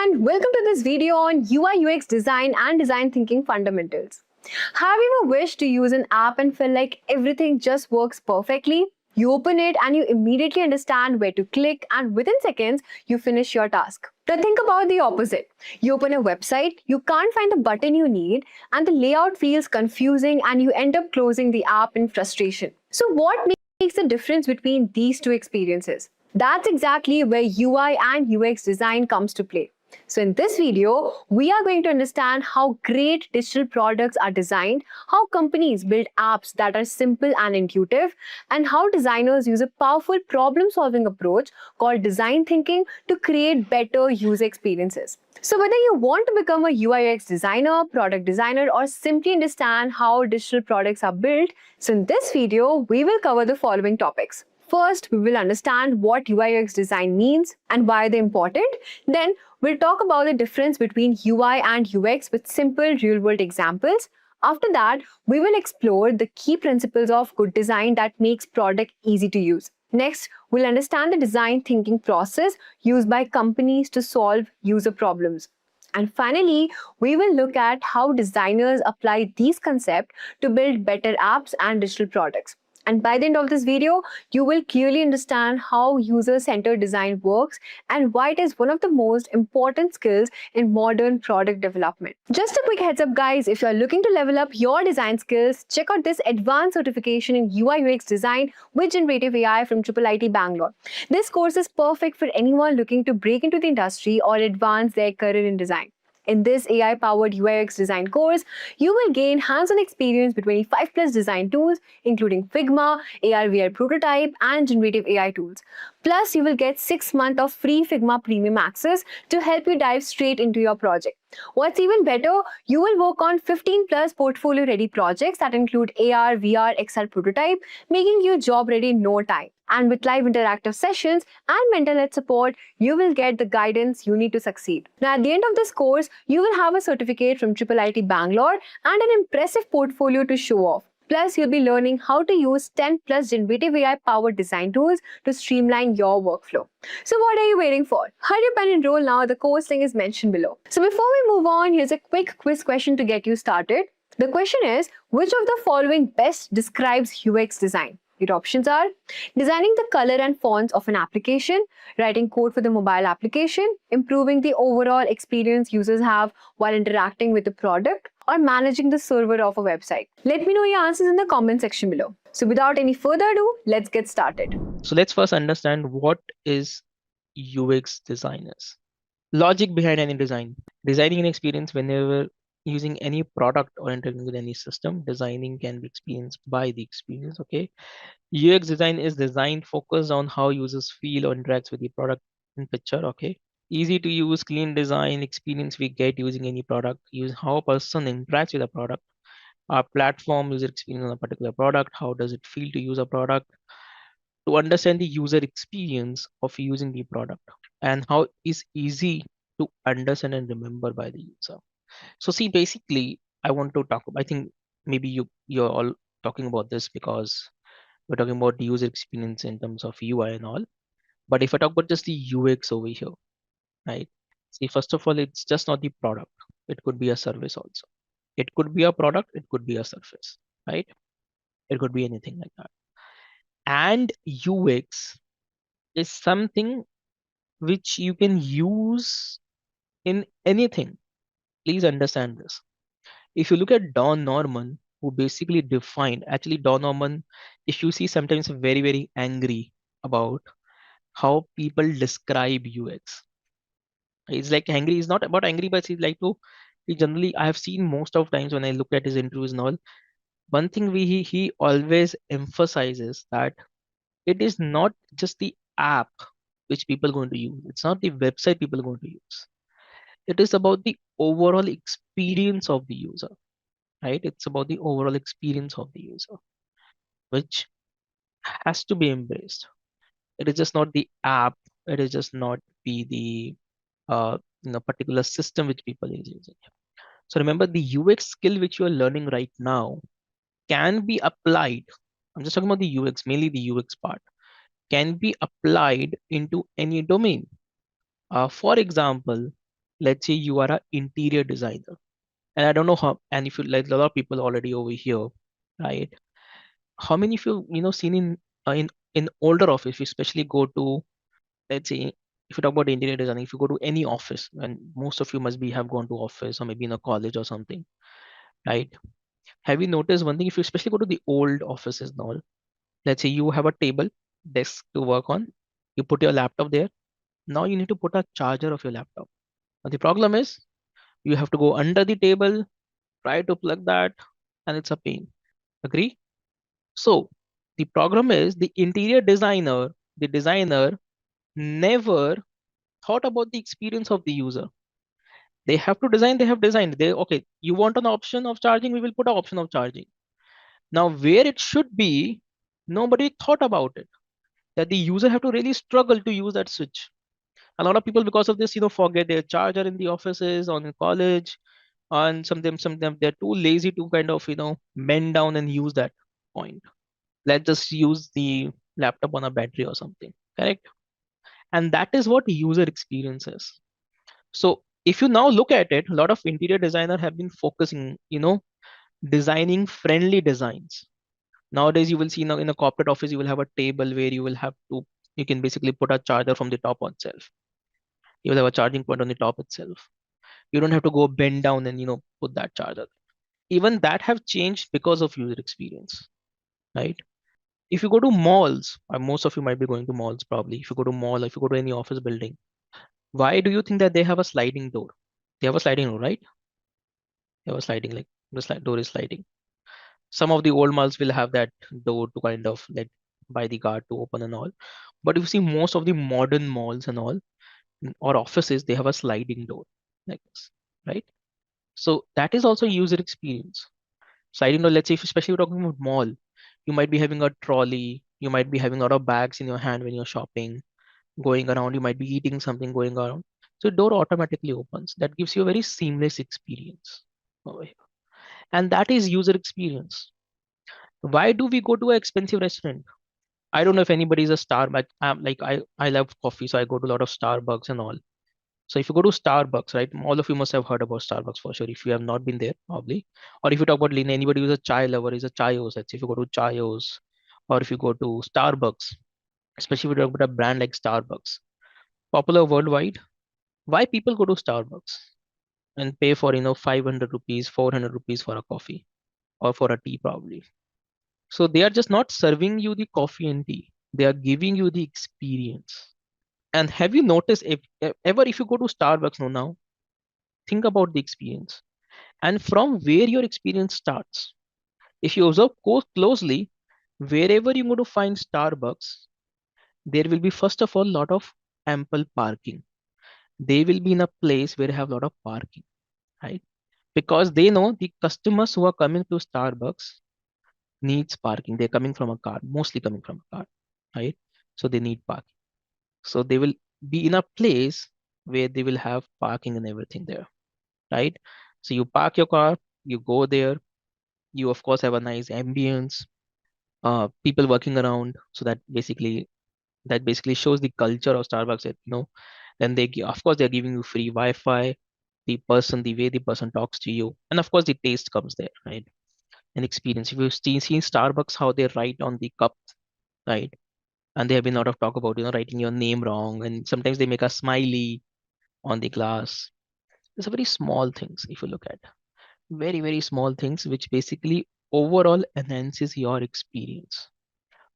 everyone, welcome to this video on UI UX design and design thinking fundamentals. Have you ever wished to use an app and feel like everything just works perfectly? You open it and you immediately understand where to click, and within seconds, you finish your task. Now think about the opposite. You open a website, you can't find the button you need, and the layout feels confusing and you end up closing the app in frustration. So what makes the difference between these two experiences? That's exactly where UI and UX design comes to play. So in this video, we are going to understand how great digital products are designed, how companies build apps that are simple and intuitive, and how designers use a powerful problem-solving approach called design thinking to create better user experiences. So whether you want to become a UI UX designer, product designer, or simply understand how digital products are built, so in this video, we will cover the following topics. First, we will understand what UI UX design means and why they're important. Then, we'll talk about the difference between UI and UX with simple real-world examples. After that, we will explore the key principles of good design that makes product easy to use. Next, we'll understand the design thinking process used by companies to solve user problems. And finally, we will look at how designers apply these concepts to build better apps and digital products. And by the end of this video, you will clearly understand how user-centered design works and why it is one of the most important skills in modern product development. Just a quick heads up guys, if you are looking to level up your design skills, check out this advanced certification in UI UX design with generative AI from IIIT Bangalore. This course is perfect for anyone looking to break into the industry or advance their career in design. In this AI-powered UI UX design course, you will gain hands-on experience with 25 plus design tools, including Figma, AR/VR prototype, and generative AI tools. Plus, you will get 6 months of free Figma premium access to help you dive straight into your project. What's even better, you will work on 15 plus portfolio-ready projects that include AR, VR, XR prototype, making you job-ready in no time. And with live interactive sessions and mental health support, you will get the guidance you need to succeed. Now, at the end of this course, you will have a certificate from IIIT Bangalore and an impressive portfolio to show off. Plus, you'll be learning how to use 10 plus generative AI-powered design tools to streamline your workflow. So what are you waiting for? Hurry up and enroll now. The course link is mentioned below. So before we move on, here's a quick quiz question to get you started. The question is, which of the following best describes UX design? Your options are designing the color and fonts of an application, writing code for the mobile application, improving the overall experience users have while interacting with the product, or managing the server of a website. Let me know your answers in the comment section below. So without any further ado, let's get started. So let's first understand what is UX designers. Logic behind any design. Designing an experience whenever using any product or interacting with any system, designing can be experienced by the experience, okay? UX design is designed focused on how users feel or interacts with the product in picture, okay? Easy to use, clean design experience we get using any product, use how a person interacts with a product, our platform user experience on a particular product, how does it feel to use a product, to understand the user experience of using the product, and how is easy to understand and remember by the user. So see, basically, I want to talk about, I think maybe you're all talking about this because we're talking about the user experience in terms of UI and all. But if I talk about just the UX over here, right? See, first of all, it's just not the product. It could be a service also. It could be a product, it could be a service, right? It could be anything like that. And UX is something which you can use in anything. Please understand this. If you look at Don Norman, who basically defined, actually Don Norman, if you see sometimes very, very angry about how people describe UX. He's like angry, he's not about angry, but he's like to, he generally, I have seen most of times when I look at his interviews and all, one thing he always emphasizes that it is not just the app which people are going to use. It's not the website people are going to use. It is about the overall experience of the user, right? It's about the overall experience of the user, which has to be embraced. It is just not the app. It is just not the particular system which people is using. So remember, the UX skill which you are learning right now can be applied. I'm just talking about the UX, mainly the UX part, can be applied into any domain. For example, let's say you are an interior designer, and I don't know how, and if you like a lot of people already over here, right? How many of you seen in older office, you especially go to, let's say, if you talk about interior design, if you go to any office, and most of you must be have gone to office or maybe in a college or something, right? Have you noticed one thing? If you especially go to the old offices now, let's say you have a table, desk to work on, you put your laptop there. Now you need to put a charger of your laptop. Now the problem is you have to go under the table, try to plug that, and it's a pain. Agree? So the problem is the designer never thought about the experience of the user. They have to design, they have designed. They okay, you want an option of charging, we will put an option of charging. Now where it should be, nobody thought about it. That the user have to really struggle to use that switch. A lot of people because of this, forget their charger in the offices or in college, and some of them they're too lazy to kind of bend down and use that point. Let's just use the laptop on a battery or something, correct? And that is what user experience is. So if you now look at it, a lot of interior designer have been focusing, designing friendly designs. Nowadays, you will see now in a corporate office, you will have a table where you can basically put a charger from the top on itself. You will have a charging point on the top itself. You don't have to go bend down and, put that charger. Even that have changed because of user experience, right? If you go to malls, most of you might be going to malls probably. If you go to mall, if you go to any office building, why do you think that they have a sliding door? They have a sliding door, right? They have a sliding, like the door is sliding. Some of the old malls will have that door to kind of let by the guard to open and all. But if you see most of the modern malls and all or offices, they have a sliding door like this, right? So that is also user experience. Sliding door, let's say, if especially we're talking about mall, you might be having a trolley, you might be having a lot of bags in your hand when you're shopping, going around, you might be eating something going around. So door automatically opens. That gives you a very seamless experience over here. And that is user experience. Why do we go to an expensive restaurant? I don't know if anybody is a Starbucks. I love coffee, so I go to a lot of Starbucks and all. So if you go to Starbucks, right, all of you must have heard about Starbucks for sure. If you have not been there, probably, or if you talk about anybody who's a chai lover, is a chaios. Let's say if you go to chaios, or if you go to Starbucks, especially if you talk about a brand like Starbucks, popular worldwide. Why people go to Starbucks and pay for 500 rupees, 400 rupees for a coffee or for a tea probably? So they are just not serving you the coffee and tea. They are giving you the experience. And have you noticed if you go to Starbucks now, think about the experience and from where your experience starts. If you observe closely, wherever you go to find Starbucks, there will be first of all lot of ample parking. They will be in a place where you have a lot of parking, right? Because they know the customers who are coming to Starbucks needs parking. They're coming from a car, mostly coming from a car, right? So they need parking. So they will be in a place where they will have parking and everything there, right? So you park your car, you go there, you of course have a nice ambience, people working around. So that basically shows the culture of Starbucks. Then of course they're giving you free Wi-Fi. The way the person talks to you, and of course the taste comes there, right? An experience. If you've seen Starbucks, how they write on the cup, right? And there have been a lot of talk about writing your name wrong, and sometimes they make a smiley on the glass. It's a very small things if you look at very very small things which basically overall enhances your experience.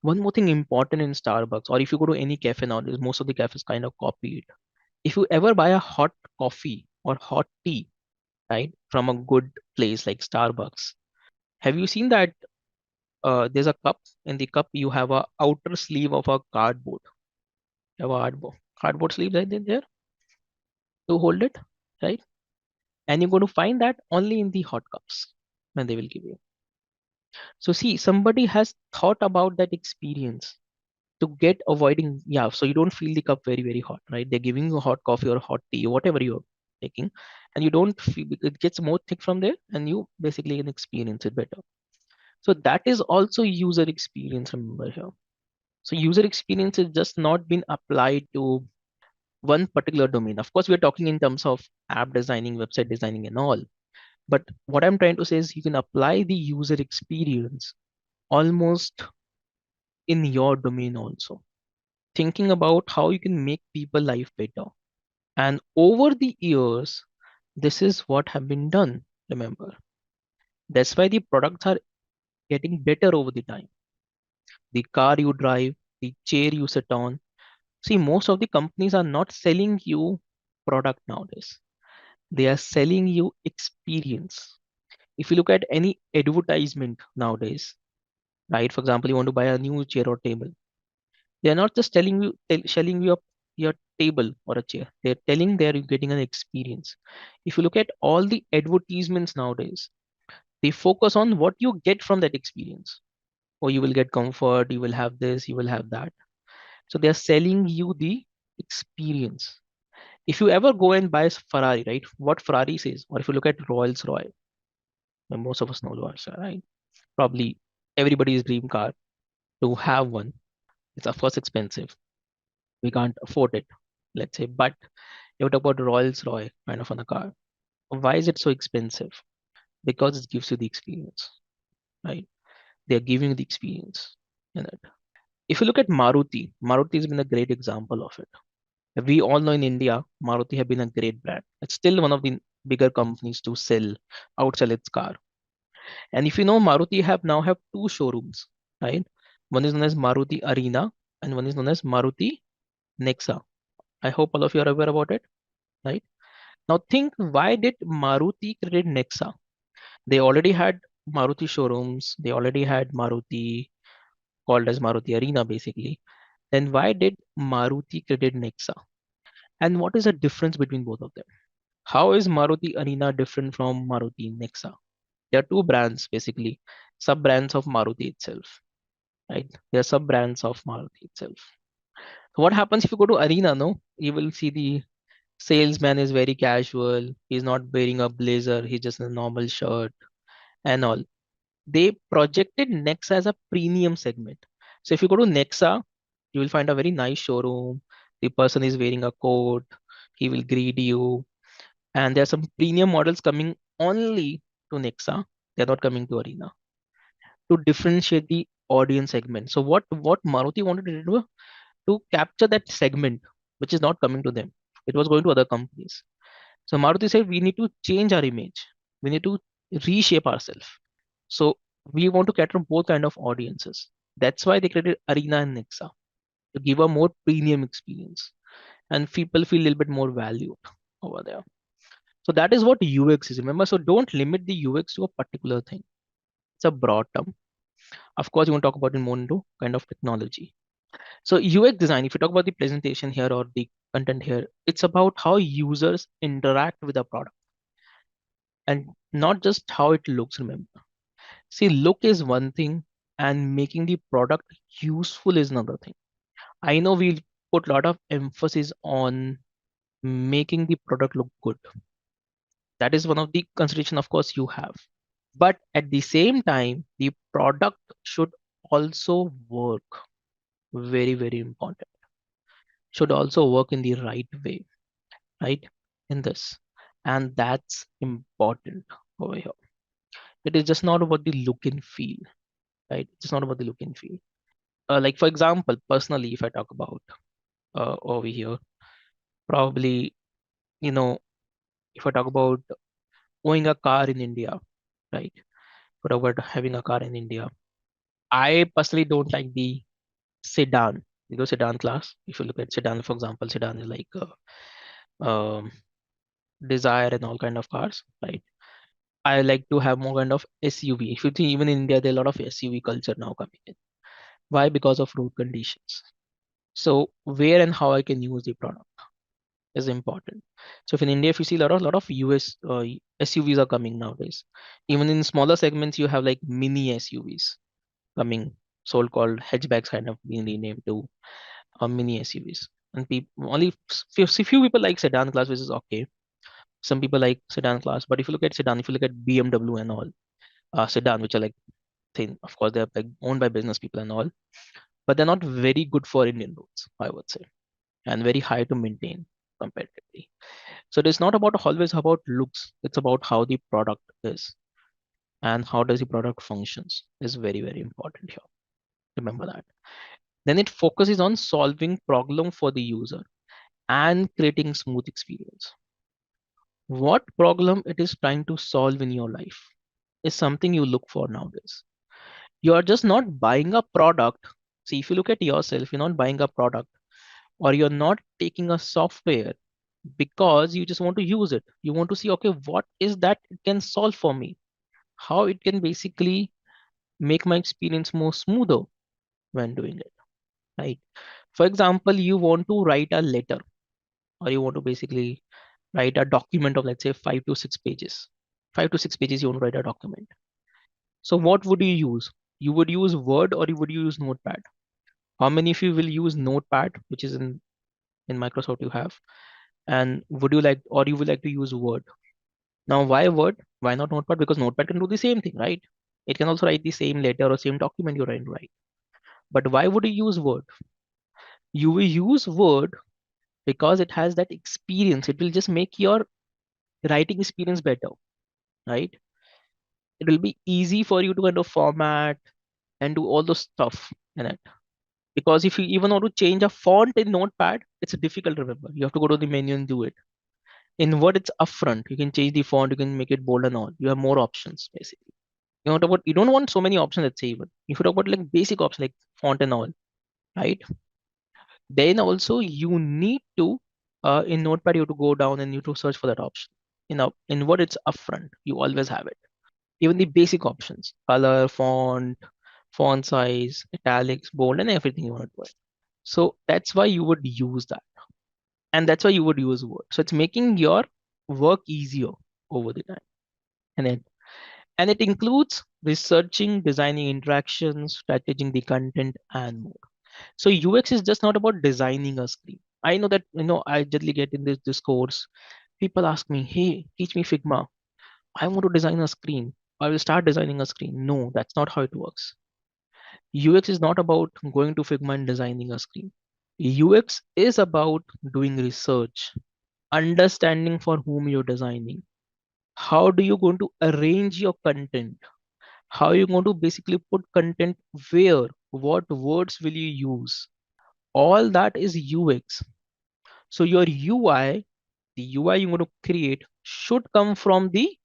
One more thing important in Starbucks, or if you go to any cafe nowadays, most of the cafes kind of copy it. If you ever buy a hot coffee or hot tea, right, from a good place like Starbucks, have you seen that there's a cup? In the cup, you have a outer sleeve of a cardboard. You have a cardboard sleeve right there to hold it, right? And you're going to find that only in the hot cups when they will give you. So see, somebody has thought about that experience to get avoiding, yeah, so you don't feel the cup very, very hot, right? They're giving you hot coffee or hot tea, whatever you're taking, and you don't feel it gets more thick from there, and you basically can experience it better. So that is also user experience, remember here. So user experience has just not been applied to one particular domain. Of course, we're talking in terms of app designing, website designing, and all. But what I'm trying to say is you can apply the user experience almost in your domain also. Thinking about how you can make people life better. And over the years, this is what have been done. Remember, that's why the products are getting better over the time. The car you drive, the chair you sit on. See, most of the companies are not selling you product nowadays. They are selling you experience. If you look at any advertisement nowadays, right? For example, you want to buy a new chair or table. They are not just selling you your table or a chair. They're telling they're getting an experience. If you look at all the advertisements nowadays, they focus on what you get from that experience. Or you will get comfort, you will have this, you will have that. So they are selling you the experience. If you ever go and buy a Ferrari, right? What Ferrari says, or if you look at Rolls Royce, and most of us know Rolls Royce, right? Probably everybody's dream car to have one. It's of course expensive. We can't afford it, let's say. But you talk about Rolls Royce kind of on a car. Why is it so expensive? Because it gives you the experience, right? They're giving you the experience in it. If you look at Maruti, Maruti has been a great example of it. We all know in India, Maruti have been a great brand. It's still one of the bigger companies to outsell its car. And if you know, Maruti have now have two showrooms, right? One is known as Maruti Arena and one is known as Maruti Nexa. I hope all of you are aware about it, right? Now think, why did Maruti create Nexa? They already had Maruti showrooms. They already had Maruti called as Maruti Arena basically. Then why did Maruti create Nexa? And what is the difference between both of them? How is Maruti Arena different from Maruti Nexa? There are two brands basically, sub brands of Maruti itself, right? They are sub brands of Maruti itself. So what happens if you go to Arena? No, you will see the salesman is very casual. He's not wearing a blazer. He's just in a normal shirt and all. They projected Nexa as a premium segment. So if you go to Nexa, you will find a very nice showroom. The person is wearing a coat. He will greet you. And there are some premium models coming only to Nexa. They're not coming to Arena to differentiate the audience segment. So what Maruti wanted to do to capture that segment, which is not coming to them. It was going to other companies. So Maruti said we need to change our image. We need to reshape ourselves. So we want to cater both kind of audiences. That's why they created Arena and Nexa to give a more premium experience, and people feel a little bit more valued over there. So that is what UX is. Remember, so don't limit the UX to a particular thing. It's a broad term. Of course, you want to talk about it more into kind of technology. So UX design, if you talk about the presentation here or the content here, it's about how users interact with the product and not just how it looks. Remember, see, look is one thing and making the product useful is another thing. I know we put a lot of emphasis on making the product look good. That is one of the consideration, of course, you have. But at the same time, the product should also work. Very, very important. Should also work in the right way, right? In this. And that's important over here. It is just not about the look and feel, right? It's not about the look and feel. Like for example, personally, if I talk about over here, probably, you know, if I talk about owning a car in India, right? What about having a car in India? I personally don't like the sedan. You know, sedan class. If you look at sedan, for example, sedan is like um, Desire and all kind of cars, right? I like to have more kind of SUV. If you think even in India, there are a lot of SUV culture now coming in. Why? Because of road conditions. So where and how I can use the product is important. So if in India, if you see a lot of US SUVs are coming nowadays. Even in smaller segments, you have like mini SUVs coming, so called hatchbacks kind of being renamed to mini SUVs. And people only few people like sedan class, which is okay. Some people like sedan class, but if you look at sedan, if you look at BMW and all, sedan, which are like thin, of course, they're like owned by business people and all, but they're not very good for Indian roads, I would say, and very high to maintain. comparatively. So it is not about always about looks. It's about how the product is and how does the product functions is very, very important here. Remember that. Then it focuses on solving problem for the user and creating smooth experience. What problem it is trying to solve in your life is something you look for nowadays. You are just not buying a product. See, if you look at yourself, you're not buying a product or you're not taking a software because you just want to use it. You want to see, okay, what is that it can solve for me? How it can basically make my experience more smoother when doing it, right? For example, you want to write a letter or you want to basically write a document of, let's say, 5 to 6 pages. 5 to 6 pages, you want to write a document. So what would you use? You would use Word or you would use Notepad? How many of you will use Notepad, which is in Microsoft you have? And would you like, or you would like to use Word? Now, why Word? Why not Notepad? Because Notepad can do the same thing, right? It can also write the same letter or same document you're trying to write. But why would you use Word? You will use Word because it has that experience. It will just make your writing experience better, right? It will be easy for you to kind of format and do all the stuff in it. Because if you even want to change a font in Notepad, it's difficult to remember. You have to go to the menu and do it. In Word, it's upfront. You can change the font, you can make it bold and all. You have more options basically. You don't want so many options, let's say even. If you talk about like basic options like font and all, right? Then also you need to in Notepad you have to go down and you have to search for that option. In Word it's upfront. You always have it. Even the basic options, color, font size, italics, bold, and everything you want to do it. So that's why you would use that. And that's why you would use Word. So it's making your work easier over the time. And then and it includes researching, designing interactions, strategizing the content, and more. So UX is just not about designing a screen. I know that I generally get in this course. People ask me, "Hey, teach me Figma. I want to design a screen. I will start designing a screen." No, that's not how it works. UX is not about going to Figma and designing a screen. UX is about doing research, understanding for whom you're designing. How do you going to arrange your content? How are you going to basically put content where? What words will you use? All that is UX. So your UI, the UI you want to create should come from the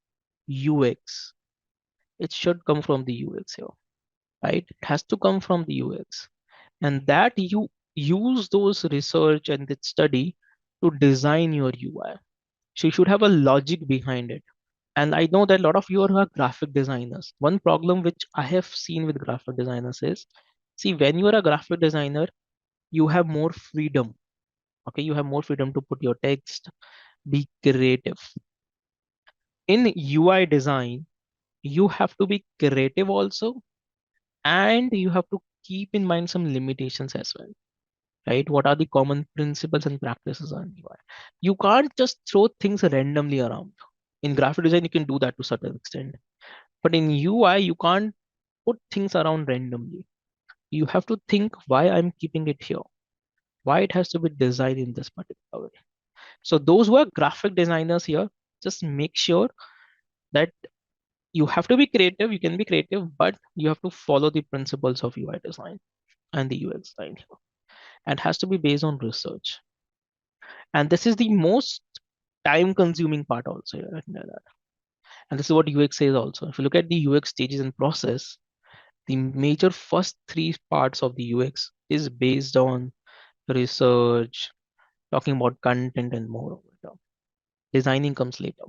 UX. It should come from the UX here, right? It has to come from the UX. And that you use those research and that study to design your UI. So you should have a logic behind it. And I know that a lot of you are graphic designers. One problem which I have seen with graphic designers is, see, when you are a graphic designer, you have more freedom. Okay, you have more freedom to put your text, be creative. In UI design, you have to be creative also, and you have to keep in mind some limitations as well, right? What are the common principles and practices on UI? You can't just throw things randomly around. In graphic design, you can do that to a certain extent, but in UI, you can't put things around randomly. You have to think why I'm keeping it here, why it has to be designed in this particular way. So those who are graphic designers here, just make sure that you have to be creative. You can be creative, but you have to follow the principles of UI design and the UX design here, and has to be based on research. And this is the most time consuming part also here. I know that. And this is what UX says also. If you look at the UX stages and process, the major first three parts of the UX is based on research, talking about content and more. Designing comes later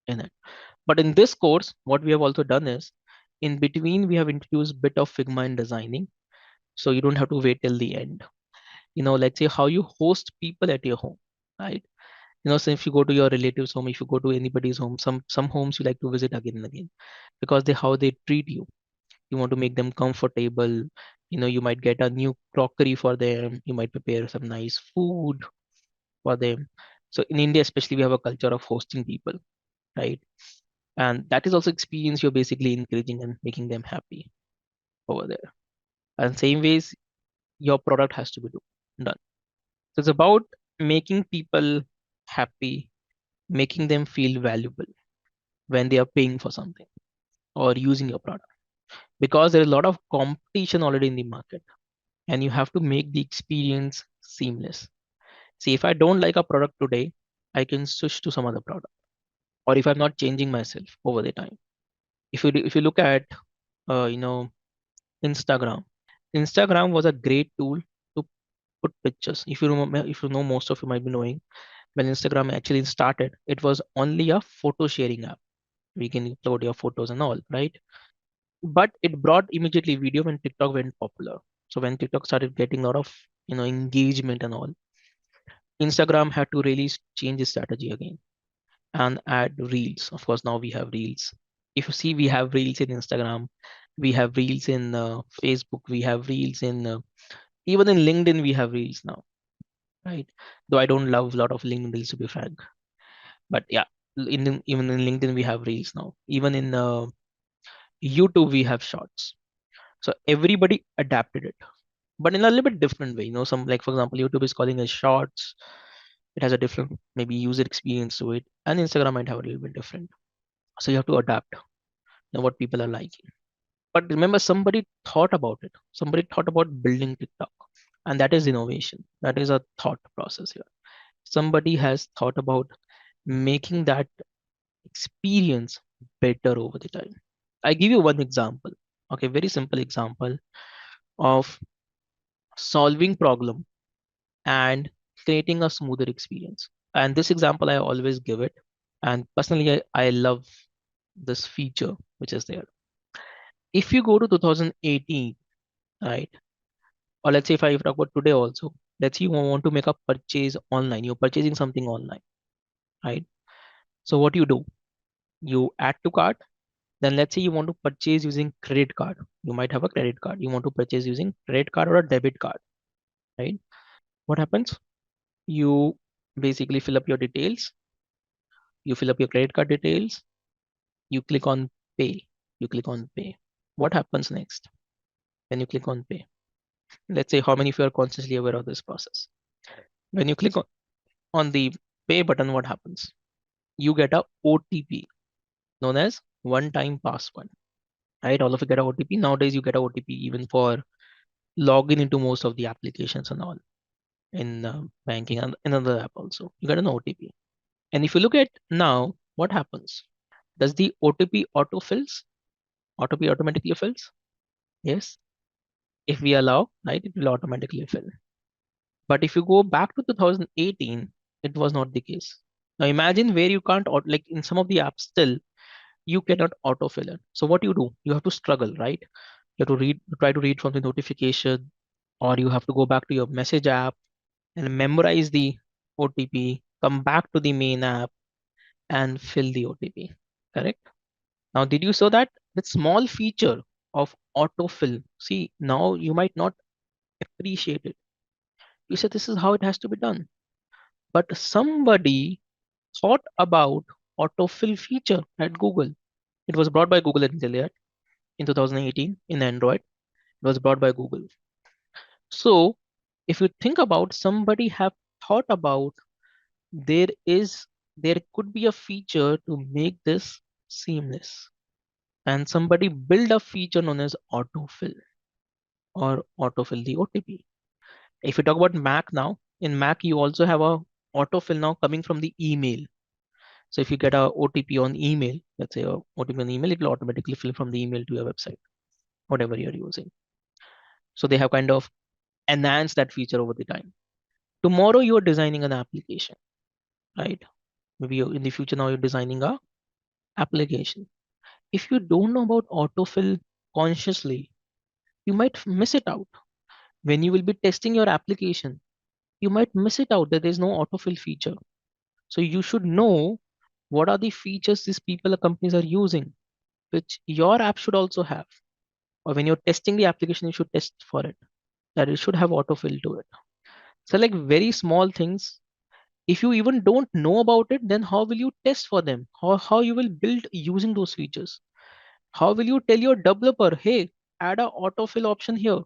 in it. But in this course, what we have also done is, in between, we have introduced bit of Figma in designing. So you don't have to wait till the end. Let's say how you host people at your home, right? So if you go to your relatives' home, if you go to anybody's home, some homes you like to visit again and again because how they treat you. You want to make them comfortable. You might get a new crockery for them. You might prepare some nice food for them. So in India, especially, we have a culture of hosting people, right? And that is also experience you're basically encouraging and making them happy over there. And same ways, your product has to be done. So it's about making people happy, making them feel valuable when they are paying for something or using your product. Because there is a lot of competition already in the market, and you have to make the experience seamless. See, if I don't like a product today, I can switch to some other product. Or if I'm not changing myself over the time. If you look at you know, Instagram. Instagram was a great tool to put pictures. If you remember, if you know, most of you might be knowing, when Instagram actually started, it was only a photo sharing app. We can upload your photos and all, right? But it brought immediately video when TikTok went popular. So when TikTok started getting a lot of engagement and all, Instagram had to really change its strategy again and add reels. Of course, now we have reels. If you see, we have reels in Instagram, we have reels in Facebook, we have reels in even in LinkedIn, we have reels now, right? Though I don't love a lot of LinkedIn reels, to be frank, but yeah, even in LinkedIn we have reels now. Even in YouTube we have shorts. So everybody adapted it, but in a little bit different way. Some, like for example, YouTube is calling it shorts. It has a different maybe user experience to it, and Instagram might have a little bit different. So you have to adapt what people are liking. But remember, somebody thought about it. Somebody thought about building TikTok, and that is innovation. That is a thought process here. Somebody has thought about making that experience better over the time. I give you one example. Okay, very simple example of solving problem and creating a smoother experience. And this example I always give it. And personally, I love this feature which is there. If you go to 2018, right? Or let's say if I talk about today also, let's say you want to make a purchase online, you're purchasing something online, right? So what do? You add to cart. Then let's say you want to purchase using credit card. You might have a credit card. You want to purchase using credit card or a debit card, right? What happens? You basically fill up your details. You fill up your credit card details. You click on pay. You click on pay. What happens next when you click on pay? Let's say how many of you are consciously aware of this process? When you click on the pay button, what happens? You get a OTP known as one-time password, right? All of you get a OTP. Nowadays, you get a OTP even for login into most of the applications and all in banking and another app also. You get an OTP. And if you look at now, what happens? Does the OTP autofills? OTP automatically fills? Yes. If we allow, right, it will automatically fill. But if you go back to 2018, it was not the case. Now imagine where you can't, like in some of the apps still, you cannot autofill it. So what do? You have to struggle, right? You have to try to read from the notification, or you have to go back to your message app and memorize the OTP, come back to the main app and fill the OTP. Correct? Now, did you saw that small feature of autofill? See, now you might not appreciate it. You said this is how it has to be done. But somebody thought about autofill feature at Google. It was brought by Google Intelligent in 2018 in Android. It was brought by Google. So if you think about, somebody have thought about, there is there could be a feature to make this seamless, and somebody build a feature known as autofill or autofill the OTP. If you talk about Mac now, in Mac you also have a autofill now coming from the email. So if you get a OTP on email, let's say a OTP on email, it will automatically fill from the email to your website, whatever you're using. So they have kind of enhanced that feature over the time. Tomorrow you're designing an application, right? Maybe in the future now you're designing a application. If you don't know about autofill consciously, you might miss it out. When you will be testing your application, you might miss it out that there's no autofill feature. So you should know what are the features these people or companies are using, which your app should also have. Or when you're testing the application, you should test for it, that it should have autofill to it. So like very small things. If you even don't know about it, then how will you test for them? How you will build using those features? How will you tell your developer, hey, add a autofill option here?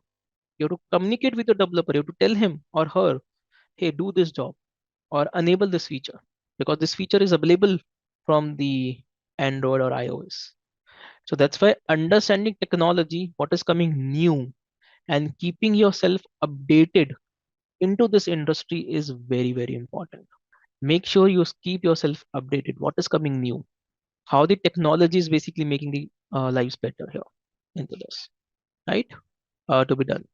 You have to communicate with your developer. You have to tell him or her, hey, do this job. or enable this feature, because this feature is available from the Android or iOS. So that's why understanding technology, what is coming new, and keeping yourself updated into this industry is very, very important. Make sure you keep yourself updated. What is coming new? How the technology is basically making the lives better here into this, right? To be done.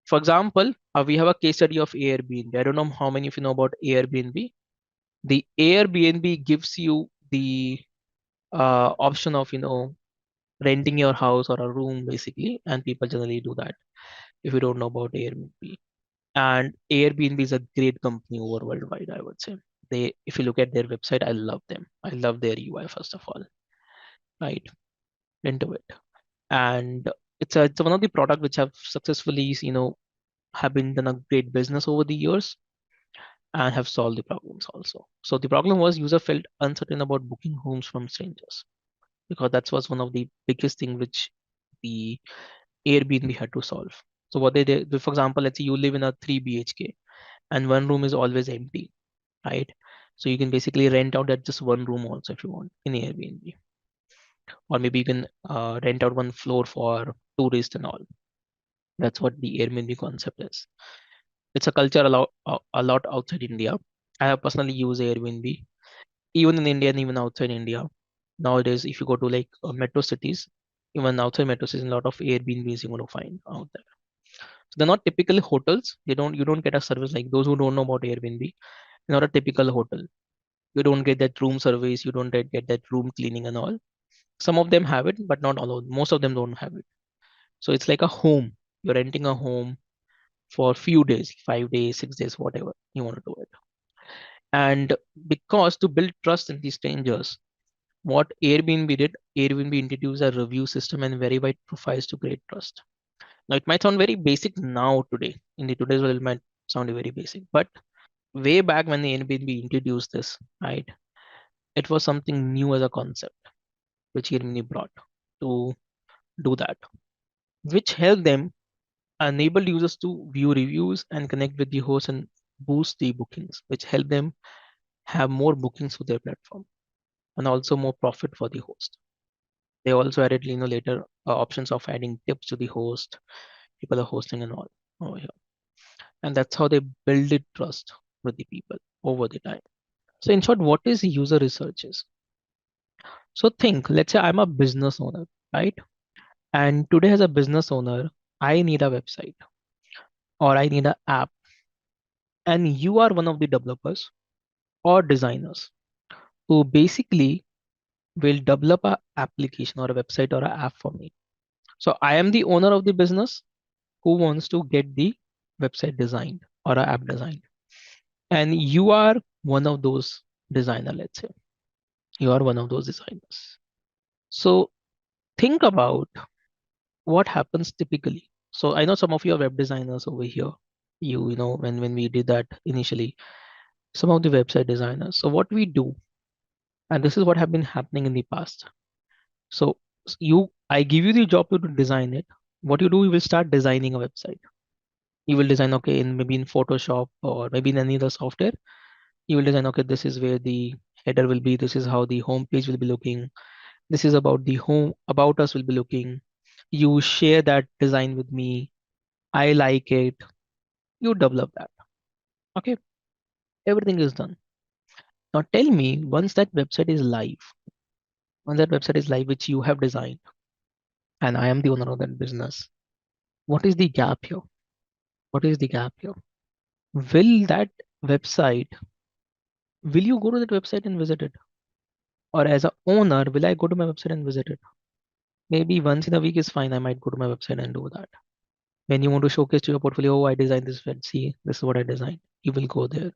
For example, we have a case study of Airbnb. I don't know how many of you know about Airbnb. The Airbnb gives you the option of renting your house or a room basically, and people generally do that if you don't know about Airbnb. And Airbnb is a great company over worldwide, I would say. They, if you look at their website, I love them. I love their UI first of all, right? Into it. And it's one of the product which have successfully, have been done a great business over the years and have solved the problems also. So the problem was user felt uncertain about booking homes from strangers, because that was one of the biggest thing which the Airbnb had to solve. So what they did, for example, let's say you live in a 3 BHK and one room is always empty, right? So you can basically rent out that just one room also if you want in Airbnb, or maybe you can rent out one floor for tourists and all. That's what the Airbnb concept is. It's a culture a lot outside India. I have personally used Airbnb even in India and even outside India. Nowadays, if you go to like metro cities, even outside metro cities, a lot of Airbnbs you're going to find out there. So they're not typically hotels. You don't get a service like those who don't know about Airbnb. Not a typical hotel. You don't get that room service. You don't get that room cleaning and all. Some of them have it, but not all of them. Most of them don't have it. So it's like a home. You're renting a home for a few days, 5 days, 6 days, whatever you want to do it. And because to build trust in these strangers, what Airbnb did, Airbnb introduced a review system and verified profiles to create trust. Now it might sound very basic now today. In the today's world, it might sound very basic, but way back when the Airbnb introduced this, right, it was something new as a concept, which Airbnb brought to do that, which helped them enable users to view reviews and connect with the host and boost the bookings, which helped them have more bookings for their platform and also more profit for the host. They also added, later options of adding tips to the host, people are hosting and all over here. And that's how they build it trust with the people over the time. So in short, what is user research is? So think, let's say I'm a business owner, right? And today as a business owner, I need a website or I need an app. And you are one of the developers or designers who basically will develop a application or a website or an app for me. So I am the owner of the business who wants to get the website designed or an app designed. And you are one of those designer, let's say. You are one of those designers. So think about what happens typically. So I know some of you are web designers over here. When we did that initially, some of the website designers. So what we do, and this is what have been happening in the past. So I give you the job to design it. What you do, you will start designing a website. You will design, okay, maybe in Photoshop or maybe in any other software. You will design, okay, this is where the header will be. This is how the home page will be looking. This is about the home, about us will be looking. You share that design with me. I like it. You develop that. Okay, everything is done. Now tell me, once that website is live, which you have designed, and I am the owner of that business, what is the gap here? What is the gap here? Will that website, will you go to that website and visit it? Or as a owner, will I go to my website and visit it? Maybe once in a week is fine. I might go to my website and do that. When you want to showcase to your portfolio, oh, I designed this website. See, this is what I designed. You will go there.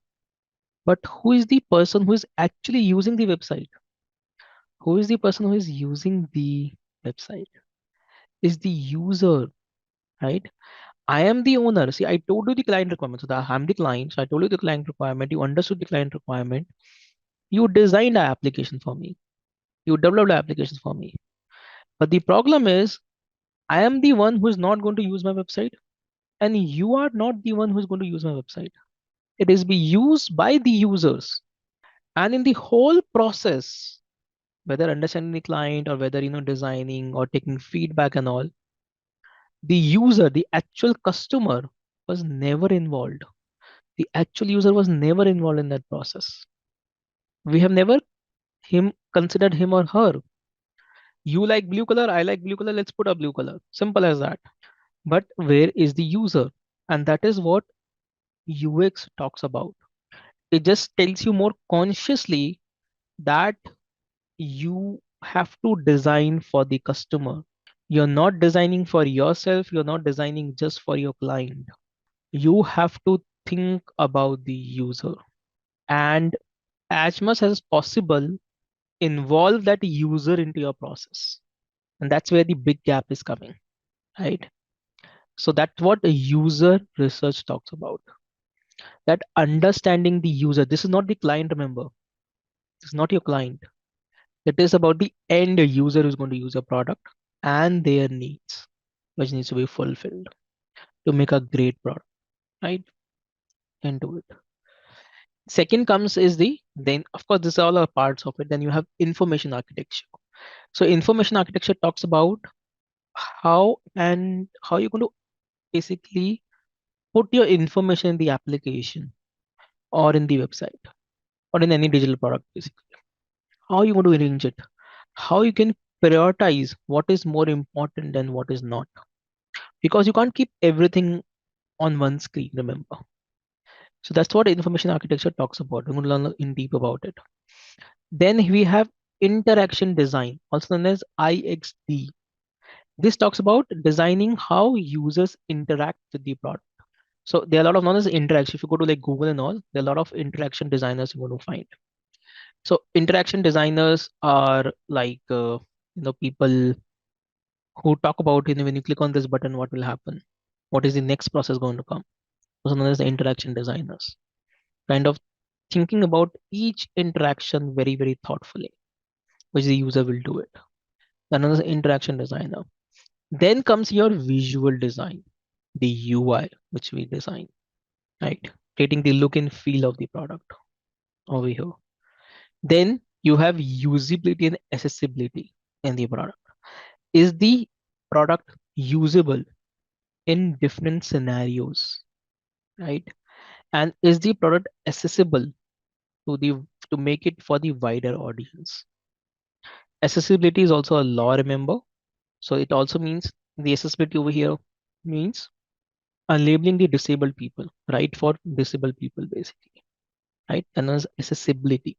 But who is the person who is actually using the website? Who is the person who is using the website? Is the user, right? I am the owner. See, I told you the client requirement. So I'm the client. So I told you the client requirement. You understood the client requirement. You designed an application for me. You developed the application for me. But the problem is, I am the one who is not going to use my website, and you are not the one who is going to use my website. It is be used by the users. And in the whole process, whether understanding the client or whether designing or taking feedback and all, the user, the actual customer was never involved. The actual user was never involved in that process. We have never him considered him or her. You like blue color, I like blue color, let's put a blue color. Simple as that. But where is the user? And that is what UX talks about. It just tells you more consciously that you have to design for the customer. You're not designing for yourself, you're not designing just for your client. You have to think about the user and as much as possible involve that user into your process. And that's where the big gap is coming, right? So that's what the user research talks about. That understanding the user. This is not the client, remember. This is not your client. It is about the end user who's going to use your product and their needs, which needs to be fulfilled to make a great product, right? Into it. Second comes is then of course these all are parts of it. Then you have information architecture. So information architecture talks about how you're going to basically put your information in the application or in the website or in any digital product basically. How you want to arrange it, how you can prioritize what is more important and what is not, because you can't keep everything on one screen, remember. So that's what information architecture talks about. We're going to learn in deep about it. Then we have interaction design, also known as IXD. This talks about designing how users interact with the product. So there are a lot of known as interaction. If you go to like Google and all, there are a lot of interaction designers you're going to find. So interaction designers are like people who talk about when you click on this button, what will happen? What is the next process going to come? Also known as the interaction designers. Kind of thinking about each interaction very, very thoughtfully, which the user will do it. Another is interaction designer. Then comes your visual design, the UI, which we design, right? Creating the look and feel of the product over here. Then you have usability and accessibility in the product. Is the product usable in different scenarios, right? And is the product accessible to the to make it for the wider audience? Accessibility is also a law, remember. So it also means the accessibility over here means labeling the disabled people, right? For disabled people, basically, right? And as accessibility.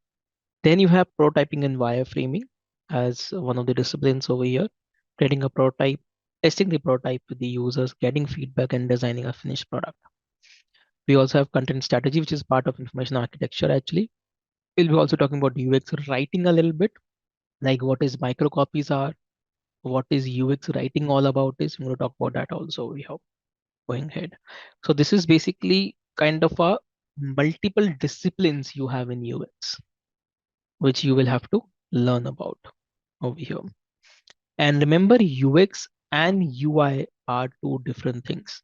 Then you have prototyping and wireframing as one of the disciplines over here, creating a prototype, testing the prototype with the users, getting feedback, and designing a finished product. We also have content strategy, which is part of information architecture actually. We'll be also talking about UX writing a little bit, like what is micro copies are, what is UX writing all about is. I'm going to talk about that also. We have going ahead. So this is basically kind of a multiple disciplines you have in UX, which you will have to learn about over here. And remember, UX and UI are two different things.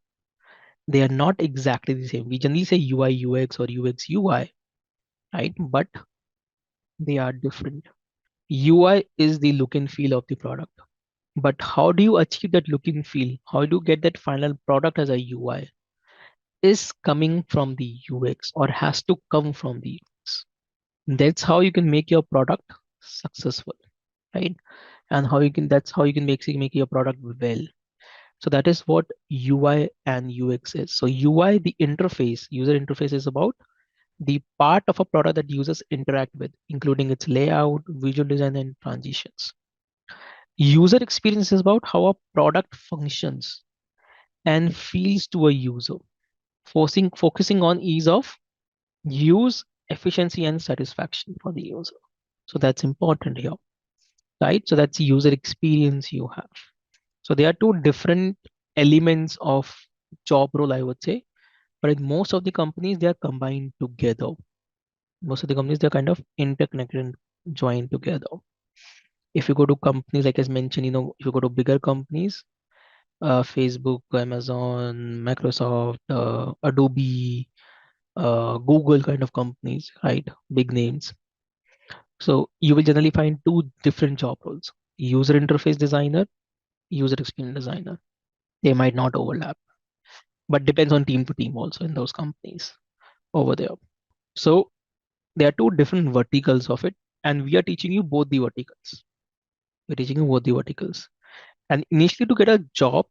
They are not exactly the same. We generally say UI UX or UX UI, right? But they are different. UI is the look and feel of the product. But how do you achieve that look and feel? How do you get that final product as a UI? Is coming from the UX or has to come from the UX. That's how you can make your product successful, right? And how you can that's how you can make your product well. So that is what UI and UX is. So UI, the interface, user interface is about the part of a product that users interact with, including its layout, visual design, and transitions. User experience is about how a product functions and feels to a user, focusing on ease of use, efficiency, and satisfaction for the user. So that's important here, right? So that's the user experience you have. So there are two different elements of job role, I would say, but in most of the companies, they are combined together. Most of the companies, they're kind of interconnected and joined together. If you go to companies, like as mentioned, if you go to bigger companies, Facebook, Amazon, Microsoft, Adobe, Google kind of companies, right? Big names. So you will generally find two different job roles: user interface designer, user experience designer. They might not overlap, but depends on team to team also in those companies over there. So there are two different verticals of it, and we are teaching you both the verticals. We're teaching you both the verticals. And initially, to get a job,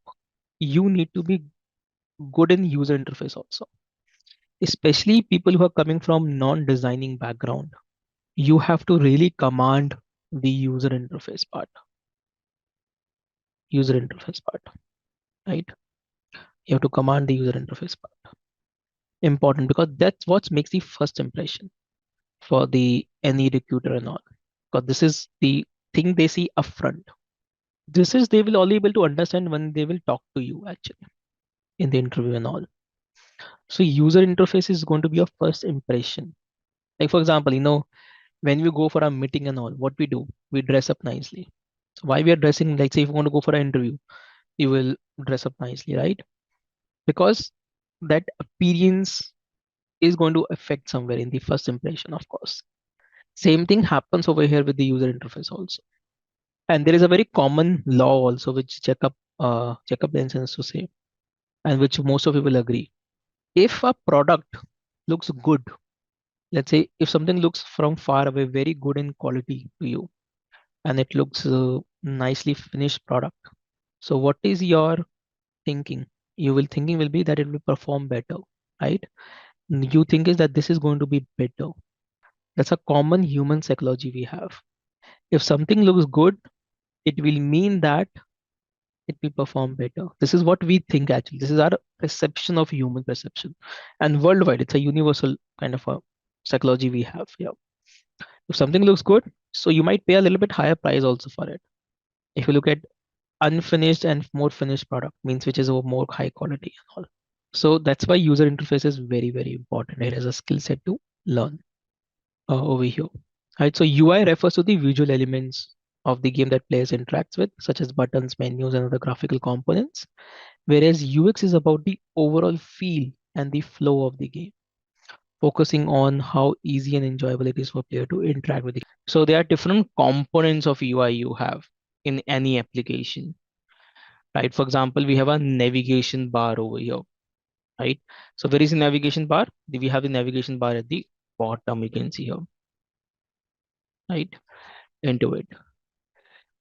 you need to be good in user interface also, especially people who are coming from non-designing background. You have to really command the user interface part, right? You have to command the user interface part. Important because that's what makes the first impression for the any recruiter and all. Because this is the thing they see upfront. This is they will only able to understand when they will talk to you actually in the interview and all. So user interface is going to be your first impression. Like for example, when we go for a meeting and all, what we do, we dress up nicely. So why we are dressing? Like say if you want to go for an interview, you will dress up nicely, right? Because that appearance is going to affect somewhere in the first impression, of course. Same thing happens over here with the user interface also. And there is a very common law also which checkup intends to say, and which most of you will agree. If a product looks good, let's say if something looks from far away very good in quality to you, and it looks nicely finished product. So what is your thinking? You will thinking will be that it will perform better, right? You think is that this is going to be better. That's a common human psychology we have. If something looks good, it will mean that it will perform better. This is what we think actually. This is our perception of human perception. And worldwide, it's a universal kind of a psychology we have. Yeah. If something looks good, so you might pay a little bit higher price also for it. If you look at unfinished and more finished product, means which is of more high quality and all. So that's why user interface is very, very important. It is a skill set to learn over here. Right. So UI refers to the visual elements of the game that players interacts with, such as buttons, menus, and other graphical components. Whereas UX is about the overall feel and the flow of the game, focusing on how easy and enjoyable it is for player to interact with it. So there are different components of UI you have in any application, right? For example, we have a navigation bar over here, right? So where is the navigation bar? We have the navigation bar at the bottom, you can see here, right? Into it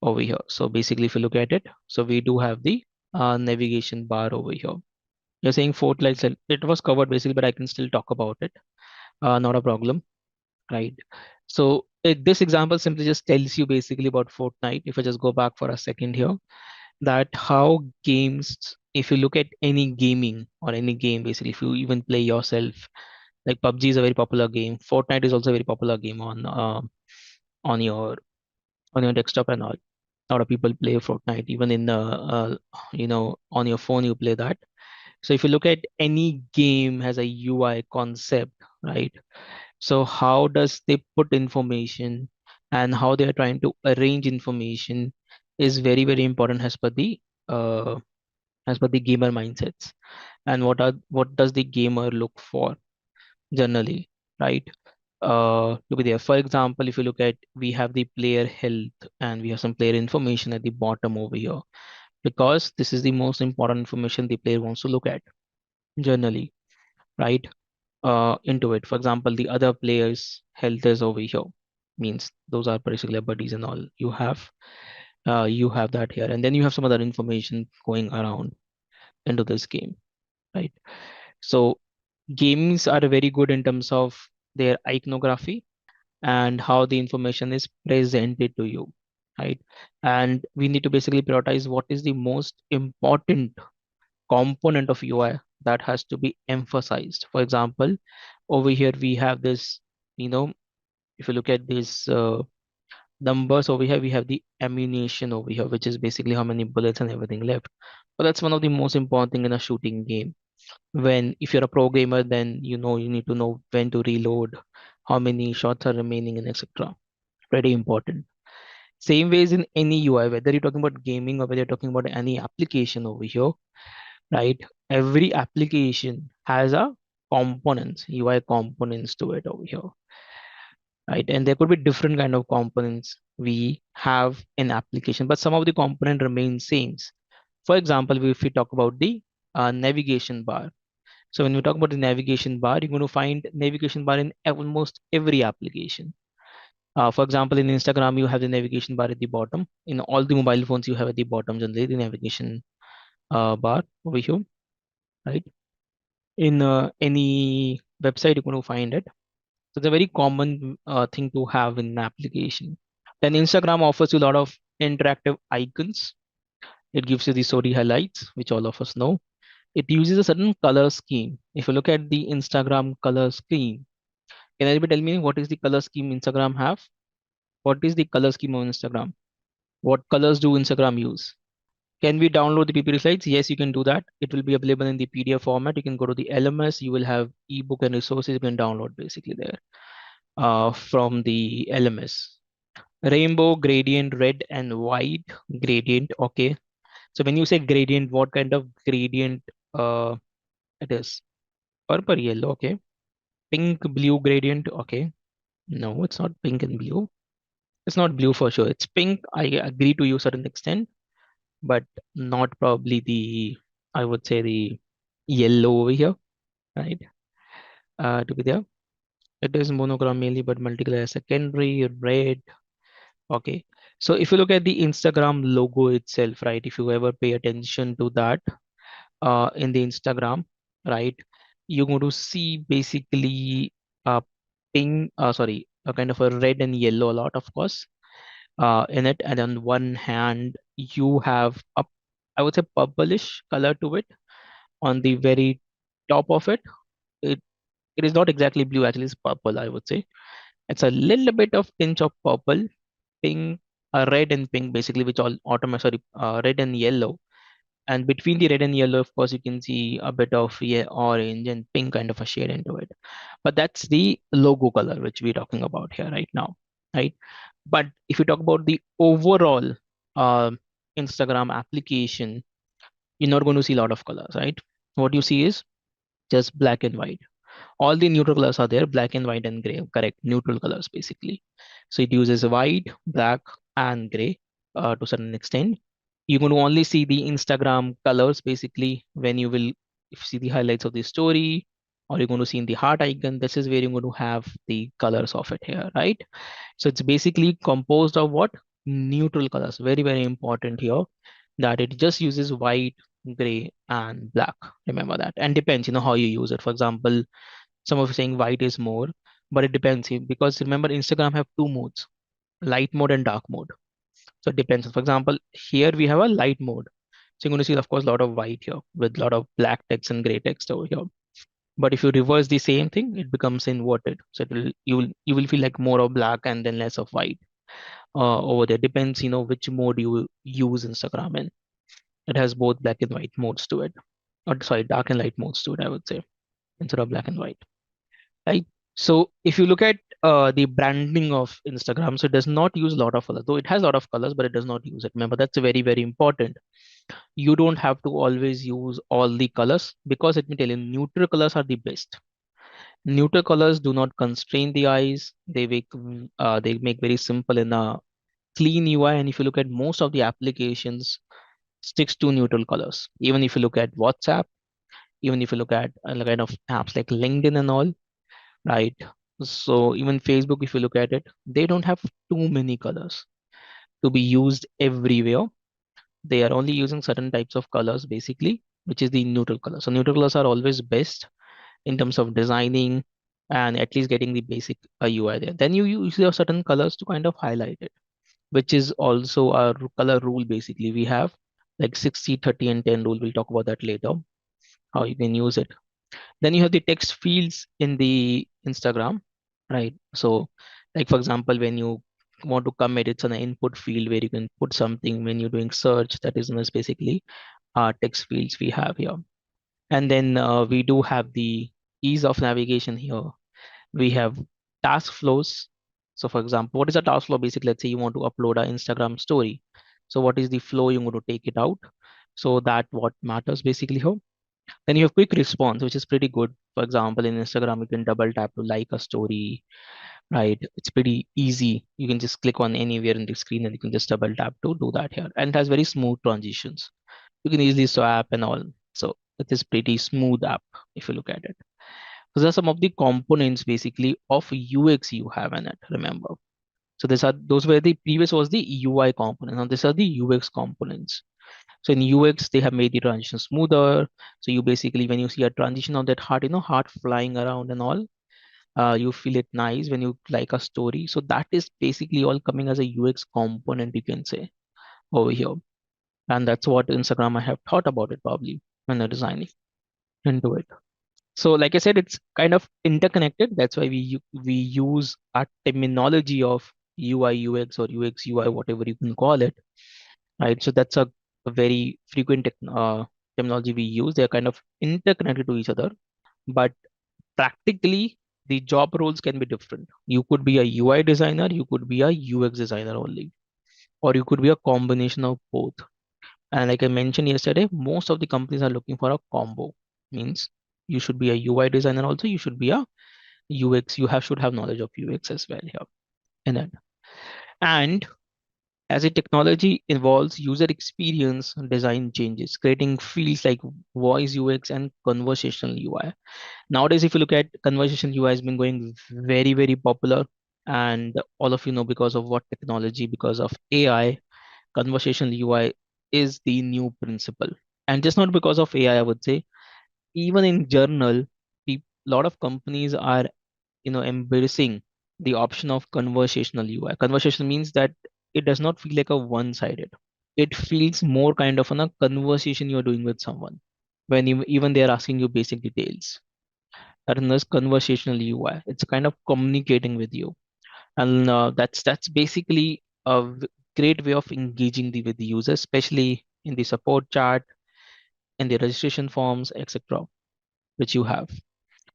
over here. So basically, if you look at it, so we do have the navigation bar over here. You're saying Fortnite, it was covered basically, but I can still talk about it. Not a problem, right? So this example simply just tells you basically about Fortnite. If I just go back for a second here, that how games, if you look at any gaming or any game, basically, if you even play yourself, like PUBG is a very popular game. Fortnite is also a very popular game on your on your desktop and all. A lot of people play Fortnite, even in on your phone you play that. So if you look at any game has a UI concept, right? So how does they put information and how they are trying to arrange information is very, very important uh, as per the gamer mindsets. And what does the gamer look for generally, right? Look at there. For example, if you look at, we have the player health and we have some player information at the bottom over here, because this is the most important information the player wants to look at generally, right? Into it. For example, the other player's health is over here. Means those are basically buddies and all. You have that here, and then you have some other information going around into this game, right? So games are very good in terms of their iconography and how the information is presented to you, right? And we need to basically prioritize what is the most important component of UI that has to be emphasized. For example, over here we have this, you know, if you look at these numbers over here, we have the ammunition over here, which is basically how many bullets and everything left. But that's one of the most important thing in a shooting game. When if you're a pro gamer, then you need to know when to reload, how many shots are remaining, and etc. Pretty important. Same ways in any UI, whether you're talking about gaming or whether you're talking about any application over here, right? Every application has a components, UI components to it over here, right? And there could be different kind of components we have in application, but some of the component remain same. For example, if we talk about the navigation bar. So when we talk about the navigation bar, you're going to find navigation bar in almost every application. For example, in Instagram, you have the navigation bar at the bottom. In all the mobile phones, you have at the bottom generally the navigation bar over here, right? In any website, you're going to find it. So it's a very common thing to have in an application. Then Instagram offers you a lot of interactive icons. It gives you the story highlights, which all of us know. It uses a certain color scheme. If you look at the Instagram color scheme, can anybody tell me what is the color scheme Instagram have? What is the color scheme on Instagram? What colors do Instagram use? Can we download the PPT slides? Yes, you can do that. It will be available in the PDF format. You can go to the LMS. You will have ebook and resources you can download basically there from the LMS. Rainbow, gradient, red and white gradient. Okay. So when you say gradient, what kind of gradient it is? Purple, yellow. Okay. Pink, blue gradient. Okay. No, it's not pink and blue. It's not blue for sure. It's pink. I agree to you certain extent, but not probably the, I would say the yellow over here, right? To be there. It is monochrome mainly, but multicolor as secondary, red. Okay. So if you look at the Instagram logo itself, right? If you ever pay attention to that in the Instagram, right? You're going to see basically a pink, sorry, a kind of a red and yellow a lot, of course, in it. And on one hand, you have a, I would say, purplish color to it on the very top of it. It it is not exactly blue, actually, it's purple, I would say. It's a little bit of tinge of purple, pink, red and pink, basically, which all automatic, sorry, red and yellow. And between the red and yellow, of course, you can see a bit of, yeah, orange and pink kind of a shade into it. But that's the logo color which we're talking about here right now, right? But if you talk about the overall um Instagram application, you're not going to see a lot of colors, right? What you see is just black and white. All the neutral colors are there, black and white and gray, correct? Neutral colors basically. So it uses white, black, and gray to a certain extent. You're going to only see the Instagram colors basically when you will, if you see the highlights of the story, or you're going to see in the heart icon. This is where you're going to have the colors of it here, right? So it's basically composed of what? Neutral colors. Very, very important here that it just uses white, gray, and black. Remember that. And depends, how you use it. For example, some of you saying white is more, but it depends because remember Instagram have two modes, light mode and dark mode. So it depends. For example, here we have a light mode. So you're going to see, of course, a lot of white here with a lot of black text and gray text over here. But if you reverse the same thing, it becomes inverted. So it will you will feel like more of black and then less of white over there. Depends, which mode you use Instagram in. It has both black and white modes to it. Or sorry, dark and light modes to it, I would say, instead of black and white. Right. So if you look at the branding of Instagram, so it does not use a lot of colors, though it has a lot of colors, but it does not use it. Remember, that's very, very important. You don't have to always use all the colors because let me tell you, neutral colors are the best. Neutral colors do not constrain the eyes. They make very simple and clean UI. And if you look at most of the applications, sticks to neutral colors. Even if you look at WhatsApp, even if you look at kind of apps like LinkedIn and all, right? So even Facebook, if you look at it, they don't have too many colors to be used everywhere. They are only using certain types of colors basically, which is the neutral color. So neutral colors are always best in terms of designing and at least getting the basic UI there. Then you use your certain colors to kind of highlight it, which is also a color rule basically. We have like 60, 30, and 10 rule. We'll talk about that later, how you can use it. Then you have the text fields in the Instagram, right? So like for example, when you want to commit, it's an input field where you can put something when you're doing search. That is basically text fields we have here. And then we do have the ease of navigation here. We have task flows. So for example, what is a task flow? Basically, let's say you want to upload an Instagram story. So what is the flow you're going to take it out? So that what matters basically here. Then you have quick response, which is pretty good For example, in Instagram, you can double tap to like a story, right? It's pretty easy. You can just click on anywhere in the screen and you can just double tap to do that here. And it has very smooth transitions. You can easily swap and all. So it is pretty smooth app if you look at it. Those are some of the components basically of UX you have in it, remember. So those were the previous was the UI component. Now these are the UX components. So in UX, they have made the transition smoother. So you basically, when you see a transition of that heart, heart flying around and all, you feel it nice when you like a story. So that is basically all coming as a UX component, you can say over here. And that's what Instagram I have thought about it probably when they're designing into it. So like I said, it's kind of interconnected. That's why we use our terminology of UI UX or UX UI, whatever you can call it, right? So that's a very frequent terminology we use. They are kind of interconnected to each other, but practically the job roles can be different. You could be a UI designer, you could be a UX designer only, or you could be a combination of both. And like I mentioned yesterday, most of the companies are looking for a combo. Means you should be a UI designer also, you should be a UX, you have should have knowledge of UX as well here in it. And as a technology evolves, user experience design changes, creating fields like voice UX and conversational UI. Nowadays, if you look at conversational UI has been going very, very popular. And all of you know because of what technology, because of AI, conversational UI is the new principle. And just not because of AI, I would say, even in journal, a lot of companies are embracing the option of conversational UI. Conversational means that it does not feel like a one-sided. It feels more kind of a conversation you're doing with someone when even they're asking you basic details. That is conversational UI. It's kind of communicating with you, and that's basically great way of engaging with the user, especially in the support chat, in the registration forms, etc., which you have.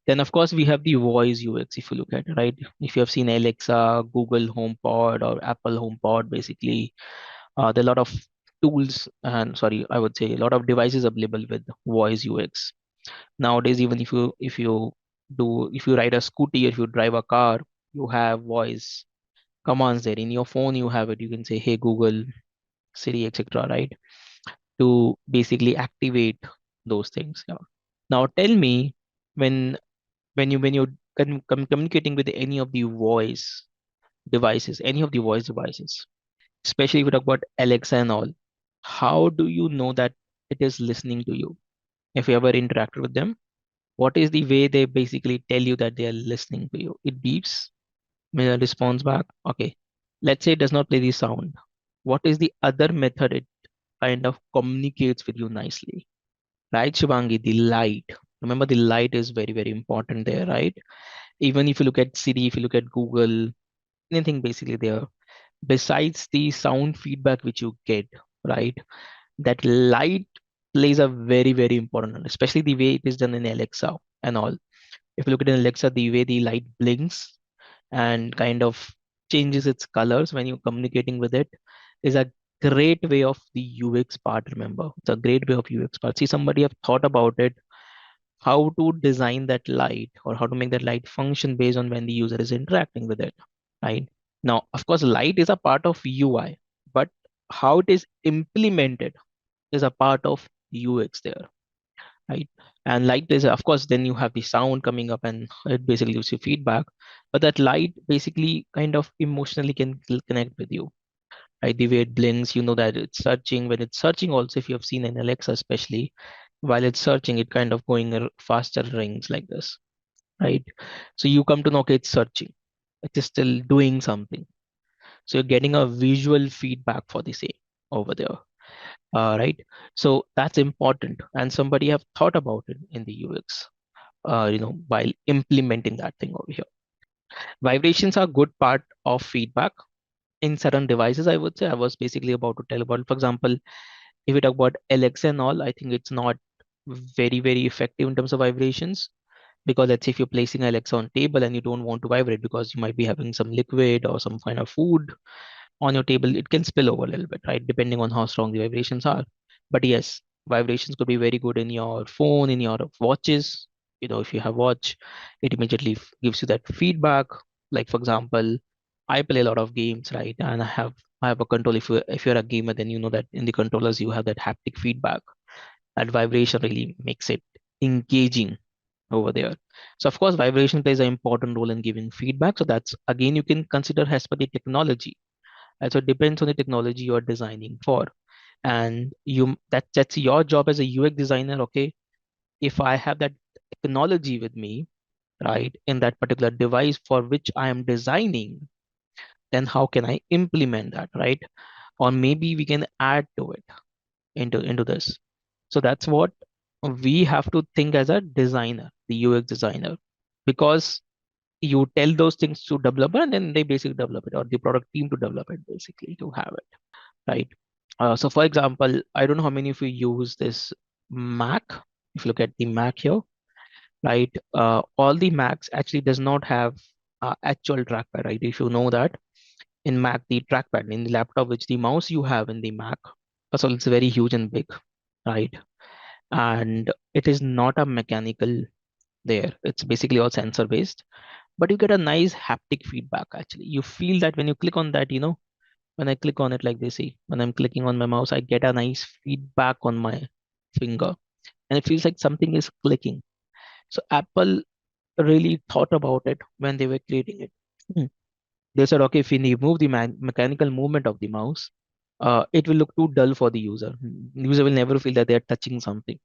Then, of course, we have the voice UX. If you look at it, right? If you have seen Alexa, Google HomePod, or Apple HomePod, basically, there are a lot of tools and sorry, I would say a lot of devices available with voice UX nowadays. Even if you ride a scooty, if you drive a car, you have voice commands there. In your phone, you have it. You can say, "Hey Google, Siri, etc." Right? To basically activate those things. Yeah. Now, tell me when when you're communicating with any of the voice devices, any of the voice devices, especially if you talk about Alexa and all, how do you know that it is listening to you? If you ever interact with them, what is the way they basically tell you that they are listening to you? It beeps, when a response back. Okay, let's say it does not play the sound. What is the other method it kind of communicates with you nicely? Right, Shivangi, the light. Remember, the light is very, very important there, right? Even if you look at Siri, if you look at Google, anything basically there, besides the sound feedback which you get, right? That light plays a very, very important role, especially the way it is done in Alexa and all. If you look at Alexa, the way the light blinks and kind of changes its colors when you're communicating with it is a great way of the UX part. Remember, it's a great way of UX part. See, somebody have thought about it, how to design that light or how to make that light function based on when the user is interacting with it, right? Now, of course, light is a part of UI, but how it is implemented is a part of UX there, right? And light is, of course, then you have the sound coming up and it basically gives you feedback. But that light basically kind of emotionally can connect with you, right? The way it blinks, you know that it's searching. When it's searching, also, if you have seen an Alexa, especially while it's searching, it kind of going faster rings like this, right? So you come to know, okay, it's searching, it is still doing something. So you're getting a visual feedback for the same over there, right? So that's important, and somebody have thought about it in the UX, while implementing that thing over here. Vibrations are good part of feedback in certain devices. I would say I was basically about to tell about, for example, if we talk about Alexa and all, I think it's not very, very effective in terms of vibrations. Because let's say if you're placing Alexa on table and you don't want to vibrate because you might be having some liquid or some kind of food on your table, it can spill over a little bit, right? Depending on how strong the vibrations are. But yes, vibrations could be very good in your phone, in your watches, if you have watch, it immediately gives you that feedback. Like for example, I play a lot of games, right? And I have a control. If you're a gamer, then you know that in the controllers you have that haptic feedback. That vibration really makes it engaging over there. So of course, vibration plays an important role in giving feedback. So that's again you can consider as per the technology. So it depends on the technology you're designing for, and that's your job as a UX designer. Okay, if I have that technology with me, right, in that particular device for which I am designing, then how can I implement that, right? Or maybe we can add to it into this. So that's what we have to think as a designer, the UX designer, because you tell those things to developer and then they basically develop it, or the product team to develop it basically to have it, right? So for example, I don't know how many of you use this Mac. If you look at the Mac here, right? All the Macs actually does not have actual trackpad, right? If you know that in Mac, the trackpad in the laptop, which the mouse you have in the Mac, so it's very huge and big, right? And it is not a mechanical there. It's basically all sensor based, but you get a nice haptic feedback. Actually, you feel that when you click on that, when I click on it like this, see, when I'm clicking on my mouse, I get a nice feedback on my finger, and it feels like something is clicking. So Apple really thought about it when they were creating it. Hmm. They said, okay, if we remove the mechanical movement of the mouse, it will look too dull for the user. The user will never feel that they are touching something.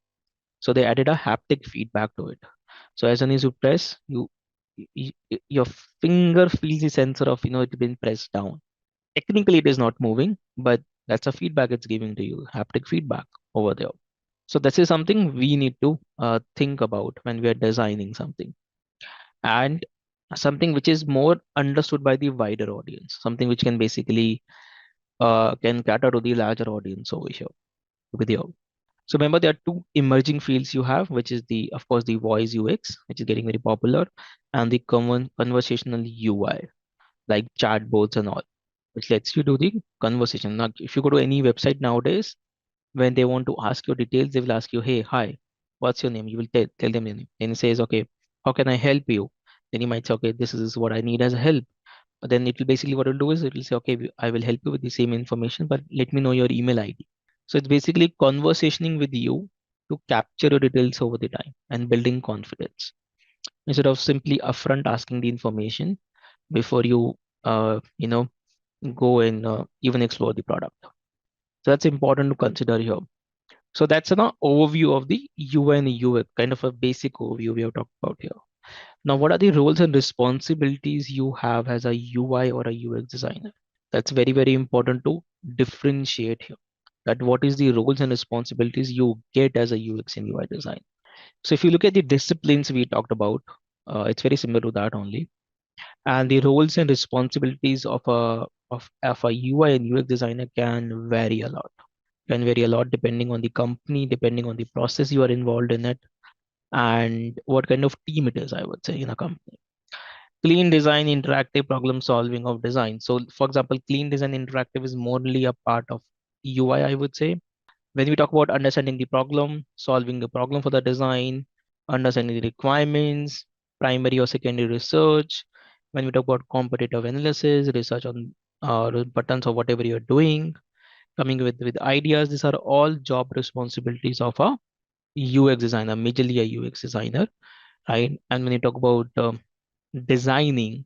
So they added a haptic feedback to it. So as soon as you press, your finger feels the sensor of it been pressed down. Technically, it is not moving, but that's a feedback it's giving to you, haptic feedback over there. So this is something we need to think about when we are designing something, and something which is more understood by the wider audience, something which can basically can cater to the larger audience over here with you. So remember, there are two emerging fields you have, which is of course, the voice UX, which is getting very popular, and the conversational UI, like chatbots and all, which lets you do the conversation. Now, if you go to any website nowadays, when they want to ask your details, they will ask you, hey, hi, what's your name? You will tell them your name. And it says, okay, how can I help you? Then you might say, okay, this is what I need as a help. But then it will basically what it'll do is it will say, okay, I will help you with the same information, but let me know your email ID. So it's basically conversationing with you to capture your details over the time and building confidence instead of simply upfront asking the information before you, go and even explore the product. So that's important to consider here. So that's an overview of the UI and UX, kind of a basic overview we have talked about here. Now, what are the roles and responsibilities you have as a UI or a UX designer? That's very, very important to differentiate here. That what is the roles and responsibilities you get as a UX and UI design. So if you look at the disciplines we talked about, it's very similar to that only. And the roles and responsibilities of a UI and UX designer can vary a lot. Can vary a lot depending on the company, depending on the process you are involved in it, and what kind of team it is, I would say, in a company. Clean design, interactive problem solving of design. So, for example, clean design interactive is morely a part of UI, I would say. When we talk about understanding the problem, solving the problem for the design, understanding the requirements, primary or secondary research. When we talk about competitive analysis, research on buttons or whatever you're doing, coming with ideas, these are all job responsibilities of a UX designer, majorly a UX designer, right? And when you talk about designing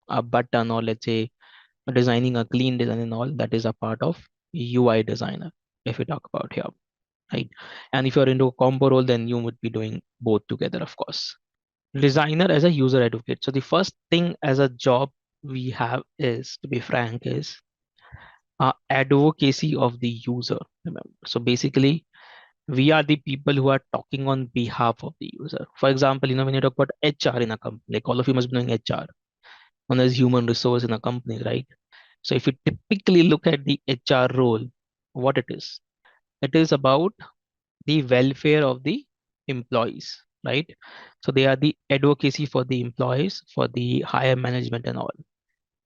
a button, or let's say designing a clean design and all, that is a part of UI designer, if we talk about here, right? And if you're into a combo role, then you would be doing both together, of course. Designer as a user advocate. So the first thing as a job we have is, to be frank, is advocacy of the user. Remember, so basically, we are the people who are talking on behalf of the user. For example, when you talk about HR in a company, like all of you must be knowing HR, known as human resource in a company, right? So if you typically look at the HR role, what it is about the welfare of the employees, right? So they are the advocacy for the employees, for the higher management and all.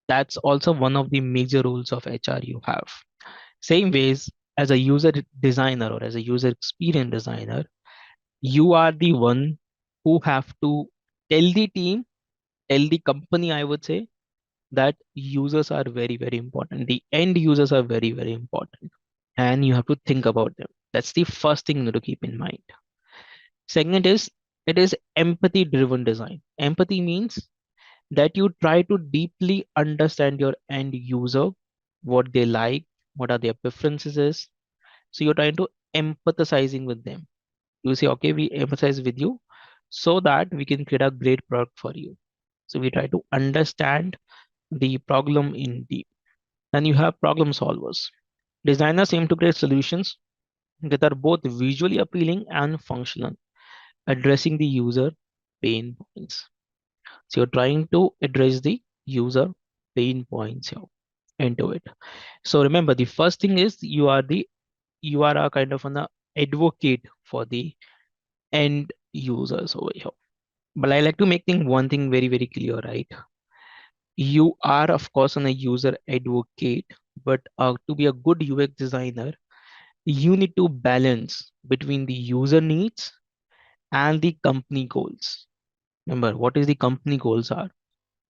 That's also one of the major roles of HR you have. Same ways, as a user designer or as a user experience designer, you are the one who have to tell the team, tell the company, I would say, that users are very, very important. The end users are very, very important. And you have to think about them. That's the first thing you need to keep in mind. Second is, it is empathy driven design. Empathy means that you try to deeply understand your end user, what they like, what are their preferences is. So you're trying to empathizing with them. You say, okay, we empathize with you so that we can create a great product for you. So we try to understand the problem in deep. Then you have problem solvers. Designers aim to create solutions that are both visually appealing and functional, addressing the user pain points. So you're trying to address the user pain points here into it. So remember, the first thing is you are a kind of an advocate for the end users over here. But I like to make one thing very, very clear, right? You are of course a user advocate, but to be a good UX designer, you need to balance between the user needs and the company goals. Remember, what is the company goals are,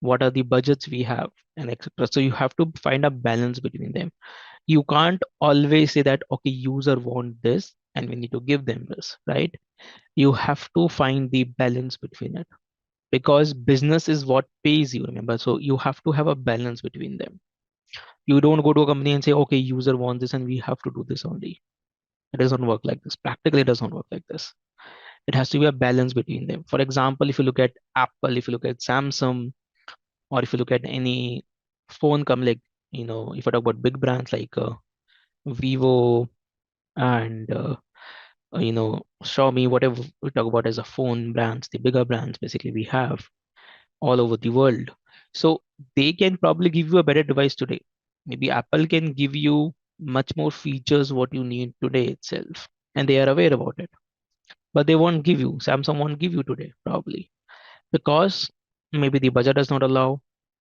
what are the budgets we have, and etc. So you have to find a balance between them. You can't always say that okay, user want this and we need to give them this, right? You have to find the balance between it, because business is what pays you, remember. So you have to have a balance between them. You don't go to a company and say, okay, user wants this and we have to do this only. It doesn't work like this. Practically, it does not work like this. It has to be a balance between them. For example, if you look at Apple, if you look at Samsung, or if you look at any phone come like, if I talk about big brands like Vivo and Xiaomi, whatever we talk about as a phone brands, the bigger brands basically we have all over the world. So they can probably give you a better device today. Maybe Apple can give you much more features what you need today itself, and they are aware about it. But they won't give you. Samsung won't give you today probably because maybe the budget does not allow.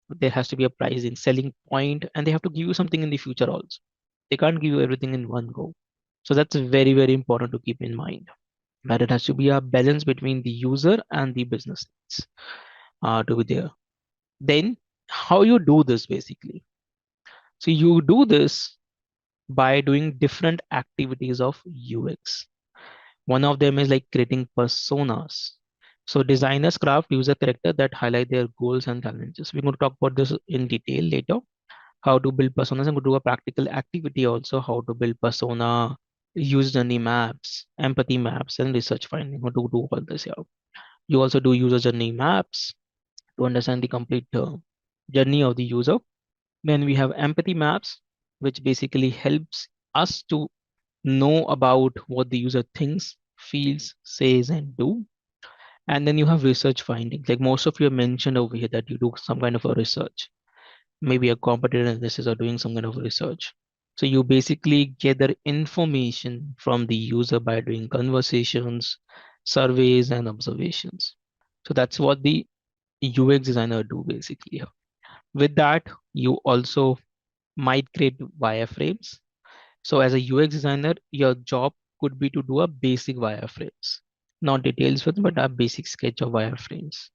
There has to be a price in selling point, and they have to give you something in the future also. They can't give you everything in one go. So that's very, very important to keep in mind. That it has to be a balance between the user and the business needs to be there. Then how you do this basically? So you do this by doing different activities of UX. One of them is like creating personas. So designers craft user character that highlight their goals and challenges. We're going to talk about this in detail later. How to build personas. I'm going to do a practical activity also. How to build persona, user journey maps, empathy maps, and research finding. How to do all this here. You also do user journey maps to understand the complete journey of the user. Then we have empathy maps, which basically helps us to know about what the user thinks, feels, says, and do. And then you have research findings. Like most of you have mentioned over here that you do some kind of a research, maybe a competitor analysis or doing some kind of research. So you basically gather information from the user by doing conversations, surveys, and observations. So that's what the UX designer do basically. With that, you also might create wireframes. So as a UX designer, your job could be to do a basic wireframes, not details with, but a basic sketch of wireframes,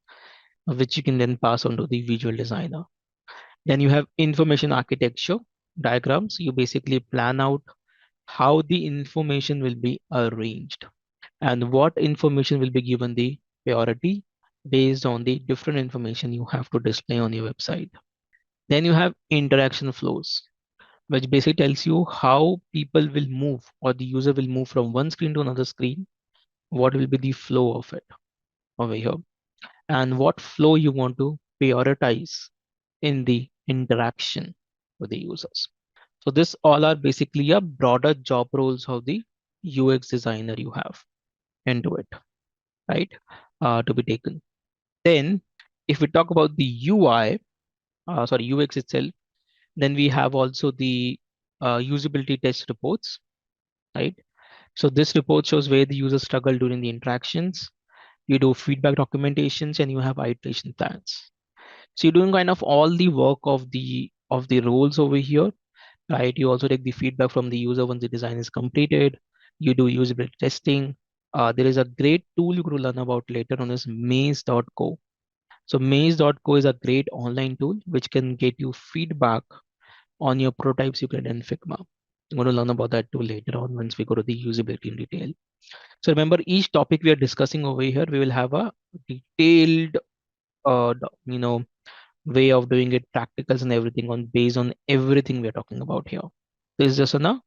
which you can then pass on to the visual designer. Then you have information architecture diagrams. You basically plan out how the information will be arranged and what information will be given the priority based on the different information you have to display on your website. Then you have interaction flows, which basically tells you how people will move or the user will move from one screen to another screen, what will be the flow of it over here, and what flow you want to prioritize in the interaction with the users. So this all are basically a broader job roles of the UX designer you have into it, right? To be taken. Then if we talk about the UX itself, then we have also the usability test reports, right? So this report shows where the user struggle during the interactions. You do feedback documentations and you have iteration plans. So you're doing kind of all the work of the roles over here, right? You also take the feedback from the user once the design is completed. You do usability testing. There is a great tool you could learn about later on is maze.co. So maze.co is a great online tool which can get you feedback on your prototypes you create in Figma. I'm going to learn about that too later on once we go to the usability in detail. So remember, each topic we are discussing over here, we will have a detailed, you know, way of doing it, practicals and everything on based on everything we are talking about here. This is just an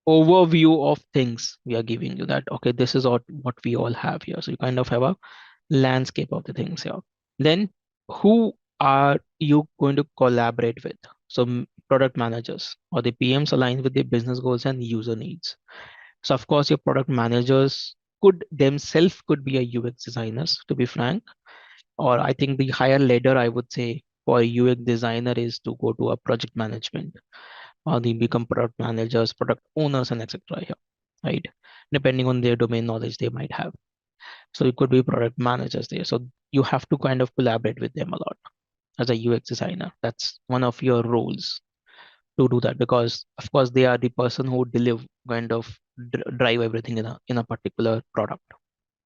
overview of things we are giving you that, okay, this is what we all have here. So you kind of have a landscape of the things here. Then who are you going to collaborate with? So product managers or the PMs aligned with the business goals and user needs. So of course, your product managers could themselves could be a UX designers, to be frank. Or I think the higher ladder I would say for a UX designer is to go to a project management or they become product managers, product owners, and etc. here, right? Depending on their domain knowledge they might have. So it could be product managers there. So you have to kind of collaborate with them a lot as a UX designer. That's one of your roles to do that because of course they are the person who deliver kind of drive everything in a particular product,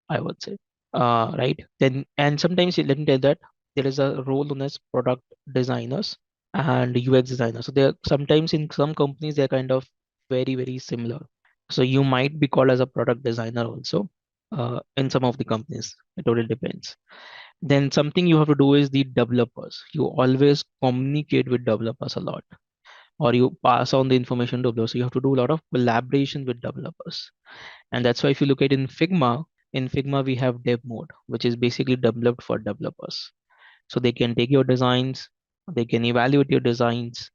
I would say. Right. Then and sometimes let me tell that there is a role known as product designers and UX designers. So they're sometimes in some companies they're kind of very similar. So you might be called as a product designer also in some of the companies. It totally depends. Then something you have to do is the developers. You always communicate with developers a lot, or you pass on the information to developers. So you have to do a lot of collaboration with developers, and that's why if you look at in Figma we have dev mode, which is basically developed for developers. So they can take your designs, they can evaluate your designs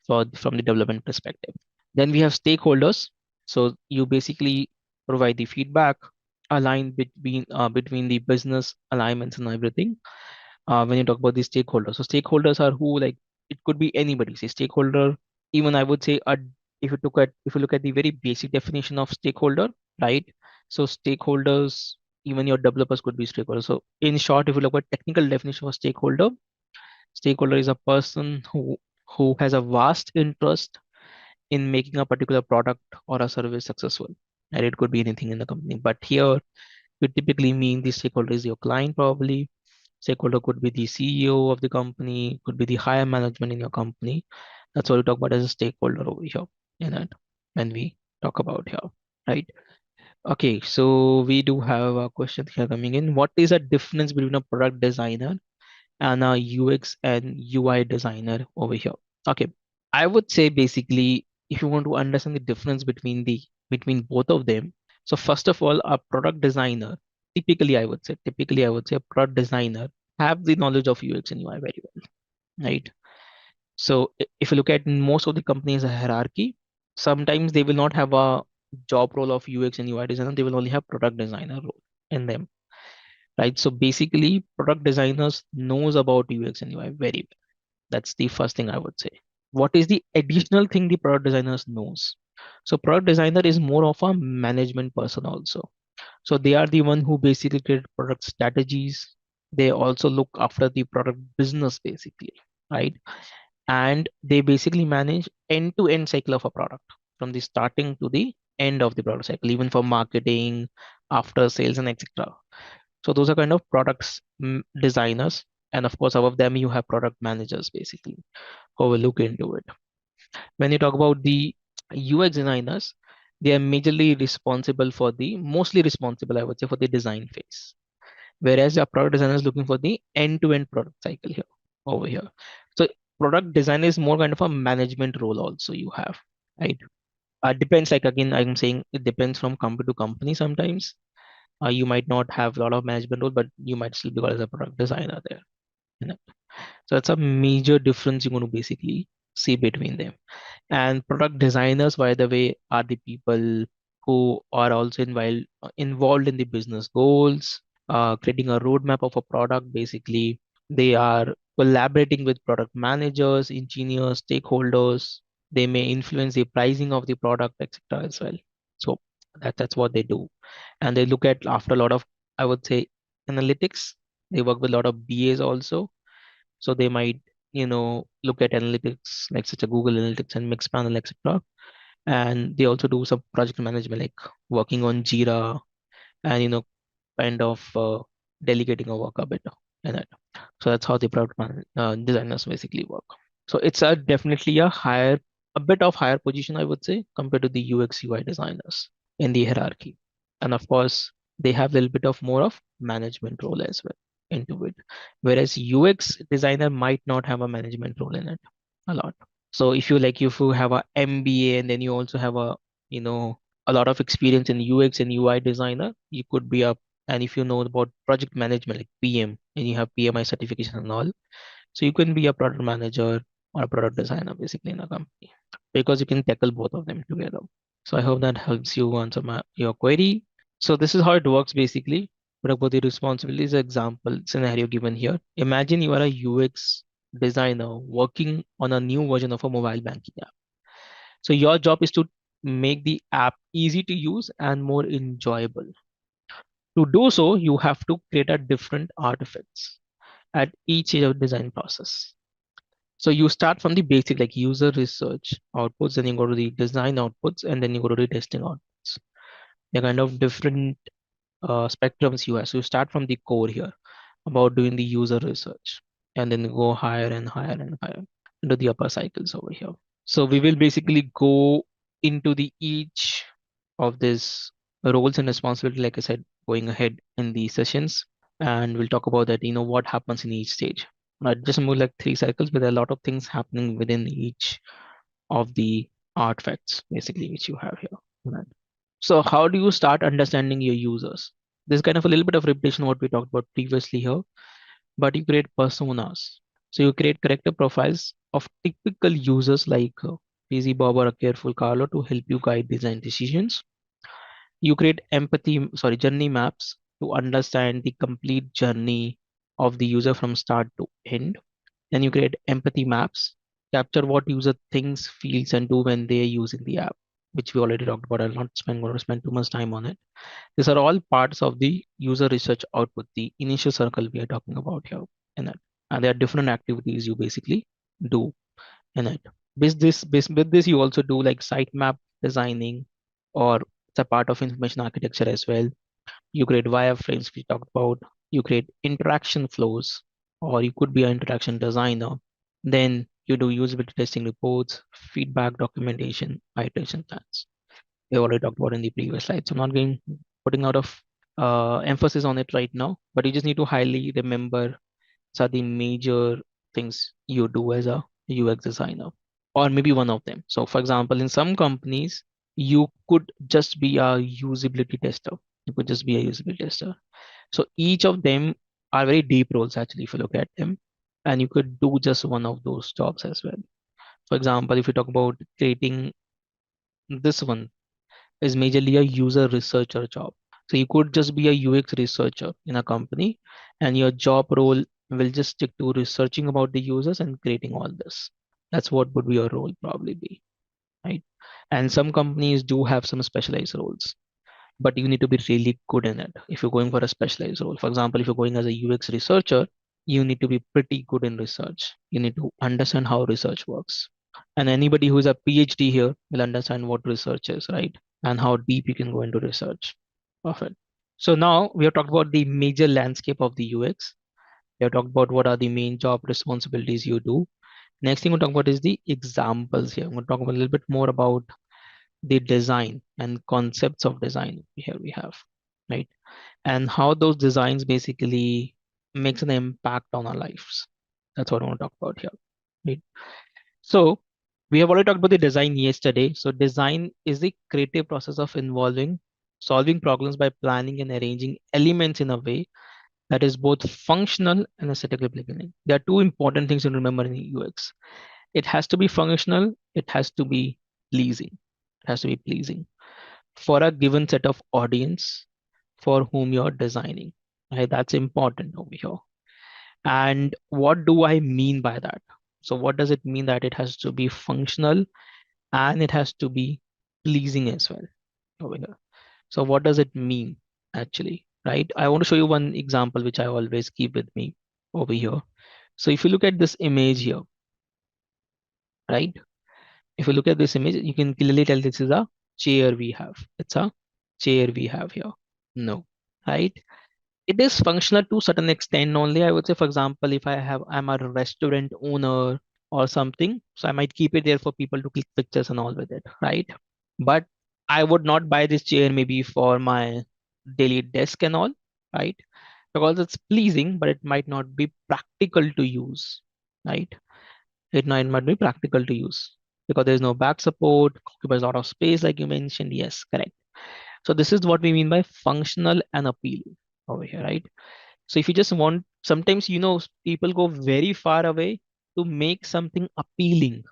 from the development perspective. Then we have stakeholders. So you basically provide the feedback, align between the business alignments and everything. When you talk about the stakeholders, so stakeholders are who like it could be anybody. Say stakeholder, even I would say if you look at the very basic definition of stakeholder, right? So stakeholders, even your developers could be stakeholders. So in short, if you look at technical definition of stakeholder is a person who has a vast interest in making a particular product or a service successful. And it could be anything in the company. But here we typically mean the stakeholder is your client probably. Stakeholder could be the CEO of the company, could be the higher management in your company. That's what we talk about as a stakeholder over here in it when we talk about here, right? Okay, so we do have a question here coming in. What is the difference between a product designer and a UX and UI designer over here? Okay, I would say basically if you want to understand the difference between both of them. So first of all, a product designer, typically I would say a product designer have the knowledge of UX and UI very well, right? So if you look at most of the companies a hierarchy, sometimes they will not have a job role of UX and UI designer, they will only have product designer role in them, right? So basically product designers knows about UX and UI very well. That's the first thing I would say. What is the additional thing the product designers knows? So product designer is more of a management person also. So they are the one who basically create product strategies. They also look after the product business basically, right? And they basically manage end-to-end cycle of a product from the starting to the end of the product cycle, even for marketing, after sales, and etc. So those are kind of products designers, and of course above them you have product managers basically who will look into it. When you talk about the UX designers, they are mostly responsible, I would say, for the design phase. Whereas a product designer is looking for the end-to-end product cycle here, over here. So product design is more kind of a management role also you have, right? Depends, like again, I'm saying it depends from company to company sometimes. You might not have a lot of management role, but you might still be called as a product designer there. You know? So that's a major difference you're going to basically see between them. And product designers, by the way, are the people who are also involved in the business goals, creating a roadmap of a product. Basically, they are collaborating with product managers, engineers, stakeholders. They may influence the pricing of the product, etc. as well. So that's what they do. And they look at after a lot of, I would say, analytics. They work with a lot of BAs also, so they might, look at analytics like such a Google Analytics and Mixpanel, etc. And they also do some project management like working on Jira, and kind of delegating a work a bit in it. So that's how the designers basically work. So it's a definitely a bit of higher position, I would say, compared to the UX UI designers in the hierarchy. And of course, they have a little bit of more of management role as well into it. Whereas UX designer might not have a management role in it a lot. So if you have a MBA and then you also have you know a lot of experience in UX and UI designer, you could be a and if you know about project management like PM and you have PMI certification and all, so you can be a product manager or a product designer basically in a company because you can tackle both of them together. So I hope that helps you answer your query. So this is how it works basically. What about the responsibilities? Example scenario given here. Imagine you are a UX designer working on a new version of a mobile banking app. So your job is to make the app easy to use and more enjoyable. To do so, you have to create a different artifacts at each stage of design process. So you start from the basic like user research outputs, then you go to the design outputs, and then you go to the testing outputs. They're kind of different spectrums you have. So you start from the core here about doing the user research, and then go higher and higher and higher into the upper cycles over here. So we will basically go into the each of these roles and responsibility, like I said, going ahead in the sessions, and we'll talk about that, what happens in each stage. Not just more like three cycles, but there are a lot of things happening within each of the artifacts, basically, which you have here. Right. So how do you start understanding your users? There's kind of a little bit of repetition what we talked about previously here, but you create personas. So you create character profiles of typical users like busy Bob or a careful Carlo to help you guide design decisions. You create journey maps to understand the complete journey of the user from start to end. Then you create empathy maps, capture what user thinks, feels, and do when they are using the app, which we already talked about. I'll not going to spend too much time on it. These are all parts of the user research output, the initial circle we are talking about here in it. And there are different activities you basically do in it. With this, you also do like sitemap designing, or it's a part of information architecture as well. You create wireframes we talked about. You create interaction flows, or you could be an interaction designer. Then you do usability testing reports, feedback documentation, iteration plans. We already talked about in the previous slide. So I'm not going putting out of emphasis on it right now, but you just need to highly remember are the major things you do as a UX designer, or maybe one of them. So, for example, in some companies, you could just be a usability tester. You could just be a usability tester. So each of them are very deep roles actually, if you look at them, and you could do just one of those jobs as well. For example, if you talk about creating this one is majorly a user researcher job. So you could just be a UX researcher in a company, and your job role will just stick to researching about the users and creating all this. That's what would be your role probably be, right? And some companies do have some specialized roles, but you need to be really good in it. If you're going for a specialized role, for example, if you're going as a UX researcher, you need to be pretty good in research. You need to understand how research works. And anybody who is a PhD here will understand what research is, right? And how deep you can go into research of it. So now we have talked about the major landscape of the UX. We have talked about what are the main job responsibilities you do. Next thing we'll talk about is the examples here. I'm going to talk a little bit more about the design and concepts of design here we have, right? And how those designs basically makes an impact on our lives. That's what I want to talk about here, right? So we have already talked about the design yesterday. So design is the creative process of involving solving problems by planning and arranging elements in a way that is both functional and aesthetically pleasing. There are two important things to remember in UX. It has to be functional, it has to be pleasing. It has to be pleasing for a given set of audience for whom you're designing. Right? That's important over here. And what do I mean by that? So what does it mean that it has to be functional and it has to be pleasing as well over here? So what does it mean actually, right? I want to show you one example which I always keep with me over here. So if you look at this image here, right? If you look at this image, you can clearly tell this is a chair we have. It's a chair we have here. No. right? It is functional to certain extent only. I would say, for example, if I'm a restaurant owner or something, so I might keep it there for people to click pictures and all with it, right? But I would not buy this chair maybe for my daily desk and all, right? Because it's pleasing, but it might not be practical to use, right? It might be practical to use because there's no back support, occupies a lot of space, like you mentioned. Yes, correct. So this is what we mean by functional and appealing over here, right? So if you just want, sometimes people go very far away to make something appealing,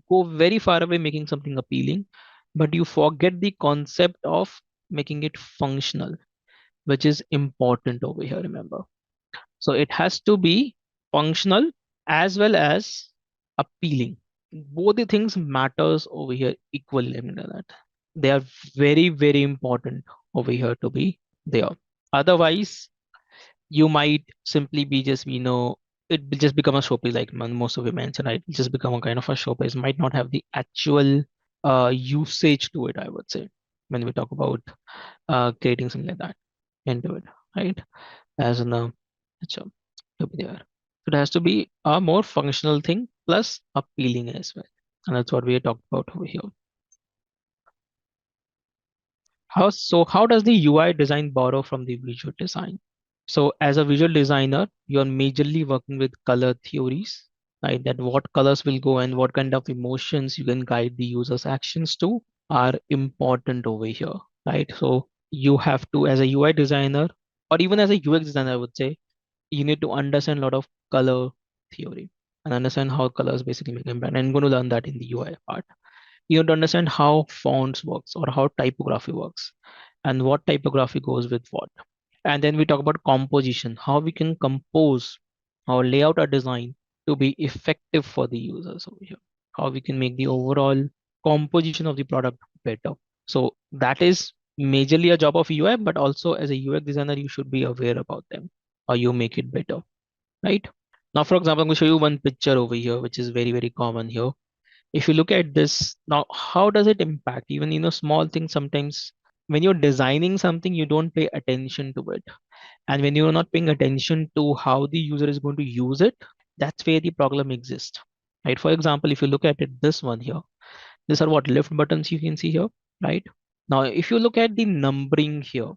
go very far away making something appealing, but you forget the concept of making it functional, which is important over here, remember. So it has to be functional as well as appealing. Both the things matters over here equally. I mean that they are very, very important over here to be there. Otherwise, you might simply be just, it will just become a showpiece, like most of you mentioned, right? It just become a kind of a showpiece, might not have the actual usage to it, I would say, when we talk about creating something like that into it, right? As in a picture to be there. So it has to be a more functional thing plus appealing as well. And that's what we talked about over here. How does the UI design borrow from the visual design? So as a visual designer, you're majorly working with color theories, right? That what colors will go and what kind of emotions you can guide the user's actions to are important over here, right? So you have to, as a UI designer, or even as a UX designer, I would say, you need to understand a lot of color theory and understand how colors basically make impact. And I'm going to learn that in the UI part. You have to understand how fonts works or how typography works and what typography goes with what. And then we talk about composition, how we can compose or lay out a design to be effective for the users over here, how we can make the overall composition of the product better. So that is majorly a job of UI, but also as a UX designer, you should be aware about them or you make it better, right? Now, for example, I'm going to show you one picture over here, which is very, very common here. If you look at this now, how does it impact even small things? Sometimes when you're designing something, you don't pay attention to it, and when you're not paying attention to how the user is going to use it, that's where the problem exists, right? For example, if you look at it, this one here, these are what left buttons you can see here, right? Now if you look at the numbering here,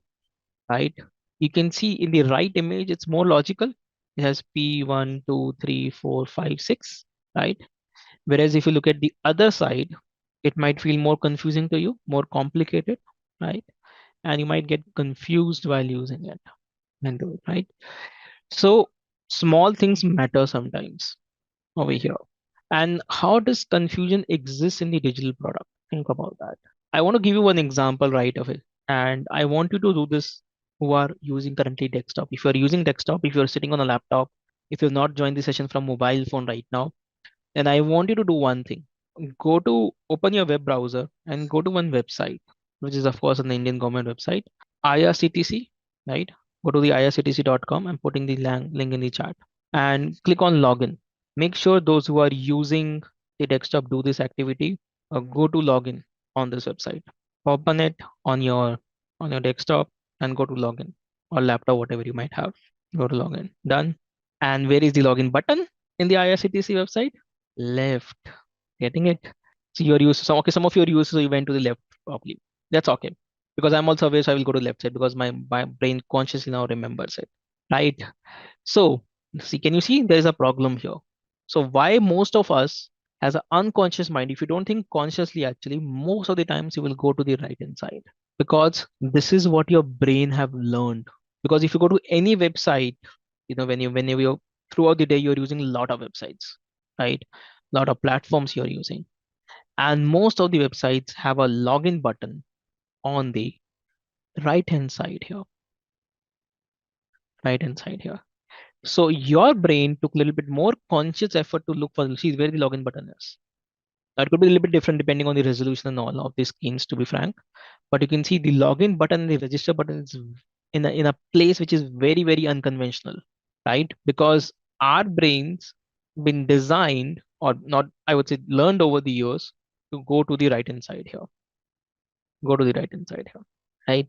right, you can see in the right image it's more logical. It has P1 2 3 4 5 6, right? Whereas if you look at the other side, it might feel more confusing to you, more complicated, right? And you might get confused while using it and do it, right? So small things matter sometimes over here. And how does confusion exist in the digital product? Think about that. I want to give you one example right away. And I want you to do this who are using currently desktop. If you're using desktop, if you're sitting on a laptop, if you're not joined the session from mobile phone right now, then I want you to do one thing. Open your web browser and go to one website, which is of course an Indian government website, IRCTC, right? Go to the irctc.com. I'm putting the link in the chat and click on login. Make sure those who are using the desktop do this activity. Go to login on this website. Open it on your desktop and go to login or laptop, whatever you might have. Go to login. Done. And where is the login button in the IRCTC website? Left. Getting it? So you're used okay, some of your users, so you went to the left probably. That's okay. Because I'm also aware, so I will go to left side because my brain consciously now remembers it. Right. So see, can you see there is a problem here? So why most of us has an unconscious mind, if you don't think consciously, actually, most of the times you will go to the right hand side because this is what your brain have learned. Because if you go to any website, whenever you're throughout the day, you're using a lot of websites, right? A lot of platforms you're using. And most of the websites have a login button on the right hand side here, right hand side here. So your brain took a little bit more conscious effort to look for see where the login button is. Now it could be a little bit different depending on the resolution and all of these screens, to be frank. But you can see the login button and the register button is in a place which is very, very unconventional, right? Because our brains been designed or not, I would say learned over the years to go to the right hand side here. Go to the right hand side here, right?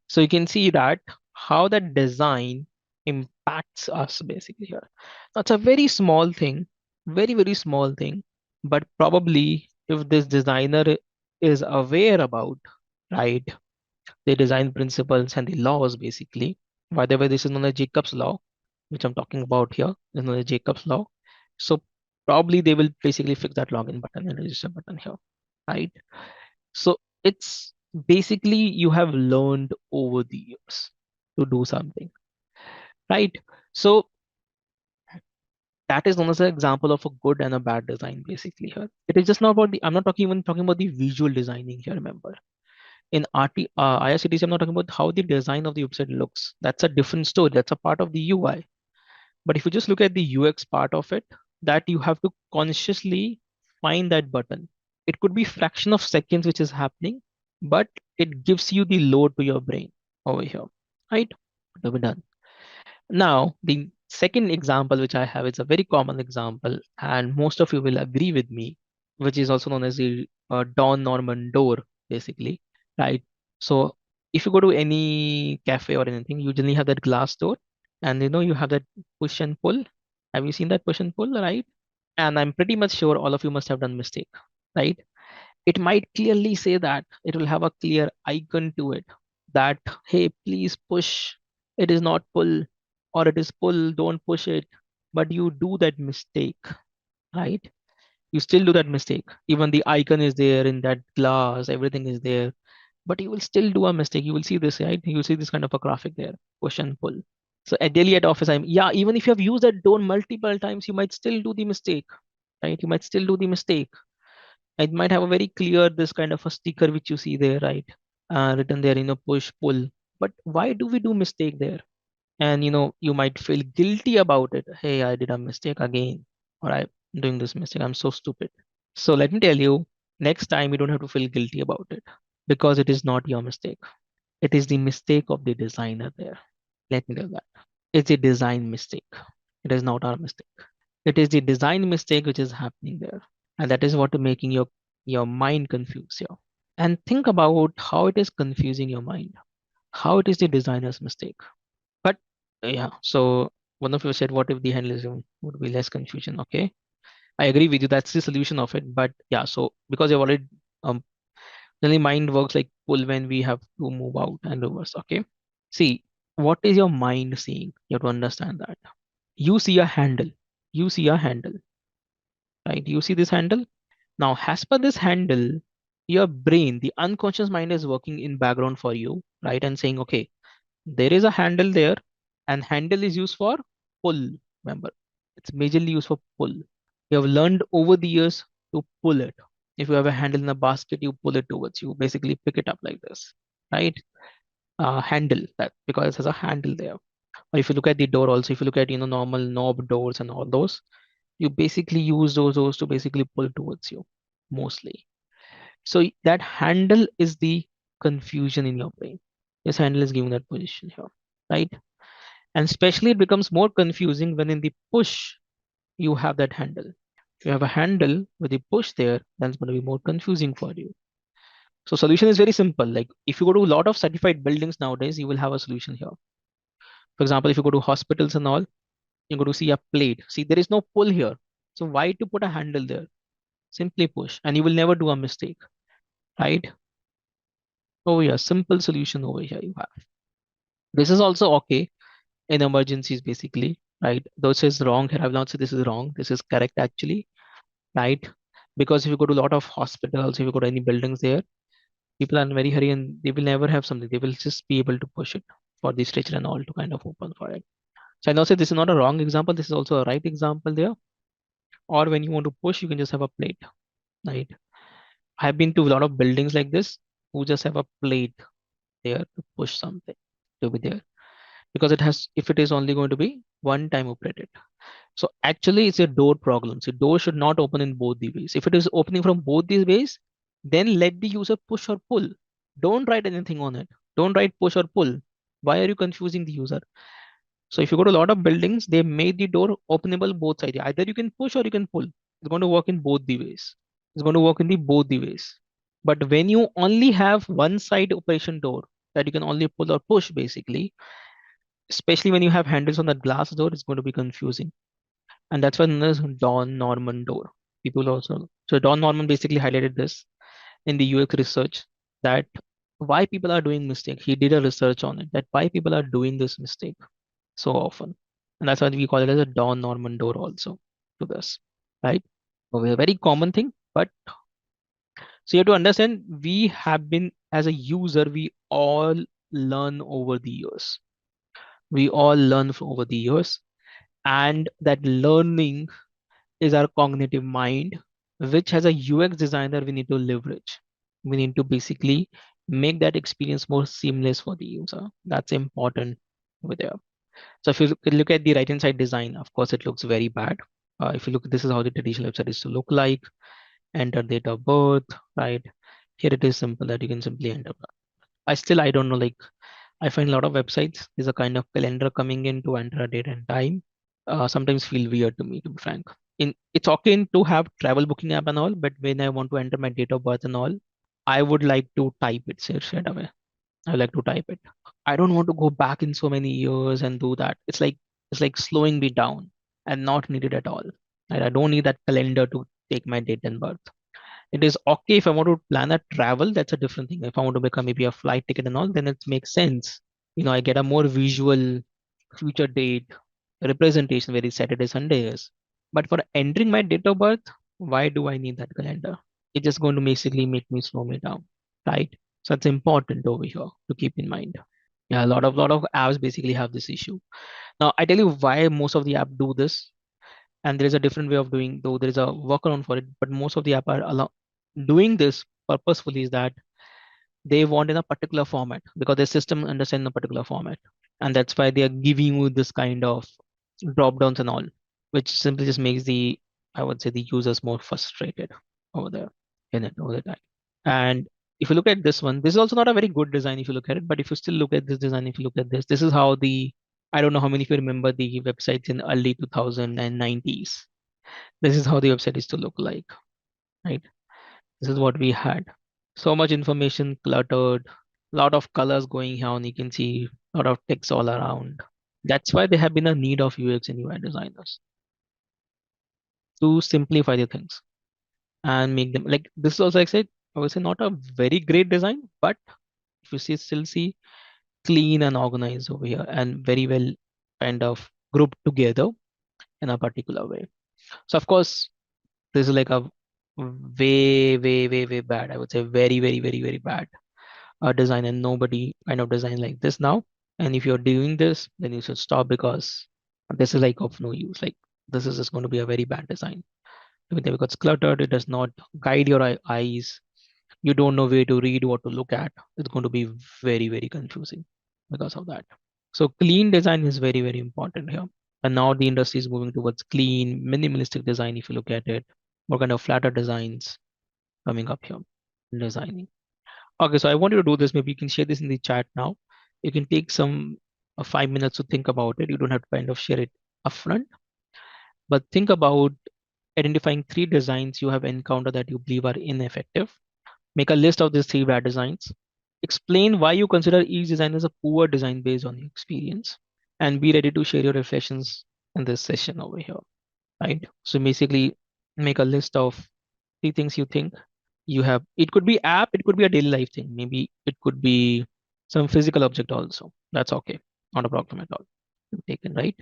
So you can see that how that design impacts us basically here. That's a very small thing, very small thing, but probably if this designer is aware about, right, the design principles and the laws basically. By the way, this is known as Jacob's law, which I'm talking about here, is known as Jacob's law. So probably they will basically fix that login button and register button here, right? So it's basically you have learned over the years to do something, right? So that is known as an example of a good and a bad design basically here. It is just not about the, I'm not talking even talking about the visual designing here, remember. In IICTC, I'm not talking about how the design of the website looks. That's a different story. That's a part of the UI. But if you just look at the UX part of it, that you have to consciously find that button. It could be fraction of seconds which is happening, but it gives you the load to your brain over here, right? To be done. Now, the second example which I have is a very common example, and most of you will agree with me, which is also known as the Don Norman door, basically, right? So if you go to any cafe or anything, you generally have that glass door, and you have that push and pull. Have you seen that push and pull, right? And I'm pretty much sure all of you must have done mistake, right? It might clearly say that it will have a clear icon to it that, hey, please push. It is not pull, or it is pull, don't push it. But you do that mistake, right? You still do that mistake. Even the icon is there in that glass, everything is there, but you will still do a mistake. You will see this, right? You will see this kind of a graphic there, push and pull. So at daily at office, yeah, even if you have used that don't multiple times, you might still do the mistake, right? You might still do the mistake. It might have a very clear this kind of a sticker which you see there, right? Written there, push, pull. But why do we do mistake there? And you might feel guilty about it. Hey, I did a mistake again, or I'm doing this mistake. I'm so stupid. So let me tell you, next time you don't have to feel guilty about it because it is not your mistake. It is the mistake of the designer there. Let me tell that. It's a design mistake. It is not our mistake. It is the design mistake which is happening there. And that is what making your mind confused here. And think about how it is confusing your mind, how it is the designer's mistake. But yeah, so one of you said, what if the handlism would be less confusion? Okay, I agree with you. That's the solution of it. But yeah, so because you've already really mind works like pull when we have to move out and reverse. Okay, see, what is your mind seeing? You have to understand that. You see a handle. You see a handle, right? You see this handle. Now, as per this handle, your brain, the unconscious mind is working in background for you, right? And saying, okay, there is a handle there, and handle is used for pull. Remember, it's majorly used for pull. You have learned over the years to pull it. If you have a handle in a basket, you pull it towards you, basically pick it up like this, right? Handle that because it has a handle there. Or if you look at the door also, if you look at normal knob doors and all those, you basically use those to basically pull towards you mostly. So that handle is the confusion in your brain. This handle is given that position here, right? And especially it becomes more confusing when in the push you have that handle. If you have a handle with the push there, then it's going to be more confusing for you. So solution is very simple. Like if you go to a lot of certified buildings nowadays, you will have a solution here. For example, if you go to hospitals and all, you're going to see a plate. See, there is no pull here. So why to put a handle there? Simply push and you will never do a mistake, right? Oh yeah, simple solution over here you have. This is also okay in emergencies basically, right? This is wrong here. I will not say this is wrong. This is correct actually, right? Because if you go to a lot of hospitals, if you go to any buildings there, people are in very hurry and they will never have something. They will just be able to push it for the stretcher and all to kind of open for it. So I now say this is not a wrong example. This is also a right example there. Or when you want to push, you can just have a plate, right? I've been to a lot of buildings like this who just have a plate there to push something to be there because it has, if it is only going to be one time operated. So actually it's a door problem. So door should not open in both the ways. If it is opening from both these ways, then let the user push or pull. Don't write anything on it. Don't write push or pull. Why are you confusing the user? So if you go to a lot of buildings, they made the door openable both sides. Either you can push or you can pull. It's going to work in both the ways. It's going to work in the both the ways. But when you only have one side operation door, that you can only pull or push basically, especially when you have handles on that glass door, it's going to be confusing. And that's when there's Don Norman door. People also, so Don Norman basically highlighted this in the UX research, that why people are doing mistake. He did a research on it, that why people are doing this mistake so often. And that's why we call it as a Don Norman door also to this, right? So a very common thing, but so you have to understand, we have been as a user, we all learn over the years. We all learn over the years, and that learning is our cognitive mind, which as a UX designer, we need to leverage. We need to basically make that experience more seamless for the user. That's important over there. So if you look at the right hand side design, of course, it looks very bad. If you look, this is how the traditional website is to look like. Enter date of birth, right? Here it is simple that you can simply enter. I don't know, like I find a lot of websites, there's a kind of calendar coming in to enter a date and time. Sometimes feel weird to me, to be frank. It's okay to have travel booking app and all, but when I want to enter my date of birth and all, I would like to type it straight away. I like to type it. I don't want to go back in so many years and do that. It's like slowing me down and not needed at all. Right? I don't need that calendar to take my date and birth. It is okay if I want to plan a travel, that's a different thing. If I want to make maybe a flight ticket and all, then it makes sense. I get a more visual future date representation where it's Saturday, Sunday is. But for entering my date of birth, why do I need that calendar? It's just going to basically make me slow me down, right? So it's important over here to keep in mind. Yeah, a lot of apps basically have this issue. Now I tell you why most of the app do this, and there is a different way of doing, though there is a workaround for it, but most of the app are doing this purposefully, is that they want in a particular format because their system understands a particular format, and that's why they are giving you this kind of drop downs and all, which simply just makes the, I would say, the users more frustrated over there in it over the time. And if you look at this one, this is also not a very good design if you look at it, but if you still look at this design, if you look at this is how the, I don't know how many of you remember the websites in early 2090s. This is how the website is to look like, right? This is what we had. So much information cluttered, lot of colors going on. You can see a lot of text all around. That's why there have been a need of UX and UI designers to simplify the things and make them like this is also, like I said, I would say not a very great design, but if you see, still see clean and organized over here and very well kind of grouped together in a particular way. So of course, this is like a way, way, way, way bad. I would say very, very, very, very bad design, and nobody kind of design like this now. And if you're doing this, then you should stop because this is like of no use. Like this is just going to be a very bad design because it's cluttered. It does not guide your eyes. You don't know where to read, what to look at. It's going to be very, very confusing because of that. So clean design is very, very important here. And now the industry is moving towards clean, minimalistic design. If you look at it, more kind of flatter designs coming up here in designing. Okay, so I want you to do this. Maybe you can share this in the chat now. You can take some 5 minutes to think about it. You don't have to kind of share it upfront, but think about identifying 3 designs you have encountered that you believe are ineffective. Make a list of these 3 bad designs. Explain why you consider each design as a poor design based on your experience, and be ready to share your reflections in this session over here. Right? So basically, make a list of 3 things you think you have. It could be app, it could be a daily life thing. Maybe it could be some physical object also. That's okay. Not a problem at all. Taken, right?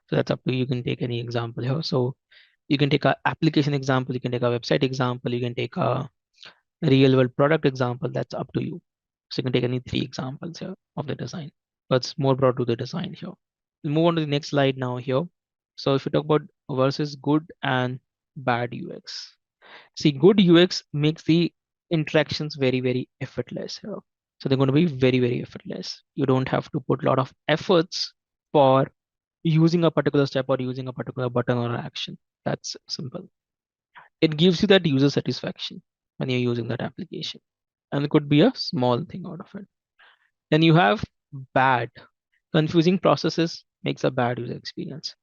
So that's up to you. You can take any example here. So you can take a application example, you can take a website example, you can take a real world product example. That's up to you. So you can take any 3 examples here of the design. But it's more broad to the design here. We'll move on to the next slide now here. So if you talk about versus good and bad UX. See, good UX makes the interactions very, very effortless here. So they're going to be very, very effortless. You don't have to put a lot of efforts for using a particular step or using a particular button or action. That's simple. It gives you that user satisfaction when you're using that application. And it could be a small thing out of it. Then you have bad. Confusing processes makes a bad user experience,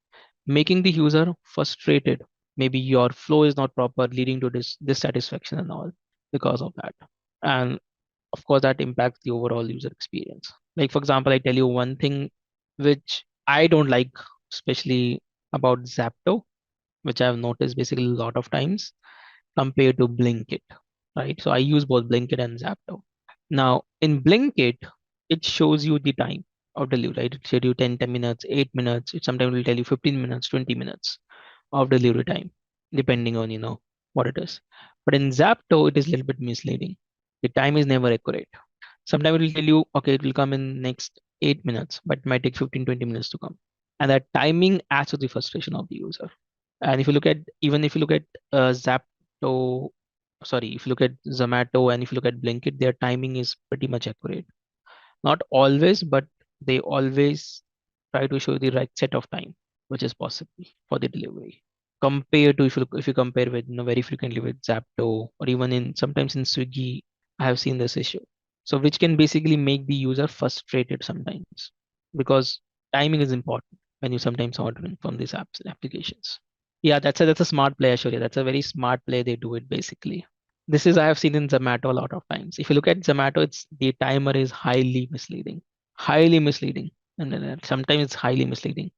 making the user frustrated. Maybe your flow is not proper, leading to dissatisfaction and all because of that. And of course that impacts the overall user experience. Like for example, I tell you one thing which I don't like, especially about Zapto, which I've noticed basically a lot of times compared to Blinkit, right? So I use both Blinkit and Zapto. Now in Blinkit, it shows you the time of delivery, right? It shows you 10 minutes, 8 minutes. It sometimes will tell you 15 minutes, 20 minutes of delivery time, depending on, what it is. But in Zapto, it is a little bit misleading. The time is never accurate. Sometimes it will tell you, okay, it will come in next 8 minutes, but it might take 15, 20 minutes to come. And that timing adds to the frustration of the user. And if you look at, even if you look at Zapto, sorry, if you look at Zomato and if you look at Blinkit, their timing is pretty much accurate. Not always, but they always try to show the right set of time, which is possible for the delivery. Compared to if you compare with very frequently with Zapto or even in sometimes in Swiggy, I have seen this issue. So which can basically make the user frustrated sometimes because timing is important when you sometimes ordering from these apps and applications. Yeah, that's a smart play, Ashwarya. That's a very smart play. They do it basically. This is I have seen in Zomato a lot of times. If you look at Zomato, it's the timer is highly misleading, and then sometimes it's highly misleading.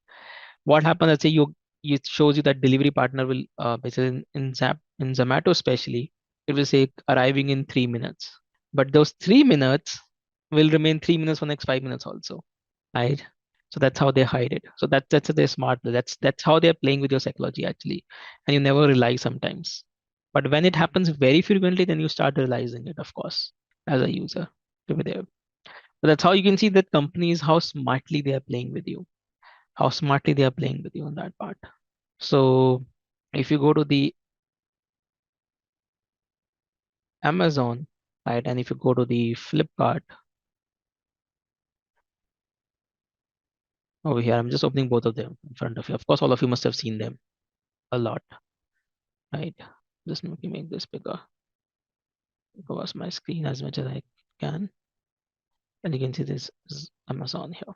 What happens? Let's say you it shows you that delivery partner will basically in Zomato especially, it will say arriving in 3 minutes, but those 3 minutes will remain 3 minutes for next 5 minutes also, right? So that's how they hide it. So that's their smart. That's how they're playing with your psychology actually, and you never realize sometimes. But when it happens very frequently, then you start realizing it, of course, as a user to be there. But that's how you can see that companies how smartly they are playing with you, how smartly they are playing with you on that part. So if you go to the Amazon, right, and if you go to the Flipkart over here, I'm just opening both of them in front of you. Of course, all of you must have seen them a lot, right? Just let me make this bigger across my screen as much as I can. And you can see this is Amazon here,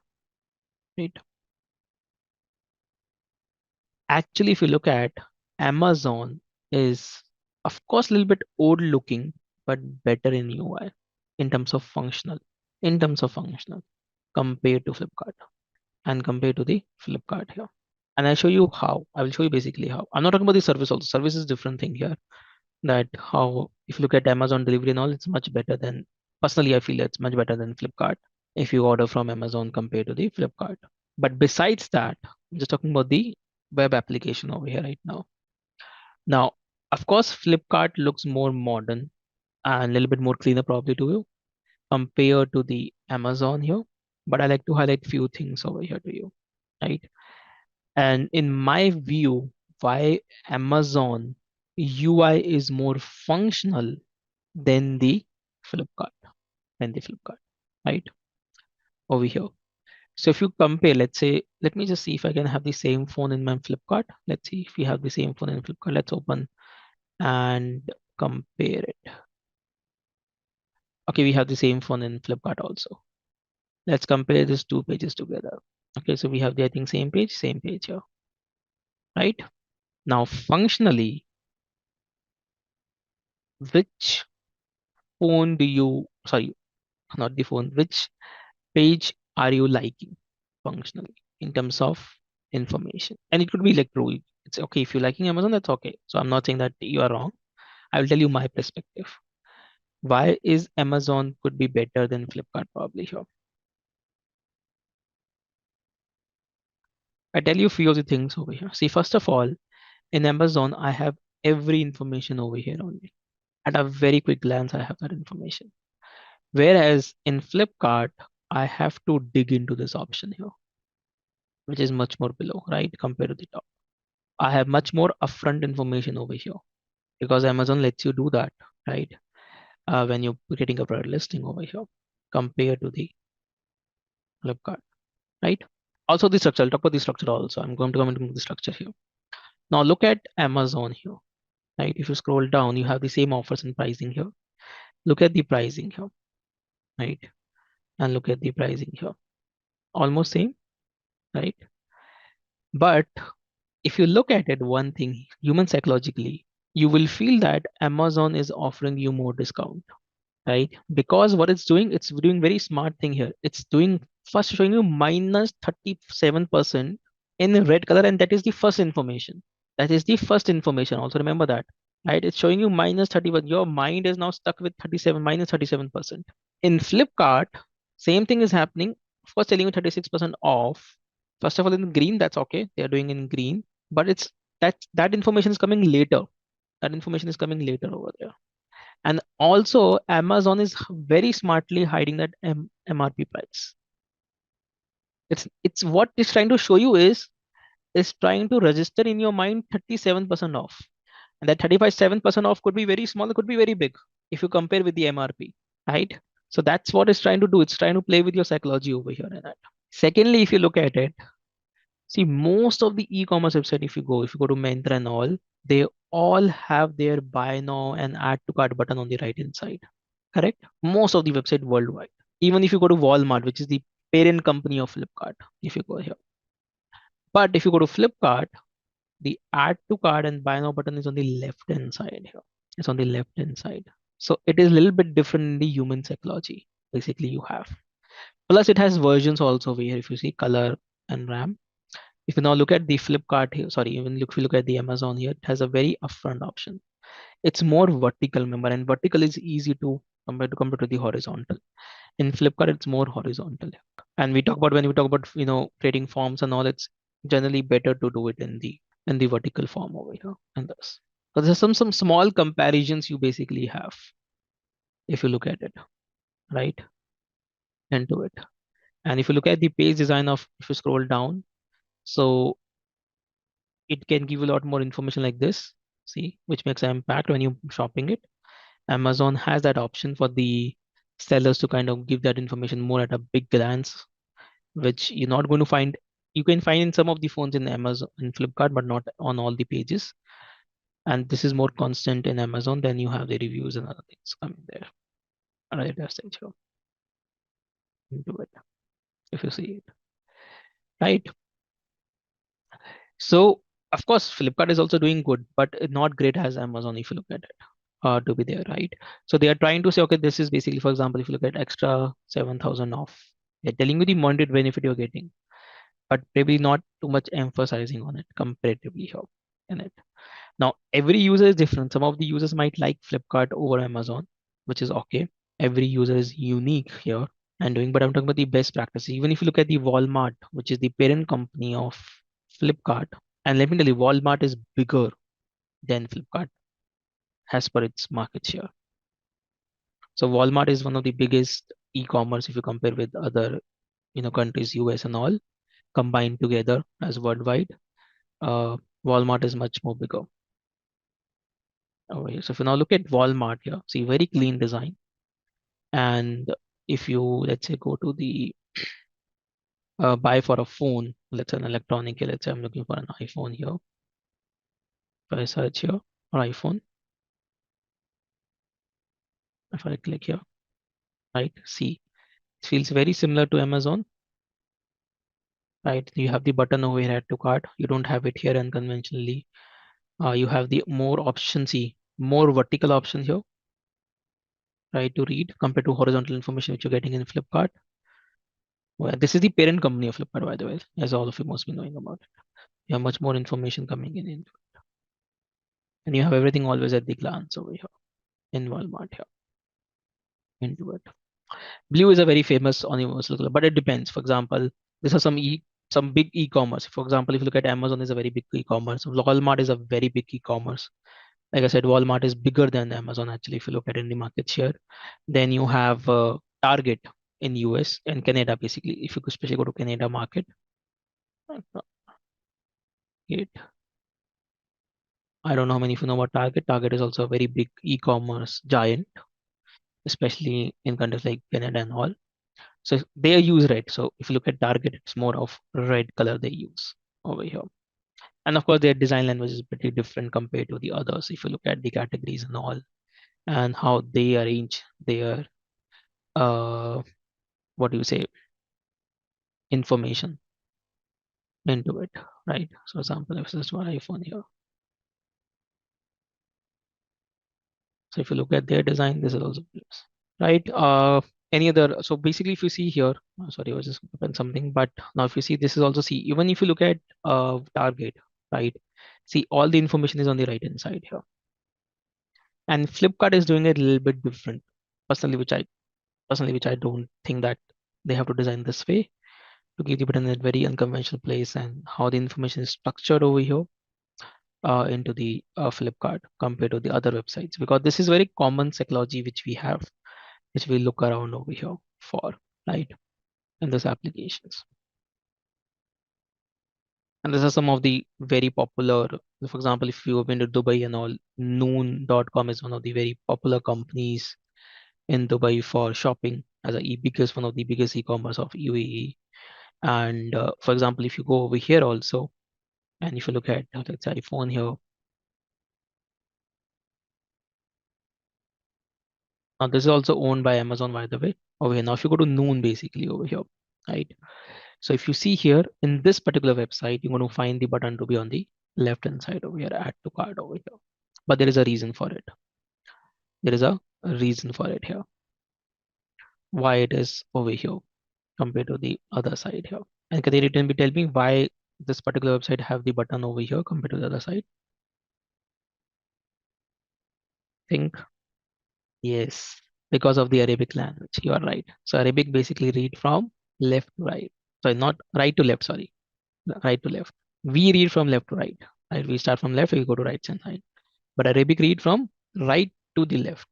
right? Actually, if you look at Amazon is of course a little bit old looking, but better in UI in terms of functional compared to Flipkart and compared to the Flipkart here. And I'll show you how. I will show you basically how. I'm not talking about the service also. Service is different thing here. That how if you look at Amazon delivery and all, it's much better than personally I feel it's much better than Flipkart if you order from Amazon compared to the Flipkart. But besides that, I'm just talking about the web application over here right now. Now, of course, Flipkart looks more modern and a little bit more cleaner probably to you compared to the Amazon here. But I like to highlight few things over here to you, right? And in my view, why Amazon UI is more functional than the Flipkart, right? Over here. So if you compare, let's say, let me just see if I can have the same phone in my Flipkart. Let's see if we have the same phone in Flipkart. Let's open and compare it. Okay, we have the same phone in Flipkart also. Let's compare these two pages together. Okay, so we have the, I think, same page here, right? Now, functionally, which phone do you, sorry, not the phone, which page are you liking functionally in terms of information? And it could be like true. It's okay if you're liking Amazon, that's okay. So I'm not saying that you are wrong. I will tell you my perspective. Why is Amazon could be better than Flipkart probably here? I tell you a few of the things over here. See, first of all, in Amazon, I have every information over here only. At a very quick glance, I have that information. Whereas in Flipkart, I have to dig into this option here, which is much more below, right? Compared to the top. I have much more upfront information over here because Amazon lets you do that, right? When you're getting a product listing over here compared to the Flipkart, right? Also the structure, I'll talk about the structure also. I'm going to come into the structure here. Now look at Amazon here, right? If you scroll down, you have the same offers and pricing here. Look at the pricing here, right? And look at the pricing here. Almost same, right? But if you look at it, one thing, human psychologically, you will feel that Amazon is offering you more discount. right? Because what it's doing very smart thing here. It's doing first showing you minus 37% in red color, and that is the first information. That is the first information. Also remember that, right? It's showing you minus 31. Your mind is now stuck with 37 minus 37%. In Flipkart, same thing is happening. First telling you 36% off. First of all, in green, that's okay. They are doing in green, but it's that information is coming later. That information is coming later over there. And also, Amazon is very smartly hiding that MRP price. It's what it's trying to show you is trying to register in your mind 37% off. And that 35.7% off could be very small, it could be very big if you compare with the MRP, right? So that's what it's trying to do. It's trying to play with your psychology over here and that. Secondly, if you look at it, see most of the e-commerce website, if you go to Myntra and all, they all have their buy now and add to cart button on the right hand side. Correct? Most of the website worldwide. Even if you go to Walmart, which is the parent company of Flipkart, if you go here. But if you go to Flipkart, the add to cart and buy now button is on the left hand side here. It's on the left hand side. So it is a little bit different in the human psychology. Basically, you have. Plus, it has versions also where if you see color and RAM. If you now look at the Flipkart here, sorry, even if you look at the Amazon here, it has a very upfront option. It's more vertical, remember, and vertical is easy to compare to the horizontal. In Flipkart, it's more horizontal. And we talk about when we talk about creating forms and all, it's generally better to do it in the vertical form over here and this. So there's some small comparisons you basically have if you look at it, right? Into it. And if you look at the page design of if you scroll down, so it can give you a lot more information like this, see, which makes an impact when you're shopping it. Amazon has that option for the sellers to kind of give that information more at a big glance, which you're not going to find. You can find in some of the phones in Amazon and Flipkart, but not on all the pages. And this is more constant in Amazon. Then you have the reviews and other things coming there. All right, that's it. So into it if you see it, right? So of course, Flipkart is also doing good, but not great as Amazon if you look at it. To be there, right? So they are trying to say, okay, this is basically, for example, if you look at extra 7,000 off, they're telling you the monetary benefit you're getting, but maybe not too much emphasizing on it comparatively here in it. Now, every user is different. Some of the users might like Flipkart over Amazon, which is okay. Every user is unique here and doing, but I'm talking about the best practices. Even if you look at the Walmart, which is the parent company of Flipkart, and let me tell you, Walmart is bigger than Flipkart as per its market share. So Walmart is one of the biggest e-commerce if you compare with other, countries, US and all combined together as worldwide. Uh, Walmart is much more bigger over here. So if you now look at Walmart here, see very clean design. And if you let's say go to the buy for a phone, let's say an electronic here, let's say I'm looking for an iPhone here. If I search here for iPhone, if I click here, right, see, it feels very similar to Amazon, right? You have the button over here, add to cart. You don't have it here unconventionally. You have the more options, see, more vertical options here, right, to read compared to horizontal information which you're getting in Flipkart. Well, this is the parent company of Flipkart, by the way, as all of you must be knowing about it. You have much more information coming in, and you have everything always at the glance over here in Walmart here into it. Blue is a very famous universal color, but it depends. For example, these are some big e-commerce. For example, if you look at Amazon is a very big e-commerce. Walmart is a very big e-commerce. Like I said, Walmart is bigger than Amazon actually. If you look at it in the market share, then you have Target in US and Canada. Basically, if you especially go to Canada market, it, I don't know how many of you know about Target. Target is also a very big e-commerce giant, especially in countries like Canada and all. So they use red. So if you look at Target, it's more of red color they use over here. And of course, their design language is pretty different compared to the others. If you look at the categories and all, and how they arrange their what do you say, information into it, right? So example, if this is my iPhone here. So if you look at their design, this is also this. right? Any other? So basically, if you see here, sorry, I was just open something, but now if you see, this is also see, even if you look at target, right? See, all the information is on the right hand side here, and Flipkart is doing it a little bit different. Personally, which I don't think that they have to design this way to give the button in a very unconventional place, and how the information is structured over here into the Flipkart compared to the other websites, because this is very common psychology which we have, which we look around over here for, right? In these applications. And these are some of the very popular, for example, if you have been to Dubai and all, noon.com is one of the very popular companies in Dubai for shopping, as a biggest one of the biggest e-commerce of UAE. And for example, if you go over here also, and if you look at let's say iPhone here, now this is also owned by Amazon, by the way. Over here, now if you go to Noon, basically over here, right? So if you see here in this particular website, you're going to find the button to be on the left hand side over here, add to cart over here. But there is a reason for it. There is a reason for it here, why it is over here compared to the other side here. And can you tell me why this particular website have the button over here compared to the other side? Think. Yes, because of the Arabic language. You are right. So Arabic basically read from left to right. Sorry, not right to left, sorry. Right to left. We read from left to right. Right? We start from left, we go to right hand side. But Arabic read from right to the left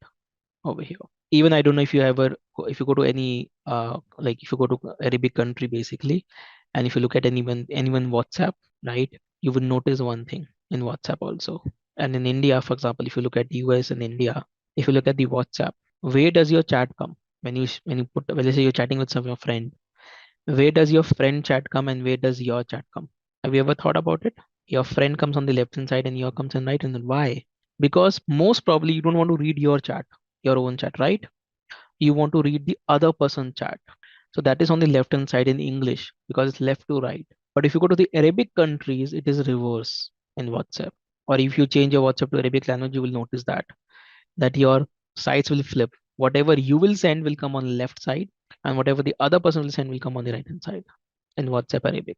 over here. Even I don't know if you ever, if you go to any, like if you go to Arabic country basically, and if you look at anyone WhatsApp, right, you will notice one thing in WhatsApp also. And in India, for example, if you look at US and India, if you look at the WhatsApp, where does your chat come? When you put, let's say you're chatting with some your friend, where does your friend chat come and where does your chat come? Have you ever thought about it? Your friend comes on the left hand side and your comes on right, and then why? Because most probably you don't want to read your chat, your own chat, right? You want to read the other person's chat. So that is on the left hand side in English because it's left to right. But if you go to the Arabic countries, it is reverse in WhatsApp. Or if you change your WhatsApp to Arabic language, you will notice that your sides will flip. Whatever you will send will come on the left side, and whatever the other person will send will come on the right hand side in WhatsApp Arabic.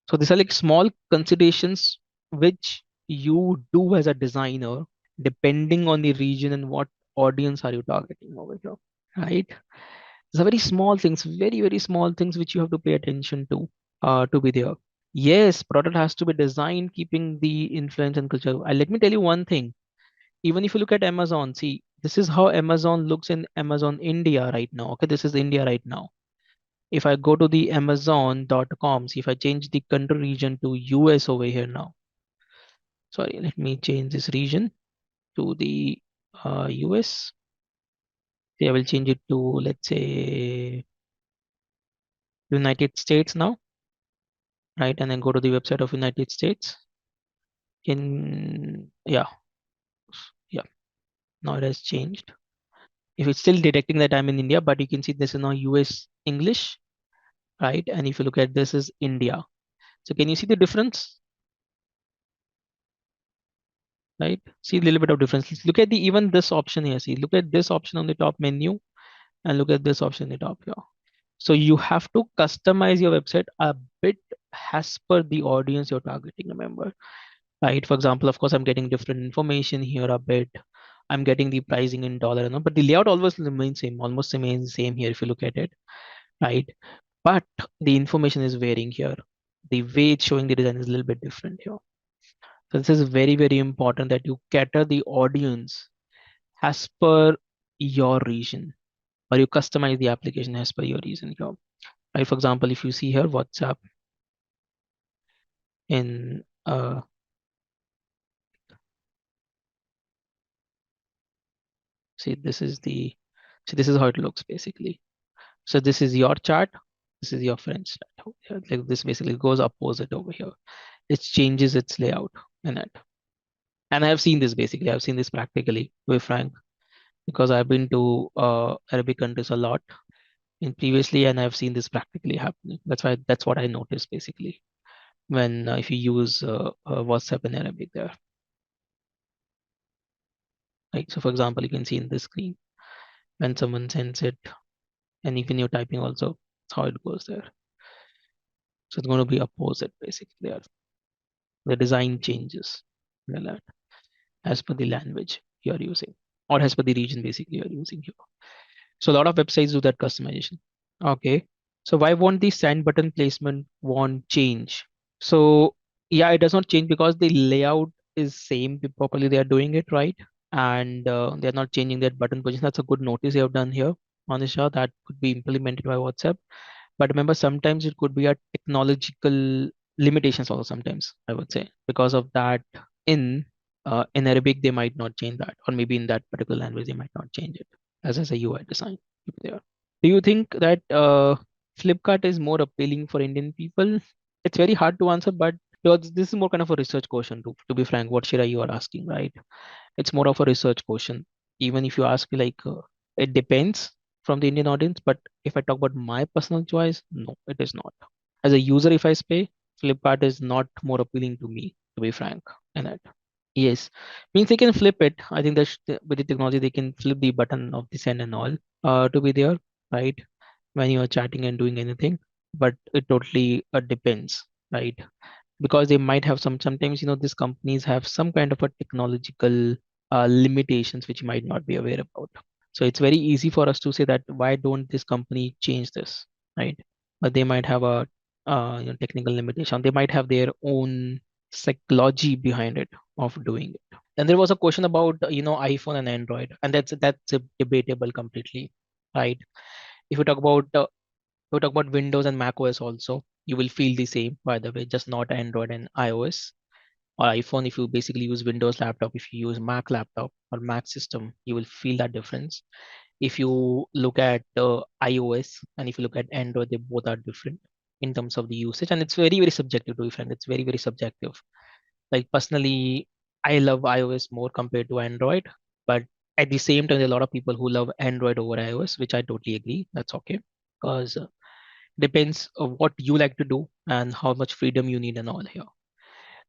So these are like small considerations which you do as a designer, depending on the region and what audience are you targeting over here, right? These are very small things, very, very small things which you have to pay attention to be there. Yes, product has to be designed keeping the influence and culture. Let me tell you one thing. Even if you look at Amazon, see, this is how Amazon looks in Amazon India right now. Okay, this is India right now. If I go to the Amazon.com, see if I change the country region to US over here now. Sorry, let me change this region to the US. See, I will change it to, let's say, United States now, right? And then go to the website of United States. Yeah, yeah. Now it has changed. If it's still detecting that I'm in India, but you can see this is now US English, right? And if you look at this is India. So can you see the difference? Right? See a little bit of difference. Let's look at the even this option here. See, look at this option on the top menu and look at this option on the top here. So you have to customize your website a bit as per the audience you're targeting, remember, right? For example, of course, I'm getting different information here a bit. I'm getting the pricing in dollar, but the layout always remains same, almost remains same here if you look at it, right? But the information is varying here. The way it's showing the design is a little bit different here. So this is very, very important that you cater the audience as per your region, or you customize the application as per your region here. Right? For example, if you see here WhatsApp in see this is how it looks basically. So this is your chart, this is your friend's chart. Like this basically goes opposite over here. It changes its layout in it. And I have seen this basically. I've seen this practically, to be frank, because I've been to Arabic countries a lot in previously, and I've seen this practically happening. That's what I noticed basically when if you use WhatsApp in Arabic there. Right. So for example, you can see in this screen, when someone sends it, and even you're typing also, that's how it goes there. So it's going to be opposite basically there. The design changes like that, as per the language you are using, or as per the region basically you're using here. So a lot of websites do that customization. Okay. So why won't the send button placement won't change? So yeah, it does not change because the layout is same. Properly they are doing it right, and they're not changing that button position. That's a good notice you have done here, Manisha. That could be implemented by WhatsApp. But remember, sometimes it could be a technological limitations also. Sometimes I would say because of that in in Arabic they might not change that, or maybe in that particular language they might not change it as a UI design there. Do you think that Flipkart is more appealing for Indian people? It's very hard to answer, but because this is more kind of a research question. To be frank, what Shira you are asking, right? It's more of a research question. Even if you ask me like, it depends from the Indian audience. But if I talk about my personal choice, no, it is not. As a user, if I say Flipkart is not more appealing to me, to be frank, in it. Yes, means they can flip it. I think that with the technology they can flip the button of the send and all to be there, right? When you are chatting and doing anything, but it totally depends, right? Because they might have sometimes these companies have some kind of a technological limitations which you might not be aware about. So it's very easy for us to say that why don't this company change this, right? But they might have a technical limitation. They might have their own psychology behind it of doing it. And there was a question about iPhone and Android, and that's debatable completely, right? If you talk about Windows and Mac OS also, you will feel the same, by the way, just not Android and iOS or iPhone. If you basically use Windows laptop, if you use Mac laptop or Mac system, you will feel that difference. If you look at iOS and if you look at Android, they both are different in terms of the usage, and it's very, very subjective to be frank. It's very, very subjective. Like personally, I love iOS more compared to Android, but at the same time, there are a lot of people who love Android over iOS, which I totally agree. That's okay because depends of what you like to do and how much freedom you need and all here.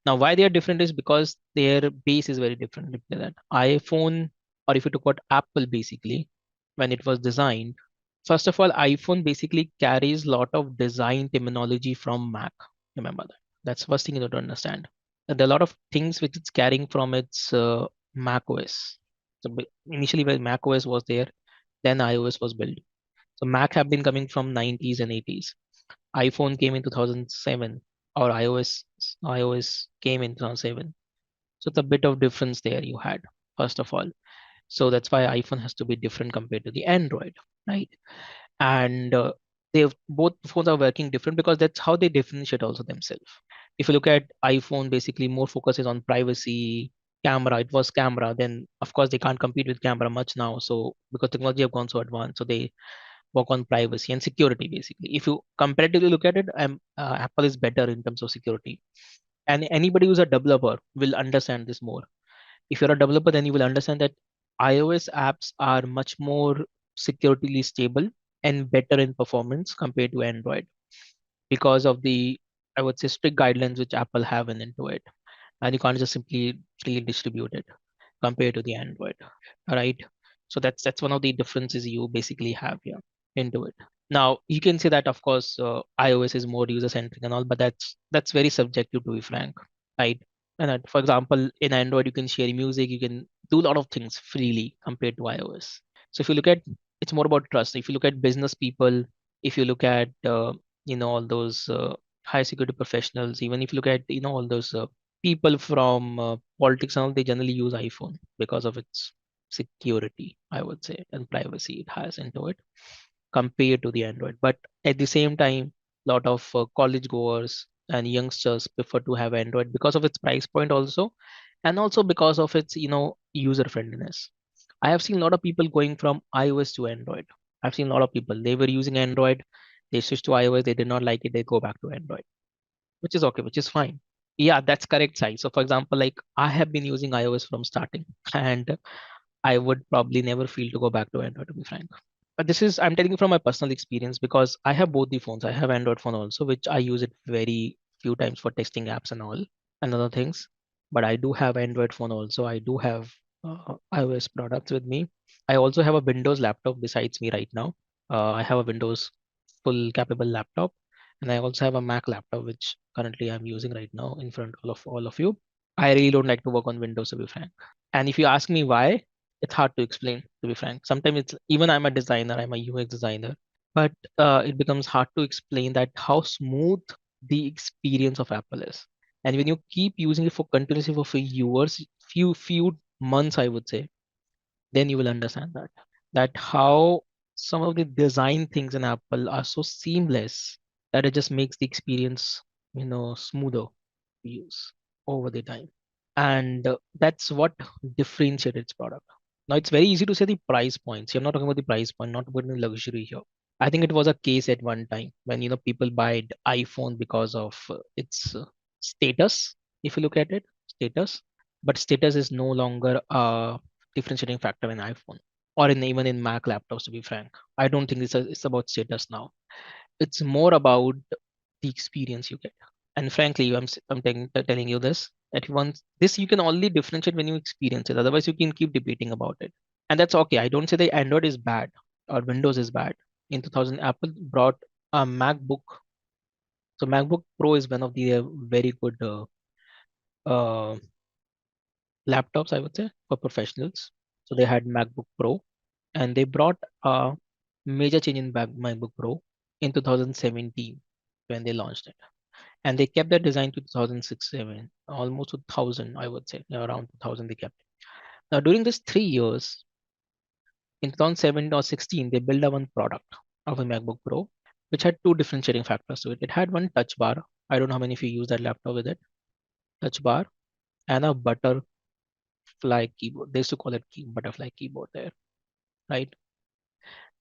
Now, why they are different is because their base is very different. Like that iPhone, or if you talk about Apple, basically, when it was designed, first of all, iPhone basically carries a lot of design terminology from Mac. Remember that. That's first thing you need to understand. There are a lot of things which it's carrying from its Mac OS. So initially, when Mac OS was there, then iOS was built. So Mac have been coming from 90s and 80s. iPhone came in 2007, or iOS came in 2007. So it's a bit of difference there you had, first of all. So that's why iPhone has to be different compared to the Android, right? And they both phones are working different because that's how they differentiate also themselves. If you look at iPhone, basically more focus is on privacy, camera. It was camera. Then of course they can't compete with camera much now. So because technology have gone so advanced, so they work on privacy and security basically. If you comparatively look at it, Apple is better in terms of security. And anybody who's a developer will understand this more. If you're a developer, then you will understand that iOS apps are much more securely stable and better in performance compared to Android because of the, I would say, strict guidelines which Apple have into it. And you can't just simply freely distribute it compared to the Android, right? So that's one of the differences you basically have here into it. Now you can say that of course iOS is more user centric and all, but that's very subjective to be frank, right? And for example, in Android you can share music, you can do a lot of things freely compared to iOS. So if you look at, it's more about trust. If you look at business people, if you look at all those high security professionals, even if you look at all those people from politics and all, they generally use iPhone because of its security, I would say, and privacy it has into it compared to the Android. But at the same time, a lot of college goers and youngsters prefer to have Android because of its price point also, and also because of its user friendliness. I have seen a lot of people going from iOS to Android. I've seen a lot of people, they were using Android, they switched to iOS, they did not like it, they go back to Android, which is okay, which is fine. Yeah, that's correct, Sai. So for example, like I have been using iOS from starting, and I would probably never feel to go back to Android, to be frank. But this is, I'm telling you from my personal experience because I have both the phones. I have Android phone also, which I use it very few times for testing apps and all and other things. But I do have Android phone also. I do have iOS products with me. I also have a Windows laptop besides me right now. I have a Windows full capable laptop, and I also have a Mac laptop, which currently I'm using right now in front of all of you. I really don't like to work on Windows, to be frank. And if you ask me why, it's hard to explain, to be frank. Sometimes it's even I'm a designer, I'm a UX designer, but it becomes hard to explain that how smooth the experience of Apple is. And when you keep using it for continuously for years, few months, I would say, then you will understand that how some of the design things in Apple are so seamless that it just makes the experience, smoother to use over the time. And that's what differentiates its product. Now it's very easy to say the price points. I'm not talking about the price point, not about the luxury here. I think it was a case at one time when people buy iPhone because of its status. If you look at it, status, but status is no longer a differentiating factor in iPhone or in even in Mac laptops. To be frank, I don't think it's about status now. It's more about the experience you get. And frankly, I'm telling you this that once this you can only differentiate when you experience it. Otherwise, you can keep debating about it, and that's okay. I don't say that Android is bad or Windows is bad. In 2000, Apple brought a MacBook. So MacBook Pro is one of the very good uh, laptops, I would say, for professionals. So they had MacBook Pro, and they brought a major change in MacBook Pro in 2017 when they launched it. And they kept that design to 2006 7, almost 2000, I would say, around 2000 they kept it. Now during this 3 years, in 2007 or 16, they built a one product of a MacBook Pro which had two differentiating factors to it. It had one touch bar. I don't know how many of you use that laptop with it. Touch bar and a butterfly keyboard. They used to call it butterfly keyboard there, right?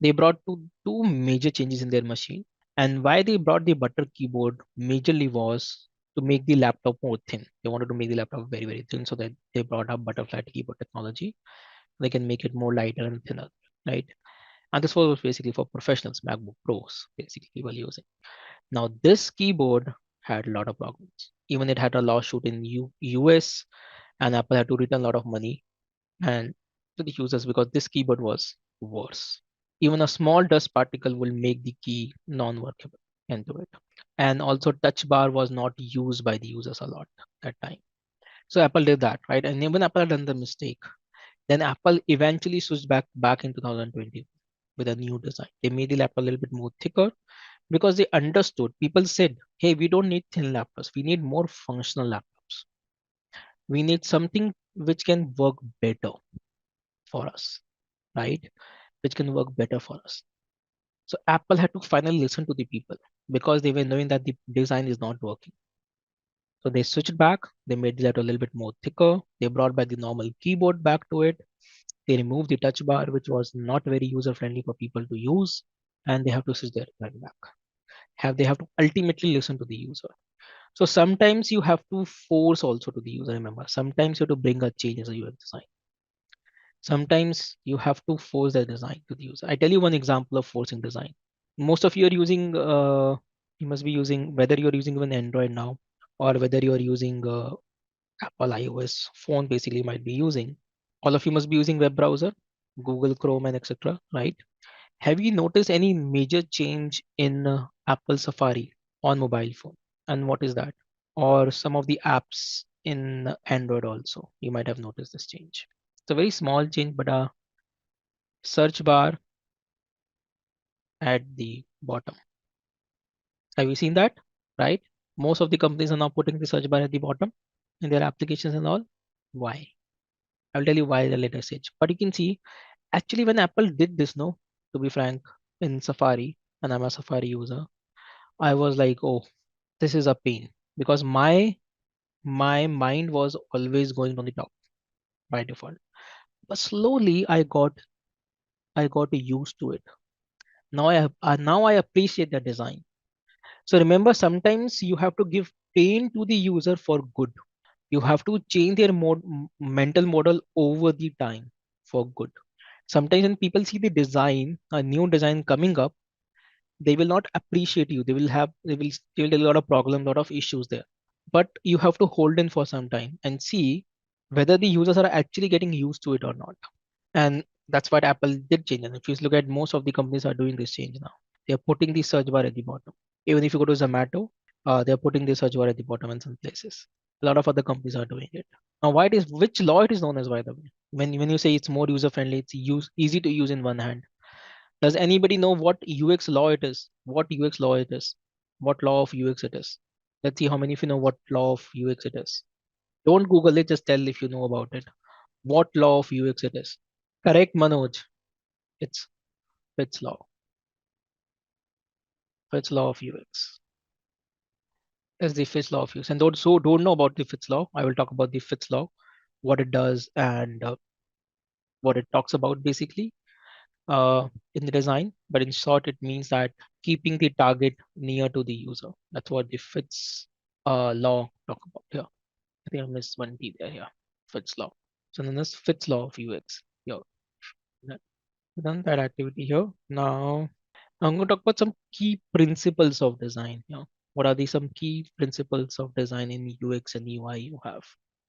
They brought two major changes in their machine. And why they brought the butter keyboard majorly was to make the laptop more thin. They wanted to make the laptop very, very thin, so that they brought up butterfly keyboard technology. They can make it more lighter and thinner, right? And this was basically for professionals, MacBook Pros, basically people using. Now, this keyboard had a lot of problems. Even it had a lawsuit in US, and Apple had to return a lot of money and to the users because this keyboard was worse. Even a small dust particle will make the key non-workable into it. And also touch bar was not used by the users a lot that time. So Apple did that, right? And even Apple had done the mistake. Then Apple eventually switched back in 2020 with a new design. They made the laptop a little bit more thicker because they understood. People said, hey, we don't need thin laptops. We need more functional laptops. We need something which can work better for us, right? Which can work better for us. So Apple had to finally listen to the people because they were knowing that the design is not working. So they switched back. They made the letter a little bit more thicker. They brought back the normal keyboard back to it. They removed the touch bar, which was not very user friendly for people to use, and they have to switch their design back. They have to ultimately listen to the user. So sometimes you have to force also to the user. Remember, sometimes you have to bring a change as a UX design. Sometimes you have to force the design to the user. I tell you one example of forcing design. Most of you are using, you must be using, whether you're using even Android now or whether you're using Apple iOS phone, basically might be using. All of you must be using web browser, Google Chrome and etc. Right? Have you noticed any major change in Apple Safari on mobile phone? And what is that? Or some of the apps in Android also, you might have noticed this change. It's a very small change, but a search bar at the bottom. Have you seen that? Right? Most of the companies are now putting the search bar at the bottom in their applications and all. Why? I'll tell you why at a later stage. But you can see actually when Apple did this, no, to be frank, in Safari, and I'm a Safari user, I was like, oh, this is a pain because my mind was always going on the top by default. But slowly I got used to it. Now I appreciate the design. So remember, sometimes you have to give pain to the user for good. You have to change their mental model over the time for good. Sometimes when people see the design, a new design coming up, they will not appreciate you. They will have a lot of problems, lot of issues there. But you have to hold in for some time and see whether the users are actually getting used to it or not. And that's what Apple did change. And if you look at, most of the companies are doing this change now. They're putting the search bar at the bottom. Even if you go to Zomato, they're putting the search bar at the bottom in some places. A lot of other companies are doing it. Now, why it is, which law it is known as, by the way? When you say it's more user friendly, it's easy to use in one hand. Does anybody know what UX law it is? What UX law it is? What law of UX it is? Let's see how many of you know what law of UX it is. Don't Google it, just tell if you know about it. What law of UX it is? Correct, Manoj. It's Fitts law. Fitts law of UX is the Fitts law of UX. And those who don't know about the Fitts law, I will talk about the Fitts law, what it does, and what it talks about basically in the design. But in short, it means that keeping the target near to the user. That's what the Fitts law talk about here. I think I missed one T there. Yeah, Fitts law. So then this Fitts law of UX. Here, done that activity here. Now I'm going to talk about some key principles of design. What are the some key principles of design in UX and UI you have?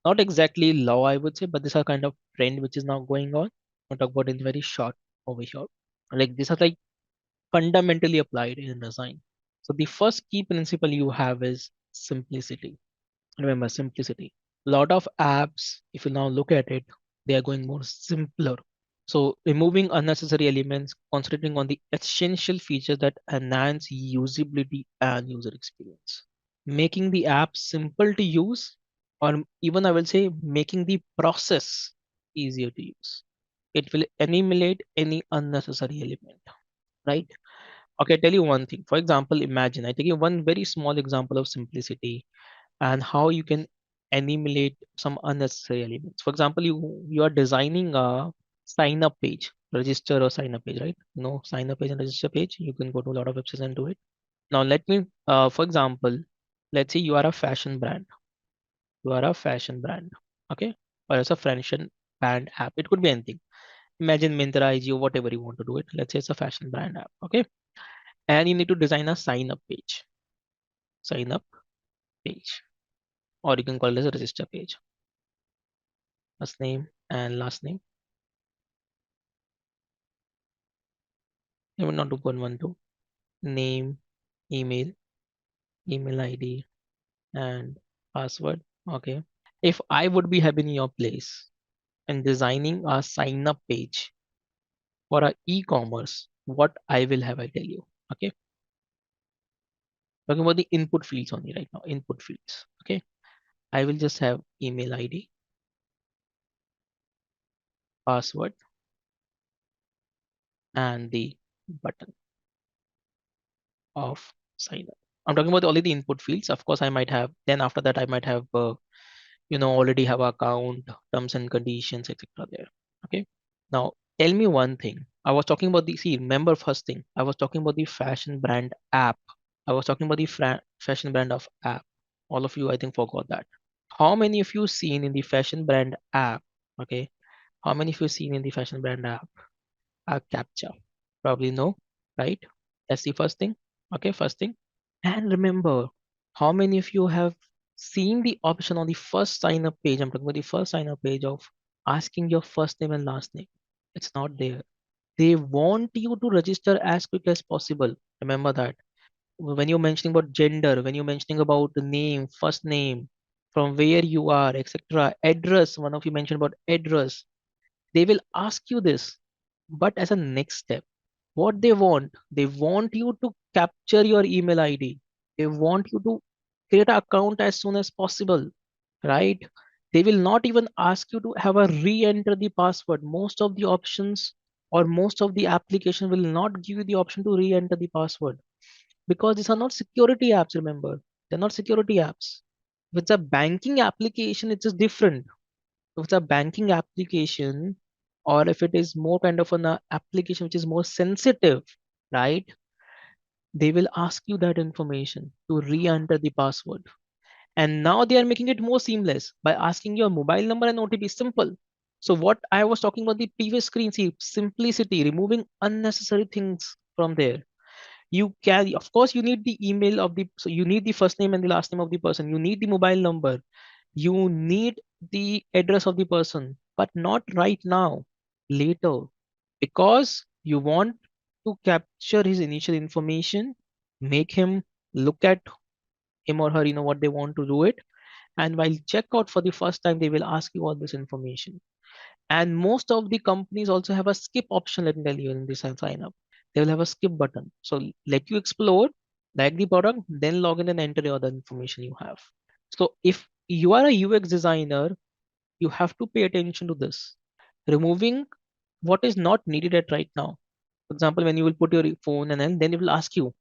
Not exactly law, I would say, but these are kind of trend which is now going on. I'll talk about it very short over here. Like these are like fundamentally applied in design. So the first key principle you have is simplicity. Remember simplicity. A lot of apps, if you now look at it, they are going more simpler. So removing unnecessary elements, concentrating on the essential features that enhance usability and user experience. Making the app simple to use, or even I will say making the process easier to use. It will eliminate any unnecessary element, right? Okay, I tell you one thing. For example, imagine I take you one very small example of simplicity and how you can eliminate some unnecessary elements. For example, you are designing a sign up page, register or sign up page, right? Sign up page and register page. You can go to a lot of websites and do it. Now, let me, for example, let's say you are a fashion brand. You are a fashion brand, okay? Or it's a fashion brand app. It could be anything. Imagine Myntra, IG, whatever you want to do it. Let's say it's a fashion brand app, okay? And you need to design a sign up page. Sign up page, or you can call it as a register page. First name and last name. You will not do 112. Name, email, email ID, and password. Okay. If I would be having your place and designing a sign up page for a e-commerce, what I will have, I tell you. Okay. Talking about the input fields only right now. Input fields. Okay. I will just have email ID, password, and the button of sign up. I'm talking about only the input fields. Of course, I might have, then after that, I might have, already have account, terms and conditions, etc. there. Okay. Now, tell me one thing. I was talking about remember first thing, I was talking about the fashion brand app. I was talking about the fashion brand of app. All of you, I think, forgot that. How many of you seen in the fashion brand app? Okay. How many of you seen in the fashion brand app a captcha? Probably no, right? That's the first thing. Okay, first thing. And remember, how many of you have seen the option on the first sign up page? I'm talking about the first sign up page of asking your first name and last name. It's not there. They want you to register as quick as possible. Remember that. When you're mentioning about gender, when you're mentioning about the name, first name, from where you are, etc., address, one of you mentioned about address, they will ask you this. But as a next step, what they want you to capture your email ID. They want you to create an account as soon as possible, right? They will not even ask you to have a re-enter the password. Most of the options or most of the application will not give you the option to re-enter the password because these are not security apps. Remember, they're not security apps. If it's a banking application, it's just different. If it's a banking application, or if it is more kind of an application which is more sensitive, right? They will ask you that information to re-enter the password. And now they are making it more seamless by asking your mobile number and OTP. Simple. So what I was talking about the previous screen, see, simplicity, removing unnecessary things from there. You can, of course, you need the email of the, so you need the first name and the last name of the person. You need the mobile number. You need the address of the person, but not right now, later, because you want to capture his initial information, make him look at him or her, what they want to do it. And while checkout for the first time, they will ask you all this information. And most of the companies also have a skip option, let me tell you, in this sign up. They will have a skip button. So let you explore, like the product, then log in and enter all the information you have. So if you are a UX designer, you have to pay attention to this. Removing what is not needed at right now. For example, when you will put your phone and then it will ask you,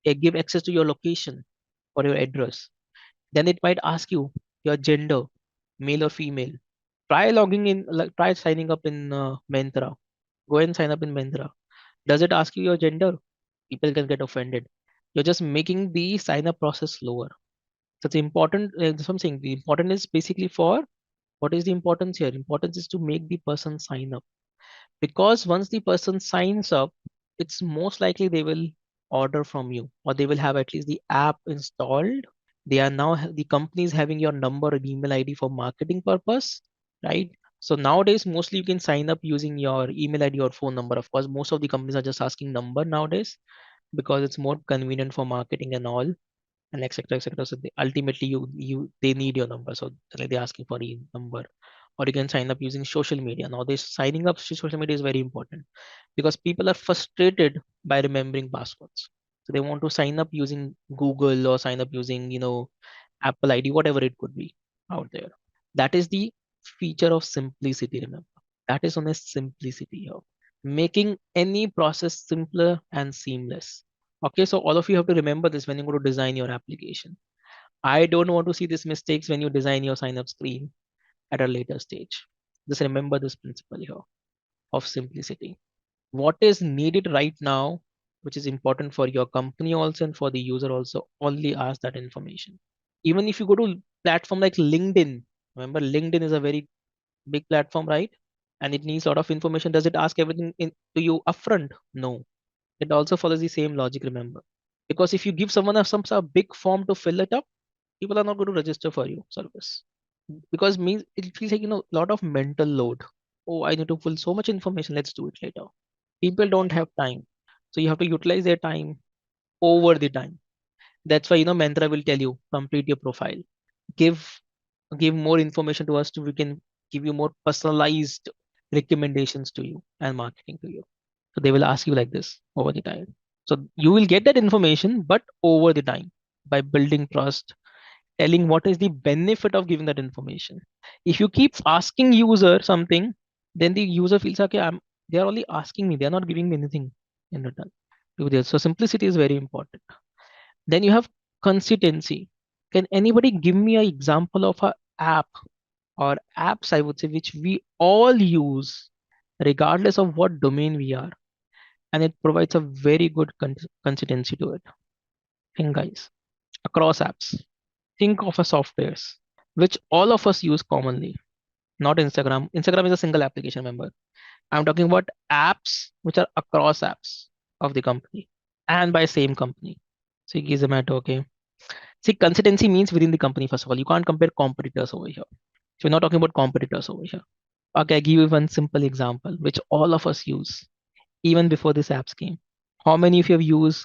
give access to your location or your address. Then it might ask you your gender, male or female. Try logging in, like try signing up in Mentra. Go and sign up in Mentra. Does it ask you your gender? People can get offended. You're just making the sign up process slower. So it's important. Something the important is basically for what is the importance here? Importance is to make the person sign up, because once the person signs up, it's most likely they will order from you, or they will have at least the app installed. They are now the company is having your number and email ID for marketing purpose, right? So nowadays mostly you can sign up using your email ID or phone number. Of course, most of the companies are just asking number nowadays because it's more convenient for marketing and all, and etc etc. So ultimately they need your number, so like they're asking for the number. Or you can sign up using social media. Now this signing up to social media is very important because people are frustrated by remembering passwords, so they want to sign up using Google or sign up using Apple ID, whatever it could be out there. That is the feature of simplicity. Remember, that is on a simplicity here, making any process simpler and seamless. Okay, so all of you have to remember this when you go to design your application. I don't want to see these mistakes when you design your sign up screen at a later stage. Just remember this principle here of simplicity. What is needed right now, which is important for your company also and for the user also, only ask that information. Even if you go to platform like LinkedIn, remember LinkedIn is a very big platform, right? And it needs a lot of information. Does it ask everything to you upfront? No. It also follows the same logic, remember. Because if you give someone some sort of big form to fill it up, people are not going to register for you service. Because means it feels like a lot of mental load. Oh, I need to fill so much information. Let's do it later. People don't have time. So you have to utilize their time over the time. That's why Mantra will tell you complete your profile. Give give more information to us, to we can give you more personalized recommendations to you and marketing to you. So they will ask you like this over the time. So you will get that information, but over the time, by building trust, telling what is the benefit of giving that information. If you keep asking user something, then the user feels okay, they are only asking me, they are not giving me anything in return. Do this. So simplicity is very important. Then you have consistency. Can anybody give me an example of a app or apps, I would say, which we all use regardless of what domain we are, and it provides a very good consistency to it? Think, guys, across apps. Think of a softwares which all of us use commonly. Not Instagram. Instagram is a single application, remember. I'm talking about apps which are across apps of the company and by same company. Swiggy, Zomato, okay. See, consistency means within the company, first of all. You can't compare competitors over here. So we're not talking about competitors over here. Okay, I give you one simple example, which all of us use, even before this apps came. How many of you have used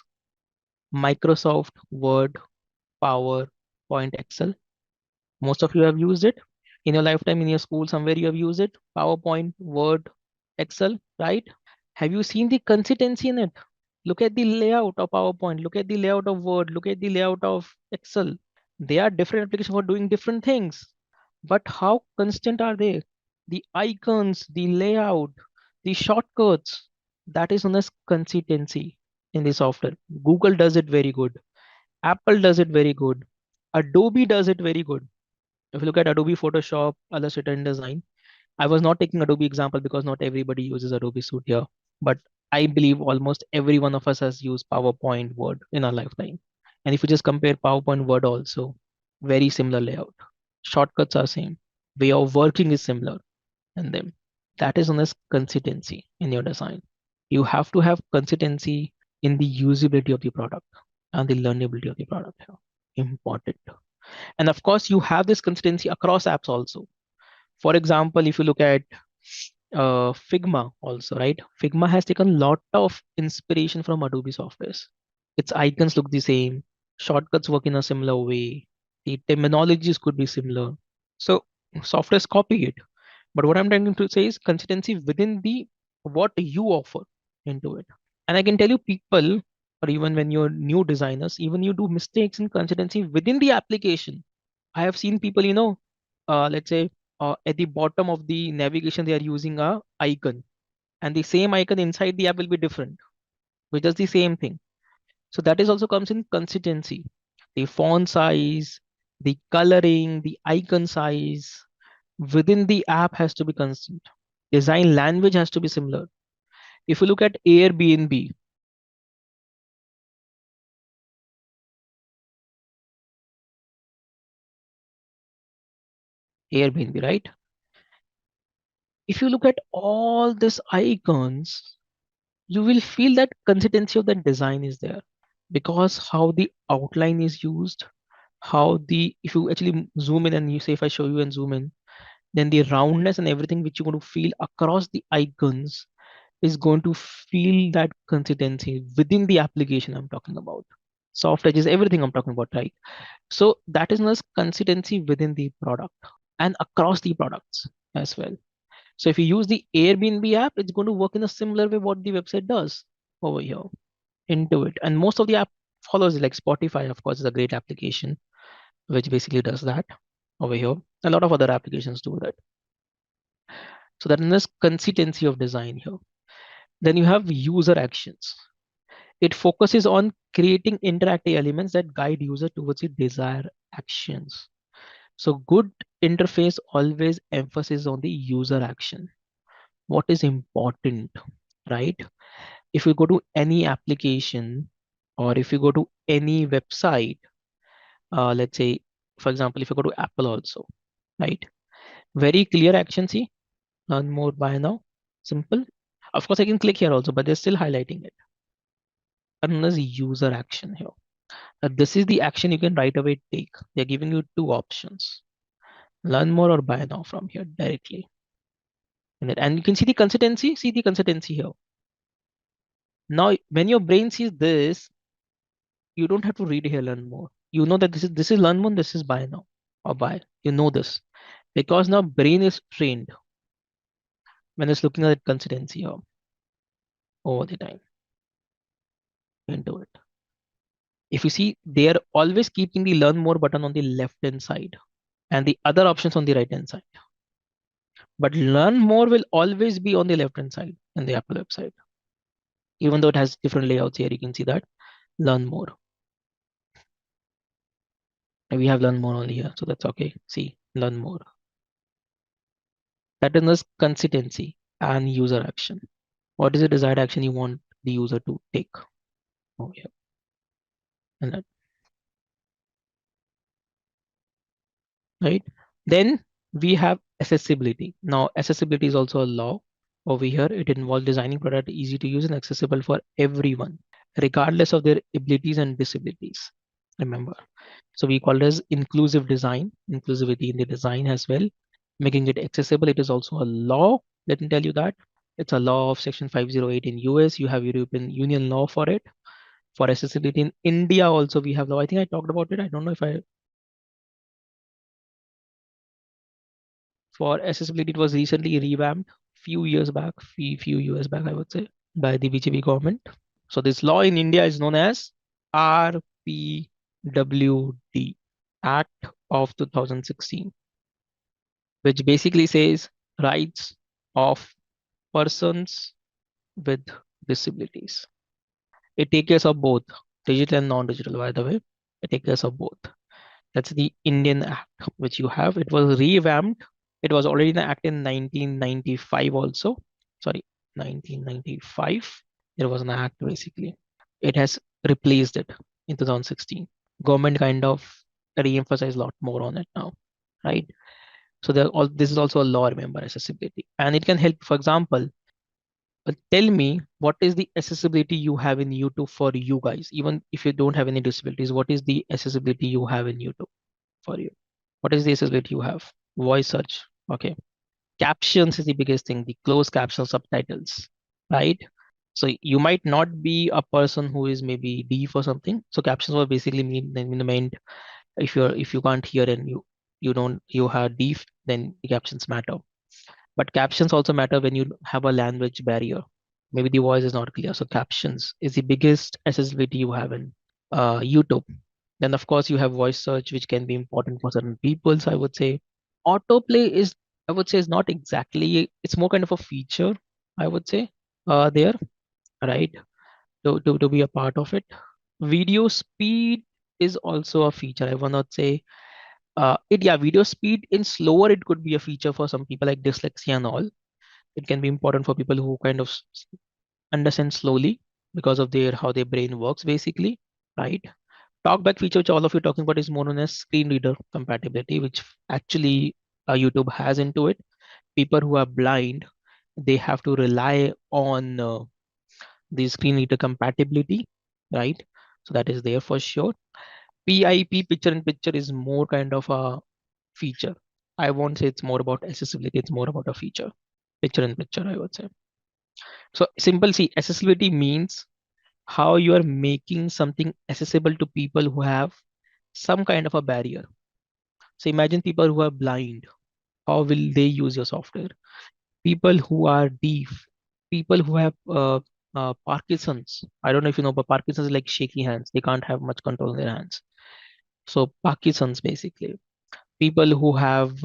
Microsoft Word, PowerPoint, Excel? Most of you have used it in your lifetime, in your school, somewhere you have used it. PowerPoint, Word, Excel, right? Have you seen the consistency in it? Look at the layout of PowerPoint, look at the layout of Word, look at the layout of Excel. They are different applications for doing different things. But how constant are they? The icons, the layout, the shortcuts, that is known as consistency in the software. Google does it very good. Apple does it very good. Adobe does it very good. If you look at Adobe Photoshop, Illustrator, InDesign, I was not taking Adobe example because not everybody uses Adobe Suite here. But I believe almost every one of us has used PowerPoint, Word in our lifetime. And if you just compare PowerPoint, Word also, very similar layout. Shortcuts are same. Way of working is similar in them. That is known as consistency in your design. You have to have consistency in the usability of the product and the learnability of the product here. Important. And of course, you have this consistency across apps also. For example, if you look at Figma also, right? Figma has taken a lot of inspiration from Adobe softwares. Its icons look the same, shortcuts work in a similar way, the terminologies could be similar. So softwares copy it. But what I'm trying to say is consistency within the what you offer into it. And I can tell you people, or even when you're new designers, even you do mistakes in consistency within the application. I have seen people, let's say at the bottom of the navigation, they are using a icon and the same icon inside the app will be different, which does the same thing. So that is also comes in consistency. The font size, the coloring, the icon size within the app has to be constant. Design language has to be similar. If you look at Airbnb, right? If you look at all these icons, you will feel that consistency of the design is there because how the outline is used, how the if you actually zoom in and you say if I show you and zoom in, then the roundness and everything which you're going to feel across the icons is going to feel that consistency within the application I'm talking about. Soft edges, everything I'm talking about, right? So that is known as consistency within the product and across the products as well. So if you use the Airbnb app, it's going to work in a similar way what the website does over here into it. And most of the app follows it, like Spotify, of course, is a great application which basically does that over here. A lot of other applications do that. So that is consistency of design here. Then you have user actions. It focuses on creating interactive elements that guide user towards the desired actions. So good interface always emphasis on the user action. What is important, right? If you go to any application or if you go to any website, let's say, for example, if you go to Apple also, right? Very clear action. See, learn more by now. Simple. Of course, I can click here also, but they're still highlighting it. And there's user action here. This is the action you can right away take. They're giving you two options. Learn more or buy now from here directly. And you can see the consistency. See the consistency here. Now, when your brain sees this, you don't have to read here, learn more. You know that this is learn more, this is buy now or buy. You know this because now brain is trained when it's looking at consistency here over the time into it. If you see, they are always keeping the learn more button on the left hand side and the other options on the right hand side. But learn more will always be on the left hand side in the Apple website. Even though it has different layouts here, you can see that learn more. And we have learn more only here, so that's okay. See, learn more. That is consistency and user action. What is the desired action you want the user to take? Oh, yeah. And that, right? Then we have accessibility. Now, accessibility is also a law over here. It involves designing product easy to use and accessible for everyone, regardless of their abilities and disabilities. Remember. So we call it as inclusive design, inclusivity in the design as well, making it accessible. It is also a law. Let me tell you that. It's a law of Section 508 in US. You have European Union law for it. For accessibility in India also we have law. I think I talked about it. I don't know if I for accessibility it was recently revamped few years back I would say by the BJP government. So this law in India is known as RPWD, Act of 2016, which basically says rights of persons with disabilities. It takes care of both digital and non-digital, by the way. It takes care of both. That's the Indian Act, which you have. It was revamped. It was already in the Act in 1995 also. Sorry, 1995. There was an act basically. It has replaced it in 2016. Government kind of re-emphasized a lot more on it now, right? So this is also a law, remember, accessibility. And it can help, for example, tell me what is the accessibility you have in YouTube for you guys, even if you don't have any disabilities, what is the accessibility you have in YouTube? for you. What is the accessibility you have? Voice search. Okay. Captions is the biggest thing, the closed caption subtitles, right? So you might not be a person who is maybe deaf or something. So captions will basically mean if you can't hear and you have deaf, then the captions matter. But captions also matter when you have a language barrier. Maybe the voice is not clear. So captions is the biggest accessibility you have in YouTube. Then of course you have voice search, which can be important for certain people. So I would say autoplay is, I would say, is not exactly. It's more kind of a feature, I would say, there, right? To be a part of it. Video speed is also a feature. I will not say video speed in slower. It could be a feature for some people like dyslexia and all. It can be important for people who kind of understand slowly because of their how their brain works basically, right? Talkback feature, which all of you talking about, is more known as screen reader compatibility, which actually YouTube has into it. People who are blind, they have to rely on the screen reader compatibility, right? So that is there for sure. PIP, picture in picture, is more kind of a feature. I won't say it's more about accessibility, it's more about a feature. Picture in picture, I would say. So simple, see, accessibility means how you are making something accessible to people who have some kind of a barrier. So imagine people who are blind, how will they use your software? People who are deaf, people who have Parkinson's. I don't know if you know, but Parkinson's is like shaky hands. They can't have much control in their hands. So Parkinson's basically. People who have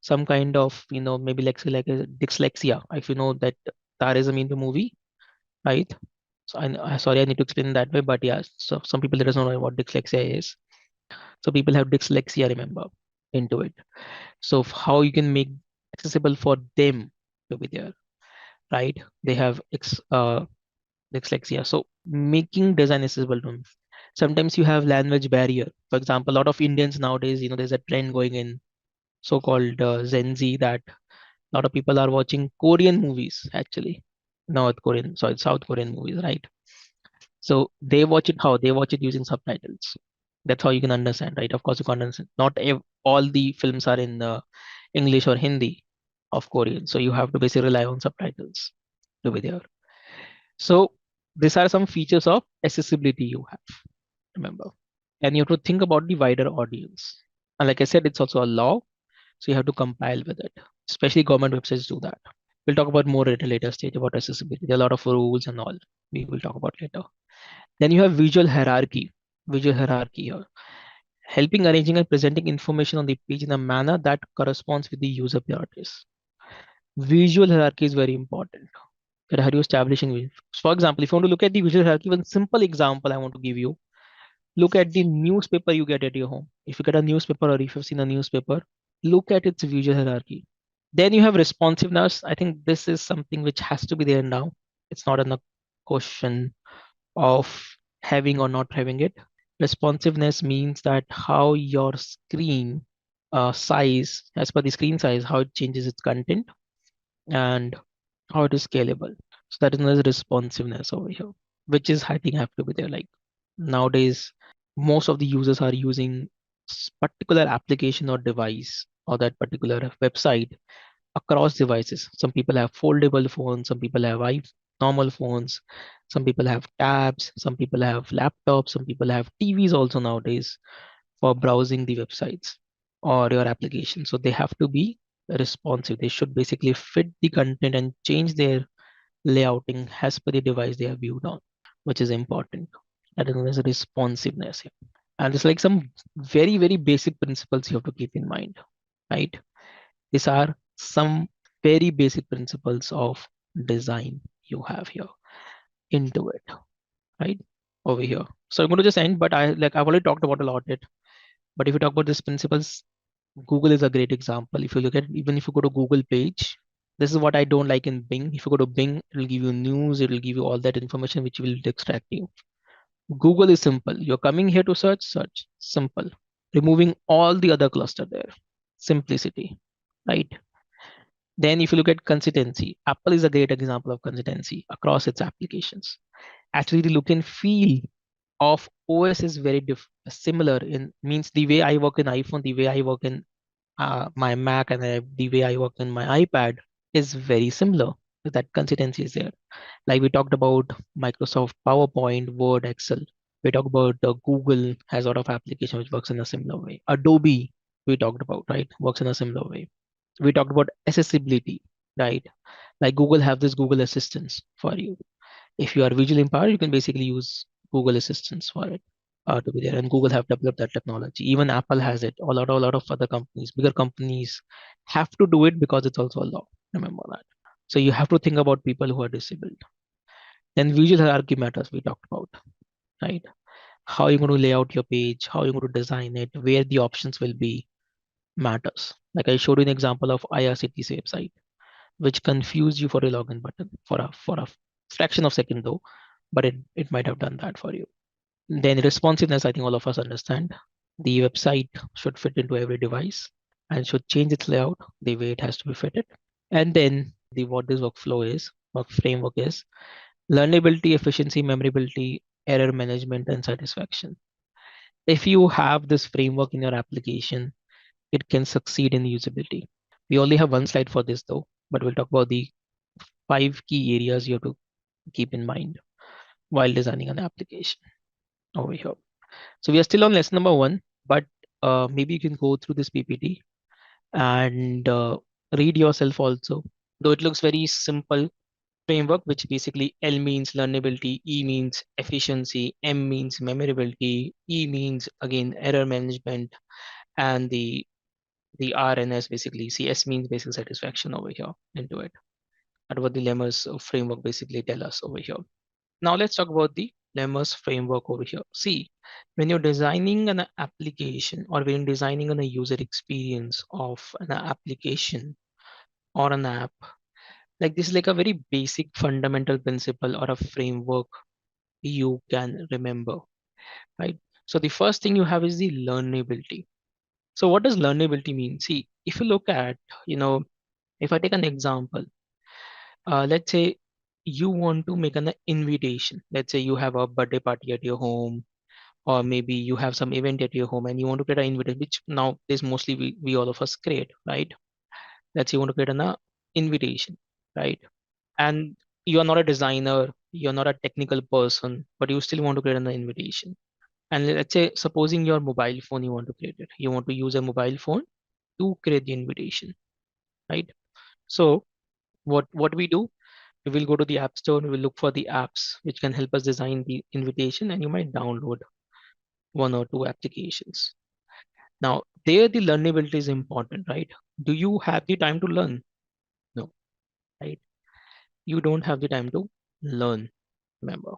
some kind of, maybe like a dyslexia. If you know that Tare Zameen Pe movie, right? So sorry, I need to explain that way, but yeah, so some people doesn't know what dyslexia is. So people have dyslexia, remember, into it. So how you can make accessible for them to be there, right? They have dyslexia. So making design accessible to them. Sometimes you have language barrier. For example, a lot of Indians nowadays, there's a trend going in so-called Gen Z that a lot of people are watching Korean movies actually. South Korean movies, right? So they watch it how? They watch it using subtitles. That's how you can understand, right? Of course, you can understand. Not all the films are in English or Hindi of Korean. So you have to basically rely on subtitles to be there. So these are some features of accessibility you have, remember. And you have to think about the wider audience. And like I said, it's also a law. So you have to compile with it. Especially government websites do that. We'll talk about more at a later stage about accessibility. There are a lot of rules and all we will talk about later. Then you have visual hierarchy. Visual hierarchy here. Helping arranging and presenting information on the page in a manner that corresponds with the user priorities. Visual hierarchy is very important. That how you establishing it. For example, if you want to look at the visual hierarchy, one simple example I want to give you. Look at the newspaper you get at your home. If you get a newspaper or if you've seen a newspaper, look at its visual hierarchy. Then you have responsiveness. I think this is something which has to be there now. It's not a question of having or not having it. Responsiveness means that how your screen size, as per the screen size, how it changes its content and how it is scalable. So that is known as responsiveness over here, which is I think have to be there. Like nowadays, most of the users are using particular application or device or that particular website across devices. Some people have foldable phones, some people have normal phones, some people have tabs, some people have laptops, some people have TVs also nowadays for browsing the websites or your application. So they have to be responsive. They should basically fit the content and change their layouting as per the device they are viewed on, which is important. That is known as responsiveness here. And it's like some very, very basic principles you have to keep in mind, right? These are some very basic principles of design you have here into it, right? Over here. So I'm going to just end, but I've already talked about a lot it. But if you talk about these principles, Google is a great example. If you look at even if you go to Google page, this is what I don't like in Bing. If you go to Bing, it will give you news, it will give you all that information which will distract you. Google is simple. You're coming here to search, search. Simple. Removing all the other cluster there. Simplicity, right? Then if you look at consistency, Apple is a great example of consistency across its applications. Actually, the look and feel. of OS is very similar in means the way I work in iPhone, the way I work in my Mac, and the way I work in my iPad is very similar. So that consistency is there. Like we talked about Microsoft PowerPoint, Word, Excel. We talked about Google has a lot of application which works in a similar way. Adobe, we talked about, right, works in a similar way. We talked about accessibility, right? Like Google have this Google Assistance for you. If you are visually impaired, you can basically use Google Assistance for it to be there. And Google have developed that technology. Even Apple has it. A lot of other companies, bigger companies, have to do it because it's also a law. Remember that. So you have to think about people who are disabled. Then visual hierarchy matters. We talked about, right? How you're going to lay out your page, how you're going to design it, where the options will be matters. Like I showed you an example of IRCTC website, which confused you for a login button for a fraction of second though, but it might have done that for you. Then responsiveness, I think all of us understand. The website should fit into every device and should change its layout the way it has to be fitted. And then the what this workflow is, work framework is learnability, efficiency, memorability, error management, and satisfaction. If you have this framework in your application, it can succeed in usability. We only have one slide for this though, but we'll talk about the 5 key areas you have to keep in mind while designing an application over here. So we are still on lesson number 1, but maybe you can go through this PPT and read yourself also. Though it looks very simple framework, which basically L means learnability, E means efficiency, M means memorability, E means again error management, and the R and S basically CS means basic satisfaction over here into it. That's what the lemmas framework basically tell us over here. Now let's talk about the lemmas framework over here. See, when you're designing an application or when you're designing a user experience of an application or an app, like this is like a very basic fundamental principle or a framework you can remember, right? So the first thing you have is the learnability. So what does learnability mean? See, if you look at, if I take an example, let's say you want to make an invitation. Let's say you have a birthday party at your home, or maybe you have some event at your home and you want to create an invitation, which now is mostly we all of us create, right? Let's say you want to create an invitation, right? And you are not a designer, you're not a technical person, but you still want to create an invitation. And let's say, supposing your mobile phone, you want to create it. You want to use a mobile phone to create the invitation, right? So what we do, we will go to the app store, we will look for the apps which can help us design the invitation, and you might download 1 or 2 applications. Now, there the learnability is important, right? Do you have the time to learn? No, right? You don't have the time to learn, remember.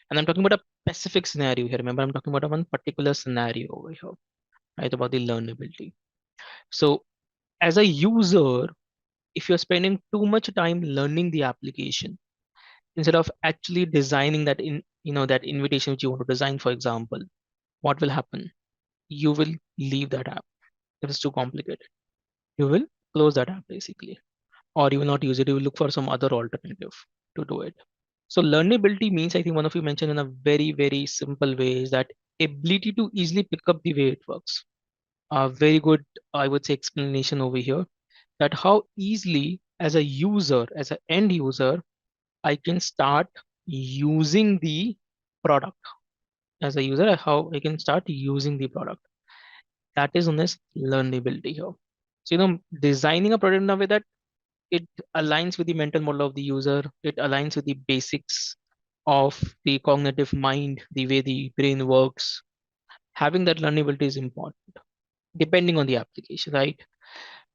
And I'm talking about a specific scenario here. Remember, I'm talking about one particular scenario over here, right? About the learnability. So as a user, if you're spending too much time learning the application instead of actually designing that that invitation which you want to design, for example, what will happen? You will leave that app if it's too complicated. You will close that app basically, or you will not use it. You will look for some other alternative to do it. So learnability means, I think one of you mentioned in a very, very simple way, is that ability to easily pick up the way it works. A very good, I would say, explanation over here, that how easily as a user, as an end user, I can start using the product. As a user, how I can start using the product. That is known as learnability here. So, designing a product in a way that it aligns with the mental model of the user, it aligns with the basics of the cognitive mind, the way the brain works. Having that learnability is important, depending on the application, right?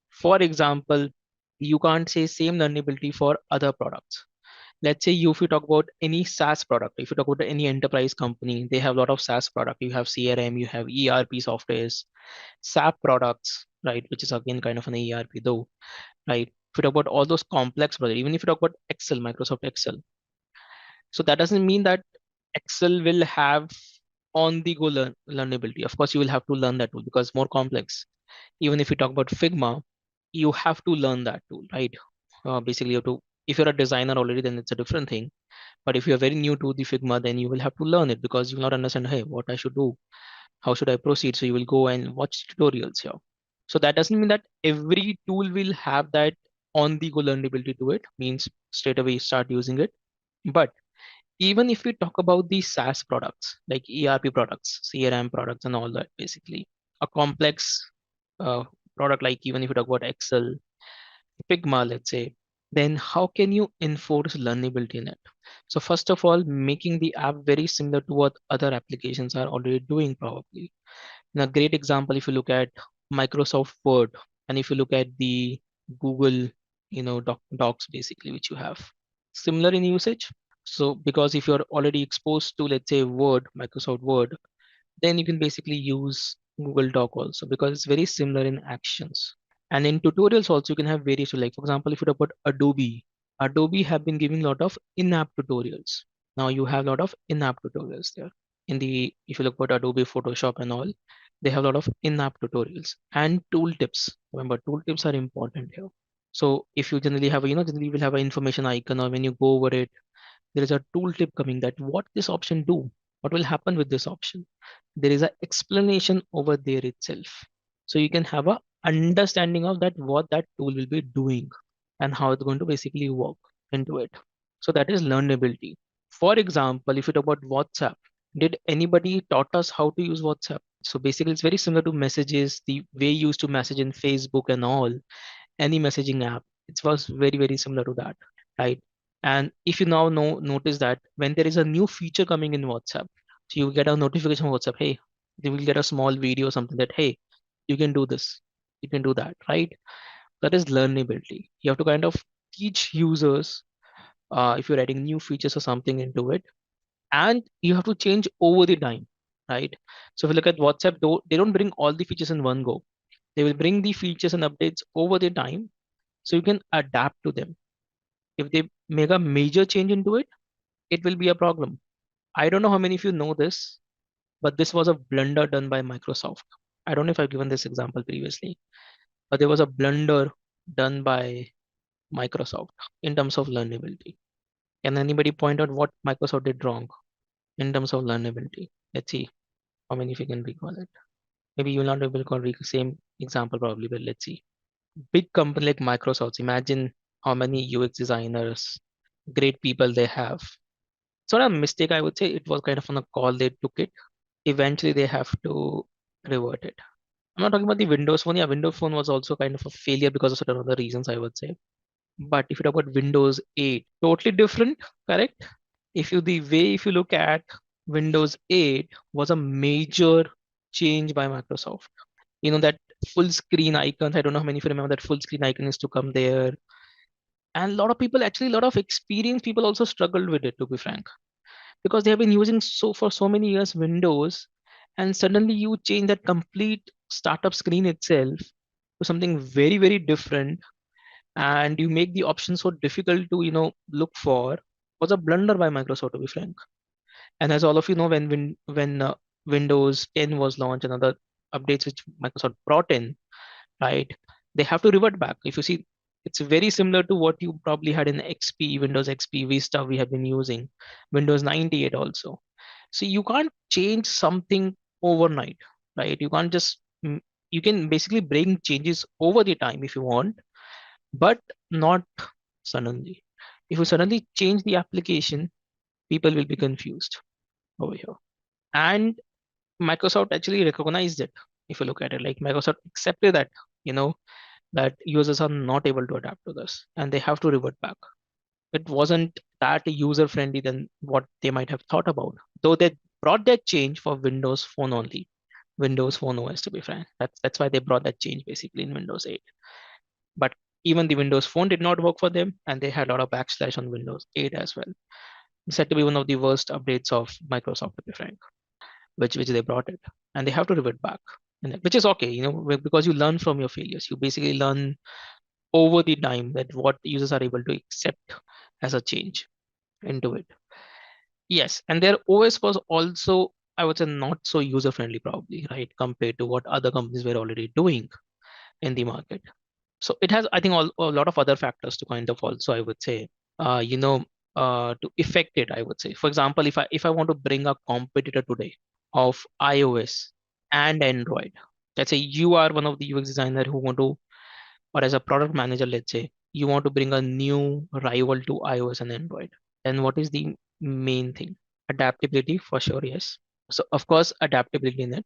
For example, you can't say same learnability for other products. Let's say if you talk about any SaaS product, if you talk about any enterprise company, they have a lot of SaaS product. You have CRM, you have ERP softwares, SAP products, right? Which is again kind of an ERP though, right? If you talk about all those complex products, even if you talk about Excel, Microsoft Excel, so that doesn't mean that Excel will have on the go learnability. Of course, you will have to learn that tool because it's more complex. Even if you talk about Figma, you have to learn that tool, right? Basically, you have to, if you're a designer already, then it's a different thing. But if you're very new to the Figma, then you will have to learn it because you will not understand, hey, what I should do, how should I proceed? So you will go and watch tutorials here. So that doesn't mean that every tool will have that on the go learnability to it, means straight away start using it. But even if we talk about the SaaS products, like ERP products, CRM products, and all that, basically a complex uh, product, like even if you talk about Excel, Figma, let's say, then how can you enforce learnability in it? So first of all, making the app very similar to what other applications are already doing, probably. And a great example, if you look at Microsoft Word, and if you look at the Google, Docs, basically, which you have similar in usage. So because if you're already exposed to, let's say, Word, Microsoft Word, then you can basically use Google Doc also because it's very similar in actions. And in tutorials also you can have variation. Like for example, if you talk about Adobe have been giving a lot of in-app tutorials. Now you have a lot of in-app tutorials there. If you look at Adobe Photoshop and all, they have a lot of in-app tutorials and tooltips. Remember, tooltips are important here. So if you generally have generally you will have an information icon, or when you go over it, there is a tooltip coming that what this option do, what will happen with this option. There is an explanation over there itself. So you can have a understanding of that, what that tool will be doing and how it's going to basically work into it. So that is learnability. For example, if you talk about WhatsApp, did anybody taught us how to use WhatsApp? So basically it's very similar to messages, the way you used to message in Facebook and all, any messaging app. It was very, very similar to that, right? And if you now notice that when there is a new feature coming in WhatsApp, so you get a notification on WhatsApp, hey, they will get a small video or something that, hey, you can do this, you can do that, right? That is learnability. You have to kind of teach users if you're adding new features or something into it, and you have to change over the time, right? So if you look at WhatsApp, though, they don't bring all the features in one go. They will bring the features and updates over the time so you can adapt to them. If they make a major change into it, it will be a problem. I don't know how many of you know this, but this was a blunder done by Microsoft. I don't know if I've given this example previously, but there was a blunder done by Microsoft in terms of learnability. Can anybody point out what Microsoft did wrong in terms of learnability? Let's see how many of you can recall it. Maybe you'll not be able to recall the same example probably, but let's see. Big company like Microsoft, imagine how many UX designers, great people they have. It's not a mistake, I would say. It was kind of on a call they took it. Eventually, they have to revert it. I'm not talking about the Windows Phone. Yeah, Windows Phone was also kind of a failure because of certain other reasons, I would say. But if you talk about Windows 8, totally different, correct? If you look at Windows 8 was a major change by Microsoft. That full screen icons. I don't know how many of you remember that full screen icon is to come there. And a lot of people, actually, a lot of experienced people also struggled with it, to be frank, because they have been using for so many years Windows, and suddenly you change that complete startup screen itself to something very, very different, and you make the option so difficult to look for, was a blunder by Microsoft, to be frank. And as all of you know, when Windows 10 was launched and other updates which Microsoft brought in, right? They have to revert back. If you see, it's very similar to what you probably had in XP, Windows XP, Vista we have been using, Windows 98 also. So you can't change something overnight, right? You can't just, you can basically bring changes over the time if you want, but not suddenly. If you suddenly change the application, people will be confused over here. And Microsoft actually recognized it. If you look at it, like Microsoft accepted that, you know, that users are not able to adapt to this and they have to revert back. It wasn't that user friendly than what they might have thought about, though they brought that change for Windows Phone only, Windows Phone OS, to be frank. That's why they brought that change basically in Windows 8. But even the Windows Phone did not work for them, and they had a lot of backslash on Windows 8 as well. It's said to be one of the worst updates of Microsoft, to be frank, which they brought it, and they have to revert back, which is okay, because you learn from your failures. You basically learn over the time that what users are able to accept as a change into it. Yes, and their OS was also, I would say, not so user friendly, probably, right, compared to what other companies were already doing in the market. So it has, I think, a lot of other factors to kind of also, I would say, uh, you know, to affect it, I would say. For example, if I want to bring a competitor today of iOS and Android, let's say you are one of the UX designer who want to, or as a product manager, let's say you want to bring a new rival to iOS and Android, then what is the main thing? Adaptability for sure, yes. So of course adaptability in it,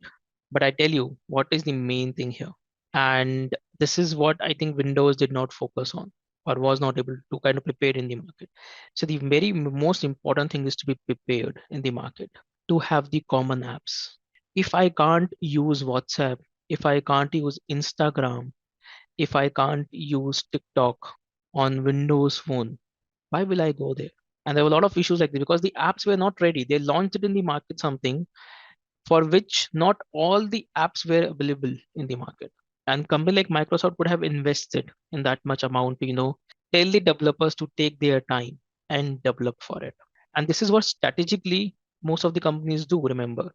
but I tell you what is the main thing here. And this is what I think Windows did not focus on, or was not able to kind of prepare in the market. So the very most important thing is to be prepared in the market, to have the common apps. If I can't use WhatsApp, if I can't use Instagram, if I can't use TikTok on Windows Phone, why will I go there? And there were a lot of issues like this because the apps were not ready. They launched it in the market, something for which not all the apps were available in the market. And company like Microsoft would have invested in that much amount to, tell the developers to take their time and develop for it. And this is what strategically most of the companies do, remember.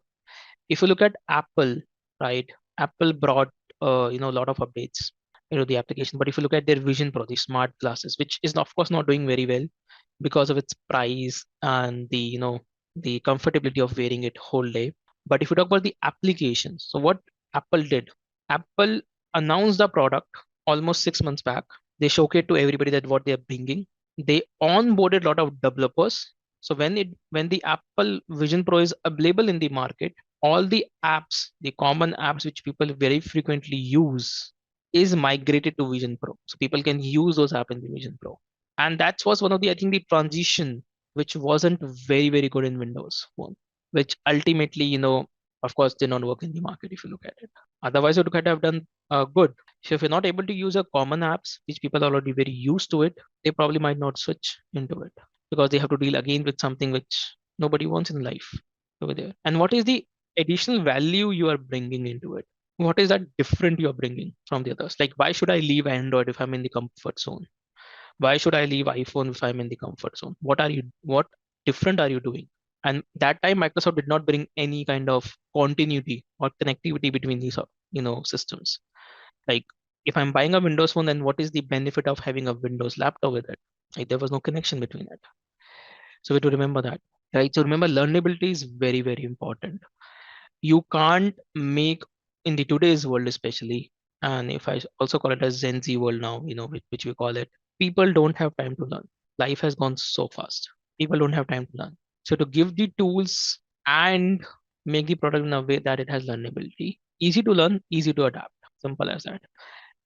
If you look at Apple, right? Apple brought a lot of updates the application. But if you look at their Vision Pro, the smart glasses, which is of course not doing very well because of its price and the comfortability of wearing it whole day. But if you talk about the applications, so what Apple did, Apple announced the product almost 6 months back. They showcased to everybody that what they are bringing. They onboarded a lot of developers. So when the Apple Vision Pro is available in the market, all the apps, the common apps which people very frequently use, is migrated to Vision Pro. So people can use those apps in the Vision Pro. And that was one of the, I think, the transition which wasn't very, very good in Windows Phone, which ultimately, of course, did not work in the market if you look at it. Otherwise, it could have done good. So if you're not able to use a common apps, which people are already very used to it, they probably might not switch into it because they have to deal again with something which nobody wants in life over there. And what is the additional value you are bringing into it? What is that different you are bringing from the others? Like, why should I leave Android if I'm in the comfort zone? Why should I leave iPhone if I'm in the comfort zone? What different are you doing? And that time Microsoft did not bring any kind of continuity or connectivity between these systems. Like, if I'm buying a Windows phone, then what is the benefit of having a Windows laptop with it? Like, there was no connection between it. So we have to remember that. Right. So remember, learnability is very, very important. You can't make, in the today's world especially, and if I also call it as Gen Z world now, which we call it, people don't have time to learn. Life has gone so fast. People don't have time to learn. So to give the tools and make the product in a way that it has learnability, easy to learn, easy to adapt, simple as that.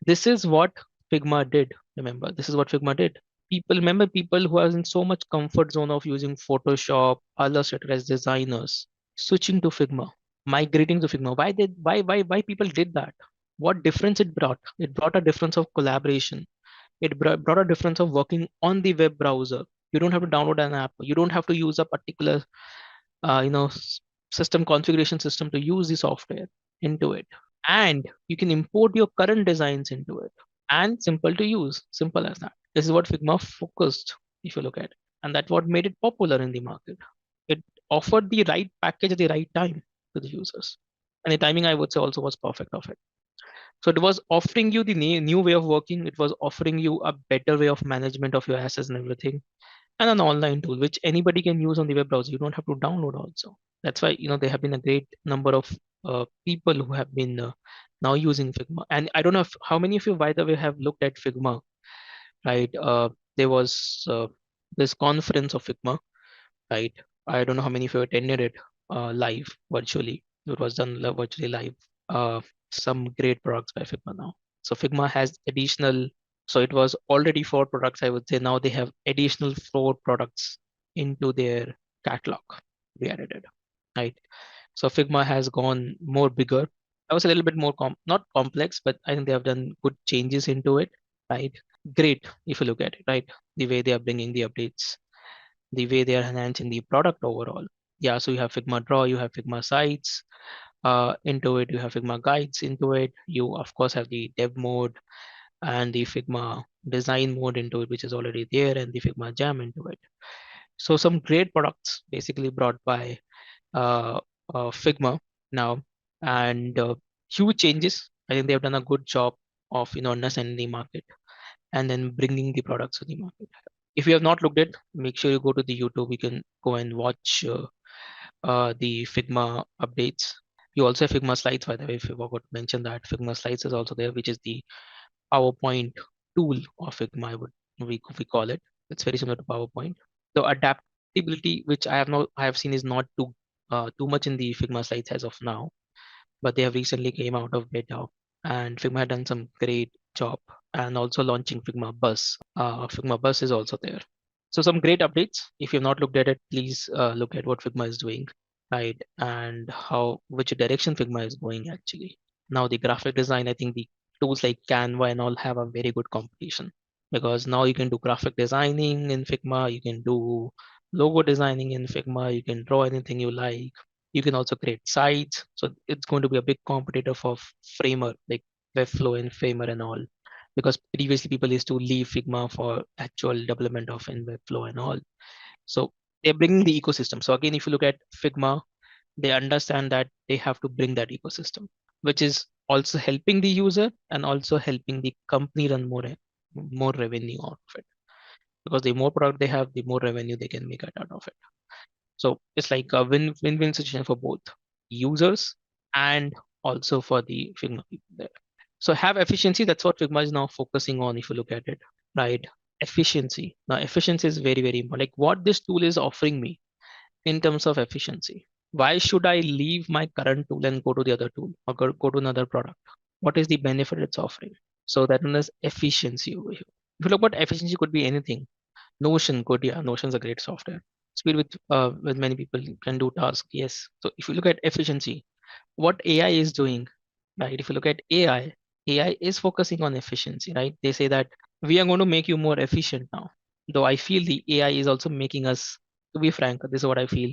This is what Figma did. Remember, this is what Figma did. People who are in so much comfort zone of using Photoshop, Illustrator as designers, switching to Figma, migrating to Figma. Why people did that? What difference it brought? It brought a difference of collaboration. It brought a difference of working on the web browser. You don't have to download an app. You don't have to use a particular, uh, you know, s- system configuration system to use the software into it. And you can import your current designs into it. And simple to use, simple as that. This is what Figma focused, if you look at it. And that's what made it popular in the market. It offered the right package at the right time to the users. And the timing, I would say, also was perfect of it. So it was offering you the new way of working. It was offering you a better way of management of your assets and everything, and an online tool which anybody can use on the web browser. You don't have to download also. That's why there have been a great number of people who have been now using Figma. And I don't know how many of you, by the way, have looked at Figma, right? There was this conference of Figma, right? I don't know how many of you attended it live virtually. It was done virtually live. Uh, some great products by Figma now. So Figma has additional. So it was already 4 products, I would say. Now they have additional 4 products into their catalog. They added it, right? So Figma has gone more bigger. That was a little bit more not complex, but I think they have done good changes into it, right? Great if you look at it, right? The way they are bringing the updates, the way they are enhancing the product overall. Yeah, so you have Figma Draw, you have Figma Sites into it, you have Figma Guides into it. You of course have the dev mode and the Figma design mode into it, which is already there, and the Figma Jam into it. So some great products basically brought by uh, Figma now, and huge changes. I think they have done a good job of understanding the market and then bringing the products to the market. If you have not looked at, make sure you go to the YouTube. You can go and watch the Figma updates. You also have Figma slides, by the way. If you forgot to mention that, Figma slides is also there, which is the PowerPoint tool of Figma. We call it. It's very similar to PowerPoint. The adaptability, which I have seen, is not too much in the Figma slides as of now, but they have recently came out of beta, and Figma had done some great job, and also launching Figma Bus. Figma Bus is also there. So some great updates. If you've not looked at it, please look at what Figma is doing, right? And which direction Figma is going actually. Now the graphic design, I think the tools like Canva and all have a very good competition, because now you can do graphic designing in Figma, you can do logo designing in Figma, you can draw anything you like. You can also create sites. So it's going to be a big competitor for Framer, like Webflow and Framer and all. Because previously people used to leave Figma for actual development of in Webflow and all. So they're bringing the ecosystem. So again, if you look at Figma, they understand that they have to bring that ecosystem, which is also helping the user and also helping the company run more revenue out of it. Because the more product they have, the more revenue they can make out of it. So it's like a win-win situation for both users and also for the Figma people there. So have efficiency. That's what Figma is now focusing on. If you look at it, right? Efficiency. Now, efficiency is very, very important. Like what this tool is offering me in terms of efficiency. Why should I leave my current tool and go to the other tool or go to another product? What is the benefit it's offering? So that one is efficiency over here. If you look at efficiency, could be anything. Notion could, yeah, Notion's a great software. Speed with many people can do tasks. Yes. So if you look at efficiency, what AI is doing, right? If you look at AI is focusing on efficiency, right? They say that we are going to make you more efficient now. Though I feel the AI is also making us, to be frank, this is what I feel.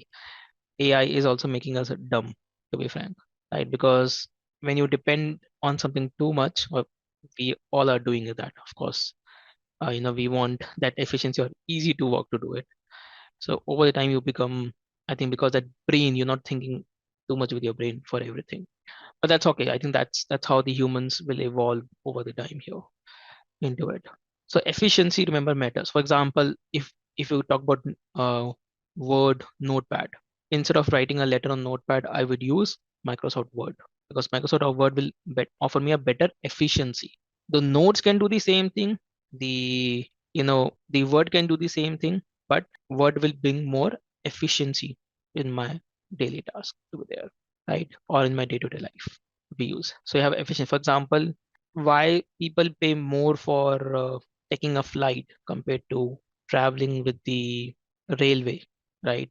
AI is also making us dumb, to be frank, right? Because when you depend on something too much, well, we all are doing that, of course. We want that efficiency or easy to work to do it. So over the time you become, I think, because that brain, you're not thinking too much with your brain for everything. But that's okay. I think that's how the humans will evolve over the time here into it. So efficiency, remember, matters. For example, if you talk about Word Notepad, instead of writing a letter on Notepad, I would use Microsoft Word, because Microsoft Word will offer me a better efficiency. The notes can do the same thing. The Word can do the same thing, but Word will bring more efficiency in my daily task to be there, right? Or in my day-to-day life we use. So you have efficiency. For example, why people pay more for taking a flight compared to traveling with the railway, right?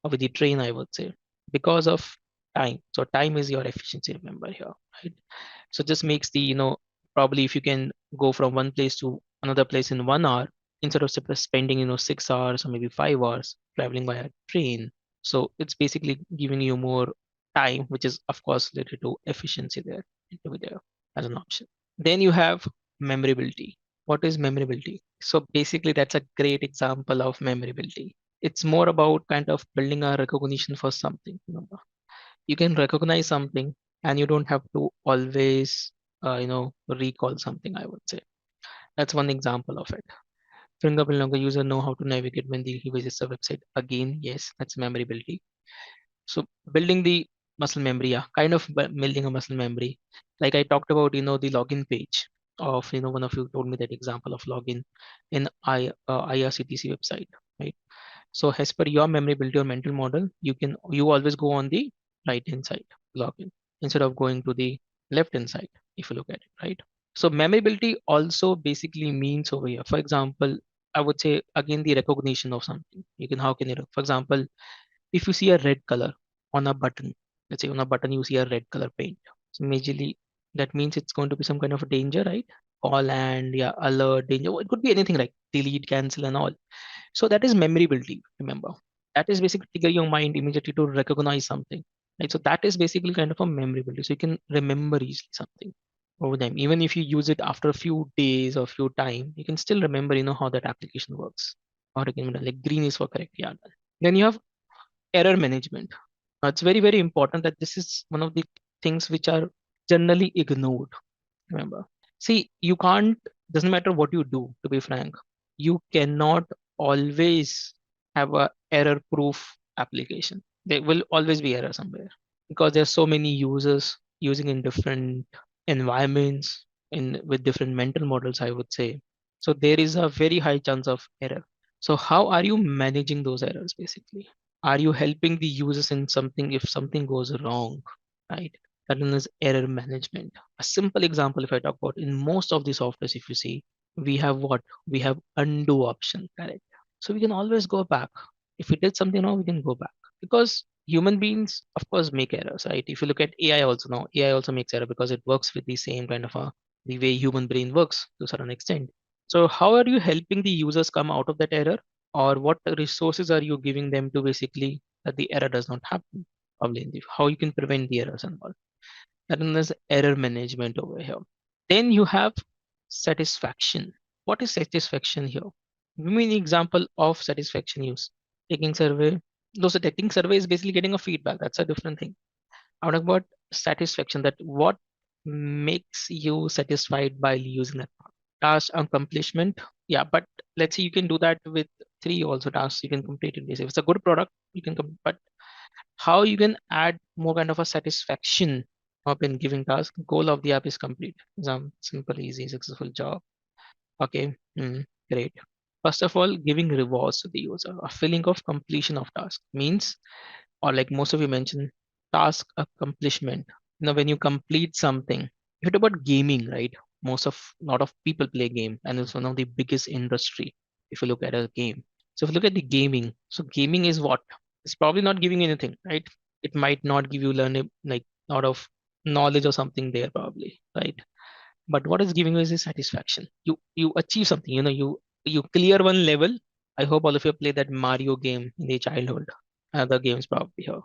Or with the train, I would say, because of time. So time is your efficiency, remember here, right? So just makes probably if you can go from one place to another place in 1 hour instead of spending 6 hours or maybe 5 hours traveling by a train. So it's basically giving you more time, which is of course related to efficiency there, into there as an option. Then you have memorability. What is memorability? So basically that's a great example of memorability. It's more about kind of building a recognition for something. Remember, you can recognize something and you don't have to always recall something, I would say. That's one example of it. Fingerprint longer user know how to navigate when he visits the website. Again, yes, that's memorability. So building the muscle memory, yeah, kind of building a muscle memory. Like I talked about, the login page of, one of you told me that example of login in IRCTC website, right? So as per your memory build your mental model, you always go on the right hand side login instead of going to the left hand side if you look at it, right? So memorability also basically means over here. For example, I would say again the recognition of something. How can you, for example, if you see a red color on a button, let's say on a button you see a red color paint. So majorly that means it's going to be some kind of a danger, right? Call and yeah, alert, danger. It could be anything like delete, cancel, and all. So that is memorability, remember. That is basically trigger your mind immediately to recognize something. Right. So that is basically kind of a memorability. So you can remember easily something over time. Even if you use it after a few days or few time, you can still remember, how that application works. Or you can like green is for correct. Yeah. Then you have error management. Now, it's very, very important that this is one of the things which are generally ignored. Remember, see, you can't, doesn't matter what you do, to be frank, you cannot always have a error proof application. There will always be error somewhere because there's so many users using in different environments in with different mental models, I would say. So there is a very high chance of error. So how are you managing those errors basically? Are you helping the users in something if something goes wrong, right? That is error management. A simple example, if I talk about in most of the softwares, if you see, we have what? We have undo option, correct? So we can always go back. If we did something wrong, we can go back because human beings, of course, make errors, right? If you look at AI also now, AI also makes error because it works with the same kind of the way human brain works to a certain extent. So how are you helping the users come out of that error, or what resources are you giving them to basically that the error does not happen? Probably how you can prevent the errors and all. And then there's error management over here. Then you have satisfaction. What is satisfaction here? Give me an example of satisfaction use. Taking survey. Those taking survey is basically getting a feedback. That's a different thing. I want about satisfaction. That what makes you satisfied by using that task accomplishment. Yeah, but let's say you can do that with three also tasks. You can complete it. If it's a good product, you can but how you can add more kind of a satisfaction of in giving task. Goal of the app is complete. Exam, simple, easy, successful job. Okay, great. First of all, giving rewards to the user. A feeling of completion of task means, or like most of you mentioned, task accomplishment. When you complete something, you heard about gaming, right? Most of lot of people play game, and it's one of the biggest industry. If you look at a game, so if you look at the gaming, so gaming is what? It's probably not giving you anything, right? It might not give you learning like lot of knowledge or something there, probably, right? But what is giving you is a satisfaction. You achieve something. You clear one level. I hope all of you play that Mario game in their childhood. Other games probably here.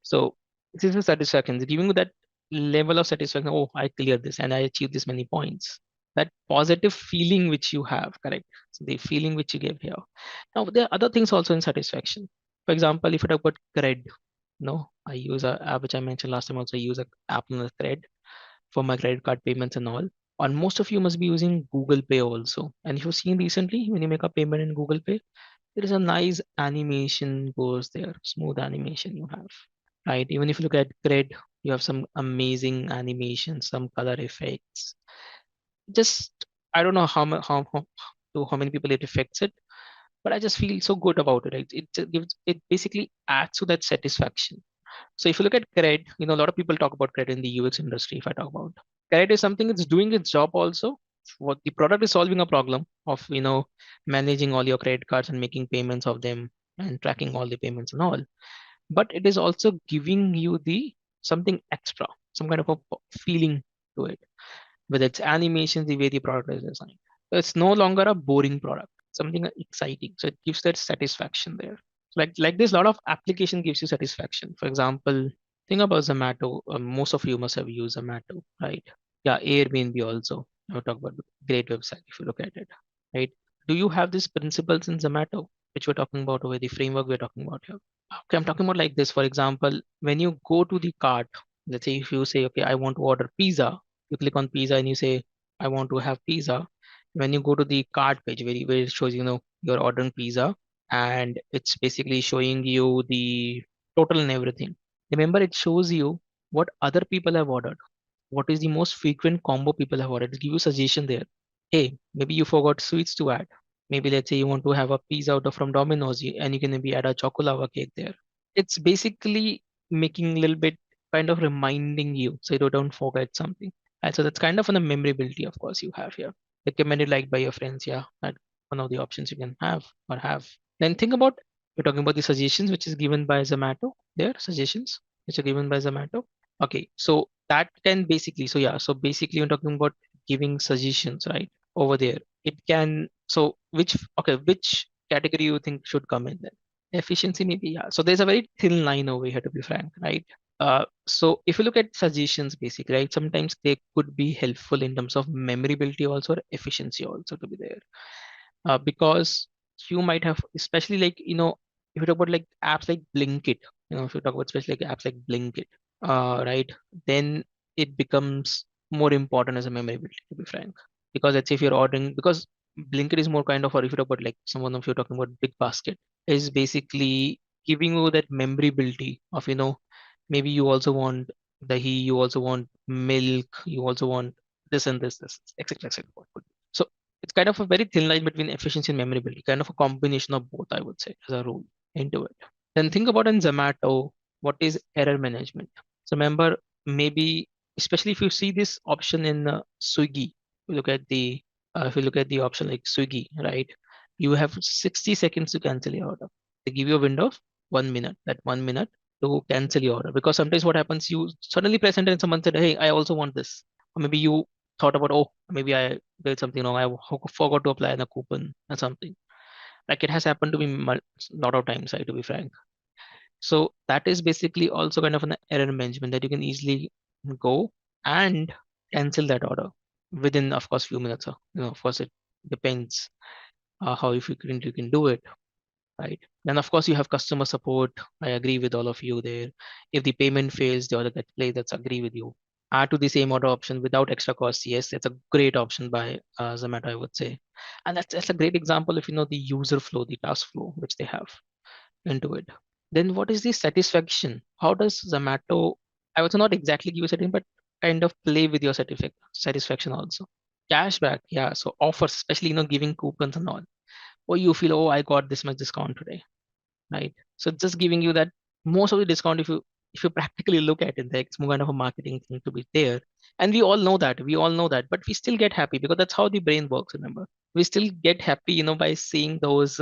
So this is a satisfaction. It's giving you that level of satisfaction. Oh, I cleared this and I achieved this many points. That positive feeling which you have, correct? So the feeling which you give here. Now there are other things also in satisfaction. For example, if you talk about cred, no, I use a app which I mentioned last time. Also, I use a app on cred for my credit card payments and all. And most of you must be using Google Pay also. And if you've seen recently, when you make a payment in Google Pay, there is a nice animation goes there, smooth animation you have, right? Even if you look at Grid, you have some amazing animation, some color effects. Just I don't know how many people it affects it, but I just feel so good about it. It just gives it basically adds to that satisfaction. So if you look at credit, a lot of people talk about credit in the UX industry. If I talk about credit is something it's doing its job also. What the product is solving a problem of, managing all your credit cards and making payments of them and tracking all the payments and all. But it is also giving you the something extra, some kind of a feeling to it, whether it's animations, the way the product is designed. So it's no longer a boring product, something exciting. So it gives that satisfaction there. Like this, a lot of application gives you satisfaction. For example, think about Zomato. Most of you must have used Zomato, right? Yeah, Airbnb also. I'll talk about great website if you look at it, right? Do you have these principles in Zomato, which we're talking about over the framework we're talking about here? Okay, I'm talking about like this. For example, when you go to the cart, let's say if you say, okay, I want to order pizza, you click on pizza and you say, I want to have pizza. When you go to the cart page where it shows, you're ordering pizza and it's basically showing you the total and everything. Remember, it shows you what other people have ordered. What is the most frequent combo people have ordered? It give you suggestion there. Hey, maybe you forgot sweets to add. Maybe let's say you want to have a pizza out of from Domino's and you can maybe add a chocolate cake there. It's basically making a little bit kind of reminding you so you don't forget something. And so that's kind of on a memorability, of course, you have here. Recommended like by your friends, yeah. That one of the options you can have or have. Then think about we're talking about the suggestions which is given by Zomato. There, suggestions which are given by Zomato. Okay, so that can basically, so yeah, so basically you're talking about giving suggestions, right? Over there. It can, so which category you think should come in then? Efficiency maybe, yeah. So there's a very thin line over here to be frank, right? So if you look at suggestions basically, right, sometimes they could be helpful in terms of memorability also or efficiency also to be there. Because you might have, especially like, if you talk about like apps like Blinkit, if you talk about especially like apps like Blinkit, right, then it becomes more important as a memorability to be frank. Because let's say if you're ordering, because Blinkit is more kind of, or if you talk about like someone of you talking about big basket, is basically giving you that memorability of, maybe you also want dahi, you also want milk, you also want this and this, etc. etc. What could be. So it's kind of a very thin line between efficiency and memorability, kind of a combination of both, I would say, as a rule into it. Then think about in Zomato, what is error management? So remember, maybe especially if you see this option in Swiggy, you look at the if you look at the option like Swiggy, right? You have 60 seconds to cancel your order. They give you a window of 1 minute, that 1 minute to cancel your order. Because sometimes what happens, you suddenly press enter and someone said, hey, I also want this. Or maybe you thought about, oh, maybe I did something wrong. Forgot to apply a coupon or something. Like it has happened to me a lot of times, to be frank. So that is basically also kind of an error management that you can easily go and cancel that order within, of course, few minutes. Of course, it depends how you can do it, right? Then of course you have customer support. I agree with all of you there. If the payment fails, the order gets played. That's agree with you. Add to the same order option without extra cost. Yes, it's a great option by Zomato, I would say, and that's a great example if you know the user flow, the task flow which they have into it. Then what is the satisfaction? How does Zomato, I would not exactly give you setting, but kind of play with your satisfaction also. Cashback, yeah. So offers, especially giving coupons and all. Or you feel, oh, I got this much discount today, right? So just giving you that most of the discount, if you practically look at it, it's more kind of a marketing thing to be there. And we all know that, but we still get happy because that's how the brain works. Remember, we still get happy, by seeing those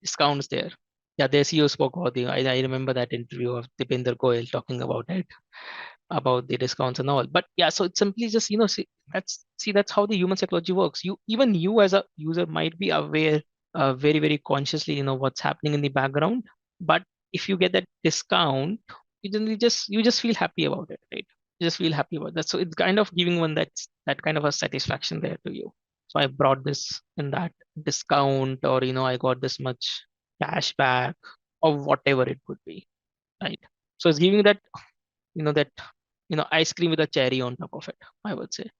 discounts there. Yeah, their CEO spoke about I remember that interview of Dipinder Goyal talking about the discounts and all. But yeah, so it's simply just that's how the human psychology works. You as a user might be aware very very consciously what's happening in the background, but if you get that discount, you just feel happy about it, right? You just feel happy about that. So it's kind of giving one that kind of a satisfaction there to you. So I brought this in that discount, or I got this much cash back, or whatever it could be, right? So it's giving that ice cream with a cherry on top of it, I would say.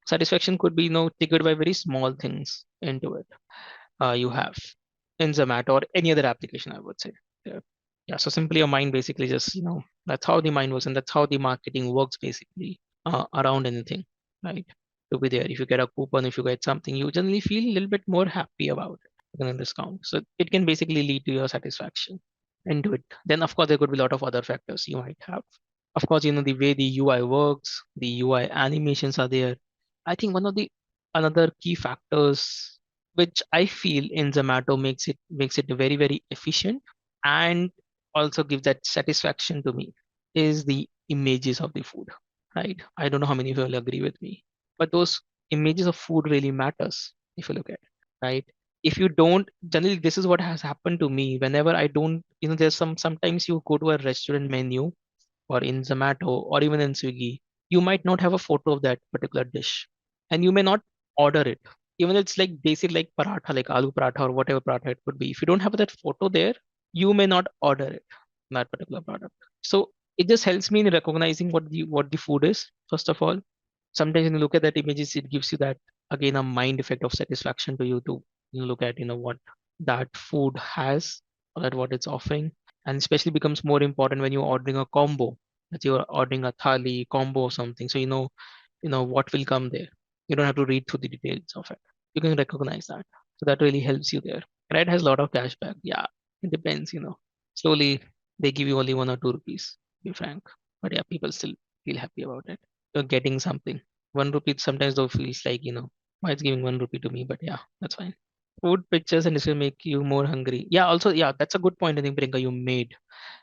Satisfaction could be triggered by very small things into it. You have in Zomato or any other application, I would say. Yeah. Yeah. So simply your mind basically just, that's how the mind works, and that's how the marketing works basically around anything, right? To be there. If you get a coupon, if you get something, you generally feel a little bit more happy about it than a discount. So it can basically lead to your satisfaction into it. Then of course there could be a lot of other factors you might have. Of course, the way the UI works, the UI animations are there. I think one of the another key factors which I feel in Zomato makes it very, very efficient and also gives that satisfaction to me is the images of the food. Right. I don't know how many of you will agree with me, but those images of food really matters if you look at it, right? If you don't, generally this is what has happened to me whenever I don't, there's sometimes you go to a restaurant menu or in Zomato or even in Swiggy, you might not have a photo of that particular dish and you may not order it. Even it's like basic like paratha, like aloo paratha or whatever paratha it could be. If you don't have that photo there, you may not order it, that particular product. So it just helps me in recognizing what the food is, first of all. Sometimes when you look at that images, it gives you that again a mind effect of satisfaction to you to look at what that food has or that what it's offering, and especially becomes more important when you're ordering a combo, that you're ordering a thali combo or something, so what will come there. You don't have to read through the details of it. You can recognize that. So that really helps you there. And it has a lot of cashback. Yeah, it depends. Slowly they give you only 1 or 2 rupees, to be frank. But yeah, people still feel happy about it. You're getting something. 1 rupee sometimes though feels like, why it's giving 1 rupee to me, but yeah, that's fine. Food pictures and this will make you more hungry. Yeah, also, yeah, that's a good point I think, Priyanka, you made.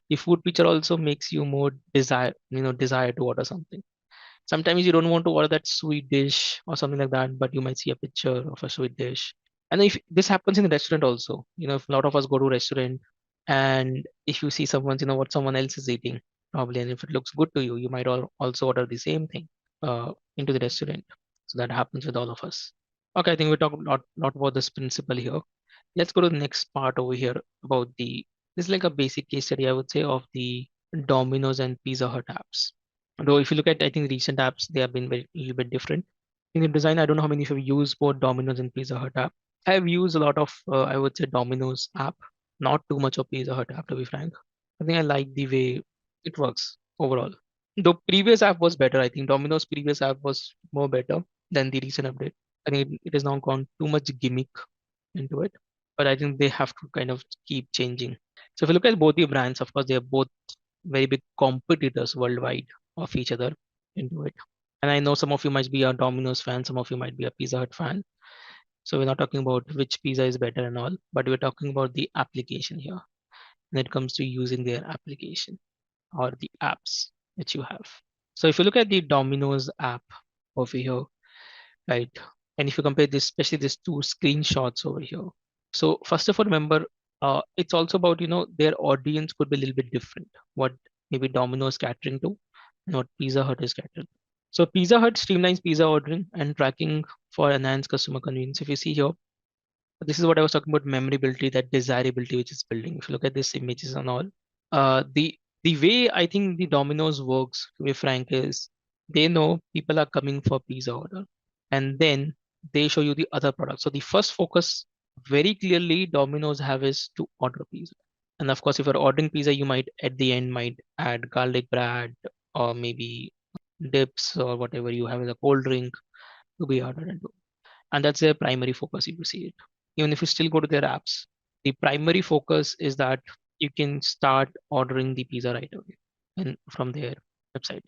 The food picture also makes you more desire to order something. Sometimes you don't want to order that sweet dish or something like that, but you might see a picture of a sweet dish. And if this happens in the restaurant also, if a lot of us go to restaurant and if you see what someone else is eating, probably, and if it looks good to you, you might also order the same thing into the restaurant. So that happens with all of us. Okay, I think we talked a lot about this principle here. Let's go to the next part over here about this is like a basic case study, I would say, of the Domino's and Pizza Hut apps. Though if you look at, I think recent apps, they have been very little bit different. In the design, I don't know how many of you have used both Domino's and Pizza Hut app. I have used a lot of, I would say, Domino's app, not too much of Pizza Hut app, to be frank. I think I like the way it works overall. The previous app was better. I think Domino's previous app was more better than the recent update. I think it has now gone too much gimmick into it, but I think they have to kind of keep changing. So if you look at both the brands, of course, they are both very big competitors worldwide of each other into it. And I know some of you might be a Domino's fan, some of you might be a Pizza Hut fan. So we're not talking about which pizza is better and all, but we're talking about the application here when it comes to using their application or the apps that you have. So if you look at the Domino's app over here, right? And if you compare this, especially these two screenshots over here. So first of all, remember, it's also about, their audience could be a little bit different. What maybe Domino's catering to, and what Pizza Hut is catering. So Pizza Hut streamlines pizza ordering and tracking for enhanced customer convenience. If you see here, this is what I was talking about, memorability, that desirability which is building. If you look at these images and all, the way I think the Domino's works, to be frank, is they know people are coming for pizza order, and then they show you the other products. So the first focus, very clearly, Domino's have is to order pizza. And of course, if you're ordering pizza, you might at the end might add garlic bread or maybe dips or whatever you have as a cold drink to be ordered into. And that's their primary focus if you see it. Even if you still go to their apps, the primary focus is that you can start ordering the pizza right away and from their website.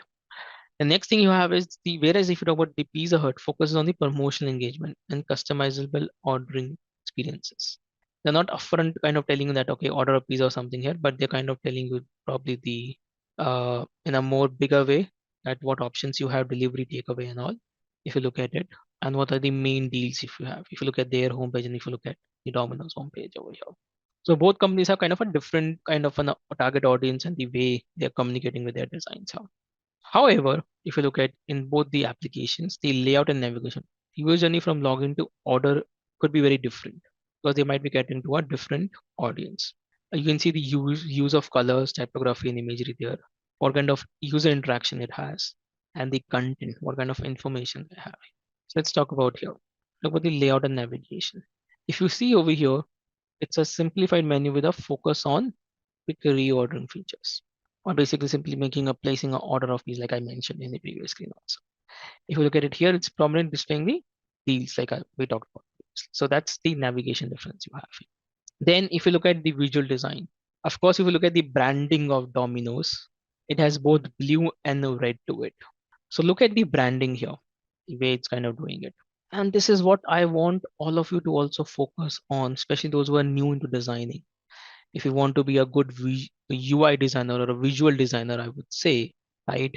The next thing you have is the, whereas if you talk about the Pizza Hut, focuses on the promotional engagement and customizable ordering experiences. They're not upfront kind of telling you that, okay, order a pizza or something here, but they're kind of telling you probably the in a more bigger way that what options you have, delivery, takeaway, and all. If you look at it, and what are the main deals if you have, if you look at their homepage and if you look at the Domino's homepage over here. So both companies have kind of a different kind of a target audience and the way they're communicating with their designs. However, if you look at in both the applications, the layout and navigation, the user journey from login to order could be very different because they might be getting to a different audience. You can see the use of colors, typography, and imagery there, what kind of user interaction it has, and the content, what kind of information they have. So let's talk about here. Look about the layout and navigation. If you see over here, it's a simplified menu with a focus on quick reordering features, or basically simply making a placing an order of these, like I mentioned in the previous screen also. If you look at it here, it's prominent displaying the deals like we talked about. So that's the navigation difference you have. Then if you look at the visual design, of course, if you look at the branding of Domino's, it has both blue and red to it. So look at the branding here, the way it's kind of doing it. And this is what I want all of you to also focus on, especially those who are new into designing. If you want to be a good UI designer or a visual designer, I would say, right,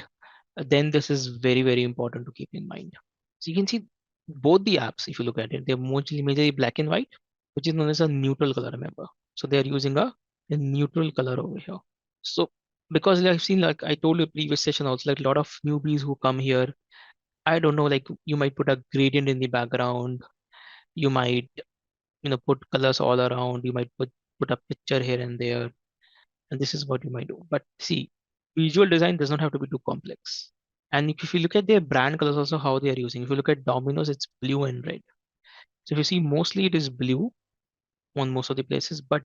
then this is very, very important to keep in mind. So you can see both the apps, if you look at it, they're mostly majorly black and white, which is known as a neutral color, remember. So they're using a neutral color over here. So because I've seen, like I told you previous session also, like a lot of newbies who come here, I don't know, like you might put a gradient in the background, you might, put colors all around, you might put a picture here and there, and this is what you might do. But see, visual design does not have to be too complex. And if you look at their brand colors also, how they are using, if you look at Domino's, it's blue and red. So if you see, mostly it is blue on most of the places, but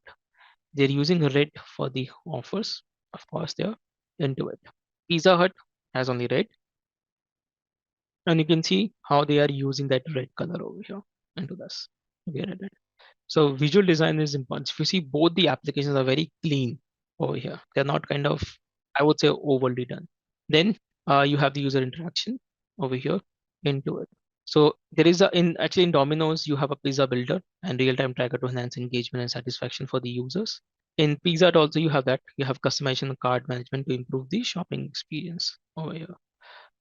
they're using red for the offers. Of course, they're into it. Pizza Hut has only red, and you can see how they are using that red color over here into this. Okay, red. So visual design is important. If you see, both the applications are very clean over here. They're not kind of, I would say, overly done. Then you have the user interaction over here into it. So there is actually in Domino's, you have a pizza builder and real-time tracker to enhance engagement and satisfaction for the users. In Pizza Hut also you have that. You have customization and card management to improve the shopping experience over here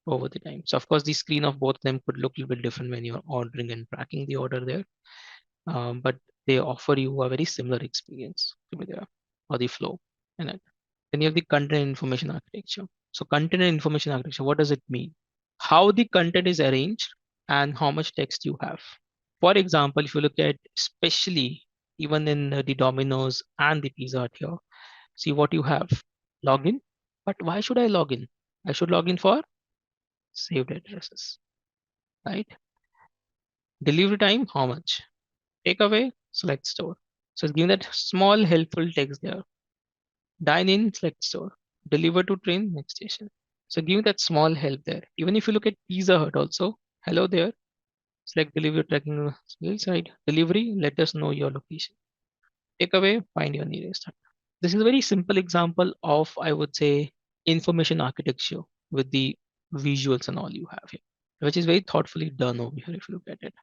over the time. So of course, the screen of both of them could look a little bit different when you're ordering and tracking the order there, but they offer you a very similar experience to be there or the flow in it. Then you have the content and information architecture. So content and information architecture, what does it mean? How the content is arranged and how much text you have. For example, if you look at especially even in the Domino's and the Pizza Hut here, see what you have. Login. But why should I log in? I should log in for saved addresses, right? Delivery time, how much? Takeaway, select store. So it's giving that small helpful text there. Dine in, select store. Deliver to train, next station. So giving that small help there. Even if you look at Pizza Hut also, hello there, select delivery tracking side. Delivery, let us know your location. Takeaway, find your nearest hut. This is a very simple example of, I would say, information architecture with the visuals and all you have here, which is very thoughtfully done over here if you look at it,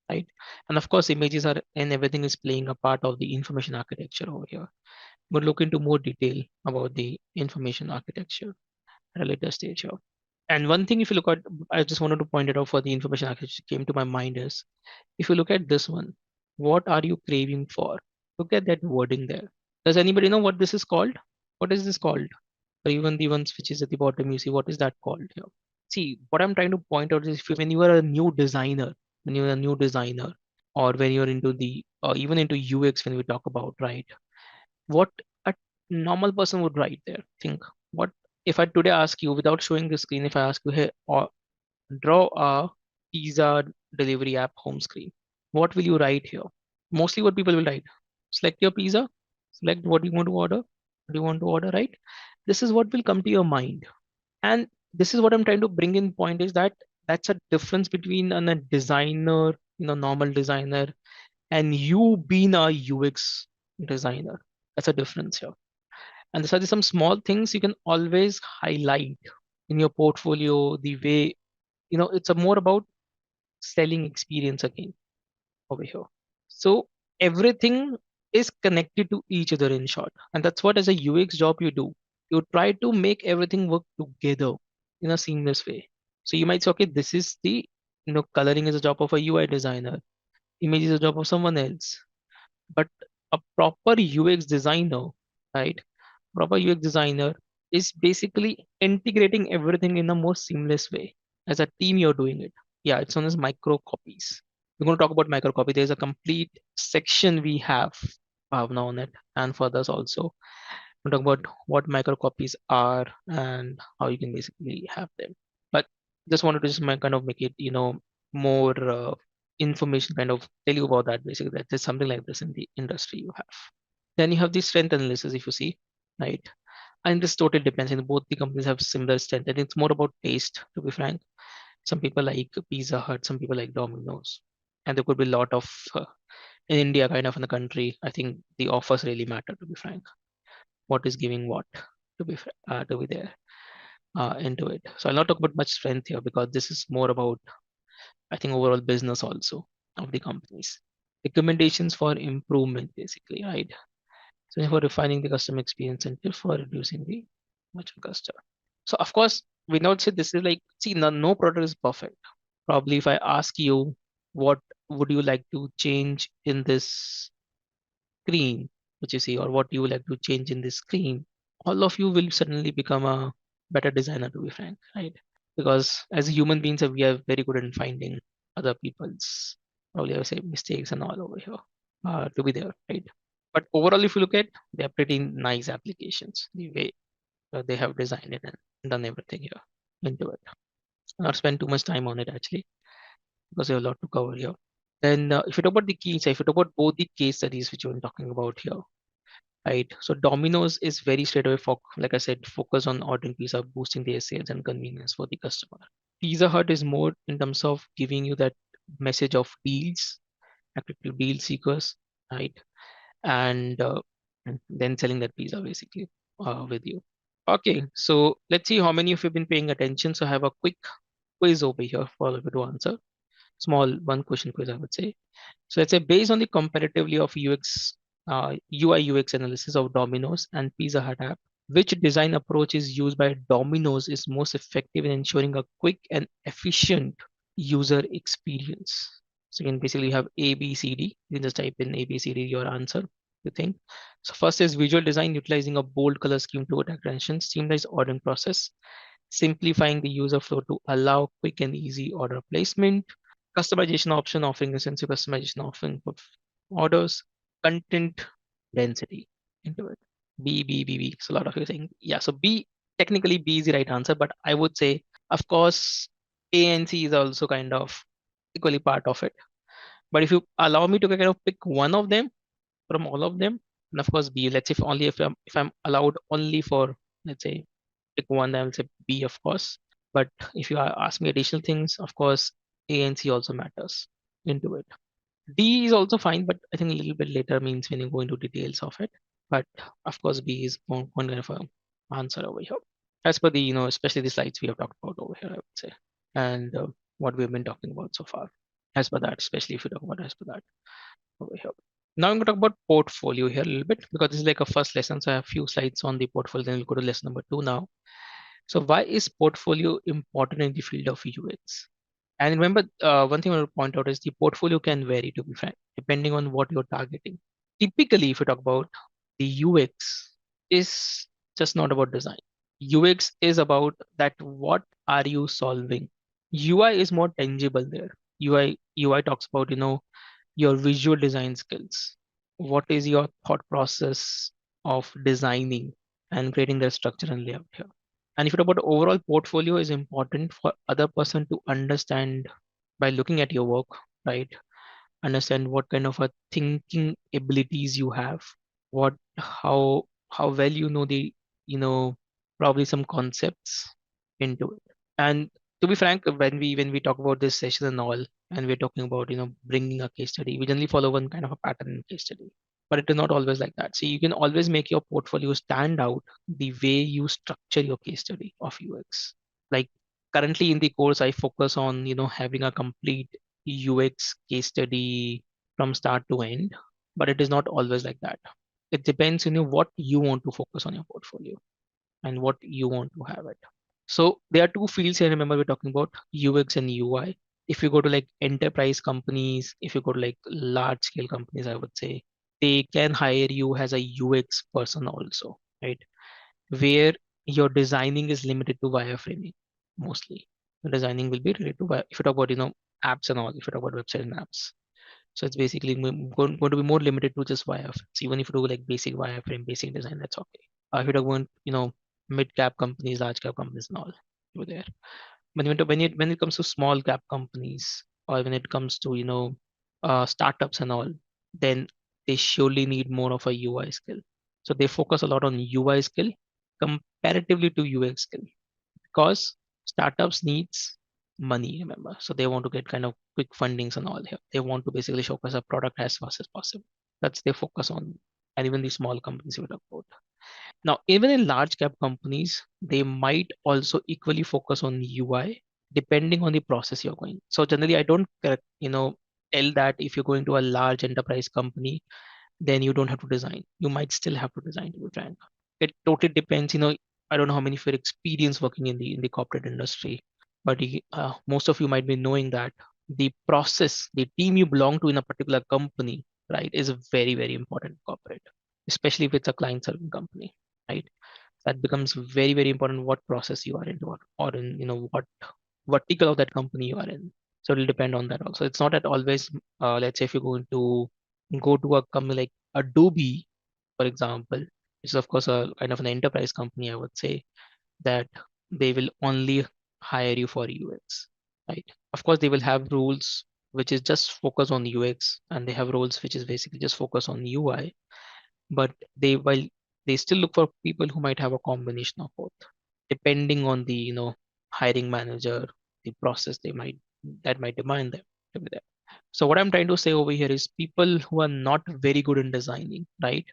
right? And of course, images are and everything is playing a part of the information architecture over here. We'll look into more detail about the information architecture at a later stage here. And one thing, if you look at, I just wanted to point it out for the information architecture came to my mind is, if you look at this one, what are you craving for? Look at that wording there. Does anybody know what this is called? What is this called? Or even the ones which is at the bottom, you see what is that called here? See, what I'm trying to point out is when you are a new designer, when you're a new designer, or when you're into the, even into UX, when we talk about, right? What a normal person would write there. Think, what if I today ask you without showing the screen, if I ask you, hey, or draw a pizza delivery app home screen, what will you write here? Mostly what people will write, select your pizza, select what you want to order, what you want to order, right? This is what will come to your mind. And this is what I'm trying to bring in point is that that's a difference between a designer, normal designer, and you being a UX designer. That's a difference here. And these are some small things you can always highlight in your portfolio. The way, it's a more about selling experience again over here. So everything is connected to each other in short. And that's what as a UX job you do. You try to make everything work together in a seamless way. So you might say, okay, this is the, coloring is a job of a UI designer, image is a job of someone else. But a proper UX designer, right? Proper UX designer is basically integrating everything in a more seamless way. As a team, you're doing it. Yeah, it's known as micro copies. We're going to talk about micro copy. There's a complete section we have now on it, and for others also. We'll talk about what micro copies are and how you can basically have them. But just wanted to just kind of make it, more information, kind of tell you about that basically, that there's something like this in the industry you have. Then you have the strength analysis, if you see, right? And this totally depends. And both the companies have similar strength. And it's more about taste, to be frank. Some people like Pizza Hut, some people like Domino's. And there could be a lot of, in India, kind of in the country, I think the offers really matter, to be frank. What is giving what to be there into it. So I'll not talk about much strength here because this is more about, I think, overall business also of the companies. Recommendations for improvement, basically, right? So for refining the customer experience and tips for reducing the virtual customer. So of course, we not say this is like, see, no product is perfect. Probably if I ask you, what would you like to change in this screen, which you see, or what you would like to change in this screen, all of you will suddenly become a better designer, to be frank, right? Because as human beings, we are very good in finding other people's, probably I would say, mistakes and all over here to be there, right? But overall, if you look at, they are pretty nice applications, the way they have designed it and done everything here into it. I'll not spend too much time on it actually, because we have a lot to cover here. Then if you talk about the keys, if you talk about both the case studies which we're talking about here, right? So Domino's is very straight away, like I said, focus on ordering pizza, boosting their sales and convenience for the customer. Pizza Hut is more in terms of giving you that message of deals, attractive deal seekers, right? And then selling that pizza basically with you. Okay, so let's see how many of you have been paying attention. So I have a quick quiz over here for all of you to answer. Small one question quiz, I would say. So let's say based on the comparatively of UI UX analysis of Domino's and Pizza Hut app, which design approach is used by Domino's is most effective in ensuring a quick and efficient user experience? So you can basically have A, B, C, D. You can just type in A, B, C, D, your answer, you think. So first is visual design, utilizing a bold color scheme to attract attention, seamless ordering process, simplifying the user flow to allow quick and easy order placement, customization option, offering extensive customization option for orders, content density into it. B, B, B, B. So a lot of you are saying, yeah, so B, technically B is the right answer, but I would say, of course, A and C is also kind of equally part of it. But if you allow me to kind of pick one of them from all of them, and of course B, let's say if I'm allowed only for, let's say, pick one, then I'll say B, of course. But if you ask me additional things, of course, A and C also matters into it. D is also fine, but I think a little bit later means when you go into details of it. But of course, B is one kind of a answer over here. As per the, especially the slides we have talked about over here, I would say, and what we've been talking about so far. As per that, especially if you talk about as per that over here. Now I'm going to talk about portfolio here a little bit because this is like a first lesson. So I have a few slides on the portfolio. Then we'll go to lesson number 2 now. So why is portfolio important in the field of UX? And remember, one thing I want to point out is the portfolio can vary, to be frank, depending on what you're targeting. Typically, if you talk about the UX, is just not about design. UX is about that what are you solving? UI is more tangible there. UI talks about, your visual design skills. What is your thought process of designing and creating the structure and layout here? And if you talk about overall portfolio is important for other person to understand by looking at your work, right? Understand what kind of a thinking abilities you have, what how well you know the you know probably some concepts into it. And to be frank, when we talk about this session and all, and we're talking about bringing a case study, we generally follow one kind of a pattern in case study, but it is not always like that. So you can always make your portfolio stand out the way you structure your case study of UX. Like currently in the course, I focus on having a complete UX case study from start to end, but it is not always like that. It depends what you want to focus on your portfolio and what you want to have it. So there are two fields here. Remember, we're talking about UX and UI. If you go to like enterprise companies, if you go to like large scale companies, I would say they can hire you as a UX person also, right? Where your designing is limited to wireframing mostly. The designing will be related to if you talk about apps and all, if you talk about website and apps. So it's basically going to be more limited to just wireframes. Even if you do like basic wireframe, basic design, that's okay. If you talk about mid cap companies, large cap companies, and all over there. But when it comes to small cap companies or when it comes to startups and all, then they surely need more of a UI skill. So they focus a lot on UI skill comparatively to UX skill because startups needs money, remember. So they want to get kind of quick fundings and all here. They want to basically showcase a product as fast as possible. That's their focus on, and even the small companies we talk about. Now, even in large cap companies, they might also equally focus on UI depending on the process you're going. So generally, I don't tell that if you're going to a large enterprise company, then you don't have to design. You might still have to design, to be frank. It totally depends. I don't know how many of your experience working in the corporate industry, but most of you might be knowing that the process, the team you belong to in a particular company, right, is very, very important corporate, especially if it's a client serving company, right? That becomes very, very important what process you are in or in what vertical of that company you are in. So it'll depend on that also. It's not at always let's say if you're going to go to a company like Adobe, for example, which is of course a kind of an enterprise company, I would say that they will only hire you for UX, right? Of course, they will have rules which is just focus on UX, and they have roles which is basically just focus on UI. But while they still look for people who might have a combination of both, depending on the hiring manager, the process that might demand them to be there. So what I'm trying to say over here is people who are not very good in designing, right?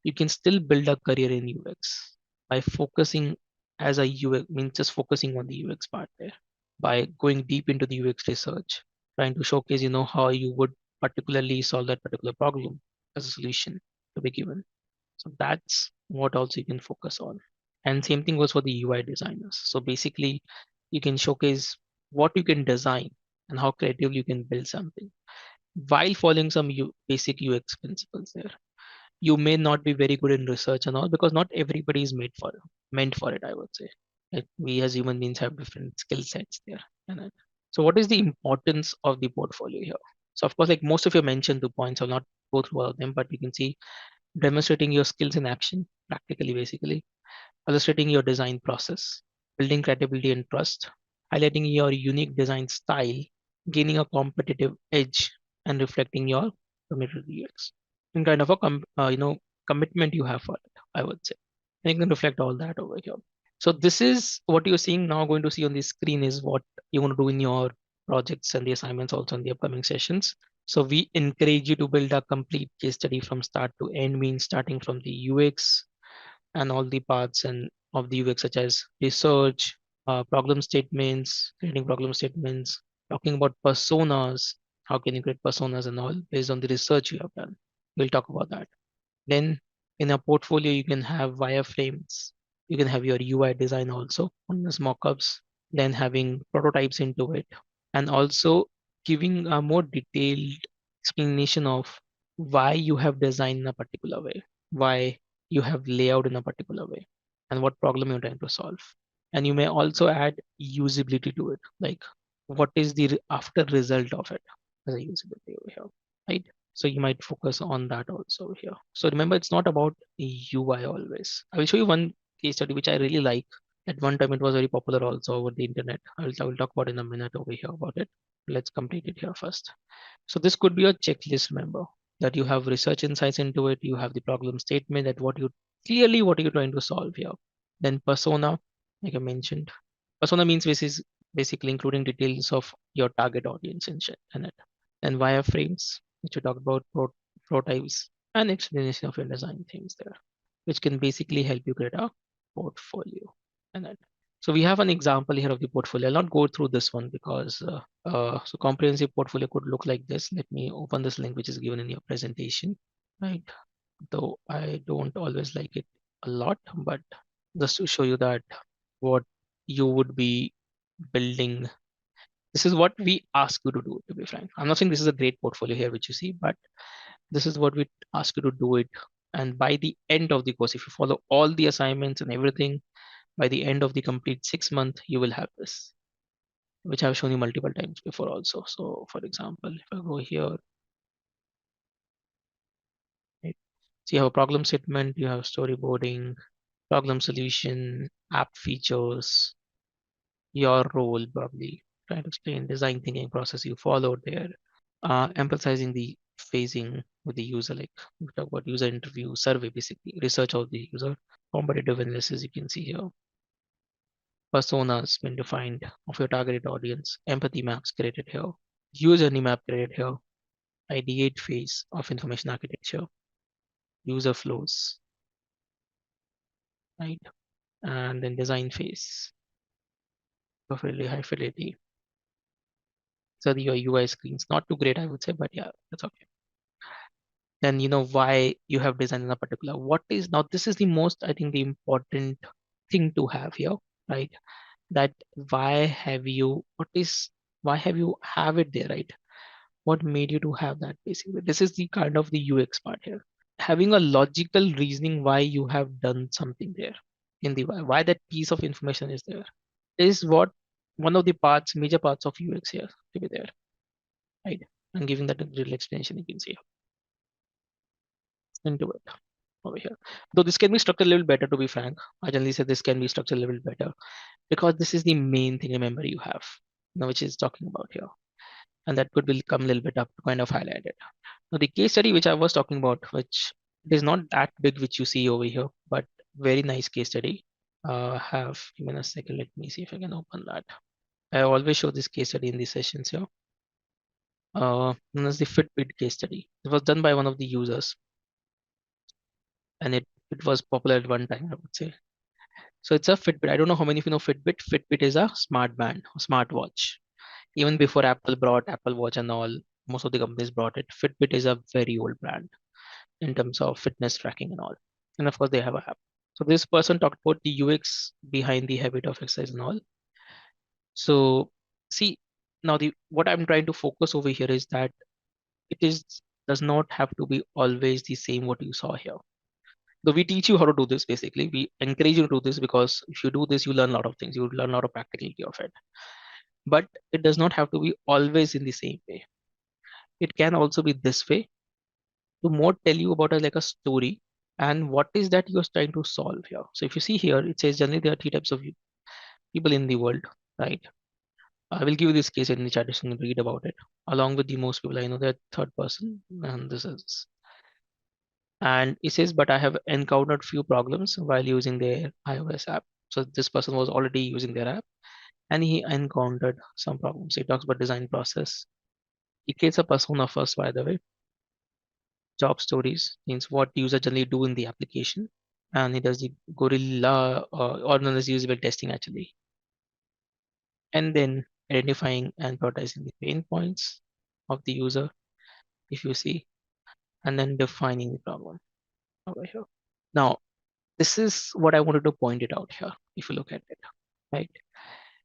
You can still build a career in UX by focusing as a UX, means just focusing on the UX part there, by going deep into the UX research, trying to showcase, how you would particularly solve that particular problem as a solution to be given. So that's what also you can focus on. And same thing goes for the UI designers. So basically, you can showcase what you can design and how creative you can build something while following some basic UX principles there. You may not be very good in research and all because not everybody is meant for it, I would say. We as human beings have different skill sets there. So what is the importance of the portfolio here? So of course, like most of you mentioned the points, I'll not go through all of them, but you can see demonstrating your skills in action, practically, basically, illustrating your design process, building credibility and trust, highlighting your unique design style, gaining a competitive edge, and reflecting your committed UX and kind of a commitment you have for it, I would say. And you can reflect all that over here. So this is what you're seeing now. Going to see on the screen is what you want to do in your projects and the assignments also in the upcoming sessions. So we encourage you to build a complete case study from start to end, means starting from the UX and all the parts and of the UX, such as research, problem statements, creating problem statements, talking about personas, how can you create personas and all based on the research you have done. We'll talk about that. Then in a portfolio, you can have wireframes. You can have your UI design also on the mockups, then having prototypes into it, and also giving a more detailed explanation of why you have designed in a particular way, why you have layout in a particular way, and what problem you're trying to solve. And you may also add usability to it, like what is the after result of it as a usability over here, right? So you might focus on that also here. So remember, it's not about UI always. I will show you one case study which I really like. At one time, it was very popular also over the internet. I will talk about in a minute over here about it. Let's complete it here first. So this could be a checklist, remember, that you have research insights into it. You have the problem statement that what you're trying to solve here. Then persona, like I mentioned. Persona means basically including details of your target audience in it. Then wireframes, which we talked about, prototypes, and explanation of your design things there, which can basically help you create a portfolio in it. So we have an example here of the portfolio. I'll not go through this one because so comprehensive portfolio could look like this. Let me open this link which is given in your presentation, right? Though I don't always like it a lot, but just to show you that what you would be building. This is what we ask you to do, to be frank. I'm not saying this is a great portfolio here, which you see, but this is what we ask you to do it. And by the end of the course, if you follow all the assignments and everything, by the end of the complete 6 month, you will have this, which I've shown you multiple times before also. So for example, if I go here, right, so you have a problem statement, you have storyboarding, problem solution, app features, your role probably, trying to explain design thinking process you followed there, emphasizing the phasing with the user, like we talk about user interview, survey, basically research of the user, competitive analysis, you can see here, personas been defined of your targeted audience, empathy maps created here, user journey map created here, ideate phase of information architecture, user flows, right? And then design phase of really high fidelity. So your UI screens, not too great, I would say, but yeah, that's okay. Then you know why you have designed in a particular. What is now? This is the most, I think, the important thing to have here, right? That why have you? What is why have you have it there, right? What made you to have that basically? This is the kind of the UX part here. Having a logical reasoning why you have done something there in the why that piece of information is there is what one of the parts, major parts of UX here to be there, right? And giving that a little explanation, you can see into it over here. Though this can be structured a little better, to be frank. I generally say this can be structured a little better because this is the main thing, remember, you have, which is talking about here. And that could become a little bit up to kind of highlight it. Now, the case study which I was talking about, which is not that big, which you see over here, but very nice case study. Give me a second. Let me see if I can open that. I always show this case study in these sessions here. Known as the Fitbit case study. It was done by one of the users, and it was popular at one time, I would say. So it's a Fitbit. I don't know how many of you know Fitbit. Fitbit is a smart band, smart watch. Even before Apple brought Apple Watch and all, most of the companies brought it. Fitbit is a very old brand in terms of fitness tracking and all. And of course, they have a app. So this person talked about the UX behind the habit of exercise and all. So see, now the what I'm trying to focus over here is that it is does not have to be always the same what you saw here. So we teach you how to do this basically. We encourage you to do this because if you do this, you learn a lot of things. You learn a lot of practicality of it. But it does not have to be always in the same way. It can also be this way to more tell you about like a story and what is that you're trying to solve here. So if you see here, it says generally there are three types of people in the world, right? I will give you this case in the chat, so you can read about it. along with the most people I know, they're third person, and this is. And he says, but I have encountered few problems while using their iOS app. So this person was already using their app, and he encountered some problems. He talks about design process. He creates a persona first, by the way. Job stories means what user generally do in the application, and he does the gorilla or known as usable testing actually, and then identifying and prioritizing the pain points of the user, if you see, and then defining the problem over here. Now, this is what I wanted to point it out here. If you look at it, right?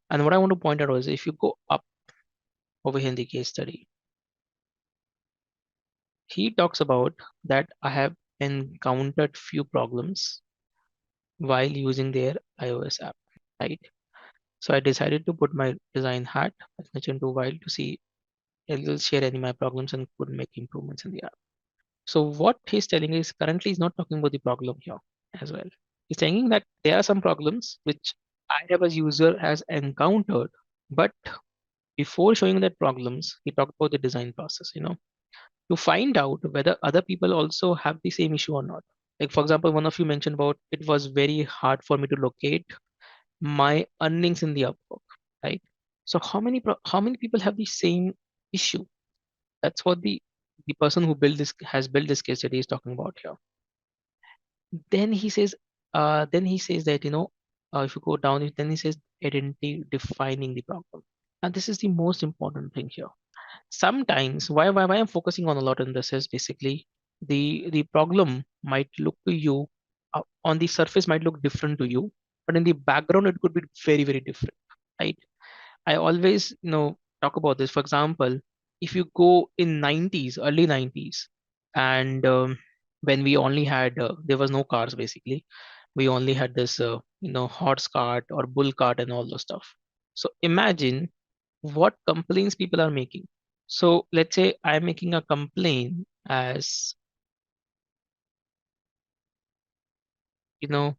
And what I want to point out is if you go up over here in the case study, he talks about that I have encountered few problems while using their iOS app, right? So I decided to put my design hat, as mentioned to while to see it will share any of my problems and could make improvements in the app. So what he's telling is currently he's not talking about the problem here as well. He's saying that there are some problems which I have as user has encountered, but before showing that problems, he talked about the design process, to find out whether other people also have the same issue or not. Like for example, one of you mentioned about it was very hard for me to locate my earnings in the Upwork, right? So how many people have the same issue? That's what the person who built this has built this case study is talking about here. Then he says, that if you go down, then he says identity defining the problem, and this is the most important thing here. Sometimes why I'm focusing on a lot in this is basically the problem might look to you on the surface might look different to you, but in the background it could be very very different, right? I always talk about this. For example, if you go in 90s, early 90s, and when we only had there was no cars basically, we only had this horse cart or bull cart and all those stuff. So imagine what complaints people are making. So let's say I'm making a complaint as you know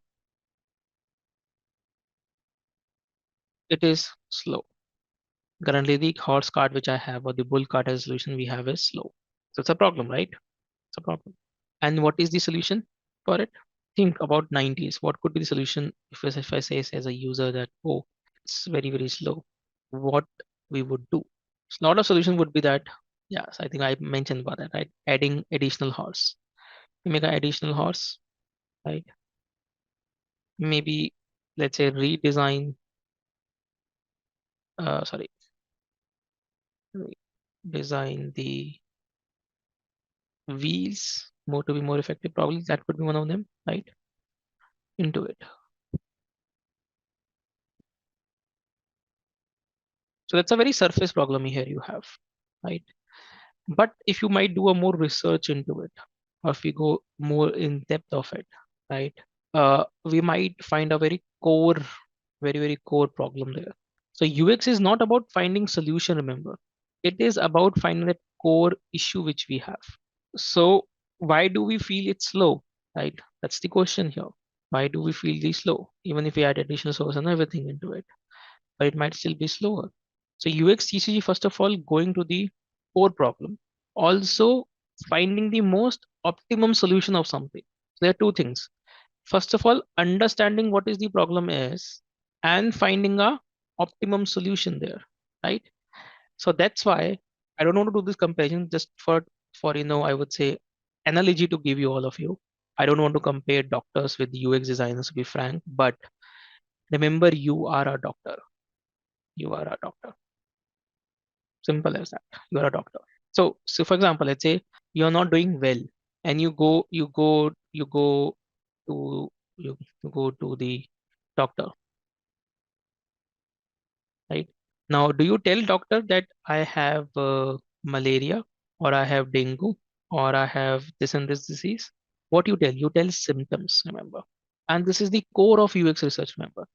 it is slow. Currently, the horse cart which I have or the bull cart as a solution we have is slow. So it's a problem, right? It's a problem. And what is the solution for it? Think about 90s. What could be the solution if I say as a user that, oh, it's very, very slow? What we would do? So not a solution would be that, yes, I think I mentioned about that, right? Adding additional horse. You make an additional horse, right? Maybe let's say redesign, sorry, design the wheels more to be more effective. Probably that could be one of them, right? Into it. So that's a very surface problem here you have, right? But if you might do a more research into it, or if we go more in depth of it, right? We might find a very, very core problem there. So UX is not about finding solution, remember. It is about finding that core issue which we have. So why do we feel it's slow, right? That's the question here. Why do we feel this slow? Even if we add additional source and everything into it, but it might still be slower. So UX TCG, first of all, going to the core problem. Also finding the most optimum solution of something. So there are two things. First of all, understanding what is the problem is and finding a optimum solution there, right? So that's why I don't want to do this comparison just for I would say analogy to give you all of you. I don't want to compare doctors with UX designers to be frank, but remember you are a doctor. You are a doctor. Simple as that. You are a doctor. So for example, let's say you're not doing well and to you go to the doctor, right? Now, do you tell doctor that I have malaria or I have dengue or I have this and this disease? What you tell? You tell symptoms, remember. And this is the core of UX research, remember.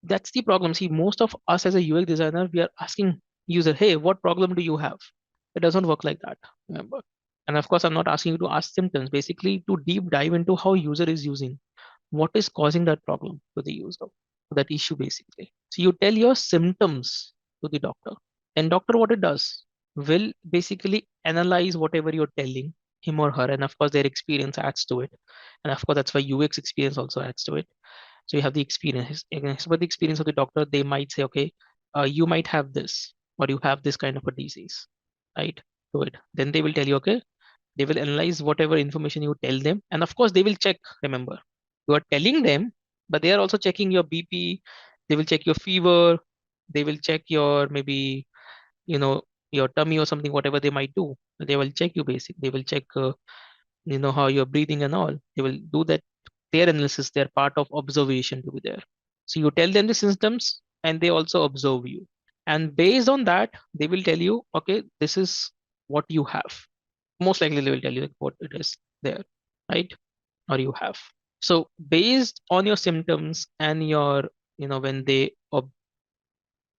That's the problem. See, most of us as a UX designer, we are asking user, hey, what problem do you have? It doesn't work like that, remember. And of course, I'm not asking you to ask symptoms, basically to deep dive into how user is using. What is causing that problem to the user, that issue basically. So you tell your symptoms to the doctor. And doctor, what it does? will basically analyze whatever you're telling him or her, and of course their experience adds to it, and of course that's why UX experience also adds to it. So you have the experience, but the experience of the doctor, they might say, okay, you might have this, or you have this kind of a disease, right? To it, then they will tell you, okay, they will analyze whatever information you tell them, and of course they will check. Remember, you are telling them, but they are also checking your BP. They will check your fever. They will check your maybe you know your tummy or something, whatever they might do. They will check you basic. They will check how you're breathing and all. They will do that, their analysis, their part of observation to be there. So you tell them the symptoms and they also observe you, and based on that they will tell you, okay, this is what you have. Most likely they will tell you like what it is there, right? Or you have. So based on your symptoms and your when they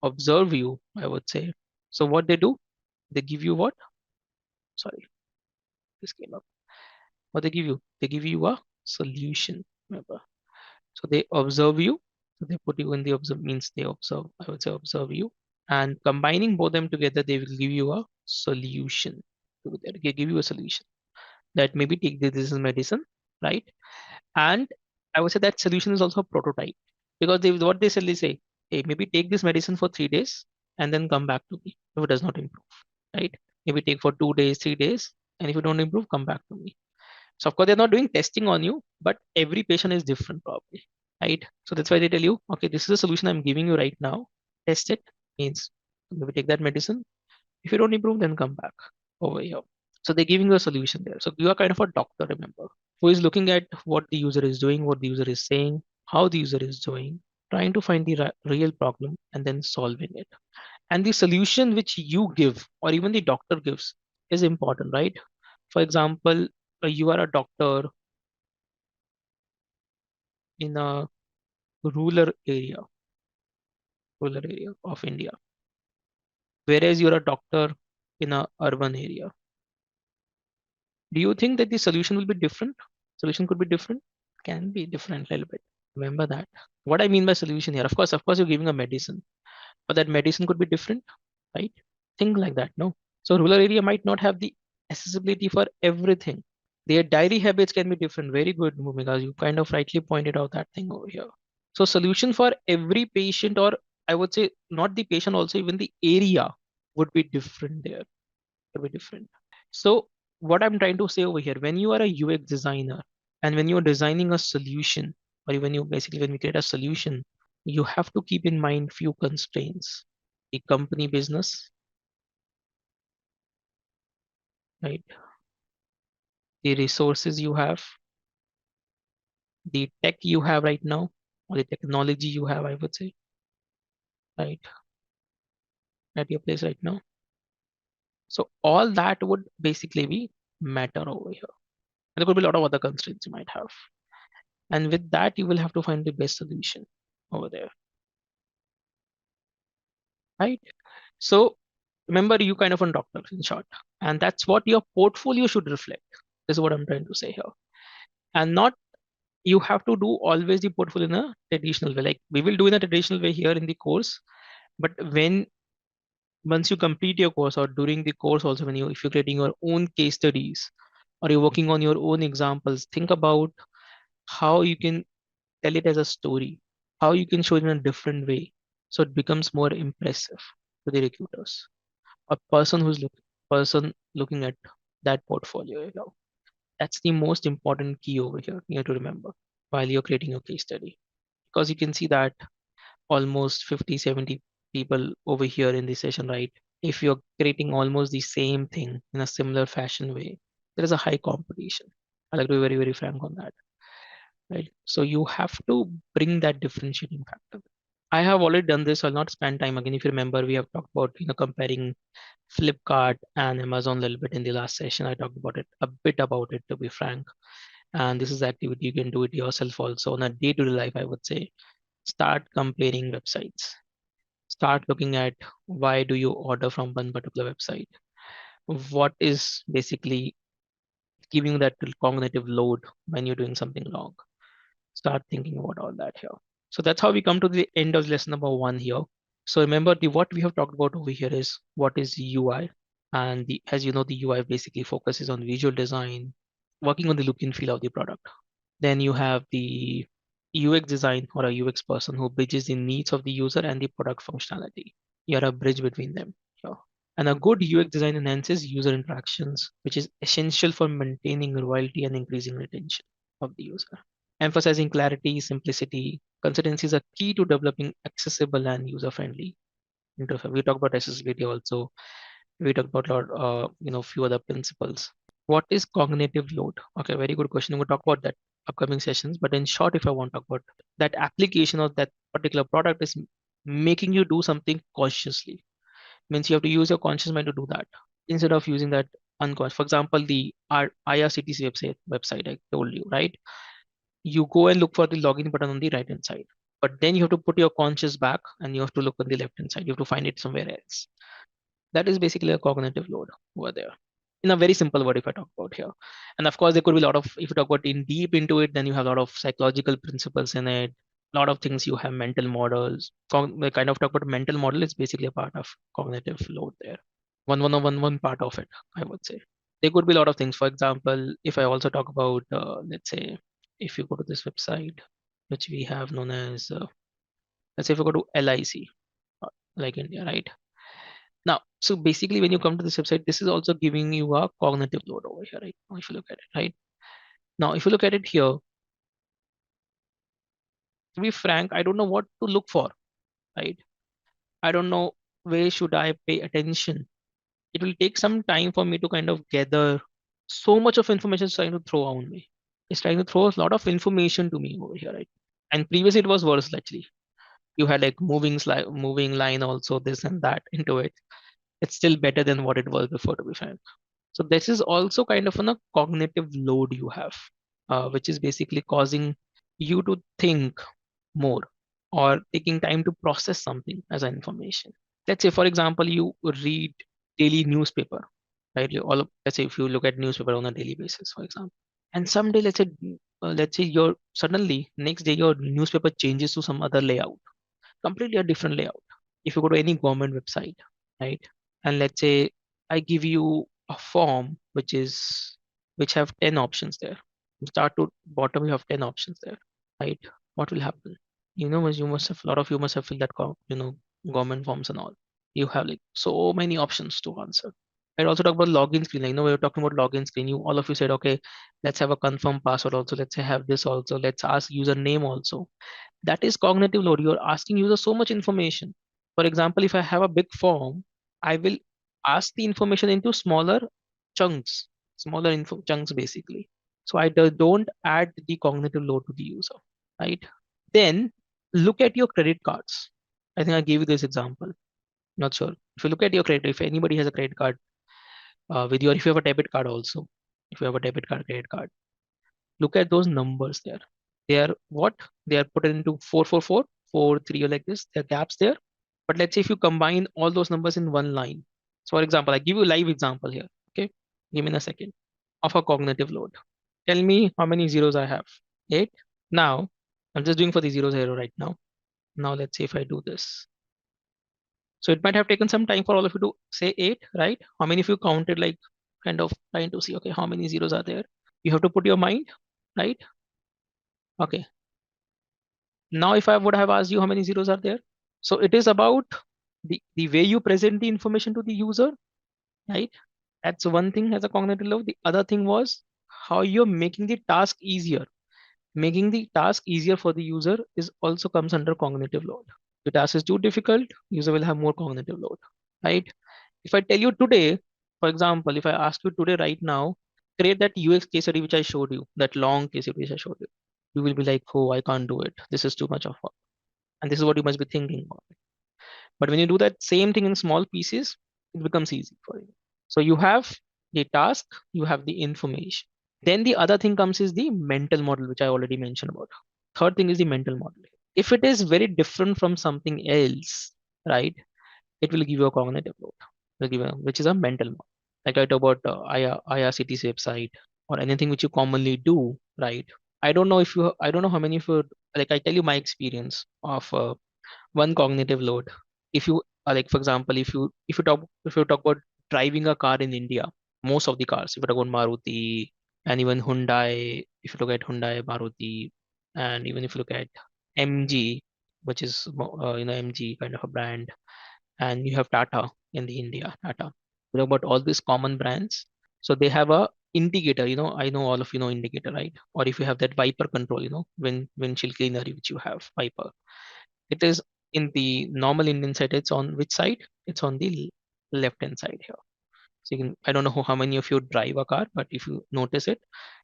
observe you, I would say, so what they do, they give you what, sorry, this came up. What they give you, they give you a solution, remember. So they observe you. So they put you in the observe, means they observe, I would say observe you. And combining both them together, they will give you a solution. They give you a solution that maybe take this is medicine, right? And I would say that solution is also a prototype, because they what they say, hey, maybe take this medicine for 3 days and then come back to me if it does not improve, right? Maybe take for 2 days, 3 days, and if you don't improve, come back to me. So of course they're not doing testing on you, but every patient is different probably, right? So that's why they tell you, okay, this is a solution I'm giving you right now. Test it, means maybe take that medicine. If you don't improve, then come back over here. So they're giving you a solution there. So you are kind of a doctor, remember, who is looking at what the user is doing, what the user is saying, how the user is doing, trying to find the real problem and then solving it. And the solution which you give or even the doctor gives is important, right? For example, you are a doctor in a rural area, rural area of India, whereas you're a doctor in a urban area. Do you think that the solution will be different? Solution could be different, can be different a little bit. Remember that. What I mean by solution here, of course, you're giving a medicine, but that medicine could be different, right? Think like that, no? So rural area might not have the accessibility for everything. Their diary habits can be different. Very good, because you kind of rightly pointed out that thing over here. So solution for every patient, or I would say not the patient, also even the area would be different there. Would be different. So what I'm trying to say over here, when you are a UX designer and when you're designing a solution, or when you basically when we create a solution, you have to keep in mind few constraints. The company business, right? The resources you have, the tech you have right now, or the technology you have, I would say, right, at your place right now. So all that would basically be matter over here. And there could be a lot of other constraints you might have. And with that, you will have to find the best solution over there, right? So remember, you kind of a doctor in short, and that's what your portfolio should reflect. This is what I'm trying to say here. And not you have to do always the portfolio in a traditional way. Like we will do in a traditional way here in the course, but when once you complete your course or during the course also, when you if you're creating your own case studies or you're working on your own examples, think about how you can tell it as a story, how you can show it in a different way so it becomes more impressive to the recruiters. A person looking at that portfolio, that's the most important key over here you have to remember while you're creating your case study, because you can see that almost 50-70 people over here in this session, right? If you're creating almost the same thing in a similar fashion way, there is a high competition. I like to be very, very frank on that, right? So you have to bring that differentiating factor. I have already done this. I'll not spend time again. If you remember, we have talked about comparing Flipkart and Amazon a little bit in the last session. I talked about it a bit about it, to be frank. And this is activity you can do it yourself also on a day-to-day life, I would say. Start comparing websites. Start looking at why do you order from one particular website? What is basically giving you that cognitive load when you're doing something wrong? Start thinking about all that here. So that's how we come to the end of lesson number 1 here. So remember, what we have talked about over here is what is UI, And as you know, the UI basically focuses on visual design, working on the look and feel of the product. Then you have the UX design or a UX person who bridges the needs of the user and the product functionality. You're a bridge between them. Here. And a good UX design enhances user interactions, which is essential for maintaining loyalty and increasing retention of the user. Emphasizing clarity, simplicity, consistency is a key to developing accessible and user-friendly interface. We talk about accessibility also. We talked about a lot, few other principles. What is cognitive load? Okay, very good question. We'll talk about that upcoming sessions. But in short, if I want to talk about that application of that particular product is making you do something consciously, means you have to use your conscious mind to do that instead of using that unconscious. For example, the IRCTC website I told you, right? You go and look for the login button on the right hand side, but then you have to put your conscious back and you have to look on the left hand side. You have to find it somewhere else. That is basically a cognitive load over there. In a very simple word, if I talk about here. And of course, there could be a lot of, if you talk about in deep into it, then you have a lot of psychological principles in it. A lot of things you have mental models. We kind of talk about mental model is basically a part of cognitive load there. One part of it, I would say. There could be a lot of things. For example, if I also talk about, let's say, if you go to this website, which we have known as, let's say if you go to LIC, like India, right? Now, so basically, when you come to this website, this is also giving you a cognitive load over here, right? Now, if you look at it, right? Now, if you look at it here, to be frank, I don't know what to look for, right? I don't know where should I pay attention. It will take some time for me to kind of gather so much of information it's trying to throw on me. It's trying to throw a lot of information to me over here, right? And previously it was worse actually. You had like moving line also, this and that into it. It's still better than what it was before, to be frank. So this is also kind of a cognitive load you have, which is basically causing you to think more or taking time to process something as an information. Let's say, for example, you read daily newspaper, right? Let's say if you look at newspaper on a daily basis, for example, and someday, let's say your suddenly next day your newspaper changes to some other layout, completely a different layout. If you go to any government website, right? And let's say I give you a form which have 10 options there. From start to bottom, you have 10 options there, right? What will happen? You must have a lot of you must have filled that government forms and all. You have like so many options to answer. I also talk about login screen. We were talking about login screen. All of you said, okay, let's have a confirm password also. Let's say have this also. Let's ask username also. That is cognitive load. You're asking user so much information. For example, if I have a big form, I will ask the information into smaller chunks, smaller info chunks basically. So I don't add the cognitive load to the user, right? Then look at your credit cards. I think I gave you this example. Not sure. If you look at your credit, if anybody has a credit card if you have a debit card also, if you have a debit card, credit card, look at those numbers there. They are what? They are put into 444, 4, 3 or like this. There are gaps there. But let's say if you combine all those numbers in one line. So for example, I give you a live example here. Okay. Give me a second of a cognitive load. Tell me how many zeros I have. 8. Now, I'm just doing for the zero right now. Now let's say if I do this. So it might have taken some time for all of you to say 8, right? How many of you counted like kind of trying to see, okay, how many zeros are there? You have to put your mind, right? Okay. Now, if I would have asked you how many zeros are there, so it is about the way you present the information to the user, right? That's one thing as a cognitive load. The other thing was how you're making the task easier. Making the task easier for the user is also comes under cognitive load. The task is too difficult, user will have more cognitive load, right? If I tell you today, for example, if I ask you today right now, create that UX case study which I showed you, that long case study which I showed you, you will be like, oh, I can't do it. This is too much of work. And this is what you must be thinking about. But when you do that same thing in small pieces, it becomes easy for you. So you have the task, you have the information. Then the other thing comes is the mental model, which I already mentioned about. Third thing is the mental model. If it is very different from something else, right, it will give you a cognitive load, which is a mental model. Like I talk about IRCTC website or anything which you commonly do, right? I don't know how many of you, like I tell you my experience of one cognitive load. If you like, for example, if you talk about driving a car in India, most of the cars, if you talk about Maruti and even Hyundai, if you look at Hyundai, Maruti, and even if you look at MG, which is MG kind of a brand, and you have Tata in the India, Tata. You know about all these common brands, so they have a indicator. I know all of you know indicator, right? Or if you have that wiper control, windshield cleaner which you have wiper, it is in the normal Indian side. It's on which side? It's on the left hand side here. So you can, I don't know how many of you drive a car, but if you notice it,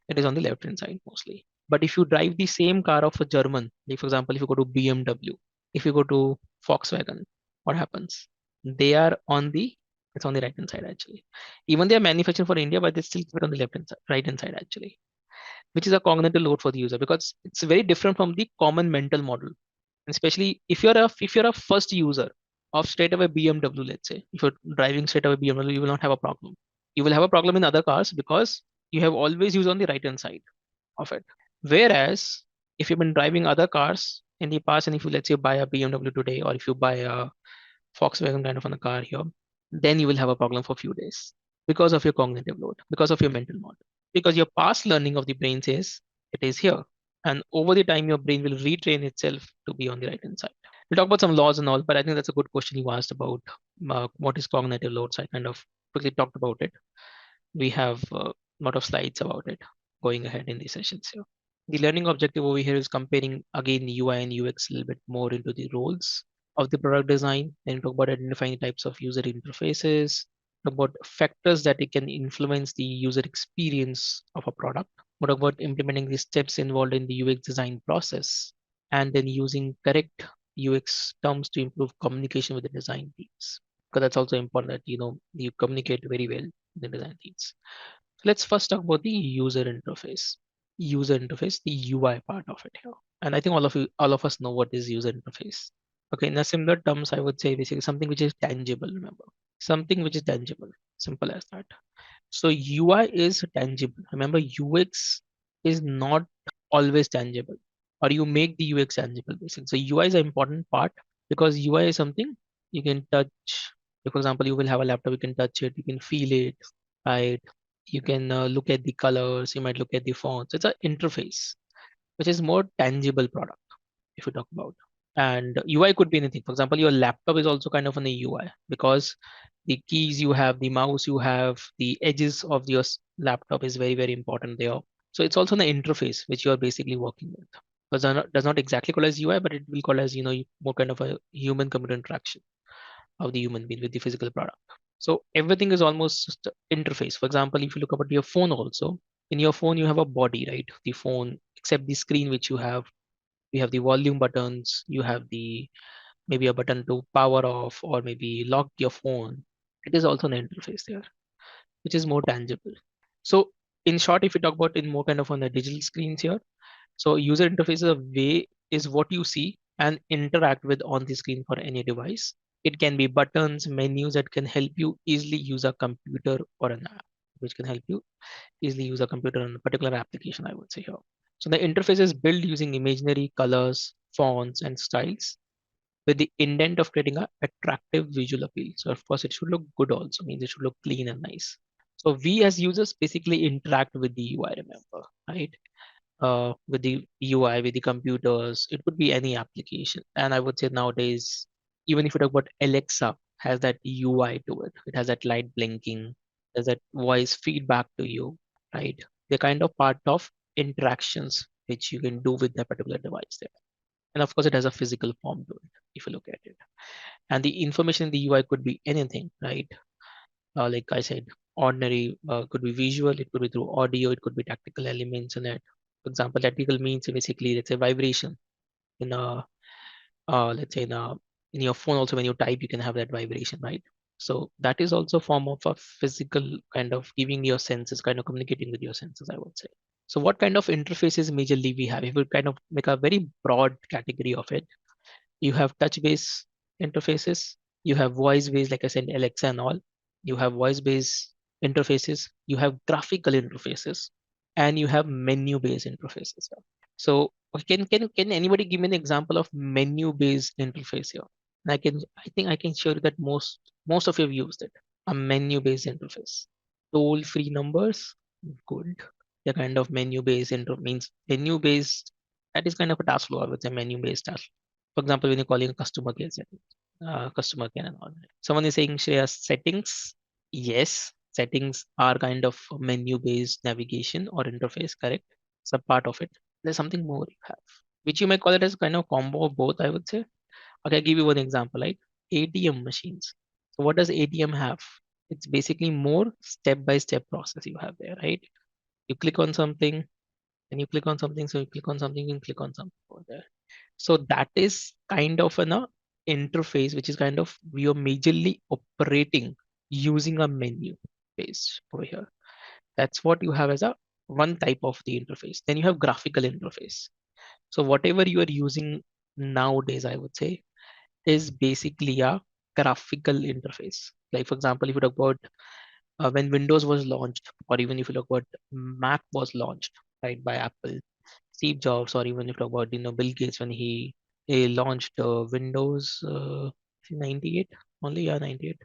it is on the left hand side mostly. But if you drive the same car of a German, like for example, if you go to BMW, if you go to Volkswagen, what happens? They are on the It's on the right hand side actually. Even they are manufactured for India, but they still keep it on the left hand side, right hand side actually, which is a cognitive load for the user because it's very different from the common mental model. Especially if you're a first user of straight away BMW, let's say if you're driving straight away BMW, you will not have a problem. You will have a problem in other cars because you have always used on the right hand side of it. Whereas if you've been driving other cars in the past, and if you let's say buy a BMW today, or if you buy a Volkswagen kind of on a car here, then you will have a problem for a few days because of your cognitive load, because of your mental model, because your past learning of the brain says it is here. And over the time, your brain will retrain itself to be on the right hand side. We'll talk about some laws and all, but I think that's a good question you asked about what is cognitive load. So I kind of quickly talked about it. We have a lot of slides about it going ahead in the sessions here. The learning objective over here is comparing again UI and UX a little bit more into the roles of the product design. Then talk about identifying types of user interfaces, talk about factors that it can influence the user experience of a product. What about implementing the steps involved in the UX design process, and then using correct UX terms to improve communication with the design teams. Because that's also important that you communicate very well with the design teams. So let's first talk about the user interface. User interface, the UI part of it here. And I think all of us know what is user interface. Okay, in a similar terms, I would say basically something which is tangible, remember. Something which is tangible. Simple as that. So UI is tangible. Remember, UX is not always tangible, or you make the UX tangible basically. So UI is an important part because UI is something you can touch. For example, you will have a laptop, you can touch it, you can feel it, right? You can look at the colors, you might look at the fonts. It's an interface, which is more tangible product if you talk about. And UI could be anything. For example, your laptop is also kind of an UI because the keys you have, the mouse you have, the edges of your laptop is very, very important there. So it's also an interface which you are basically working with. Does not exactly call as UI, but it will call as more kind of a human computer interaction of the human being with the physical product. So everything is almost just interface. For example, if you look about your phone also, in your phone you have a body, right? The phone, except the screen which you have the volume buttons, you have the maybe a button to power off or maybe lock your phone. It is also an interface there, which is more tangible. So in short, if you talk about in more kind of on the digital screens here, so user interface is a way is what you see and interact with on the screen for any device. It can be buttons, menus that can help you easily use a computer or an app, which can help you easily use a computer on a particular application, I would say here. So the interface is built using imaginary colors, fonts, and styles with the intent of creating a attractive visual appeal. So of course it should look good also, means it should look clean and nice. So we as users basically interact with the UI, remember, right? With the UI, with the computers, it could be any application. And I would say nowadays, even if you talk about Alexa, has that UI to it. It has that light blinking, there's that voice feedback to you, right? They're kind of part of interactions which you can do with that particular device there. And of course, it has a physical form to it, if you look at it. And the information in the UI could be anything, right? Like I said, ordinary could be visual, it could be through audio, it could be tactical elements in it. For example, tactical means basically, let's say, vibration in a, let's say in your phone also when you type, you can have that vibration, right? So that is also a form of a physical kind of giving your senses, kind of communicating with your senses, I would say. So what kind of interfaces majorly we have? If we kind of make a very broad category of it, you have touch-based interfaces, you have voice-based, like I said, Alexa and all. You have voice-based interfaces, you have graphical interfaces, and you have menu-based interfaces. So can anybody give me an example of menu-based interface here? And I think I can show you that most of you have used it. a menu-based interface. Toll-free numbers, good. The kind of menu-based means menu-based. That is kind of a task flow. I would say menu-based task. For example, when you're calling a customer care setting, customer care and all that. Someone is saying, Shreya, settings. Yes, settings are kind of menu-based navigation or interface, correct? It's a part of it. There's something more you have, which you might call it as kind of combo of both, I would say. Okay, I'll give you one example, like ATM machines. So what does ATM have? It's basically more step-by-step process you have there, right? You click on something, and you click on something, so you click on something, and click on something over there. So that is kind of an interface, which is kind of we are majorly operating using a menu based over here. That's what you have as a one type of the interface. Then you have graphical interface. So whatever you are using nowadays, I would say, is basically a graphical interface. Like for example, if you talk about when Windows was launched, or even if you look what Mac was launched, right, by Apple, Steve Jobs, or even if you talk about Bill Gates when he launched Windows 98 only, yeah, 98,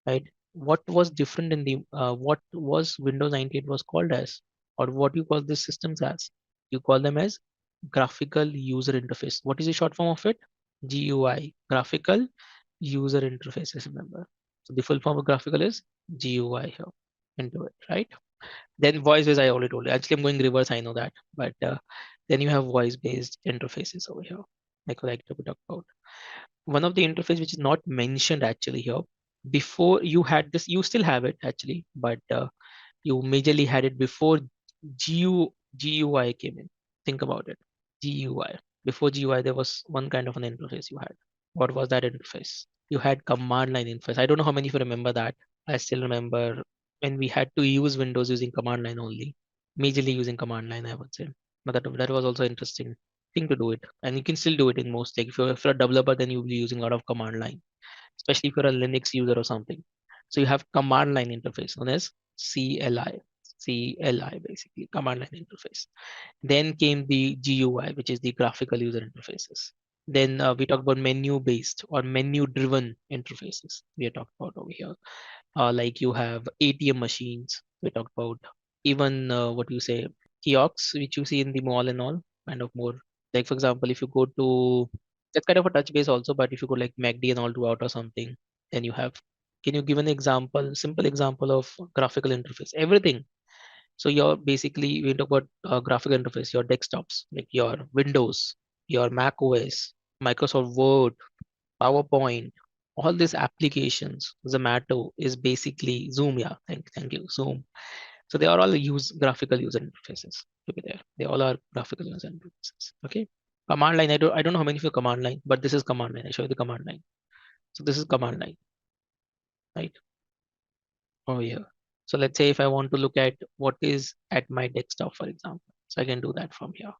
right? What was different in the what was Windows 98 was called as, or what you call these systems as? You call them as graphical user interface. What is the short form of it? GUI, graphical user interfaces. Remember, so the full form of graphical is GUI here into it, right? Then voice-based, I already told you. Actually, I'm going reverse, I know that. But then you have voice-based interfaces over here, like I like to talk about. One of the interface which is not mentioned actually here, before you had this, you still have it actually, but you majorly had it before GUI came in. Think about it. GUI. Before GUI, there was one kind of an interface you had. What was that interface? You had command line interface. I don't know how many of you remember that. I still remember when we had to use Windows using command line only, majorly using command line, I would say. But that was also interesting thing to do it. And you can still do it in most, like if you're a developer, then you'll be using a lot of command line, especially if you're a Linux user or something. So you have command line interface known as CLI. CLI basically, command line interface. Then came the GUI, which is the graphical user interfaces. Then we talk about menu based or menu driven interfaces. We are talking about over here. Like you have ATM machines. We talk about even what you say kiosks, which you see in the mall and all, kind of more. Like for example, if you go to that's kind of a touch base also, but if you go like MACD and all to out or something, then you have. Can you give an example, simple example of graphical interface? Everything. So you're basically we talk about graphical interface, your desktops, like your Windows, your Mac OS, Microsoft Word, PowerPoint, all these applications. Zomato is basically Zoom. Yeah, thank you, Zoom. So they are all use graphical user interfaces to be there. They all are graphical user interfaces. Okay. Command line. I don't know how many of you command line, but this is command line. I show you the command line. So this is command line, right? Over here. So let's say if I want to look at what is at my desktop, for example, so I can do that from here,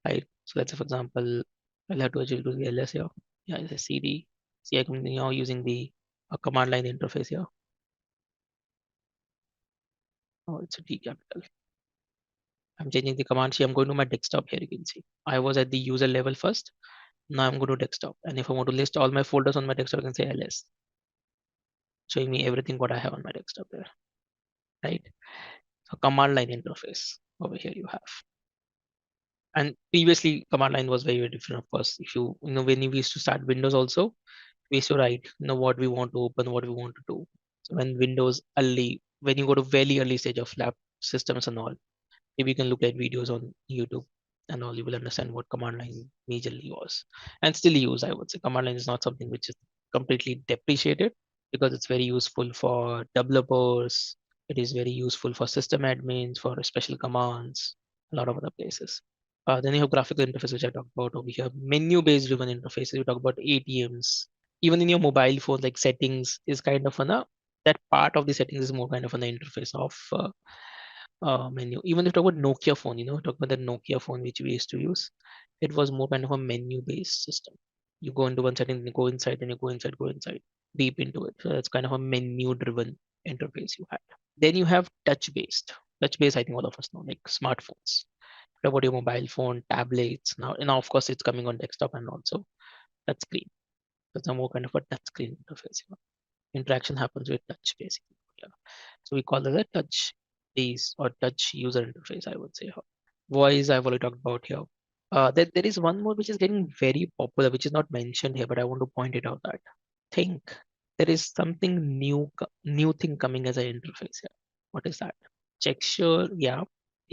right? So let's say, for example, I'll have to actually do the ls here. Yeah, it's a cd. See, I can now using the command line interface here. Oh, it's a D capital. I'm changing the command. See, I'm going to my desktop here. You can see I was at the user level first. Now I'm going to desktop. And if I want to list all my folders on my desktop, I can say ls, showing me everything what I have on my desktop there, right? So command line interface over here you have. And previously command line was very, very different. Of course, if when we used to start Windows also, we used to write, what we want to open, what we want to do. So when Windows early, when you go to very early stage of lab systems and all, maybe you can look at videos on YouTube and all, you will understand what command line majorly was and still use. I would say command line is not something which is completely depreciated because it's very useful for developers. It is very useful for system admins, for special commands, a lot of other places. Then you have graphical interface, which I talked about over here. Menu-based driven interfaces. You talk about ATMs. Even in your mobile phone, like settings is kind of that part of the settings is more kind of an interface of menu. Even if you talk about Nokia phone, talk about the Nokia phone which we used to use, it was more kind of a menu-based system. You go into one setting, you go inside, then you go inside, deep into it. So that's kind of a menu-driven interface you had. Then you have touch-based. Touch-based, I think all of us know, like smartphones. What about your mobile phone, tablets? Now of course, it's coming on desktop and also touch screen. That's a more kind of a touch screen interface. Interaction happens with touch, basically. here. So we call it a touch base or touch user interface, I would say. Voice I've already talked about here. There is one more which is getting very popular, which is not mentioned here, but I want to point it out that think there is something new thing coming as an interface here. What is that? Gesture, yeah,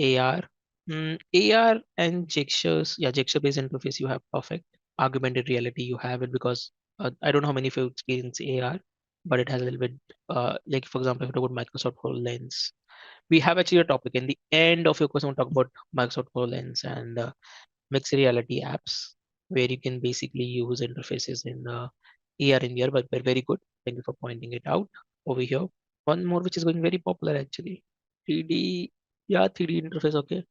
AR. AR and gestures, yeah, gesture-based interface you have perfect. Augmented reality you have it because I don't know how many of you experience AR, but it has a little bit like for example, if you talk about Microsoft HoloLens, we have actually a topic in the end of your course. We'll talk about Microsoft HoloLens and mixed reality apps where you can basically use interfaces in AR and VR, but very good. Thank you for pointing it out over here. One more which is going very popular actually. 3D, yeah, 3D interface, okay.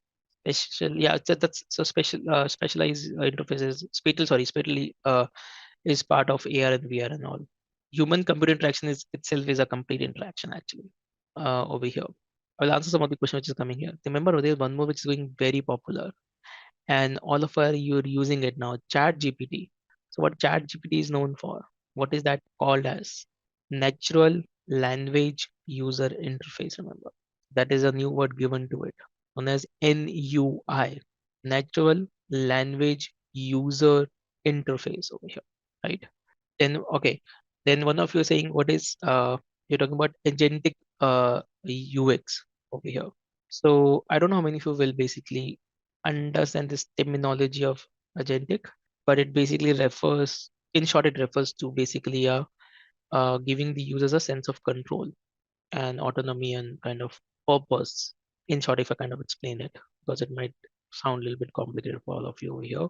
Special, yeah, that's so specialized interfaces. Spatial is part of AR and VR and all. Human computer interaction is itself is a complete interaction actually over here. I'll answer some of the questions which is coming here. Remember, there's one more which is going very popular, and all of are you're using it now. Chat GPT. So what Chat GPT is known for? What is that called as? Natural language user interface. Remember, that is a new word given to it, known as NUI. Natural language user interface over here, right? Then okay, then one of you saying what is you're talking about agentic UX over here. So I don't know how many of you will basically understand this terminology of agentic, but it basically refers, in short, it refers to basically giving the users a sense of control and autonomy and kind of purpose. In short, if I kind of explain it, because it might sound a little bit complicated for all of you over here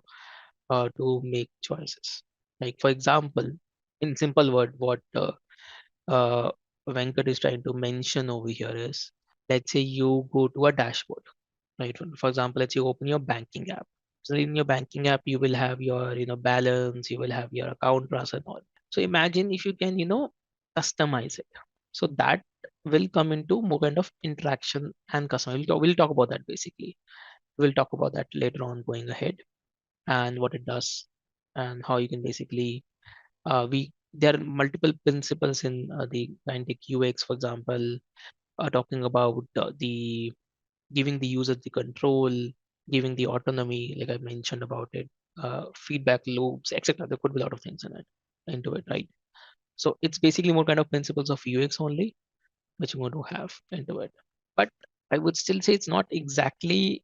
to make choices. Like for example, in simple word, what uh, Venkat is trying to mention over here is, let's say you go to a dashboard, right? For example, let's say you open your banking app. So in your banking app, you will have your, balance, you will have your account trust and all. So imagine if you can, customize it. So that will come into more kind of interaction and customer. We'll talk about that basically. We'll talk about that later on going ahead and what it does and how you can basically there are multiple principles in the Scientific UX, for example, talking about the giving the user the control, giving the autonomy, like I mentioned about it, feedback loops, etc. There could be a lot of things in it into it, right? So it's basically more kind of principles of UX only, which you want to have into it. But I would still say it's not exactly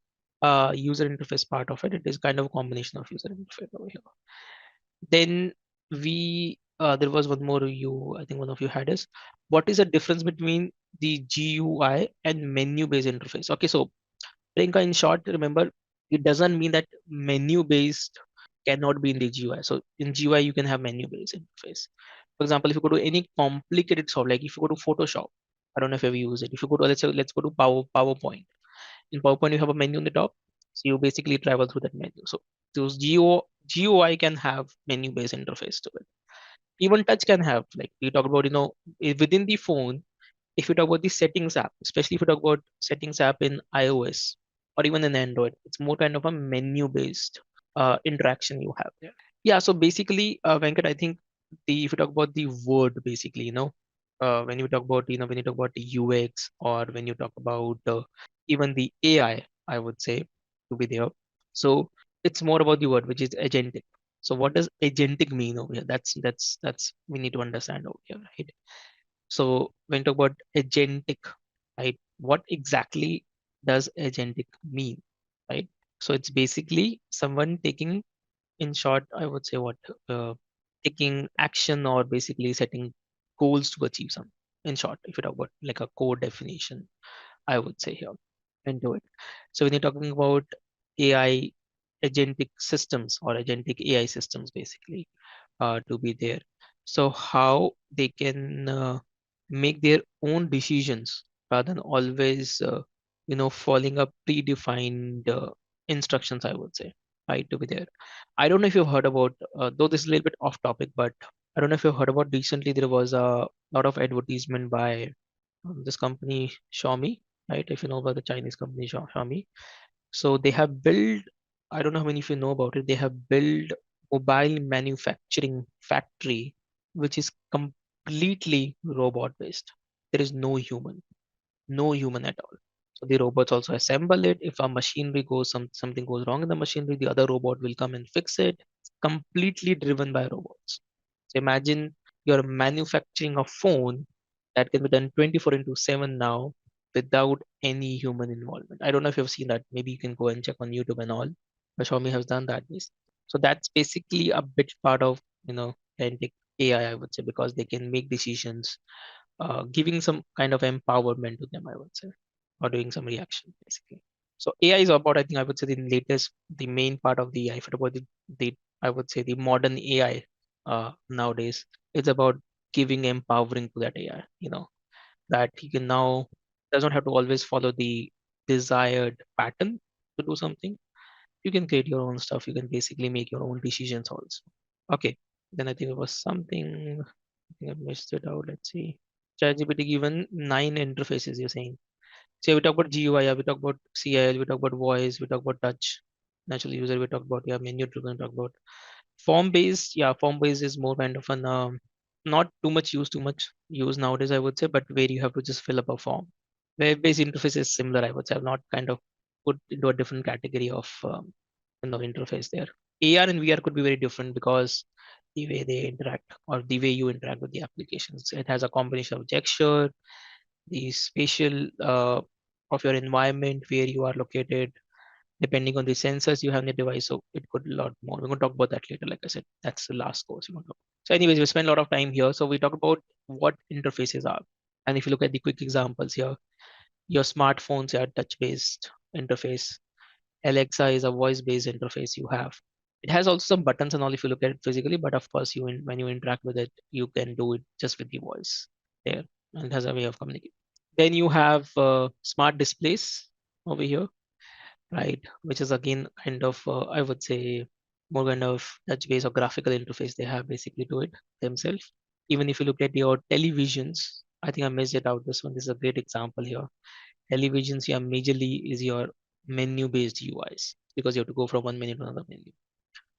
user interface part of it. It is kind of a combination of user interface over here. Then there was one more I think one of you had is, what is the difference between the GUI and menu based interface? Okay, so Priyanka, in short, remember, it doesn't mean that menu based cannot be in the GUI. So in GUI, you can have menu based interface. For example, if you go to any complicated software, like if you go to Photoshop, I don't know if you ever use it. If you go to, let's go to PowerPoint. In PowerPoint, you have a menu on the top. So you basically travel through that menu. So those GUI can have menu based interface to it. Even touch can have, like we talk about, within the phone, if you talk about the settings app, especially if you talk about settings app in iOS or even in Android, it's more kind of a menu based interaction you have there. Yeah, so basically, Venkat, I think if you talk about the word, basically, when you talk about, when you talk about the UX or when you talk about even the I would say to be there. So it's more about the word, which is agentic. So what does agentic mean over here? That's we need to understand over here, right? So when you talk about agentic, right, what exactly does agentic mean, right? So it's basically someone taking, in short, I would say what, taking action or basically setting goals to achieve something. In short, if you talk about like a core definition, I would say here into it. So when you're talking about AI agentic systems or agentic AI systems, basically, to be there. So how they can make their own decisions rather than always, following up predefined instructions, I would say, right, to be there. I don't know if you've heard about, though this is a little bit off topic, but I don't know if you've heard about recently there was a lot of advertisement by this company Xiaomi, right? If you know about the Chinese company Xiaomi. So they have built, I don't know how many of you know about it, they have built mobile manufacturing factory, which is completely robot based. there is no human at all. So the robots also assemble it. If a machinery goes, something goes wrong in the machinery, the other robot will come and fix it. It's completely driven by robots. So imagine you're manufacturing a phone that can be done 24 into 7 now without any human involvement. I don't know if you've seen that. Maybe you can go and check on YouTube and all. But Xiaomi has done that. So that's basically a bit part of, authentic AI, I would say, because they can make decisions, giving some kind of empowerment to them, I would say, or doing some reaction basically. So AI is about, I think, I would say, the main part of the AI. If it about the I would say the modern AI nowadays, it's about giving empowering to that AI. That he can now does not have to always follow the desired pattern to do something. You can create your own stuff. You can basically make your own decisions also. Okay, then I think it was something. I think I missed it out. Let's see. ChatGPT given 9 interfaces. You're saying. So we talk about GUI, yeah, we talk about CIL, we talk about voice, we talk about touch, natural user, we talk about, yeah, menu driven, talk about form based. Yeah, form based is more kind of an not too much use nowadays, I would say, but where you have to just fill up a form. Web based interface is similar, I would say. I've not kind of put into a different category of interface there. AR and VR could be very different because the way they interact or the way you interact with the applications. It has a combination of gesture, the spatial of your environment, where you are located, depending on the sensors you have in the device. So it could a lot more. We're going to talk about that later. Like I said, that's the last course we're going to talk. So, anyways, we spend a lot of time here. So we talk about what interfaces are. And if you look at the quick examples here, your smartphones are touch-based interface. Alexa is a voice-based interface you have. It has also some buttons and all if you look at it physically, but of course, when you interact with it, you can do it just with the voice there, and it has a way of communicating. Then you have smart displays over here, right? Which is again kind of, I would say, more kind of touch-based or graphical interface they have basically to it themselves. Even if you look at your televisions, I think I missed it out. This one is a great example here. Televisions, yeah, majorly is your menu-based UIs because you have to go from one menu to another menu.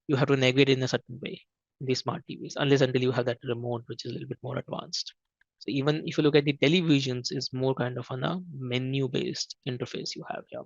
You have to navigate in a certain way in these smart TVs, unless until you have that remote, which is a little bit more advanced. So even if you look at the televisions, is more kind of on a menu-based interface you have here.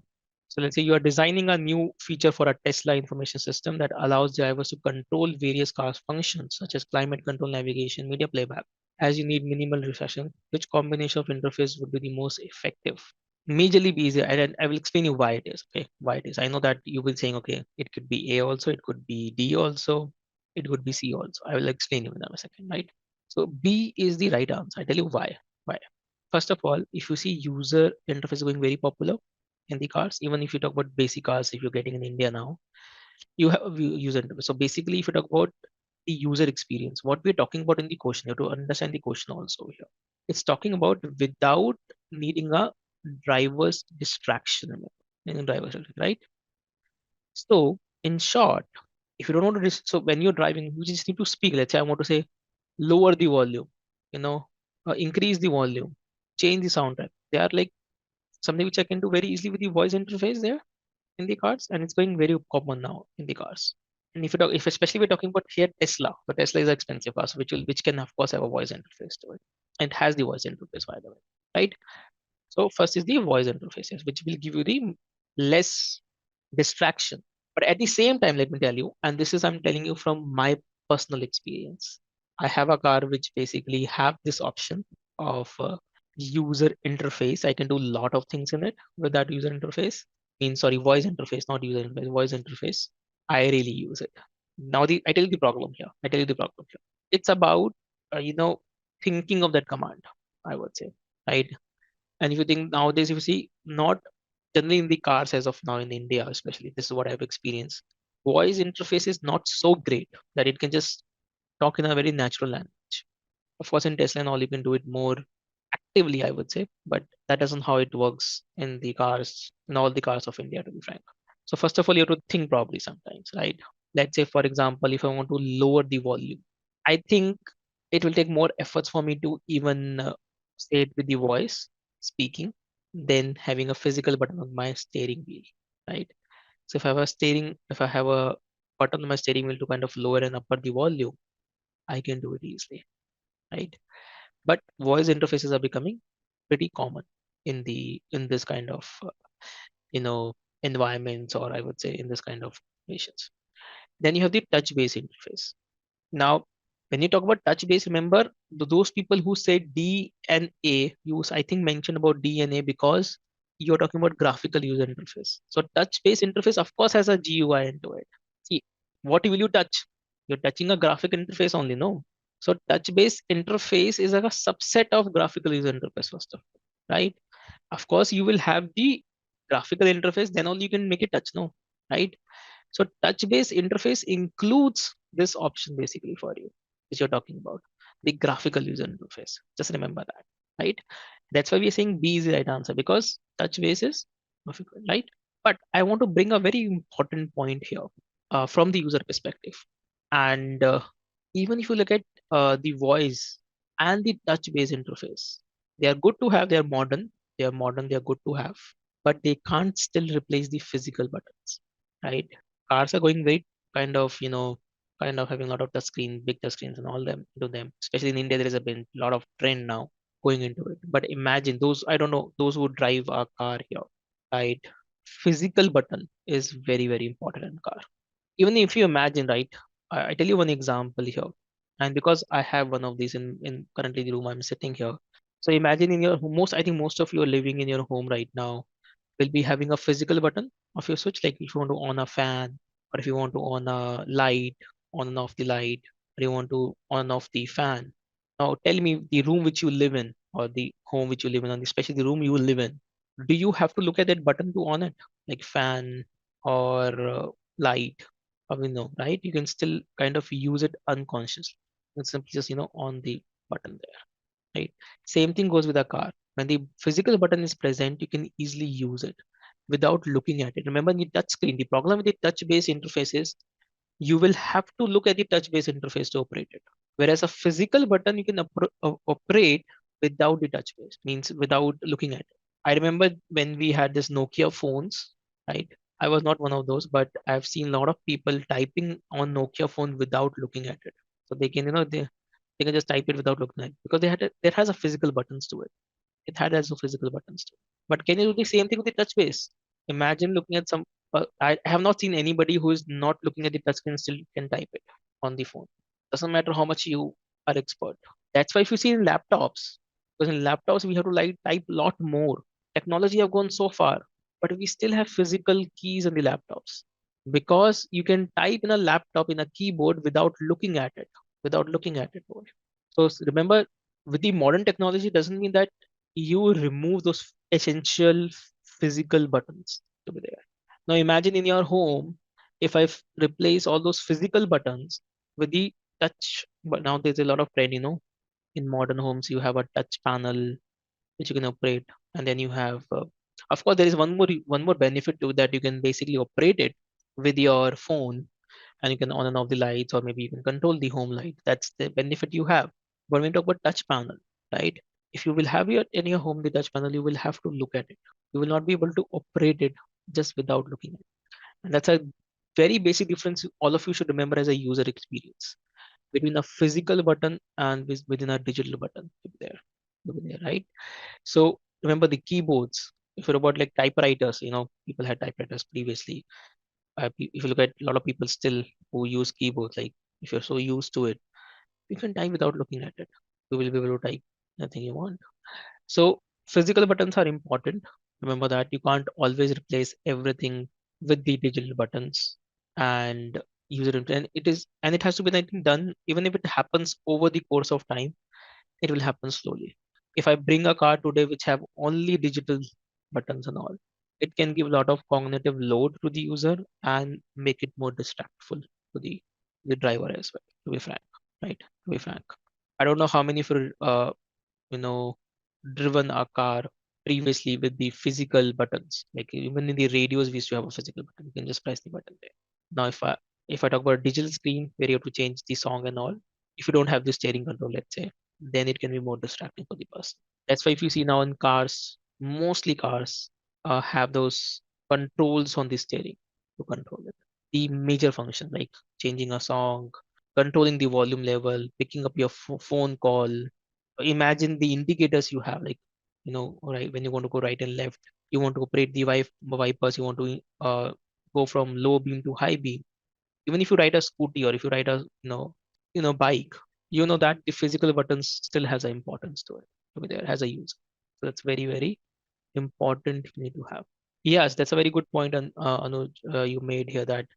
So let's say you are designing a new feature for a Tesla information system that allows drivers to control various car functions such as climate control, navigation, media playback. As you need minimal recession, which combination of interface would be the most effective? Majorly be easier, and I will explain you why it is. Okay, why it is. I know that you will saying, okay, it could be A also, it could be D also, it could be C also. I will explain you in a second, right? So B is the right answer. I tell you why. Why? First of all, if you see user interface going very popular in the cars, even if you talk about basic cars, if you're getting in India now, you have a user interface. So basically, if you talk about the user experience, what we're talking about in the question, you have to understand the question also here. It's talking about without needing a driver's distraction, right? So in short, if you don't want to, so when you're driving, you just need to speak. Let's say I want to say lower the volume, you know, increase the volume, change the soundtrack. They are like something which I can do very easily with the voice interface there in the cars, and it's going very common now in the cars. And if especially we're talking about here Tesla, but Tesla is an expensive car, so which can of course have a voice interface to it, and it has the voice interface by the way, right? So first is the voice interfaces, which will give you the less distraction. But at the same time, let me tell you, and this is I'm telling you from my personal experience. I have a car which basically have this option of user interface. I can do a lot of things in it with that user interface. Sorry, voice interface, not user interface, voice interface. I really use it. Now I tell you the problem here. I tell you the problem here. It's about thinking of that command. I would say, right? And if you think nowadays, if you see, not generally in the cars as of now in India, especially, this is what I've experienced. Voice interface is not so great that it can just talk in a very natural language. Of course, in Tesla and all, you can do it more actively, I would say, but that isn't how it works in the cars, in all the cars of India, to be frank. So first of all, you have to think properly sometimes, right? Let's say, for example, if I want to lower the volume, I think it will take more efforts for me to even say it with the voice speaking than having a physical button on my steering wheel, right? So if I have a button on my steering wheel to kind of lower and upper the volume, I can do it easily, right? But voice interfaces are becoming pretty common in this kind of you know environments, or I would say in this kind of situations. Then you have the touch based interface. Now, when you talk about touch based, remember those people who say D and A, you I think mentioned about D and A because you're talking about graphical user interface. So touch based interface of course has a GUI into it. See, what will you touch? You're touching a graphic interface only, no? So touch based interface is like a subset of graphical user interface first of all, right? Of course, you will have the graphical interface, then only you can make it touch, no? Right? So touch-based interface includes this option basically for you, which you're talking about, the graphical user interface. Just remember that, right? That's why we're saying B is the right answer because touch-based is graphical, right? But I want to bring a very important point here from the user perspective. And even if you look at the voice and the touch-based interface, they are good to have. They are modern. They are modern. They are good to have, but they can't still replace the physical buttons, right? Cars are going very kind of having a lot of touch screen, big touch screens and all them into them. Especially in India, there is a been lot of trend now going into it. But imagine those, I don't know, those who drive a car here, right? Physical button is very, very important in car. Even if you imagine, right? I tell you one example here. And because I have one of these in currently the room I'm sitting here. So imagine in your most, I think most of you are living in your home right now will be having a physical button of your switch, like if you want to on a fan, or if you want to on a light, on and off the light, or you want to on and off the fan. Now tell me the room which you live in, or the home which you live in, and especially the room you will live in. Do you have to look at that button to on it, like fan or light? Or no, right? You can still kind of use it unconsciously. It's simply just on the button there, right? Same thing goes with a car. When the physical button is present, you can easily use it without looking at it. Remember the touch screen. The problem with the touch-based interface is you will have to look at the touch-based interface to operate it. Whereas a physical button you can operate without the touch base, means without looking at it. I remember when we had this Nokia phones, right? I was not one of those, but I've seen a lot of people typing on Nokia phone without looking at it. So they can, they can just type it without looking at it because there has a physical buttons to it. It had as a physical buttons too. But can you do the same thing with the touch base? Imagine looking at some. I have not seen anybody who is not looking at the touch screen still can type it on the phone. Doesn't matter how much you are expert. That's why if you see in laptops, because in laptops we have to like type a lot more. Technology have gone so far, but we still have physical keys on the laptops because you can type in a laptop in a keyboard without looking at it, without looking at it. So remember, with the modern technology, doesn't mean that you remove those essential physical buttons to be there. Now imagine in your home, if I replace all those physical buttons with the touch, but now there's a lot of trend, in modern homes, you have a touch panel which you can operate, and then you have, of course, there is one more benefit to that. You can basically operate it with your phone, and you can on and off the lights, or maybe you can control the home light. That's the benefit you have. But when we talk about touch panel, right? If you will have your in your home the touch panel, you will have to look at it. You will not be able to operate it just without looking at it. And that's a very basic difference all of you should remember as a user experience between a physical button and within a digital button to be there, right? So remember the keyboards. If you're about like typewriters, people had typewriters previously. If you look at a lot of people still who use keyboards, like if you're so used to it, you can type without looking at it. You will be able to type anything you want. So physical buttons are important. Remember that you can't always replace everything with the digital buttons and and it has to be, I think, done even if it happens over the course of time, it will happen slowly. If I bring a car today which have only digital buttons and all, it can give a lot of cognitive load to the user and make it more distractful to the driver as well, to be frank, right? To be frank. I don't know how many for you know driven a car previously with the physical buttons. Like even in the radios, we used to have a physical button. You can just press the button there. Now, if I talk about digital screen where you have to change the song and all, if you don't have the steering control, let's say, then it can be more distracting for the person. That's why if you see now in cars, mostly cars have those controls on the steering to control it. The major function like changing a song, controlling the volume level, picking up your phone call. Imagine the indicators you have, like right, when you want to go right and left, you want to operate the wipers, you want to go from low beam to high beam. Even if you ride a scooty or if you ride a bike, that the physical buttons still has an importance to it, to be there as a user. So that's very, very important you need to have. Yes, that's a very good point, Anuj, you made here, that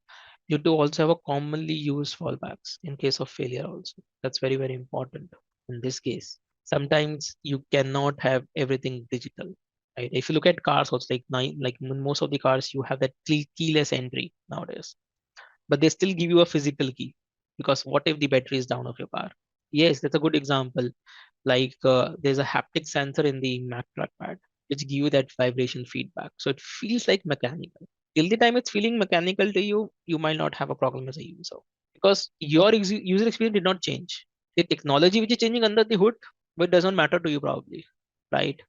you do also have a commonly used fallbacks in case of failure also. That's very, very important in this case. Sometimes you cannot have everything digital, right? If you look at cars also, like in most of the cars, you have that keyless entry nowadays, but they still give you a physical key, because what if the battery is down of your car? Yes, that's a good example. Like there's a haptic sensor in the Mac trackpad which give you that vibration feedback, so it feels like mechanical. Till the time it's feeling mechanical to you, you might not have a problem as a user, because your user experience did not change. The technology which is changing under the hood, but it does not matter to you probably, right?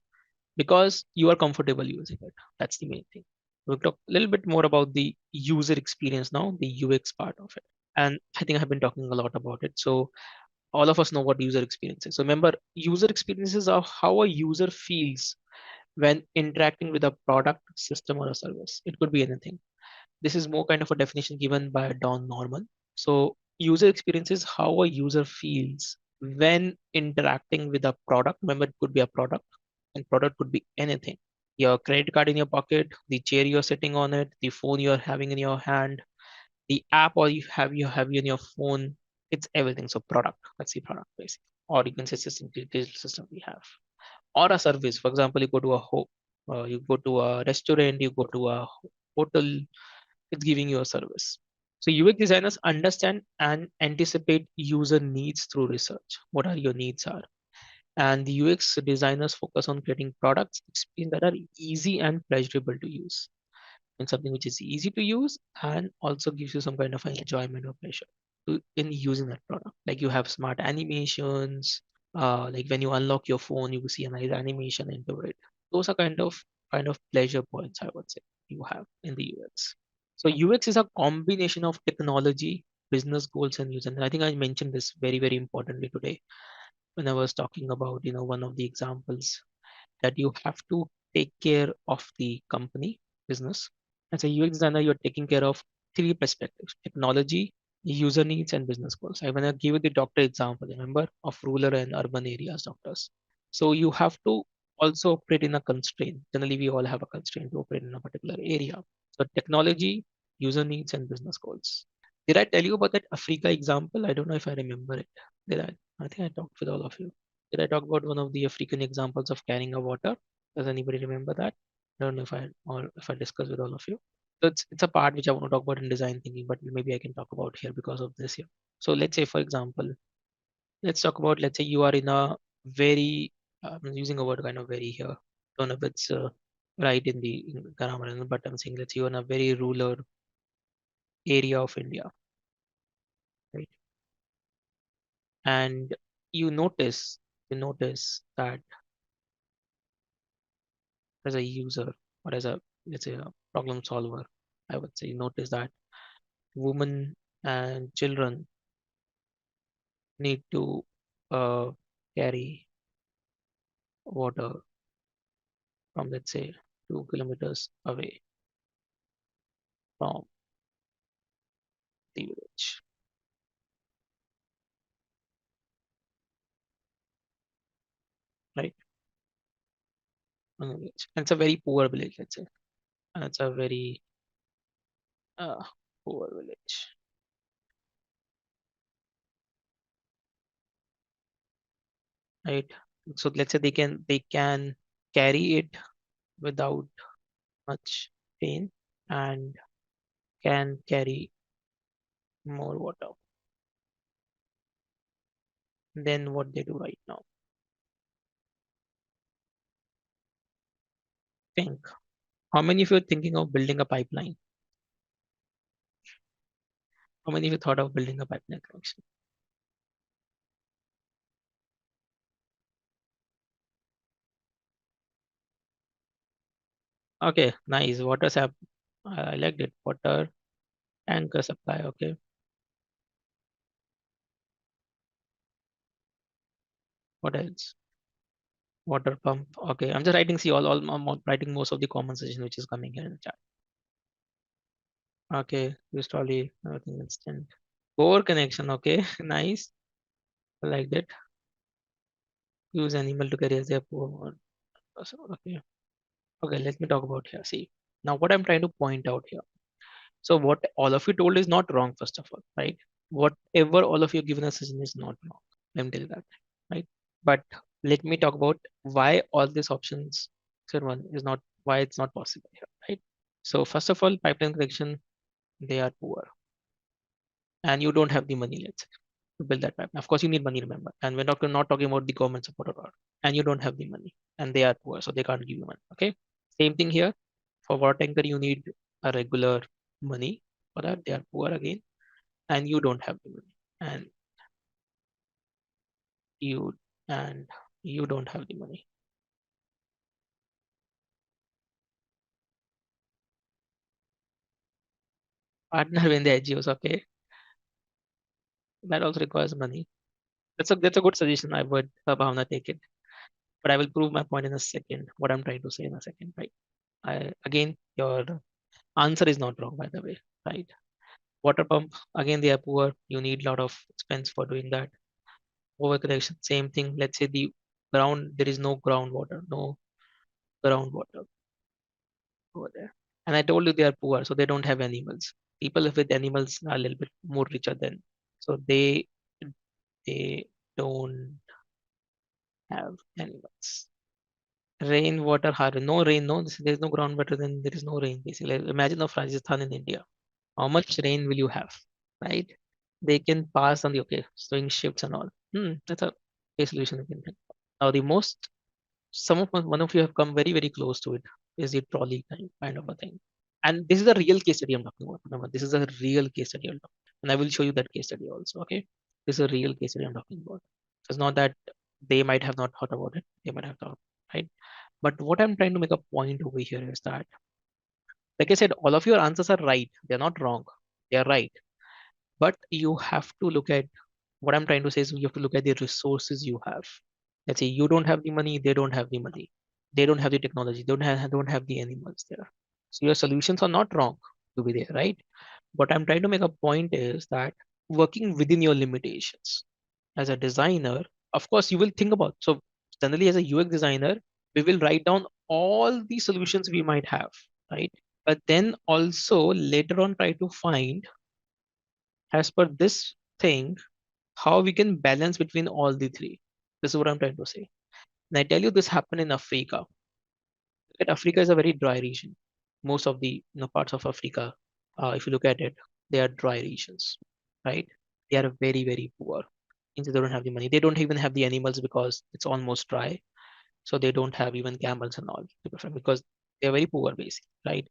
Because you are comfortable using it. That's the main thing. We'll talk a little bit more about the user experience now, the UX part of it. And I think I've been talking a lot about it. So all of us know what user experience is. So remember, user experiences are how a user feels when interacting with a product, system, or a service. It could be anything. This is more kind of a definition given by Don Norman. So user experience is how a user feels when interacting with a product. Remember, it could be a product, and product could be anything. Your credit card in your pocket, the chair you're sitting on it, the phone you're having in your hand, the app or you have in your phone. It's everything. So product, that's the product basically. Or you can say system, digital system we have. Or a service. For example, you go to a you go to a restaurant, you go to a hotel, it's giving you a service. So UX designers understand and anticipate user needs through research. What are your needs are? And the UX designers focus on creating products experience that are easy and pleasurable to use. And something which is easy to use and also gives you some kind of enjoyment or pleasure in using that product. Like you have smart animations, like when you unlock your phone, you will see a nice animation into it. Those are kind of pleasure points, I would say, you have in the UX. So UX is a combination of technology, business goals, and user. And I think I mentioned this very, very importantly today when I was talking about, one of the examples, that you have to take care of the company business. As a UX designer, you're taking care of three perspectives: technology, user needs, and business goals. I want to give you the doctor example, remember, of rural and urban areas doctors. So you have to also operate in a constraint. Generally, we all have a constraint to operate in a particular area. So technology, user needs, and business goals. Did I tell you about that Africa example? I don't know if I remember it. Did I? I think I talked with all of you. Did I talk about one of the African examples of carrying a water? Does anybody remember that? I don't know if I discussed with all of you. So it's a part which I want to talk about in design thinking, but maybe I can talk about here because of this here. So let's say, for example, let's talk about, let's say you are in a very I'm using a word kind of very here. Don't know if it's right in the grammar, but I'm saying let's say you're in a very rural area of India, right? And you notice that as a user or as a, let's say, a problem solver, I would say, notice that women and children need to uh, carry water from, let's say, 2 kilometers away from the village, right? From the village. And it's a very poor village, let's say. And it's a very uh, poor village, right? So let's say they can carry it without much pain and can carry more water than what they do right now. Think. How many of you are thinking of building a pipeline? How many of you thought of building a pipeline connection? Okay, nice. Water sap. I liked it. Water tanker supply. Okay. What else? Water pump. Okay, I'm just writing. See, I'm writing most of the common suggestion which is coming here in the chat. Okay, use trolley. Everything instant. Core connection. Okay, nice. I like that. Use animal to carry as their poor. Okay. Okay, let me talk about here. See, now what I'm trying to point out here. So what all of you told is not wrong, first of all, right? Whatever all of you given a suggestion is not wrong. Let me tell you that, right? But let me talk about why all these options, option one is not, why it's not possible here, right? So first of all, pipeline connection, they are poor, and you don't have the money, let's say, to build that pipeline. Of course, you need money, remember, and we're not talking about the government support or not, and you don't have the money, and they are poor, so they can't give you money. Okay, same thing here. For water tanker, you need a regular money for that. They are poor again, and you don't have the money, and you and you don't have the money. Partner when the NGOs, okay, that also requires money. That's a good suggestion. I would Bhavna take it, but I will prove my point in a second. What I'm trying to say in a second, right? Again, your answer is not wrong, by the way, right? Water pump, again, they are poor. You need a lot of expense for doing that. Over connection, same thing. Let's say the ground, there is no groundwater, no groundwater over there. And I told you they are poor, so they don't have animals. People with animals are a little bit more richer than, so they don't have animals. Rainwater harvest, no rain, no, there's no groundwater, then there is no rain. Basically, imagine of Rajasthan in India. How much rain will you have, right? They can pass on the okay, swing shifts and all. That's a solution you can think. Now the most some of one of you have come very close to it is the trolley kind of a thing, and this is a real case study I'm talking about. Remember, this is a real case study I'm talking, and I will show you that case study also. Okay, this is a real case study I'm talking about. It's not that they might have not thought about it, they might have thought, right? But what I'm trying to make a point over here is that, like I said, all of your answers are right, they're not wrong, they are right. But you have to look at, what I'm trying to say is you have to look at the resources you have. Let's say you don't have the money, they don't have the money, they don't have the technology, don't have the animals there. So your solutions are not wrong to be there, right? What I'm trying to make a point is that working within your limitations as a designer, of course, you will think about. So generally, as a UX designer, we will write down all the solutions we might have, right? But then also later on try to find, as per this thing, how we can balance between all the three. This is what I'm trying to say. And I tell you, this happened in Africa. That Africa is a very dry region. Most of the parts of Africa, if you look at it, they are dry regions, right? They are very poor. Means they don't have the money. They don't even have the animals because it's almost dry. So they don't have even camels and all because they're very poor, basically, right?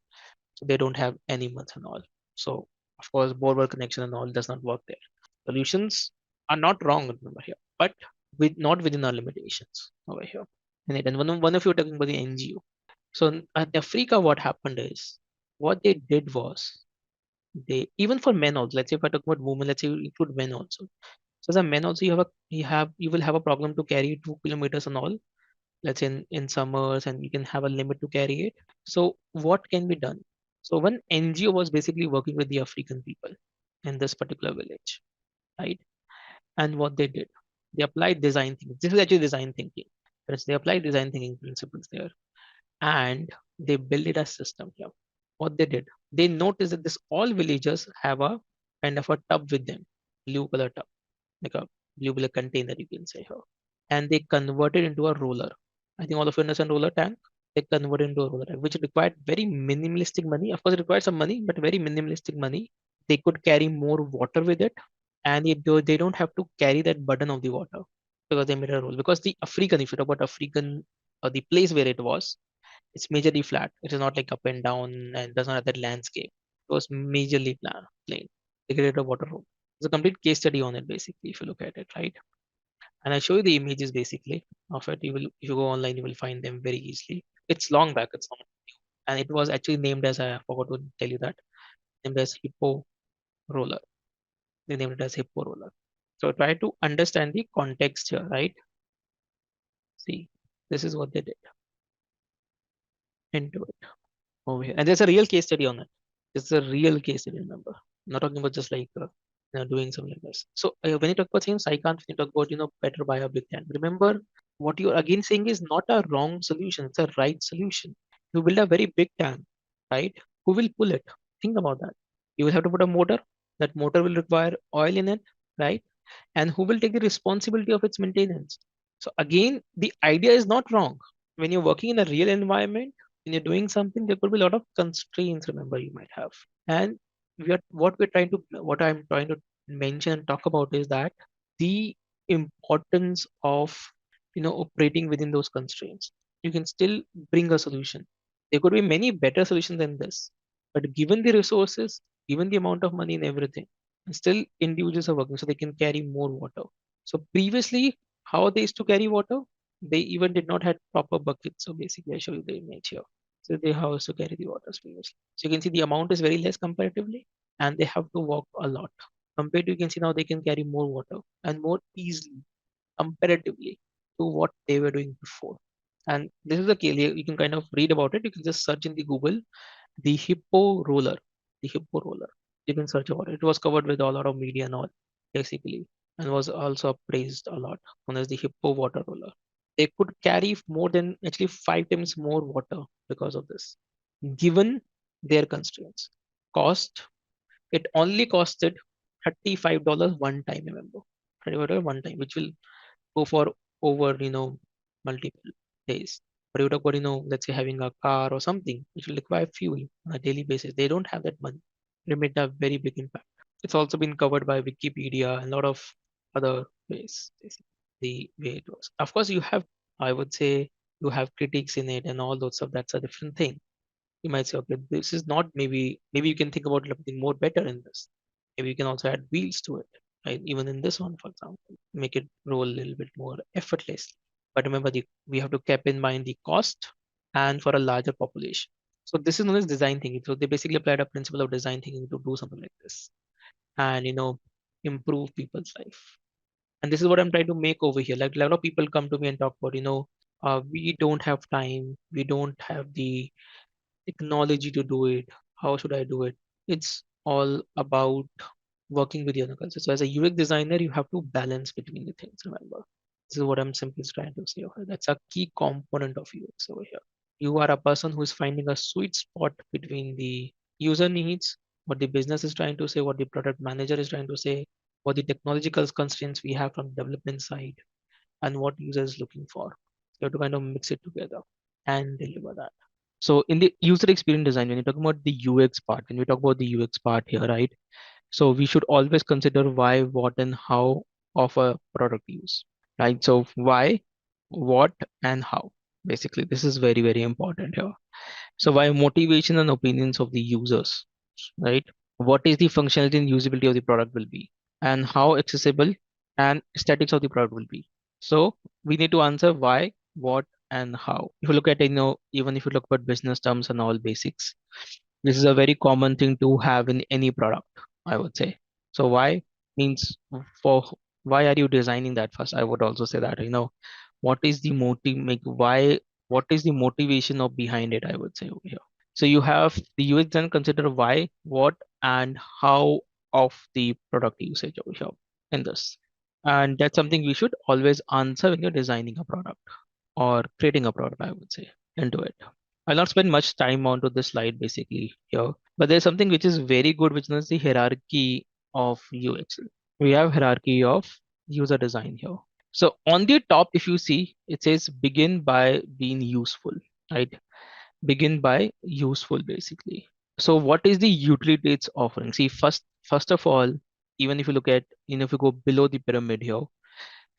So they don't have animals and all. So of course, border connection and all does not work there. Solutions are not wrong, remember here, but with not within our limitations over here. And one of you talking about the NGO. So at Africa, what happened is, what they did was, they, even for men also, let's say if I talk about women, let's say you include men also. So as a men also, you will have a problem to carry 2 kilometers and all. Let's say in summers, and you can have a limit to carry it. So what can be done? So one NGO was basically working with the African people in this particular village, right? And what they did, they applied design thinking. This is actually design thinking. But they applied design thinking principles there, and they built it as system here. What they did, they noticed that this all villagers have a kind of a tub with them, blue color tub, like a blue color container, you can say here, and they converted into a roller. I think all of you understand roller tank. They converted into a roller tank, which required very minimalistic money. Of course, it required some money, but very minimalistic money. They could carry more water with it, and they don't have to carry that burden of the water because they made a rule. Because the African, if you talk about African, or the place where it was, it's majorly flat. It is not like up and down and does not have that landscape. It was majorly plain. They created a water hole. It's a complete case study on it, basically, if you look at it, right? And I show you the images basically of it. You will, if you go online, you will find them very easily. It's long back, it's not new. And it was actually named as, I forgot to tell you that, named as Hippo Roller. They named it as Hippo Roller. So try to understand the context here, right? See. This is what they did into it over here. And there's a real case study on it. It's a real case study, remember. I'm not talking about just like doing something like this. So when you talk about same Psychant, when you talk about better buy a big tank, remember what you're again saying is not a wrong solution, it's a right solution. You build a very big tank, right? Who will pull it? Think about that. You will have to put a motor. That motor will require oil in it, right? And who will take the responsibility of its maintenance? So again, the idea is not wrong. When you're working in a real environment, when you're doing something, there could be a lot of constraints, remember, you might have. And what I'm trying to mention and talk about is that the importance of operating within those constraints. You can still bring a solution. There could be many better solutions than this, but given the resources, given the amount of money and everything, and still individuals are working so they can carry more water. So previously, how they used to carry water? They even did not have proper buckets. So basically, I show you the image here. So they have to carry the waters previously. So you can see the amount is very less comparatively, and they have to walk a lot. Compared to, you can see now they can carry more water and more easily comparatively to what they were doing before. And this is the case. You can kind of read about it. You can just search in the Google the hippo roller. The hippo roller. You can search about it. It was covered with a lot of media and all, basically, and was also praised a lot, known as the hippo water roller. They could carry more than actually 5 times more water because of this, given their constraints. Cost, it only costed $35 one time, remember. $35 one time, which will go for over, multiple days. But you talk about, let's say having a car or something, which will require fuel on a daily basis. They don't have that money. It made a very big impact. It's also been covered by Wikipedia and a lot of other ways, basically, the way it was. Of course, you have, I would say, you have critiques in it and all those stuff. That's a different thing. You might say, okay, this is not maybe you can think about something more better in this. Maybe you can also add wheels to it, right? Even in this one, for example, make it roll a little bit more effortless. But remember, we have to keep in mind the cost and for a larger population. So this is known as design thinking. So they basically applied a principle of design thinking to do something like this and improve people's life. And this is what I'm trying to make over here. Like a lot of people come to me and talk about, we don't have time, we don't have the technology to do it. How should I do it? It's all about working with your culture. So as a UX designer, you have to balance between the things, remember. This is what I'm simply trying to say over here. That's a key component of UX over here. You are a person who is finding a sweet spot between the user needs, what the business is trying to say, what the product manager is trying to say, what the technological constraints we have from development side, and what user is looking for. You have to kind of mix it together and deliver that. So in the user experience design, when you're talking about the UX part, when we talk about the UX part here, right? So we should always consider why, what, and how of a product use, right? So why, what, and how. Basically, this is very, very important here. So why motivation and opinions of the users, right? What is the functionality and usability of the product will be, and how accessible and statics of the product will be. So we need to answer why, what, and how. If you look at, even if you look at business terms and all basics, this is a very common thing to have in any product, I would say. So why means for why are you designing that first? I would also say that, what is the motive, make why, what is the motivation of behind it, I would say over here. So you have the UX then consider why, what, and how of the product usage over here in this. And that's something we should always answer when you're designing a product or creating a product, I would say, into it. I'll not spend much time onto this slide basically here, but there's something which is very good, which is the hierarchy of UX. We have hierarchy of user design here. So on the top, if you see, it says begin by being useful, right? Begin by useful basically. So what is the utility it's offering? See, first of all, even if you look at, if you go below the pyramid here,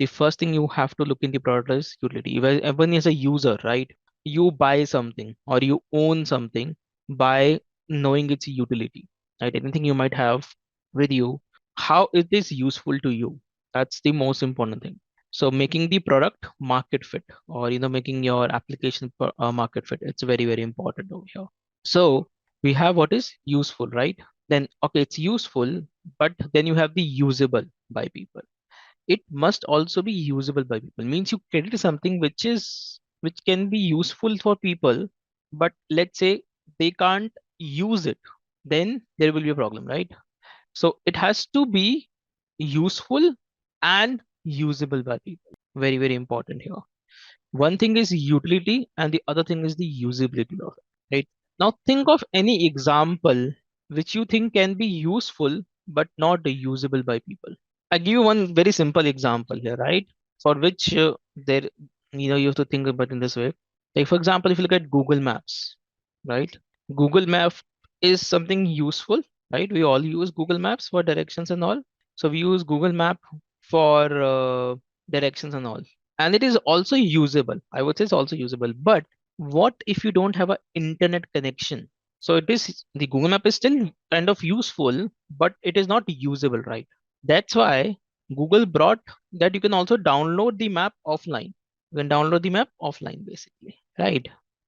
the first thing you have to look in the product is utility. Even as a user, right? You buy something or you own something by knowing its utility, right? Anything you might have with you, how it is useful to you. That's the most important thing. So making the product market fit, or making your application market fit, it's very, very important over here. So we have what is useful, right? Then okay, it's useful, but then you have the usable by people. It must also be usable by people. Means you create something which is which can be useful for people, but let's say they can't use it, then there will be a problem, right? So it has to be useful and usable by people. Very, very important here. One thing is utility and the other thing is the usability of it, right? Now think of any example which you think can be useful but not usable by people. I give you one very simple example here, right? For which there, you have to think about in this way. Like for example, if you look at Google Maps, right? Google Map is something useful, right? We all use Google Maps for directions and all. So we use Google Map for directions and all, and it is also usable. I would say it's also usable. But what if you don't have an internet connection? So it is the Google Map is still kind of useful, but it is not usable, right? That's why Google brought that you can also download the map offline. You can download the map offline basically, right?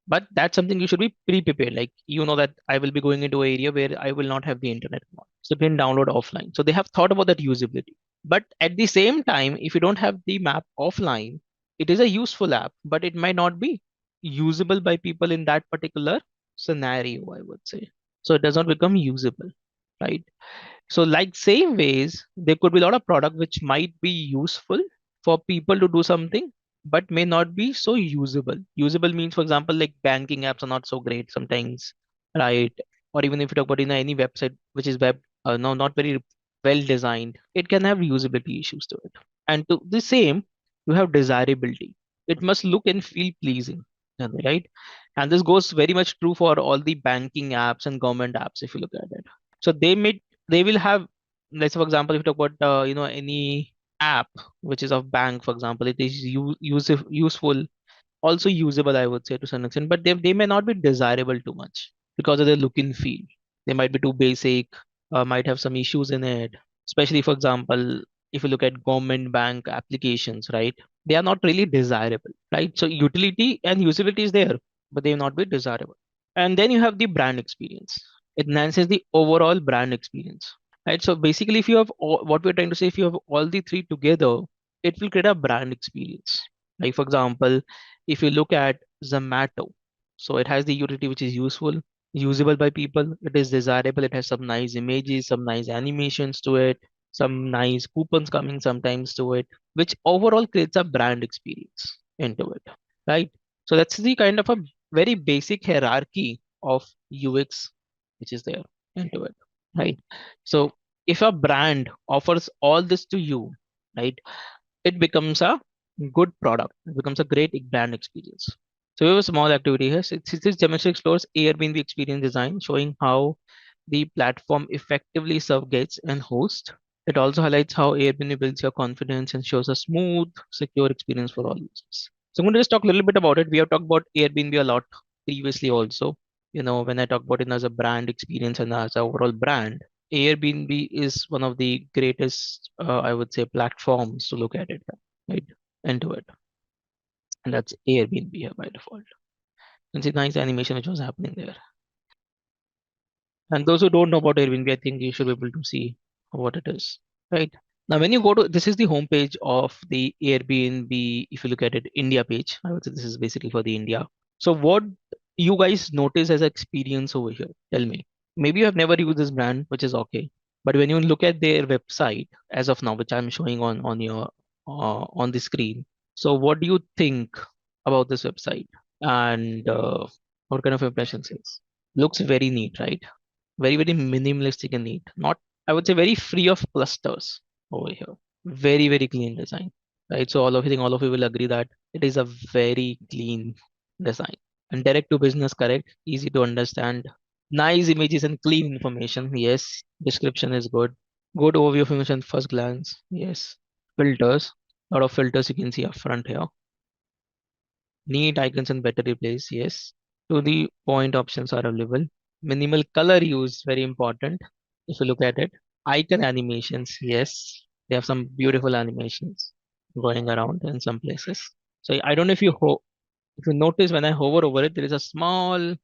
But that's something you should be pre-prepared. Like you know that I will be going into an area where I will not have the internet. So you can download offline. So they have thought about that usability. But at the same time, if you don't have the map offline, it is a useful app, but it might not be usable by people in that particular scenario, I would say. So it does not become usable, right? So like same ways, there could be a lot of product which might be useful for people to do something, but may not be so usable. Usable means, for example, like banking apps are not so great sometimes, right? Or even if you talk about any website which is web, no, not very well designed, it can have usability issues to it. And to the same, you have desirability. It must look and feel pleasing, right? And this goes very much true for all the banking apps and government apps if you look at it. So they will have, let's say for example, if you talk about any app which is of bank, for example, it is useful, also usable, I would say, to some extent, but they may not be desirable too much because of their look and feel. They might be too basic, might have some issues in it. Especially, for example, if you look at government bank applications, right? They are not really desirable, right? So utility and usability is there, but they will not be desirable. And then you have the brand experience. It enhances the overall brand experience, right? So basically, if you have what we're trying to say, if you have all the three together, it will create a brand experience. Like for example, if you look at Zomato, so it has the utility which is useful, usable by people. It is desirable. It has some nice images, some nice animations to it, some nice coupons coming sometimes to it, which overall creates a brand experience into it, right? So that's the kind of a very basic hierarchy of UX which is there into it, right? So if a brand offers all this to you, right, it becomes a good product. It becomes a great brand experience. So we have a small activity here. So this demonstration explores Airbnb experience design, showing how the platform effectively serves guests and hosts. It also highlights how Airbnb builds your confidence and shows a smooth, secure experience for all users. So I'm going to just talk a little bit about it. We have talked about Airbnb a lot previously also. When I talk about it as a brand experience and as an overall brand, Airbnb is one of the greatest, I would say, platforms to look at it, right? Into it. And that's Airbnb here by default. And see nice animation which was happening there. And those who don't know about Airbnb, I think you should be able to see what it is, right? Now, when you go to, this is the homepage of the Airbnb. If you look at it, India page, I would say this is basically for the India. So what you guys notice as experience over here? Tell me. Maybe you have never used this brand, which is okay. But when you look at their website as of now, which I'm showing on your on the screen, so what do you think about this website? And what kind of impressions is? Looks very neat, right? Very, very minimalistic and neat. Not, I would say, very free of clusters over here. Very, very clean design, right? So all of you think all of you will agree that it is a very clean design and direct to business, correct? Easy to understand. Nice images and clean information. Yes. Description is good. Good overview of information first glance. Yes. Filters. A lot of filters you can see up front here. Neat icons and better replace. Yes. To the point options are available. Minimal color use, very important. If you look at it, icon animations, yes, they have some beautiful animations going around in some places. So I don't know if if you notice when I hover over it, there is a small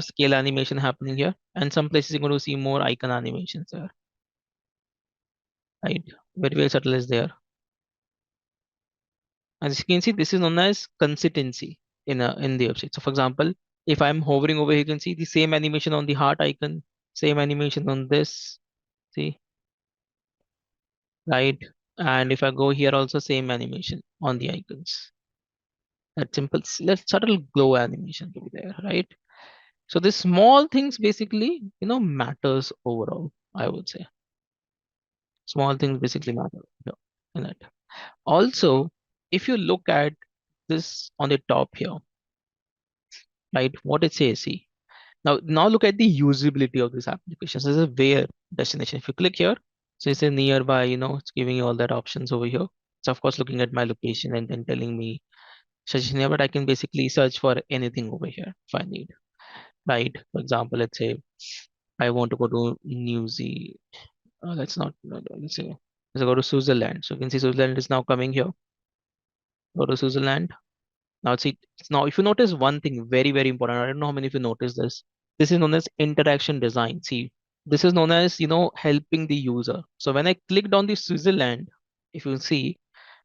scale animation happening here, and some places you're going to see more icon animations there. Right, very very subtle is there. As you can see, this is known as consistency. in the website. So for example, if I'm hovering over here, you can see the same animation on the heart icon, same animation on this, see, right? And if I go here also same animation on the icons. That simple, subtle glow animation to be there, right? So the small things basically, matters overall, I would say. Small things basically matter in it. Also, if you look at this on the top here, right, what it says, see. Now look at the usability of this application. So this is where destination. If you click here, so it's a nearby, it's giving you all that options over here. So of course, looking at my location and then telling me suggestion here, but I can basically search for anything over here if I need, right? For example, let's say I want to go to New Zealand. Let's not, let's say, let's go to Switzerland. So you can see Switzerland is now coming here. Go to Switzerland. Now see, now if you notice one thing very, very important, I don't know how many of you notice this. This is known as interaction design. See, this is known as, helping the user. So when I clicked on the Switzerland, if you see,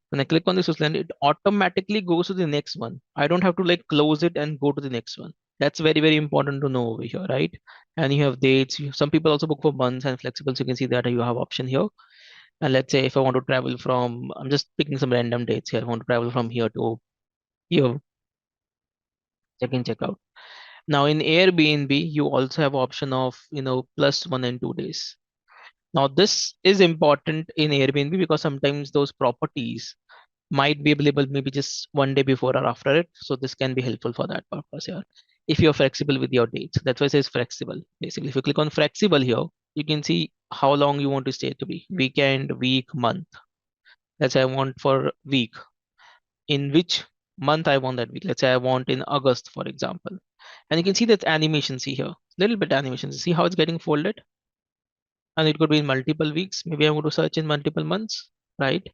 when I click on the Switzerland, it automatically goes to the next one. I don't have to like close it and go to the next one. That's very, very important to know over here, right? And you have dates. Some people also book for months and flexible. So you can see that you have option here. And let's say if I want to travel from, I'm just picking some random dates here. I want to travel from here to here, check in, check out. Now in Airbnb, you also have option of, plus 1 and 2 days. Now this is important in Airbnb because sometimes those properties might be available maybe just 1 day before or after it. So this can be helpful for that purpose here. If you're flexible with your dates, that's why it says flexible. Basically, if you click on flexible here, you can see how long you want to stay to be. Weekend, week, month. Let's say I want for week. In which month I want that week. Let's say I want in August, for example. And you can see that animation, see here, little bit animation. See how it's getting folded? And it could be in multiple weeks. Maybe I'm going to search in multiple months, right?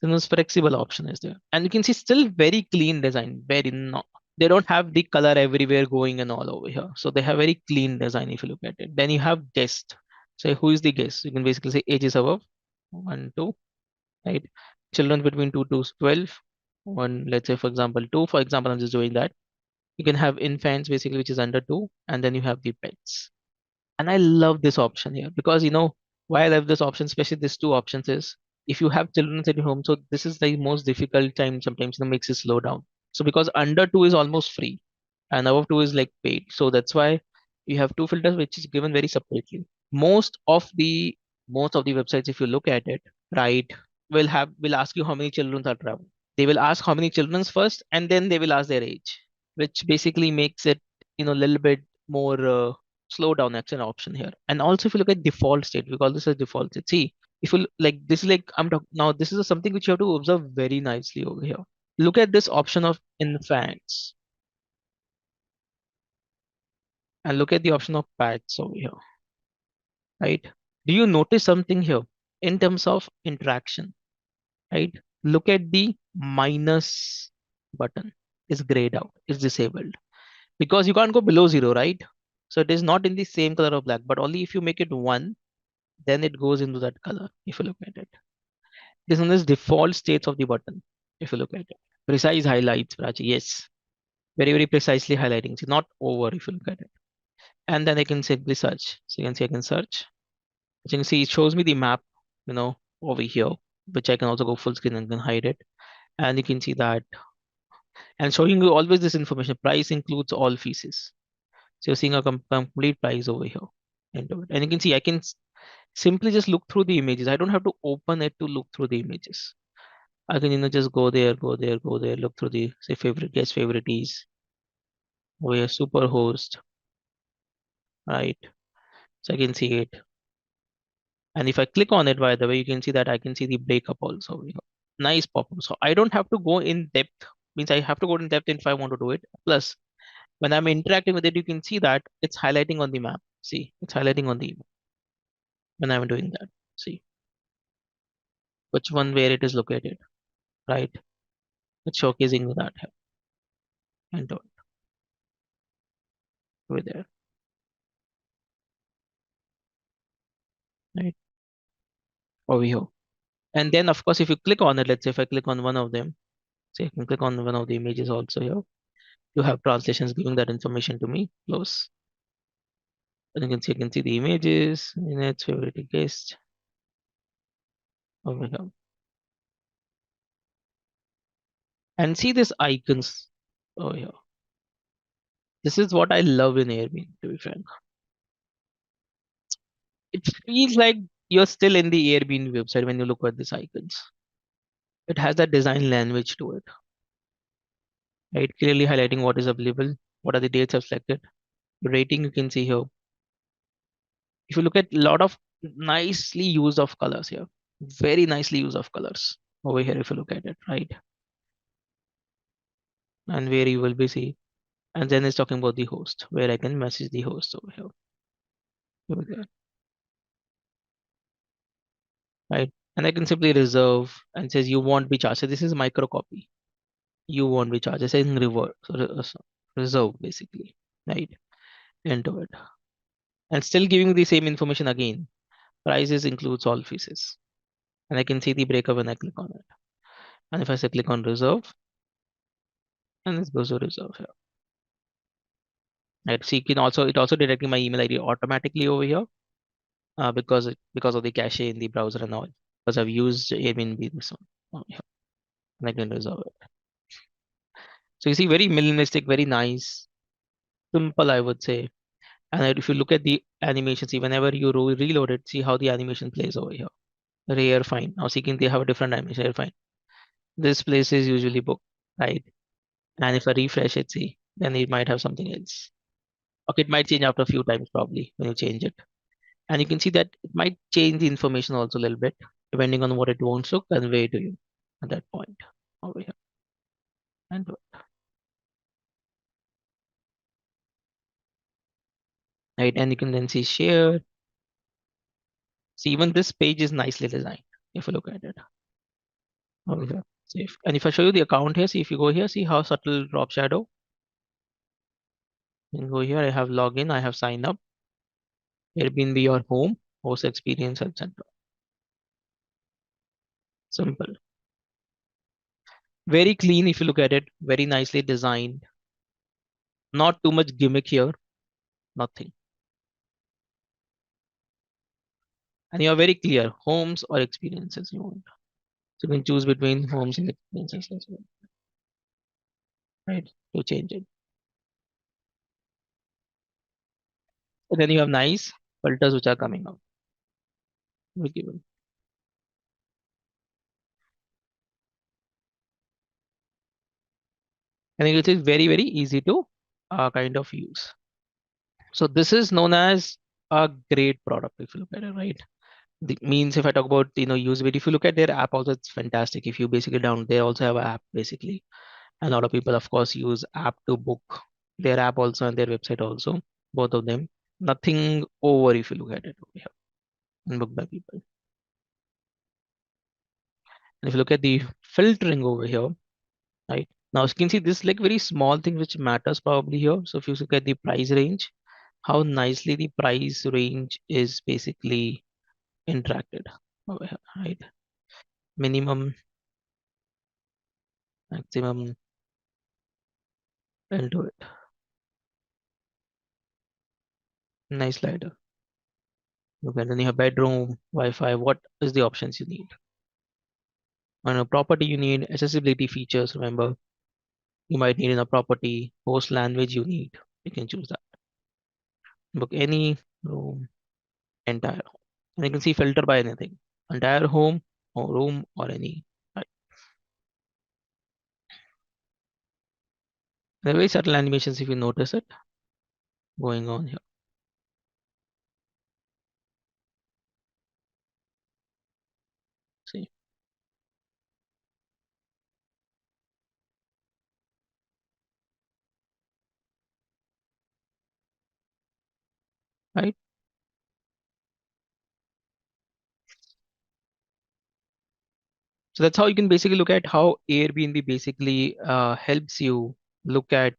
Then this flexible option is there. And you can see still very clean design, very not. They don't have the color everywhere going and all over here. So they have very clean design if you look at it. Then you have guest. Say who is the guest? You can basically say ages above 1, 2, right? Children between 2 to 12. One, let's say for example, 2. For example, I'm just doing that. You can have infants basically, which is under 2, and then you have the pets. And I love this option here because why I love this option, especially these two options is if you have children at your home, so this is the most difficult time sometimes makes you slow down. So because under 2 is almost free and above 2 is like paid. So that's why you have two filters which is given very separately. Most of the websites, if you look at it, right, will ask you how many children are traveling. They will ask how many children's first and then they will ask their age, which basically makes it a little bit more slow down action option here. And also if you look at default state, we call this as default state. See, if you like this is like I'm talking now, this is something which you have to observe very nicely over here. Look at this option of infants and look at the option of pets over here, right? Do you notice something here in terms of interaction, right? Look at the minus button is grayed out, is disabled because you can't go below 0, right? So it is not in the same color of black, but only if you make it 1, then it goes into that color. If you look at it, this one is default states of the button. If you look at it, precise highlights, Prachi, yes, very, very precisely highlighting. So not over if you look at it. And then I can simply search. So you can see I can search. As you can see, it shows me the map, over here, which I can also go full screen and can hide it. And you can see that, and showing you always this information. Price includes all fees. So you're seeing a complete price over here into it. And you can see I can simply just look through the images. I don't have to open it to look through the images. I can just go there, go there, go there, look through the say favorite guest favorites, over here super host, right? So I can see it. And if I click on it, by the way, you can see that I can see the breakup also over here. Nice pop-up. So I don't have to go in depth, means I have to go in depth if I want to do it. Plus, when I'm interacting with it, you can see that it's highlighting on the map. See, it's highlighting on the when I'm doing that. See which one where it is located, right? It's showcasing that here and do it over there, right? Over here. And then of course, if you click on it, let's say if I click on one of them, say I can click on one of the images also here. You have translations giving that information to me. Close. And you can see the images in its favorite guest over here. And see these icons over here. This is what I love in Airbnb, to be frank. It feels like you're still in the Airbnb website when you look at these icons. It has that design language to it, right? Clearly highlighting what is available, what are the dates I've selected. Rating you can see here. If you look at a lot of nicely used of colors here, very nicely used of colors over here if you look at it, right? And where you will be see, and then it's talking about the host, where I can message the host over here, over there, right? And I can simply reserve and says you won't be charged. So this is micro copy. You won't be charged. It's in revert, reserve basically, right? Into it, and still giving the same information again. Prices includes all fees, and I can see the breakup when I click on it. And if I say click on reserve, and this goes to reserve here. Right. So you can also it also detecting my email ID automatically over here because of the cache in the browser and all. Because I've used Airbnb this one. Oh, yeah. And I can reserve it. So you see, very minimalistic, very nice, simple, I would say. And if you look at the animation, see whenever you reload it, see how the animation plays over here. Rare fine. Now seeking they have a different animation. Rare fine. This place is usually booked, right? And if I refresh it, see, then it might have something else. Okay, it might change after a few times probably when you change it. And you can see that it might change the information also a little bit depending on what it wants to convey to you at that point over here. And right, and you can then see share. See, even this page is nicely designed if you look at it over here. Safe. And if I show you the account here, see if you go here, see how subtle drop shadow. You can go here, I have login, I have sign up, Airbnb your home, host experience, etc. Simple. Very clean if you look at it, very nicely designed. Not too much gimmick here, nothing. And you are very clear, homes or experiences you want. So you can choose between homes and experiences as well, right? To change it. And then you have nice filters which are coming out. We given. And it is very, very easy to kind of use. So this is known as a great product if you look at it, right? The means if I talk about usability, if you look at their app also, it's fantastic. If you basically down, they also have an app basically. And a lot of people, of course, use app to book their app also and their website also, both of them. Nothing over if you look at it over here and booked by people. And if you look at the filtering over here, right? Now you can see this like very small thing which matters probably here. So if you look at the price range, how nicely the price range is basically interacted over here, right? Minimum, maximum, into it. Nice slider. Look at then you have bedroom, Wi-Fi. What is the options you need? On a property, you need accessibility features. Remember, you might need in a property host language you need. You can choose that. Book any room, entire home. And you can see filter by anything. Entire home or room or any. Right. There are very subtle animations if you notice it going on here. See, right? So that's how you can basically look at how Airbnb basically helps you look at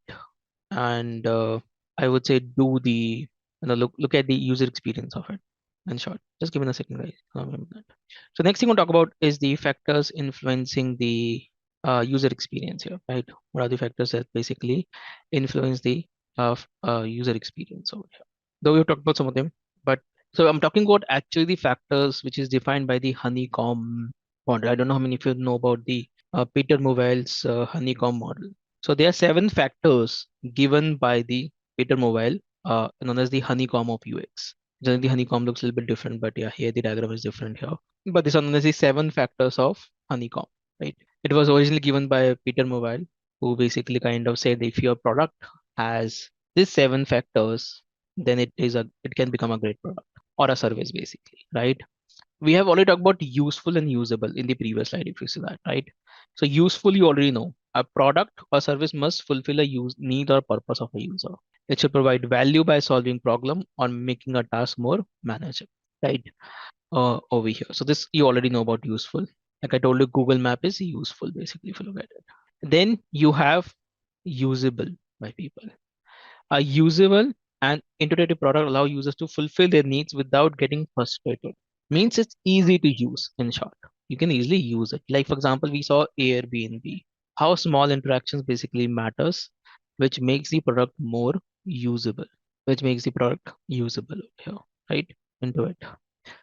and I would say do the look at the user experience of it. In short, just give me a second, guys. So next thing we'll talk about is the factors influencing the user experience here, right? What are the factors that basically influence the user experience over here? Though we've talked about some of them, but so I'm talking about actually the factors which is defined by the honeycomb model. I don't know how many of you know about the Peter Movell's honeycomb model. So there are 7 factors given by the Peter Movell, known as the honeycomb of UX. Generally, the honeycomb looks a little bit different, but yeah, here the diagram is different here. But this one known as the 7 factors of honeycomb, right? It was originally given by Peter Movell, who basically kind of said if your product has these 7 factors, then it can become a great product or a service basically, right? We have already talked about useful and usable in the previous slide, if you see that, right? So useful, you already know a product or service must fulfill a use need or purpose of a user. It should provide value by solving problem or making a task more manageable, right? Over here. So this you already know about useful. Like I told you, Google Map is useful basically if you look at it. Then you have usable by people. A usable and intuitive product allow users to fulfill their needs without getting frustrated. Means it's easy to use in short. You can easily use it. Like for example, we saw Airbnb. How small interactions basically matters, which makes the product more usable. Which makes the product usable here, right? Into it.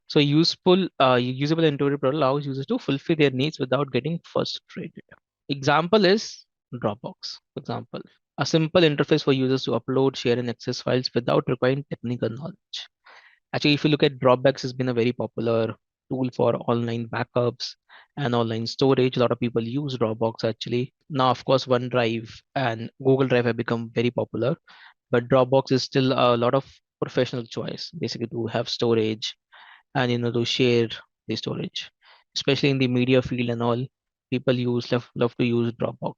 So usable and intuitive product allows users to fulfill their needs without getting frustrated. Example is Dropbox. For example, a simple interface for users to upload, share, and access files without requiring technical knowledge. Actually, if you look at Dropbox, has been a very popular tool for online backups and online storage. A lot of people use Dropbox actually. Now, of course, OneDrive and Google Drive have become very popular, but Dropbox is still a lot of professional choice, basically to have storage and to share the storage, especially in the media field and all. People love to use Dropbox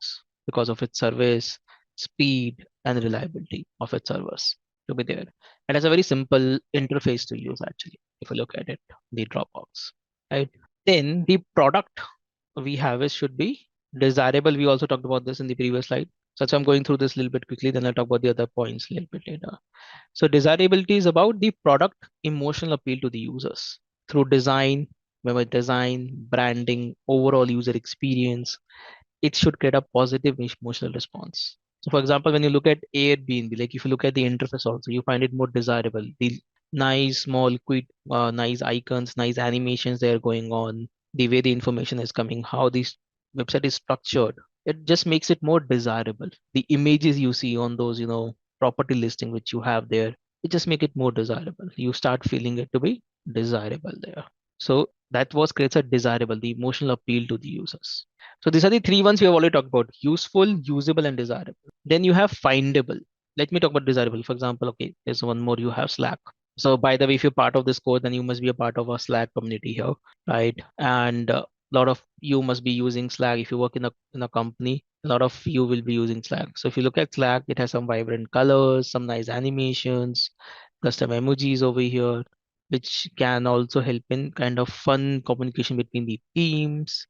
because of its service, speed, and reliability of its servers to be there. It has a very simple interface to use actually. If you look at it, the Dropbox, right? Then the product we have is should be desirable. We also talked about this in the previous slide. So I'm going through this a little bit quickly, then I'll talk about the other points a little bit later. So desirability is about the product emotional appeal to the users through design, whether design, branding, overall user experience. It should create a positive emotional response. So for example, when you look at Airbnb, like if you look at the interface also, you find it more desirable. The nice, small, quick, nice icons, nice animations they are going on, the way the information is coming, how this website is structured, it just makes it more desirable. The images you see on those, property listing which you have there, it just make it more desirable. You start feeling it to be desirable there. So that was creates a desirable, the emotional appeal to the users. So these are the 3 ones we have already talked about: useful, usable, and desirable. Then you have findable. Let me talk about desirable. For example, okay, there's one more. You have Slack. So by the way, if you're part of this course, then you must be a part of a Slack community here, right? And a lot of you must be using Slack. If you work in a company, a lot of you will be using Slack. So if you look at Slack, it has some vibrant colors, some nice animations, custom emojis over here, which can also help in kind of fun communication between the teams,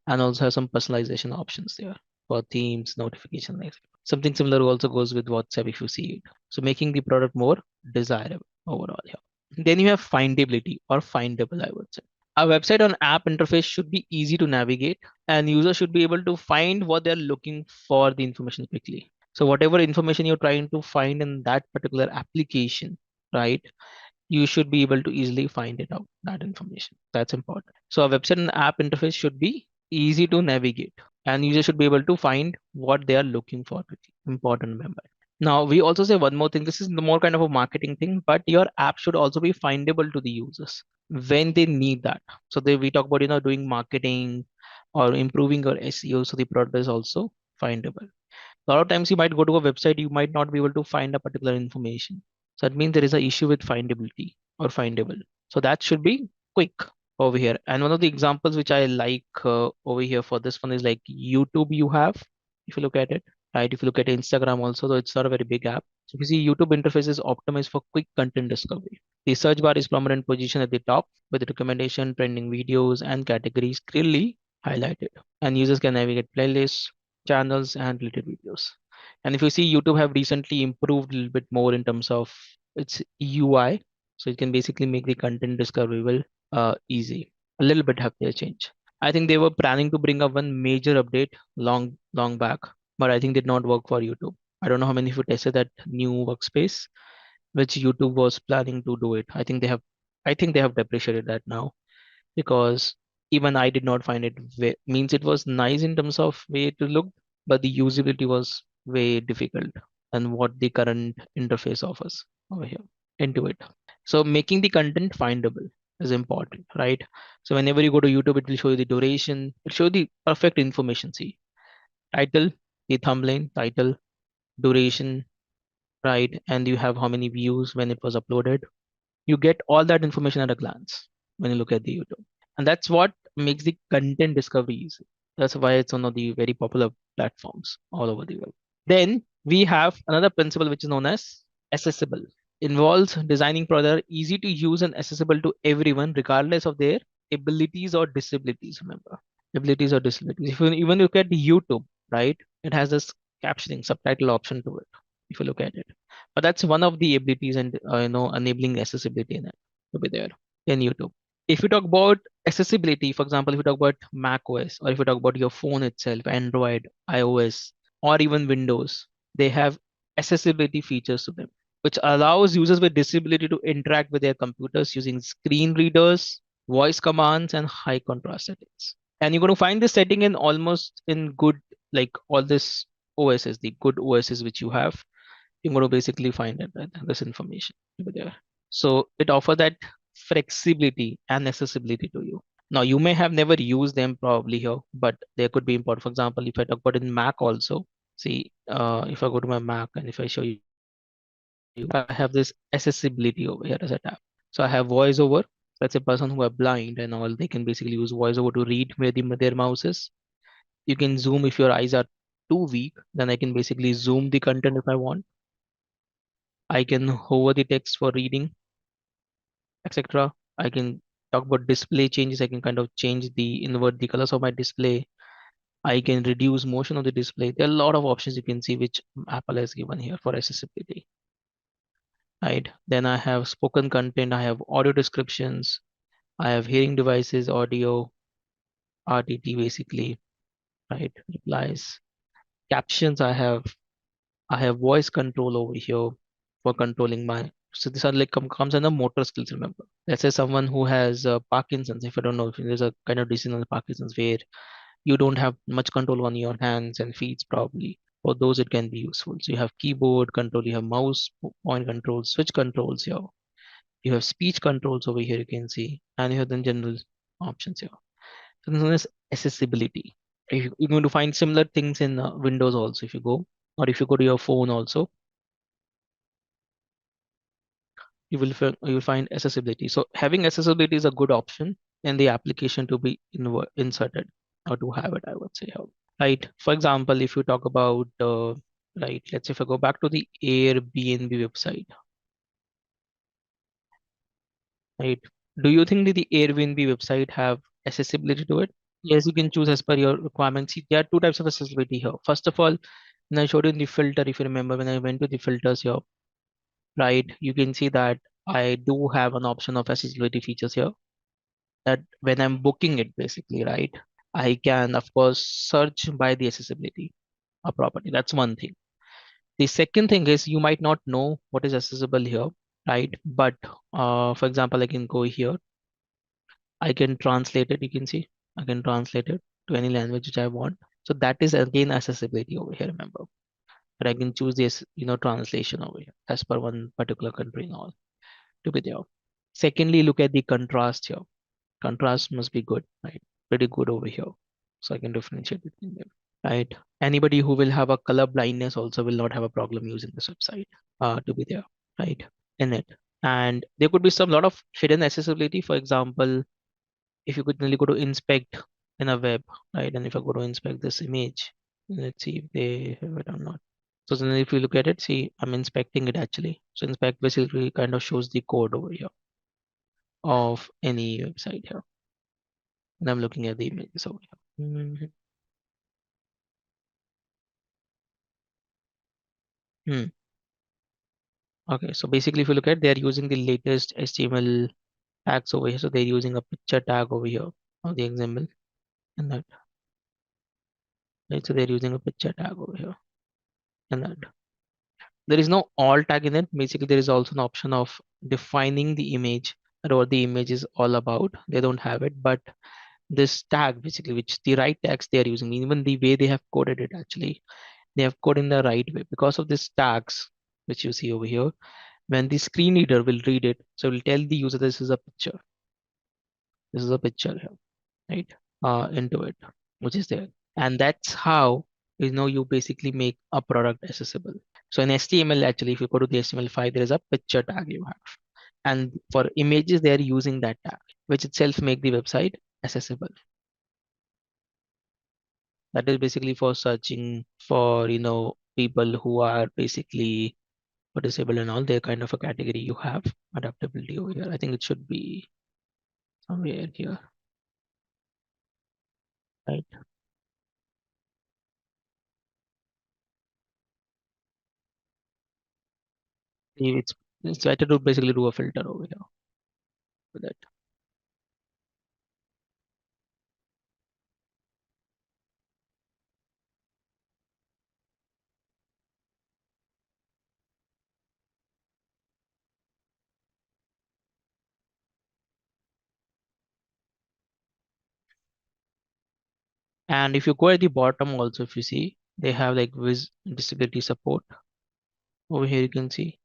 and also have some personalization options there for themes, notification, something similar also goes with WhatsApp if you see it. So making the product more desirable overall here. Then you have findability or findable, I would say. A website or app interface should be easy to navigate, and users should be able to find what they're looking for the information quickly. So whatever information you're trying to find in that particular application, right? You should be able to easily find it out, that information. That's important. So a website and app interface should be easy to navigate, and users should be able to find what they are looking for quickly. Important, remember. Now we also say one more thing. This is the more kind of a marketing thing, but your app should also be findable to the users when they need that. So we talk about doing marketing or improving your SEO, so the product is also findable. A lot of times you might go to a website, you might not be able to find a particular information. So that means there is an issue with findability or findable. So that should be quick over here. And one of the examples which I like over here for this one is like YouTube you have, if you look at it, right? If you look at Instagram also, though it's not a very big app. So if you see YouTube interface is optimized for quick content discovery. The search bar is prominent position at the top with recommendation, trending videos, and categories clearly highlighted. And users can navigate playlists, channels, and related videos. And if you see, YouTube have recently improved a little bit more in terms of its UI. So it can basically make the content discoverable easy. A little bit have they changed. I think they were planning to bring up one major update long back, but I think did not work for YouTube. I don't know how many of you tested that new workspace, which YouTube was planning to do it. I think they have depreciated that now because even I did not find it means it was nice in terms of way to look, but the usability was way difficult than what the current interface offers over here into it. So making the content findable is important, right? So whenever you go to YouTube, it will show you the duration, it show the perfect information. See, title, the thumbnail, title, duration, right? And you have how many views when it was uploaded. You get all that information at a glance when you look at the YouTube. And that's what makes the content discovery easy. That's why it's one of the very popular platforms all over the world. Then we have another principle which is known as accessible. Involves designing product easy to use and accessible to everyone regardless of their abilities or disabilities. Remember, abilities or disabilities. If you even look at the YouTube, right, it has this captioning subtitle option to it. If you look at it, but that's one of the abilities and enabling accessibility in it to be there in YouTube. If you talk about accessibility, for example, if you talk about Mac OS or if you talk about your phone itself, Android, iOS, or even Windows, they have accessibility features to them, which allows users with disability to interact with their computers using screen readers, voice commands, and high contrast settings. And you're going to find this setting in almost in good, like all this OSs, the good OSs which you have, you're going to basically find it, right, this information over there. So it offers that flexibility and accessibility to you. Now you may have never used them probably here, but they could be important. For example, if I talk about in Mac also, see, if I go to my Mac and if I show you, I have this accessibility over here as a tab. So I have voiceover. That's a person who are blind and all, they can basically use voiceover to read where their mouse is. You can zoom if your eyes are too weak, then I can basically zoom the content if I want. I can hover the text for reading, etc. I can talk about display changes. I can kind of change invert the colors of my display. I can reduce motion of the display. There are a lot of options you can see which Apple has given here for accessibility. Right. Then I have spoken content. I have audio descriptions. I have hearing devices, audio, RTT basically. Right. Replies, captions. I have voice control over here for controlling my. So these are like comes under motor skills. Remember, let's say someone who has Parkinson's. If I don't know if there's a kind of disease on Parkinson's where you don't have much control on your hands and feet, probably for those it can be useful. So you have keyboard control, you have mouse point control, switch controls here. You have speech controls over here. You can see, and you have then general options here. So this is known as accessibility. You're going to find similar things in Windows also. If you go, or if you go to your phone also, you will find accessibility. So having accessibility is a good option in the application to be inserted or to have it, I would say. Right. For example, if you talk about right, let's say if I go back to the Airbnb website, right? Do you think that the Airbnb website have accessibility to it? Yes, you can choose as per your requirements. See, there are two types of accessibility here. First of all, when I showed you in the filter, if you remember, when I went to the filters here, right, you can see that I do have an option of accessibility features here that when I'm booking it, basically, right, I can, of course, search by the accessibility of property. That's one thing. The second thing is you might not know what is accessible here, right? But for example, I can go here, I can translate it. You can see I can translate it to any language which I want. So that is again accessibility over here, remember. But I can choose this, translation over here as per one particular country and all to be there. Secondly, look at the contrast here. Contrast must be good, right? Pretty good over here. So I can differentiate between them, right? Anybody who will have a color blindness also will not have a problem using this website to be there, right? In it. And there could be some lot of hidden accessibility. For example, if you could really go to inspect in a web, right? And if I go to inspect this image, let's see if they have it or not. So then if you look at it, see, I'm inspecting it actually. So inspect basically kind of shows the code over here of any website here. And I'm looking at the images over here. Hmm. Okay, so basically if you look at, they're using the latest HTML tags over here. So they're using a picture tag over here of the example. and that. Right, so they're using a picture tag over here, and that. There is no alt tag in it. Basically, there is also an option of defining the image and what the image is all about. They don't have it, but this tag basically, which the right tags they are using, even the way they have coded it, actually, they have coded in the right way because of these tags, which you see over here. When the screen reader will read it, so it will tell the user this is a picture. This is a picture here, right? Into it, which is there, and that's how you basically make a product accessible. So in HTML, actually, if you go to the HTML5, there is a picture tag you have. And for images, they are using that tag, which itself make the website accessible. That is basically for searching for, people who are basically disabled and all. They're kind of a category you have adaptability over here. I think it should be somewhere here, right? It's better to basically do a filter over here for that. And if you go at the bottom also, if you see, they have like disability support over here. You can see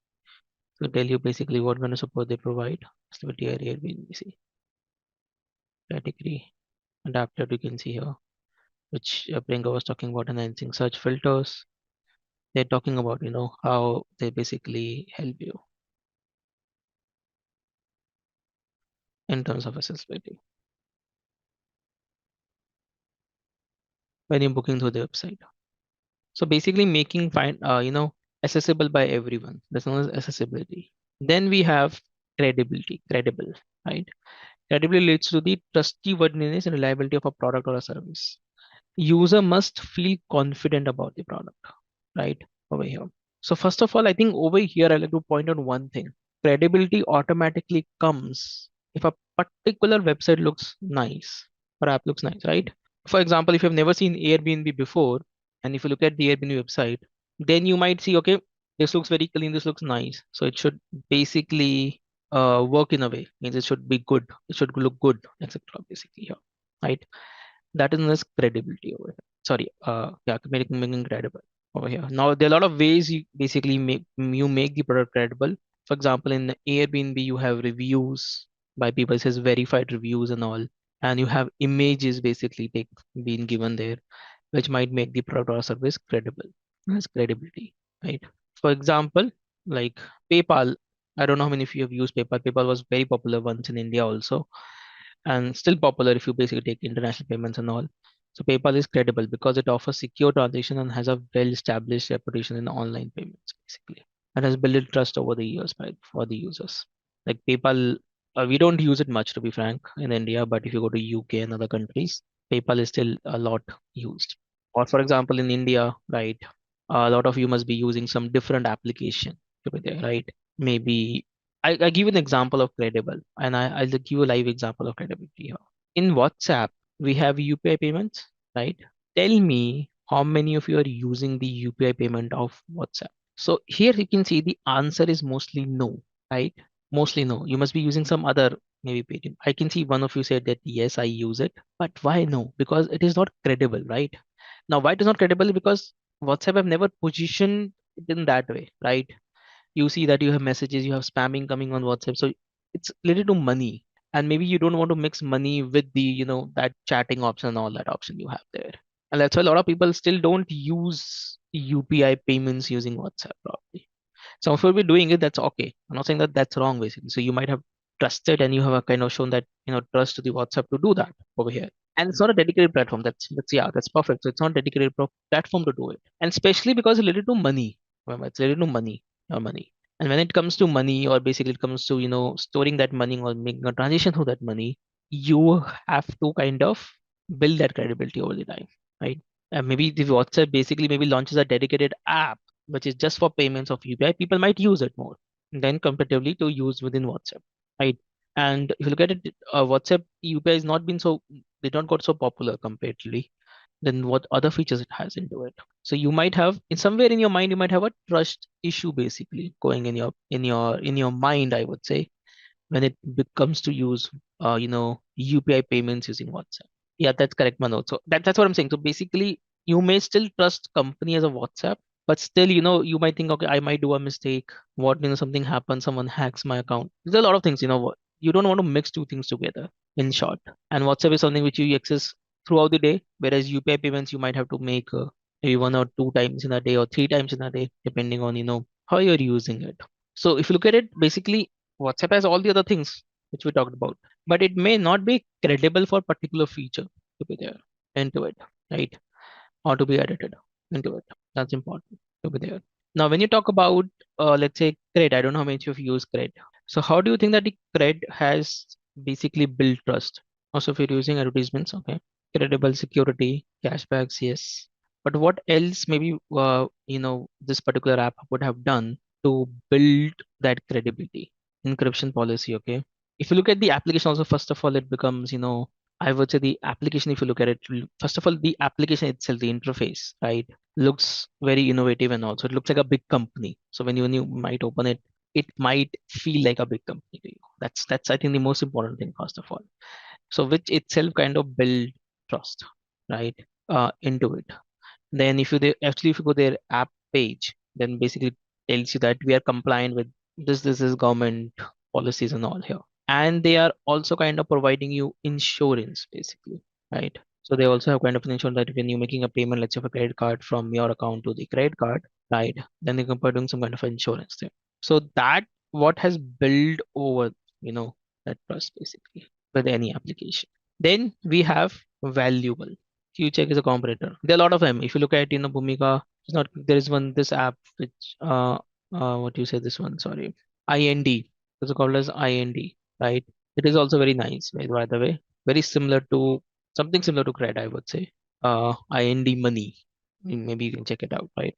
to tell you basically what kind of support they provide. Disability area, see category adapted. You can see here, which Priyanka was talking about, enhancing search filters. They're talking about how they basically help you in terms of accessibility when you're booking through the website. So basically making accessible by everyone. That's known as accessibility. Then we have credible, right? Credibility leads to the trustworthiness and reliability of a product or a service. User must feel confident about the product, right? Over here. So first of all, I think over here I like to point out one thing. Credibility automatically comes if a particular website looks nice or app looks nice, right? For example, if you've never seen Airbnb before, and if you look at the Airbnb website, then you might see, okay, this looks very clean, this looks nice. So it should basically work in a way. Means it should be good, it should look good, etc. Basically here, right? That is known as credibility over here. Sorry, yeah, making credible over here. Now there are a lot of ways you make the product credible. For example, in Airbnb, you have reviews by people, it says verified reviews and all, and you have images basically being given there, which might make the product or service credible. That's credibility, right? For example, like PayPal. I don't know how many of you have used PayPal. PayPal was very popular once in India also, and still popular if you basically take international payments and all. So PayPal is credible because it offers secure transaction and has a well-established reputation in online payments, basically, and has built trust over the years for the users. Like PayPal, we don't use it much to be frank in India, but if you go to UK and other countries, PayPal is still a lot used. Or for example, in India, right, a lot of you must be using some different application to be there, right? Maybe I give an example of credible, and I'll give you a live example of credibility here. In WhatsApp, we have UPI payments, right? Tell me how many of you are using the UPI payment of WhatsApp. So here you can see the answer is mostly no, right? Mostly no. You must be using some other maybe Paytm. I can see one of you said that yes, I use it, but why no? Because it is not credible, right? Now, why it is not credible? Because WhatsApp have never positioned it in that way, right? You see that you have messages, you have spamming coming on WhatsApp. So it's related to money. And maybe you don't want to mix money with the, that chatting option and all that option you have there. And that's why a lot of people still don't use UPI payments using WhatsApp probably. So if you'll be doing it, that's okay. I'm not saying that that's wrong basically. So you might have trusted and you have a kind of shown that, trust to the WhatsApp to do that over here. And it's not a dedicated platform. That's perfect. So it's not a dedicated platform to do it. And especially because it's related to money. Remember, it's related to money or money. And when it comes to money, or basically it comes to, storing that money or making a transition through that money, you have to kind of build that credibility over the time, right? Maybe the WhatsApp basically maybe launches a dedicated app which is just for payments of UPI. People might use it more than comparatively to use within WhatsApp, right? And if you look at it, WhatsApp UPI has not been so did not got so popular comparatively than what other features it has into it. So you might have in somewhere in your mind you might have a trust issue basically going in your mind, I would say, when it becomes to use UPI payments using WhatsApp. Yeah, that's correct, Manoj. So that's what I'm saying. So basically, you may still trust company as a WhatsApp, but still, you might think, okay, I might do a mistake. What, something happens, someone hacks my account. There's a lot of things, what you don't want to mix two things together, in short. And WhatsApp is something which you access throughout the day, whereas UPI payments you might have to make maybe 1 or 2 times in a day or 3 times in a day, depending on how you're using it. So if you look at it, basically WhatsApp has all the other things which we talked about, but it may not be credible for particular feature to be there into it, right? Or to be edited into it. That's important to be there. Now, when you talk about, let's say, cred, I don't know how many of you use cred. So, how do you think that the cred has basically built trust? Also, if you're using advertisements, okay, credible security, cashbacks, yes. But what else maybe this particular app would have done to build that credibility? Encryption policy, okay. If you look at the application, also first of all, it becomes I would say the application, if you look at it, first of all, the application itself, the interface, right, looks very innovative and also it looks like a big company. So when you might open it, it might feel like a big company to you. That's I think the most important thing, first of all. So which itself kind of build trust, right, into it. Then actually if you go their app page, then basically it tells you that we are compliant with this is government policies and all here. And they are also kind of providing you insurance basically, right? So they also have kind of an insurance that when you're making a payment, let's say of a credit card from your account to the credit card, right? Then they're providing some kind of insurance there. So that what has built over, that trust basically with any application. Then we have valuable. QCheck is a competitor. There are a lot of them. If you look at Bhumika, it's not there is one this app which what do you say this one? Sorry, IND. It's called as IND, right? It is also very nice, by the way. Very similar to something similar to Cred, I would say. IND Money. Maybe you can check it out, right?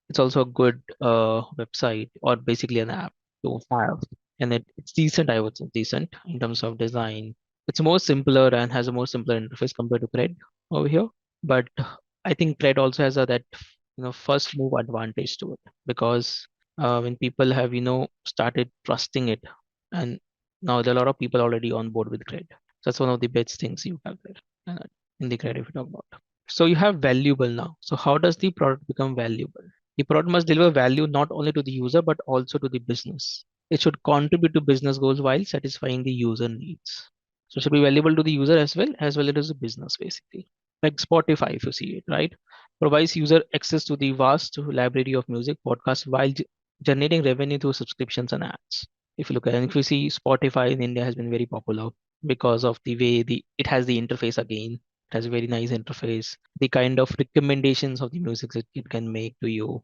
It's also a good website or basically an app to have. And it's decent, I would say, decent in terms of design. It's more simpler and has a more simpler interface compared to Cred over here. But I think Cred also has that first move advantage to it because when people have started trusting it, and now there are a lot of people already on board with Cred. So that's one of the best things you have there in the Cred if you talk about. So you have valuable now. So how does the product become valuable? The product must deliver value not only to the user but also to the business. It should contribute to business goals while satisfying the user needs. So it should be valuable to the user as well as the business basically. Like Spotify, if you see it, right? Provides user access to the vast library of music podcasts while generating revenue through subscriptions and ads. If you look at it, if you see Spotify in India has been very popular because of the way it has the interface again. It has a very nice interface. The kind of recommendations of the music that it can make to you.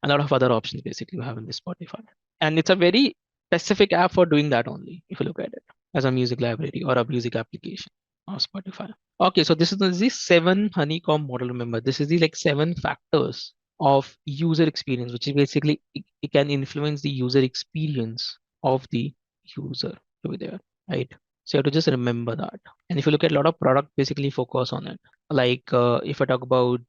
A lot of other options basically you have in the Spotify. And it's a very specific app for doing that only, if you look at it as a music library or a music application on Spotify. Okay, so this is the seven honeycomb model. Remember, this is the like seven factors of user experience, which is basically it can influence the user experience of the user to be there, right? So you have to just remember that. And if you look at a lot of product, basically focus on it. Like if I talk about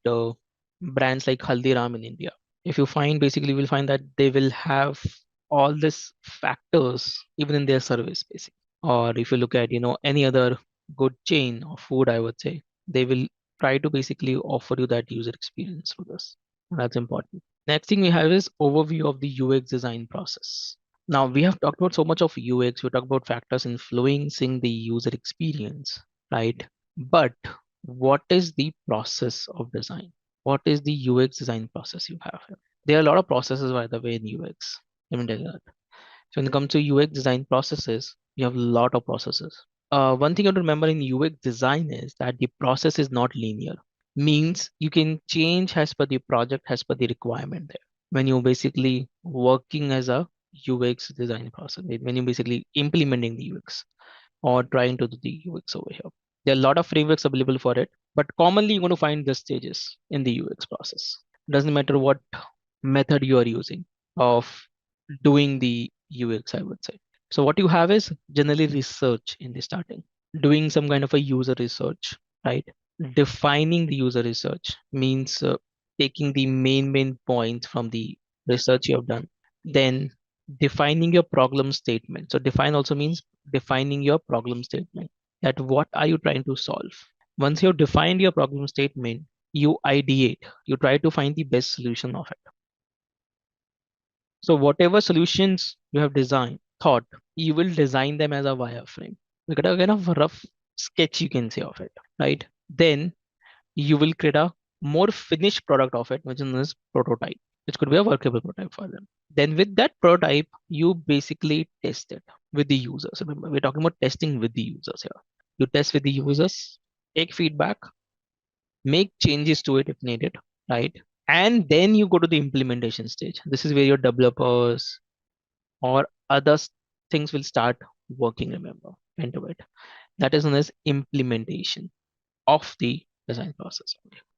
brands like Haldiram in India, if you find basically, you will find that they will have all these factors even in their service, basically. Or if you look at any other good chain of food, I would say they will try to basically offer you that user experience through this. That's important. Next thing we have is overview of the UX design process. Now we have talked about so much of UX. We talked about factors influencing the user experience, right? But what is the process of design? What is the UX design process you have here? There are a lot of processes, by the way, in UX. Let me tell you that. So when it comes to UX design processes, you have a lot of processes. One thing you have to remember in UX design is that the process is not linear. Means you can change as per the project, as per the requirement there. When you're basically working as a UX design process, when you're basically implementing the UX or trying to do the UX over here. There are a lot of frameworks available for it, but commonly you're going to find the stages in the UX process. Doesn't matter what method you are using of doing the UX, I would say. So what you have is generally research in the starting. doing some kind of a user research, right? Defining the user research means taking the main points from the research you have done. Then defining your problem statement. So define also means defining your problem statement. That what are you trying to solve? Once you've defined your problem statement, you ideate. You try to find the best solution of it. So whatever solutions you have thought, you will design them as a wireframe. You get a kind of rough sketch, you can say, of it, right? Then you will create a more finished product of it, which is known as prototype, which could be a workable prototype for them. Then with that prototype, you basically test it with the users. Remember, we're talking about testing with the users here. You test with the users, take feedback, make changes to it if needed, right? And then you go to the implementation stage. This is where your developers or other things will start working, remember, into it. That is known as implementation of the design process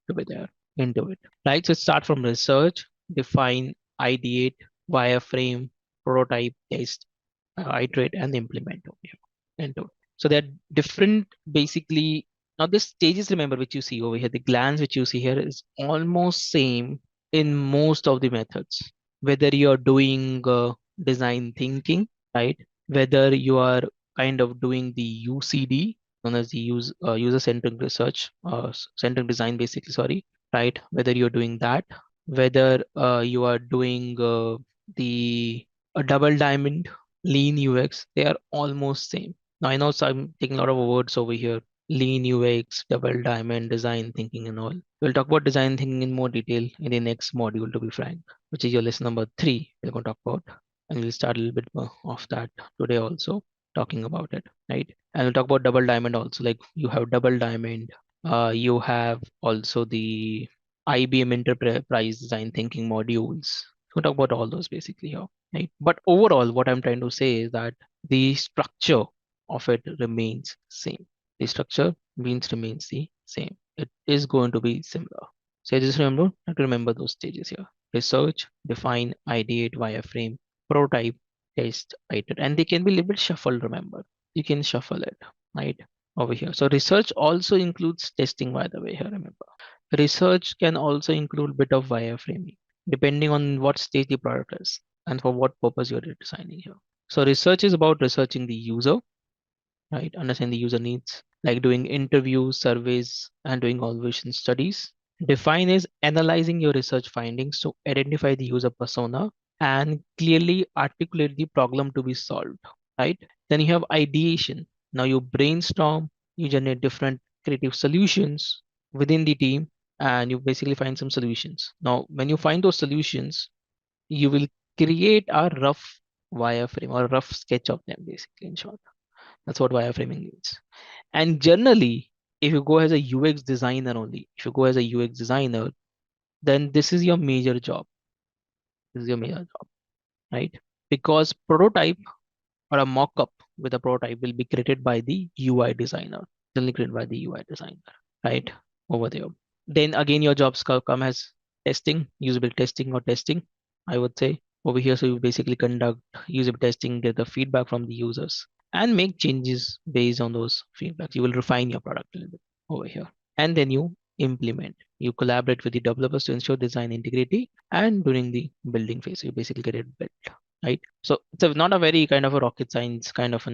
to be there into it. Right. So start from research, define, ideate, wireframe, prototype, test, iterate, and implement over here into it. So they're different basically. Now the stages, remember, which you see over here, the glance which you see here is almost same in most of the methods. Whether you're doing design thinking, right? Whether you are kind of doing the UCD, known as the user-centric research, centric design, basically, sorry, right? Whether you're doing that, whether you are doing the a double diamond, lean UX, they are almost same. Now I know so I'm taking a lot of words over here. Lean UX, double diamond, design thinking, and all. We'll talk about design thinking in more detail in the next module, to be frank, which is your lesson number 3. We're going to talk about, and we'll start a little bit more of that today also, talking about it, right? And we'll talk about double diamond also. Like you have double diamond, you have also the IBM Enterprise Design Thinking modules. We'll talk about all those basically here, right? But overall, what I'm trying to say is that the structure of it remains same. The structure means remains the same. It is going to be similar. So just remember those stages here. Research, define, ideate, wireframe, prototype, test, iterate, and they can be a little bit shuffled, remember. You can shuffle it, right? Over here. So research also includes testing, by the way, here, remember. Research can also include bit of wireframing, depending on what stage the product is and for what purpose you're designing here. So research is about researching the user, right? Understand the user needs, like doing interviews, surveys, and doing observation studies. Define is analyzing your research findings to identify the user persona and clearly articulate the problem to be solved, right? Then you have ideation. Now you brainstorm, you generate different creative solutions within the team, and you basically find some solutions. Now, when you find those solutions, you will create a rough wireframe or a rough sketch of them, basically, in short. That's what wireframing means. And generally, if you go as a UX designer only, if you go as a UX designer, then this is your major job. This is your major job, right? Because prototype or a mock-up with a prototype will be created by the UI designer, generally created by the UI designer, right? Over there. Then again, your jobs come as testing, usability testing or testing, I would say over here. So you basically conduct usability testing, get the feedback from the users and make changes based on those feedbacks. You will refine your product a little bit over here. And then you implement. You collaborate with the developers to ensure design integrity, and during the building phase, you basically get it built, right? So it's not a very kind of a rocket science kind of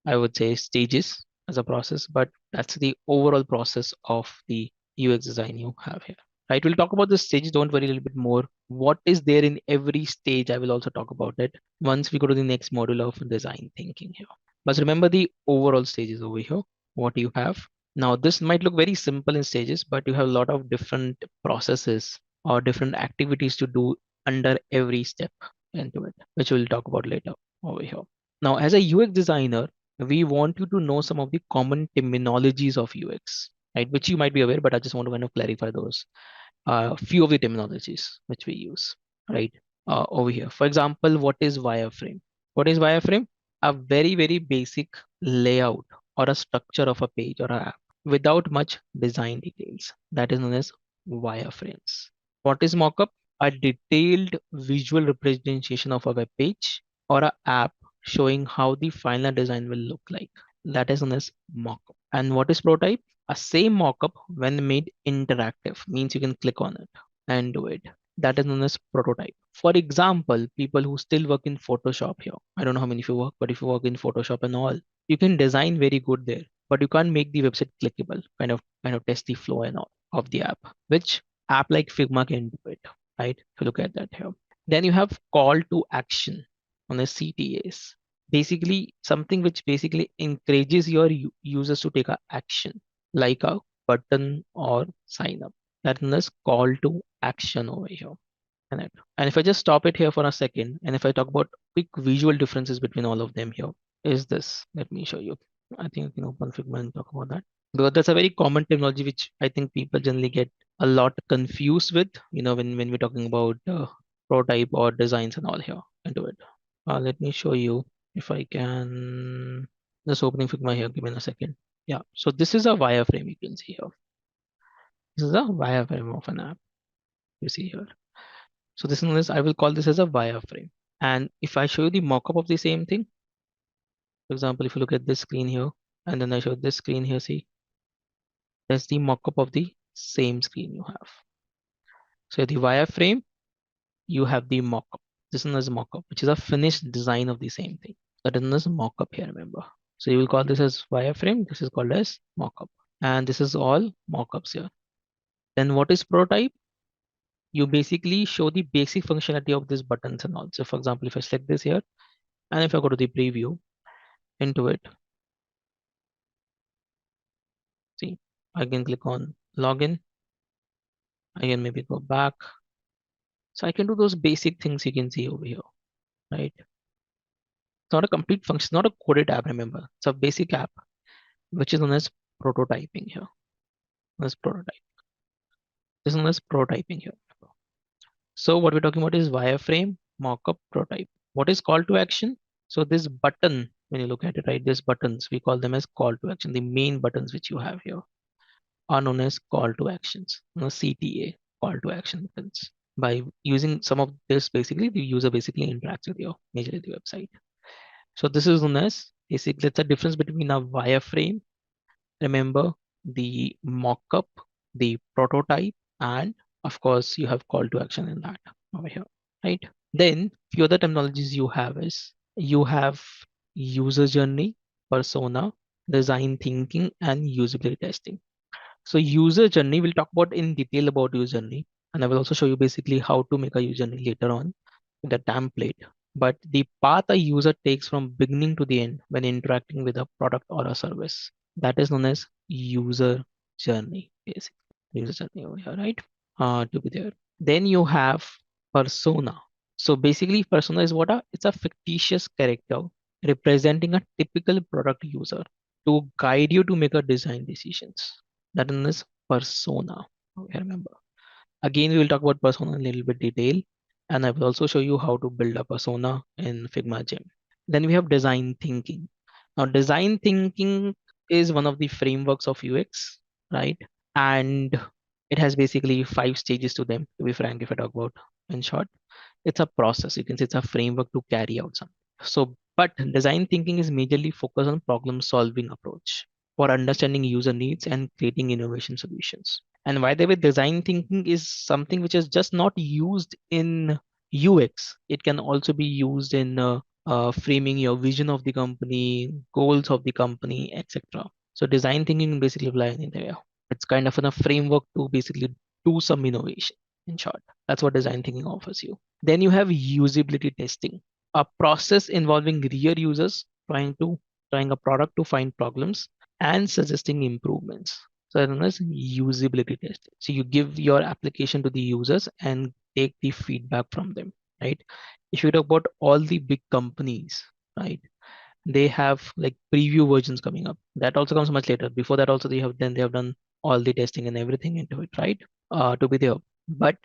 I would say stages as a process, but that's the overall process of the UX design you have here, right? We'll talk about the stages. Don't worry, a little bit more. What is there in every stage? I will also talk about it once we go to the next module of design thinking here. But remember the overall stages over here, what you have. Now, this might look very simple in stages, but you have a lot of different processes or different activities to do under every step into it, which we'll talk about later over here. Now, as a UX designer, we want you to know some of the common terminologies of UX, right? Which you might be aware, but I just want to kind of clarify those. Few of the terminologies which we use, right? Over here. For example, what is wireframe? What is wireframe? A very basic layout or a structure of a page or a app without much design details. That is known as wireframes. What is mockup? A detailed visual representation of a web page or a app showing how the final design will look like. That is known as mockup. And what is prototype? A same mockup when made interactive, means you can click on it and do it. That is known as prototype. For example, people who still work in Photoshop here, I don't know how many of you work, but if you work in Photoshop and all, you can design very good there, but you can't make the website clickable, kind of test the flow and all of the app, which app like Figma can do it, right? If you look at that here. Then you have call to action on the CTAs. Basically, something which basically encourages your users to take a action, like a button or sign up. That is call to action over here. And if I just stop it here for a second, and if I talk about quick visual differences between all of them here, is this. Let me show you. I think you can open Figma and talk about that. Because that's a very common terminology which I think people generally get a lot confused with, when we're talking about prototype or designs and all here into it. Let me show you if I can. Just opening Figma here. Give me a second. Yeah. So this is a wireframe you can see here. This is a wireframe of an app you see here. So this is, I will call this as a wireframe. And if I show you the mockup of the same thing, for example, if you look at this screen here, and then I show this screen here, see, that's the mockup of the same screen you have. So the wireframe, you have the mockup. This one is mockup, which is a finished design of the same thing. That is a mockup here, remember. So you will call this as wireframe. This is called as mockup. And this is all mockups here. Then what is prototype? You basically show the basic functionality of these buttons and all. So for example, if I select this here, and if I go to the preview into it, see, I can click on login. I can maybe go back. So I can do those basic things you can see over here, right? It's not a complete function, not a coded app, remember. It's a basic app, which is known as prototyping here. This prototype. This is known as prototyping here. So what we're talking about is wireframe, mockup, prototype. What is call to action? So this button, when you look at it, right, these buttons, we call them as call to action. The main buttons which you have here are known as call to actions, CTA, call to action buttons. By using some of this, basically, the user basically interacts with your majorly the website. So this is known as basically it's a difference between a wireframe. Remember the mockup, the prototype, and of course you have call to action in that over here, right? Then few other terminologies you have is you have user journey, persona, design thinking, and usability testing. So user journey, we'll talk about in detail about user journey, and I will also show you basically how to make a user journey later on in the template. But the path a user takes from beginning to the end when interacting with a product or a service, that is known as user journey, basically. User journey over here, right? To be there. Then you have persona. So basically, persona is what it's a fictitious character representing a typical product user to guide you to make a design decisions. That is persona. Okay, remember. Again, we will talk about persona in a little bit detail, and I will also show you how to build a persona in Figma Gem. Then we have design thinking. Now, design thinking is one of the frameworks of UX, right? And it has basically 5 stages to them, to be frank, if I talk about in short. It's a process. You can say it's a framework to carry out something. So, but design thinking is majorly focused on problem solving approach for understanding user needs and creating innovation solutions. And by the way, design thinking is something which is just not used in UX. It can also be used in framing your vision of the company, goals of the company, etc. So design thinking basically applies in there. It's kind of a framework to basically do some innovation. In short, that's what design thinking offers you. Then you have usability testing, a process involving real users trying a product to find problems and suggesting improvements. So that is usability testing. So you give your application to the users and take the feedback from them, right? If you talk about all the big companies, right? They have like preview versions coming up. That also comes much later. Before that, also they have done all the testing and everything into it, right? To be there. But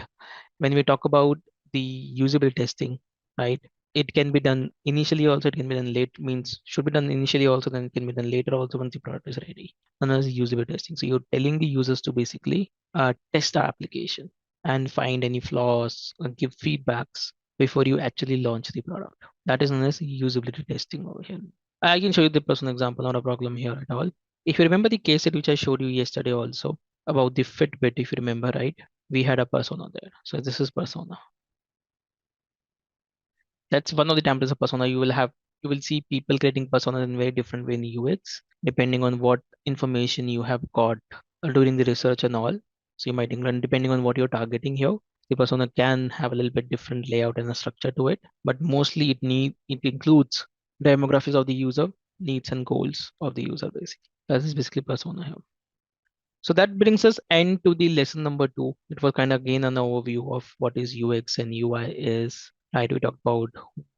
when we talk about the usability testing, right? It can be done initially also, it can be done late, means should be done initially also, then it can be done later also once the product is ready. And as usability testing. So you're telling the users to basically test the application and find any flaws or give feedbacks before you actually launch the product. That is known as usability testing over here. I can show you the personal example, not a problem here at all. If you remember the case study which I showed you yesterday also about the Fitbit, if you remember, right? We had a persona there. So this is persona. That's one of the templates of persona. You will see people creating personas in very different way in UX, depending on what information you have got during the research and all. So you might include, depending on what you're targeting here, the persona can have a little bit different layout and a structure to it, but mostly it includes demographics of the user, needs and goals of the user basically. That is basically persona here. So that brings us end to the lesson number 2. It was kind of again an overview of what is UX and UI is. Right, we talked about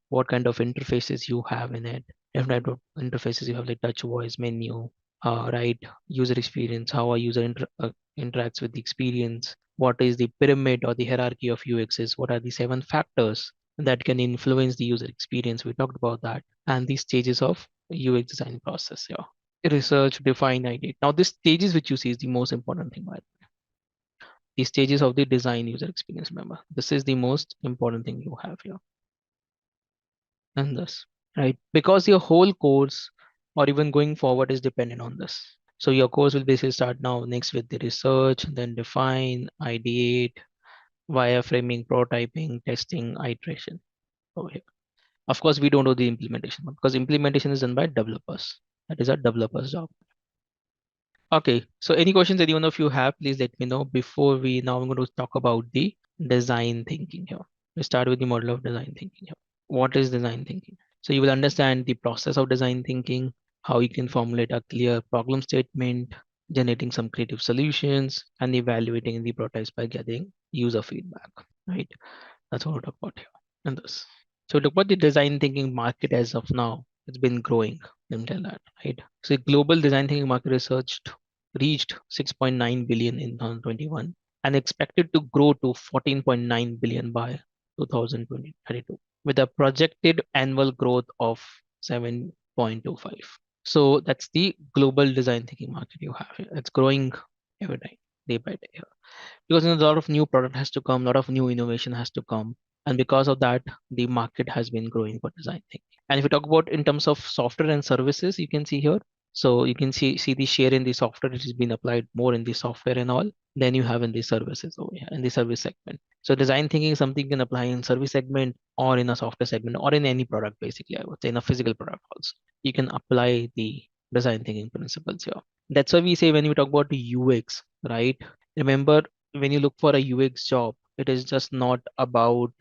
what kind of interfaces you have in it, different type of interfaces you have like touch, voice, menu, right, user experience, how a user interacts with the experience, what is the pyramid or the hierarchy of UXs, what are the 7 factors that can influence the user experience. We talked about that, and the stages of UX design process. Yeah, research, define, ideate. Now, this stages which you see is the most important thing, right? The stages of the design user experience. Remember, this is the most important thing you have here, and this, right? Because your whole course, or even going forward, is dependent on this. So your course will basically start now next with the research, then define, ideate, wireframing, prototyping, testing, iteration over here. Of course, we don't do the implementation because implementation is done by developers. That is a developer's job. Okay, so any questions any one of you have, please let me know before we now I'm going to talk about the design thinking here. We start with the model of design thinking here. What is design thinking? So you will understand the process of design thinking, how you can formulate a clear problem statement, generating some creative solutions, and evaluating the prototypes by gathering user feedback. Right? That's what we'll talk about here. And this. So look what the design thinking market as of now. It's been growing. Let me tell that, right? So global design thinking market reached 6.9 billion in 2021 and expected to grow to 14.9 billion by 2032 with a projected annual growth of 7.25. So that's the global design thinking market you have here. It's growing every day, day by day here. Because a lot of new product has to come, a lot of new innovation has to come, and because of that the market has been growing for design thinking. And if you talk about in terms of software and services, you can see here, so you can see the share in the software which has been applied more in the software and all than you have in the services over here in the service segment. So design thinking is something you can apply in service segment or in a software segment or in any product, basically I would say in a physical product also you can apply the design thinking principles here. That's why we say when we talk about the UX, right? Remember, when you look for a UX job, it is just not about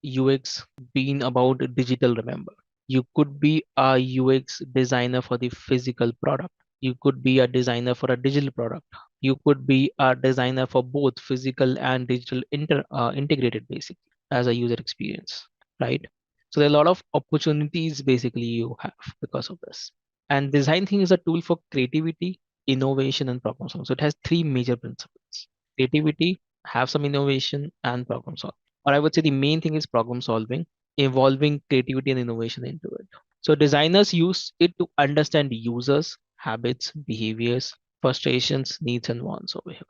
UX being about digital. Remember, you could be a UX designer for the physical product. You could be a designer for a digital product. You could be a designer for both physical and digital integrated, basically, as a user experience, right? So there are a lot of opportunities basically you have because of this. And design thinking is a tool for creativity, innovation, and problem solving. So it has 3 major principles: creativity, have some innovation, and problem solving. Or I would say the main thing is problem solving, involving creativity and innovation into it. So designers use it to understand users, habits, behaviors, frustrations, needs, and wants over here.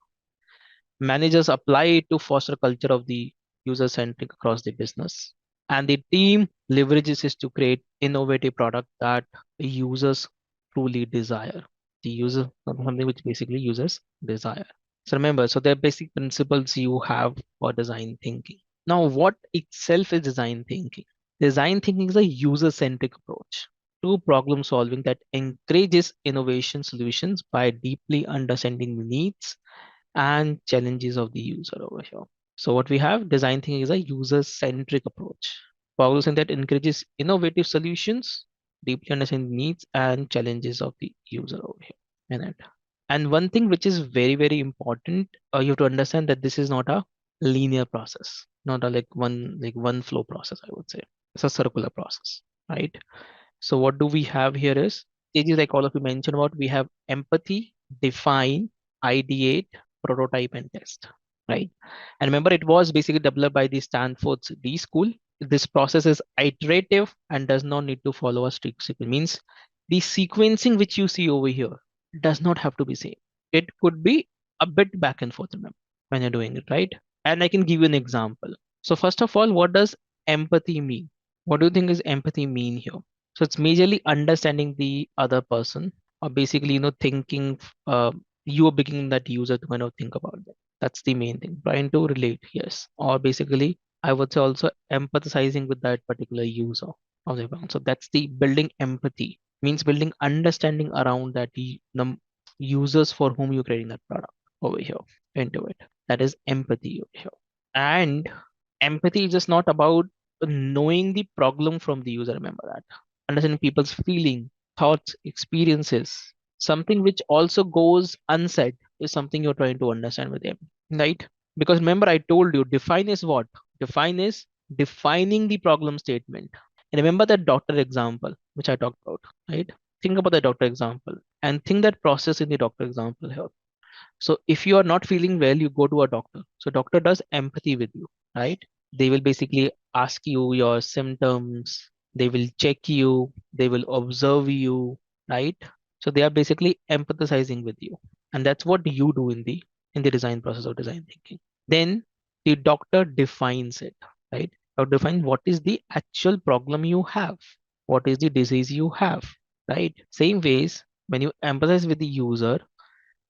Managers apply it to foster culture of the user centric across the business. And the team leverages it to create innovative product that users truly desire. The user, something which basically users desire. So remember, so there are basic principles you have for design thinking. Now, what itself is design thinking? Design thinking is a user-centric approach to problem solving that encourages innovation solutions by deeply understanding the needs and challenges of the user over here. So what we have, design thinking is a user-centric approach. Problem solving that encourages innovative solutions, deeply understanding the needs and challenges of the user over here. And one thing which is very, very important, you have to understand that this is not a linear process, not a like one flow process, I would say. It's a circular process, right? So what do we have here is stages like all of you mentioned about. We have empathy, define, ideate, prototype, and test, right? And remember, it was basically developed by the Stanford's D school. This process is iterative and does not need to follow a strict sequence. Means the sequencing which you see over here does not have to be same. It could be a bit back and forth, remember, when you're doing it, right? And I can give you an example. So first of all, what does empathy mean? What do you think is empathy mean here? So it's majorly understanding the other person, or basically, thinking, you are beginning that user to kind of think about that. That's the main thing. Trying to relate, yes. Or basically, I would say also empathizing with that particular user of the account. So that's the building empathy, means building understanding around that the users for whom you're creating that product over here into it. That is empathy over here. And empathy is just not about knowing the problem from the user. Remember that. Understanding people's feeling, thoughts, experiences, something which also goes unsaid is something you're trying to understand with them, right? Because remember, I told you, define is what? Define is defining the problem statement. And remember that doctor example, which I talked about, right? Think about the doctor example and think that process in the doctor example here. So if you are not feeling well, you go to a doctor. So doctor does empathy with you, right? They will basically ask you your symptoms. They will check you. They will observe you, right? So they are basically empathizing with you, and that's what you do in the design process of design thinking. Then the doctor defines it, right? Or define what is the actual problem you have, what is the disease you have, right? Same ways when you empathize with the user,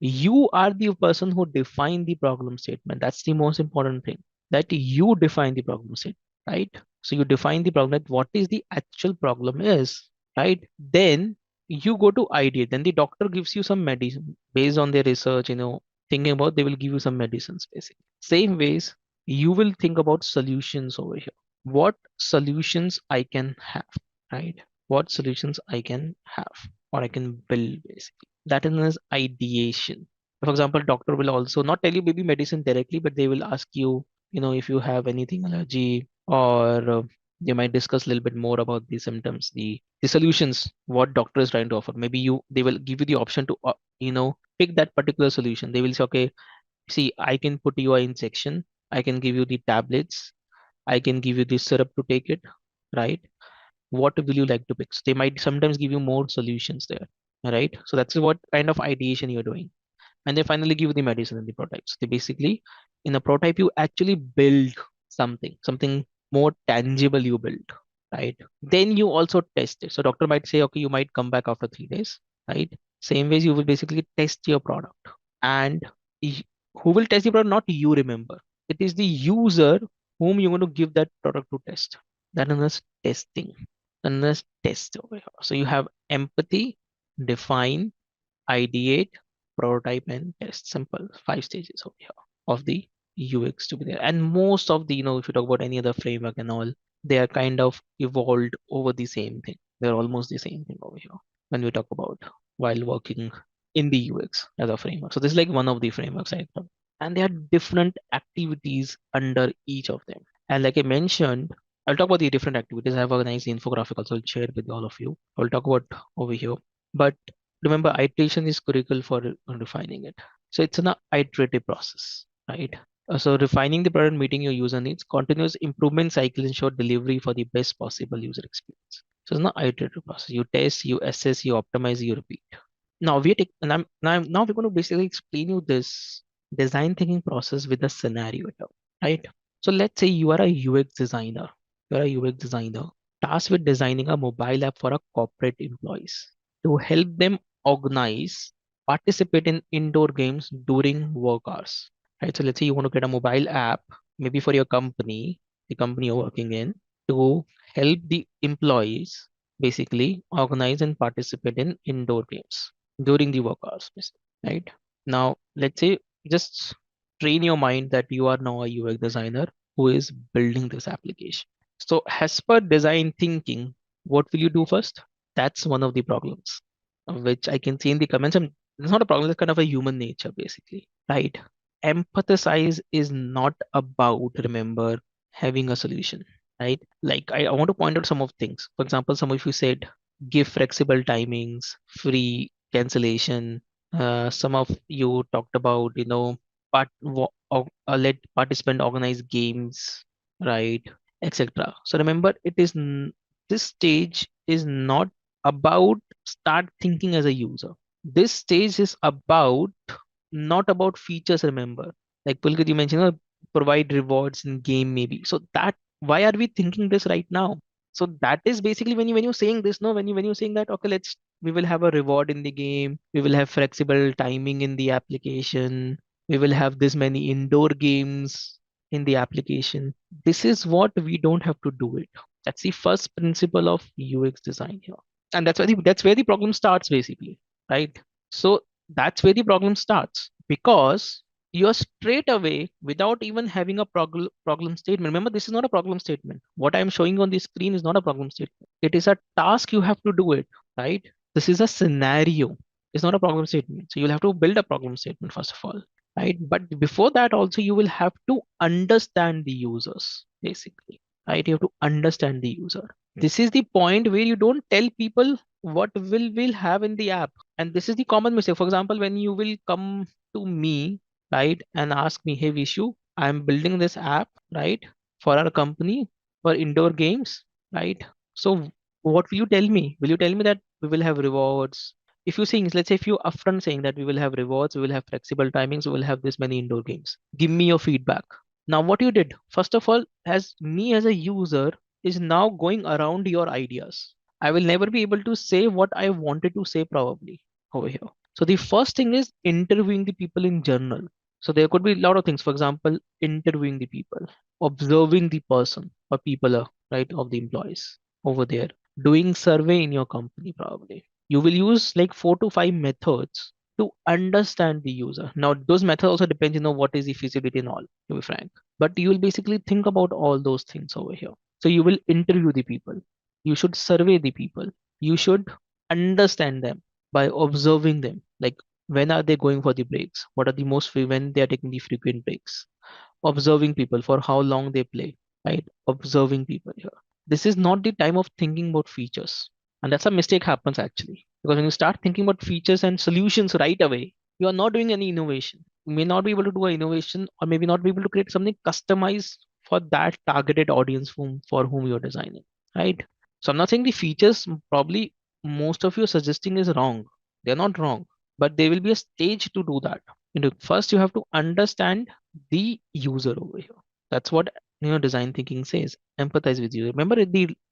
you are the person who define the problem statement. That's the most important thing, that you define the problem statement, right? So you define the problem, that what is the actual problem is, right? Then you go to idea, then the doctor gives you some medicine based on their research, thinking about, they will give you some medicines basically. Same ways you will think about solutions over here. What solutions I can have, right? What solutions I can have or I can build basically. That is known as ideation. For example, doctor will also not tell you maybe medicine directly, but they will ask you, if you have anything allergy, or they might discuss a little bit more about the symptoms, the solutions, what doctor is trying to offer. Maybe they will give you the option to pick that particular solution. They will say, okay, see, I can put you an injection, I can give you the tablets, I can give you the syrup to take it, right? What will you like to pick? So they might sometimes give you more solutions there, right? So that's what kind of ideation you're doing. And they finally give you the medicine and the prototypes. They basically, in a prototype, you actually build something more tangible you build, right? Then you also test it. So doctor might say, okay, you might come back after 3 days, right? Same ways you will basically test your product. And y- who will test the product? Not you, remember. It is the user whom you want to give that product to test. That is testing. And that's test over here. So you have empathy, define, ideate, prototype, and test. Simple 5 stages over here of the UX to be there. And most of the, if you talk about any other framework and all, they are kind of evolved over the same thing. They're almost the same thing over here when we talk about while working in the UX as a framework. So this is like one of the frameworks I thought. And there are different activities under each of them. And like I mentioned, I'll talk about the different activities. I have a nice infographic also I'll share with all of you. I'll talk about over here. But remember, iteration is critical for refining it. So it's an iterative process, right? So refining the product, meeting your user needs, continuous improvement cycle ensure delivery for the best possible user experience. So it's an iterative process. You test, you assess, you optimize, you repeat. Now now we're going to basically explain you this design thinking process with a scenario, right? So let's say you are a UX designer. You are a UX designer tasked with designing a mobile app for a corporate employees to help them organize, participate in indoor games during work hours. Right. So let's say you want to get a mobile app, maybe for your company, the company you're working in, to help the employees basically organize and participate in indoor games during the work hours. Right. Now, let's say just train your mind that you are now a UX designer who is building this application. So as per design thinking, what will you do first? That's one of the problems, which I can see in the comments. And it's not a problem, it's kind of a human nature, basically, right? Empathize is not about, remember, having a solution, right? Like I want to point out some of things. For example, some of you said give flexible timings, free cancellation. Some of you talked about, let participant organize games, right? Etc. So remember, this stage is not about start thinking as a user. This stage is about not about features. Remember, like Pulkit, you mentioned, provide rewards in game maybe. So that why are we thinking this right now? So that is basically when you're saying this, no, when you're saying that, okay, we will have a reward in the game, we will have flexible timing in the application, we will have this many indoor games in the application. This is what we don't have to do it. That's the first principle of UX design here. And that's where the problem starts basically, right? So that's where the problem starts, because you're straight away, without even having a problem statement. Remember, this is not a problem statement. What I'm showing on the screen is not a problem statement. It is a task, you have to do it, right? This is a scenario. It's not a problem statement. So you'll have to build a problem statement first of all, right? But before that also, you will have to understand the users basically, right? You have to understand the user. This is the point where you don't tell people what will have in the app. And this is the common mistake. For example, when you will come to me, right, and ask me, hey Vishu, I'm building this app, right, for our company for indoor games, right? So what will you tell me? Will you tell me that we will have rewards? If you saying, let's say if you upfront saying that we will have rewards, we will have flexible timings, we will have this many indoor games. Give me your feedback. Now what you did, first of all, as me as a user, is now going around your ideas. I will never be able to say what I wanted to say probably over here. So the first thing is interviewing the people in general. So there could be a lot of things. For example, interviewing the people, observing the person or people, right, of the employees over there, doing survey in your company probably. You will use like 4 to 5 methods to understand the user. Now those methods also depend, what is the feasibility and all, to be frank. But you will basically think about all those things over here. So you will interview the people. You should survey the people. You should understand them by observing them. Like, when are they going for the breaks? What are the when they are taking the frequent breaks? Observing people for how long they play, right? Observing people here. This is not the time of thinking about features. And that's a mistake happens actually. Because when you start thinking about features and solutions right away, you are not doing any innovation. You may not be able to do an innovation, or maybe not be able to create something customized for that targeted audience for whom you're designing, right? So I'm not saying the features probably most of you suggesting is wrong. They're not wrong, but there will be a stage to do that. First you have to understand the user over here. That's what design thinking says. Empathize with you. Remember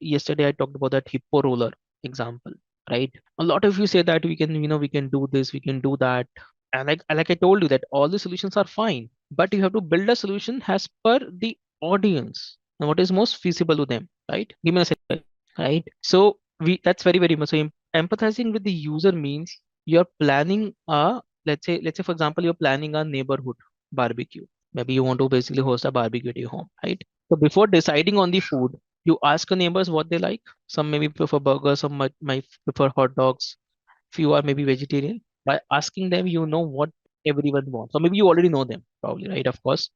yesterday I talked about that hippo roller example, right? A lot of you say that we can do this, we can do that. And like I told you that all the solutions are fine, but you have to build a solution as per the audience and what is most feasible to them, right? Give me a second, right? So that's very, very much. So empathizing with the user means you're planning let's say for example, you're planning a neighborhood barbecue. Maybe you want to basically host a barbecue at your home, right? So before deciding on the food, you ask your neighbors what they like. Some maybe prefer burgers, some might prefer hot dogs, few are maybe vegetarian. By asking them, you know what everyone wants. So maybe you already know them, probably, right? Of course.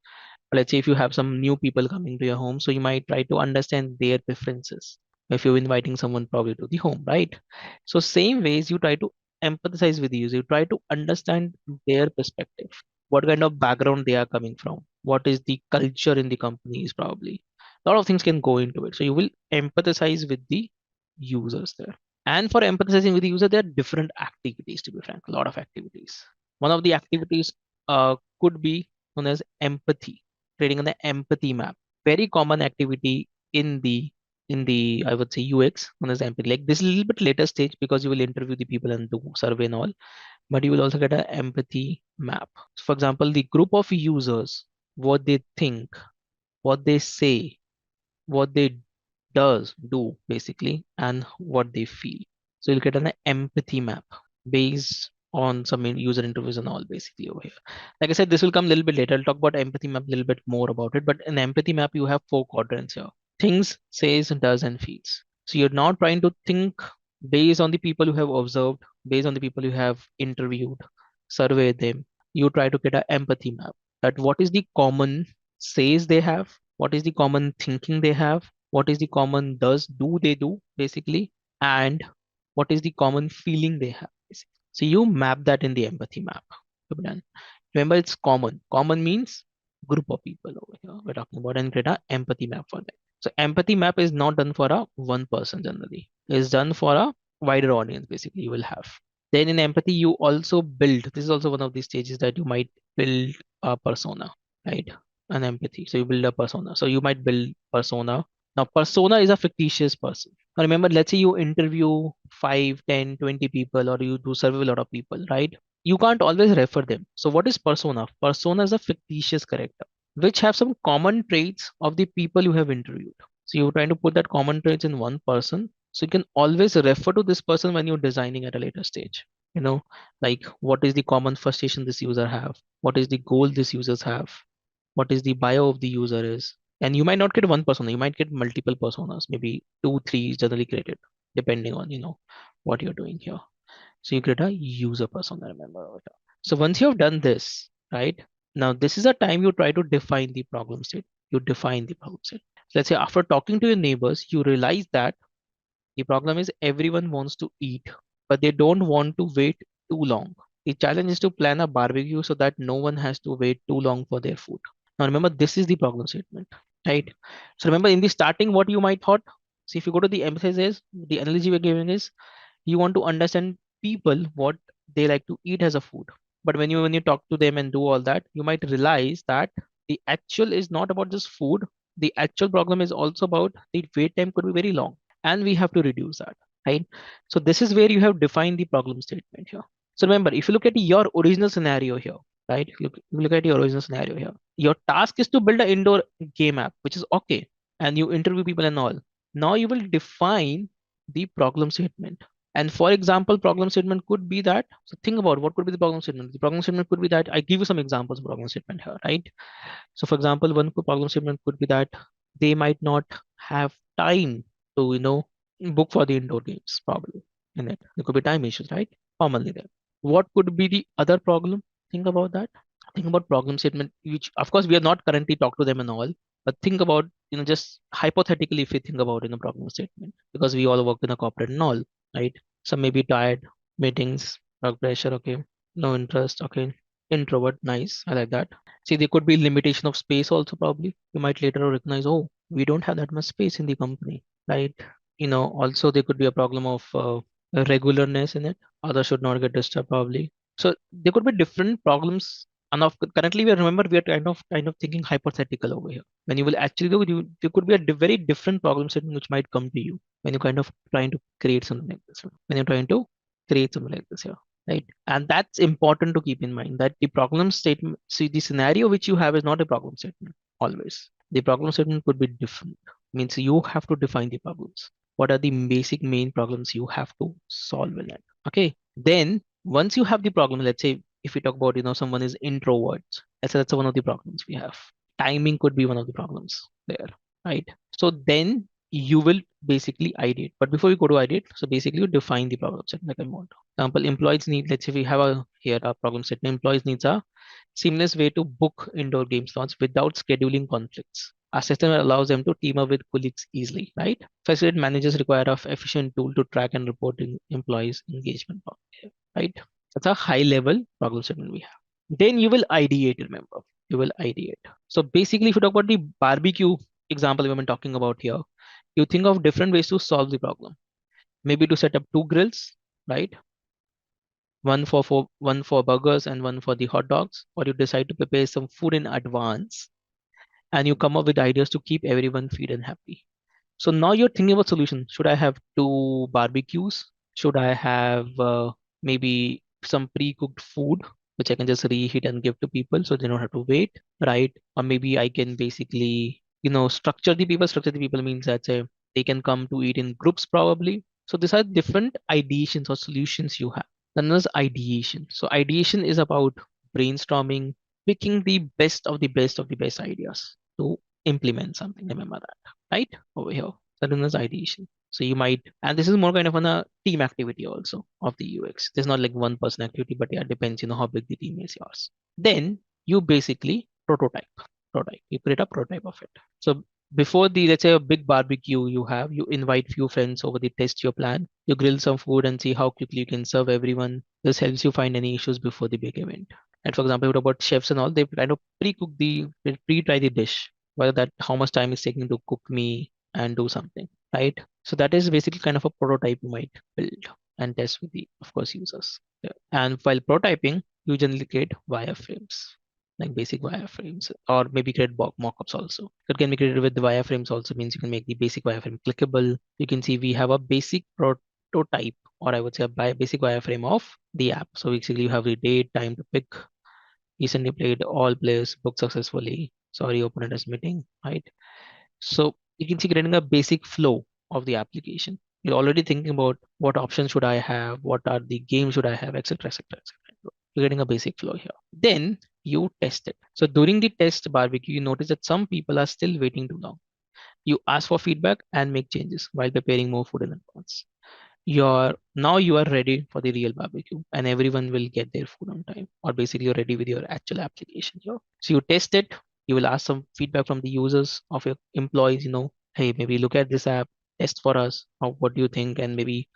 Let's say if you have some new people coming to your home, so you might try to understand their preferences if you're inviting someone probably to the home, right? So same ways you try to empathize with the user, you try to understand their perspective, what kind of background they are coming from, what is the culture in the company is probably. A lot of things can go into it. So you will empathize with the users there. And for empathizing with the user, there are different activities, to be frank, a lot of activities. One of the activities could be known as empathy, creating an empathy map. Very common activity in the I would say UX known as empathy. Like, this is a little bit later stage because you will interview the people and do survey and all, but you will also get an empathy map. So for example, the group of users, what they think, what they say, what they does do basically, and what they feel. So you'll get an empathy map based on some user interviews and all basically over here. Like I said, this will come a little bit later. I'll talk about empathy map a little bit more about it. But in empathy map, you have 4 quadrants here: things, says, does, and feels. So you're now trying to think based on the people you have observed, based on the people you have interviewed, survey them. You try to get an empathy map, that what is the common says they have, what is the common thinking they have, what is the common do they do basically, and what is the common feeling they have basically. So you map that in the empathy map to be done. Remember, it's common means group of people over here we're talking about, and create a empathy map for them. So empathy map is not done for a one person generally, it's done for a wider audience basically you will have. Then in empathy you also build, this is also one of the stages that you might build a persona, right? An empathy, so you build a persona, so you might build persona Now, persona is a fictitious person. Now, remember, let's say you interview 5, 10, 20 people, or you do survey with a lot of people, right? You can't always refer them. So, what is persona? Persona is a fictitious character which have some common traits of the people you have interviewed. So, you're trying to put that common traits in one person. So, you can always refer to this person when you're designing at a later stage. You know, like what is the common frustration this user have? What is the goal this users have? What is the bio of the user is? And you might not get one persona, you might get multiple personas, maybe two, three is generally created, depending on what you're doing here. So you create a user persona, remember over here. So once you have done this, right? Now this is a time you try to define the problem state. You define the problem state. So let's say after talking to your neighbors, you realize that the problem is everyone wants to eat, but they don't want to wait too long. The challenge is to plan a barbecue so that no one has to wait too long for their food. Now remember, this is the problem statement, right? So remember in the starting, what you might thought. See, if you go to the emphasis, the analogy we're giving is you want to understand people what they like to eat as a food. But when you talk to them and do all that, you might realize that the actual is not about just food. The actual problem is also about the wait time could be very long, and we have to reduce that, right? So this is where you have defined the problem statement here. So remember, if you look at your original scenario here, right? If you look at your original scenario here, your task is to build an indoor game app, which is okay, and you interview people and all. Now you will define the problem statement. And for example, problem statement could be that. So think about what could be the problem statement. The problem statement could be that I give you some examples of problem statement here, right? So for example, one problem statement could be that they might not have time to, book for the indoor games, probably in it. There could be time issues, right? Commonly there. What could be the other problem? Think about that. Think about problem statement, which of course we are not currently talk to them and all, but think about, just hypothetically if we think about in a problem statement, because we all work in a corporate and all, right? Some may be tired, meetings, work pressure, okay, no interest, okay, introvert, nice, I like that. See, there could be limitation of space also probably. You might later recognize, oh, we don't have that much space in the company, right? Also there could be a problem of regularness in it. Others should not get disturbed probably. So there could be different problems. And currently we are kind of thinking hypothetical over here. When you will actually do, there could be a very different problem setting which might come to you when you kind of trying to create something like this. When you're trying to create something like this here, right? And that's important to keep in mind that the problem statement, see, the scenario which you have is not a problem statement always. The problem statement could be different. Means you have to define the problems. What are the basic main problems you have to solve in it? Okay. Then once you have the problem, let's say if we talk about, someone is introvert, that's one of the problems we have. Timing could be one of the problems there, right? So then you will basically ideate. But before you go to ideate, so basically you define the problem set like I want. Example, employees need, let's say we have a problem set. Employees needs a seamless way to book indoor game slots without scheduling conflicts. A system that allows them to team up with colleagues easily, right? Facilitate managers require a efficient tool to track and report employees' engagement, right? That's a high level problem statement we have. Then you will ideate, remember, you will ideate. So basically, if you talk about the barbecue example we've been talking about here, you think of different ways to solve the problem. Maybe to set up two grills, right? One for burgers and one for the hot dogs, or you decide to prepare some food in advance and you come up with ideas to keep everyone feed and happy. So now you're thinking about solution. Should I have two barbecues? Should I have maybe some pre-cooked food, which I can just reheat and give to people so they don't have to wait, right? Or maybe I can basically, structure the people. Structure the people means that they can come to eat in groups probably. So these are different ideations or solutions you have. Then there's ideation. So ideation is about brainstorming, picking the best of the best of the best ideas to implement something. Remember that, right? Over here. So then there's ideation. So you might, and this is more kind of on a team activity also of the UX. There's not like one person activity, but yeah, it depends, how big the team is yours. Then you basically prototype. Prototype. You create a prototype of it. So before the, let's say, a big barbecue you invite few friends over, the test your plan, you grill some food and see how quickly you can serve everyone. This helps you find any issues before the big event. And for example, about chefs and all, they kind of pre-try the dish, whether that how much time is taking to cook me and do something, right? So that is basically kind of a prototype you might build and test with the, of course, users. Yeah. And while prototyping, you generally create wireframes. like basic wireframes, or maybe create mockups also. It can be created with the wireframes also, means you can make the basic wireframe clickable. You can see we have a basic prototype, or I would say a basic wireframe of the app. So basically you have the date, time to pick, recently played, all players booked successfully, sorry, opponent is meeting, right? So you can see creating a basic flow of the application. You're already thinking about what options should I have, what are the games should I have, etc., etc., etc. You're getting a basic flow here. Then you test it. So during the test barbecue, you notice that some people are still waiting too long. You ask for feedback and make changes while preparing more food in advance. You are ready for the real barbecue, and everyone will get their food on time, or basically you're ready with your actual application here. So you test it, you will ask some feedback from the users of your employees, hey, maybe look at this app, test for us, or what do you think, and maybe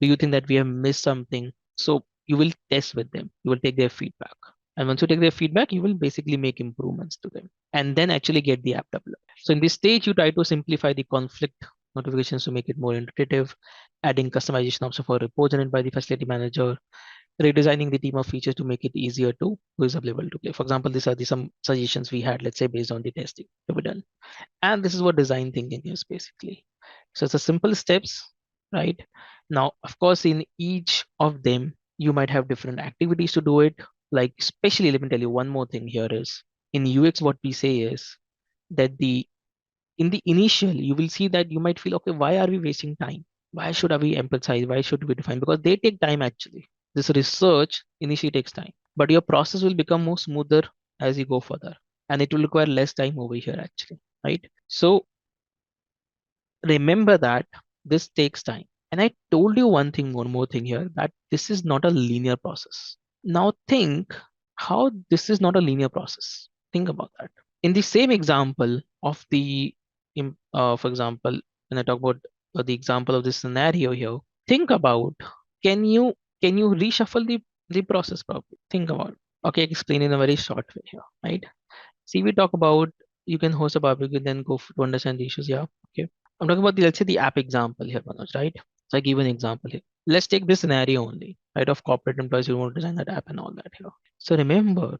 do you think that we have missed something? So you will test with them, you will take their feedback, and once you take their feedback, you will basically make improvements to them and then actually get the app developed. So in this stage, you try to simplify the conflict notifications to make it more intuitive, adding customization option for reports generated by the facility manager, redesigning the team of features to make it easier to who is available to play. For example, these are some suggestions we had, let's say, based on the testing to be done. And this is what design thinking is basically. So it's a simple steps, right? Now, of course, in each of them, you might have different activities to do it. Like, especially, let me tell you one more thing here is in UX, what we say is that in the initial, you will see that you might feel, okay, why are we wasting time? Why should we empathize? Why should we define? Because they take time actually. This research initially takes time, but your process will become more smoother as you go further, and it will require less time over here actually, right? So remember that this takes time. And I told you one more thing here, that this is not a linear process. Now think how this is not a linear process. Think about that. In the same example of for example, when I talk about the example of this scenario here, think about, can you reshuffle the process properly? Think about it. Okay, explain in a very short way here, right? See, we talk about you can host a barbecue, then to understand the issues. Yeah, okay. I'm talking about let's say the app example here, Manoj, right? So I give an example here. Let's take this scenario only, right? Of corporate employees who want to design that app and all that here. So remember,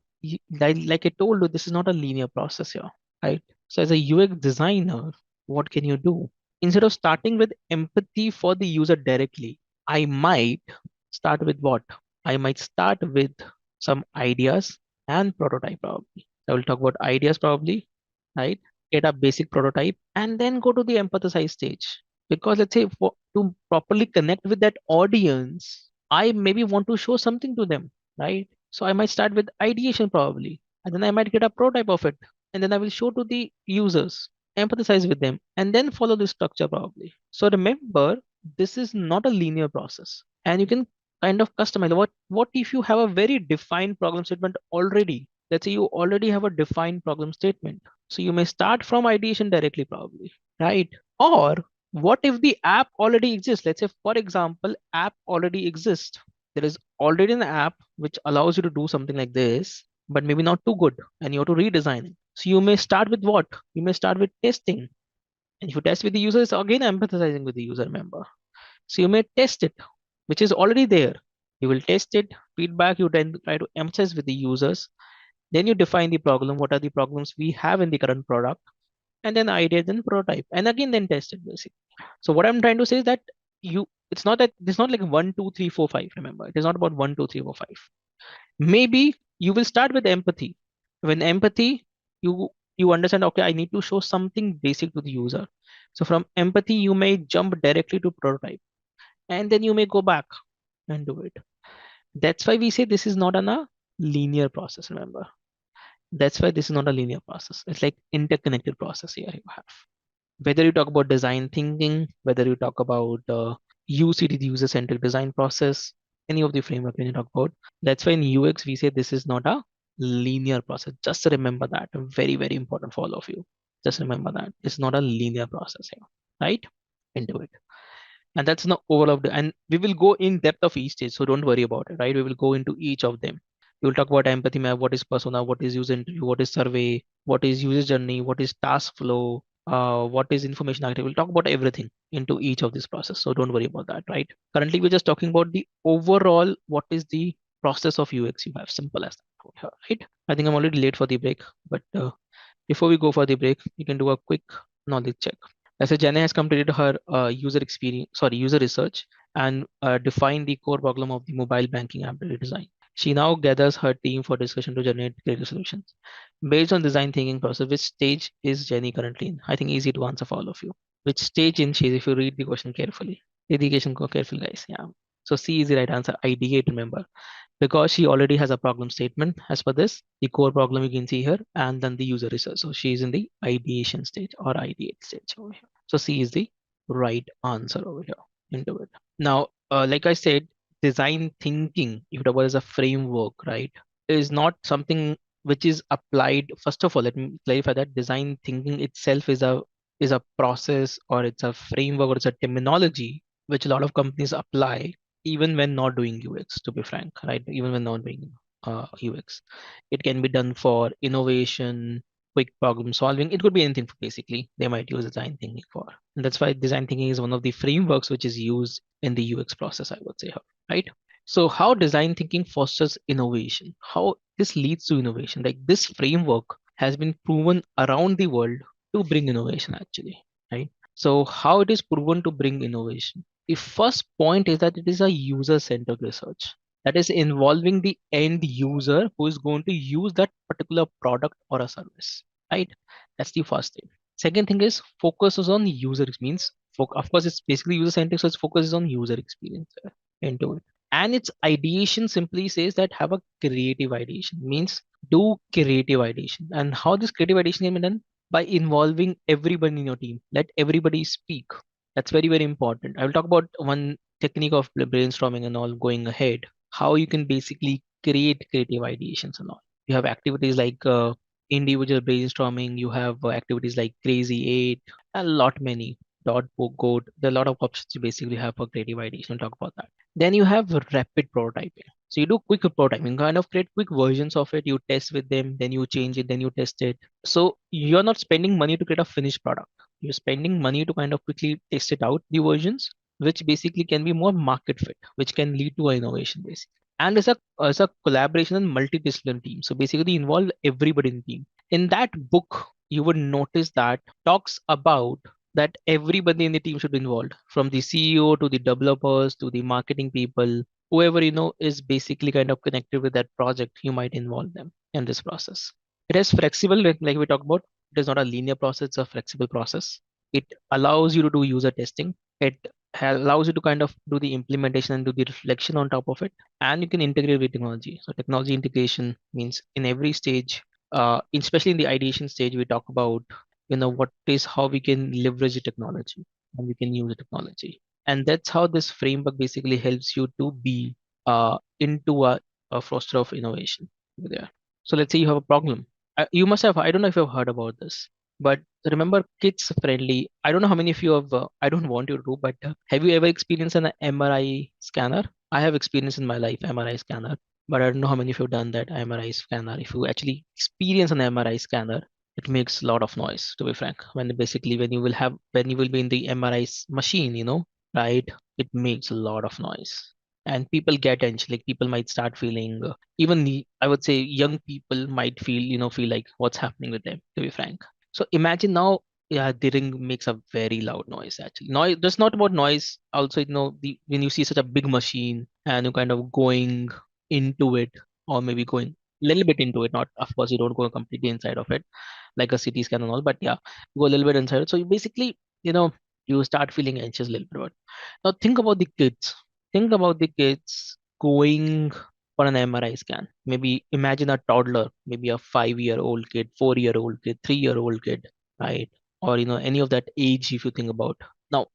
like I told you, this is not a linear process here, right? So as a UX designer, what can you do? Instead of starting with empathy for the user directly, I might start with what? I might start with some ideas and prototype probably. I will talk about ideas probably, right? Get a basic prototype and then go to the empathize stage. Because let's say to properly connect with that audience, I maybe want to show something to them, right? So I might start with ideation probably, and then I might get a prototype of it, and then I will show to the users, empathize with them, and then follow the structure probably. So remember, this is not a linear process, and you can kind of customize. What if you have a very defined problem statement already? Let's say you already have a defined problem statement. So you may start from ideation directly probably, right? Or what if the app already exists? Let's say, for example, app already exists. There is already an app which allows you to do something like this, but maybe not too good, and you have to redesign it. So you may start with what? You may start with testing. And if you test with the user, it's again empathizing with the user member. So you may test it, which is already there. You will test it, feedback, you then try to emphasize with the users. Then you define the problem. What are the problems we have in the current product? And then idea, then prototype. And again, then test it basically. So what I'm trying to say is that it's not like 1, 2, 3, 4, 5. Remember, it is not about 1, 2, 3, 4, 5. Maybe you will start with empathy. When empathy, you understand, okay, I need to show something basic to the user. So from empathy, you may jump directly to prototype, and then you may go back and do it. That's why we say this is not a linear process. Remember, that's why this is not a linear process. It's like interconnected process here you have. Whether you talk about design thinking, whether you talk about UCD, the user-centric design process, any of the framework when you talk about, that's why in UX we say this is not a linear process. Just remember that. Very, very important for all of you. Just remember that it's not a linear process here, right? Into it. And that's not overall of and we will go in depth of each stage. So don't worry about it, right? We will go into each of them. We will talk about empathy map, what is persona, what is user interview, what is survey, what is user journey, what is task flow, what is information architecture. We'll talk about everything into each of this process. So don't worry about that, right? Currently, we're just talking about the overall, what is the process of UX you have, simple as that. Right? I think I'm already late for the break, but before we go for the break, you can do a quick knowledge check. As Jenny has completed her user research and defined the core problem of the mobile banking app design. She now gathers her team for discussion to generate creative solutions. Based on design thinking process, which stage is Jenny currently in? I think easy to answer for all of you. Which stage in she is if you read the question carefully. Read the question carefully, guys. Yeah. So C is the right answer. Ideate, remember, because she already has a problem statement as per this, the core problem you can see here, and then the user research. So she is in the ideation stage or ideate stage over here. So C is the right answer over here into it. Now, like I said, design thinking, if it was a framework, right, is not something which is applied. First of all, let me clarify that design thinking itself is a process, or it's a framework, or it's a terminology which a lot of companies apply even when not doing UX, to be frank, right? Even when not doing UX, it can be done for innovation, quick problem solving. It could be anything basically they might use design thinking for. And that's why design thinking is one of the frameworks which is used in the UX process, I would say, right? So how design thinking fosters innovation, how this leads to innovation. Like this framework has been proven around the world to bring innovation actually, right? So how it is proven to bring innovation? The first point is that it is a user-centered research that is involving the end user who is going to use that particular product or a service, right? That's the first thing. Second thing is focuses on user means, of course, it's basically user-centric, so it focuses on user experience into it. And its ideation simply says that have a creative ideation, means do creative ideation. And how this creative ideation can be done? By involving everybody in your team. Let everybody speak. That's very, very important. I will talk about one technique of brainstorming and all going ahead, how you can basically create creative ideations and all. You have activities like individual brainstorming, you have activities like Crazy Eight, a lot many. Dot book code. There are a lot of options you basically have for creative ideation. We'll talk about that. Then you have rapid prototyping. So you do quick prototyping, kind of create quick versions of it. You test with them, then you change it, then you test it. So you're not spending money to create a finished product. You're spending money to kind of quickly test it out, the versions, which basically can be more market fit, which can lead to an innovation basically. And it's a collaboration and multidisciplinary team. So basically involve everybody in the team. In that book, you would notice that talks about that everybody in the team should be involved, from the CEO to the developers to the marketing people, whoever is basically kind of connected with that project, you might involve them in this process. It is flexible, like we talked about. It is not a linear process, it's a flexible process. It allows you to do user testing. It allows you to kind of do the implementation and do the reflection on top of it. And you can integrate with technology. So technology integration means in every stage, especially in the ideation stage, we talk about what is how we can leverage the technology and we can use the technology. And that's how this framework basically helps you to be into a foster of innovation there. So let's say you have a problem. You must have, I don't know if you've heard about this, but remember kids friendly. I don't know how many of you have, I don't want you to do, but have you ever experienced an MRI scanner? I have experience in my life, MRI scanner, but I don't know how many of you have done that MRI scanner. If you actually experience an MRI scanner, it makes a lot of noise, to be frank. When you will be in the MRI machine, right? It makes a lot of noise. And people get anxious, like people might start feeling, I would say young people might feel like what's happening with them, to be frank. So imagine now, yeah, the ring makes a very loud noise actually. Noise, just not about noise, also, when you see such a big machine and you kind of going into it, or maybe going a little bit into it, not, of course, you don't go completely inside of it, like a CT scan and all, but yeah, go a little bit inside. So you basically, you start feeling anxious a little bit. Now think about the kids. Think about the kids going for an MRI scan. Maybe imagine a toddler, maybe a 5-year-old kid, 4-year-old kid, 3-year-old kid, right? Or any of that age if you think about. Now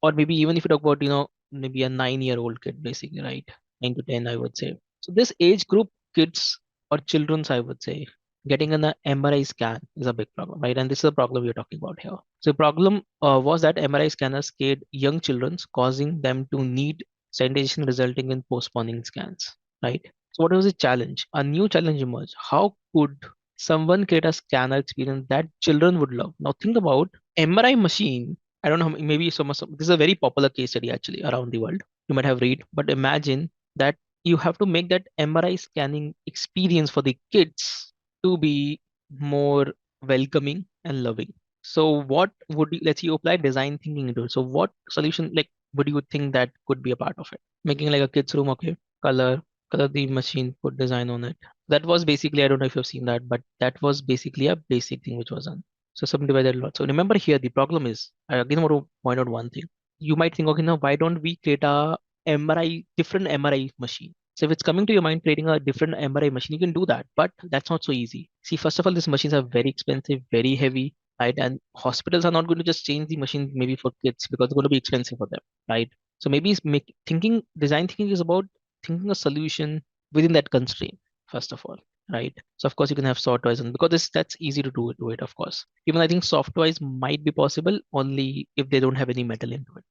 or maybe even if you talk about, maybe a 9-year-old kid, basically, right? 9 to 10, I would say. So this age group, kids or children's, I would say, getting an MRI scan is a big problem, right? And this is a problem we're talking about here. So the problem was that MRI scanners scared young children, causing them to need sanitation, resulting in postponing scans, right? So what was the challenge? A new challenge emerged. How could someone create a scanner experience that children would love? Now think about MRI machine. I don't know, maybe this is a very popular case study actually around the world. You might have read, but imagine that you have to make that MRI scanning experience for the kids to be more welcoming and loving. So what would you, let's say you apply design thinking into it. So what solution like would you think that could be a part of it? Making like a kids room, okay, color, color the machine, put design on it. That was basically, I don't know if you've seen that, but that was basically a basic thing which was done. So subdivided a lot. So remember here, the problem is, I again want to point out one thing. You might think, okay, now why don't we create a MRI, different MRI machine? So if it's coming to your mind creating a different MRI machine, you can do that, but that's not so easy. See, first of all, these machines are very expensive, very heavy, right? And hospitals are not going to just change the machine maybe for kids because it's going to be expensive for them, right? So maybe design thinking is about thinking a solution within that constraint, first of all, right? So of course you can have softwares and because that's easy to do it, of course. Even I think softwares might be possible only if they don't have any metal into it.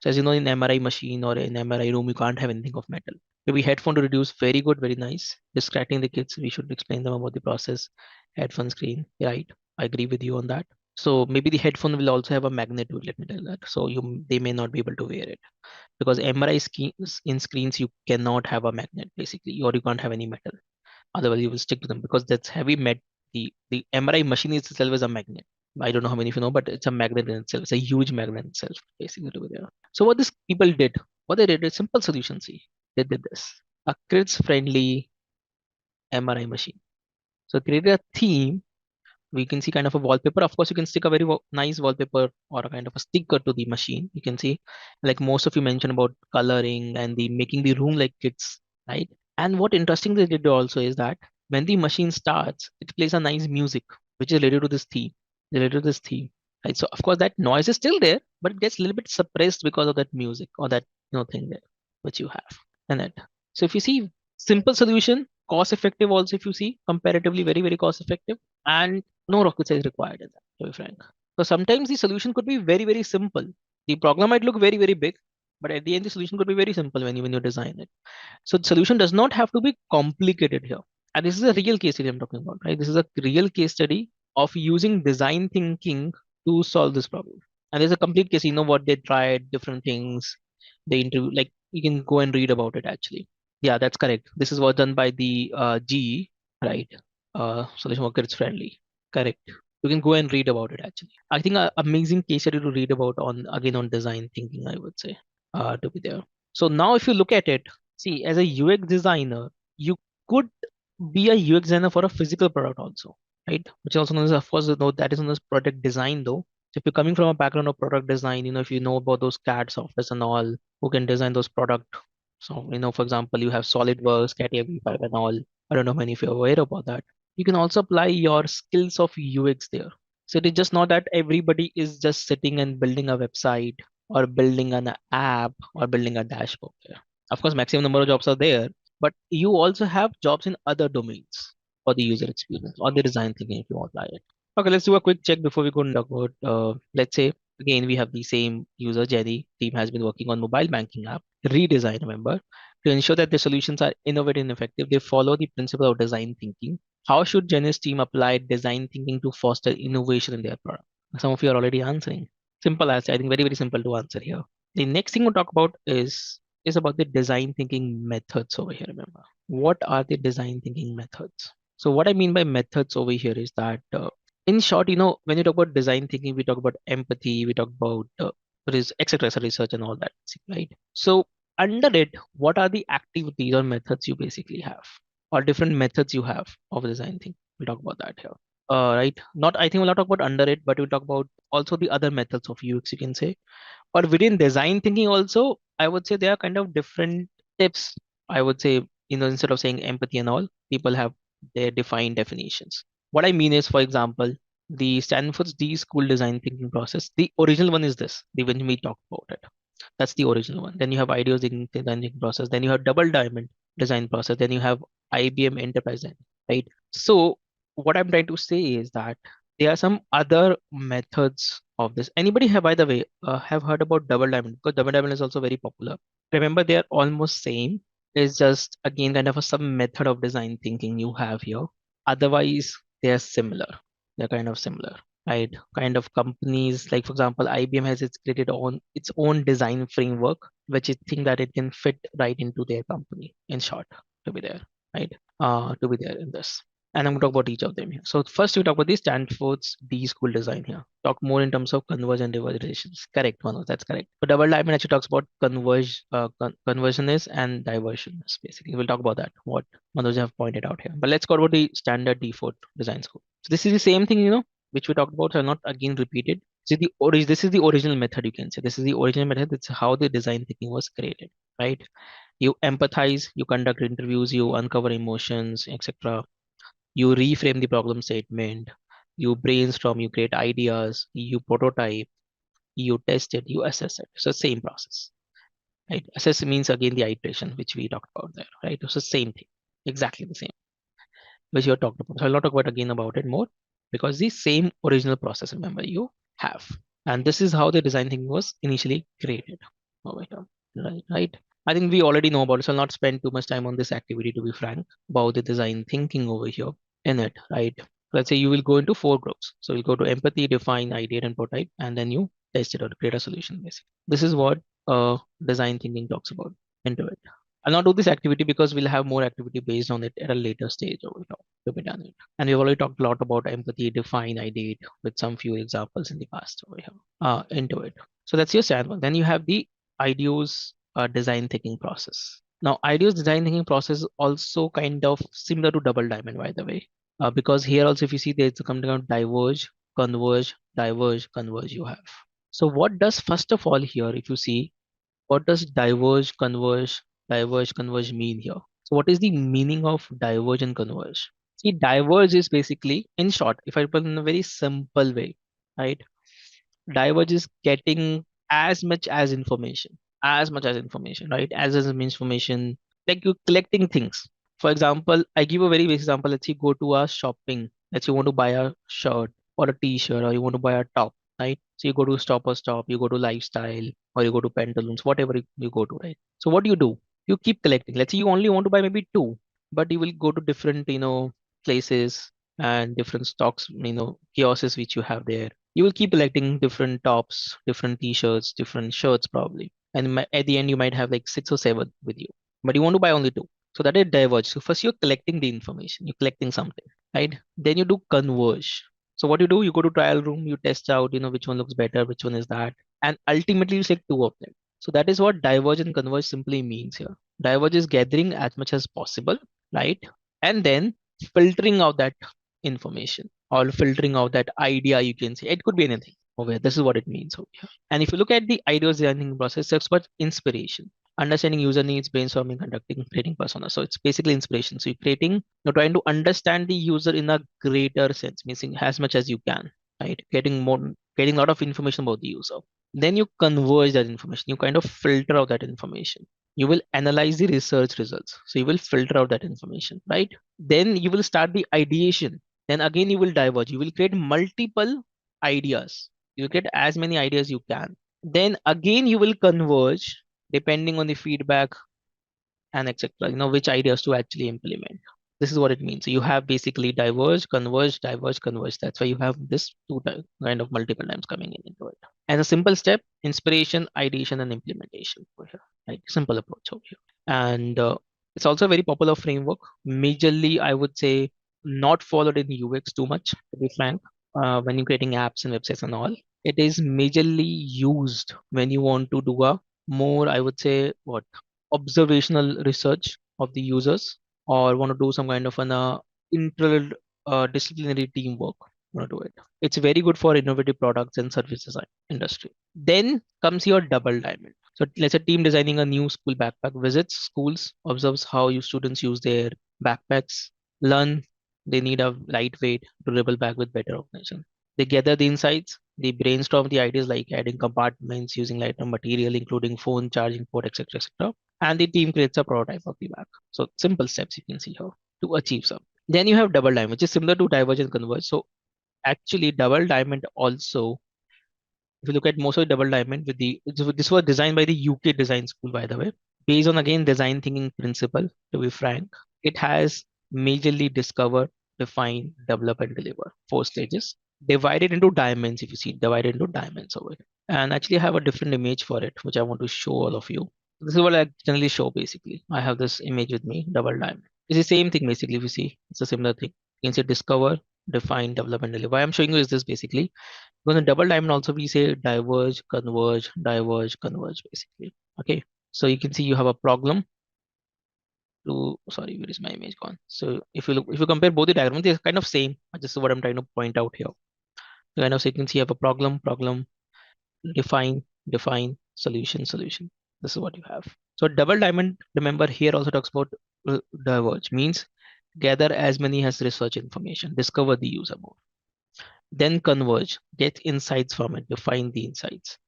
So as you know, in MRI machine or in MRI room, you can't have anything of metal. Maybe headphone to reduce, very good, very nice. Distracting the kids, we should explain them about the process. Headphone screen, right? I agree with you on that. So maybe the headphone will also have a magnet to it, let me tell that. So they may not be able to wear it because MRI screens in screens you cannot have a magnet basically, or you can't have any metal. Otherwise, you will stick to them because that's heavy the MRI machine itself is a magnet. I don't know how many of you know, but it's a magnet in itself. It's a huge magnet itself, basically over there. So what these people did, what they did is simple solution. See, they did this. A kids-friendly MRI machine. So created a theme. We can see kind of a wallpaper. Of course, you can stick a very nice wallpaper or a kind of a sticker to the machine. You can see, like most of you mentioned about coloring and the making the room like kids, right? And what interesting they did also is that when the machine starts, it plays a nice music, which is related to this theme, right? So of course that noise is still there, but it gets a little bit suppressed because of that music or that thing there, which you have in it. So if you see simple solution, cost effective also if you see comparatively very cost effective and no rocket science required in that, to be frank. So sometimes the solution could be very simple. The problem might look very big, but at the end the solution could be very simple when you design it. So the solution does not have to be complicated here. And this is a real case study I'm talking about, right? This is a real case study of using design thinking to solve this problem. And there's a complete case, what they tried, different things, they interview, like you can go and read about it actually. Yeah, that's correct. This is what done by the GE, right? Solution worker it's friendly. Correct. You can go and read about it actually. I think a amazing case study to read about on again on design thinking, I would say, to be there. So now if you look at it, see, as a UX designer, you could be a UX designer for a physical product also, right? Which also known as, of course, that is known as product design though. So if you're coming from a background of product design, if you know about those CAD softwares and all, who can design those product. So, for example, you have SolidWorks, CATIA V5 and all. I don't know many if you're aware about that. You can also apply your skills of UX there. So it is just not that everybody is just sitting and building a website or building an app or building a dashboard there. Of course, maximum number of jobs are there, but you also have jobs in other domains for the user experience or the design thinking if you apply it. Okay, let's do a quick check before we go and talk about, let's say, again, we have the same user, Jenny. Team has been working on mobile banking app, redesign, remember, to ensure that the solutions are innovative and effective. They follow the principle of design thinking. How should Jenny's team apply design thinking to foster innovation in their product? Some of you are already answering. Simple as I think very simple to answer here. The next thing we'll talk about is about the design thinking methods over here. Remember, what are the design thinking methods? So what I mean by methods over here is that in short, when you talk about design thinking, we talk about empathy, we talk about etc. research and all that, right? So under it, what are the activities or methods you basically have, or different methods you have of design thinking? We'll talk about that here. Right. Not I think we'll not talk about under it, but we'll talk about also the other methods of UX, you can say, or within design thinking also. I would say there are kind of different tips. I would say, instead of saying empathy and all, people have their defined definitions. What I mean is, for example, the Stanford's D school design thinking process, the original one is this, the when we talk about it. That's the original one. Then you have ideas design thinking process. Then you have double diamond design process. Then you have IBM enterprise design, right? So what I'm trying to say is that there are some other methods of this. Anybody have, by the way, have heard about double diamond? Because double diamond is also very popular. Remember, they are almost same. It's just again kind of some method of design thinking you have here. Otherwise, they are similar. They're kind of similar. right? Kind of companies, like for example, IBM has its own design framework, which it think that it can fit right into their company, in short, to be there, right? To be there in this. And I'm going to talk about each of them here. So first we talk about the Stanford's D school design here. Talk more in terms of converge and diversions. Correct, Manoj, that's correct. So double diamond actually talks about conversionist and diversionist. Basically, we'll talk about that, what Manoj have pointed out here. But let's go about the standard default design school. So this is the same thing, which we talked about, are not again repeated. This is the original method, you can say. This is the original method. It's how the design thinking was created, right? You empathize, you conduct interviews, you uncover emotions, etc. You reframe the problem statement, you brainstorm, you create ideas, you prototype, you test it, you assess it. So same process, right? Assess means again the iteration, which we talked about there, right? So same thing, exactly the same, which you talked about. So I'll not talk about again about it more, because the same original process, remember, you have. And this is how the design thinking was initially created over here, right? I think we already know about it, so I'll not spend too much time on this activity, to be frank, about the design thinking over here in it, right? Let's say you will go into 4 groups. So you go to empathy, define, ideate, and prototype, and then you test it or create a solution, basically. This is what design thinking talks about into it. I'll not do this activity because we'll have more activity based on it at a later stage over here to be done. And we've already talked a lot about empathy, define, ideate with some few examples in the past over here into it. So that's your standard one. Then you have the IDEO's design thinking process. Now, IDEO's design thinking process is also kind of similar to double diamond, by the way, because here also, if you see, there's a something of diverge, converge you have. So what does, first of all, here, if you see, what does diverge, converge mean here? So what is the meaning of diverge and converge? See, diverge is basically, in short, if I put in a very simple way, right? Diverge is getting as much as information, right? As information, like you collecting things. For example, I give a very basic example. Let's say you go to a shopping. Let's say you want to buy a shirt or a t-shirt, or you want to buy a top, right? So you go to Stop or Stop, you go to Lifestyle, or you go to Pantaloons, whatever you go to, right? So what do? You keep collecting. Let's say you only want to buy maybe two, but you will go to different, places and different stocks, kiosks which you have there. You will keep collecting different tops, different t-shirts, different shirts probably. And at the end, you might have like 6 or 7 with you, but you want to buy only two. So that is diverge. So first you're collecting the information, you're collecting something, right? Then you do converge. So what you do, you go to trial room, you test out, which one looks better, which one is that. And ultimately you select two of them. So that is what diverge and converge simply means here. Diverge is gathering as much as possible, right? And then filtering out that information, or filtering out that idea, you can say. It could be anything. Okay, this is what it means over here. And if you look at the ideas designing process, it's about inspiration, understanding user needs, brainstorming, conducting, creating persona. So it's basically inspiration. So you're trying to understand the user in a greater sense, meaning as much as you can, right? Getting a lot of information about the user. Then you converge that information. You kind of filter out that information. You will analyze the research results. So you will filter out that information, right? Then you will start the ideation. Then again, you will diverge. You will create multiple ideas. You get as many ideas you can. Then again, you will converge depending on the feedback and etc. Which ideas to actually implement. This is what it means. So you have basically diverge, converge, diverge, converge. That's why you have this kind of multiple times coming in into it. And a simple step: inspiration, ideation, and implementation over here. Right? Simple approach over here. And it's also a very popular framework. Majorly, I would say, not followed in UX too much, to be frank. When you're creating apps and websites and all, it is majorly used when you want to do a more, I would say, what, observational research of the users, or want to do some kind of an interdisciplinary teamwork. Want to do it. It's very good for innovative products and service design industry. Then comes your double diamond. So let's say team designing a new school backpack, visits schools, observes how you students use their backpacks, learn they need a lightweight, durable bag with better organization. They gather the insights, they brainstorm the ideas like adding compartments, using lighter material, including phone, charging port, etc. etc. And the team creates a prototype of the bag. So simple steps you can see here to achieve some. Then you have double diamond, which is similar to diverge and converge. So actually, double diamond also, if you look at most of the double diamond with this was designed by the UK design school, by the way, based on again design thinking principle, to be frank. It has majorly discover, define, develop, and deliver 4 stages. divide it into diamonds. If you see, divide it into diamonds over here. And actually I have a different image for it, which I want to show all of you. This is what I generally show basically. I have this image with me, double diamond. It's the same thing basically. If you see, it's a similar thing. You can say discover, define, develop, and deliver. Why I'm showing you is this basically. Because in double diamond also we say diverge, converge basically. Okay. So you can see you have a problem to, sorry, where is my image gone? So if you look, if you compare both the diagrams, they're kind of same. This is what I'm trying to point out here. Kind of, so you can see you have a problem, define, solution. This is what you have. So double diamond, remember here also talks about diverge, means gather as many as research information, discover the user more. Then converge, get insights from it, define the insights.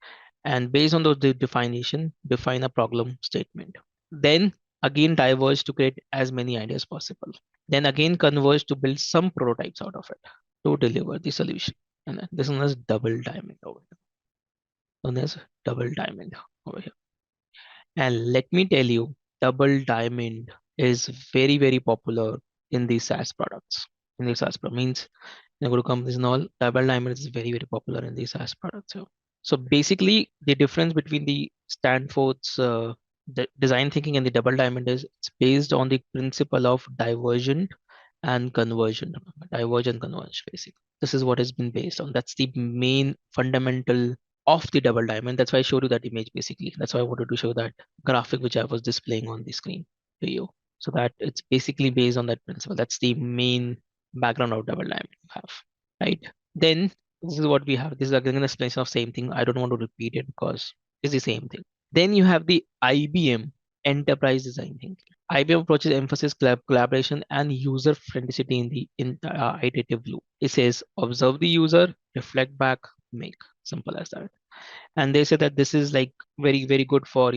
And based on those definition, define a problem statement. Then again diverge to create as many ideas possible. Then again converge to build some prototypes out of it to deliver the solution. And then this one is double diamond over here. Known as double diamond over here. And let me tell you, double diamond is very popular in the SaaS products. In the SaaS product means in good companies and all, double diamond is very popular in the SaaS products. So basically, the difference between the Stanford's the design thinking and the double diamond is it's based on the principle of divergent and conversion. Diverge and converge, basically. This is what has been based on. That's the main fundamental of the double diamond. That's why I showed you that image basically. That's why I wanted to show that graphic which I was displaying on the screen to you. So that it's basically based on that principle. That's the main background of double diamond you have, right? Then this is what we have. This is again an explanation of same thing. I don't want to repeat it because it's the same thing. Then you have the IBM enterprise design thinking. IBM approaches emphasis collaboration and user friendlicity in the iterative loop. It says observe the user, reflect back, make. Simple as that. And they say that this is like very good for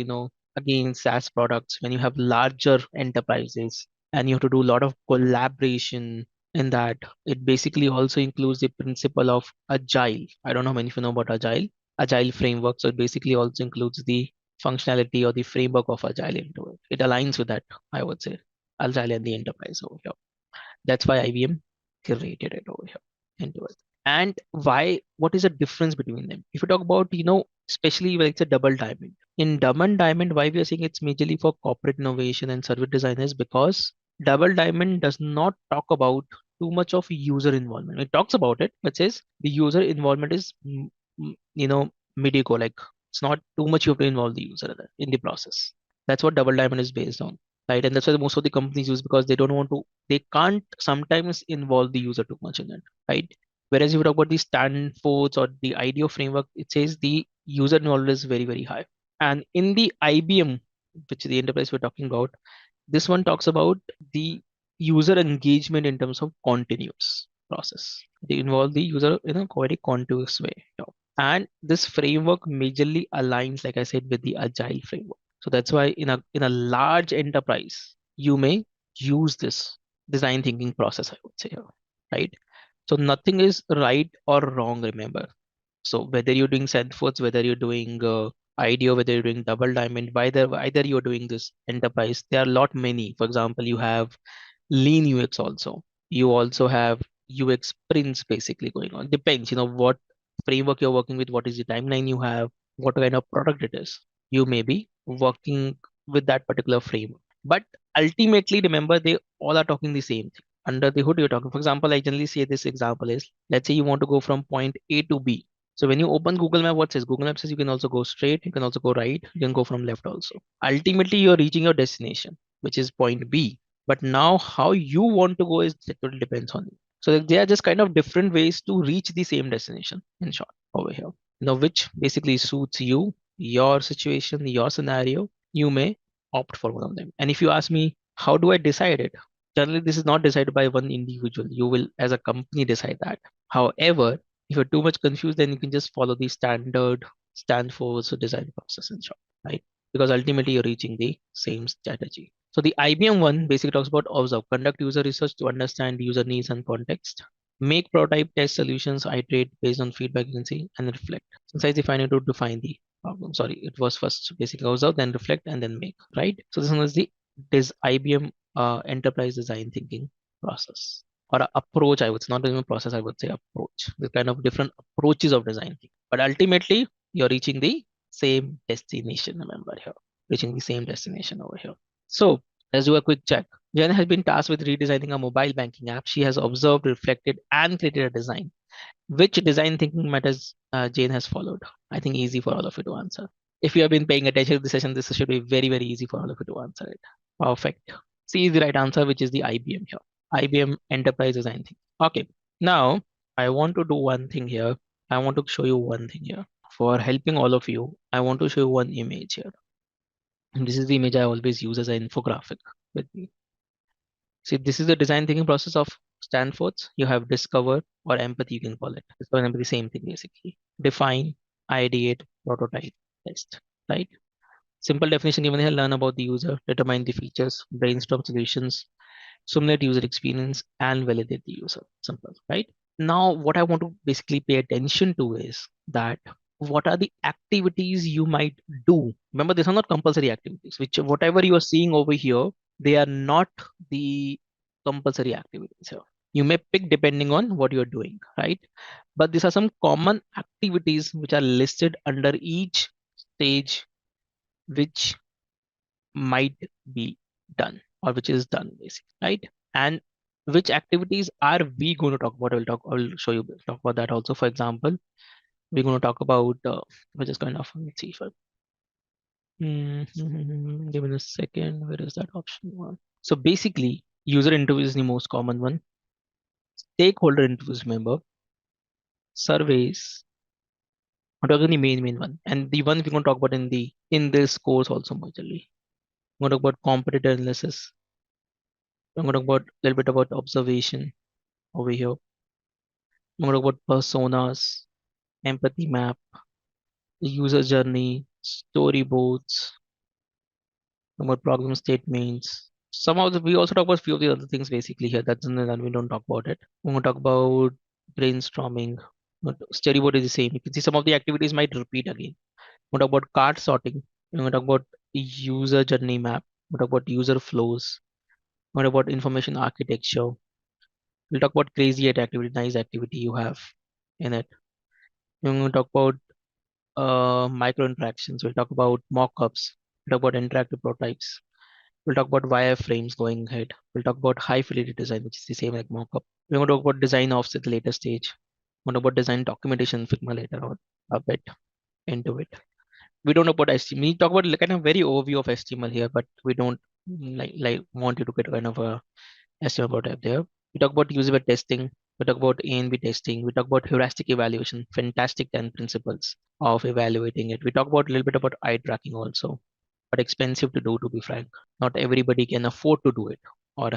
again SaaS products when you have larger enterprises and you have to do a lot of collaboration in that. It basically also includes the principle of agile. I don't know how many of you know about agile framework. So it basically also includes the functionality or the framework of agile into it. It aligns with that, I would say, agile and the enterprise over here. That's why IBM created it over here into it. And why? What is the difference between them? If you talk about, especially when it's a double diamond. In double diamond, why we are saying it's majorly for corporate innovation and service designers because double diamond does not talk about too much of user involvement. It talks about it, but says the user involvement is, mediocre. Like it's not too much you have to involve the user in the process. That's what double diamond is based on, right? And that's why most of the companies use because they don't want to, they can't sometimes involve the user too much in it, right? Whereas if you talk about the Stanford's or the IDEO framework, it says the user knowledge is very high. And in the IBM, which is the enterprise we're talking about, this one talks about the user engagement in terms of continuous process. They involve the user in a very continuous way. And this framework majorly aligns, like I said, with the agile framework. So that's why in a large enterprise, you may use this design thinking process, I would say, right? So nothing is right or wrong, remember. So whether you're doing Salesforce, whether you're doing IDEO, whether you're doing double diamond, either you're doing this enterprise, there are a lot many. For example, you have lean UX also. You also have UX sprints basically going on. Depends, what framework you're working with, what is the timeline you have, what kind of product it is. You may be working with that particular framework. But ultimately, remember, they all are talking the same thing. Under the hood, you're talking. For example, I generally say this example is, let's say you want to go from point A to B. So when you open Google Map, what says? Google Map says you can also go straight, you can also go right, you can go from left also. Ultimately, you're reaching your destination, which is point B. But now how you want to go is that totally depends on you. So they are just kind of different ways to reach the same destination in short over here. Which basically suits you, your situation, your scenario, you may opt for one of them. And if you ask me, how do I decide it? Generally, this is not decided by one individual. You will, as a company, decide that. However, if you're too much confused, then you can just follow the standard Stanford's design process in short, right? Because ultimately you're reaching the same strategy. So the IBM one basically talks about observe, conduct user research to understand user needs and context, make prototype test solutions, iterate based on feedback you can see, and reflect. Since define it to define the problem. Sorry, it was first basically observe, then reflect, and then make, right? So this one is the IBM enterprise design thinking process. or a approach. I would say, not even process, I would say approach. The kind of different approaches of design. But ultimately, you're reaching the same destination, remember here. Reaching the same destination over here. So let's do a quick check. Jen has been tasked with redesigning a mobile banking app. She has observed, reflected, and created a design. Which design thinking methods Jane has followed? I think easy for all of you to answer. If you have been paying attention to the session, this should be very, very easy for all of you to answer it. Perfect. C is the right answer, which is the IBM here. IBM Enterprise Design Thinking. Okay. Now, I want to do one thing here. I want to show you one thing here. For helping all of you, I want to show you one image here. And this is the image I always use as an infographic with me. See, this is the design thinking process of Stanford's. You have discover or empathy, you can call it. Discover and empathy, same thing basically. Define, ideate, prototype, test, right? Simple definition given here, learn about the user, determine the features, brainstorm solutions, simulate user experience, and validate the user. Simple, right? Now, what I want to basically pay attention to is that what are the activities you might do? Remember, these are not compulsory activities, which whatever you are seeing over here, they are not the compulsory activities here. You may pick depending on what you're doing, right? But these are some common activities which are listed under each stage, which might be done or which is done basically, right? And which activities are we going to talk about? I'll show you, talk about that also. For example, we're going to talk about, which is kind of, let's see if I, give me a second, where is that option one? So basically, user interview is the most common one. Stakeholder interviews, remember, surveys, I'm talking the main one. And the one we're going to talk about in this course also majorly. We're going to talk about competitor analysis. I'm going to talk about a little bit about observation over here. I'm going to talk about personas, empathy map, the user journey, storyboards, about problem statements. Some of the we also talk about few of the other things basically here. That's that we don't talk about it. We're going to talk about brainstorming. But storyboard is the same. You can see some of the activities might repeat again. We'll talk about card sorting. We're going to talk about user journey map. We'll talk about user flows. We'll talk about information architecture. We'll talk about crazy activity, nice activity you have in it. We're going to talk about micro interactions. We'll talk about mock-ups. We'll talk about interactive prototypes. We'll talk about wireframes going ahead. We'll talk about high fidelity design, which is the same like mockup. We're going to talk about design offs at the later stage. We're going to talk about design documentation in Figma later on a bit into it. We don't know about HTML. We talk about kind of very overview of HTML here, but we don't like want you to get kind of a HTML prototype there. We talk about usable testing. We talk about A and B testing. We talk about heuristic evaluation, fantastic 10 principles of evaluating it. We talk about a little bit about eye tracking also, but expensive to do, to be frank. Not everybody can afford to do it or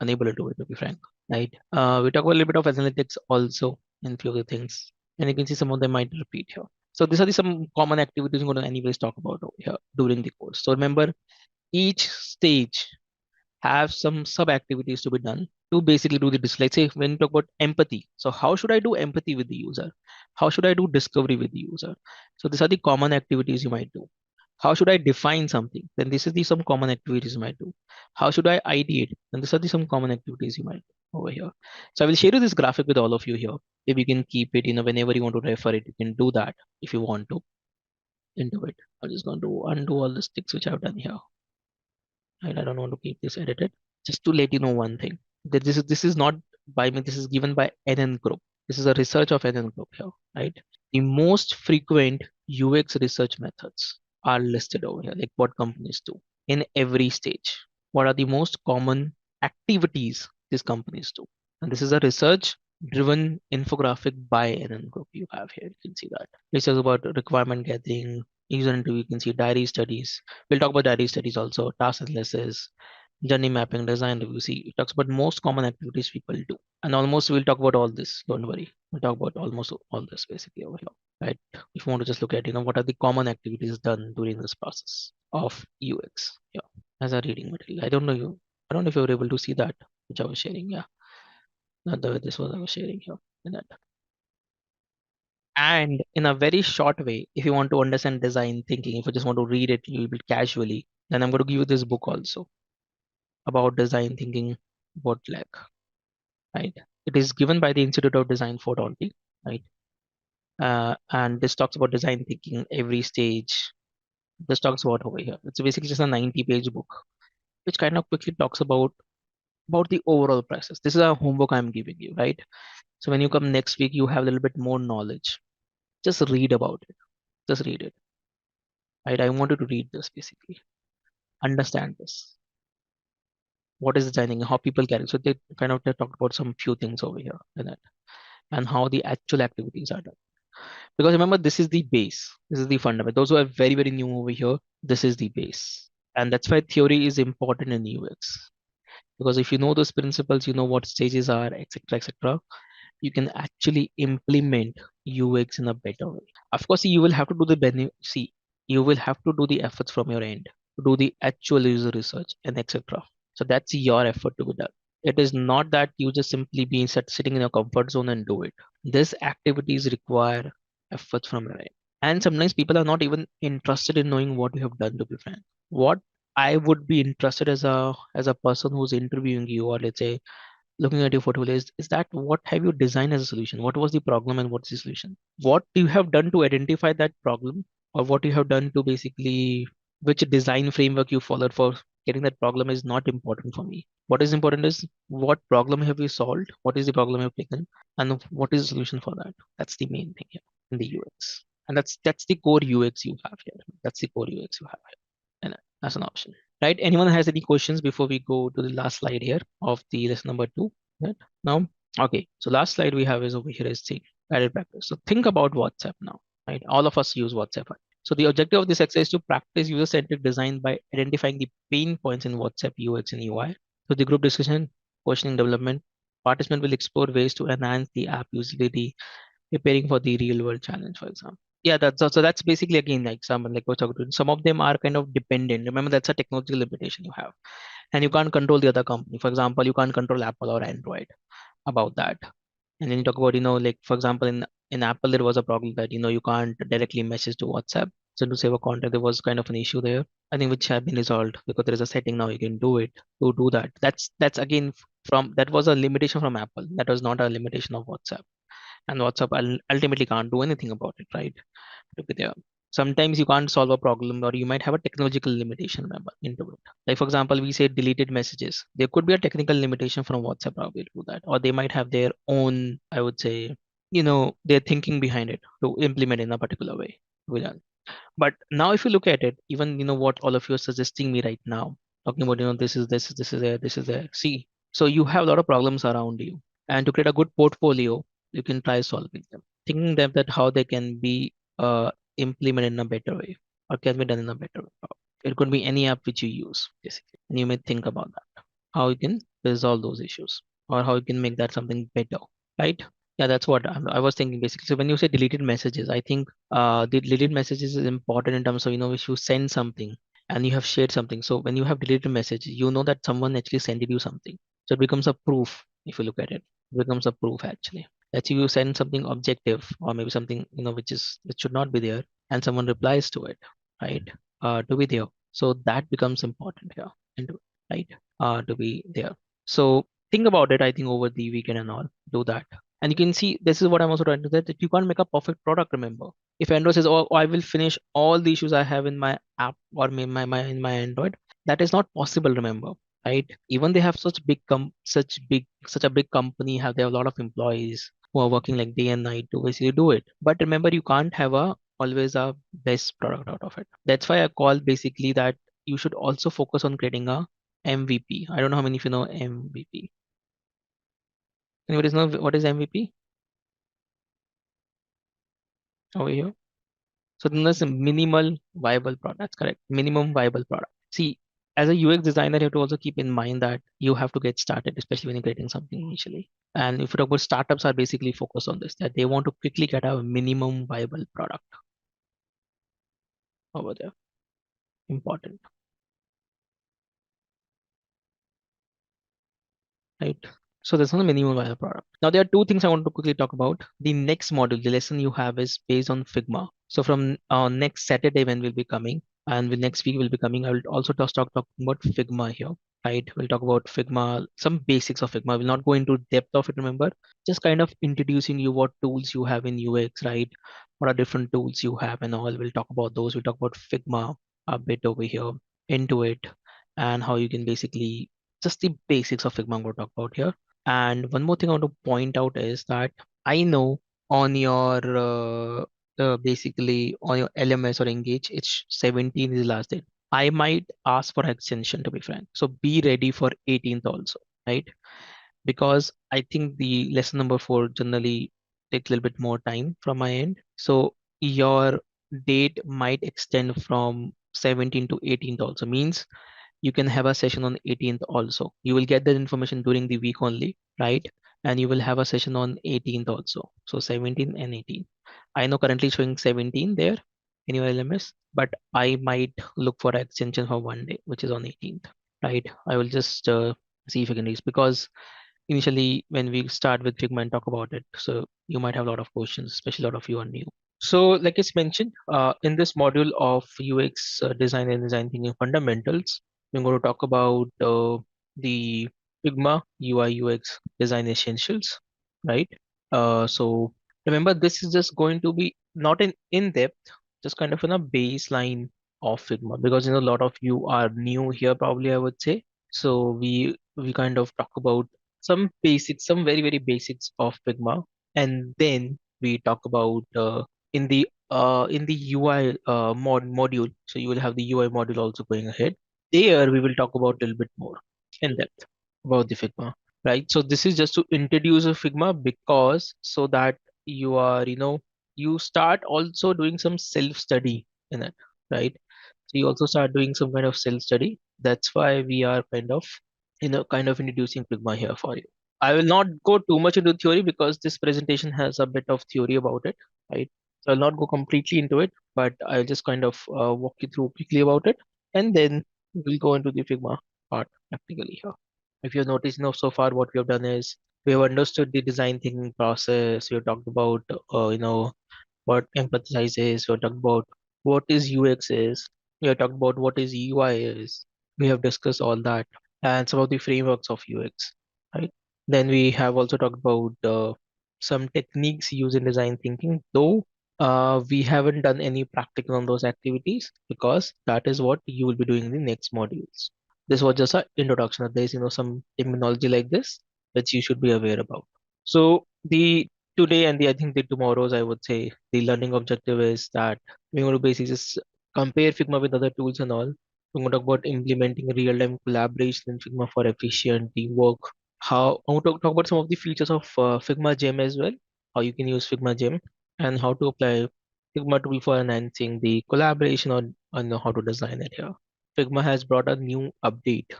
unable to do it, to be frank, right? We talk about a little bit of analytics also in few of the things, and you can see some of them might repeat here. So these are some common activities I'm going to anyways talk about over here during the course. So remember, each stage have some sub activities to be done to basically do the display. Let's say when you talk about empathy, so how should I do empathy with the user? How should I do discovery with the user? So these are the common activities you might do. How should I define something? Then this is the some common activities you might do. How should I ideate? Then these are the some common activities you might do over here. So I will share you this graphic with all of you here. If you can keep it, whenever you want to refer it, you can do that if you want to into it. I'm just going to undo all the sticks which I've done here. And I don't want to keep this edited. Just to let you know one thing, that this is not by me, this is given by NN Group. This is a research of NN Group here, right? The most frequent UX research methods are listed over here, like what companies do in every stage. What are the most common activities these companies do? And this is a research driven infographic by NN Group you have here. You can see that. This is about requirement gathering, user interview, you can see diary studies. We'll talk about diary studies also, task analysis, journey mapping, design review. See, it talks about most common activities people do. And almost we'll talk about all this. Don't worry. We'll talk about almost all this basically over here. Right? If you want to just look at, what are the common activities done during this process of UX. Yeah. As a reading material. I don't know if you were able to see that, which I was sharing. Yeah. Not the way this was I was sharing here. In that. And in a very short way, if you want to understand design thinking, if you just want to read it a little bit casually, then I'm going to give you this book also about design thinking, what like. right? It is given by the Institute of Design 420, right? And this talks about design thinking every stage. This talks about over here. It's basically just a 90-page book, which kind of quickly talks about the overall process. This is a homework I'm giving you, right? So when you come next week, you have a little bit more knowledge. Just read about it. Just read it, right? I want you to read this basically. Understand this. What is designing? How people carry. So they talked about some few things over here in it, and how the actual activities are done. Because remember, this is the base. This is the fundament. Those who are very, very new over here, this is the base. And that's why theory is important in UX. Because if you know those principles, you know what stages are, etc., etc., you can actually implement UX in a better way. Of course, you will have to do you will have to do the efforts from your end to do the actual user research and etc. So that's your effort to be done. It is not that you just simply be sitting in your comfort zone and do it. These activities require efforts from your end. And sometimes people are not even interested in knowing what you have done, to be frank. What I would be interested as a person who's interviewing you, or let's say looking at your portfolio, is that what have you designed as a solution? What was the problem and what's the solution? What you have done to identify that problem, or what you have done to basically which design framework you followed for getting that problem is not important for me. What is important is what problem have you solved, what is the problem you've taken, and what is the solution for that. That's the main thing here in the UX. And that's the core UX you have here. That's the core UX you have here. And as an option. Right? Anyone has any questions before we go to the last slide here of the lesson number 2? Right? Now, okay. So last slide we have is over here is the guided practice. So think about WhatsApp now. Right? All of us use WhatsApp. Right? So the objective of this exercise is to practice user-centric design by identifying the pain points in WhatsApp UX and UI. So the group discussion, questioning development, participant will explore ways to enhance the app usability, preparing for the real world challenge, for example. Yeah, that's basically again like someone like we're talking to. Some of them are kind of dependent. Remember, that's a technological limitation you have, and you can't control the other company. For example, you can't control Apple or Android about that. And then you talk about, like for example, in Apple there was a problem that you can't directly message to WhatsApp. So to save a contact, there was kind of an issue there. I think which have been resolved because there is a setting now you can do it to do that. That's again from that was a limitation from Apple. That was not a limitation of WhatsApp, and WhatsApp ultimately can't do anything about it, right? To be there. Sometimes you can't solve a problem, or you might have a technological limitation, remember, into it. Like for example, we say deleted messages. There could be a technical limitation from WhatsApp probably to do that, or they might have their own, I would say, their thinking behind it to implement in a particular way. But now if you look at it, even what all of you are suggesting me right now, talking about this is there, this is there. See, so you have a lot of problems around you, and to create a good portfolio, you can try solving them, thinking them that how they can be implemented in a better way, or can be done in a better way. It could be any app which you use, basically, and you may think about that, how you can resolve those issues, or how you can make that something better, right? Yeah, that's what I was thinking basically. So when you say deleted messages, I think the deleted messages is important in terms of, if you send something and you have shared something. So when you have deleted message, you know that someone actually sent you something. So it becomes a proof if you look at it. It becomes a proof actually. That you send something objective, or maybe something, which should not be there, and someone replies to it, right? To be there. So that becomes important here, and right? To be there. So think about it, I think over the weekend and all, do that. And you can see, this is what I'm also trying to say, that you can't make a perfect product, remember. If Android says, oh, I will finish all the issues I have in my app, or in my Android, that is not possible, remember. Right? Even they have such a big company, they have a lot of employees who are working like day and night to basically do it. But remember, you can't have always a best product out of it. That's why I call basically that you should also focus on creating a MVP. I don't know how many of you know MVP. Anybody know what is MVP over here? So then there's a minimal viable product. That's correct. Minimum viable product. See, as a UX designer, you have to also keep in mind that you have to get started, especially when you're creating something initially. And if you talk about startups are basically focused on this, that they want to quickly get a minimum viable product over there. Important, right? So there's not a minimum viable product. Now there are two things I want to quickly talk about. The next module, the lesson you have is based on Figma. So from next Saturday when we'll be coming, And next week we'll be coming. I will also talk about Figma here, right? We'll talk about Figma, some basics of Figma. We'll not go into depth of it, remember, just kind of introducing you what tools you have in UX, right? What are different tools you have and all. We'll talk about those. We'll talk about Figma a bit over here, into it, and how you can basically just the basics of Figma I'm going to talk about here. And one more thing I want to point out is that I know on your basically on your LMS or Engage, it's 17 is the last date. I might ask for extension to be frank. So be ready for 18th also, right? Because I think the lesson number 4 generally takes a little bit more time from my end. So your date might extend from 17 to 18th also means you can have a session on 18th also. You will get that information during the week only, right? And you will have a session on 18th also. So 17 and 18. I know currently showing 17 there in your LMS, but I might look for an extension for one day, which is on 18th, right? I will just see if I can reach because initially when we start with Figma and talk about it, so you might have a lot of questions, especially a lot of you are new. So, like it's mentioned, in this module of UX design and design thinking fundamentals, we're going to talk about the Figma UI UX design essentials, right? So remember, this is just going to be not in depth, just kind of in a baseline of Figma because a lot of you are new here, probably I would say. So we kind of talk about some basics, some very basics of Figma, and then we talk about in the UI module. So you will have the UI module also going ahead. There we will talk about a little bit more in depth about the Figma, right? So this is just to introduce a Figma because so that you are you start also doing some self study in it, right? So you also start doing some kind of self study. That's why we are kind of introducing Figma here for you. I will not go too much into theory because this presentation has a bit of theory about it, right? So I'll not go completely into it, but I'll just kind of walk you through quickly about it, and then we'll go into the Figma part practically here. If you've noticed, so far what we have done is we have understood the design thinking process. We have talked about, what empathize is. We have talked about what is UX is. We have talked about what is UI is. We have discussed all that and some of the frameworks of UX, right? Then we have also talked about some techniques used in design thinking, though we haven't done any practical on those activities because that is what you will be doing in the next modules. This was just an introduction. There's some terminology like this which you should be aware about. So the today and the I think the tomorrow's I would say the learning objective is that we're going to basically just compare Figma with other tools and all. We're going to talk about implementing real-time collaboration in Figma for efficient teamwork. How I want to talk about some of the features of Figma Gem as well. How you can use Figma Gem and how to apply Figma tool for enhancing the collaboration on how to design it here. Figma has brought a new update,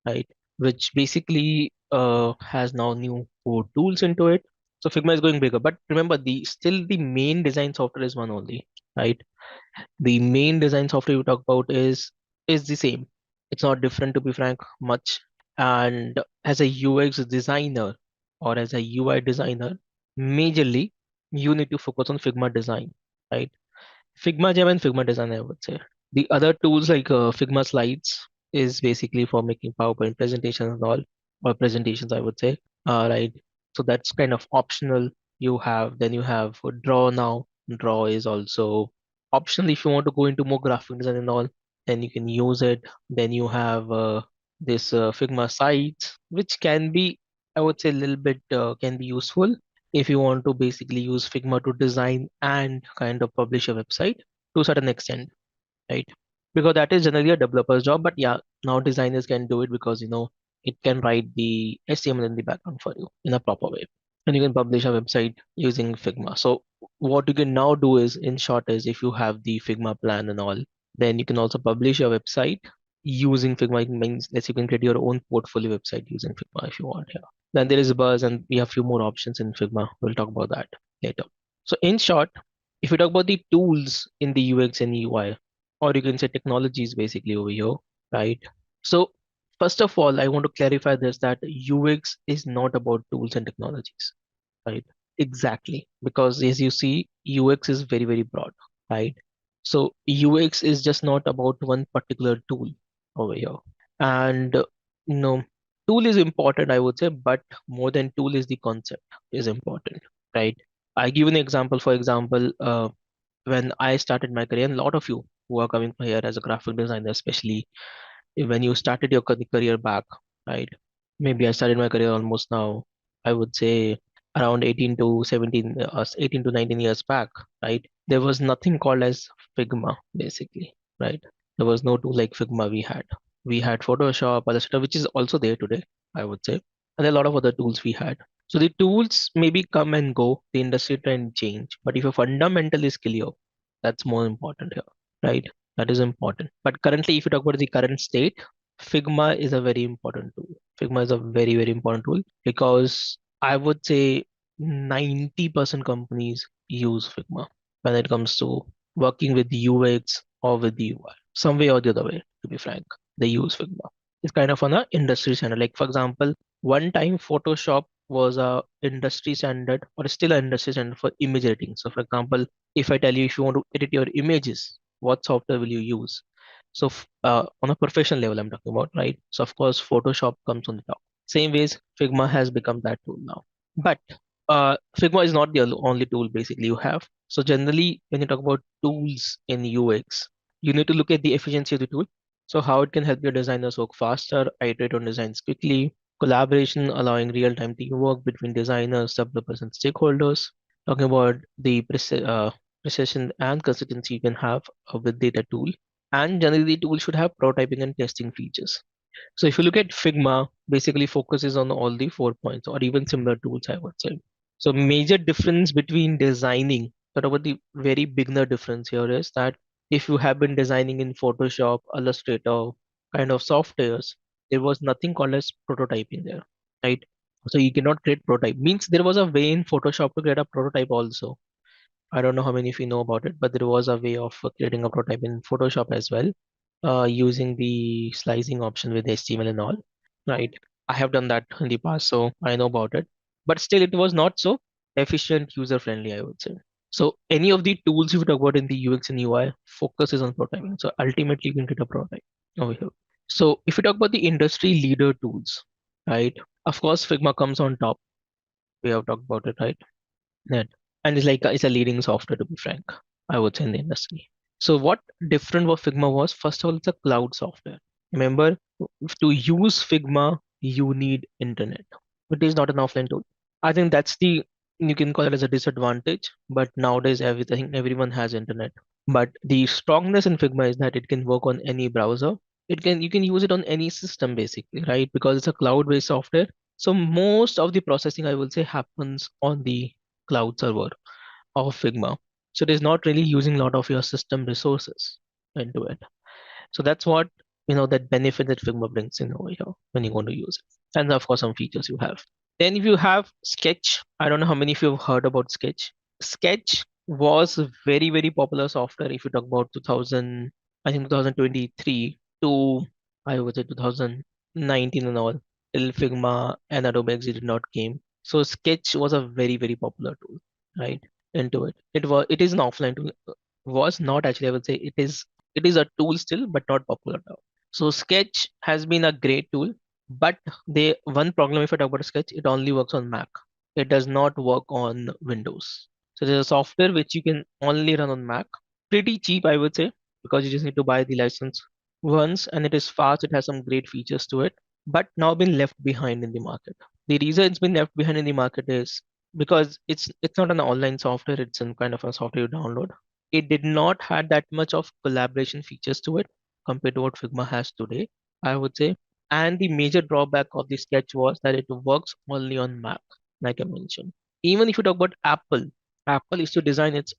right? Which basically has now new code tools into it. So Figma is going bigger, but remember the main design software is one only, right? The main design software we talk about is the same. It's not different to be frank much. And as a UX designer or as a UI designer, majorly you need to focus on Figma design, right? Figma Gem and Figma Design, I would say. The other tools like Figma Slides is basically for making PowerPoint presentations and all, or presentations, I would say. Right. So that's kind of optional. Then you have Draw now. Draw is also optional if you want to go into more graphic design and all, then you can use it. Then you have this Figma Sites, which can be, I would say, a little bit can be useful if you want to basically use Figma to design and kind of publish a website to a certain extent, right? Because that is generally a developer's job, but yeah, now designers can do it because it can write the HTML in the background for you in a proper way. And you can publish a website using Figma. So what you can now do is, in short, is if you have the Figma plan and all, then you can also publish a website using Figma. It means that you can create your own portfolio website using Figma if you want here. Then there is Buzz, and we have few more options in Figma. We'll talk about that later. So in short, if you talk about the tools in the UX and UI, or you can say technologies basically over here, right? So first of all, I want to clarify this that UX is not about tools and technologies, right? Exactly, because as you see, UX is very broad, right? So UX is just not about one particular tool over here. And you know, tool is important, I would say, but more than tool is the concept is important, right? I give an example. For example, when I started my career, and a lot of you who are coming here as a graphic designer, especially when you started your career back, right? Maybe I started my career almost now, I would say around 18 to 17, 18 to 19 years back, right? There was nothing called as Figma, basically, right? There was no tool like Figma we had. We had Photoshop, Illustrator, which is also there today, I would say. And there are a lot of other tools we had. So the tools maybe come and go, the industry trend change. But if your fundamental is clear, that's more important here, right? That is important. But currently, if you talk about the current state, Figma is a very important tool. Figma is a very, very important tool because I would say 90% companies use Figma when it comes to working with the UX or with the UI. Some way or the other way, to be frank, they use Figma. It's kind of on a industry standard. Like for example, one time Photoshop was a industry standard or still an industry standard for image editing. So for example, if I tell you if you want to edit your images, what software will you use? So on a professional level, I'm talking about, right? So of course, Photoshop comes on the top. Same ways, Figma has become that tool now. But Figma is not the only tool basically you have. So generally, when you talk about tools in UX, you need to look at the efficiency of the tool. So how it can help your designers work faster, iterate on designs quickly, collaboration, allowing real-time teamwork between designers, developers, and stakeholders. Talking about the precision and consistency you can have with data tool. And generally, the tool should have prototyping and testing features. So if you look at Figma, basically focuses on all the 4 points or even similar tools, I would say. So major difference between designing, sort of the very beginner difference here is that if you have been designing in Photoshop, Illustrator kind of softwares, there was nothing called as prototyping there, right? So you cannot create prototype. Means there was a way in Photoshop to create a prototype also. I don't know how many of you know about it, but there was a way of creating a prototype in Photoshop as well, using the slicing option with HTML and all. Right. I have done that in the past, so I know about it. But still, it was not so efficient, user friendly, I would say. So any of the tools you talk about in the UX and UI focuses on prototyping. So ultimately, you can get a prototype over here. So if you talk about the industry leader tools, right? Of course, Figma comes on top. We have talked about it, right? Net. And it's like it's a leading software to be frank, I would say in the industry. So what different what Figma was? First of all, it's a cloud software. Remember, to use Figma, you need internet. It is not an offline tool. I think that's the you can call it as a disadvantage, but nowadays everything everyone has internet. But the strongness in Figma is that it can work on any browser. It can you can use it on any system basically, right? Because it's a cloud-based software. So most of the processing I will say happens on the cloud server of Figma. So it is not really using a lot of your system resources into it. So that's what that benefit that Figma brings in over here when you're going to use it. And of course some features you have. Then if you have Sketch, I don't know how many of you have heard about Sketch. Sketch was a very, very popular software if you talk about 2000, I think 2023 to I would say 2019 and all, till Figma and Adobe XD did not came. So Sketch was a very, very popular tool, right? Into it. It is an offline tool. Was not actually, I would say it is a tool still, but not popular now. So Sketch has been a great tool, but they one problem if I talk about Sketch, it only works on Mac. It does not work on Windows. So there's a software which you can only run on Mac. Pretty cheap, I would say, because you just need to buy the license once, and it is fast. It has some great features to it, but now been left behind in the market. The reason it's been left behind in the market is because it's not an online software. It's some kind of a software you download. It did not had that much of collaboration features to it compared to what Figma has today, I would say. And the major drawback of the Sketch was that it works only on Mac, like I mentioned. Even if you talk about Apple, Apple is to design its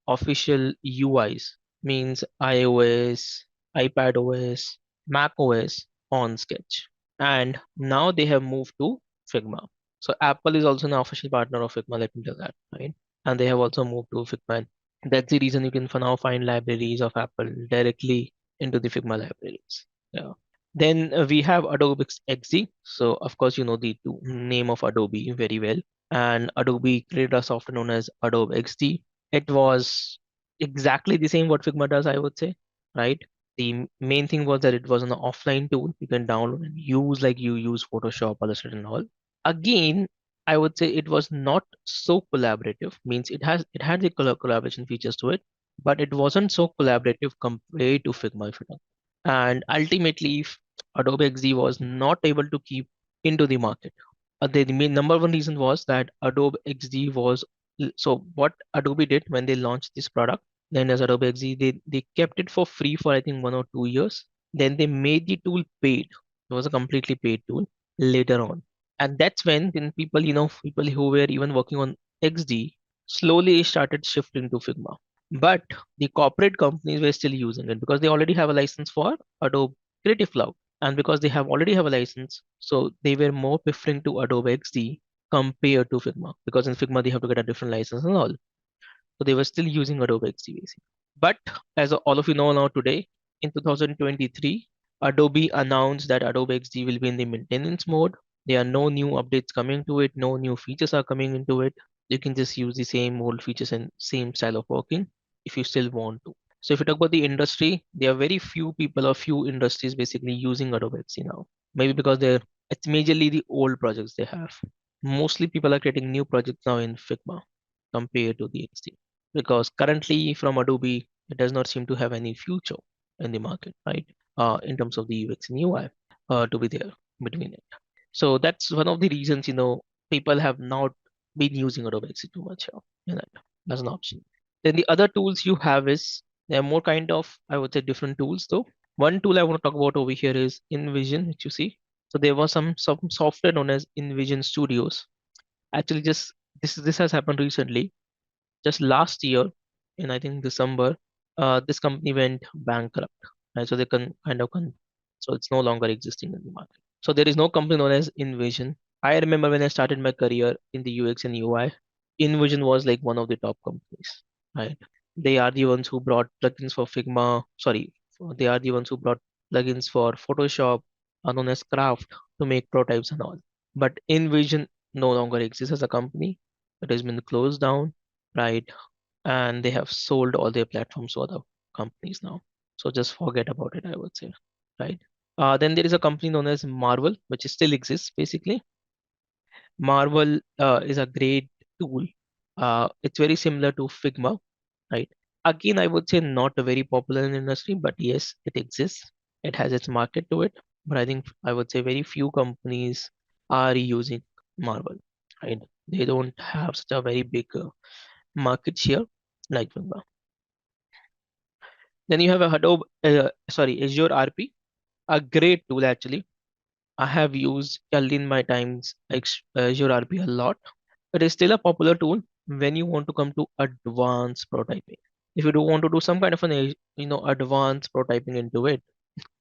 official UIs, means iOS, iPad OS, Mac OS on Sketch. And now they have moved to Figma. So Apple is also an official partner of Figma, let me tell that, right? And they have also moved to Figma. That's the reason you can for now find libraries of Apple directly into the Figma libraries. Yeah. Then we have Adobe XD. So of course you know the name of Adobe very well. And Adobe created a software known as Adobe XD. It was exactly the same what Figma does, I would say, right? The main thing was that it was an offline tool you can download and use like you use Photoshop, Illustrator, and all. Again, I would say it was not so collaborative. Means it had the collaboration features to it, but it wasn't so collaborative compared to Figma, if you know. And ultimately, Adobe XD was not able to keep into the market. The main number one reason was that Adobe XD was so what Adobe did when they launched this product, then as Adobe XD, they kept it for free for I think 1 or 2 years. Then they made the tool paid. It was a completely paid tool later on. And that's when then people, people who were even working on XD slowly started shifting to Figma. But the corporate companies were still using it because they already have a license for Adobe Creative Cloud. And because they have already have a license, so they were more preferring to Adobe XD compared to Figma. Because in Figma they have to get a different license and all. So they were still using Adobe XD basically. But as all of you know now today, in 2023, Adobe announced that Adobe XD will be in the maintenance mode. There are no new updates coming to it, no new features are coming into it. You can just use the same old features and same style of working if you still want to. So if you talk about the industry, there are very few people or few industries basically using Adobe XD now. Maybe because it's majorly the old projects they have. Mostly people are creating new projects now in Figma compared to the XD because currently from Adobe, it does not seem to have any future in the market, right? In terms of the UX and UI to be there between it. So that's one of the reasons, people have not been using Adobe XD too much as an option. Then the other tools you have is they're more kind of, I would say, different tools though. One tool I want to talk about over here is InVision, which you see. So there was some software known as InVision Studios. Actually, just this has happened recently just last year in I think December, this company went bankrupt. Right? So they can so it's no longer existing in the market. So there is no company known as InVision. I remember when I started my career in the UX and UI, InVision was like one of the top companies. Right? They are the ones who brought plugins for Figma. Sorry, they are the ones who brought plugins for Photoshop, known as Craft, to make prototypes and all. But InVision no longer exists as a company. It has been closed down, right? And they have sold all their platforms to other companies now. So just forget about it, I would say, right? Then there is a company known as Marvel, which still exists basically. Marvel is a great tool. It's very similar to Figma, right? Again, I would say not a very popular in the industry, but yes, it exists. It has its market to it. But I think I would say very few companies are using Marvel, right? They don't have such a very big market share like Figma. Then you have a Azure RP, a great tool actually. I have used early in my times Azure RP a lot. It is still a popular tool when you want to come to advanced prototyping. If you do want to do some kind of advanced prototyping into it,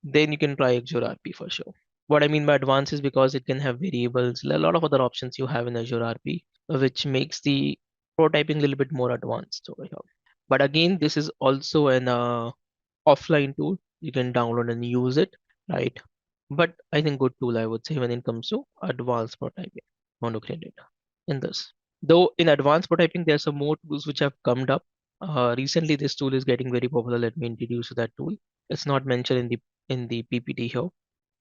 then you can try Azure RP for sure. What I mean by advanced is because it can have variables, a lot of other options you have in Azure RP, which makes the prototyping a little bit more advanced over here. But again, this is also an offline tool. You can download and use it, right? But I think good tool, I would say, when it comes to advanced prototyping. Want to create it in this. Though in advanced prototyping, there are some more tools which have come up. Recently, this tool is getting very popular. Let me introduce you to that tool. It's not mentioned in the PPT here,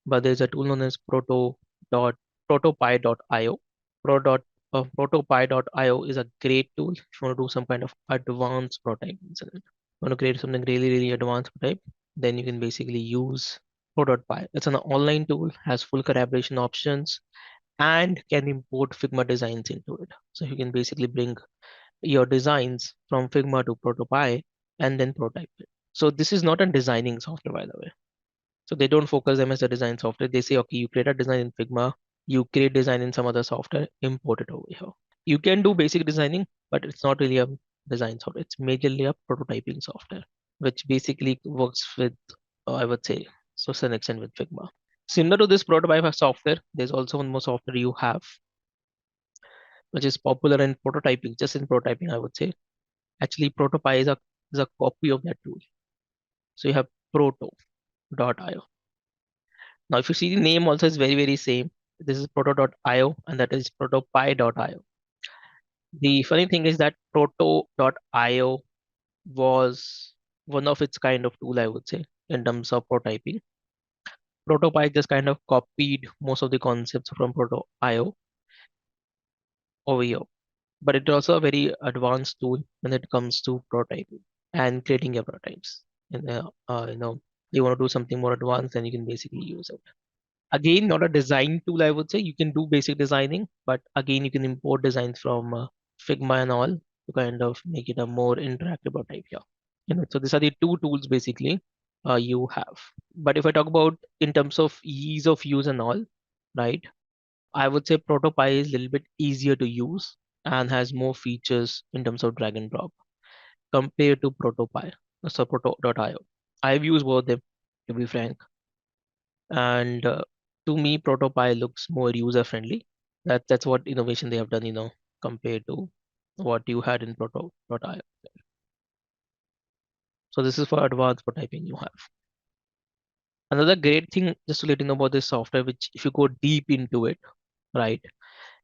but there's a tool known as protopie.io. Protopie.io is a great tool if you want to do some kind of advanced prototyping. So if you want to create something really, really advanced prototype, then you can basically use Pro.py. It's an online tool, has full collaboration options, and can import Figma designs into it. So you can basically bring your designs from Figma to Protopie and then prototype it. So this is not a designing software, by the way. So they don't focus them as a design software. They say, okay, you create a design in Figma, you create design in some other software, import it over here. You can do basic designing, but it's not really a design software. It's majorly a prototyping software, which basically works with, I would say, so to an extent with Figma. Similar to this prototype software, there's also one more software you have, which is popular in prototyping, just in prototyping, I would say. Actually, Protopie is a copy of that tool. So you have proto.io. Now, if you see the name also is very, very same. This is proto.io and that is protopie.io. The funny thing is that proto.io was one of its kind of tool, I would say, in terms of prototyping. Protopy just kind of copied most of the concepts from Proto.io over here, but it's also a very advanced tool when it comes to prototyping and creating your prototypes. And you want to do something more advanced, then you can basically use it. Again, not a design tool, I would say. You can do basic designing, but again, you can import designs from Figma and all to kind of make it a more interactive prototype here. So these are the two tools basically you have. But if I talk about in terms of ease of use and all, right? I would say Protopy is a little bit easier to use and has more features in terms of drag and drop compared to Protopy, so Proto.io. I've used both of them, to be frank, and to me, Protopy looks more user friendly. That's what innovation they have done, compared to what you had in Proto.io. So this is for advanced prototyping you have. Another great thing, just to let you know about this software, which if you go deep into it, right?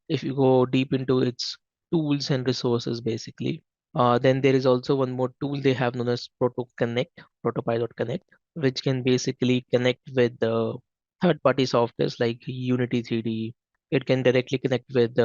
If you go deep into its tools and resources, basically, then there is also one more tool they have known as Protopy.connect, which can basically connect with the third-party softwares like Unity 3D. It can directly connect with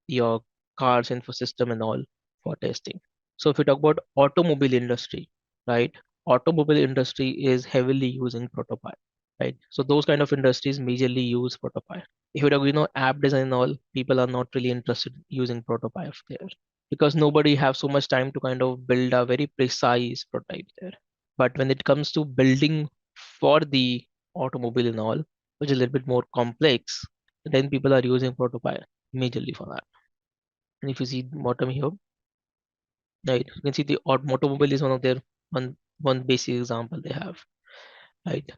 your car's info system and all for testing. So if you talk about automobile industry, right? Automobile industry is heavily using Protopy, right? So those kind of industries majorly use Protopy. If you talk, app design and all, people are not really interested in using prototype there because nobody have so much time to kind of build a very precise prototype there. But when it comes to building for the automobile and all, which is a little bit more complex, then people are using prototype majorly for that. And if you see bottom here, right, you can see the automobile is one of their one basic example they have, right?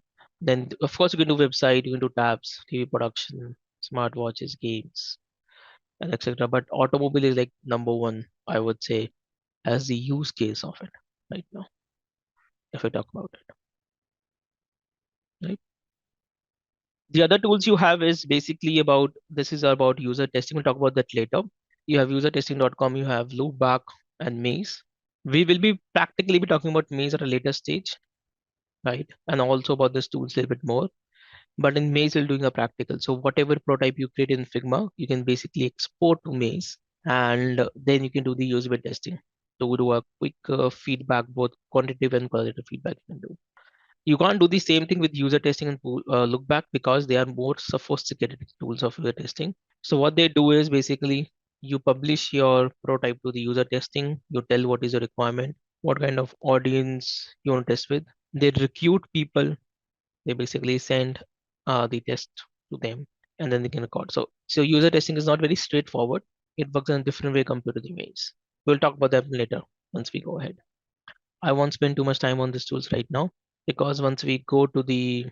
Then of course you can do website, you can do tabs, TV production, smartwatches, games, and etc. But automobile is like number one, I would say, as the use case of it right now, if I talk about it, right? The other tools you have is basically about this is about user testing. We'll talk about that later. You have usertesting.com, you have loopback and maze. We will be practically be talking about maze at a later stage, right? And also about this tools a little bit more. But in Maze, we're doing a practical. So whatever prototype you create in Figma, you can basically export to Maze, and then you can do the usability testing to do a quick feedback, both quantitative and qualitative feedback you can do. You can't do the same thing with user testing and look back because they are more sophisticated tools of user testing. So what they do is basically you publish your prototype to the user testing, you tell what is your requirement, what kind of audience you want to test with. They recruit people, they basically send the test to them and then they can record. So user testing is not very straightforward. It works in a different way compared to the maze. We'll talk about that later once we go ahead. I won't spend too much time on these tools right now because once we go to the,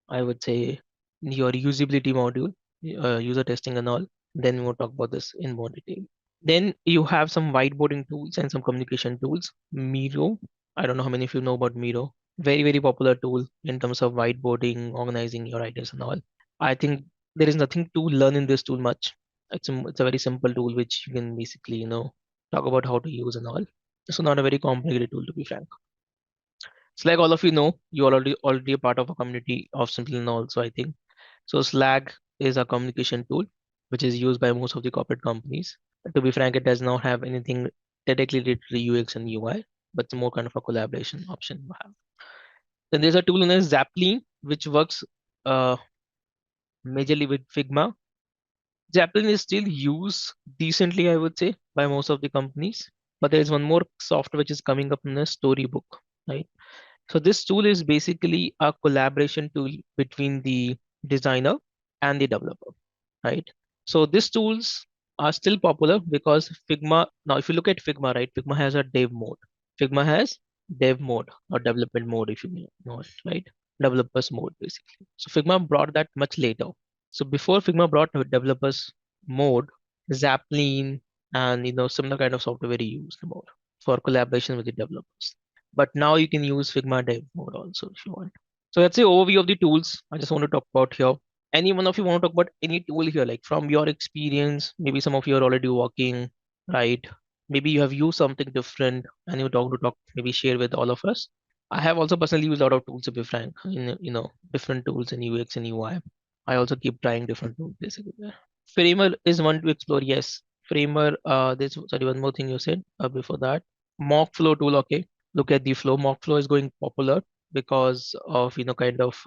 I would say, your usability module, user testing and all, then we'll talk about this in more detail. Then you have some whiteboarding tools and some communication tools. Miro, I don't know how many of you know about Miro. Very, very popular tool in terms of whiteboarding, organizing your ideas and all. I think there is nothing to learn in this tool much. It's a very simple tool which you can basically, talk about how to use and all. So not a very complicated tool to be frank. So like all of you know, you are already a part of a community of Simplilearn also, I think. So Slack is a communication tool which is used by most of the corporate companies. To be frank, it does not have anything directly related to UX and UI, but it's more kind of a collaboration option you have. Then there's a tool known as Zapply, which works uh, majorly with Figma. Zapply is still used decently, I would say, by most of the companies. But there is one more software which is coming up in a Storybook, right? So this tool is basically a collaboration tool between the designer and the developer, right? So these tools are still popular because Figma, now if you look at Figma, right, Figma has a dev mode. Figma has dev mode or development mode, if you know it, right? Developers mode, basically. So Figma brought that much later. So before Figma brought the developers mode, Zappline and similar kind of software were used more for collaboration with the developers. But now you can use Figma dev mode also if you want. So that's the overview of the tools I just want to talk about here. Any one of you want to talk about any tool here, like from your experience, maybe some of you are already working, right? maybe you have used something different and you talk, maybe share with all of us. I have also personally used a lot of tools, to be frank, in different tools in UX and UI. I also keep trying different tools basically. Framer is one to explore. Yes, Framer. This sorry, one more thing you said before that. Mock flow tool. Okay, look at the flow. Mock flow is going popular because of kind of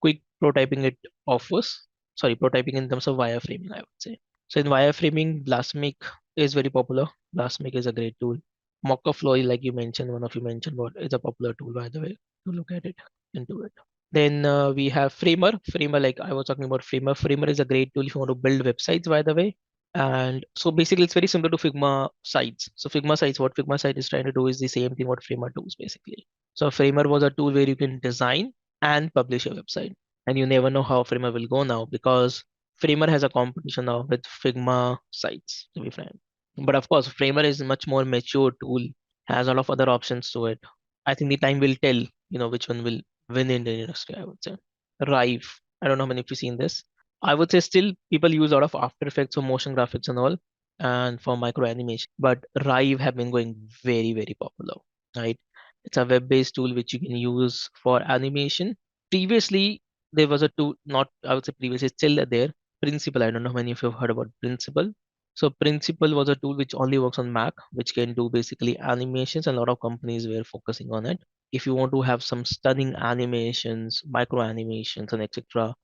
quick prototyping it offers. Sorry, prototyping in terms of wireframing, I would say. So in wireframing, Blastmake is very popular. Blastmake is a great tool. Mock flow, like you mentioned, one of you mentioned, what is a popular tool by the way to look at it into it. Then we have Framer. Framer, like I was talking about Framer. Framer is a great tool if you want to build websites, by the way. And so basically, it's very similar to Figma sites. So Figma sites, what Figma site is trying to do is the same thing what Framer does basically. So Framer was a tool where you can design and publish a website. And you never know how Framer will go now because Framer has a competition now with Figma sites, to be frank. But of course, Framer is a much more mature tool, has a lot of other options to it. I think the time will tell, which one will win in the industry, I would say. Rive. I don't know how many of you seen this. I would say still people use a lot of After Effects or motion graphics and all, and for micro animation. But Rive have been going very, very popular, right? It's a web-based tool which you can use for animation. Previously, there was a tool, not I would say previously, still there. Principal. I don't know how many of you have heard about Principal. So Principal was a tool which only works on Mac, which can do basically animations, and a lot of companies were focusing on it. If you want to have some stunning animations, micro animations, and etc.,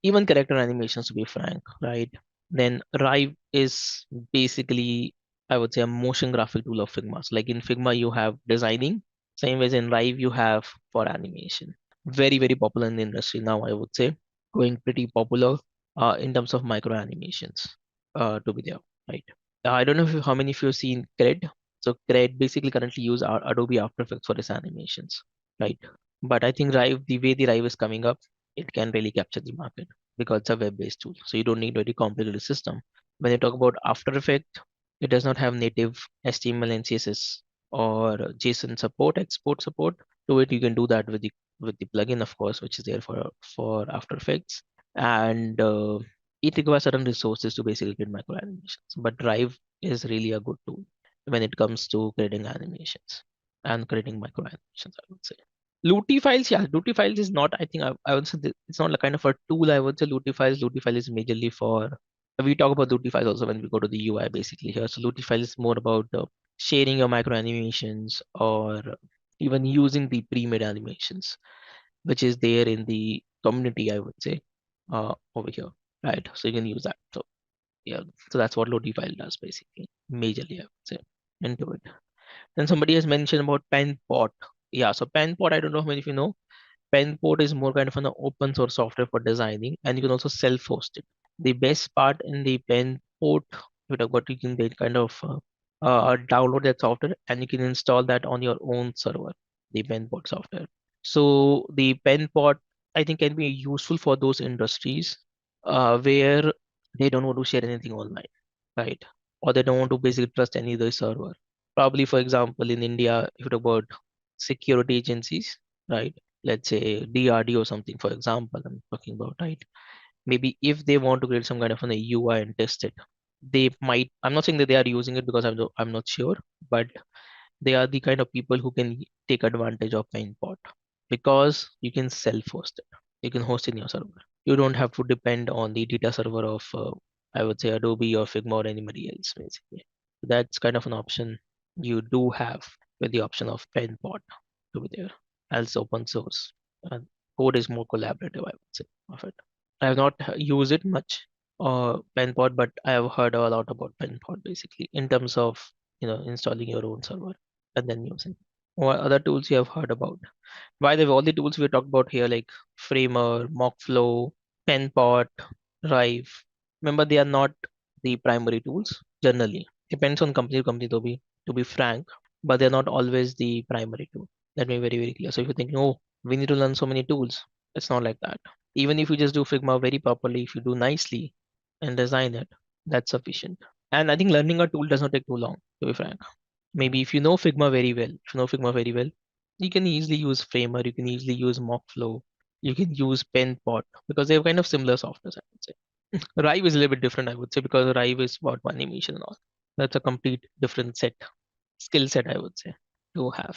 even character animations to be frank, right? Then Rive is basically, I would say, a motion graphic tool of Figma. So like in Figma, you have designing, same as in Rive, you have for animation. Very, very popular in the industry now, I would say, going pretty popular in terms of micro animations to be there, right? I don't know how many of you have seen Cred. So Cred basically currently use Adobe After Effects for its animations, right? But I think Rive, the way the Rive is coming up, it can really capture the market because it's a web-based tool. So you don't need a very complicated system. When you talk about After Effects, it does not have native HTML and CSS or JSON support, export support to it. You can do that with the plugin, of course, which is there for After Effects, and it requires certain resources to basically create micro animations. But Drive is really a good tool when it comes to creating animations and creating micro animations, I would say. Looty files, yeah, Looty files is not, I think I would say it's not like kind of a tool. I would say Looty files. Looty file is majorly for, we talk about Looty files also when we go to the UI basically here. So Looty file is more about sharing your micro animations or even using the pre-made animations, which is there in the community, I would say, over here, right? So you can use that. So yeah, so that's what Looty file does basically, majorly, I would say, into it. Then somebody has mentioned about PenPot. Yeah, so PenPot, I don't know how many of you know. PenPot is more kind of an open source software for designing, and you can also self-host it. The best part in the PenPot, what you can get kind of download that software and you can install that on your own server, the PenPot software. So the PenPot, I think, can be useful for those industries where they don't want to share anything online, right? Or they don't want to basically trust any other server. Probably, for example, in India, if you talk about security agencies, right? Let's say DRD or something, for example, I'm talking about, right? Maybe if they want to create some kind of an UI and test it, they might, I'm not saying that they are using it because I'm not sure, but they are the kind of people who can take advantage of PaintPot because you can self-host it. You can host in your server. You don't have to depend on the data server of, I would say, Adobe or Figma or anybody else, basically. That's kind of an option you do have with the option of PaintPot to be there as open source. And code is more collaborative, I would say, of it. I have not used it much, PenPod, but I have heard a lot about PenPod basically in terms of installing your own server and then using. What other tools you have heard about? By the way, all the tools we talked about here, like Framer, Mockflow, PenPod, Rive, remember they are not the primary tools generally. Depends on company to company to be frank, but they're not always the primary tool. Let me be very, very clear. So if you're thinking, oh, we need to learn so many tools, it's not like that. Even if you just do Figma very properly, if you do nicely and design it, that's sufficient. And I think learning a tool does not take too long, to be frank. Maybe if you know Figma very well, if you know Figma very well, you can easily use Framer, you can easily use Mockflow, you can use PenPot because they have kind of similar softwares, I would say. Rive is a little bit different, I would say, because Rive is about animation and all. That's a complete different skill set, I would say, to have.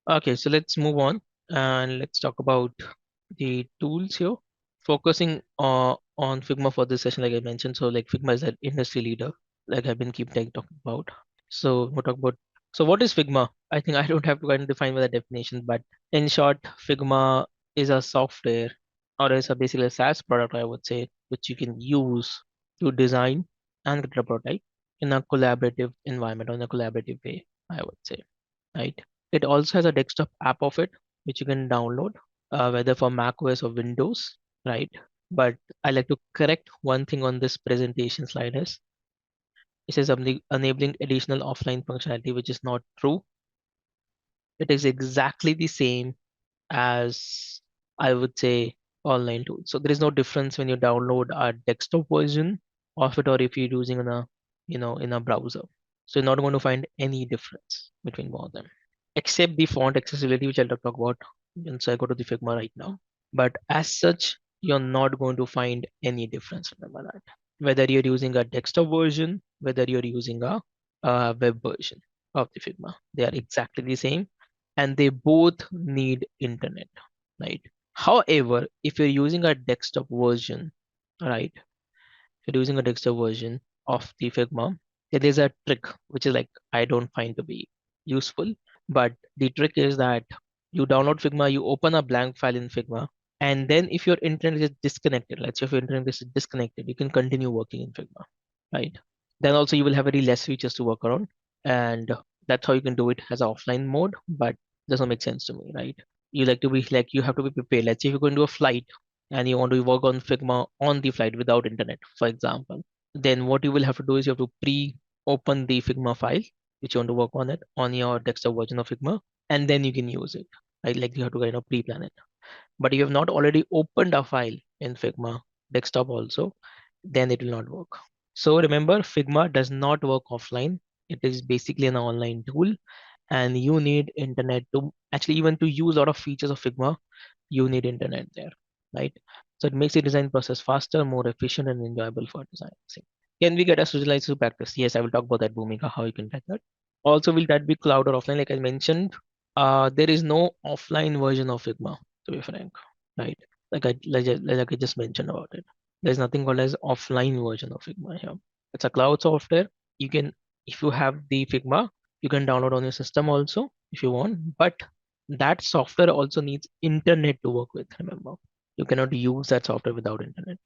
Okay, so let's move on and let's talk about the tools here. Focusing on Figma for this session, like I mentioned. So like Figma is an industry leader, like I've been talking about. So we'll talk about, so what is Figma? I think I don't have to kind of define with a definition, but in short, Figma is a software or is a basically a SaaS product, I would say, which you can use to design and create a prototype in a collaborative environment or in a collaborative way, I would say, right? It also has a desktop app of it, which you can download, whether for Mac OS or Windows, right? But I like to correct one thing on this presentation slide is it says something enabling additional offline functionality, which is not true. It is exactly the same as, I would say, online tools. So there is no difference when you download a desktop version of it or if you're using in a, in a browser. So you're not going to find any difference between both of them, except the font accessibility, which I'll talk about once I go to the Figma right now. But as such, you're not going to find any difference. Remember that. Whether you're using a desktop version, whether you're using a web version of the Figma, they are exactly the same, and they both need internet, right? However, if you're using a desktop version, right? If you're using a desktop version of the Figma, there is a trick which is like I don't find to be useful. But the trick is that you download Figma, you open a blank file in Figma, and then if your internet is disconnected, let's say if your internet is disconnected, you can continue working in Figma, right? Then also you will have very less features to work around, and that's how you can do it as an offline mode. But it doesn't make sense to me, right? You have to be prepared. Let's say if you're going to a flight and you want to work on Figma on the flight without internet, for example, then what you will have to do is you have to pre-open the Figma file, which you want to work on it on your desktop version of Figma, and then you can use it. Right? Like you have to kind of pre-plan it. But if you have not already opened a file in Figma desktop also, then it will not work. So remember, Figma does not work offline. It is basically an online tool, and you need internet to actually even to use a lot of features of Figma, you need internet there, right? So it makes the design process faster, more efficient, and enjoyable for design. Can we get a visualizer to practice? Yes, I will talk about that, Bhumika, how you can get that. Also, will that be cloud or offline? Like I mentioned, there is no offline version of Figma, to be frank, right? Like I just mentioned about it. There's nothing called as offline version of Figma here. It's a cloud software. You can, if you have the Figma, you can download on your system also if you want, but that software also needs internet to work with. Remember, you cannot use that software without internet.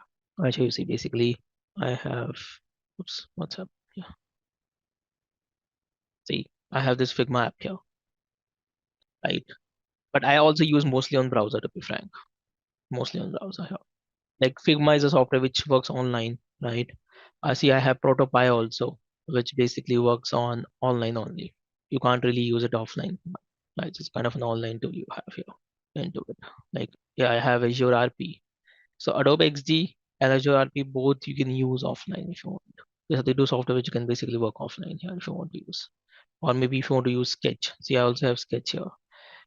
Actually, you see, basically, I have, oops, what's up? Yeah, see, I have this Figma app here, right? But I also use mostly on browser, to be frank, mostly on browser here. Like Figma is a software which works online, right? I see I have ProtoPie also, which basically works on online only. You can't really use it offline. Right? It's kind of an online tool you have here into it. Like, yeah, I have Azure RP. So Adobe XD and Azure RP, both you can use offline if you want. They do software which you can basically work offline here if you want to use. Or maybe if you want to use Sketch. See, I also have Sketch here.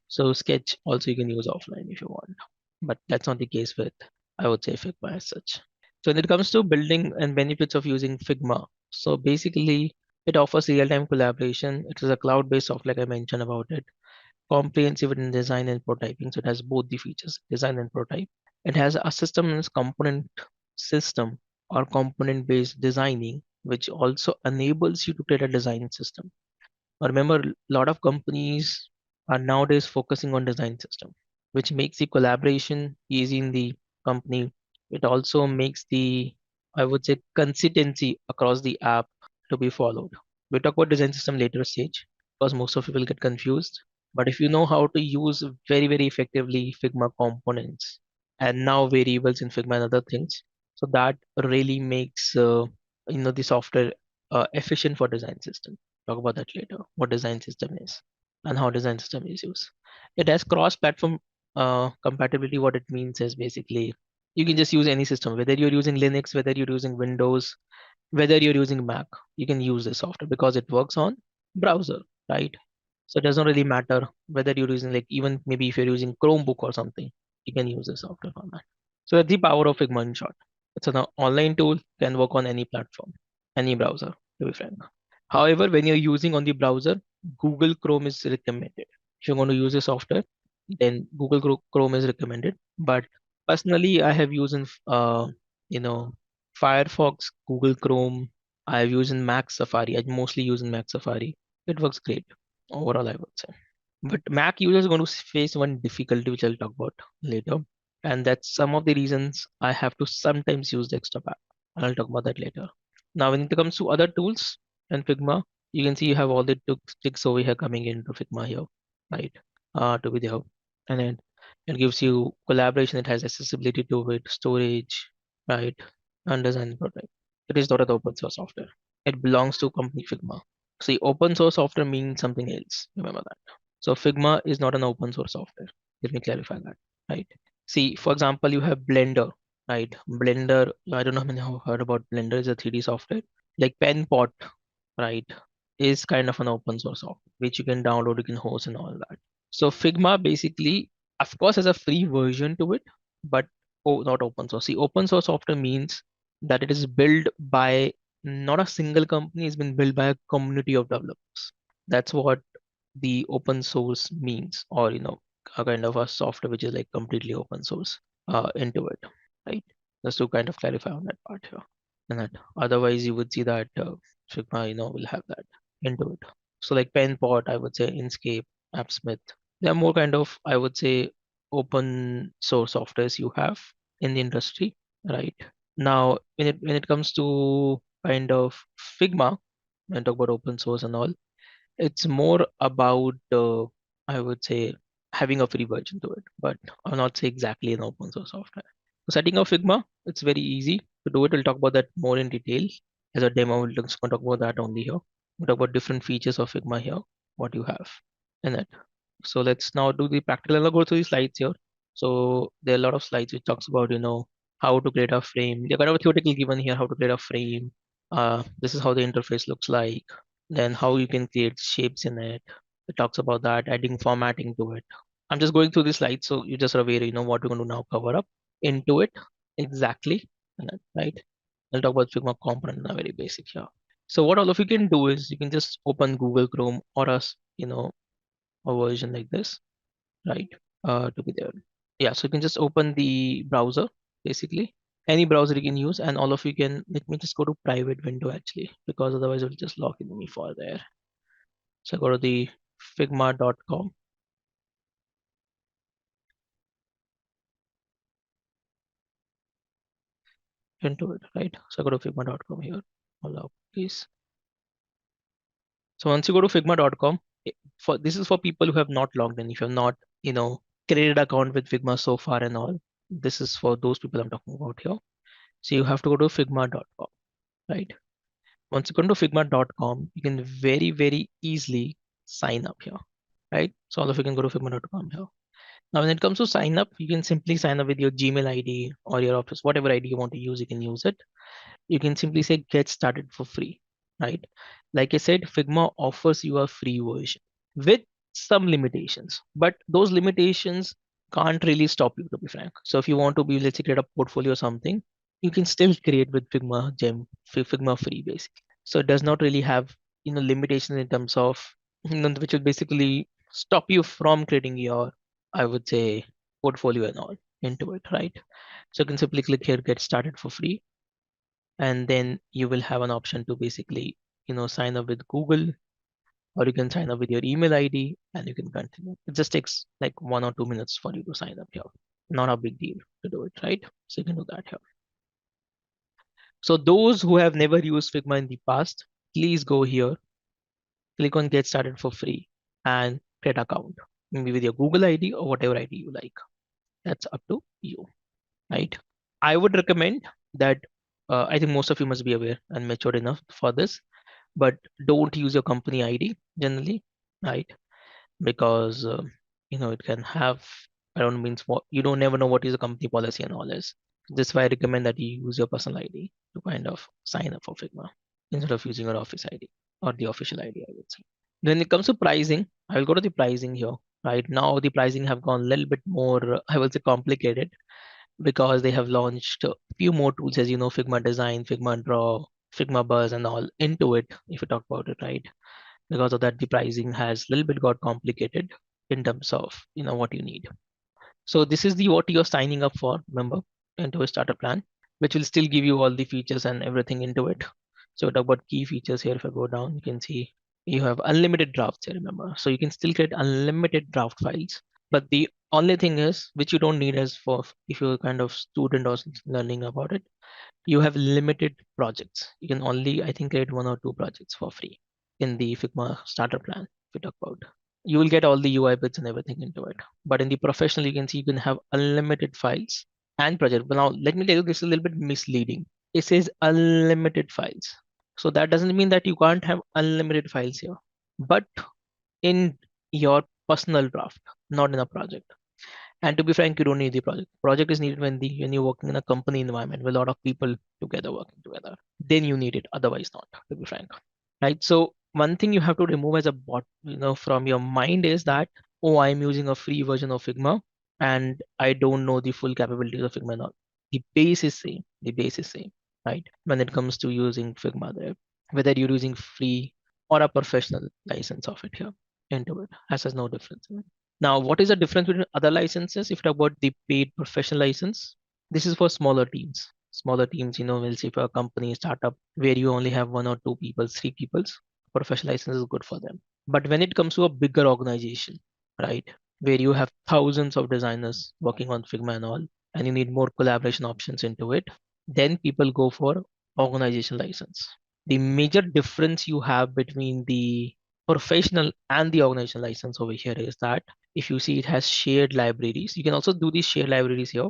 So Sketch also you can use offline if you want. But that's not the case with, I would say, Figma as such. So when it comes to building and benefits of using Figma, so basically it offers real-time collaboration. It is a cloud-based software, like I mentioned about it, comprehensive in design and prototyping. So it has both the features, design and prototype. It has a system and component system or component-based designing, which also enables you to create a design system. Now remember, a lot of companies are nowadays focusing on design system, which makes the collaboration easy in the company. It also makes the, I would say, consistency across the app to be followed. We'll talk about design system later stage because most of people get confused. But if you know how to use very, very effectively Figma components and now variables in Figma and other things, so that really makes the software efficient for design system. Talk about that later, what design system is and how design system is used. It has cross-platform compatibility. What it means is basically you can just use any system, whether you're using Linux, whether you're using Windows, whether you're using Mac, you can use this software because it works on browser, right? So it doesn't really matter whether you're using, like, even maybe if you're using Chromebook or something, you can use this software format. So that's the power of Figma in short. It's an online tool, can work on any platform, any browser, to be frank. However, when you're using on the browser, Google Chrome is recommended. If you're going to use a software, then Google Chrome is recommended. But personally, I have used in you know Firefox, Google Chrome. I have used in Mac Safari. I mostly use in Mac Safari. It works great overall, I would say. But Mac users are going to face one difficulty, which I'll talk about later, and that's some of the reasons I have to sometimes use desktop app. And I'll talk about that later. Now, when it comes to other tools and Figma, you can see you have all the tricks over here coming into Figma here, right? To be there, and then it gives you collaboration. It has accessibility to it, storage, right, and design product. It is not an open source software. It belongs to company Figma. See, open source software means something else. Remember that. So Figma is not an open source software. Let me clarify that, right? See, for example, you have Blender, right? Blender, I don't know how many have heard about Blender. Is a 3D software. Like PenPot, right, is kind of an open source software, which you can download, you can host and all that. So Figma basically, of course, has a free version to it, but not open source. See, open source software means that it is built by not a single company, it's been built by a community of developers. That's what the open source means, or a kind of a software which is like completely open source into it, right? Just to kind of clarify on that part here. And that otherwise you would see that Figma, will have that into it. So like PenPot, I would say Inkscape, AppSmith, they are more kind of, I would say, open source softwares you have in the industry, right? Now, when it comes to kind of Figma, and talk about open source and all, it's more about, I would say, having a free version to it, but I'll not say exactly an open source software. So setting up Figma, it's very easy to do it. We'll talk about that more in detail as a demo. We'll just talk about that only here. We'll talk about different features of Figma here, what you have in it. So let's now do the practical. I'll go through the slides here. So there are a lot of slides which talks about, how to create a frame. They're kind of theoretically given here, how to create a frame. This is how the interface looks like. Then how you can create shapes in it. It talks about that, adding formatting to it. I'm just going through the slides so you just are aware, what we're going to now cover up into it exactly, right? I'll talk about Figma component in a very basic here. So what all of you can do is you can just open Google Chrome or a version like this, right? To be there. Yeah, so you can just open the browser, basically. Any browser you can use, and all of you can, let me just go to private window actually, because otherwise it will just lock in me for there. So go to the figma.com into it, right? So go to figma.com here. Allow, please. So once you go to figma.com, for this is for people who have not logged in. If you have not, created account with Figma so far and all, this is for those people I'm talking about here. So you have to go to figma.com, right? Once you go to figma.com, you can very, very easily sign up here, right? So all of you can go to figma.com here. Now, when it comes to sign up, you can simply sign up with your Gmail ID or your office, whatever ID you want to use, you can use it. You can simply say get started for free, right? Like I said, Figma offers you a free version with some limitations, but those limitations can't really stop you, to be frank. So if you want to be, let's say, create a portfolio or something, you can still create with Figma free basically. So it does not really have, limitations in terms of, which will basically stop you from creating your, I would say, portfolio and all into it, right? So you can simply click here, get started for free, and then you will have an option to basically sign up with Google, or you can sign up with your email ID and you can continue. It just takes like 1 or 2 minutes for you to sign up here. Not a big deal to do it, right? So you can do that here. So those who have never used Figma in the past, please go here, click on get started for free and create account, maybe with your Google ID or whatever ID you like. That's up to you, right? I would recommend that, I think most of you must be aware and matured enough for this, but don't use your company ID generally, right? Because it can have, I don't means what you don't never know what is the company policy and all this. This is why I recommend that you use your personal ID to kind of sign up for Figma instead of using your office ID or the official ID, I would say. When it comes to pricing, I will go to the pricing here. Right now, the pricing have gone a little bit more, I will say, complicated, because they have launched a few more tools, as you know, Figma Design, Figma Draw, Figma buzz and all into it, if you talk about it, right? Because of that, the pricing has a little bit got complicated in terms of what you need. So this is the what you're signing up for, remember, into a starter plan, which will still give you all the features and everything into it. So talk about key features here. If I go down, you can see you have unlimited drafts here, remember. So you can still create unlimited draft files. But the only thing is, which you don't need as for if you're kind of student or learning about it, you have limited projects. You can only, I think, create 1 or 2 projects for free in the Figma starter plan. If you talk about, you will get all the UI bits and everything into it. But in the professional, you can see you can have unlimited files and project. But now let me tell you, this is a little bit misleading. It says unlimited files. So that doesn't mean that you can't have unlimited files here, but in your personal draft, not in a project. And to be frank, you don't need the project. Project is needed when you're working in a company environment with a lot of people together working together. Then you need it. Otherwise, not. To be frank, right? So one thing you have to remove as a bot, from your mind is that, oh, I'm using a free version of Figma and I don't know the full capabilities of Figma now. The base is same. The base is same, right? When it comes to using Figma there, whether you're using free or a professional license of it here into it, has no difference. Now, what is the difference between other licenses? If you talk about the paid professional license, this is for smaller teams. Smaller teams, we'll say for a company, startup, where you only have 1 or 2 people, 3 people, professional license is good for them. But when it comes to a bigger organization, right, where you have thousands of designers working on Figma and all, and you need more collaboration options into it, then people go for organization license. The major difference you have between the professional and the organization license over here is that if you see, it has shared libraries. You can also do these shared libraries here,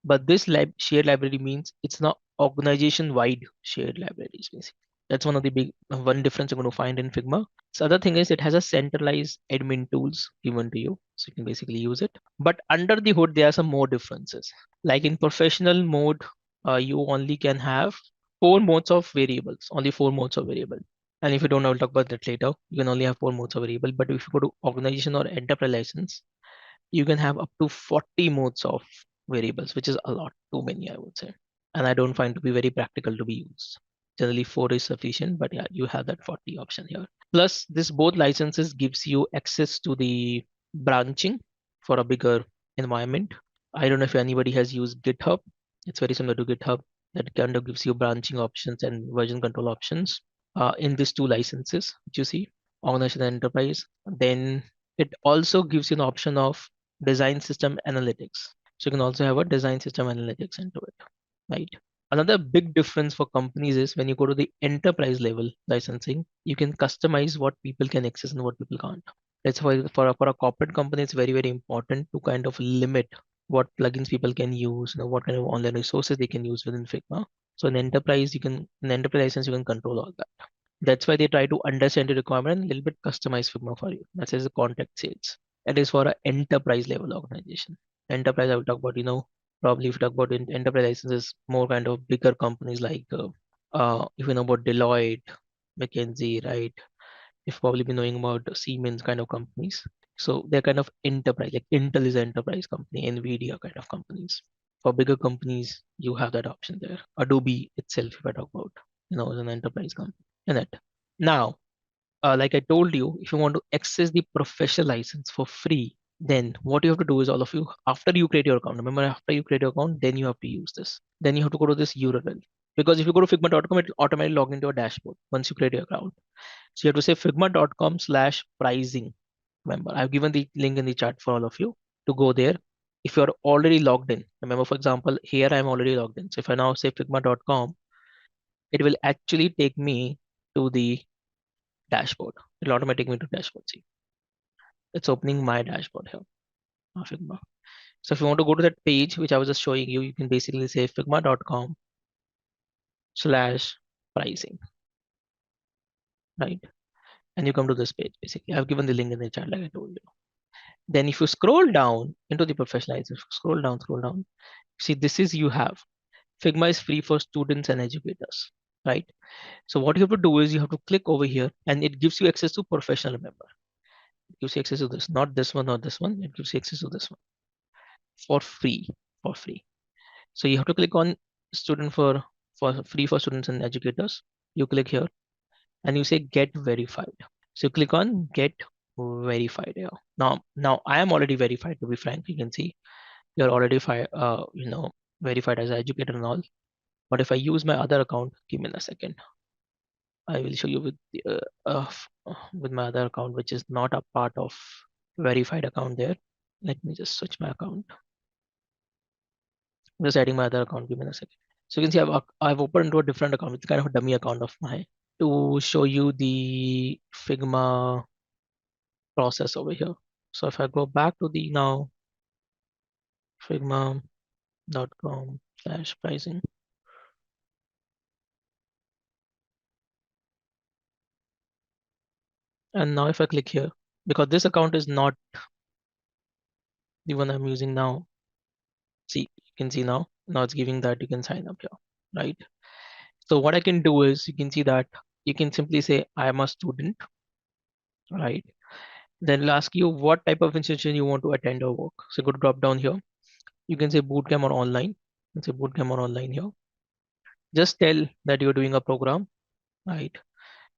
but this shared library means it's not organization wide shared libraries basically. That's one of the big one difference you're going to find in Figma. So other thing is it has a centralized admin tools given to you, so you can basically use it. But under the hood, there are some more differences. Like in professional mode, you only can have 4 modes of variables, only 4 modes of variable. And if you don't know, I'll talk about that later. You can only have 4 modes of variable. But if you go to organization or enterprise license, you can have up to 40 modes of variables, which is a lot, too many, I would say. And I don't find to be very practical to be used. Generally 4 is sufficient, but yeah, you have that 40 option here. Plus this both licenses gives you access to the branching for a bigger environment. I don't know if anybody has used GitHub. It's very similar to GitHub that kind of gives you branching options and version control options in these 2 licenses, which you see, organization and enterprise. Then it also gives you an option of design system analytics. So you can also have a design system analytics into it, right? Another big difference for companies is when you go to the enterprise level licensing, you can customize what people can access and what people can't. That's why for a corporate company, it's very, very important to kind of limit what plugins people can use, what kind of online resources they can use within Figma. So in enterprise license, you can control all that. That's why they try to understand the requirement and a little bit customize Figma for you. That's as a contact sales. That is for an enterprise level organization. Enterprise, I will talk about, probably if you talk about enterprise licenses, more kind of bigger companies like, if you know about Deloitte, McKinsey, right? You've probably been knowing about Siemens kind of companies. So they're kind of enterprise, like Intel is an enterprise company, Nvidia kind of companies. For bigger companies, you have that option there. Adobe itself, if I talk about, is an enterprise company in it. Now, like I told you, if you want to access the professional license for free, then what you have to do is all of you, after you create your account, remember after you create your account, then you have to use this. Then you have to go to this URL. Because if you go to figma.com, it will automatically log into a dashboard once you create your account. So you have to say figma.com/pricing. Remember, I've given the link in the chat for all of you to go there. If you're already logged in, remember, for example, here I'm already logged in. So if I now say figma.com, it will actually take me to the dashboard. It'll automatically take me to dashboard. See, it's opening my dashboard here on Figma. So if you want to go to that page, which I was just showing you, you can basically say figma.com/pricing, right? And you come to this page. Basically, I've given the link in the chat, like I told you. Then if you scroll down into the professionalization, scroll down, see this is you have Figma is free for students and educators, right? So what you have to do is you have to click over here and it gives you access to professional member. It gives you access to this, not this one or this one. It gives you access to this one for free, for free. So you have to click on student for for free for students and educators. You click here and you say get verified. So you click on get verified here. Now I am already verified, to be frank. You can see you're already verified as an educator and all. But if I use my other account, give me a second. I will show you with my other account, which is not a part of verified account there. Let me just switch my account. I'm just adding my other account. Give me a second. So you can see I've opened to a different account. It's kind of a dummy account of mine to show you the Figma process over here. So if I go back to the now figma.com/pricing, and now if I click here, because this account is not the one I'm using now, see, you can see now it's giving that you can sign up here, right? So what I can do is you can see that you can simply say I am a student, right? Then it'll ask you what type of institution you want to attend or work. So go to drop down here. You can say bootcamp or online. You can say bootcamp or online here. Just tell that you're doing a program, right?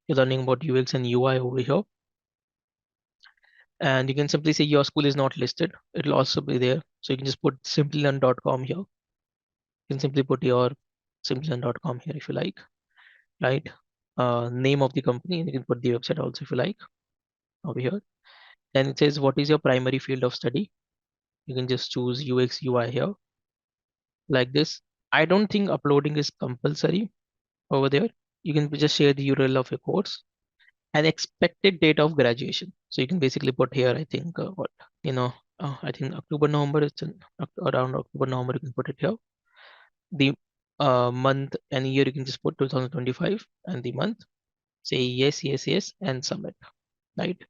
You're learning about UX and UI over here. And you can simply say your school is not listed. It'll also be there. So you can just put simplilearn.com here. You can simply put your simplilearn.com here if you like, right? Name of the company, and you can put the website also if you like over here. Then it says what is your primary field of study. You can just choose UX UI here like this. I don't think uploading is compulsory over there. You can just share the URL of your course and expected date of graduation. So you can basically put here, I think I think October, November, it's around October, November, you can put it here. The month and year you can just put 2025 and the month. Say yes, yes, yes, and submit, right?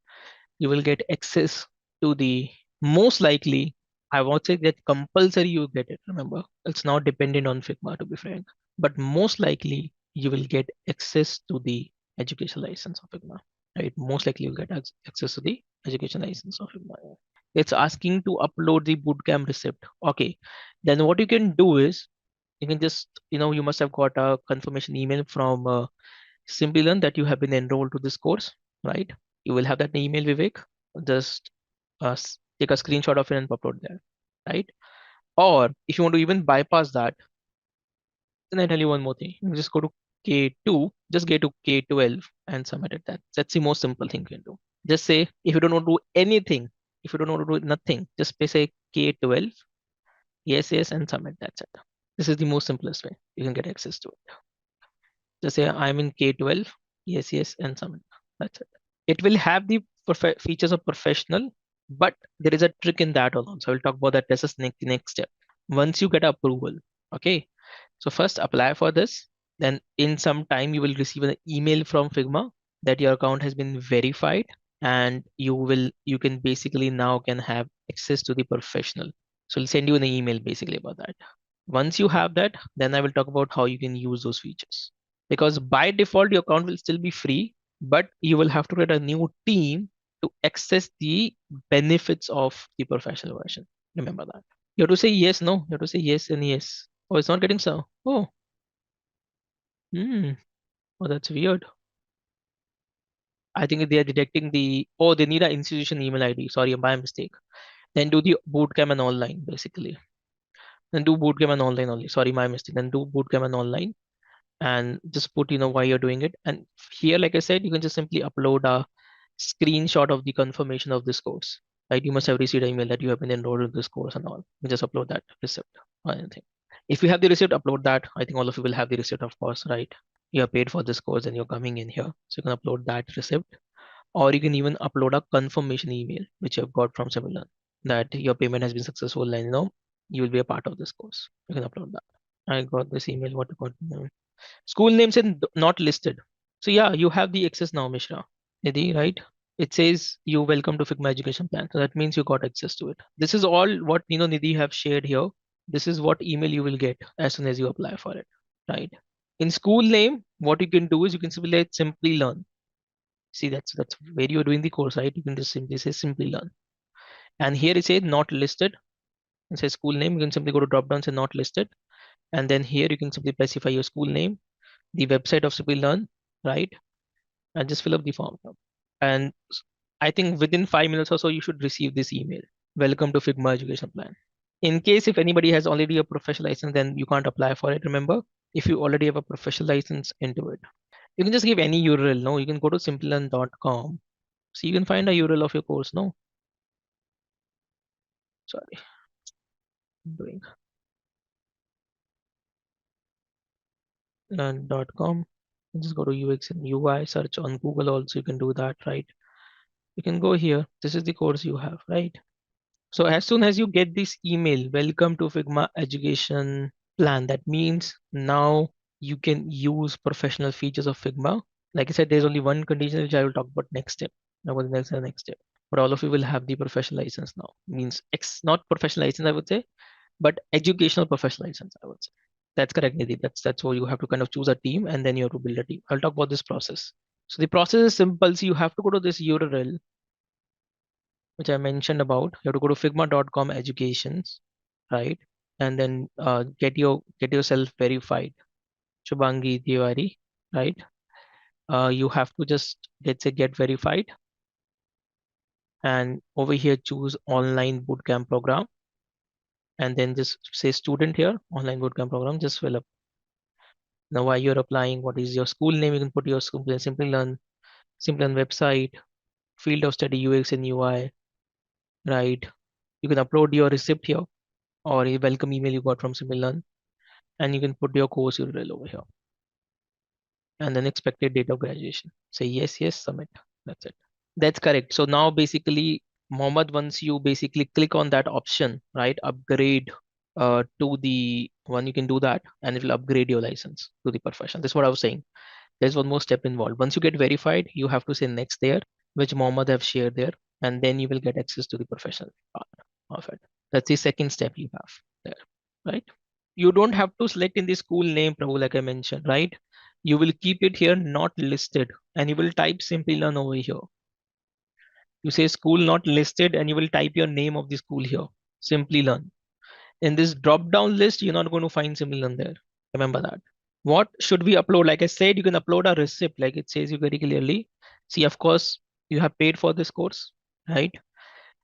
You will get access to the most likely, I won't say that compulsory you get it. Remember, it's not dependent on Figma to be frank, but most likely you will get access to the education license of Figma, right? Most likely you'll get access to the education license of Figma. It's asking to upload the bootcamp receipt. Okay, then what you can do is you can just, you must have got a confirmation email from Simplilearn that you have been enrolled to this course, right? You will have that email, Vivek. Just take a screenshot of it and upload there, right? Or if you want to even bypass that, then I tell you one more thing. You just go to K2, just get to K12 and submit it. That's the most simple thing you can do. Just say if you don't want to do anything, if you don't want to do nothing, just say K12, yes, yes, and submit. That's it. This is the most simplest way you can get access to it. Just say I'm in K12, yes, yes, and submit. That's it. It will have the features of professional, but there is a trick in that alone. So we'll talk about that. This is next step. Once you get approval, okay. So first apply for this. Then in some time you will receive an email from Figma that your account has been verified, and you can basically now can have access to the professional. So I'll send you an email basically about that. Once you have that, then I will talk about how you can use those features. Because by default, your account will still be free, but you will have to create a new team to access the benefits of the professional version. Remember that. You have to say yes, no. You have to say yes and yes. Oh, it's not getting so. Oh, oh, that's weird. I think they are detecting they need an institution email ID. Sorry, my mistake. Then do the bootcamp and online, basically. Then do bootcamp and online only. Sorry, my mistake. Then do bootcamp and online and just put, why you're doing it. And here, like I said, you can just simply upload a screenshot of the confirmation of this course, right? You must have received an email that you have been enrolled in this course and all. You just upload that receipt or anything. If you have the receipt, upload that. I think all of you will have the receipt, of course, right? You have paid for this course and you're coming in here. So you can upload that receipt, or you can even upload a confirmation email, which you have got from Simplilearn, that your payment has been successful and you will be a part of this course. You can upload that. I got this email. What about school names and not listed? So yeah, you have the access now, Mishra. Nidhi, right? It says you welcome to Figma education plan. So that means you got access to it. This is all what Nidhi have shared here. This is what email you will get as soon as you apply for it, right? In school name, what you can do is you can simply learn. See, that's where you're doing the course, right? You can just simply say Simplilearn. And here it says not listed. It says school name. You can simply go to drop down and say not listed. And then here you can simply specify your school name, the website of Simplilearn, right? And just fill up the form. And I think within 5 minutes or so, you should receive this email. Welcome to Figma Education Plan. In case if anybody has already a professional license, then you can't apply for it. Remember, if you already have a professional license into it, you can just give any URL. No, you can go to simplilearn.com. So you can find a URL of your course. No, sorry, I'm doing learn.com. Just go to UX and UI, search on Google also. You can do that, right? You can go here. This is the course you have, right? So as soon as you get this email, welcome to Figma Education Plan, that means now you can use professional features of Figma. Like I said, there's only one condition which I will talk about next step. Now, what the next step? But all of you will have the professional license now. Means not professional license, I would say, but educational professional license, I would say. That's correct, Nidhi. That's why you have to kind of choose a team and then you have to build a team. I'll talk about this process. So the process is simple. So you have to go to this URL which I mentioned about. You have to go to figma.com educations, right? And then get yourself verified. Shubhangi Tiwari, right? You have to just get verified, and over here choose online bootcamp program, and then just say student here, online bootcamp program. Just fill up. Now why you're applying, what is your school name? You can put your school, Simplilearn website, field of study UX and UI, right? You can upload your receipt here or a welcome email you got from Simplilearn, and you can put your course URL over here and then expected date of graduation. Say yes, yes, submit. That's it. That's correct. So now basically, Mohammed, once you basically click on that option, right, upgrade to the one, you can do that and it will upgrade your license to the profession. That's what I was saying. There's one more step involved. Once you get verified, you have to say next there, which Mohammed have shared there, and then you will get access to the professional part of it. That's the second step you have there, right? You don't have to select in the school name, Prabhu, like I mentioned, right? You will keep it here not listed and you will type Simplilearn over here. You say school not listed and you will type your name of the school here, Simplilearn. In this drop down list, you're not going to find Simplilearn there. Remember that. What should we upload? Like I said, you can upload a receipt, like it says you very clearly. See, of course, you have paid for this course, right?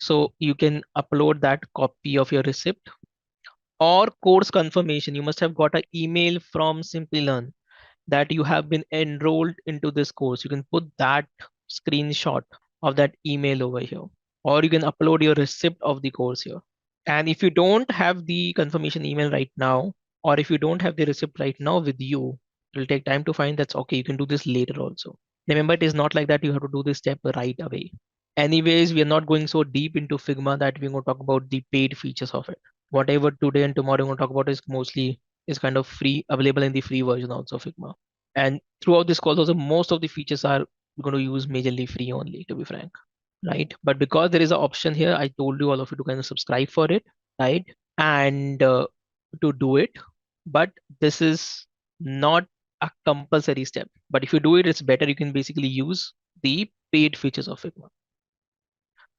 So you can upload that copy of your receipt or course confirmation. You must have got an email from Simplilearn that you have been enrolled into this course. You can put that screenshot of that email over here, or you can upload your receipt of the course here. And if you don't have the confirmation email right now, or if you don't have the receipt right now with you, it will take time to find. That's okay. You can do this later also. Remember, it is not like that you have to do this step right away. Anyways, we are not going so deep into Figma that we're going to talk about the paid features of it. Whatever today and tomorrow we're going to talk about is mostly is kind of free, available in the free version also of Figma. And throughout this course also, most of the features are going to use majorly free only, to be frank, right? But because there is an option here, I told you all of you to kind of subscribe for it, right? And to do it, but this is not a compulsory step. But if you do it, it's better. You can basically use the paid features of Figma.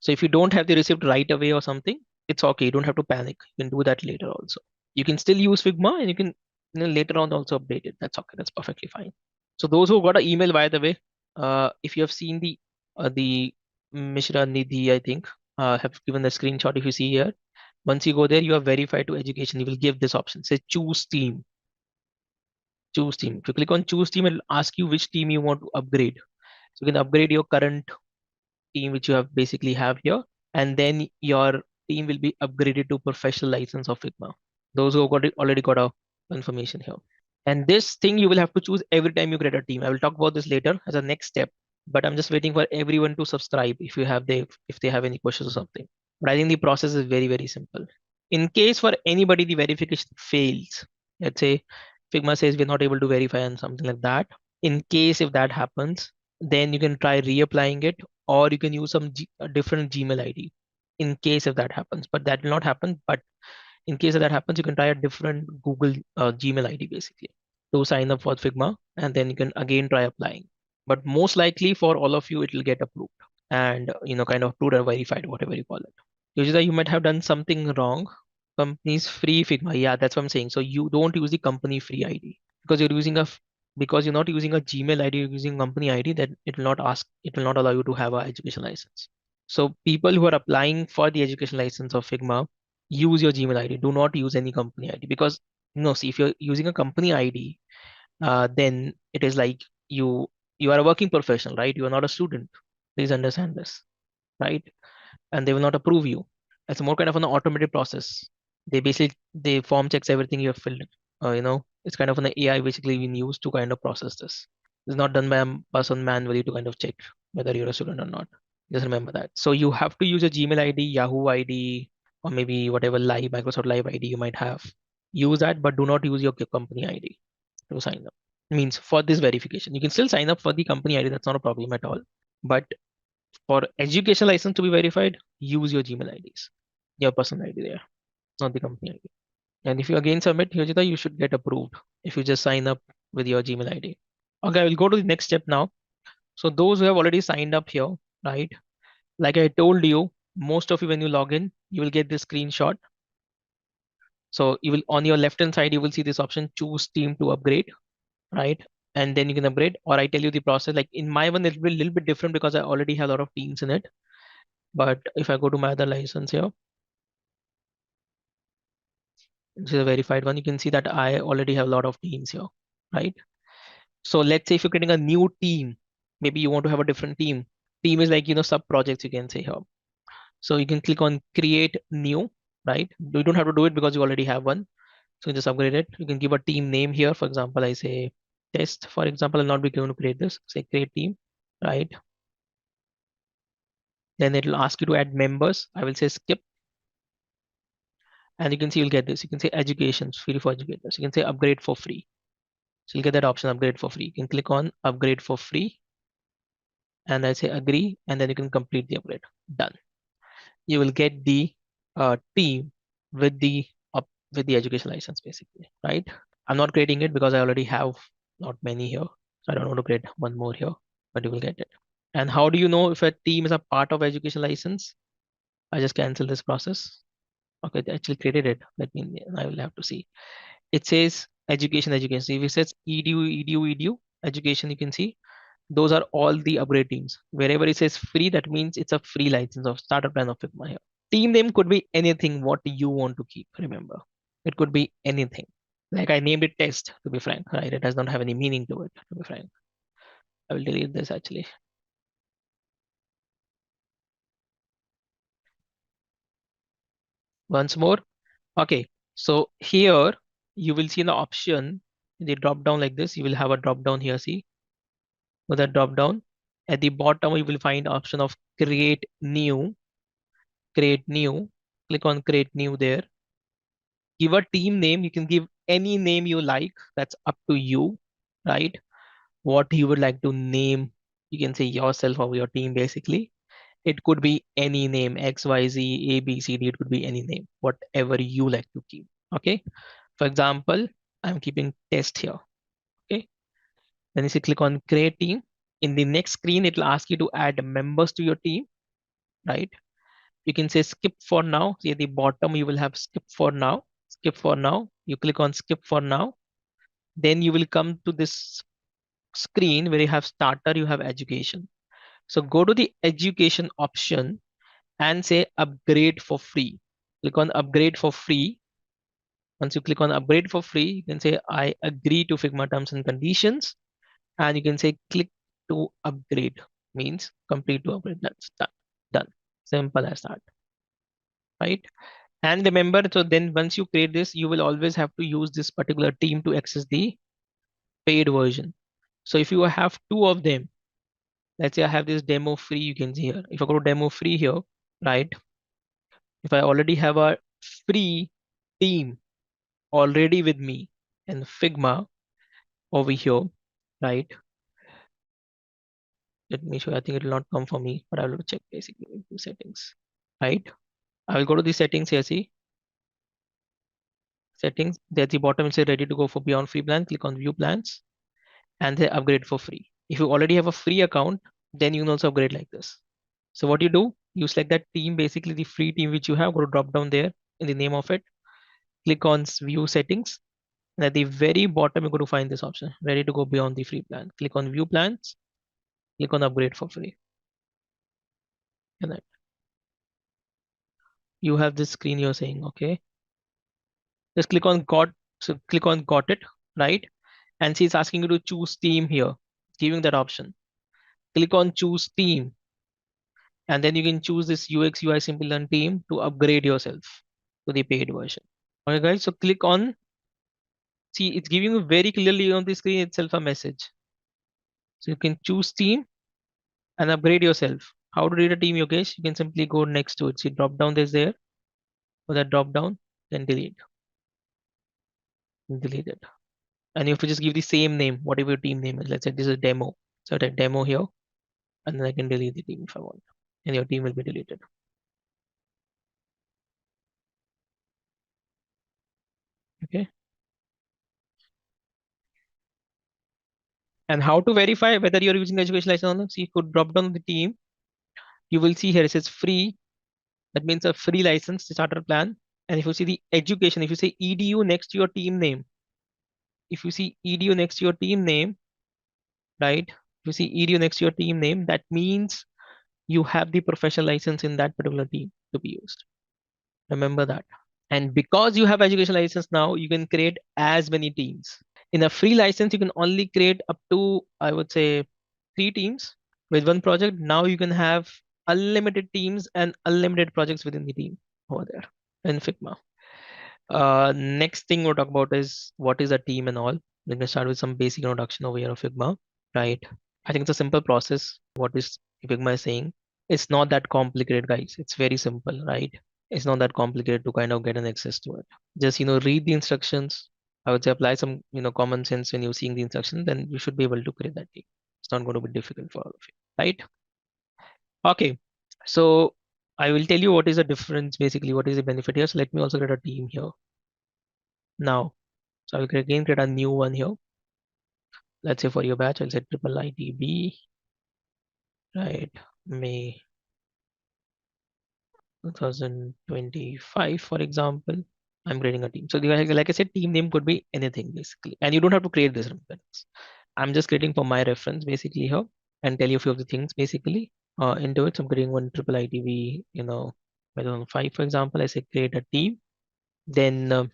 So if you don't have the receipt right away or something, it's okay. You don't have to panic. You can do that later also. You can still use Figma and you can later on also update it. That's okay. That's perfectly fine. So those who got an email, by the way, if you have seen the Mishra Nidhi, I think, have given the screenshot. If you see here, once you go there, you are verified to education. You will give this option. Say choose team. Choose team. If you click on choose team, it will ask you which team you want to upgrade. So you can upgrade your current team which you have basically have here, and then your team will be upgraded to professional license of Figma. Those who got it, already got a confirmation here. And this thing you will have to choose every time you create a team. I will talk about this later as a next step, but I'm just waiting for everyone to subscribe if they have any questions or something. But I think the process is very, very simple. In case for anybody the verification fails, let's say Figma says we're not able to verify and something like that. In case if that happens, then you can try reapplying it, or you can use a different Gmail ID in case if that happens. But that will not happen. But in case if that happens, you can try a different Google Gmail ID basically to sign up for Figma, and then you can again try applying. But most likely for all of you, it will get approved and kind of approved or verified, whatever you call it. Usually you might have done something wrong. Company's free Figma. Yeah, that's what I'm saying. So you don't use the company free ID because you're using because you're not using a Gmail ID, you're using company ID, that it will not ask, it will not allow you to have a education license. So people who are applying for the education license of Figma, use your Gmail ID. Do not use any company ID because see, if you're using a company ID, then it is like you are a working professional, right? You are not a student. Please understand this, right? And they will not approve you. It's more kind of an automated process. They form checks everything you have filled in. It's kind of an AI basically being used to kind of process this. It's not done by a person manually to kind of check whether you're a student or not. Just remember that. So you have to use a Gmail ID, Yahoo ID, or maybe whatever live Microsoft Live ID you might have. Use that, but do not use your company ID to sign up. Means for this verification, you can still sign up for the company ID. That's not a problem at all. But for education license to be verified, use your Gmail IDs, your personal ID there, not the company ID. And if you again submit, Yojita, you should get approved if you just sign up with your Gmail ID. Okay, I will go to the next step now. So those who have already signed up here, right? Like I told you, most of you when you log in, you will get this screenshot. So you will on your left hand side, you will see this option, choose team to upgrade, right? And then you can upgrade, or I tell you the process. Like in my one, it'll be a little bit different because I already have a lot of teams in it. But if I go to my other license here, this is a verified one. You can see that I already have a lot of teams here, right? So let's say if you're creating a new team, maybe you want to have a different team. Team is like, sub projects you can say here. So you can click on create new, right? You don't have to do it because you already have one. So you just upgrade it. You can give a team name here. For example, I say test, for example, I'll not be going to create this, say create team, right? Then it will ask you to add members. I will say skip. And you can see you'll get this. You can say education, free for educators. You can say upgrade for free. So you'll get that option, upgrade for free. You can click on upgrade for free and I say agree, and then you can complete the upgrade. Done. You will get the team with the with the education license basically, right? I'm not creating it because I already have not many here. So I don't want to create one more here, but you will get it. And how do you know if a team is a part of education license? I just cancel this process. Okay, they actually created it. I will have to see. It says education, education. So if it says edu, edu, edu, education, you can see those are all the upgrade teams. Wherever it says free, that means it's a free license of starter plan of Figma here. Team name could be anything what you want to keep. Remember, it could be anything. Like I named it test, to be frank, right? It does not have any meaning to it, to be frank. I will delete this actually. Once more. Okay. So here you will see the option, the drop down like this. You will have a drop down here. See, with that drop down at the bottom, you will find option of create new, create new. Click on create new there. Give a team name. You can give any name you like. That's up to you, right? What you would like to name. You can say yourself or your team basically. It could be any name, X, Y, Z, A, B, C, D. It could be any name, whatever you like to keep. Okay. For example, I'm keeping test here. Okay. Then you say click on create team. In the next screen, it will ask you to add members to your team, right? You can say skip for now. See at the bottom, you will have skip for now. Skip for now. You click on skip for now. Then you will come to this screen where you have starter, you have education. So go to the education option and say upgrade for free. Click on upgrade for free. Once you click on upgrade for free, you can say I agree to Figma terms and conditions, and you can say click to upgrade, means complete to upgrade. That's done. Done. Simple as that, right? And remember, so then once you create this, you will always have to use this particular team to access the paid version. So if you have two of them, let's say I have this demo free, you can see here. If I go to demo free here, right? If I already have a free team already with me in Figma over here, right? Let me show. I think it will not come for me, but I will check basically into settings, right? I will go to the settings here. See settings. There at the bottom, it says ready to go for beyond free plan. Click on view plans and they upgrade for free. If you already have a free account, then you can also upgrade like this. So what you do, you select that team, basically the free team which you have, go to drop down there in the name of it. click on view settings. And at the very bottom, you're going to find this option, ready to go beyond the free plan. Click on view plans, click on upgrade for free. And then you have this screen you're saying, okay, just click on got, so click on got it, right? And see, it's asking you to choose theme here, giving that option. Click on choose theme, and then you can choose this UX UI Simplilearn theme to upgrade yourself to the paid version. Okay, guys, so click on, see, it's giving you very clearly on the screen itself a message. So you can choose theme and upgrade yourself. How to read a team, Yogesh? You can simply go next to it. See, drop down is there. For that drop down, then delete. Delete it. And if you just give the same name, whatever your team name is, let's say this is demo. So I type demo here, and then I can delete the team if I want. And your team will be deleted. Okay. And how to verify whether you're using education license or not? So you could drop down the team. You will see here it says free. That means a free license, the starter plan. And if you see the education, if you say EDU next to your team name, if you see EDU next to your team name, right? If you see EDU next to your team name, that means you have the professional license in that particular team to be used. Remember that. And because you have education license now, you can create as many teams. In a free license, you can only create up to, I would say, 3 teams with one project. Now you can have unlimited teams and unlimited projects within the team over there in Figma. Next thing we'll talk about is what is a team and all. Let me start with some basic introduction over here of Figma, right? I think it's a simple process. What is Figma is saying? It's not that complicated, guys. It's very simple, right? It's not that complicated to kind of get an access to it. Just read the instructions. I would say apply some common sense when you're seeing the instructions, then you should be able to create that team. It's not going to be difficult for all of you, right? Okay, so I will tell you what is the difference, basically what is the benefit here. So let me also create a team here now. So I will again create a new one here. Let's say for your batch, I'll say IIIT B, right? May 2025, for example. I'm creating a team. So like I said, team name could be anything basically, and you don't have to create this. I'm just creating for my reference basically here and tell you a few of the things basically into it. So I'm creating one IIIT B, 2005, for example. I say create a team. Then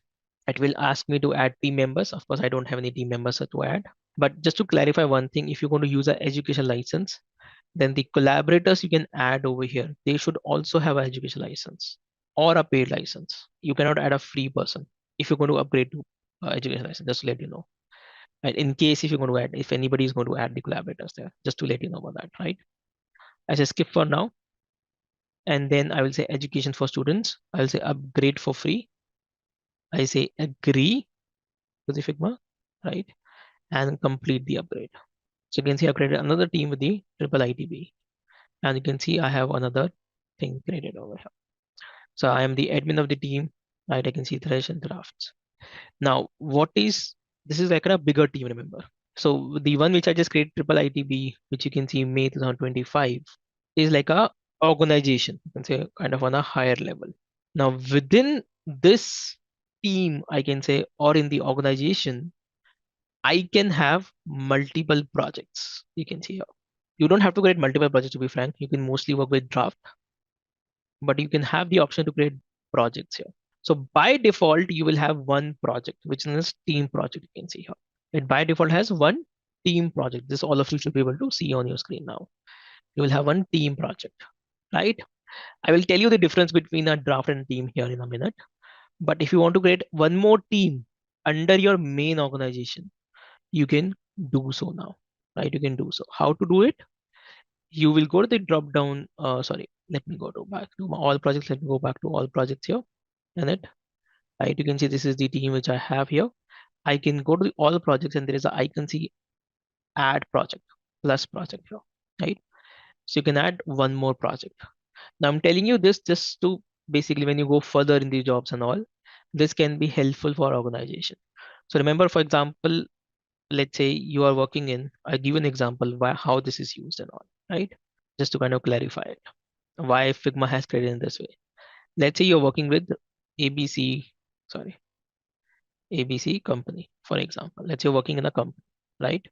it will ask me to add team members. Of course, I don't have any team members to add. But just to clarify one thing, if you're going to use an education license, then the collaborators you can add over here, they should also have an education license or a paid license. You cannot add a free person if you're going to upgrade to education license, just to let you know. And in case if you're going to add, if anybody is going to add the collaborators there, just to let you know about that, right? I say skip for now. And then I will say education for students. I'll say upgrade for free. I say agree to the Figma, right? And complete the upgrade. So you can see I created another team with the IIIT B. And you can see I have another thing created over here. So I am the admin of the team, right? I can see thresh and drafts. Now, this is like a bigger team, remember. So the one which I just created, IIIT B, which you can see May 2025, is like a organization, you can say kind of on a higher level. Now within this team, I can say, or in the organization, I can have multiple projects. You can see here. You don't have to create multiple projects to be frank. You can mostly work with draft, but you can have the option to create projects here. So by default, you will have one project, which is team project. You can see here. It by default has one team project. This all of you should be able to see on your screen now. You will have one team project, right? I will tell you the difference between a draft and team here in a minute. But if you want to create one more team under your main organization, you can do so now, right? You can do so. How to do it? You will go to the drop down. Sorry, let me go to back to my all projects. Let me go back to all projects here. And it, right? You can see this is the team which I have here. I can go to the all projects and there is a icon see add project plus project here, right? So you can add one more project. Now I'm telling you this just to basically when you go further in the jobs and all, this can be helpful for organization. So remember, for example, let's say you are working in, I give an example why how this is used and all, right? Just to kind of clarify it, why Figma has created in this way. Let's say you're working with ABC, sorry. ABC company, for example. Let's say you're working in a company, right?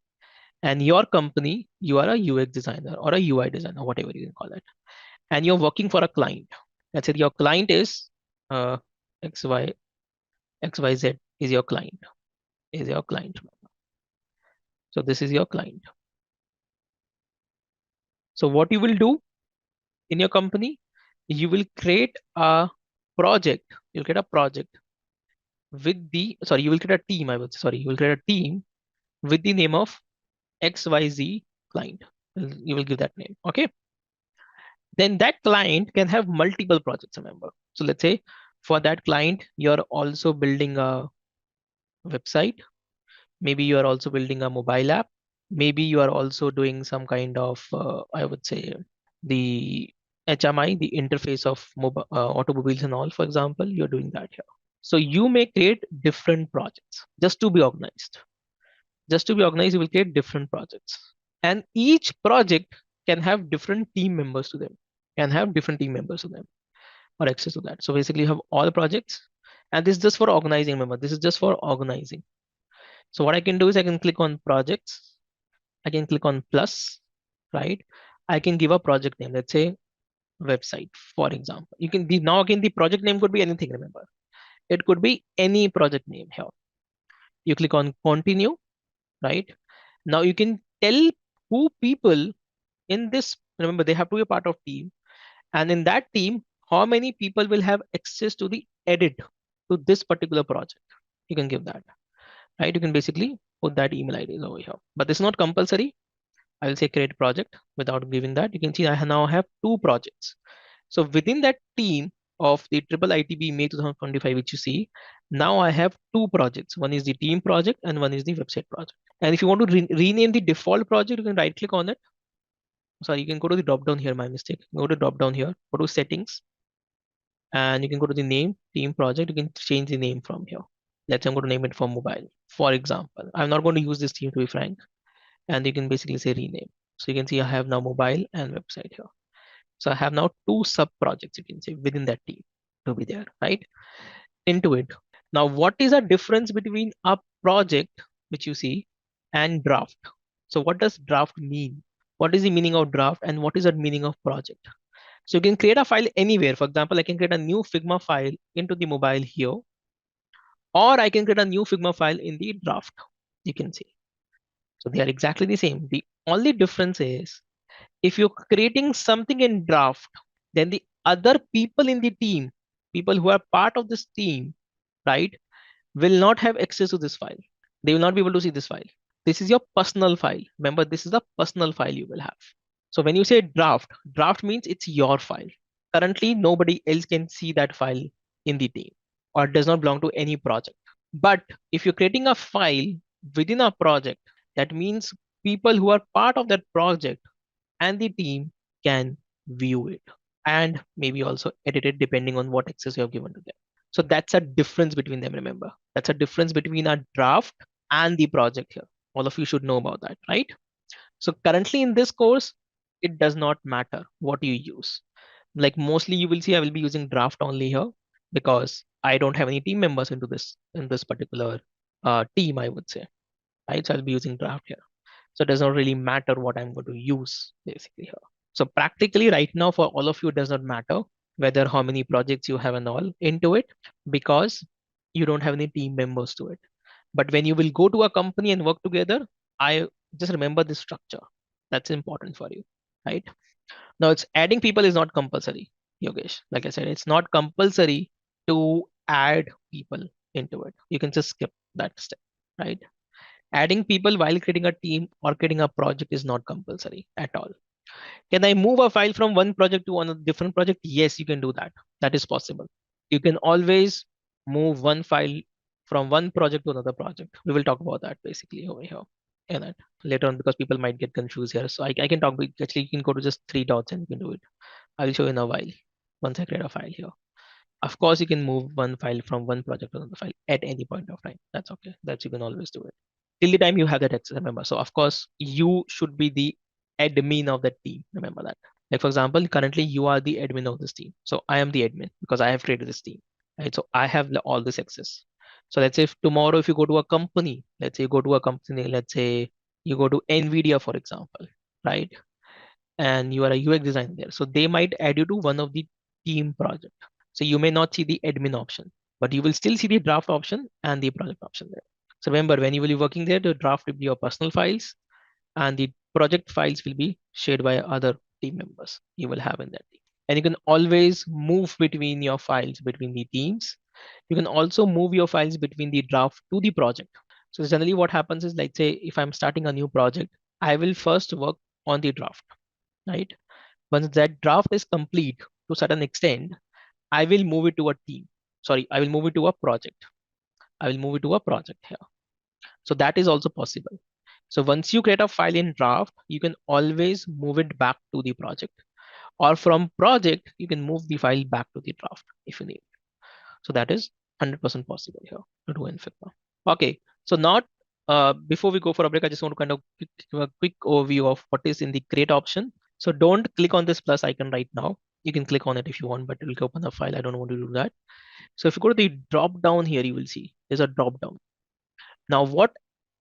And your company, you are a UX designer or a UI designer, whatever you can call it. And you're working for a client. Let's say your client is uh, XY, XYZ is your client, is your client. So this is your client. So what you will do in your company, you will create a project. You'll create a project with the, sorry, you will create a team, I would say, sorry, you will create a team with the name of XYZ client. You will give that name. Okay. Then that client can have multiple projects, remember. So let's say for that client, you're also building a website. Maybe you are also building a mobile app. Maybe you are also doing some kind of, I would say, the HMI, the interface of mobile automobiles and all, for example, you're doing that here. So you may create different projects just to be organized. Just to be organized, you will create different projects. And each project can have different team members to them, can have different team members to them or access to that. So basically you have all projects and this is just for organizing, remember, this is just for organizing. So what I can do is I can click on projects. I can click on plus, right? I can give a project name, let's say website, for example. You can be now again the project name could be anything, remember. It could be any project name here. You click on continue, right? Now you can tell who people in this, remember they have to be a part of team. And in that team, how many people will have access to the edit to this particular project? You can give that, right? You can basically put that email IDs over here, but this is not compulsory. I will say create project without giving that. You can see I now have two projects. So within that team of the IIIT B May 2025, which you see, now I have two projects. One is the team project and one is the website project. And if you want to rename the default project, you can right click on it. Sorry, you can go to the drop down here, my mistake. Go to drop down here, go to settings, and you can go to the name, team project. You can change the name from here. Let's say I'm going to name it for mobile, for example. I'm not going to use this team to be frank. And you can basically say rename. So you can see I have now mobile and website here. So I have now two sub projects, you can say, within that team to be there, right? Into it. Now, what is the difference between a project, which you see, and draft? So what does draft mean? What is the meaning of draft and what is the meaning of project? So you can create a file anywhere. For example, I can create a new Figma file into the mobile here, or I can create a new Figma file in the draft. You can see. So they are exactly the same. The only difference is if you're creating something in draft, then the other people in the team, people who are part of this team, right, will not have access to this file. They will not be able to see this file. This is your personal file. Remember, this is a personal file you will have. So when you say draft, draft means it's your file. Currently, nobody else can see that file in the team or does not belong to any project. But if you're creating a file within a project, that means people who are part of that project and the team can view it and maybe also edit it depending on what access you have given to them. So that's a difference between them, remember. That's a difference between a draft and the project here. All of you should know about that, right? So currently in this course, it does not matter what you use. Like mostly you will see I will be using draft only here because I don't have any team members into this in this particular team, I would say. Right? So I'll be using draft here. So it does not really matter what I'm going to use basically here. So practically right now for all of you, it does not matter whether how many projects you have and all into it because you don't have any team members to it. But when you will go to a company and work together, I just remember this structure. That's important for you, right? Now it's adding people is not compulsory, Yogesh. Like I said, it's not compulsory to add people into it. You can just skip that step, right? Adding people while creating a team or creating a project is not compulsory at all. Can I move a file from one project to another different project? Yes, you can do that. That is possible. You can always move one file from one project to another project. We will talk about that basically over here and that later on because people might get confused here. So I can talk with actually you can go to just three dots and you can do it. I'll show you in a while once I create a file here. Of course, you can move one file from one project to another file at any point of time. That's okay. That's you can always do it till the time you have that access. Remember. So of course, you should be the admin of that team. Remember that. Like for example, currently you are the admin of this team. So I am the admin because I have created this team. Right. So I have all this access. So let's say if tomorrow, if you go to a company, let's say you go to a company, let's say you go to Nvidia, for example, right? And you are a UX designer there. So they might add you to one of the team project. So you may not see the admin option, but you will still see the draft option and the project option there. So remember, when you will be working there, the draft will be your personal files and the project files will be shared by other team members you will have in that team. And you can always move between your files between the teams. You can also move your files between the draft to the project. So generally what happens is, like say if I'm starting a new project, I will first work on the draft, right? Once that draft is complete to a certain extent, I will move it to a team. Sorry, I will move it to a project. I will move it to a project here. So that is also possible. So once you create a file in draft, you can always move it back to the project, or from project, you can move the file back to the draft if you need. So that is 100% possible here to do in Figma. Okay, so not before we go for a break, I just want to kind of give a quick overview of what is in the create option. So don't click on this plus icon right now. You can click on it if you want, but it will open the file. I don't want to do that. So if you go to the drop down here, you will see there's a drop down. Now, what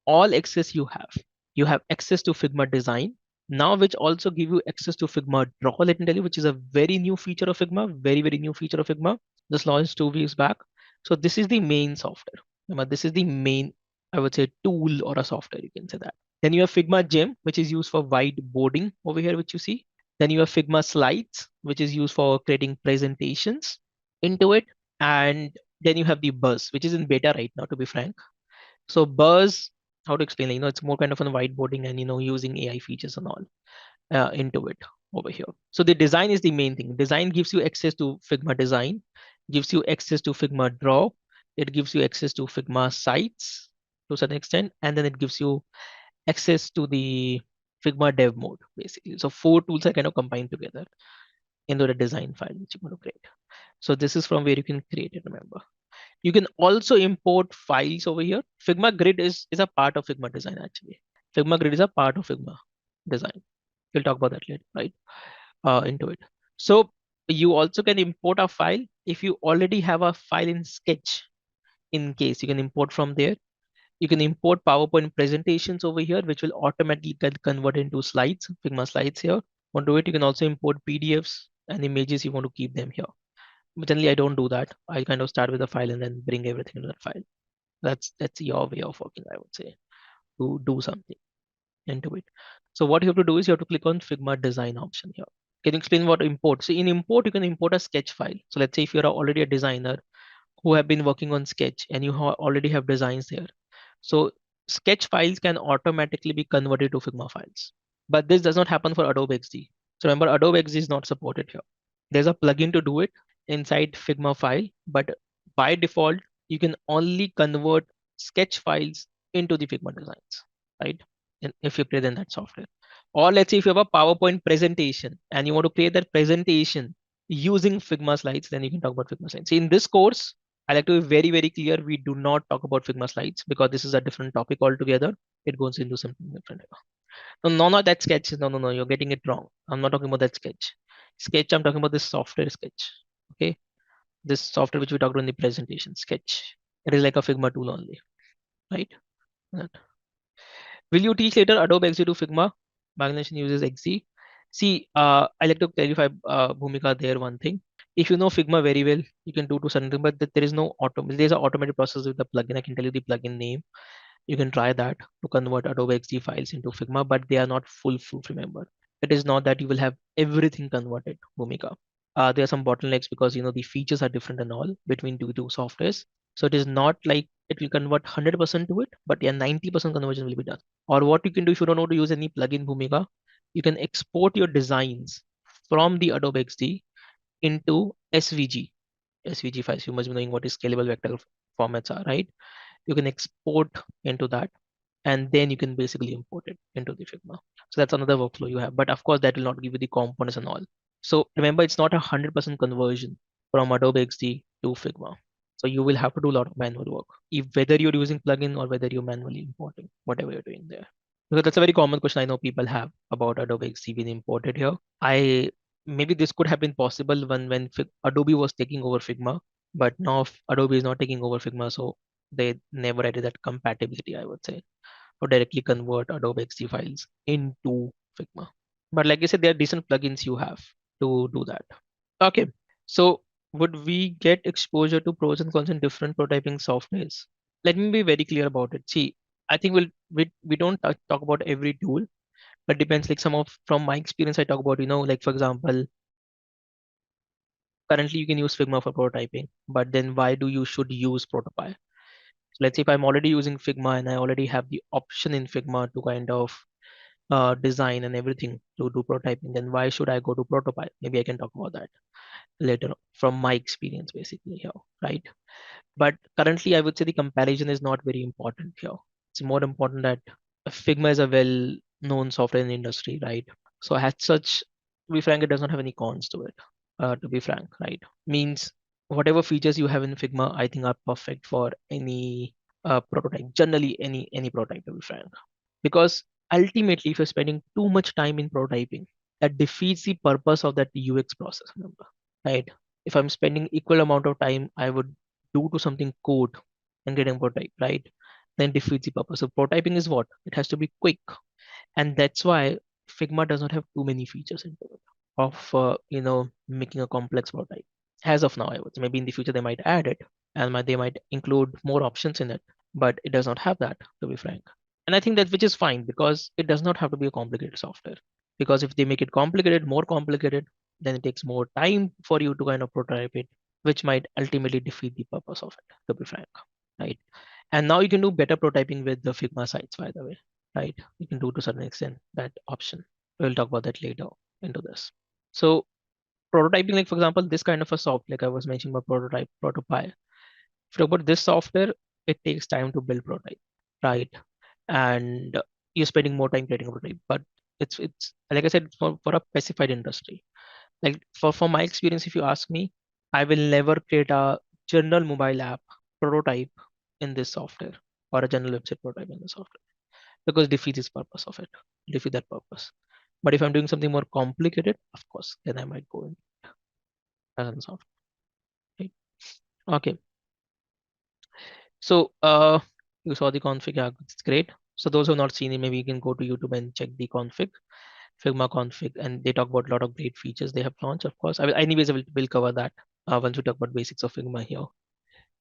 all access you have? You have access to Figma design now, which also give you access to Figma draw. Let me tell you, which is a very new feature of Figma, very new feature of Figma. Just launched 2 weeks back. So this is the main software. Remember, this is the main, I would say, tool or a software. You can say that. Then you have Figma Gem, which is used for whiteboarding over here, which you see. Then you have Figma Slides, which is used for creating presentations into it. And then you have the Buzz, which is in beta right now, to be frank. So Buzz, how to explain? It's more kind of a whiteboarding and using AI features and all into it over here. So the design is the main thing. Design gives you access to Figma design, gives you access to Figma draw. It gives you access to Figma sites to a certain extent, and then it gives you access to the Figma dev mode basically. So 4 tools are kind of combined together into the design file which you want to create. So this is from where you can create it. Remember. You can also import files over here. Figma Grid is a part of Figma design actually. Figma Grid is a part of Figma design. We'll talk about that later, right? Into it. So you also can import a file if you already have a file in Sketch. In case you can import from there. You can import PowerPoint presentations over here, which will automatically get converted into slides, Figma slides here. Want to do it? You can also import PDFs and images. You want to keep them here. But generally, I don't do that. I kind of start with a file and then bring everything into that file. That's your way of working, I would say, to do something into it. So what you have to do is you have to click on Figma design option here. Can you explain what import? So in import, you can import a sketch file. So let's say if you're already a designer who have been working on Sketch and you already have designs there. So sketch files can automatically be converted to Figma files. But this does not happen for Adobe XD. So remember, Adobe XD is not supported here. There's a plugin to do it inside Figma file, but by default, you can only convert sketch files into the Figma designs, right? And if you create in that software. Or let's say if you have a PowerPoint presentation and you want to create that presentation using Figma slides, then you can talk about Figma slides. See, in this course, I like to be very clear. We do not talk about Figma slides because this is a different topic altogether. It goes into something different. No, that sketch. No. You're getting it wrong. I'm not talking about that sketch. Sketch, I'm talking about this software sketch. Okay. This software which we talked about in the presentation, Sketch. It is like a Figma tool only, right? That. Will you teach later Adobe XD to Figma? Magnation uses XD. See, I like to clarify, Bhumika, there one thing. If you know Figma very well, you can do to something, but there is no there's an automated process with the plugin. I can tell you the plugin name. You can try that to convert Adobe XD files into Figma, but they are not foolproof, remember. It is not that you will have everything converted, Bhumika. There are some bottlenecks because the features are different and all between two softwares. So it is not like it will convert 100% to it, but yeah, 90% conversion will be done. Or what you can do if you don't know to use any plugin, Bhumika, you can export your designs from the Adobe XD into SVG. SVG files, you must be knowing what is scalable vector formats are, right? You can export into that and then you can basically import it into the Figma. So that's another workflow you have. But of course, that will not give you the components and all. So remember, it's not 100% conversion from Adobe XD to Figma. So you will have to do a lot of manual work, if whether you're using plugin or whether you're manually importing, whatever you're doing there. Because that's a very common question I know people have about Adobe XD being imported here. I maybe this could have been possible when Adobe was taking over Figma, but now Adobe is not taking over Figma, so They never added that compatibility, I would say, or directly convert Adobe XD files into Figma. But like I said, there are decent plugins you have to do that. Okay, so would we get exposure to pros and cons in different prototyping softwares? Let me be very clear about it. See, I think we don't talk about every tool, but depends. Like some of from my experience, I talk about, like for example, currently you can use Figma for prototyping, but then why do you should use Protopy? So let's say if I'm already using Figma and I already have the option in Figma to kind of design and everything to do prototyping, then why should I go to Protopy? Maybe I can talk about that later from my experience basically here, right? But currently, I would say the comparison is not very important here. It's more important that Figma is a well-known software in the industry, right? So as such, to be frank, it does not have any cons to it. To be frank, right? Means whatever features you have in Figma, I think are perfect for any prototype. Generally, any prototype, to be frank, because ultimately, if you're spending too much time in prototyping, that defeats the purpose of that UX process. Remember, right? If I'm spending equal amount of time, I would do to something code and getting prototype, right? Then defeats the purpose. So prototyping is what? It has to be quick, and that's why Figma does not have too many features into it of making a complex prototype. As of now, I would say maybe in the future they might add it and they might include more options in it, but it does not have that, to be frank. And I think that which is fine because it does not have to be a complicated software. Because if they make it complicated, more complicated, then it takes more time for you to kind of prototype it, which might ultimately defeat the purpose of it, to be frank. Right. And now you can do better prototyping with the Figma sites, by the way. Right. You can do to a certain extent that option. We'll talk about that later into this. So prototyping, like for example, this kind of a software, like I was mentioning about prototype. If you talk about this software, it takes time to build prototype, right? And you're spending more time creating a prototype. But it's like I said, it's for a specified industry. Like for my experience, if you ask me, I will never create a general mobile app prototype in this software or a general website prototype in the software because it defeats its purpose of it, defeat that purpose. But if I'm doing something more complicated, of course, then I might go in as a software. Right? Okay. So you saw the config, yeah, it's great. So those who have not seen it, maybe you can go to YouTube and check the config, Figma config, and they talk about a lot of great features they have launched. Of course, anyways, we'll cover that once we talk about basics of Figma here.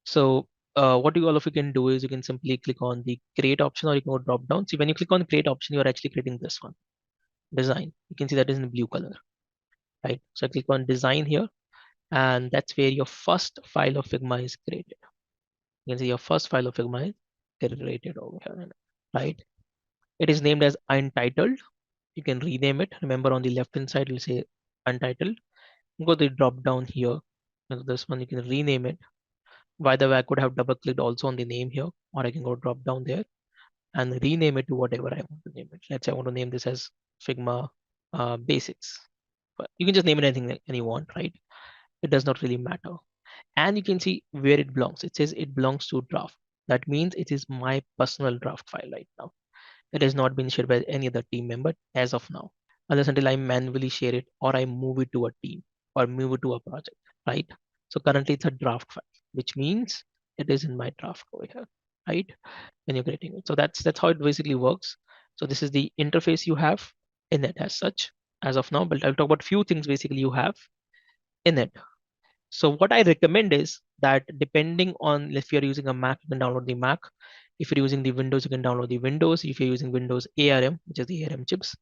So what all of you can do is you can simply click on the create option or you can go drop down. See, when you click on create option, you're actually creating this one, design. You can see that is in blue color, right? So I click on design here, and that's where your first file of Figma is created. You can see your first file of Figma is created over here, right? It is named as untitled. You can rename it. Remember on the left hand side, you'll say untitled. Go to the drop down here. And this one, you can rename it. By the way, I could have double clicked also on the name here, or I can go drop down there and rename it to whatever I want to name it. Let's say I want to name this as Figma Basics. But you can just name it anything that you want, right? It does not really matter. And you can see where it belongs. It says it belongs to draft. That means it is my personal draft file right now. It has not been shared by any other team member as of now, unless until I manually share it or I move it to a team or move it to a project, right? So currently it's a draft file, which means it is in my draft over here, right? When you're creating it. So that's how it basically works. So this is the interface you have in it as such as of now, but I'll talk about few things basically you have in it. So what I recommend is that depending on if you're using a Mac, you can download the Mac. If you're using the Windows, you can download the Windows. If you're using Windows ARM, which is the ARM chips,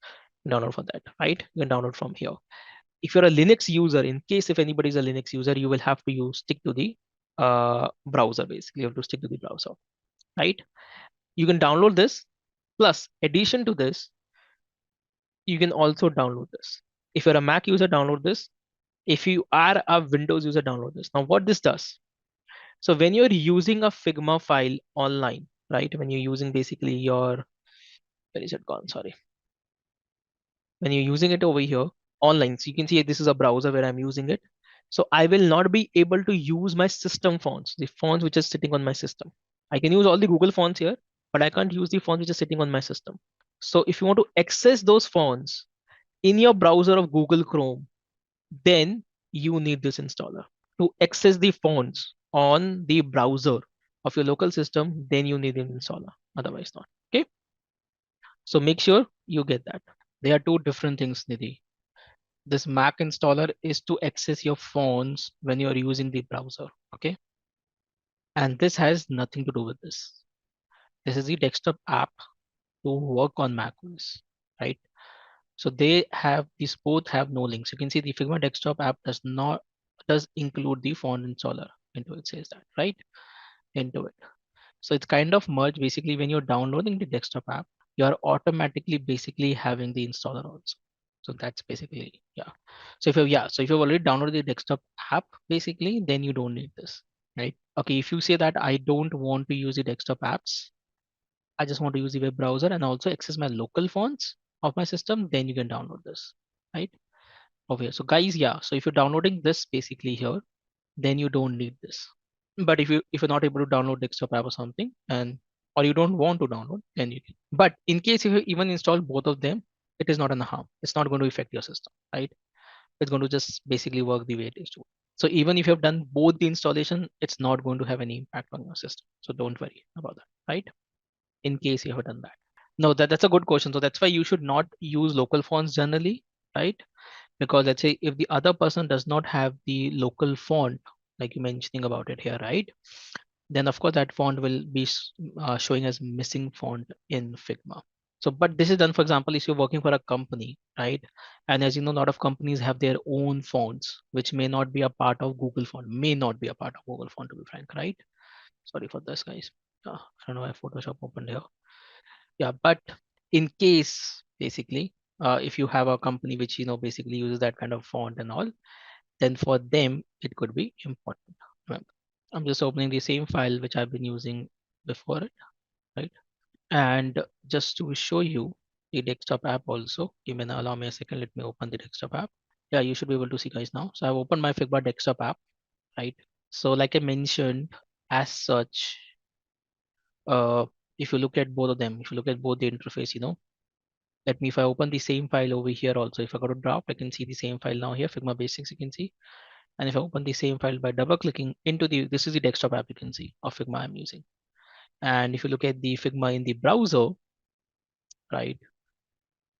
download for that, right? You can download from here. If you're a Linux user, in case if anybody's a Linux user, you will have to stick to the browser basically. You have to stick to the browser, right? You can download this. Plus, addition to this, you can also download this. If you're a Mac user, download this. If you are a Windows user, download this. Now, what this does, so when you're using a Figma file online, right? When you're using basically where is it gone? Sorry. When you're using it over here online, so you can see this is a browser where I'm using it. So I will not be able to use my system fonts, the fonts which is sitting on my system. I can use all the Google fonts here, but I can't use the fonts which is sitting on my system. So if you want to access those fonts in your browser of Google Chrome, then you need this installer to access the fonts on the browser of your local system, then you need an installer. Otherwise not. Okay. So make sure you get that. They are two different things, Nidhi. This Mac installer is to access your phones when you are using the browser. Okay. And this has nothing to do with this. This is the desktop app to work on Mac OS, right? So they have these both have no links. You can see the Figma desktop app does include the font installer into it, says that, right? Into it. So it's kind of merged. Basically, when you're downloading the desktop app, you're automatically basically having the installer also. So that's basically, yeah. So if you've already downloaded the desktop app, basically, then you don't need this, right? Okay, if you say that I don't want to use the desktop apps, I just want to use the web browser and also access my local fonts of my system, then you can download this, right? Over here. So guys, yeah. So if you're downloading this basically here, then you don't need this. But if you're not able to download desktop app or something, and or you don't want to download, then you can. But in case if you even install both of them, it is not an harm. It's not going to affect your system, right? It's going to just basically work the way it is to. So even if you have done both the installation, it's not going to have any impact on your system. So don't worry about that, right? In case you have done that. No, that's a good question. So that's why you should not use local fonts generally, right? Because let's say if the other person does not have the local font, like you mentioning about it here, right? Then of course that font will be showing as missing font in Figma. So, but this is done, for example, if you're working for a company, right? And as you know, a lot of companies have their own fonts, which may not be a part of Google font, may not be a part of Google font, to be frank, right? Sorry for this, guys. I don't know why Photoshop opened here. Yeah, but in case basically, if you have a company which basically uses that kind of font and all, then for them it could be important. Remember, I'm just opening the same file which I've been using before it, right? And just to show you the desktop app also, you may allow me a second. Let me open the desktop app. Yeah, you should be able to see, guys, now. So I've opened my Figma desktop app, right? So like I mentioned, as such, uh, if you look at both of them, if you look at both the interface, let me, if I open the same file over here also, if I go to draft, I can see the same file now here, Figma Basics, you can see. And if I open the same file by double clicking into this is the desktop app you can see of Figma I'm using. And if you look at the Figma in the browser, right,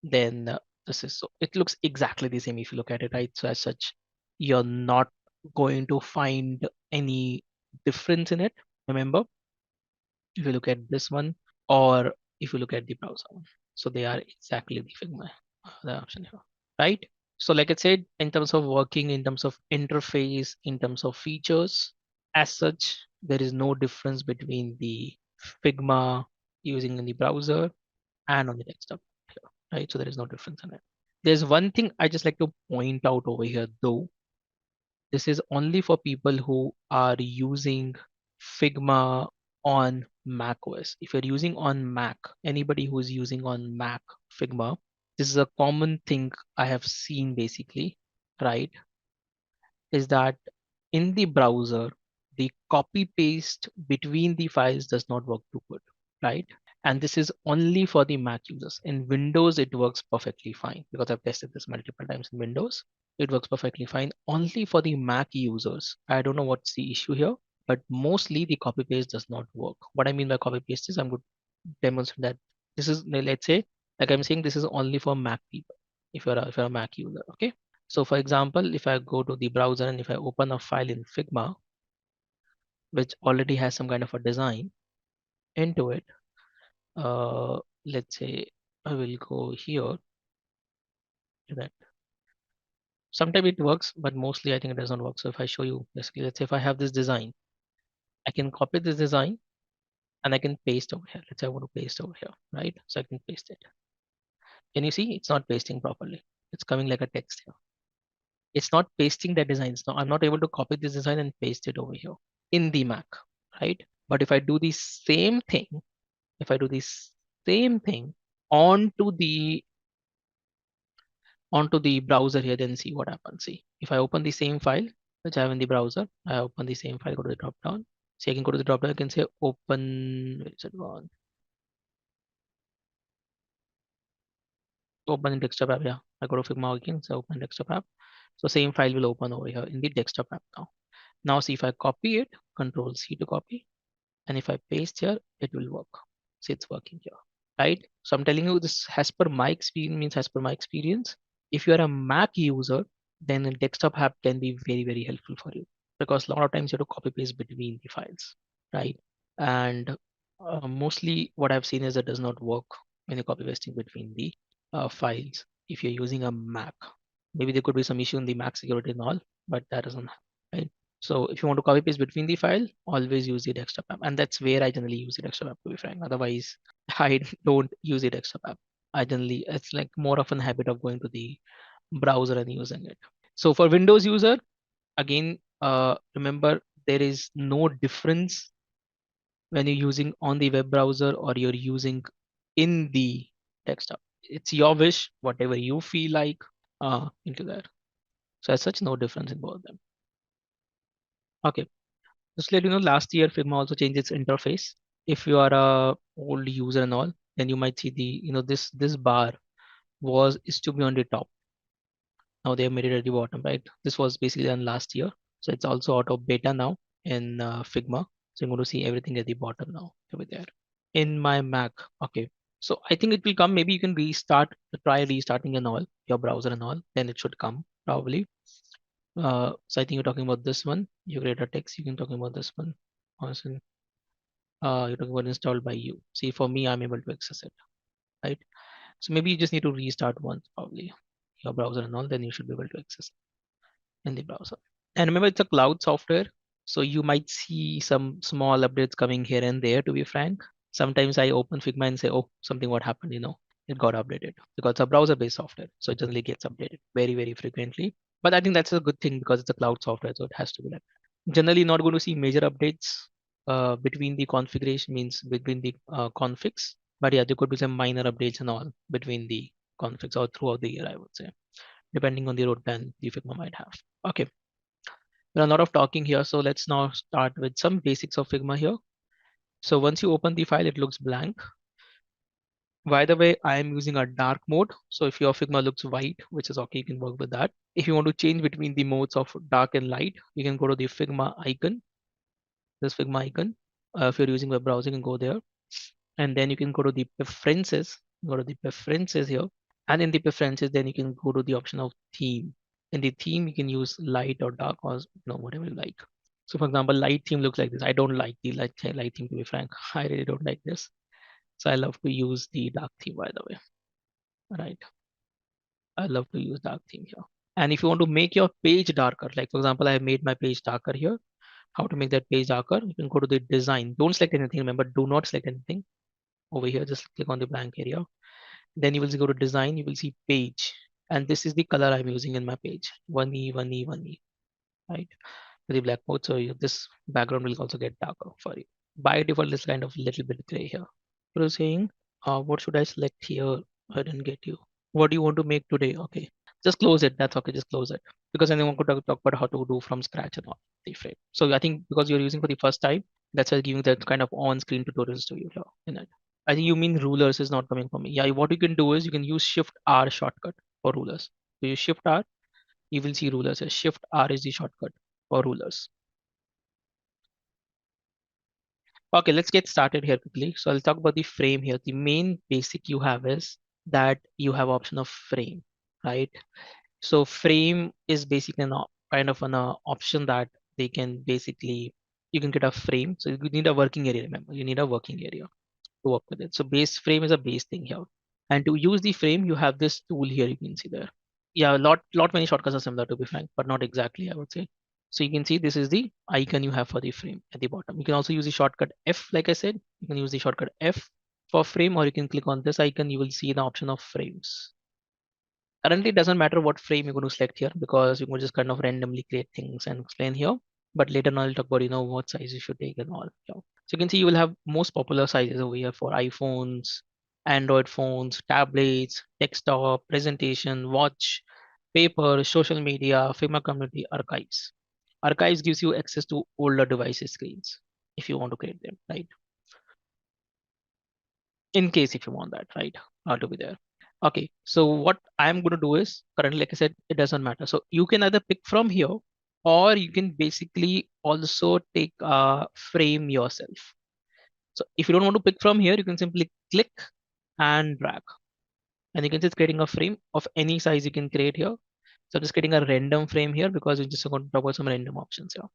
then this is, so it looks exactly the same if you look at it, right? So as such, you're not going to find any difference in it. Remember, if you look at this one, or if you look at the browser one, so they are exactly the Figma, the option here, right? So like I said, in terms of working, in terms of interface, in terms of features, as such, there is no difference between the Figma using in the browser and on the desktop here, right? So there is no difference in it. There's one thing I just like to point out over here though. This is only for people who are using Figma on Mac OS. If you're using on Mac, anybody who's using on Mac Figma, this is a common thing I have seen basically, right? Is that in the browser, the copy paste between the files does not work too good, right? And this is only for the Mac users. In Windows, it works perfectly fine because I've tested this multiple times in Windows. It works perfectly fine. Only for the Mac users, I don't know what's the issue here, but mostly the copy paste does not work. What I mean by copy paste is I'm going to demonstrate that this is, let's say, like I'm saying, this is only for Mac people. If you're a Mac user, okay. So for example, if I go to the browser and if I open a file in Figma, which already has some kind of a design into it, let's say I will go here to that. Sometimes it works, but mostly I think it doesn't work. So if I show you, basically, let's say if I have this design, I can copy this design and I can paste over here. Let's say I want to paste over here, right? So I can paste it. Can you see? It's not pasting properly. It's coming like a text here. It's not pasting the designs. Now I'm not able to copy this design and paste it over here in the Mac, right? But if I do the same thing, if I do the same thing onto the browser here, then see what happens. See, if I open the same file which I have in the browser, I open the same file, go to the drop down. See, I can go to the drop down, I can say open, where is it gone? Open in desktop app, yeah. I go to Figma again, so open desktop app. So same file will open over here in the desktop app now. Now see if I copy it, Control C to copy. and if I paste here, it will work. See, it's working here, right? So I'm telling you this as per my experience, means as per my experience. If you are a Mac user, then a desktop app can be very, very helpful for you, because a lot of times you have to copy paste between the files, right? And mostly what I've seen is it does not work when you're copy pasting between the files if you're using a Mac. Maybe there could be some issue in the Mac security and all, but that doesn't happen, right? So if you want to copy paste between the file, always use the desktop app. And that's where I generally use the desktop app, to be frank. Otherwise, I don't use the desktop app. I generally, it's like more of a habit of going to the browser and using it. So for Windows user, again, remember there is no difference when you're using on the web browser or you're using in the desktop. It's your wish, whatever you feel like into that. So as such, no difference in both of them. Okay. Just let you know, last year Figma also changed its interface. If you are a old user and all, then you might see the, this bar was is to be on the top. Now they have made it at the bottom, right? This was basically done last year. So it's also out of beta now in Figma. So you're going to see everything at the bottom now over there. In my Mac, okay. So I think it will come. Maybe you can try restarting and all, your browser and all, then it should come probably. So I think you're talking about this one. You create a text, you can talking about this one. Awesome. You're talking about installed by you. See, for me, I'm able to access it, right? So maybe you just need to restart once, probably your browser and all, then you should be able to access it in the browser. And remember, it's a cloud software, so you might see some small updates coming here and there, to be frank. Sometimes I open Figma and say, oh, something what happened, it got updated, because it's a browser-based software. So it generally gets updated very, very frequently. But I think that's a good thing because it's a cloud software, so it has to be like that. Generally not going to see major updates between the configuration, means between the configs. But yeah, there could be some minor updates and all between the configs or throughout the year, I would say, depending on the road plan the Figma might have. Okay, there are a lot of talking here, so let's now start with some basics of Figma here. So once you open the file, it looks blank. By the way, I am using a dark mode. So if your Figma looks white, which is okay, you can work with that. If you want to change between the modes of dark and light, you can go to the Figma icon, this Figma icon. If you're using web browser, you can go there. And then you can go to the preferences, here. And in the preferences, then you can go to the option of theme. In the theme, you can use light or dark or whatever you like. So for example, light theme looks like this. I don't like the light theme, to be frank. I really don't like this. So I love to use the dark theme, by the way. Right. I love to use dark theme here. And if you want to make your page darker, like for example, I have made my page darker here. How to make that page darker? You can go to the design. Don't select anything. Remember, do not select anything over here. Just click on the blank area. Then you will go to design. You will see page. And this is the color I'm using in my page. 1E, 1E, 1E. Right. With the black mode. So this background will also get darker for you. By default, it's kind of a little bit gray here. What are you saying? What should I select here? I didn't get you. What do you want to make today? Okay, just close it. That's okay. Just close it, because anyone could talk about how to do from scratch and all the frame. So I think because you're using for the first time, that's why giving that kind of on-screen tutorials to you here in it. I think you mean rulers is not coming from me. Yeah, what you can do is you can use Shift R shortcut for rulers. So you Shift R, you will see rulers. Shift R is the shortcut for rulers. Okay, let's get started here quickly. So I'll talk about the frame here. The main basic you have is that you have option of frame, right? So frame is basically kind of an option that they can basically, you can get a frame. So you need a working area, remember, you need a working area to work with it. So base frame is a base thing here. And to use the frame, you have this tool here, you can see there. Yeah, lot many shortcuts are similar, to be frank, but not exactly, I would say. So you can see this is the icon you have for the frame at the bottom. You can also use the shortcut F, like I said, you can use the shortcut F for frame, or you can click on this icon, you will see the option of frames. Currently, it doesn't matter what frame you're going to select here, because you can just kind of randomly create things and explain here. But later on, I'll talk about, what size you should take and all. So you can see you will have most popular sizes over here for iPhones, Android phones, tablets, desktop, presentation, watch, paper, social media, Figma community, archives. Archives gives you access to older devices screens if you want to create them, right? In case if you want that, right, to be there. Okay, so what I'm going to do is currently, like I said, it doesn't matter. So you can either pick from here, or you can basically also take a frame yourself. So if you don't want to pick from here, you can simply click and drag. And you can just creating a frame of any size you can create here. So I'm just creating a random frame here because we're just going to talk about some random options here.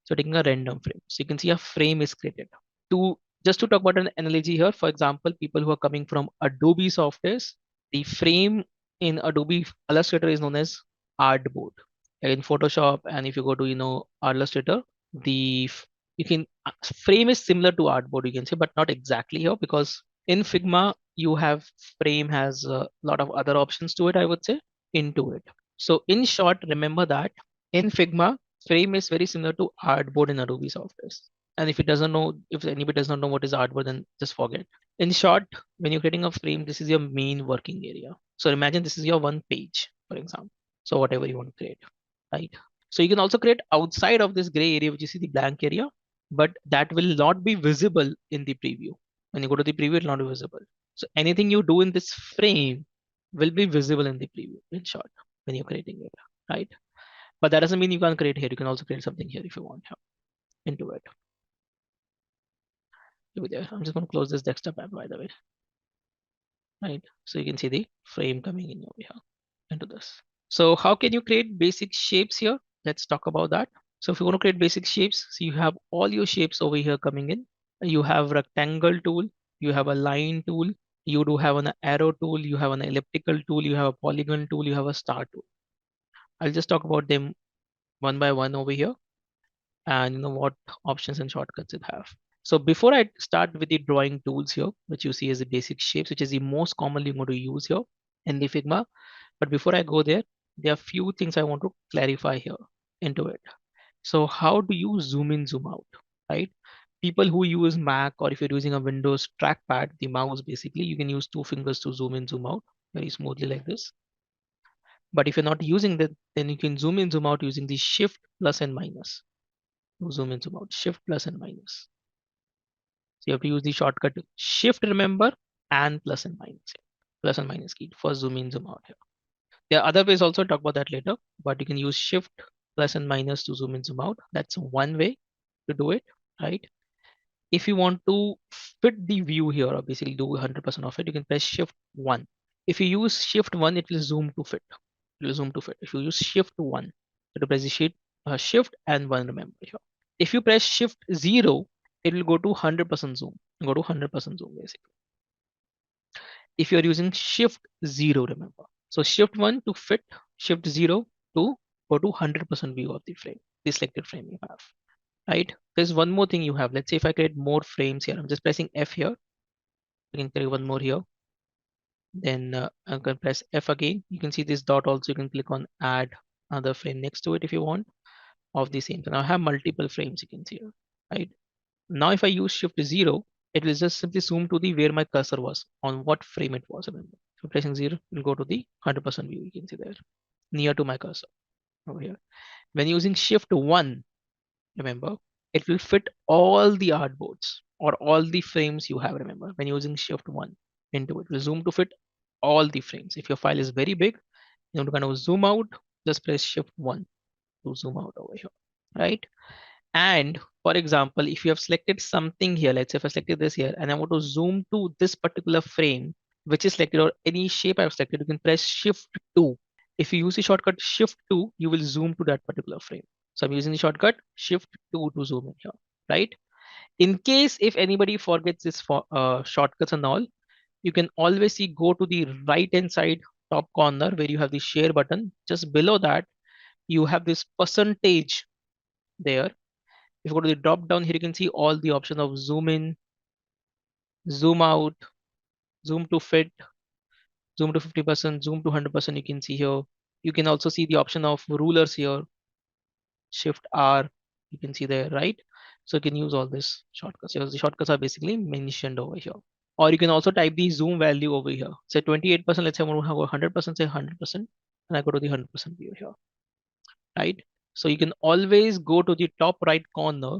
So taking a random frame. So you can see a frame is created. To just to talk about an analogy here, for example, people who are coming from Adobe softwares, the frame in Adobe Illustrator is known as artboard. In Photoshop, and if you go to Illustrator, the you can frame is similar to artboard, you can say, but not exactly here, because in Figma you have frame has a lot of other options to it, I would say, into it. So in short, remember that in Figma, frame is very similar to artboard in Adobe softwares. And if it doesn't know, if anybody does not know what is artboard, then just forget. In short, when you're creating a frame, this is your main working area. So imagine this is your one page, for example. So whatever you want to create, right? So you can also create outside of this gray area, which you see the blank area, but that will not be visible in the preview. When you go to the preview, it will not be visible. So anything you do in this frame will be visible in the preview, in short, when you're creating it, right? But that doesn't mean you can't create here. You can also create something here if you want here into it. There. I'm just going to close this desktop app, by the way, right? So you can see the frame coming in over here into this. So how can you create basic shapes here? Let's talk about that. So if you want to create basic shapes, so you have all your shapes over here coming in. You have rectangle tool, you have a line tool, you do have an arrow tool, you have an elliptical tool, you have a polygon tool, you have a star tool. I'll just talk about them one by one over here, and what options and shortcuts it have. So before I start with the drawing tools here, which you see as the basic shapes, which is the most commonly going to use here in the Figma. But before I go there are few things I want to clarify here into it. So how do you zoom in, zoom out, right? People who use Mac, or if you're using a Windows trackpad, the mouse, basically, you can use two fingers to zoom in, zoom out very smoothly like this. But if you're not using that, then you can zoom in, zoom out using the shift plus and minus. Zoom in, zoom out, shift plus and minus. So you have to use the shortcut shift, remember, and plus and minus. Plus and minus key for zoom in, zoom out here. There are other ways also, talk about that later, but you can use shift plus and minus to zoom in, zoom out. That's one way to do it, right? If you want to fit the view here, or basically do 100% of it, you can press shift 1. If you use shift 1, it will zoom to fit. It will zoom to fit. If you use shift 1, it will press the shift and 1, remember here. If you press shift 0, it will go to 100% zoom. Go to 100% zoom basically. If you're using shift 0, remember. So shift 1 to fit, shift 0 to go to 100% view of the frame, the selected frame you have, right? There's one more thing you have. Let's say if I create more frames here, I'm just pressing F here. I can create one more here. Then I'm going to press F again. You can see this dot also. You can click on add another frame next to it if you want of the same. So now I have multiple frames you can see here, right? Now if I use shift 0, it will just simply zoom to the where my cursor was, on what frame it was, remember. So pressing 0 will go to the 100% view, you can see there, near to my cursor over here. When using shift 1, remember, it will fit all the artboards or all the frames you have, remember. When using shift 1 into it will zoom to fit all the frames. If your file is very big, you want to kind of zoom out, just press shift 1 to zoom out over here, right? And for example, if you have selected something here, let's say if I selected this here and I want to zoom to this particular frame, which is selected, or any shape I've selected, you can press shift 2. If you use the shortcut shift 2, you will zoom to that particular frame. So I'm using the shortcut shift 2 to zoom in here, right? In case if anybody forgets this shortcuts and all, you can always see, go to the right hand side top corner where you have the share button. Just below that, you have this percentage there. If you go to the drop down here, you can see all the options of zoom in, zoom out, zoom to fit, zoom to 50%, zoom to 100%. You can see here. You can also see the option of rulers here, shift R. You can see there, right? So you can use all this shortcuts. Here, the shortcuts are basically mentioned over here. Or you can also type the zoom value over here. Say 28%. Let's say I want to have 100%, say 100%, and I go to the 100% view here, right? So you can always go to the top right corner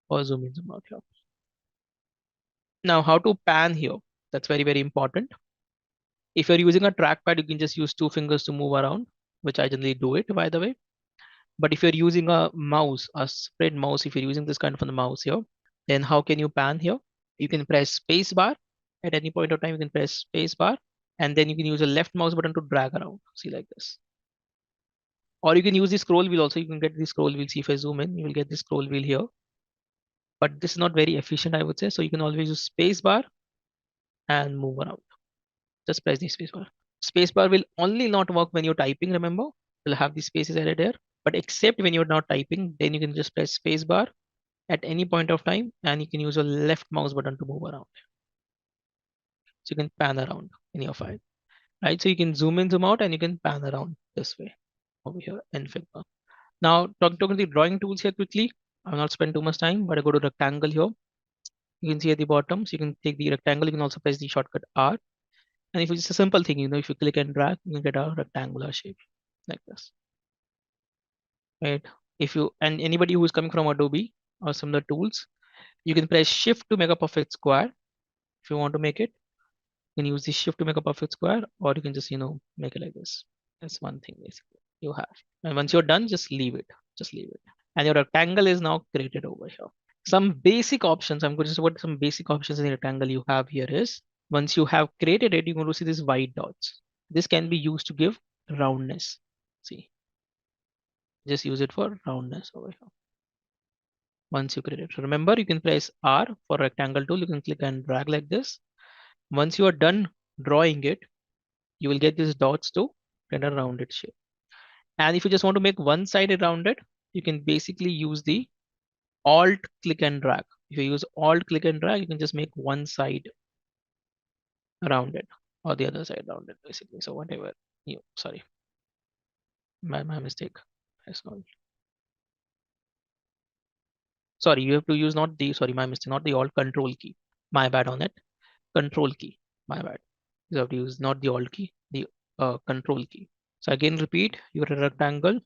or zoom in, zoom out here. Now, how to pan here? That's very, very important. If you're using a trackpad, you can just use two fingers to move around, which I generally do it, by the way. But if you're using a mouse, a spread mouse, if you're using this kind of a mouse here, then how can you pan here? You can press space bar at any point of time. You can press space bar, and then you can use a left mouse button to drag around. See, like this. Or you can use the scroll wheel also. You can get the scroll wheel. See, if I zoom in, you will get the scroll wheel here. But this is not very efficient, I would say. So you can always use space bar and move around. Just press the space bar. Space bar will only not work when you're typing. Remember, you'll have the spaces added there. But except when you're not typing, then you can just press space bar at any point of time, and you can use a left mouse button to move around. So you can pan around in your file, right? So you can zoom in, zoom out, and you can pan around this way over here in Figma. Now, talking to the drawing tools here quickly. I will not spend too much time, but I go to rectangle here. You can see at the bottom, so you can take the rectangle. You can also press the shortcut R. And if it's a simple thing, if you click and drag, you can get a rectangular shape like this, right? If you, and anybody who is coming from Adobe or similar tools, you can press Shift to make a perfect square. If you want to make it, you can use the Shift to make a perfect square, or you can just, make it like this. That's one thing basically you have. And once you're done, just leave it. Just leave it. And your rectangle is now created over here. Some basic options. I'm going to say what some basic options in the rectangle you have here is, once you have created it, you're going to see these white dots. This can be used to give roundness. See, just use it for roundness over here. Once you create it, remember you can press R for rectangle tool. You can click and drag like this. Once you are done drawing it, you will get these dots to get a rounded shape. And if you just want to make one side rounded, you can basically use the Alt click and drag. If you use Alt click and drag, you can just make one side rounded or the other side rounded basically. So whatever you, sorry, my mistake. Sorry, you have to use not the, sorry, my mistake, not the Alt, Control key. My bad on it. Control key. My bad. You have to use not the Alt key, the Control key. So again, repeat. You're a rectangle.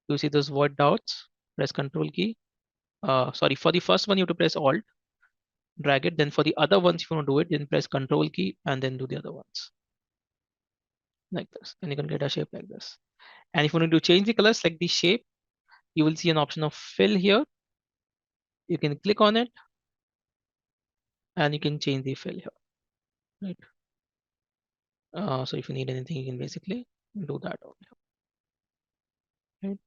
You see those white dots. Press Control key. Sorry, for the first one you have to press Alt, drag it. Then for the other ones, if you want to do it, then press Control key and then do the other ones like this. And you can get a shape like this. And if you want to change the color, select the shape. You will see an option of fill here. You can click on it and you can change the fill here, right? So if you need anything, you can basically do that over here, right?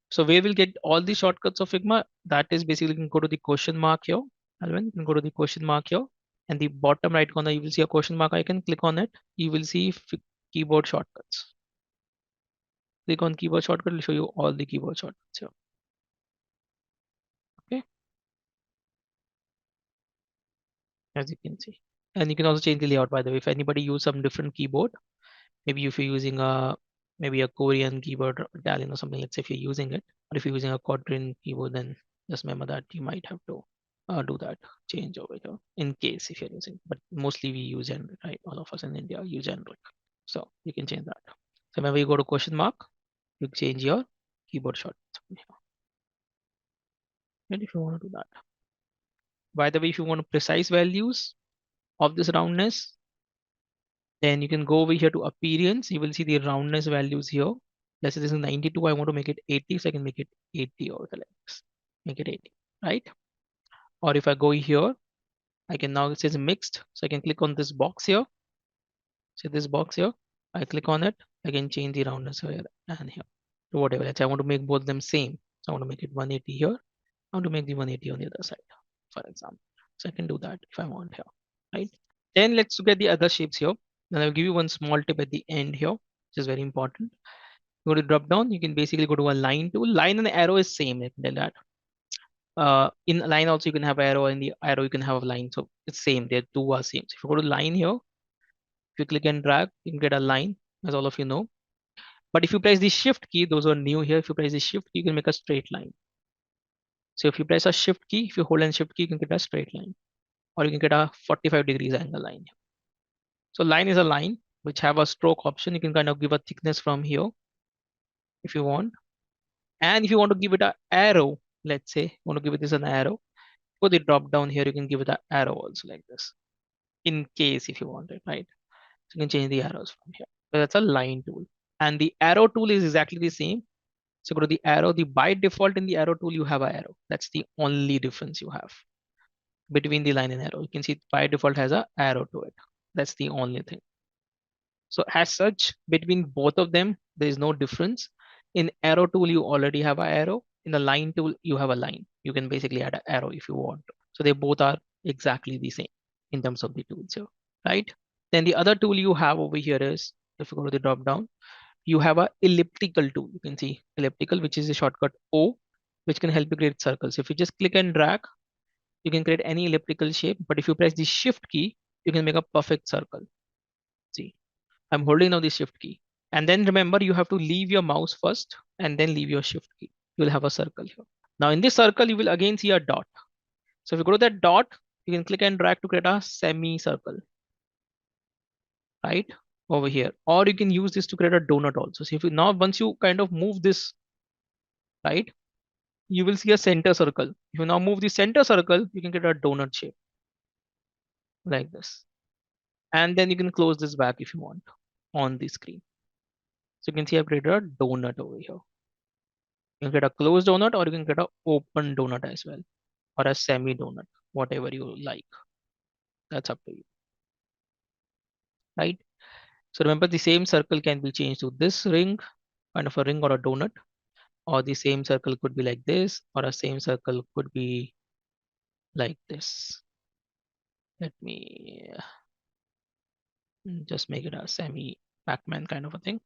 So where we'll get all the shortcuts of Figma, that is basically you can go to the question mark here. Alvin, you can go to the question mark here, and the bottom right corner you will see a question mark icon. Click on it. You will see keyboard shortcuts. Click on keyboard shortcut. It will show you all the keyboard shortcuts here. Okay, as you can see, and you can also change the layout. By the way, if anybody use some different keyboard, maybe if you're using maybe a Korean keyboard or Italian or something, let's say if you're using it, or if you're using a quadrant keyboard, then just remember that you might have to do that change over here in case if you're using, but mostly we use Android, right? All of us in India use Android. So you can change that. So whenever you go to question mark, you change your keyboard shortcut. And if you want to do that. By the way, if you want precise values of this roundness, then you can go over here to appearance. You will see the roundness values here. Let's say this is 92. I want to make it 80, so I can make it 80 over like this. Make it 80, right? Or if I go here, I can now, it says mixed. So I can click on this box here. See this box here. I click on it. I can change the roundness here and here to whatever. Let's say I want to make both them same. So I want to make it 180 here. I want to make the 180 on the other side, for example. So I can do that if I want here, right? Then let's look at the other shapes here. Then I'll give you one small tip at the end here, which is very important. Go to drop down. You can basically go to a line tool. Line and arrow is same. I can tell that. In line also you can have arrow, and the arrow you can have a line. So it's same. They're two are same. So if you go to line here, if you click and drag, you can get a line, as all of you know. But if you press the shift key, those are new here. If you press the shift key, you can make a straight line. So if you press a shift key, if you hold and shift key, you can get a straight line, or you can get a 45 degrees angle line. So line is a line which have a stroke option. You can kind of give a thickness from here if you want. And if you want to give it an arrow, let's say you want to give it this an arrow, go the drop down here, you can give it an arrow also like this, in case if you want it, right? So you can change the arrows from here. So that's a line tool. And the arrow tool is exactly the same. So go to the arrow, the by default in the arrow tool, you have an arrow. That's the only difference you have. between the line and arrow. You can see by default has a arrow to it. That's the only thing. So as such, between both of them, there is no difference. In arrow tool, you already have an arrow. In the line tool, you have a line. You can basically add an arrow if you want to. So they both are exactly the same in terms of the tools here, right? Then the other tool you have over here is, if you go to the drop down, you have a elliptical tool. You can see elliptical, which is a shortcut O, which can help you create circles. If you just click and drag, you can create any elliptical shape. But if you press the shift key, you can make a perfect circle. See, I'm holding now the shift key. And then remember, you have to leave your mouse first and then leave your shift key. You will have a circle here. Now in this circle, you will again see a dot. So if you go to that dot, you can click and drag to create a semicircle, right? Over here. Or you can use this to create a donut also. So if you now, once you kind of move this, right, you will see a center circle. If you now move the center circle, you can get a donut shape like this. And then you can close this back if you want on the screen. So you can see I've created a donut over here. You can get a closed donut or you can get an open donut as well, or a semi donut, whatever you like. That's up to you, right? So remember, the same circle can be changed to this ring, kind of a ring or a donut, or the same circle could be like this, or a same circle could be like this. Let me just make it a semi Pac-Man kind of a thing,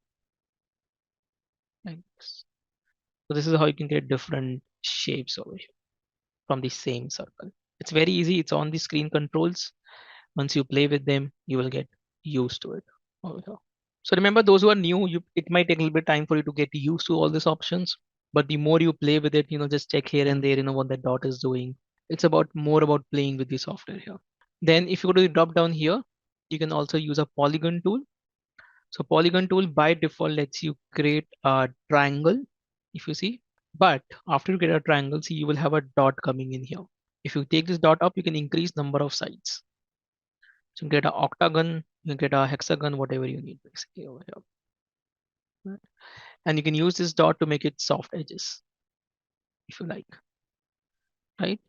like this. So this is how you can get different shapes over here from the same circle. It's very easy. It's on the screen controls. Once you play with them, you will get used to it over here. So remember, those who are new, it might take a little bit of time for you to get used to all these options. But the more you play with it, just check here and there, what that dot is doing. It's about more about playing with the software here. Then if you go to the drop down here, you can also use a polygon tool. So polygon tool by default lets you create a triangle, if you see. But after you get a triangle, see, you will have a dot coming in here. If you take this dot up, you can increase number of sides. So you get an octagon, you get a hexagon, whatever you need basically over here. Right? And you can use this dot to make it soft edges, if you like, right?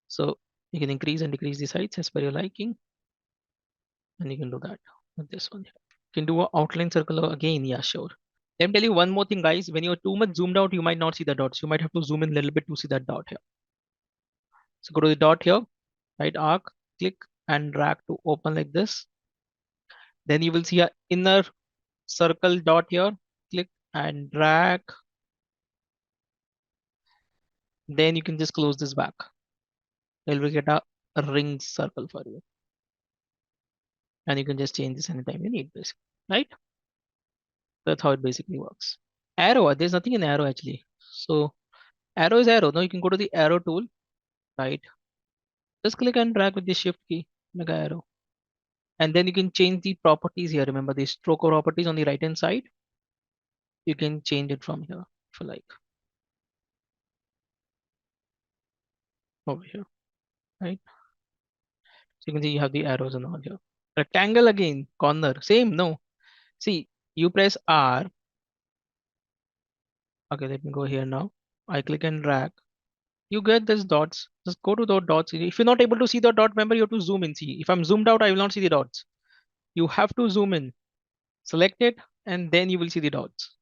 So you can increase and decrease the sides as per your liking. And you can do that with this one here. You can do an outline circle again, yeah, sure. Let me tell you one more thing, guys. When you're too much zoomed out, you might not see the dots. You might have to zoom in a little bit to see that dot here. So go to the dot here, right arc, click and drag to open like this. Then you will see a inner circle dot here. Click and drag. Then you can just close this back. It will get a ring circle for you. And you can just change this anytime you need, basically, right? That's how it basically works. Arrow, there's nothing in arrow actually. So arrow is arrow. Now you can go to the arrow tool, right? Just click and drag with the shift key, make an arrow. And then you can change the properties here. Remember the stroke properties on the right hand side. You can change it from here if you like. Over here, right? So you can see you have the arrows and all here. Rectangle again, corner, same, no. See, you press R. Okay, let me go here now. I click and drag. You get these dots. Just go to those dots. If you're not able to see the dot, remember you have to zoom in. See, if I'm zoomed out, I will not see the dots. You have to zoom in, select it, and then you will see the dots.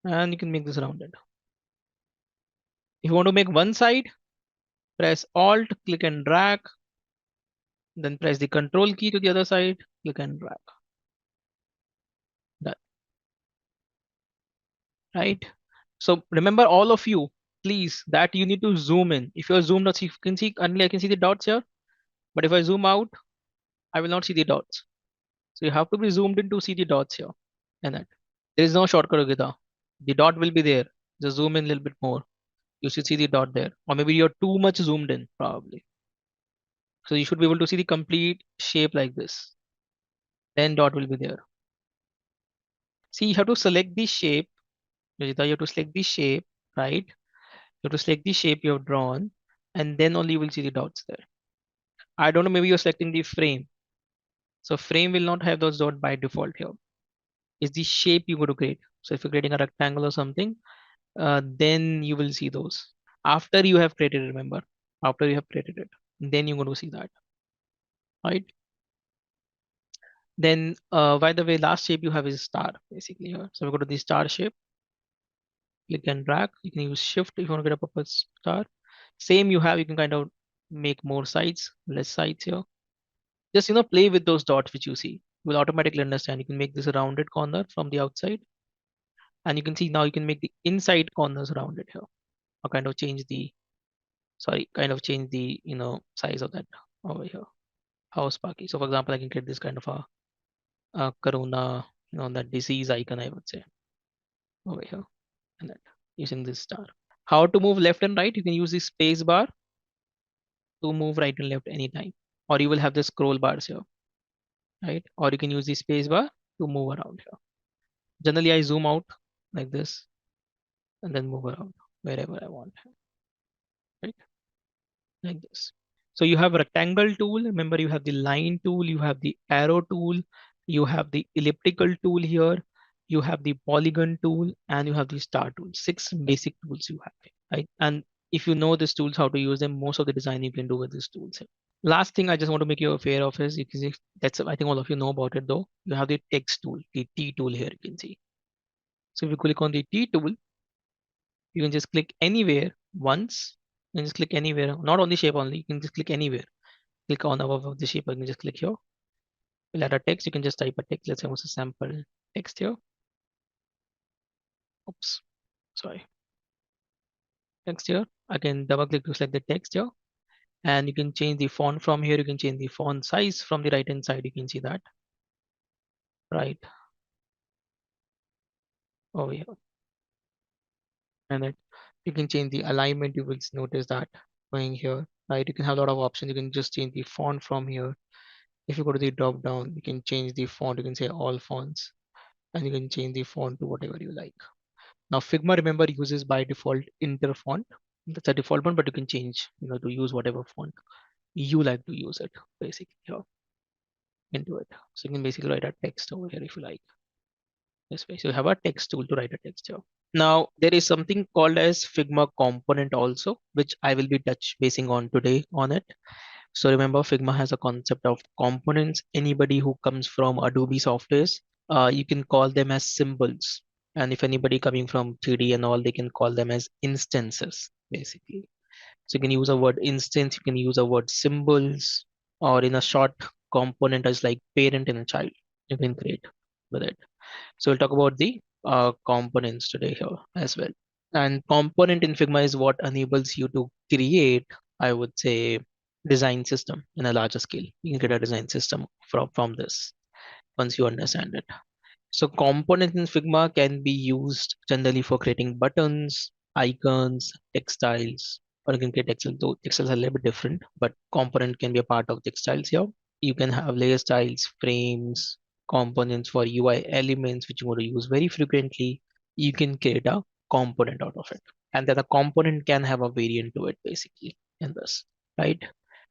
And you can make this rounded. If you want to make one side, press Alt, click and drag. Then press the Control key to the other side, click and drag. That, right? So remember, all of you, please, that you need to zoom in. If you're zoomed out, you can see, only I can see the dots here. But if I zoom out, I will not see the dots. So you have to be zoomed in to see the dots here. And that. There is no shortcut, Gita. The dot will be there. Just zoom in a little bit more. You should see the dot there. Or maybe you're too much zoomed in, probably. So you should be able to see the complete shape like this. Then dot will be there. See, you have to select the shape. Rajita, you have to select the shape, right? You have to select the shape you have drawn, and then only you will see the dots there. I don't know, maybe you're selecting the frame. So frame will not have those dots by default here. It's the shape you go to create. So if you're creating a rectangle or something, then you will see those. After you have created, remember. after you have created it. Then you're going to see that, right? Then, by the way, last shape you have is star basically here. So we go to the star shape, click and drag. You can use shift if you want to get a proper star. Same you have, you can kind of make more sides, less sides here. Just, play with those dots which you see. You will automatically understand. You can make this a rounded corner from the outside. And you can see now you can make the inside corners rounded here. Or kind of change the, size of that over here. How sparky. So for example, I can get this kind of a corona, that disease icon, I would say, over here. And that using this star. How to move left and right? You can use the space bar to move right and left anytime. Or you will have the scroll bars here, right? Or you can use the space bar to move around here. Generally, I zoom out like this and then move around wherever I want, right? Like this. So you have rectangle tool. Remember, you have the line tool, you have the arrow tool, you have the elliptical tool here, you have the polygon tool, and you have the star tool. 6 basic tools you have, right? And if you know these tools, how to use them, most of the design you can do with these tools. Last thing I just want to make you aware of is, you can see, that's, I think all of you know about it though. You have the text tool, the T tool here, you can see. So if you click on the T tool, you can just click anywhere once. You can just click anywhere, not on the shape only. You can just click anywhere. Click on above of the shape. You can just click here. We'll add a text. You can just type a text. Let's say also sample text here. Oops, sorry. Text here. I can double click to select the text here. And you can change the font from here. You can change the font size from the right hand side. You can see that. Right over here. And then you can change the alignment. You will notice that going here. Right. You can have a lot of options. You can just change the font from here. If you go to the drop down, you can change the font. You can say all fonts. And you can change the font to whatever you like. Now Figma, remember, uses by default inter font. That's a default one, but you can change, to use whatever font you like to use it basically here into it. So you can basically write a text over here if you like. This way. So you have a text tool to write a text here. Now there is something called as Figma component also, which I will be touch basing on today on it. So remember, Figma has a concept of components. Anybody who comes from Adobe softwares, you can call them as symbols. And if anybody coming from 3D and all, they can call them as instances, basically. So you can use a word instance, you can use a word symbols, or in a short, component as like parent and a child, you can create with it. So we'll talk about the components today here as well. And component in Figma is what enables you to create, I would say, design system in a larger scale. You can get a design system from this once you understand it. So component in Figma can be used generally for creating buttons, icons, textiles, or you can create textiles, though textiles are a little bit different, but component can be a part of textiles here. You can have layer styles, frames, components for UI elements, which you want to use very frequently. You can create a component out of it. And then a component can have a variant to it basically in this, right?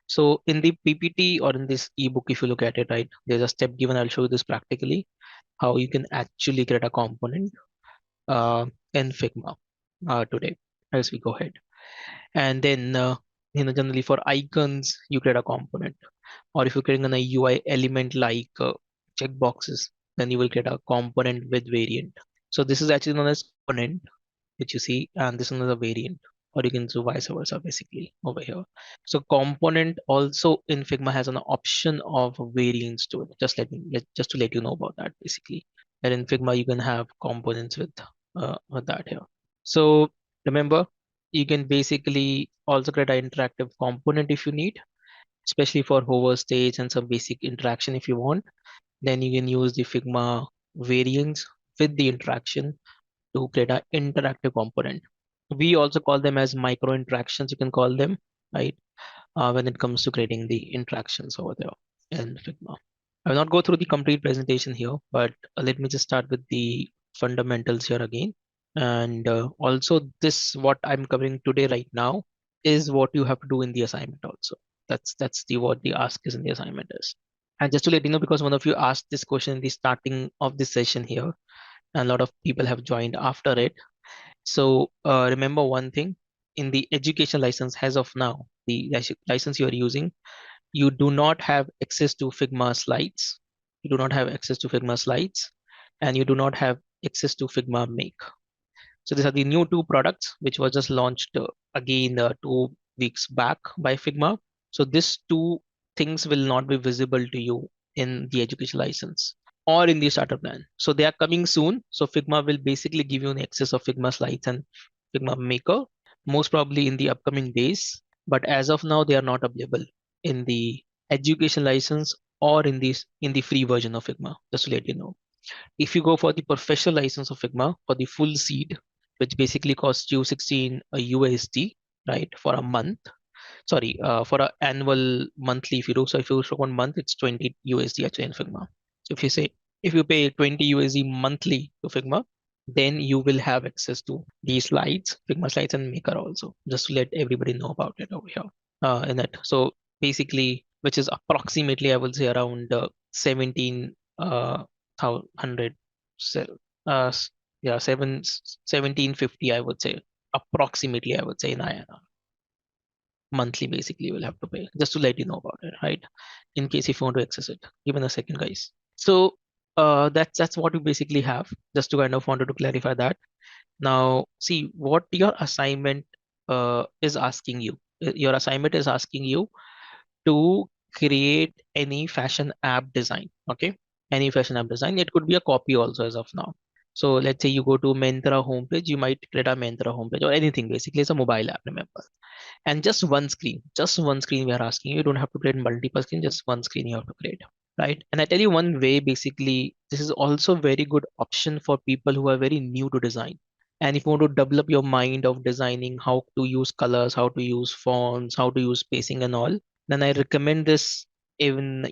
So in the PPT or in this ebook, if you look at it, right, there's a step given. I'll show you this practically, how you can actually create a component uh, in Figma today as we go ahead. And then, generally for icons, you create a component. Or if you're creating a UI element like checkboxes, then you will create a component with variant. So this is actually known as component, which you see, and this is another variant, or you can do vice versa basically over here. So component also in Figma has an option of variants to it. Just to let you know about that basically. And in Figma you can have components with that here. So remember, you can basically also create an interactive component if you need, especially for hover stage and some basic interaction if you want. Then you can use the Figma variants with the interaction to create an interactive component. We also call them as micro interactions, you can call them, right? When it comes to creating the interactions over there in Figma. I will not go through the complete presentation here, but let me just start with the fundamentals here again. And also this, what I'm covering today right now, is what you have to do in the assignment also. That's the what the ask is in the assignment is. And just to let you know, because one of you asked this question in the starting of this session here, and a lot of people have joined after it. So remember one thing, in the education license as of now, the license you are using, you do not have access to Figma slides. You do not have access to Figma slides, and you do not have access to Figma Make. So these are the new two products which was just launched again 2 weeks back by Figma. So these two things will not be visible to you in the education license or in the starter plan. So they are coming soon. So Figma will basically give you an access of Figma slides and Figma Maker, most probably in the upcoming days. But as of now, they are not available in the education license or in the free version of Figma. Just to let you know. If you go for the professional license of Figma for the full seed, which basically costs you 16 USD, right, for a month. Sorry, for an annual monthly. If you do so, if you do 1 month, it's 20 USD actually in Figma. So if you pay 20 USD monthly to Figma, then you will have access to these slides, Figma slides and Maker also. Just to let everybody know about it over here in it. So basically, which is approximately, I will say around 17 hundred uh yeah 1750, I would say, approximately, I would say, in INR monthly. Basically you will have to pay, just to let you know about it, right? In case if you want to access it. Give me a second, guys. So that's what we basically have. Just to kind of wanted to clarify that. Now see what your assignment is asking you. Your assignment is asking you to create any fashion app design. Okay, any fashion app design. It could be a copy also as of now. So let's say you go to Mentra homepage, you might create a Mentra homepage or anything. Basically, it's a mobile app, remember. And just one screen we are asking you. You don't have to create multiple screens, just one screen you have to create, right? And I tell you one way, basically, this is also very good option for people who are very new to design. And if you want to develop your mind of designing, how to use colors, how to use fonts, how to use spacing and all, then I recommend this. Even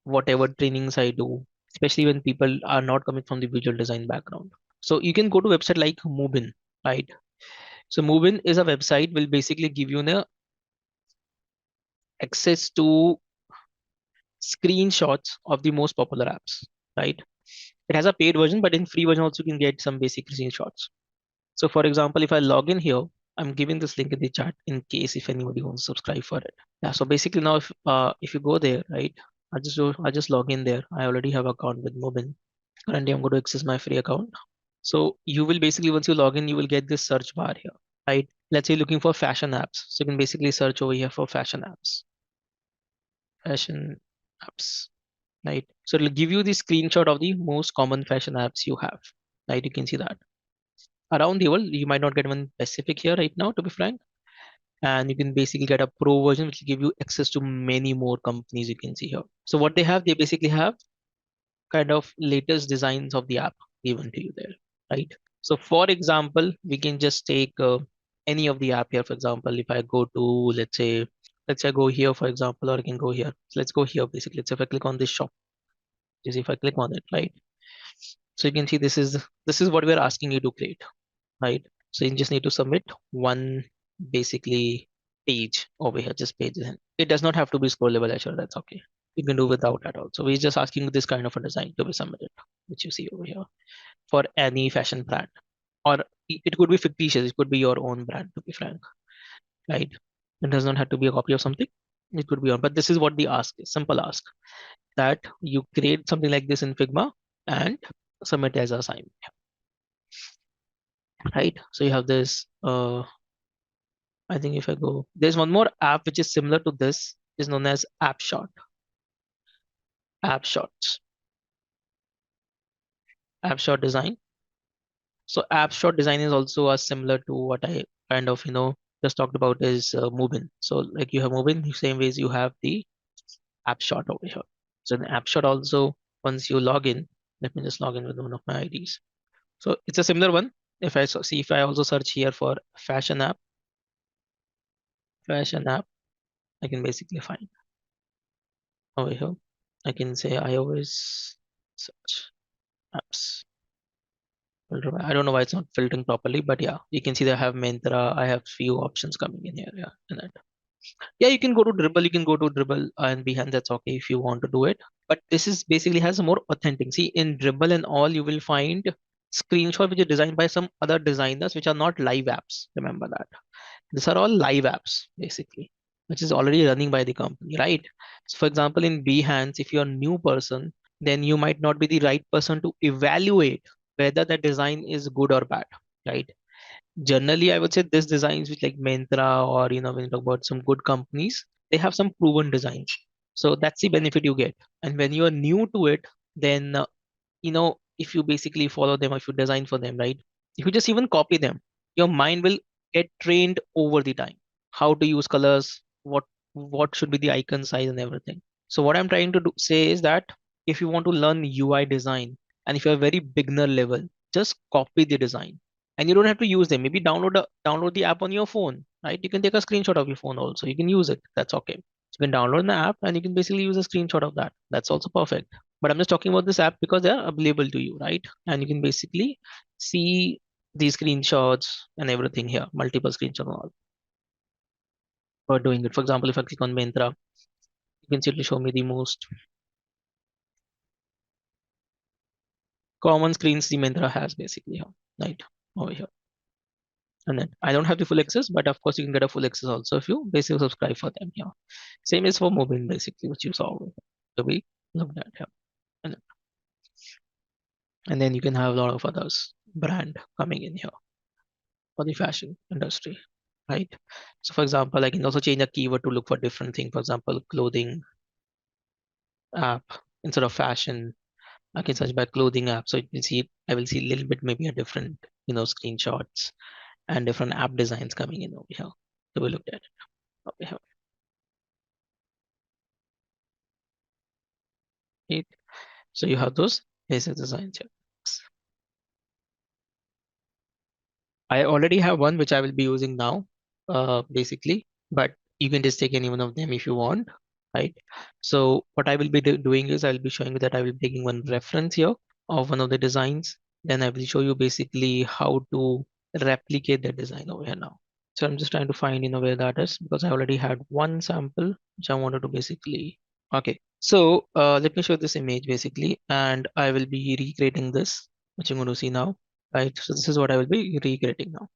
whatever trainings I do, especially when people are not coming from the visual design background. So you can go to website like Mubin, right? So Mubin is a website will basically give you the access to screenshots of the most popular apps, right? It has a paid version, but in free version also you can get some basic screenshots. So for example, if I log in here, I'm giving this link in the chat in case if anybody wants to subscribe for it. Yeah. So basically now if you go there, right, I just log in there. I already have account with Mobin. Currently I'm going to access my free account. So you will basically, once you log in, you will get this search bar here, right? Let's say you're looking for fashion apps. So you can basically search over here for fashion apps. Fashion apps, right? So it'll give you the screenshot of the most common fashion apps you have, right? You can see that around the world. You might not get one specific here right now, to be frank. And you can basically get a pro version, which will give you access to many more companies you can see here. So what they have, they basically have kind of latest designs of the app given to you there, right? So for example, we can just take any of the app here. For example, if I go to, let's say I go here, for example, or I can go here. So let's go here. Basically, let's say if I click on this shop, just if I click on it, right? So you can see this is what we're asking you to create, right? So you just need to submit one basically page over here, just pages. It does not have to be scrollable, actually. That's okay. You can do without that also. We're just asking this kind of a design to be submitted, which you see over here for any fashion brand, or it could be fictitious. It could be your own brand, to be frank, right? It does not have to be a copy of something. It could be on, but this is what the ask is. Simple ask that you create something like this in Figma and submit as an assignment, right? So you have this. I think if I go, there's one more app which is similar to this, is known as App Shots, App Shot design. So App Shot design is also similar to what I kind of just talked about is Mubin. So like you have Mubin, the same ways you have the App Shot over here. So the App Shot also, once you log in, let me just log in with one of my IDs. So it's a similar one. If I see, if I also search here for fashion app, I can basically find over here. I can say I always search apps. I don't know why it's not filtering properly, but yeah, you can see that I have Mentra. I have few options coming in here. Yeah, in that. Yeah, you can go to Dribble. You can go to Dribble and Behance. That's okay if you want to do it. But this is basically has a more authentic. See, in Dribble and all, you will find screenshot which is designed by some other designers, which are not live apps. Remember that. These are all live apps, basically. which is already running by the company, right? So for example, in Behance, if you're a new person, then you might not be the right person to evaluate whether the design is good or bad, right? Generally, I would say this designs which like Myntra or when you talk about some good companies, they have some proven designs. So that's the benefit you get. And when you are new to it, then if you basically follow them, or if you design for them, right? If you just even copy them, your mind will get trained over the time. How to use colors, what should be the icon size and everything. So what I'm trying to say is that if you want to learn UI design, and if you're very beginner level, just copy the design. And you don't have to use them. Maybe download the app on your phone, right? You can take a screenshot of your phone also. You can use it. That's okay. You can download the app and you can basically use a screenshot of that. That's also perfect. But I'm just talking about this app because they're available to you, right? And you can basically see these screenshots and everything here, multiple screenshots and all for doing it. For example, if I click on Myntra, you can simply show me the most common screens the Myntra has basically here, right? Over here. And then I don't have the full access, but of course you can get a full access also if you basically subscribe for them here. Same is for mobile basically, which you saw. So we looked at here. And then you can have a lot of others brand coming in here for the fashion industry, right? So for example, I can also change a keyword to look for different thing. For example, clothing app instead of fashion. I can search by clothing app. So you can see I will see a little bit maybe a different, screenshots and different app designs coming in over here. So we looked at it over here. Right? So you have those basic designs here. I already have one which I will be using now, basically, but you can just take any one of them if you want, right? So what I will be doing is I will be showing you that I will be taking one reference here of one of the designs. Then I will show you basically how to replicate the design over here now. So I'm just trying to find, where that is because I already had one sample which I wanted to basically. Okay, so let me show this image basically, and I will be recreating this, which you're going to see now, right? So this is what I will be recreating now,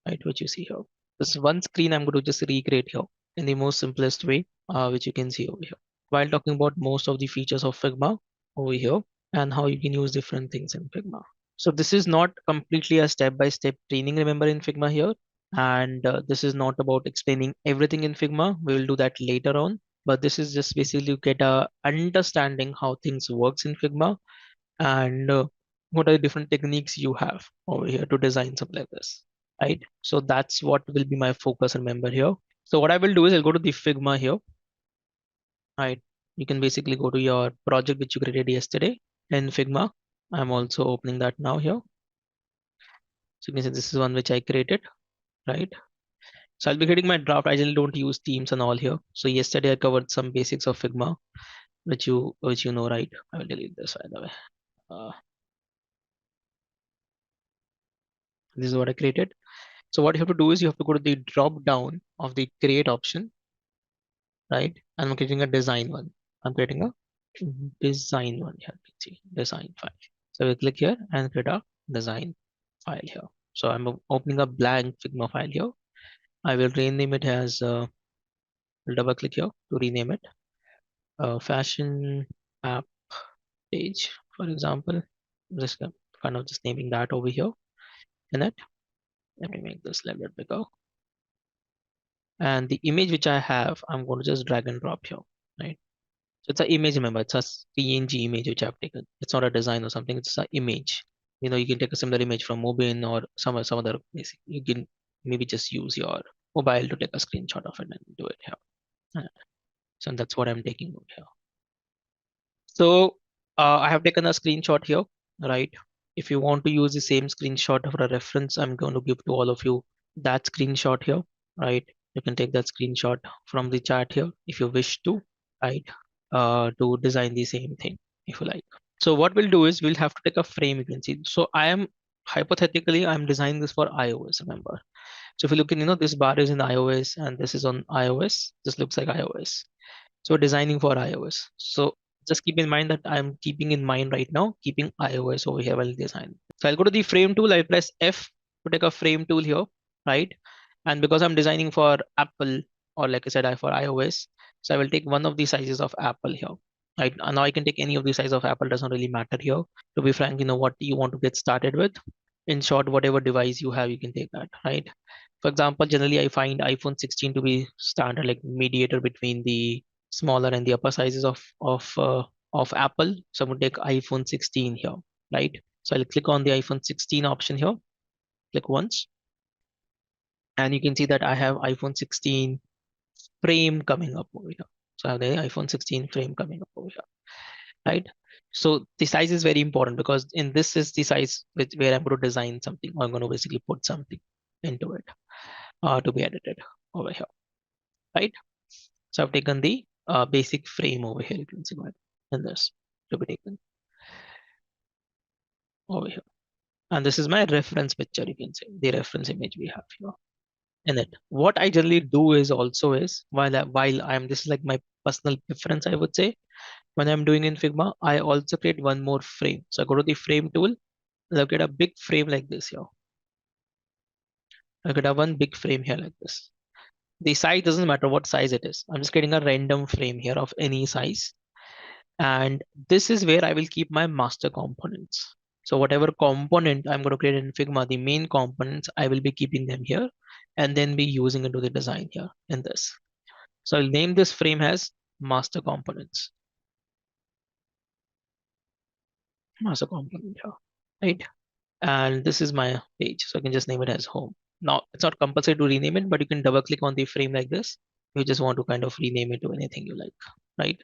right? Which you see here. This one screen I'm going to just recreate here in the most simplest way, which you can see over here. While talking about most of the features of Figma over here and how you can use different things in Figma. So this is not completely a step-by-step training, remember, in Figma here. And this is not about explaining everything in Figma. We will do that later on. But this is just basically to get a understanding how things works in Figma and what are the different techniques you have over here to design something like this, right? So that's what will be my focus, remember here. So what I will do is I'll go to the Figma here, right? You can basically go to your project which you created yesterday in Figma. I'm also opening that now here. So you can see this is one which I created, right? So I'll be creating my draft. I generally don't use themes and all here. So yesterday I covered some basics of Figma, which you know, right? I will delete this by the way. Uh, this is what I created. So what you have to do is you have to go to the drop down of the create option, right? And I'm creating a design one. I'm creating a design one here. Let's see, design file. So we click here and create a design file here. So I'm opening a blank Figma file here. I will rename it as double click here to rename it fashion app page, for example. Just kind of just naming that over here. And that let me make this a little bit bigger. And the image which I have, I'm going to just drag and drop here, right? So it's an image, remember, it's a PNG image which I've taken. It's not a design or something, it's an image. You can take a similar image from Mobin or some other basic. You can maybe just use your mobile to take a screenshot of it and do it here. So that's what I'm taking out here. So I have taken a screenshot here, right? If you want to use the same screenshot for a reference, I'm going to give to all of you that screenshot here, right? You can take that screenshot from the chat here if you wish to, right? To design the same thing if you like. So what we'll do is we'll have to take a frame, you can see. So hypothetically, I'm designing this for iOS, remember. So if you look in, this bar is in iOS and this is on iOS. This looks like iOS. So designing for iOS. So just keep in mind that I'm keeping in mind right now, keeping iOS over here while designing. So I'll go to the frame tool. I press F to take a frame tool here, right? And because I'm designing for Apple, or like I said, I for iOS. So I will take one of the sizes of Apple here. Right now I can take any of the size of Apple, doesn't really matter here. To be frank, what you want to get started with. In short, whatever device you have, you can take that, right? For example, generally I find iPhone 16 to be standard, like mediator between the smaller and the upper sizes of Apple. So I'm going to take iPhone 16 here, right? So I'll click on the iPhone 16 option here, click once, and you can see that I have iPhone 16 frame coming up over here. So I have the iPhone 16 frame coming up over here, right? So the size is very important because in this is the size where I'm going to design something, or I'm going to basically put something into it to be edited over here, right? So I've taken the basic frame over here. You can see that in this to be taken over here. And this is my reference picture. You can see the reference image we have here in it. What I generally do is also is while I'm this is like my personal preference, I would say. When I'm doing in Figma, I also create one more frame. So I go to the frame tool, look at a big frame like this here. I could have one big frame here like this. The size doesn't matter what size it is. I'm just getting a random frame here of any size. And this is where I will keep my master components. So whatever component I'm going to create in Figma, the main components, I will be keeping them here and then be using into the design here in this. So I'll name this frame as master components. Master component here, right? And this is my page. So I can just name it as home. Now it's not compulsory to rename it, but you can double click on the frame like this. You just want to kind of rename it to anything you like, right?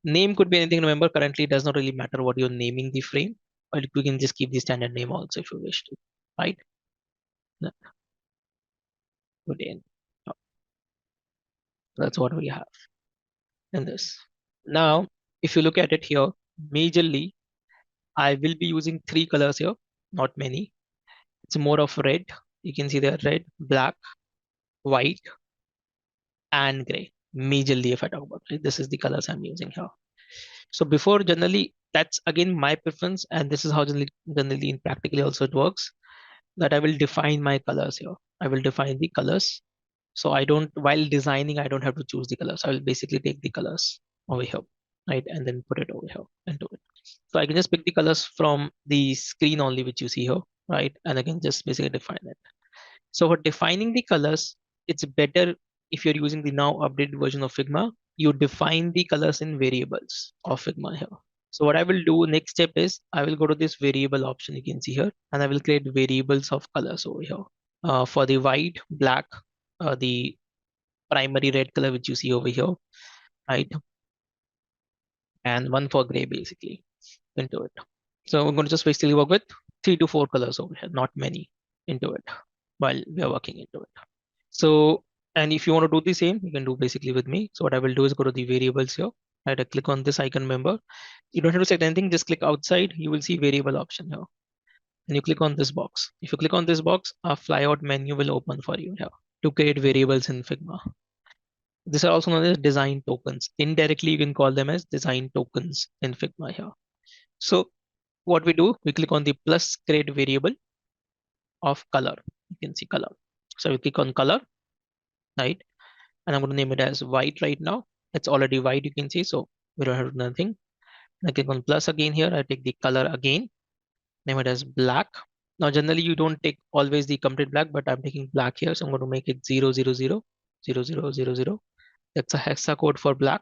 Name could be anything. Remember, currently it does not really matter what you're naming the frame, but you can just keep the standard name also if you wish to, right? No, good end. No, that's what we have in this. Now, if you look at it here, majorly, I will be using three colors here, not many. It's more of red. You can see there red, black, white, and gray. Majorly, if I talk about it, this is the colors I'm using here. So before generally, that's again my preference, and this is how generally in practically also it works. That I will define my colors here. I will define the colors. So I don't, while designing, I don't have to choose the colors. I will basically take the colors over here, right? And then put it over here and do it. So I can just pick the colors from the screen only, which you see here, right? And I can just basically define it. So for defining the colors, it's better if you're using the now updated version of Figma, you define the colors in variables of Figma here. So what I will do next step is I will go to this variable option you can see here, and I will create variables of colors over here. For the white, black, the primary red color which you see over here, right? And one for gray basically into it. So we're going to just basically work with 3 to 4 colors over here, not many into it while we are working into it. So, and if you want to do the same, you can do basically with me. So what I will do is go to the variables here. Right, I click on this icon member. You don't have to set anything, just click outside. You will see variable option here. And you click on this box. If you click on this box, a flyout menu will open for you here to create variables in Figma. These are also known as design tokens. Indirectly, you can call them as design tokens in Figma here. So what we do, we click on the plus create variable of color. You can see color. So we click on color, right? And I'm going to name it as white right now. It's already white, you can see, so we don't have to do nothing. I click on plus again here. I take the color again, name it as black. Now, generally, you don't take always the complete black, but I'm taking black here, so I'm going to make it 0000000. That's a hexa code for black.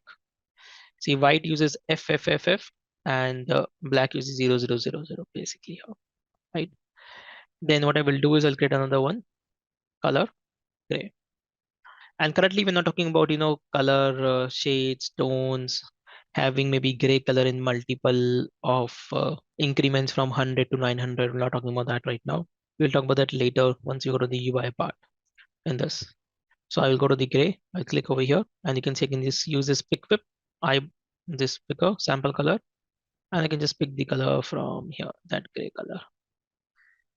See, white uses FFFF and black uses 0000 basically, right? Then what I will do is I'll create another one, color gray. And currently we're not talking about, color shades, tones, having maybe gray color in multiple of increments from 100 to 900. We're not talking about that right now. We'll talk about that later once you go to the UI part in this. So I will go to the gray. I'll click over here and you can see I can just use this pick whip. This picker sample color, and I can just pick the color from here, that gray color.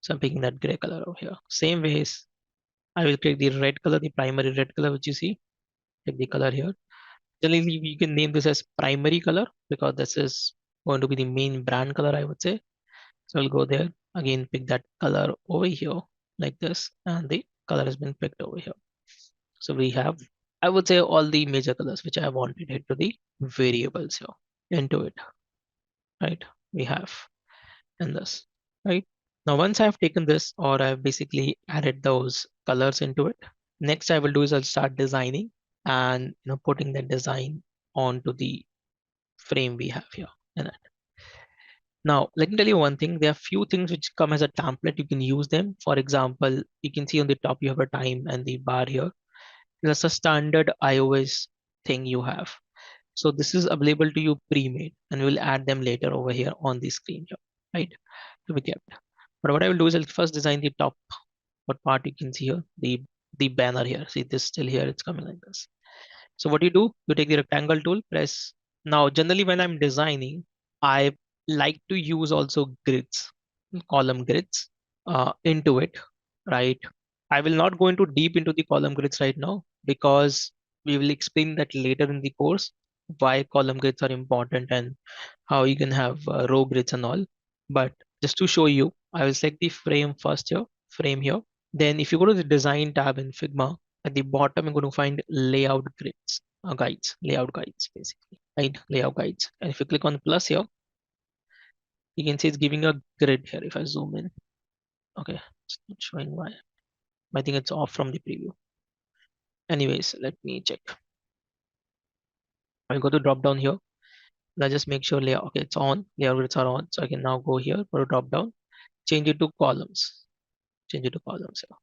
So I'm picking that gray color over here. Same ways, I will take the red color, the primary red color, which you see. Take the color here. Generally, we can name this as primary color because this is going to be the main brand color, I would say. So I'll go there again, pick that color over here like this, and the color has been picked over here. So we have I would say all the major colors which I wanted it to the variables here into it, right? We have in this, right? Now, once I've taken this or I've basically added those colors into it, next I will do is I'll start designing and putting the design onto the frame we have here in it. Now, let me tell you one thing. There are few things which come as a template. You can use them. For example, you can see on the top you have a time and the bar here. That's a standard iOS thing you have. So this is available to you pre-made, and we'll add them later over here on the screen here, right? To be kept. But what I will do is I'll first design the top. What part you can see here, the banner here. See this still here. It's coming like this. So what you do, you take the rectangle tool, press. Now, generally when I'm designing, I like to use also grids, column grids into it, right? I will not go into deep into the column grids right now because we will explain that later in the course why column grids are important and how you can have row grids and all. But just to show you, I will select the frame first here, frame here. Then if you go to the design tab in Figma, at the bottom, you're going to find layout grids, layout guides, basically, right? Layout guides. And if you click on plus here, you can see it's giving a grid here. If I zoom in, okay, it's not showing why. I think it's off from the preview. Anyways, let me check. I'll go to drop down here. Now just make sure layout, okay, it's on, layout grids are on. So I can now go here, go to drop down, change it to columns, change it to columns here.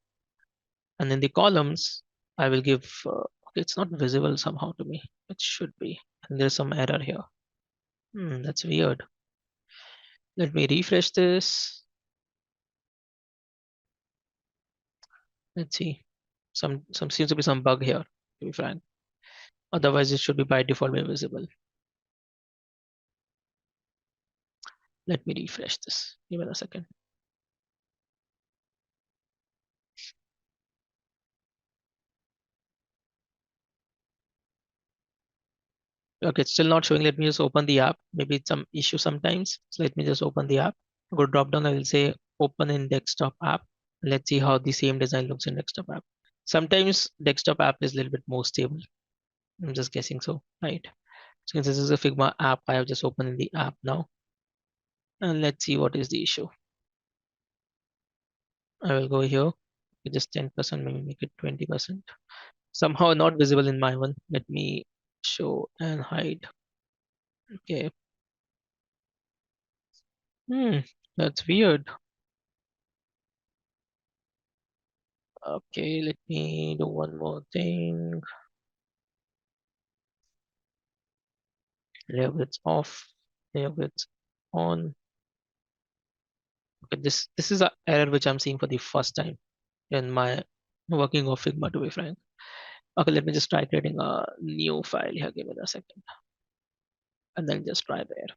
And in the columns, I will give, okay, it's not visible somehow to me. It should be. And there's some error here. That's weird. Let me refresh this. Let's see. Some seems to be some bug here, to be frank. Otherwise, it should be by default be visible. Let me refresh this. Give it a second. Okay, it's still not showing. Let me just open the app. Maybe it's some issue sometimes. So let me just open the app. Go drop down. I will say open in desktop app. Let's see how the same design looks in desktop app. Sometimes desktop app is a little bit more stable. I'm just guessing so, right? So this is a Figma app. I have just opened in the app now. And let's see what is the issue. I will go here with just 10%, maybe make it 20%. Somehow not visible in my one. Let me show and hide. Okay. That's weird. Okay, let me do one more thing. Layer width off, layer width on. Okay, this is an error which I'm seeing for the first time in my working of Figma, to be frank. Okay, let me just try creating a new file here. Give it a second. And then just try there.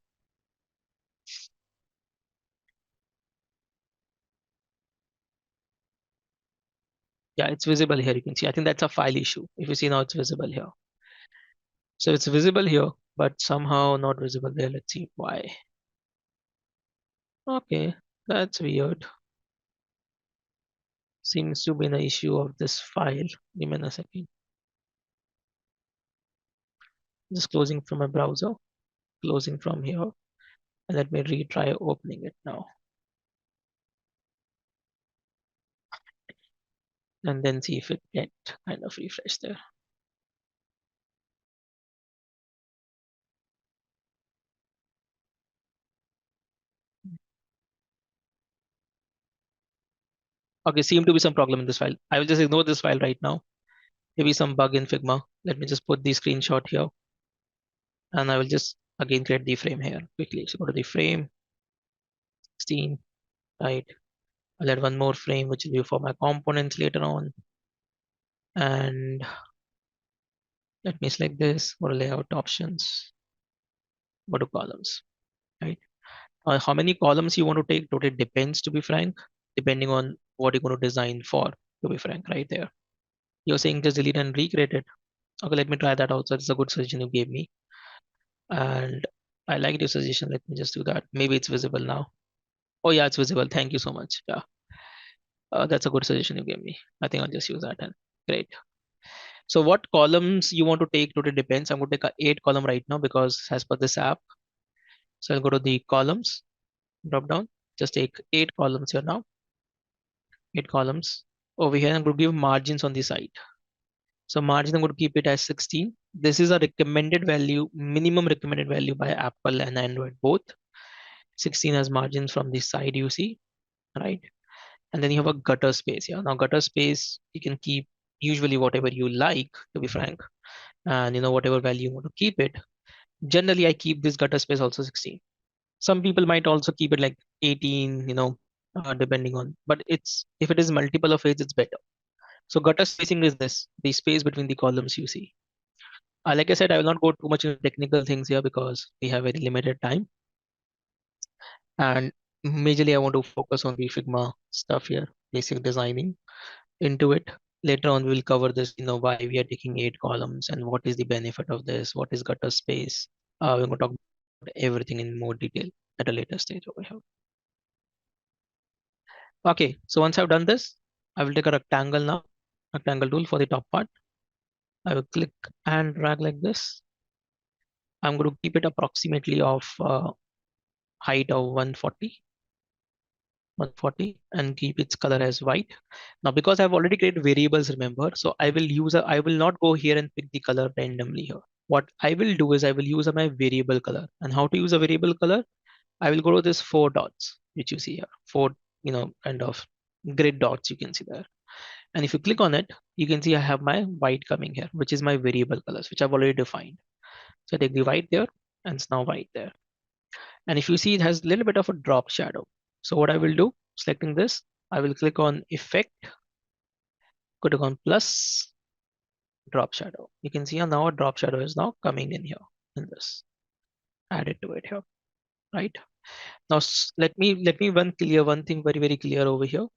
Yeah, it's visible here. You can see, I think that's a file issue. If you see now, it's visible here. So it's visible here, but somehow not visible there. Let's see why. Okay, that's weird. Seems to be an issue of this file. Give me a second. Just closing from my browser, closing from here. And let me retry opening it now. And then see if it get kind of refresh there. Okay, seem to be some problem in this file. I will just ignore this file right now. Maybe some bug in Figma. Let me just put the screenshot here. And I will just again create the frame here quickly. So go to the frame, 16, right? I'll add one more frame, which will be for my components later on. And let me select this, go to layout options, go to columns, right? How many columns you want to take totally depends, to be frank, depending on what you're going to design for, to be frank, right there. You're saying just delete and recreate it. Okay, let me try that out. So it's a good suggestion you gave me. And I like your suggestion. Let me just do that. Maybe it's visible now. Oh yeah, it's visible. Thank you so much. Yeah, that's a good suggestion you gave me. I think I'll just use that and great. So what columns you want to take totally depends. I'm going to take a 8 column right now because as per this app. So I'll go to the columns, drop down, just take 8 columns here now, 8 columns. Over here, I'm going to give margins on the side. So margin, I'm going to keep it as 16. This is a recommended value, minimum recommended value by Apple and Android both. 16 as margins from the side you see, right? And then you have a gutter space here. Now gutter space, you can keep usually whatever you like, to be frank, and whatever value you want to keep it. Generally, I keep this gutter space also 16. Some people might also keep it like 18, depending on, but if it is multiple of it, it's better. So gutter spacing is this, the space between the columns you see. Like I said, I will not go too much into technical things here because we have very limited time. And majorly, I want to focus on the Figma stuff here, basic designing into it. Later on, we will cover this, why we are taking 8 columns and what is the benefit of this, what is gutter space. We're going to talk about everything in more detail at a later stage over here. Okay, so once I've done this, I will take a rectangle now, rectangle tool for the top part. I will click and drag like this. I'm going to keep it approximately of height of 140 and keep its color as white. Now, because I've already created variables, remember, so I will not go here and pick the color randomly here. What I will do is I will use my variable color. And how to use a variable color? I will go to this 4 dots, which you see here, 4, kind of grid dots you can see there. And if you click on it, you can see I have my white coming here, which is my variable colors, which I've already defined. So I take the white there and it's now white there. And if you see, it has a little bit of a drop shadow. So what I will do, selecting this, I will click on effect, click on plus drop shadow. You can see now a drop shadow is now coming in here in this. Add it to it here, right? Now let me one thing very clear over here.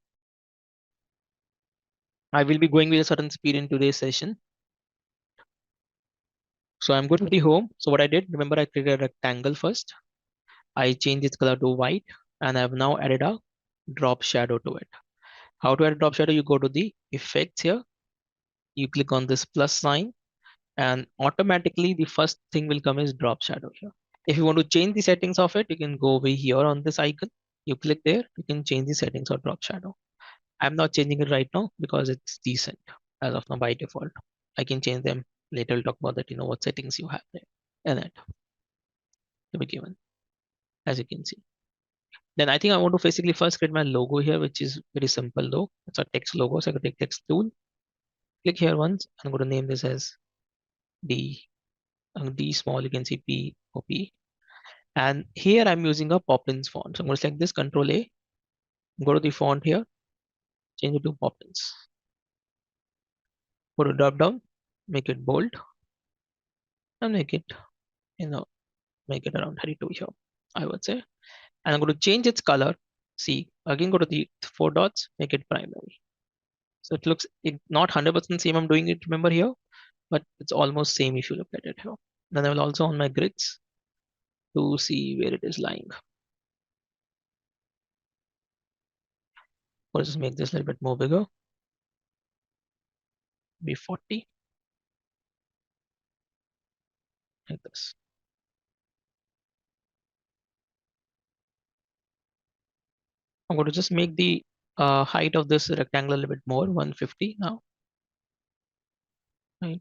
I will be going with a certain speed in today's session. So I'm going to the home. So what I did, remember I created a rectangle first. I changed its color to white and I've now added a drop shadow to it. How to add a drop shadow? You go to the effects here. You click on this plus sign and automatically the first thing will come is drop shadow here. If you want to change the settings of it, you can go over here on this icon. You click there, you can change the settings of drop shadow. I'm not changing it right now because it's decent as of now by default. I can change them later. We'll talk about that, what settings you have there and that to be given, as you can see. Then I think I want to basically first create my logo here, which is very simple though. It's a text logo. So I can take text tool, click here once. I'm going to name this as D, D small, you can see P O P. And here I'm using a Poppins font. So I'm going to select this, Control A, go to the font here, change it to Poppins. Go to drop down, make it bold, and make it, make it around 32 here, I would say. And I'm going to change its color. See, again, go to the 4 dots, make it primary. So it looks not 100% same I'm doing it, remember here, but it's almost same if you look at it here. Then I will also on my grids to see where it is lying. We'll just make this a little bit more bigger. Be 40. Like this. I'm going to just make the height of this rectangle a little bit more, 150 now. Right.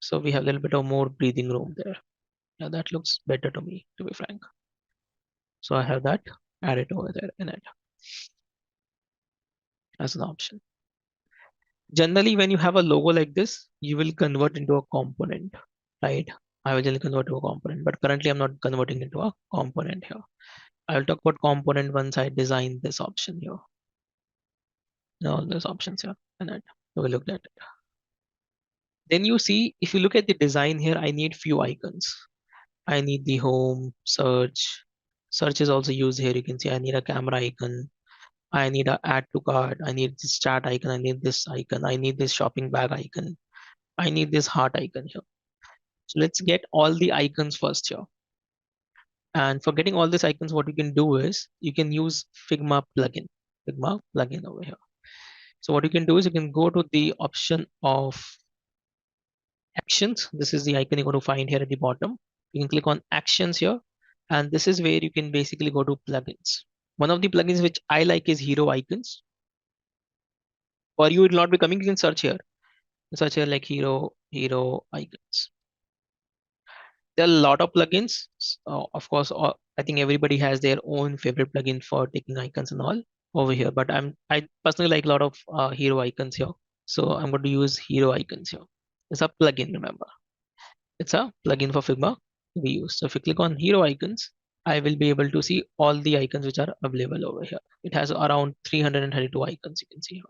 So we have a little bit of more breathing room there. Yeah, that looks better to me, to be frank. So I have that, add it over there in it as an option. Generally, when you have a logo like this, you will convert into a component, right? I will generally convert to a component, but currently I'm not converting into a component here. I will talk about component once I design this option here. All these options here, and that we looked at it. Then you see, if you look at the design here, I need few icons. I need the home, search. Search is also used here. You can see I need a camera icon. I need a add to cart. I need this chat icon. I need this icon. I need this shopping bag icon. I need this heart icon here. So let's get all the icons first here. And for getting all these icons, what you can do is you can use Figma plugin over here. So what you can do is you can go to the option of actions. This is the icon you're going to find here at the bottom. You can click on actions here, and this is where you can basically go to plugins. One of the plugins which I like is Hero Icons. For you, it will not be coming. You can search here. Search here like Hero Icons. There are a lot of plugins. Of course, I think everybody has their own favorite plugin for taking icons and all over here. But I personally like a lot of Hero Icons here. So I'm going to use Hero Icons here. It's a plugin, remember. It's a plugin for Figma we use. So if you click on Hero Icons, I will be able to see all the icons which are available over here. It has around 332 icons you can see here.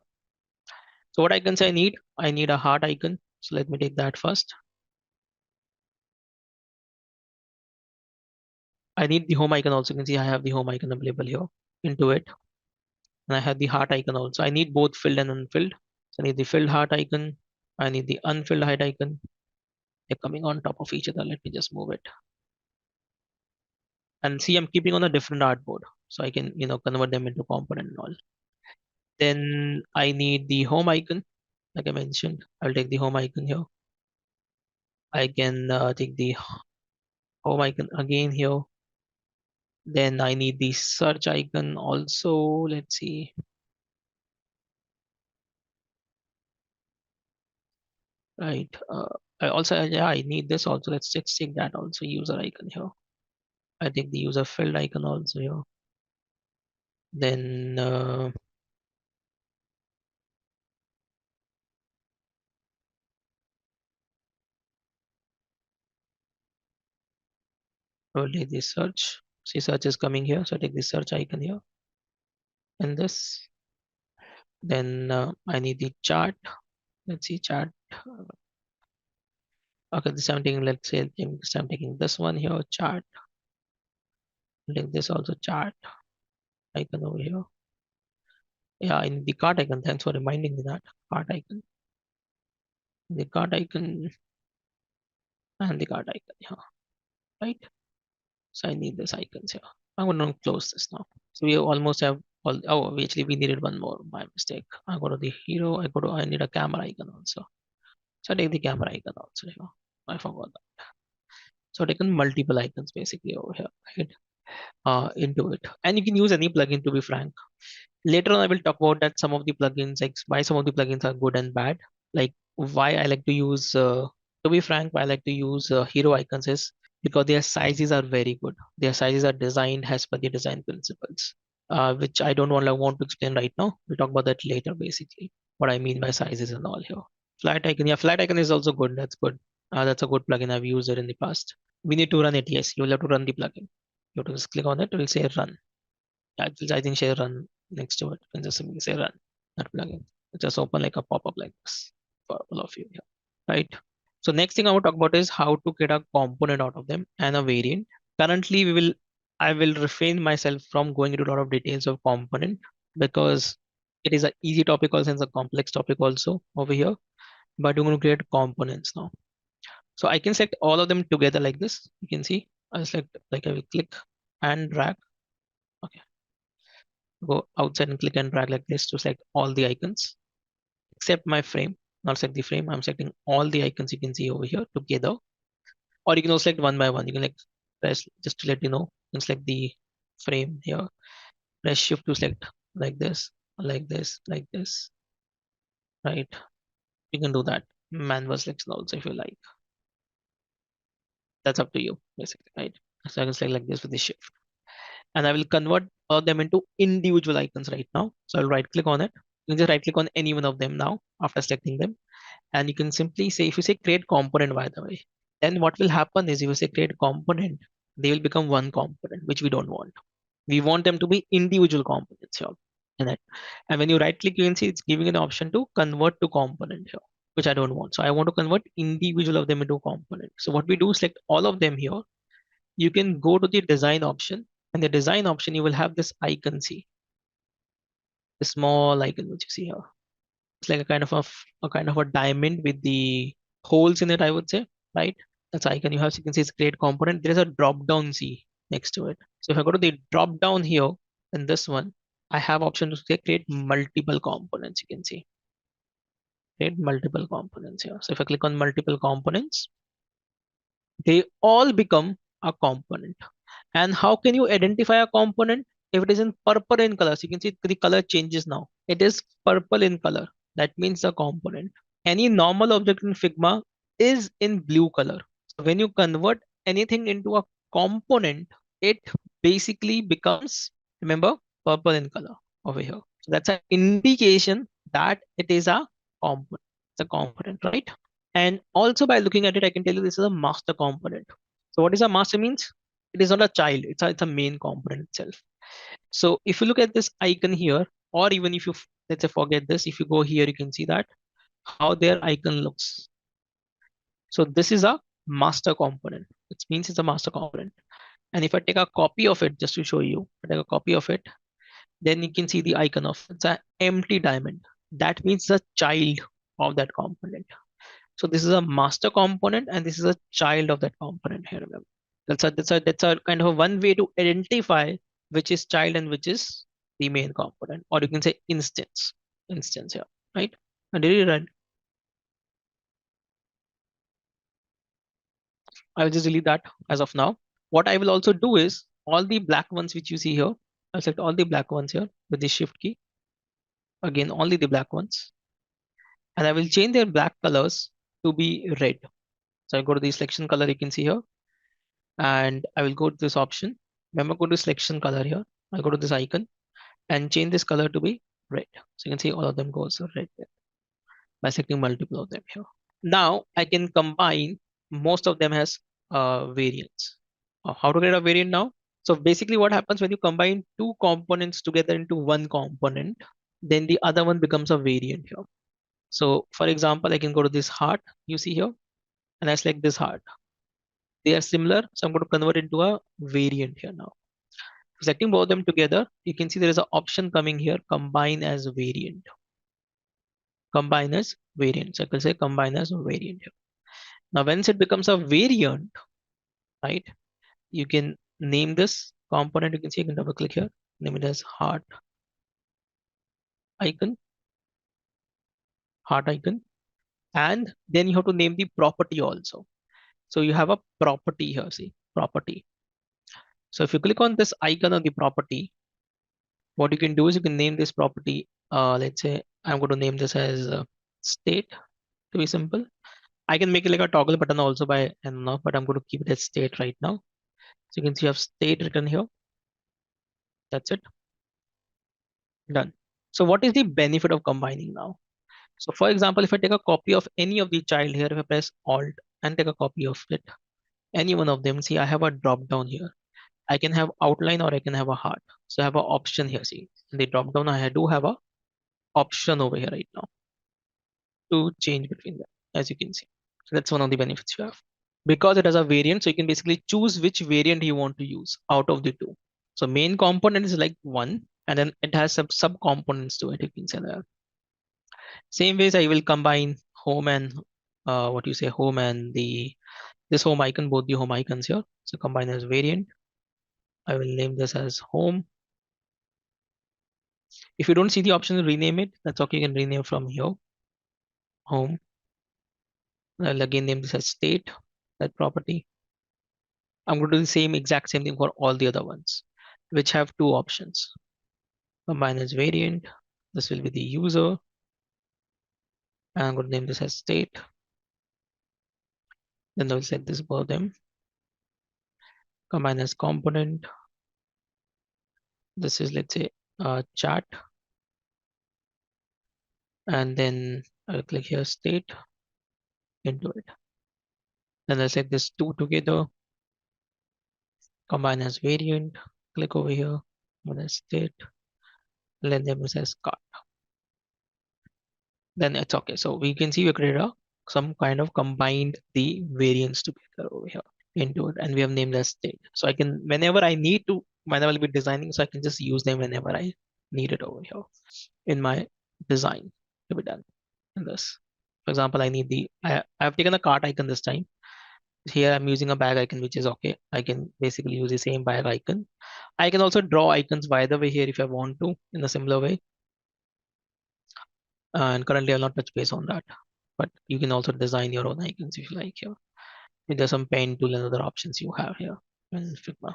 So what icons I need? I need a heart icon. So let me take that first. I need the home icon also. You can see I have the home icon available here into it. And I have the heart icon also. I need both filled and unfilled. So I need the filled heart icon. I need the unfilled heart icon. They're coming on top of each other. Let me just move it. And see, I'm keeping on a different artboard. So I can, convert them into component and all. Then I need the home icon. Like I mentioned, I'll take the home icon here. I can take the home icon again here. Then I need the search icon also. Let's see. Right. I need this also. Let's just take that also. User icon here. I take the user field icon also here. Then I'll take the search. See, search is coming here. So I take the search icon here. And this. Then I need the chart. Let's see, chart. Okay, this I'm taking, let's say, I'm taking this one here, chart. Like this also chart icon over here. Yeah, in the cart icon. Thanks for reminding me that cart icon. The cart icon and the cart icon. Yeah, right. So I need this icons here. I'm going to close this now. So we almost have all. Oh, actually, we needed one more. My mistake. I go to the hero. I need a camera icon also. So I take the camera icon also here. I forgot that. So I taken multiple icons basically over here, right? Into it, and you can use any plugin to be frank. Later on, I will talk about that some of the plugins, like why some of the plugins are good and bad. Like why I like to use, to be frank, why I like to use hero icons is because their sizes are very good. Their sizes are designed as per the design principles, which I don't want to explain right now. We'll talk about that later, basically, what I mean by sizes and all here. Flat icon, yeah, flat icon is also good. That's good. That's a good plugin. I've used it in the past. We need to run it. Yes, you'll have to run the plugin. You have to just click on it. It will say run. Yeah, it will, I think, say run next to it. You can just simply say run that plugin. It just open like a pop-up like this for all of you here, right? So next thing I want to talk about is how to get a component out of them and a variant. Currently, I will refrain myself from going into a lot of details of component because it is an easy topic also and it's a complex topic also over here. But we're going to create components now. So I can select all of them together like this. You can see I select, like, I will click and drag. Okay, go outside and click and drag like this to select all the icons except my frame. Not select the frame. I'm selecting all the icons you can see over here together. Or you can also select one by one. You can, like, press, just to let you know, you can select the frame here. Press shift to select like this, like this, like this. Right. You can do that. Manual selection also if you like. That's up to you, basically, right? So I can select like this with the shift. And I will convert all of them into individual icons right now. So I'll right click on it. You can just right click on any one of them now after selecting them. And you can simply say, if you say create component, by the way, then what will happen is if you say create component, they will become one component, which we don't want. We want them to be individual components here in it. And when you right click, you can see it's giving an option to convert to component here, which I don't want. So I want to convert individual of them into component. So what we do, select all of them here. You can go to the design option, and the design option, you will have this icon, see the small icon which you see here. It's like a kind of a diamond with the holes in it, I would say, right? That's icon you have. So you can see it's create component. There is a drop down C next to it. So if I go to the drop down here in this one, I have option to say create multiple components. You can see create multiple components here. So if I click on multiple components, they all become a component. And how can you identify a component? If it is in purple in color, so you can see the color changes now. It is purple in color. That means a component. Any normal object in Figma is in blue color. So when you convert anything into a component, it basically becomes, remember, purple in color over here. So that's an indication that it is a component. It's a component, right? And also by looking at it, I can tell you this is a master component. So what is a master means? It is not a child, it's a main component itself. So if you look at this icon here, or even if you let's say forget this, if you go here, you can see that how their icon looks. So this is a master component, which means it's a master component. And if I take a copy of it, just to show you, I take a copy of it, then you can see the icon of it's an empty diamond. That means the child of that component. So this is a master component and this is a child of that component here. Remember, that's a kind of a one way to identify which is child and which is the main component, or you can say instance here, right? And did you run? I will just delete that as of now. What I will also do is all the black ones which you see here, I'll select all the black ones here with the shift key. Again, only the black ones. And I will change their black colors to be red. So I go to the selection color you can see here, and I will go to this option. Remember, go to selection color here. I'll go to this icon and change this color to be red. So you can see all of them goes red there by selecting multiple of them here. Now I can combine most of them as variants. How to get a variant now? So basically what happens when you combine two components together into one component, then the other one becomes a variant here. So for example, I can go to this heart you see here and I select this heart. They are similar, so I'm going to convert into a variant here now. Selecting both of them together, you can see there is an option coming here, combine as variant. Combine as variant. So I can say combine as variant here. Now, once it becomes a variant, right, you can name this component. You can see you can double click here, name it as heart icon, heart icon, and then you have to name the property also. So you have a property here, see, property. So if you click on this icon of the property, what you can do is you can name this property. Let's say I'm going to name this as state to be simple. I can make it like a toggle button also by and now, but I'm going to keep it as state right now. So you can see you have state written here. That's it. Done. So what is the benefit of combining now? So for example, if I take a copy of any of the child here, if I press Alt and take a copy of it, any one of them, see I have a drop down here. I can have outline or I can have a heart. So I have an option here. See in the drop down, I do have a option over here right now to change between them, as you can see. So that's one of the benefits you have. Because it has a variant, so you can basically choose which variant you want to use out of the two. So main component is like one, and then it has some sub components to it. You can say that. Same ways, I will combine home and what you say home and the this home icon, both the home icons here. So combine as variant. I will name this as home. If you don't see the option to rename it, that's okay. You can rename from here. Home. I'll again name this as state, that property. I'm going to do the exact same thing for all the other ones, which have two options. Combine as variant. This will be the user. And I'm going to name this as state. Then I'll set this for them. Combine as component. This is, let's say, chat. And then I'll click here state into it. Then I'll set this two together. Combine as variant. Click over here. Combine as state. Let them as cart. Then it's okay. So we can see we created some kind of combined the variants together over here into it, and we have named as state. So I can, whenever I need to, whenever I'll be designing, so I can just use them whenever I need it over here in my design to be done in this. For example, I need I've taken a cart icon this time. Here I'm using a bag icon, which is okay. I can basically use the same bag icon. I can also draw icons by the way here if I want to in a similar way. And currently I'll not touch base on that, but you can also design your own icons if you like here. There's some pen tool and other options you have here in Figma,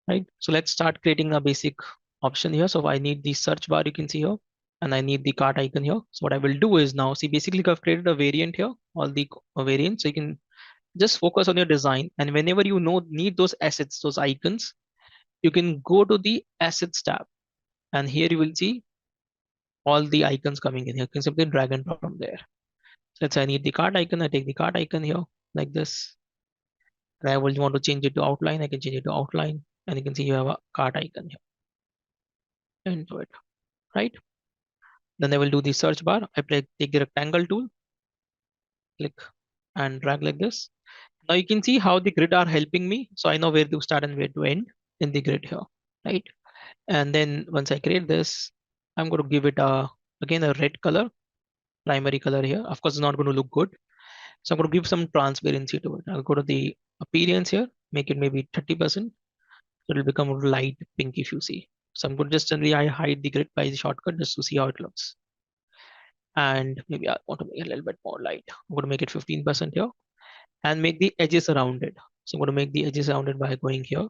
right? So let's start creating a basic option here. So I need the search bar, you can see here, and I need the cart icon here. So what I will do is now, see, basically I've created a variant here, all the variants. So you can just focus on your design, and whenever you need those assets, those icons, you can go to the assets tab, and here you will see all the icons coming in here. You can simply drag and drop from there. So let's say I need the cart icon, I take the cart icon here like this. And I will want to change it to outline, I can change it to outline, and you can see you have a cart icon here into it, right? Then I will do the search bar. Take the rectangle tool, click and drag like this. Now you can see how the grid are helping me. So I know where to start and where to end in the grid here, right? And then once I create this, I'm going to give it again a red color, primary color here. Of course, it's not going to look good. So I'm going to give some transparency to it. I'll go to the appearance here, make it maybe 30%. So it'll become light pink if you see. So I'm going to just generally I hide the grid by the shortcut just to see how it looks. And maybe I want to make it a little bit more light. I'm going to make it 15% here and make the edges rounded. So I'm going to make the edges rounded by going here,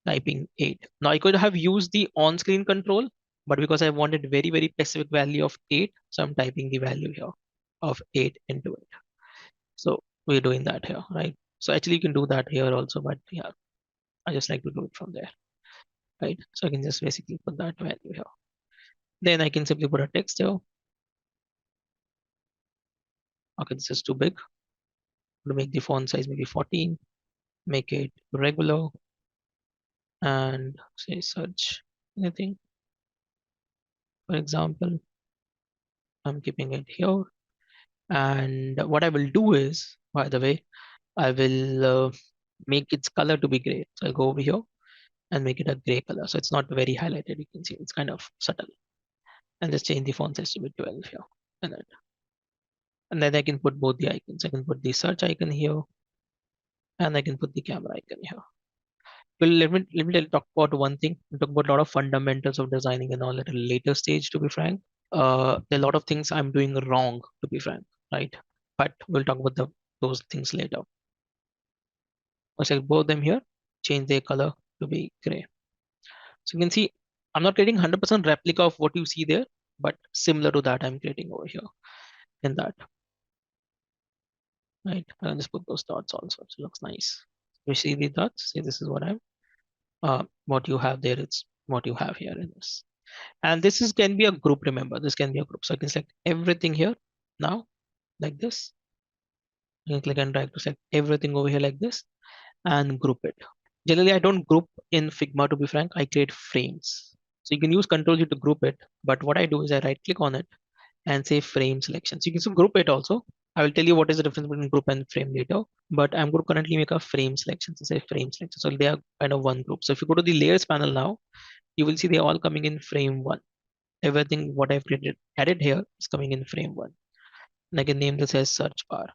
typing 8. Now I could have used the on-screen control, but because I wanted very, very specific value of 8, so I'm typing the value here of 8 into it. So we're doing that here, right? So actually you can do that here also, but yeah, I just like to do it from there, right? So I can just basically put that value here. Then I can simply put a text here. Okay, this is too big. To make the font size maybe 14, make it regular, and say search anything. For example, I'm keeping it here. And what I will do is, by the way, I will make its color to be gray. So I'll go over here and make it a gray color. So it's not very highlighted. You can see it's kind of subtle. And just change the font size to be 12 here. And then I can put both the icons. I can put the search icon here, and I can put the camera icon here. Well, let me talk about one thing. We'll talk about a lot of fundamentals of designing and all at a later stage, to be frank. There are a lot of things I'm doing wrong, to be frank, right? But we'll talk about those things later. I'll select both of them here, change their color to be gray. So you can see I'm not creating 100% replica of what you see there, but similar to that I'm creating over here in that, right? I'll just put those dots also, so it looks nice. You see the dots, see this is what you have there, it's what you have here in this. And this can be a group, remember, this can be a group. So I can select everything here now, like this. You can click and drag to select everything over here like this and group it. Generally, I don't group in Figma, to be frank, I create frames. So you can use Control G to group it, but what I do is I right click on it and say frame selection. So you can still group it also. I will tell you what is the difference between group and frame later, but I'm going to currently make a frame selection. So say frame selection. So they are kind of one group. So if you go to the layers panel now, you will see they're all coming in frame 1. Everything what I've added here is coming in frame 1. And I can name this as search bar,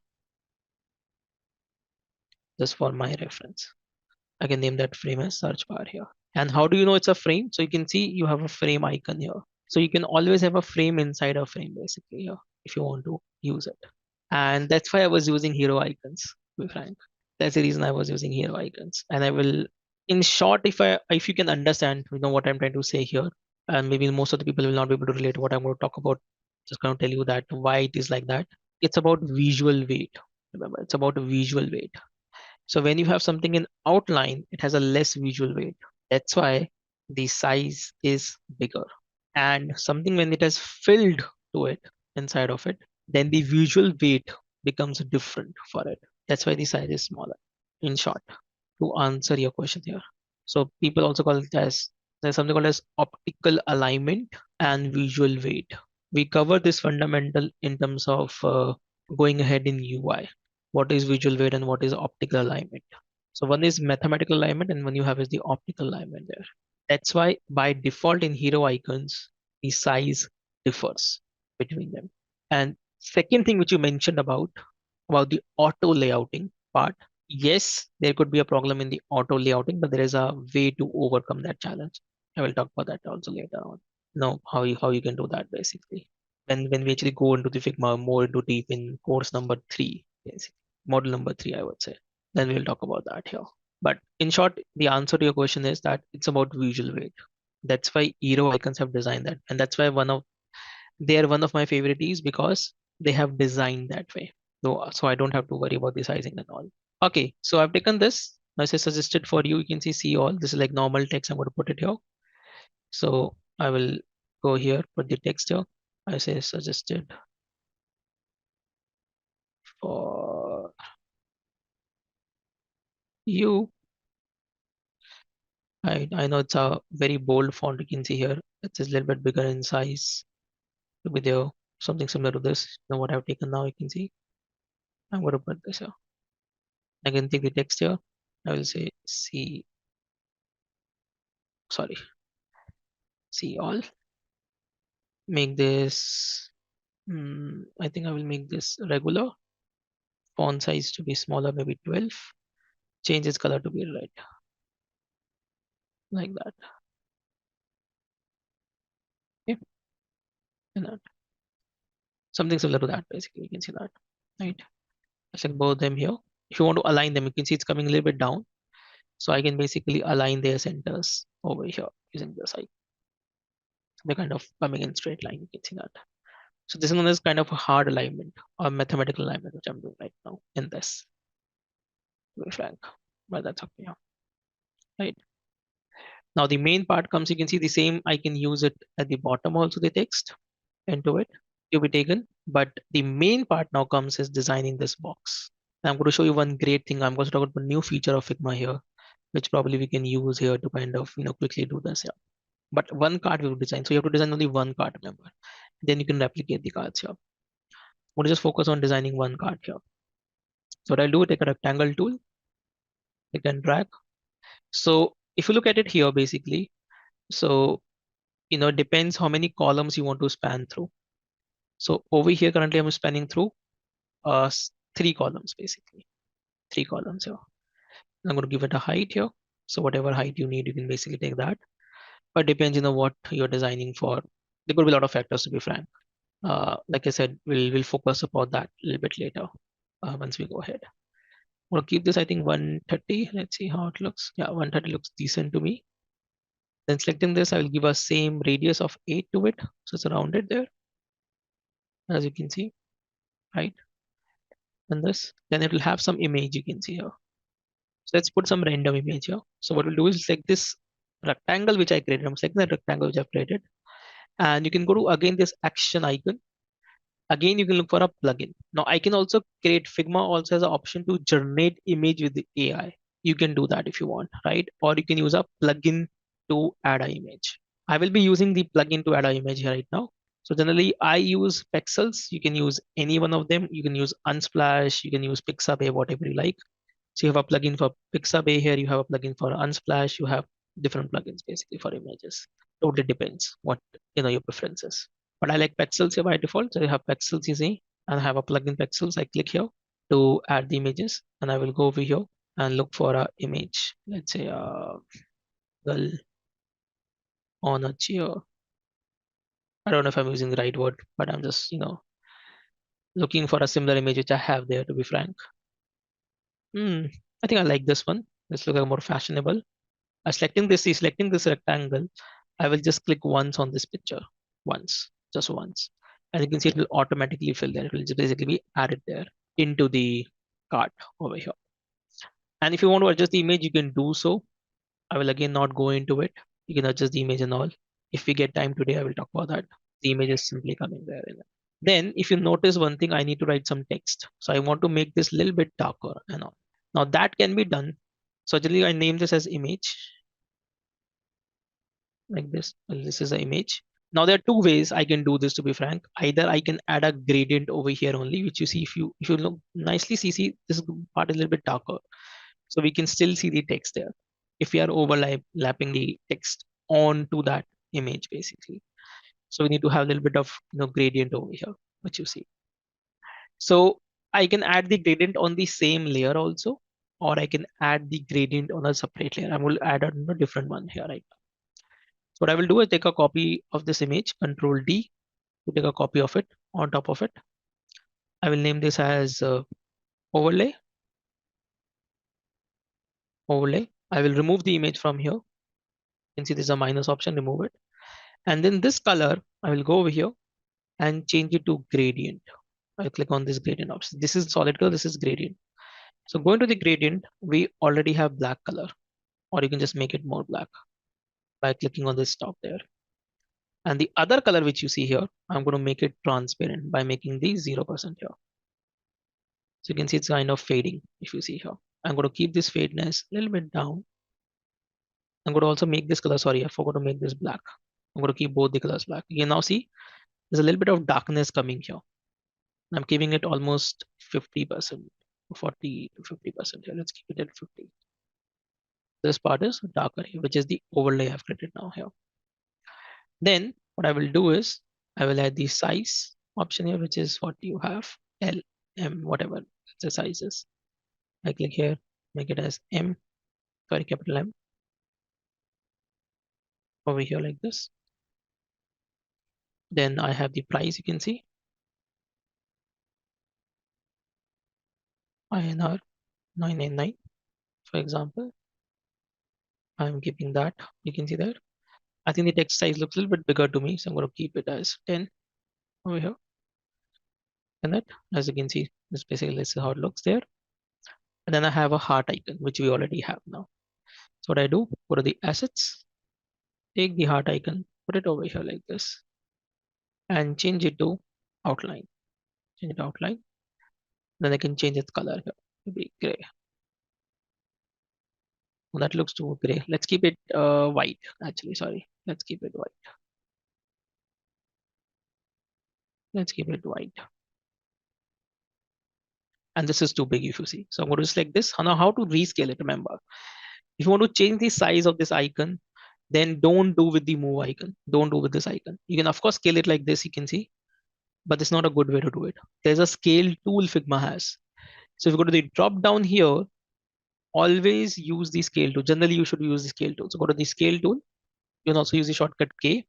just for my reference. I can name that frame as search bar here. And how do you know it's a frame? So you can see you have a frame icon here. So you can always have a frame inside a frame basically here if you want to use it. And that's why I was using hero icons, to be frank. That's the reason I was using hero icons. And I will, in short, if you can understand, what I'm trying to say here, and maybe most of the people will not be able to relate to what I'm going to talk about. Just going to tell you that why it is like that. It's about visual weight. Remember, it's about visual weight. So when you have something in outline, it has a less visual weight. That's why the size is bigger. And something when it has filled to it inside of it, then the visual weight becomes different for it. That's why the size is smaller. In short, to answer your question here. So people also call it as, there's something called as optical alignment and visual weight. We cover this fundamental in terms of going ahead in UI. What is visual weight and what is optical alignment? So one is mathematical alignment and one you have is the optical alignment there. That's why by default in hero icons, the size differs between them. And second thing which you mentioned about the auto layouting part, yes, there could be a problem in the auto layouting, but there is a way to overcome that challenge. I will talk about that also later on. Know how you can do that basically. when we actually go into the Figma more into deep in course number 3, basically, model number 3, I would say. Then we'll talk about that here. But in short, the answer to your question is that it's about visual weight. That's why Hero icons have designed that, and that's why they are one of my favorites because they have designed that way. So I don't have to worry about the sizing and all. Okay, so I've taken this. Now it's suggested for you. You can see all. This is like normal text. I'm going to put it here. So I will go here, put the text here. I say suggested for you. I know it's a very bold font. You can see here. It's a little bit bigger in size. To be there, something similar to this. Now what I've taken now, you can see. I'm going to put this here. I can take the text here. I will say see. Sorry, see all. Make this. I think I will make this regular. Font size to be smaller, maybe 12. Change its color to be red, like that. Okay, and that. Something similar to that, basically. You can see that, right? I select both of them here. If you want to align them, you can see it's coming a little bit down. So I can basically align their centers over here using the side. They're kind of coming in straight line. You can see that. So this one is kind of a hard alignment or mathematical alignment, which I'm doing right now in this, to be frank. But that's okay. Yeah. Right. Now the main part comes, you can see the same, I can use it at the bottom also, the text into it to be taken. But the main part now comes is designing this box. And I'm going to show you one great thing. I'm going to talk about a new feature of Figma here, which probably we can use here to kind of quickly do this. Yeah. But one card we will design. So you have to design only one card, remember. Then you can replicate the cards here. I'm going to just focus on designing one card here. So what I'll do, take a rectangle tool, I can drag. So if you look at it here, basically, so it depends how many columns you want to span through. So over here, currently I'm spanning through 3 columns, basically. 3 columns here. I'm going to give it a height here. So whatever height you need, you can basically take that. But depends, what you're designing for. There could be a lot of factors, to be frank. Like I said, we'll focus upon that a little bit later once we go ahead. We'll keep this, I think, 130. Let's see how it looks. Yeah, 130 looks decent to me. Then selecting this, I will give a same radius of 8 to it. So it's rounded there, as you can see, right? And this, then it will have some image you can see here. So let's put some random image here. So what we'll do is select this rectangle which I created. I'm selecting the rectangle which I've created. And you can go to again this action icon. Again, you can look for a plugin. Now I can also create, Figma also has an option to generate image with the AI. You can do that if you want, right? Or you can use a plugin to add an image. I will be using the plugin to add an image here right now. So generally I use Pexels. You can use any one of them. You can use Unsplash, you can use Pixabay, whatever you like. So you have a plugin for Pixabay here, you have a plugin for Unsplash, you have different plugins basically for images. Totally depends what your preference is. But I like Pexels here by default. So I have Pexels easy and I have a plugin Pexels. I click here to add the images and I will go over here and look for a image. Let's say girl on a chair. I don't know if I'm using the right word, but I'm just, looking for a similar image which I have there, to be frank. I think I like this one. Let's look at more fashionable. Selecting this rectangle, I will just click once on this picture. Just once. And you can see it will automatically fill there. It will just basically be added there into the cart over here. And if you want to adjust the image, you can do so. I will again not go into it. You can adjust the image and all. If we get time today, I will talk about that. The image is simply coming there. Then if you notice one thing, I need to write some text. So I want to make this a little bit darker and all. Now that can be done. So generally I name this as image. Like this. This is the image. Now there are two ways I can do this, to be frank. Either I can add a gradient over here only, which you see if you look nicely, see this part is a little bit darker. So we can still see the text there. If we are overlapping the text onto that image, basically. So we need to have a little bit of gradient over here, which you see. So I can add the gradient on the same layer also, or I can add the gradient on a separate layer. I'm going to add a different one here right now. So what I will do is take a copy of this image, Control D, to take a copy of it on top of it. I will name this as overlay. Overlay. I will remove the image from here. You can see there's a minus option, remove it. And then this color, I will go over here and change it to gradient. I'll click on this gradient option. This is solid color, this is gradient. So going to the gradient, we already have black color, or you can just make it more black by clicking on this top there. And the other color which you see here, I'm going to make it transparent by making the 0% here. So you can see it's kind of fading if you see here. I'm going to keep this fadeness a little bit down. I'm going to also make this color, sorry, I forgot to make this black. I'm going to keep both the colors black. You can now see there's a little bit of darkness coming here. I'm keeping it almost 50%, 40 to 50% here. Let's keep it at 50. This part is darker here, which is the overlay I've created now here. Then what I will do is I will add the size option here, which is what you have, L, M, whatever the size is. I click here, make it as M, sorry, capital M, over here like this. Then I have the price, you can see, INR 999, for example. I'm keeping that, you can see that. I think the text size looks a little bit bigger to me, so I'm going to keep it as 10 over here. And that, as you can see, this basically is how it looks there. And then I have a heart icon, which we already have now. So what I do, go to the assets, take the heart icon, put it over here like this, and change it to outline. Change it to outline. Then I can change its color here to be gray. Well, that looks too gray. Let's keep it white. Actually, sorry. Let's keep it white. Let's keep it white. And this is too big if you see. So I'm going to select this. Now how to rescale it, remember. If you want to change the size of this icon, then don't do with the move icon. Don't do with this icon. You can of course scale it like this, you can see, but it's not a good way to do it. There's a scale tool Figma has. So if you go to the drop down here, always use the scale tool. Generally, you should use the scale tool. So go to the scale tool. You can also use the shortcut K.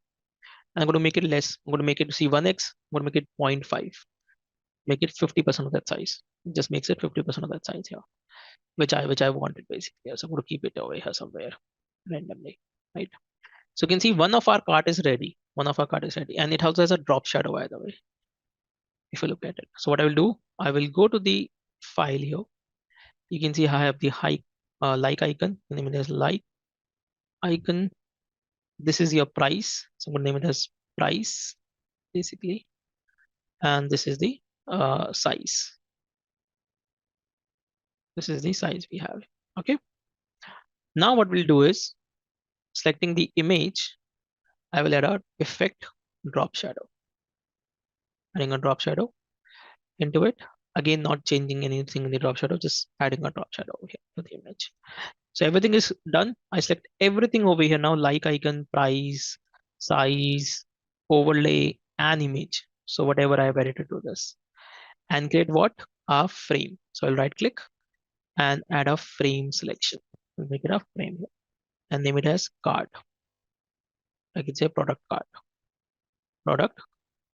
And I'm going to make it less. I'm going to make it see 1x. I'm going to make it 0.5. Make it 50% of that size. It just makes it 50% of that size here, which I wanted basically. So I'm going to keep it over here somewhere randomly, right? So you can see one of our cart is ready. One of our cart is ready, and it also has a drop shadow by the way. If you look at it, so what I will do, I will go to the file here. You can see I have the like icon. The name it as like icon. This is your price. So I'm going to name it as price basically, and this is the size. This is the size we have. Okay. Now what we'll do is selecting the image. I will add a effect drop shadow. Adding a drop shadow into it. Again, not changing anything in the drop shadow, just adding a drop shadow over here to the image. So everything is done. I select everything over here now, like icon, price, size, overlay, and image. So whatever I have edited to this. And create what? A frame. So I'll right click and add a frame selection. I'll make it a frame here and name it as card. I can say product card. Product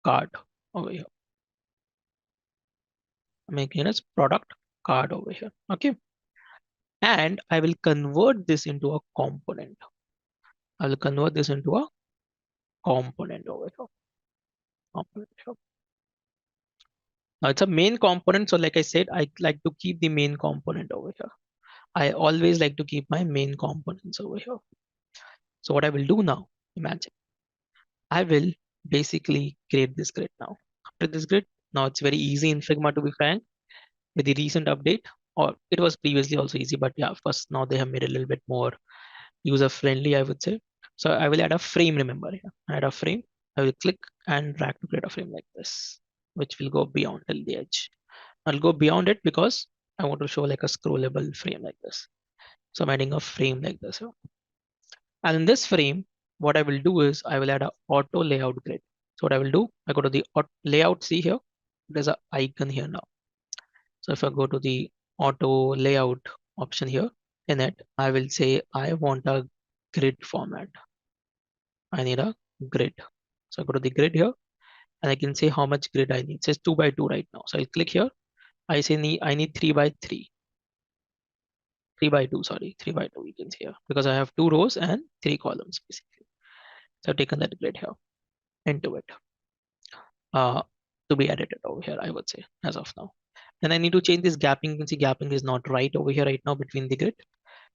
card over here. I'm making it as product card over here. Okay. And I will convert this into a component. I will convert this into a component over here. Component here. Now it's a main component. So like I said, I like to keep the main component over here. I always like to keep my main components over here. So what I will do now, imagine, I will basically create this grid now. After this grid, now it's very easy in Figma to be frank with the recent update, or it was previously also easy, but yeah, of course, now they have made it a little bit more user friendly, I would say. So I will add a frame, remember here, add a frame. I will click and drag to create a frame like this, which will go beyond till the edge. I'll go beyond it because I want to show like a scrollable frame like this. So I'm adding a frame like this here. And in this frame, what I will do is I will add a auto layout grid. So what I will do, I go to the layout, see here, there's an icon here now. So if I go to the auto layout option here, in it, I will say I want a grid format. I need a grid. So I go to the grid here and I can say how much grid I need. It says 2 by 2 right now. So I'll click here. I say I need 3 by 3. 3 by 2, sorry, 3 by 2 you can see here, because I have 2 rows and 3 columns basically. So I've taken that grid here into it uh, to be edited over here, I would say, as of now. Then I need to change this gapping. You can see gapping is not right over here right now between the grid.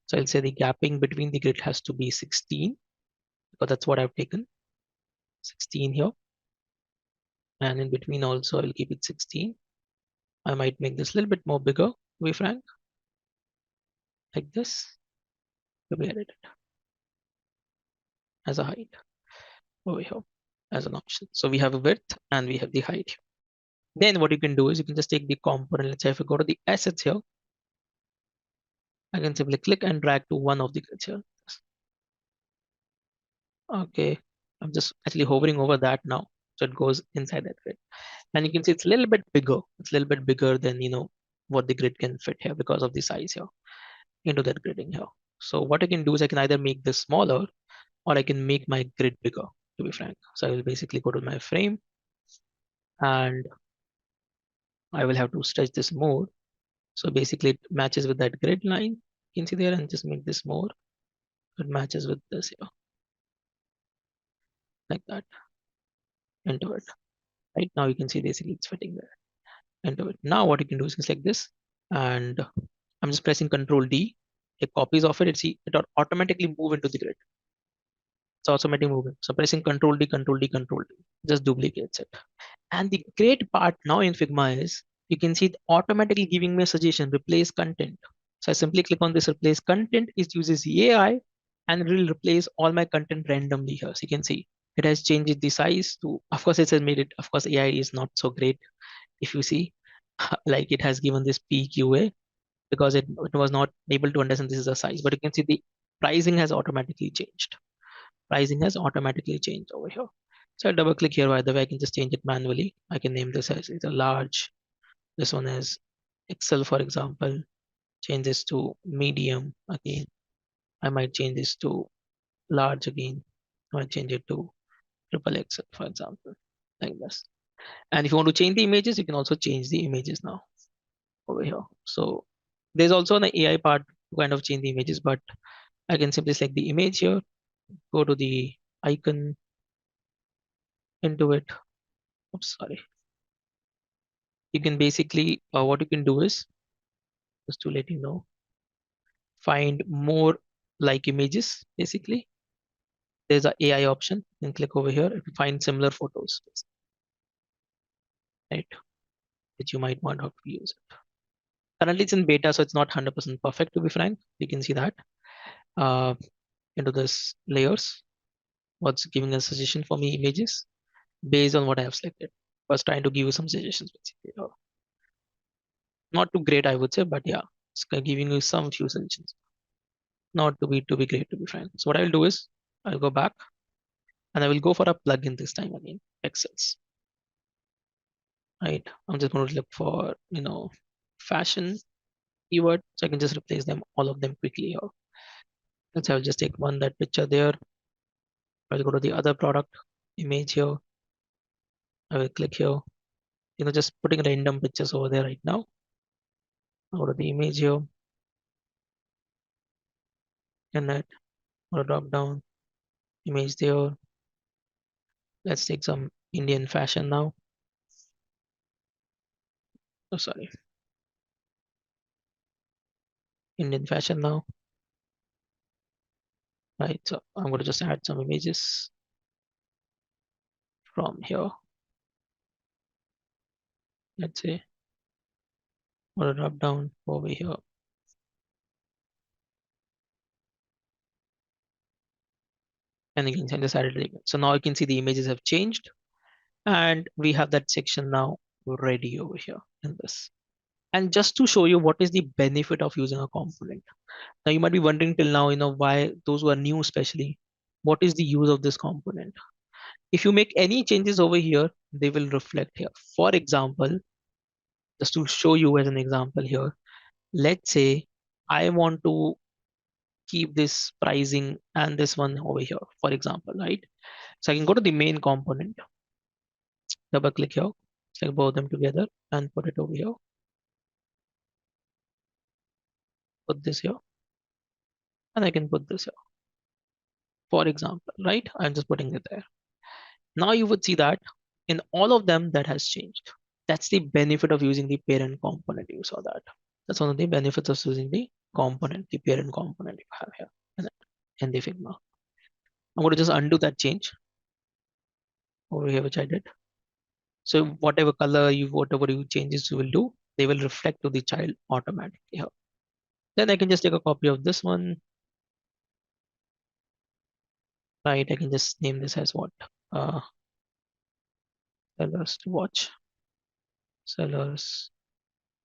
So I'll say the gapping between the grid has to be 16, because that's what I've taken, 16 here. And in between also I'll keep it 16. I might make this a little bit more bigger, to be frank, like this, to be edited as a height over here as an option. So we have a width and we have the height here. Then what you can do is you can just take the component. Let's say if I go to the assets here, I can simply click and drag to one of the grids here. Okay, I'm just actually hovering over that now. So it goes inside that grid. And you can see it's a little bit bigger. It's a little bit bigger than, what the grid can fit here because of the size here into that gridding here. So what I can do is I can either make this smaller or I can make my grid bigger, to be frank. So I will basically go to my frame and I will have to stretch this more. So basically it matches with that grid line. You can see there, and just make this more. It matches with this here, like that, into it. Right now you can see basically it's fitting there into it. Now what you can do is like this, and I'm just pressing Control D. Take copies of it. It automatically move into the grid. It's automatically moving. So pressing Control D, Control D, Control D, just duplicates it. And the great part now in Figma is you can see it automatically giving me a suggestion, replace content. So I simply click on this replace content. It uses AI and it will replace all my content randomly here. So you can see it has changed the size to, of course, it has made it, of course, AI is not so great. If you see, like it has given this PQA because it was not able to understand this is the size, but you can see the pricing has automatically changed. Pricing has automatically changed over here. So I'll double click here. By the way, I can just change it manually. I can name this as it's a large. This one is Excel, for example. Change this to medium again. I might change this to large again. I might change it to triple Excel, for example, like this. And if you want to change the images, you can also change the images now over here. So there's also an AI part to kind of change the images, but I can simply select the image here, go to the icon into it. Oops, sorry. You can basically, what you can do is, just to let you know, find more like images, basically. There's a AI option. You can click over here if you find similar photos, right? Which you might want to use it. Currently it's in beta, so it's not 100% perfect, to be frank. You can see that into this layers, what's giving a suggestion for me images based on what I have selected. I was trying to give you some suggestions, basically. Not too great, I would say, but yeah, it's giving you some few suggestions. Not to be great, to be frank. So what I'll do is I'll go back and I will go for a plugin this time again, Excels. Right. I'm just going to look for, fashion keyword. So I can just replace them, all of them quickly here. Let's say I'll just take one, that picture there. I'll go to the other product image here. I will click here, just putting random pictures over there right now. I'll go to the image here. And that, or drop down image there. Let's take some Indian fashion now. Oh, sorry. Indian fashion now. Right. So I'm going to just add some images from here. Let's say, or drop down over here. And you can just add it again. So now you can see the images have changed and we have that section now ready over here in this. And just to show you what is the benefit of using a component. Now you might be wondering till now, why those who are new, especially, what is the use of this component? If you make any changes over here, they will reflect here. For example, just to show you as an example here, let's say I want to keep this pricing and this one over here, for example, right? So I can go to the main component, double click here, select both of them together and put it over here. Put this here, and I can put this here. For example, right? I'm just putting it there. Now you would see that in all of them that has changed. That's the benefit of using the parent component. You saw that. That's one of the benefits of using the component, the parent component you have here in the Figma. I'm going to just undo that change over here, which I did. So whatever you changes you will do, they will reflect to the child automatically here. Then I can just take a copy of this one, right? I can just name this as what? Uh, sellers to watch, sellers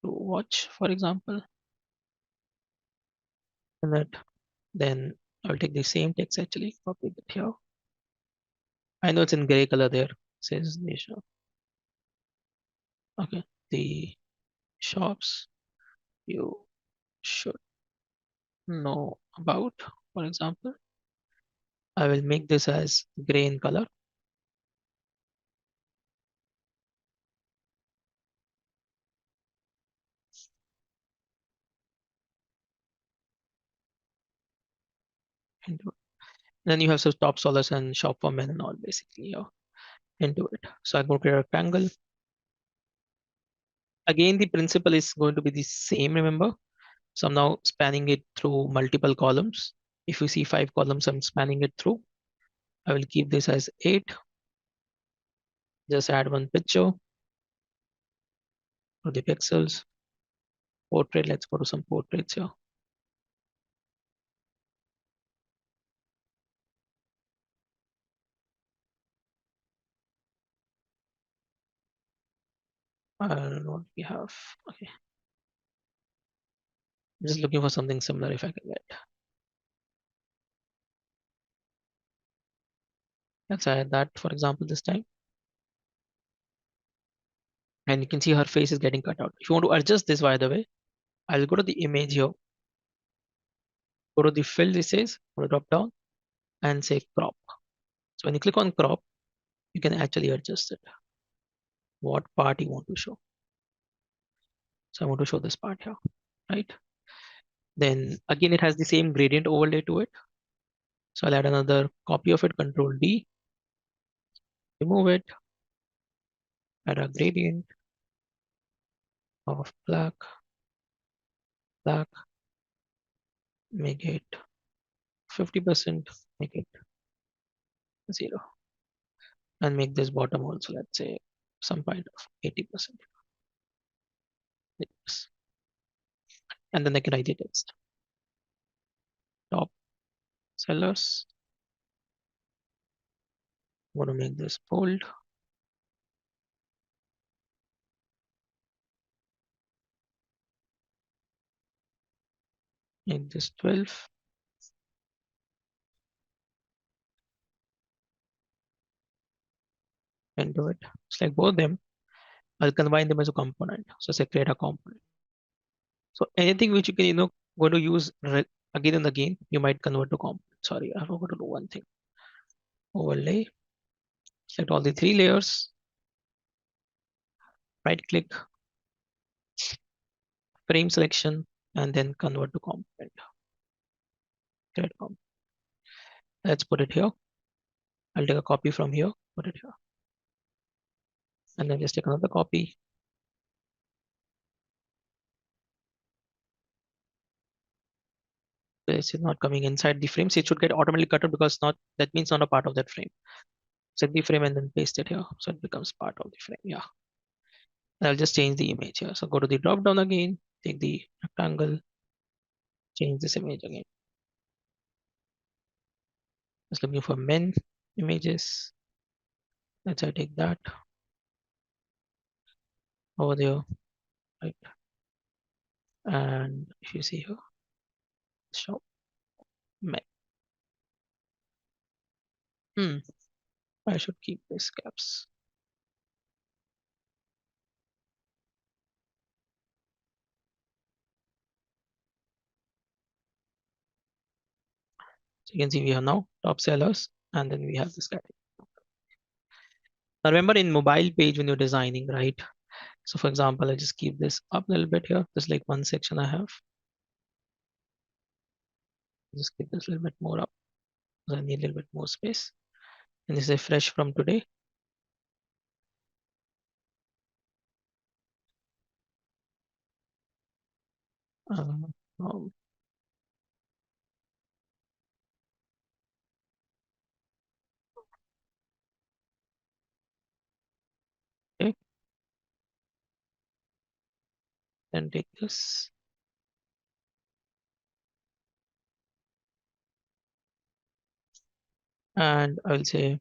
to watch, for example. And that then I'll take the same text actually, copy it here. I know it's in gray color there, says the shop. Okay, the shops you should know about, for example. I will make this as gray in color. Into it. Then you have some top sellers and shop for men and all basically here into it. So I'm going to create a rectangle. Again, the principle is going to be the same, remember? So I'm now spanning it through multiple columns. If you see 5 columns, I'm spanning it through. I will keep this as 8. Just add one picture for the pixels. Portrait, let's go to some portraits here. I don't know what we have. Okay. I'm just looking for something similar if I can get. Let's add that, for example, this time. And you can see her face is getting cut out. If you want to adjust this, by the way, I'll go to the image here, go to the fill, this says, go to drop down and say crop. So when you click on crop, you can actually adjust it. What part you want to show. So I want to show this part here, right? Then again, it has the same gradient overlay to it. So I'll add another copy of it, Control D, remove it, add a gradient of black, make it 50%, make it 0, and make this bottom also, let's say, some point of 80%. Yes. And then I can write the text. Top sellers. I want to make this bold. Make this 12. And do it. Select both of them. I'll combine them as a component. So say create a component. So anything which you can, going to use again and again, you might convert to component. Sorry, I forgot to do one thing. Overlay. Select all the 3 layers. Right click, frame selection, and then convert to component. Create component. Let's put it here. I'll take a copy from here, put it here. And then just take another copy. This is not coming inside the frame, so it should get automatically cut out because not that means not a part of that frame. Set the frame and then paste it here, so it becomes part of the frame. Yeah. I'll just change the image here. So go to the drop down again, take the rectangle, change this image again. Just looking for men images. Let's I take that over there, right? And if you see here, shop men. I should keep this caps. So you can see we have now top sellers, and then we have this category. Now remember in mobile page when you're designing, right? So for example, I just keep this up a little bit here. There's like one section I have. Just keep this a little bit more up. I need a little bit more space. And this is fresh from today. Um, um, okay, then take this. And I will say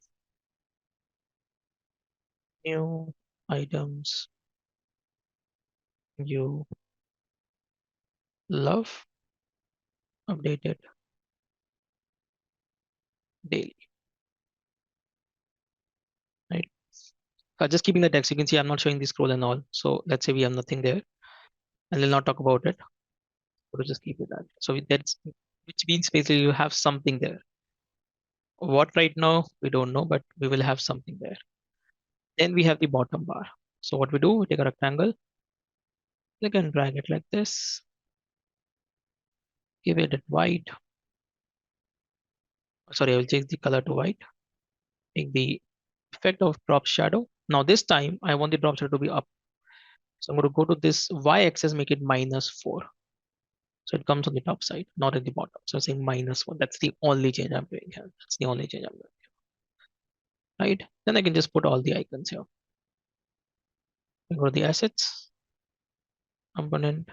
new items you love updated daily, right? Just keeping the text, you can see I'm not showing the scroll and all. So let's say we have nothing there and we'll not talk about it. We'll just keep it that. So that's, which means basically you have something there. What right now, we don't know, but we will have something there. Then we have the bottom bar. So what we do, we take a rectangle, click and drag it like this, give it white. Sorry, I will change the color to white. Take the effect of drop shadow. Now this time I want the drop shadow to be up. So I'm going to go to this y-axis, make it -4. So it comes on the top side, not at the bottom. So I'm saying -1. That's the only change I'm doing here. That's the only change I'm doing. Right? Then I can just put all the icons here. I go to the assets, component.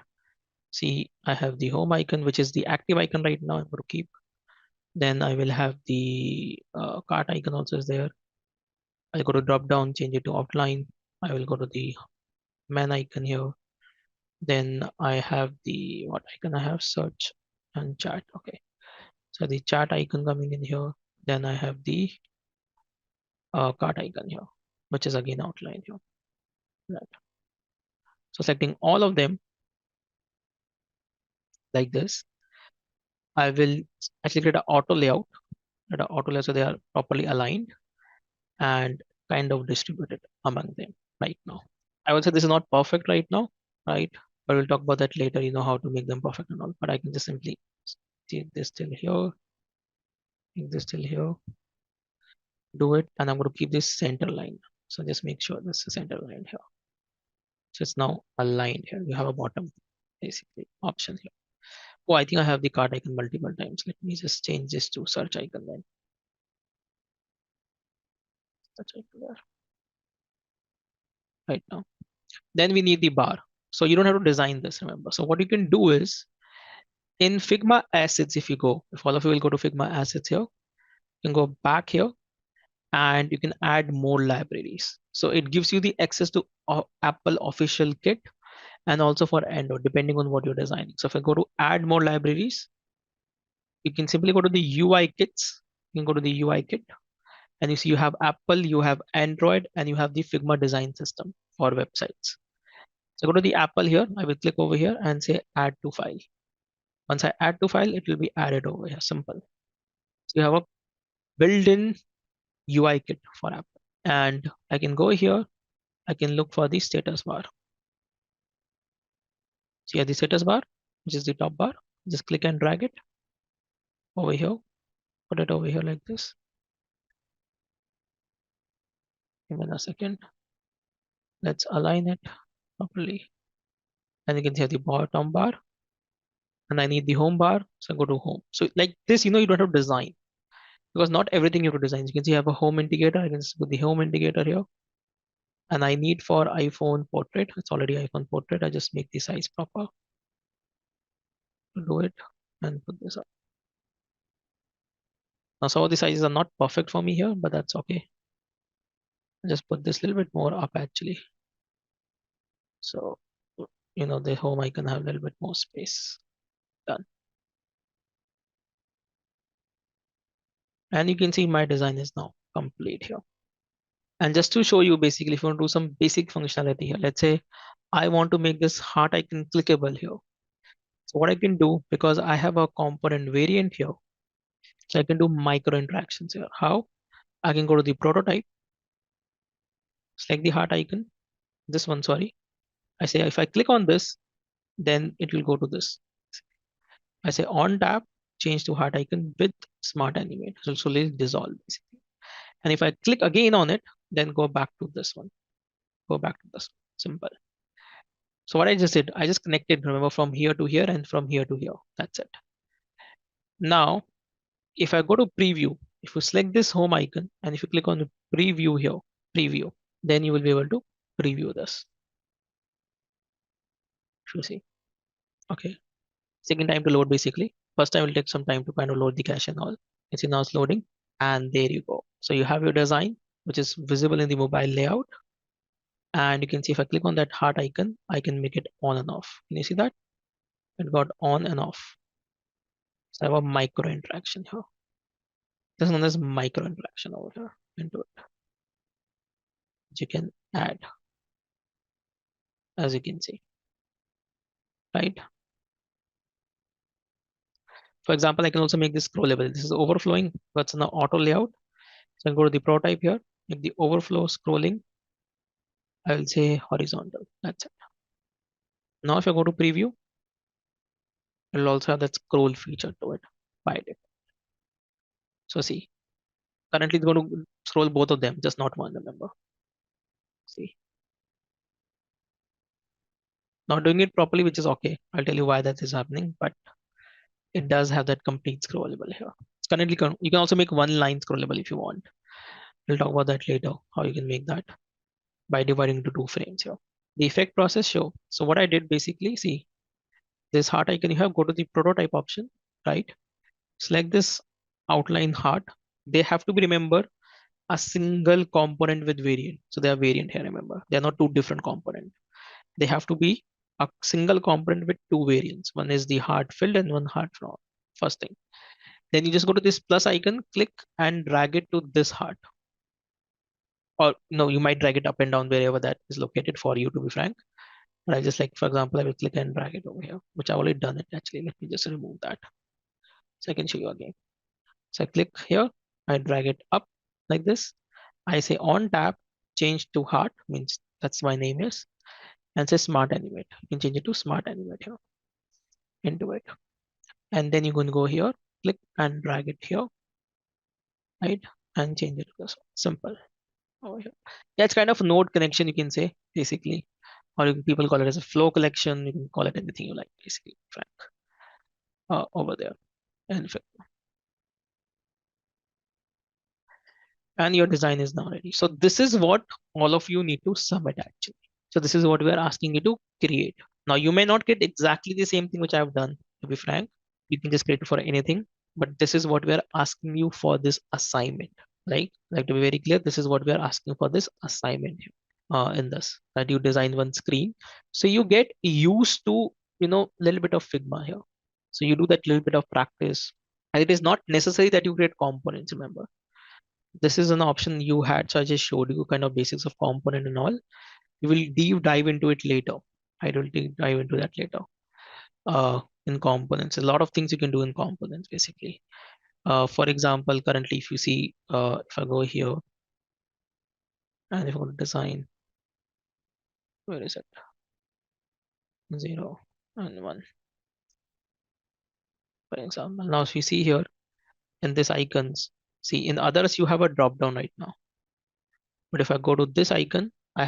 See, I have the home icon, which is the active icon right now. I'm going to keep. Then I will have the cart icon also is there. I'll go to drop down, change it to outline. I will go to the man icon here. Then I have the, what icon I have? Search and chat. Okay. So the chat icon coming in here. Then I have the cart icon here, which is again outlined here. Right. So selecting all of them like this, I will actually create an auto layout. So they are properly aligned and kind of distributed among them right now. I would say this is not perfect right now, right? But we'll talk about that later, how to make them perfect and all. But I can just simply take this till here, take this till here, do it, and I'm going to keep this center line. So just make sure this is center line here. So it's now aligned here. You have a bottom basically option here. Oh, I think I have the card icon multiple times. Let me just change this to search icon then. Search icon there right now. Then we need the bar. So you don't have to design this, remember. So what you can do is in Figma assets, if all of you will go to Figma assets here, you can go back here and you can add more libraries. So it gives you the access to Apple official kit and also for Android, depending on what you're designing. So if I go to add more libraries, you can simply go to the UI kits. You can go to the UI kit and you see you have Apple, you have Android, and you have the Figma design system for websites. So go to the Apple here. I will click over here and say add to file. Once I add to file, it will be added over here. Simple. So you have a built-in UI kit for Apple. And I can go here. I can look for the status bar. See the status bar, which is the top bar. Just click and drag it over here. Put it over here like this. Give it a second. Let's align it properly. And you can see the bottom bar. And I need the home bar. So I go to home. So like this, you don't have to design because not everything you have to design. You can see I have a home indicator. I can just put the home indicator here. And I need for iPhone portrait. It's already iPhone portrait. I just make the size proper to do it and put this up. Now some of the sizes are not perfect for me here, but that's okay. I just put this a little bit more up actually. So, the home icon have a little bit more space. Done. And you can see my design is now complete here. And just to show you basically, if you want to do some basic functionality here, let's say I want to make this heart icon clickable here. So what I can do, because I have a component variant here, so I can do micro interactions here. How? I can go to the prototype. select the heart icon, this one, sorry. I say if I click on this, then it will go to this. I say on tap, change to heart icon with smart animate. So let's dissolve basically. And if I click again on it, then go back to this one. Go back to this. Simple. So what I just did, I just connected, remember, from here to here and from here to here. That's it. Now, if I go to preview, if you select this home icon and if you click on the preview here, preview, then you will be able to preview this. You see. Okay. Second time to load basically. First time will take some time to kind of load the cache and all. You see now it's loading, and there you go. So you have your design, which is visible in the mobile layout. And you can see if I click on that heart icon, I can make it on and off. Can you see that? It got on and off. So I have a micro interaction here. This one is micro interaction over here into it, which you can add, as you can see, right? For example, I can also make this scrollable. This is overflowing, but it's an auto layout. So I go to the prototype here, make the overflow scrolling. I will say horizontal. That's it. Now, if I go to preview, it will also have that scroll feature to it by default. So see, currently it's going to scroll both of them, just not one, remember. See, not doing it properly, which is okay. I'll tell you why that is happening, but it does have that complete scrollable here. It's currently, you can also make one line scrollable if you want. We'll talk about that later, how you can make that by dividing into two frames here. The effect process show. So what I did basically, see this heart icon you have, go to the prototype option, right? Select this outline heart. They have to be, remember, a single component with variant. So they are variant here, remember. They are not two different components. They have to be a single component with two variants. One is the heart filled and one heart drawn. First thing. Then you just go to this plus icon, click and drag it to this heart. Or no, you might drag it up and down wherever that is located for you, to be frank. But I just like, for example, I will click and drag it over here, which I've already done it actually. Let me just remove that. So I can show you again. So I click here, I drag it up like this. I say on tap, change to heart, means that's my name is, and say smart animate. You can change it to smart animate here into it. And then you're going to go here, click and drag it here, right? And change it to this one. Simple. Over here. Yeah, it's kind of a node connection, you can say, basically. Or people call it as a flow collection. You can call it anything you like, basically, Frank. Over there. And your design is now ready. So this is what all of you need to submit actually. So this is what we are asking you to create. Now you may not get exactly the same thing which I have done, to be frank. You can just create it for anything, but this is what we are asking you for this assignment, right? Like to be very clear, this is what we are asking for this assignment in this, that you design one screen. So you get used to, little bit of Figma here. So you do that little bit of practice. And it is not necessary that you create components, remember. This is an option you had, so I just showed you kind of basics of component and all. You will deep dive into it later. I will deep dive into that later. In components, a lot of things you can do in components basically. For example, currently if you see, if I go here and if I want to design, where is it? 0 and 1, for example. Now if you see here in this icons, see in others you have a drop down right now. But if I go to this icon, I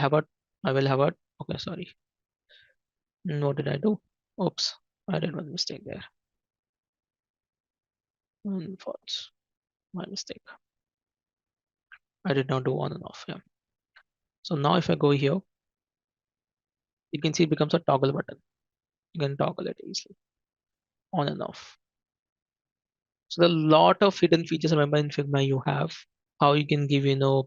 will have a, okay, sorry. What did I do? Oops, I did one mistake there. False, my mistake. I did not do on and off. Yeah. So now if I go here, you can see it becomes a toggle button. You can toggle it easily on and off. So there are a lot of hidden features, remember, in Figma you have how you can give,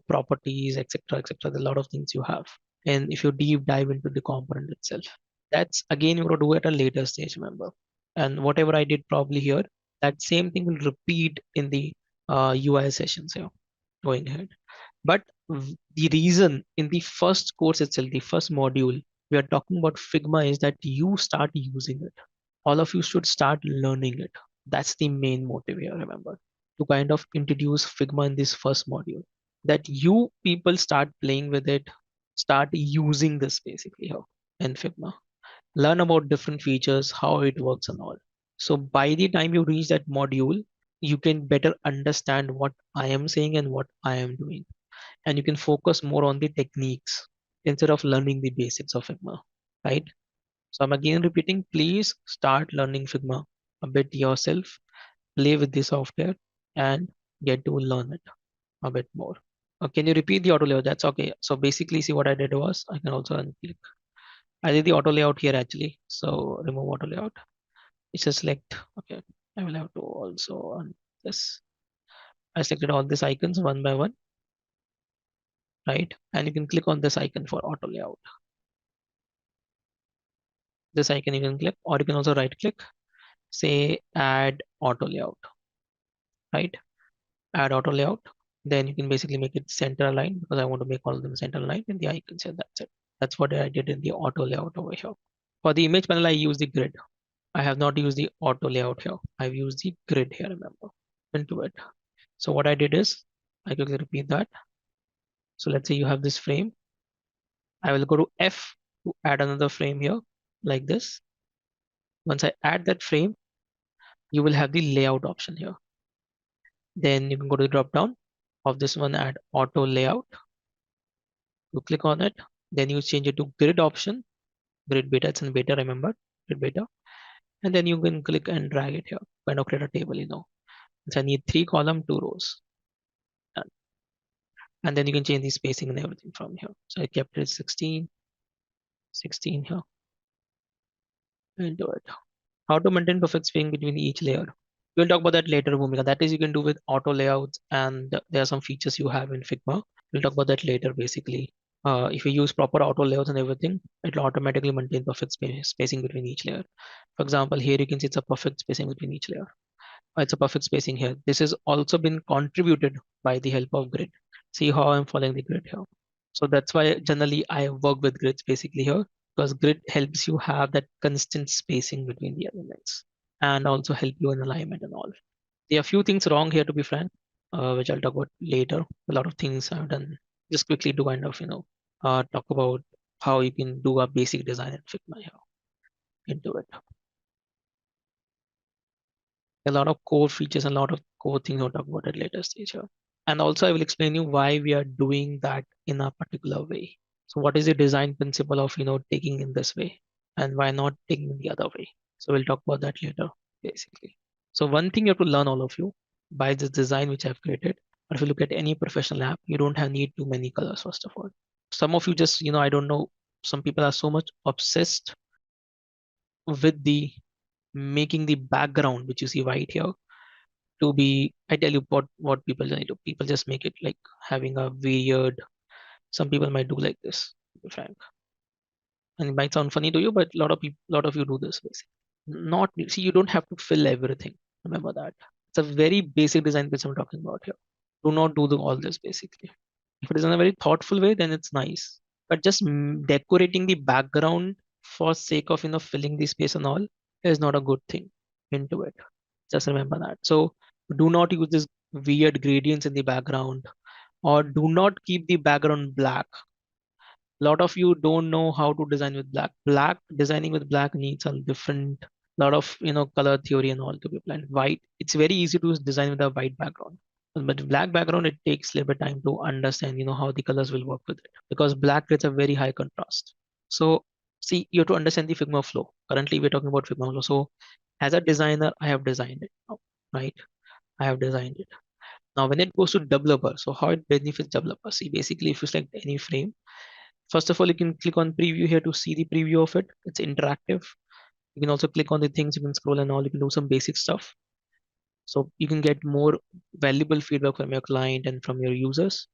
properties, etc., etc. There are a lot of things you have. And if you deep dive into the component itself, that's again you're going to do at a later stage, remember. And whatever I did probably here, that same thing will repeat in the UI sessions here going ahead. But the reason in the first course itself, the first module, we are talking about Figma is that you start using it. All of you should start learning it. That's the main motive here, remember, to kind of introduce Figma in this first module. That you people start playing with it, Start using this basically here in Figma. Learn about different features, how it works and all. So by the time you reach that module, you can better understand what I am saying and what I am doing. And you can focus more on the techniques instead of learning the basics of Figma, right? So I'm again repeating, please start learning Figma a bit yourself, play with the software and get to learn it a bit more. Can you repeat the auto layout? That's okay. So basically, see what I did was I can also unclick. I did the auto layout here actually. So remove auto layout. It's just select. Okay. I will have to also on this. I selected all these icons one by one, right? And you can click on this icon for auto layout. This icon you can click, or you can also right click, say add auto layout, right? Add auto layout. Then you can basically make it center aligned because I want to make all of them center aligned in the icons here. That's it. That's what I did in the auto layout over here. For the image panel, I use the grid. I have not used the auto layout here. I've used the grid here, remember, into it. So what I did is I quickly repeat that. So let's say you have this frame. I will go to F to add another frame here like this. Once I add that frame, you will have the layout option here. Then you can go to the drop down of this one, add auto layout. You click on it. Then you change it to grid option, grid beta. It's in beta, remember, grid beta. And then you can click and drag it here. Kind of create a table. So I need 3 column, 2 rows. Done. And then you can change the spacing and everything from here. So I kept it 16, 16 here. And do it. How to maintain perfect spacing between each layer. We'll talk about that later, Bhumika. That is you can do with auto layouts, and there are some features you have in Figma. We'll talk about that later basically. If you use proper auto layouts and everything, it will automatically maintain perfect spacing between each layer. For example, here you can see it's a perfect spacing between each layer. It's a perfect spacing here. This has also been contributed by the help of grid. See how I'm following the grid here. So that's why generally I work with grids basically here, because grid helps you have that constant spacing between the elements and also help you in alignment and all. There are a few things wrong here to be frank, which I'll talk about later. A lot of things I've done just quickly to kind of, talk about how you can do a basic design in Figma here into it. A lot of core features and a lot of core things I'll talk about at later stage here. And also I will explain you why we are doing that in a particular way. So what is the design principle of, taking in this way and why not taking in the other way? So we'll talk about that later, basically. So one thing you have to learn, all of you, by this design which I've created, or if you look at any professional app, you don't have need too many colors, first of all. Some of you just, I don't know, some people are so much obsessed with the making the background, which you see right here, to be, I tell you what people do. People just make it like having a weird, some people might do like this, to be frank. And it might sound funny to you, but a lot of you do this basically. Not see, you don't have to fill everything. Remember that. It's a very basic design which I'm talking about here. Do not do all this basically. If it is in a very thoughtful way, then it's nice. But just decorating the background for sake of filling the space and all is not a good thing into it. Just remember that. So do not use this weird gradients in the background, or do not keep the background black. A lot of you don't know how to design with black. Designing with black needs a different lot of color theory and all to be applied. White, it's very easy to design with a white background. But black background, it takes a little bit time to understand, how the colors will work with it, because black creates a very high contrast. So see, you have to understand the Figma flow. Currently, we're talking about Figma flow. So as a designer, I have designed it, right? I have designed it. Now, when it goes to developer, so how it benefits developer? See, basically, if you select any frame, first of all, you can click on preview here to see the preview of it. It's interactive. You can also click on the things, you can scroll and all, you can do some basic stuff. So you can get more valuable feedback from your client and from your users.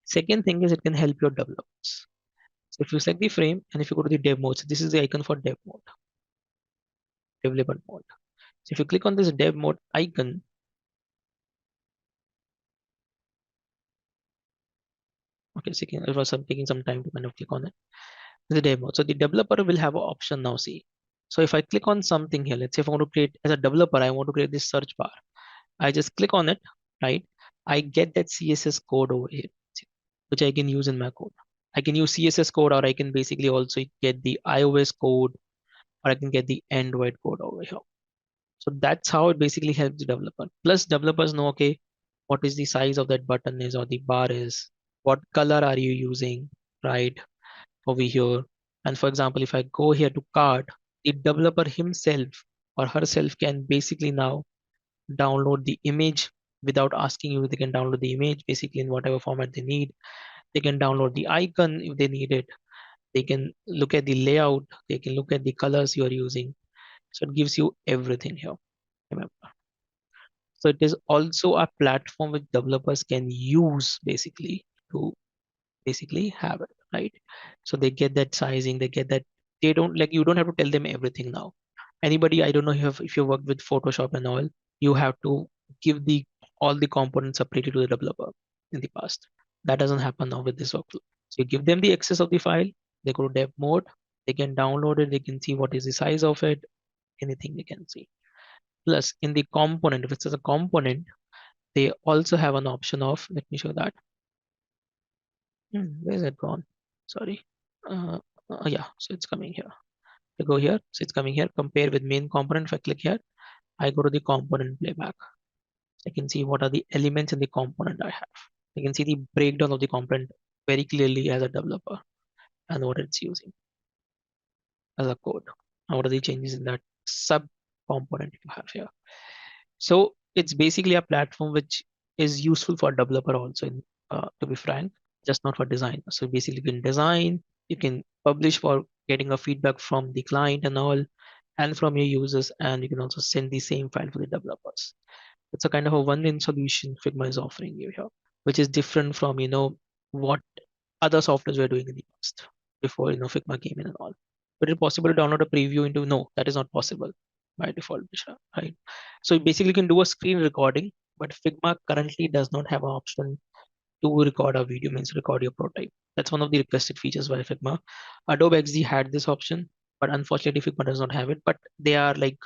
Second thing is it can help your developers. So if you select the frame and if you go to the dev mode, so this is the icon for dev mode, development mode. So if you click on this dev mode icon, okay, so it was taking some time to kind of click on it. The dev mode. So the developer will have an option now. See, so if I click on something here, let's say if I want to create as a developer, I want to create this search bar. I just click on it, right? I get that CSS code over here, which I can use in my code. I can use CSS code, or I can basically also get the iOS code, or I can get the Android code over here. So that's how it basically helps the developer. Plus developers know, okay, what is the size of that button is or the bar is, what color are you using, right, over here. And for example, if I go here to cart, the developer himself or herself can basically now download the image without asking you. They can download the image basically in whatever format they need. They can download the icon if they need it. They can look at the layout. They can look at the colors you are using. So it gives you everything here. Remember. So it is also a platform which developers can use basically to basically have it, right? So they get that sizing, they get that. They don't, like, you don't have to tell them everything now. Anybody, I don't know if you worked with Photoshop and all, you have to give the all the components separated to the developer in the past. That doesn't happen now with this workflow. So you give them the access of the file, they go to dev mode, they can download it, they can see what is the size of it, anything they can see. Plus in the component, if it's a component, they also have an option of, let me show that. Where is it gone? Sorry. Uh, yeah, so it's coming here. I go here, so it's coming here. Compare with main component. If I click here, I go to the component playback. I can see what are the elements in the component I have. I can see the breakdown of the component very clearly as a developer and what it's using as a code. And what are the changes in that sub component you have here. So it's basically a platform which is useful for developer also, to be frank, just not for design. So basically you can design, you can publish for getting a feedback from the client and all, and from your users, and you can also send the same file to the developers. It's a kind of a one-in solution Figma is offering you here, which is different from, what other softwares were doing in the past before, Figma came in and all. But it's possible to download a preview into, no, that is not possible by default, Vishal, right? So you basically can do a screen recording, but Figma currently does not have an option to record a video, means record your prototype. That's one of the requested features by Figma. Adobe XD had this option, but unfortunately Figma does not have it. But they are like,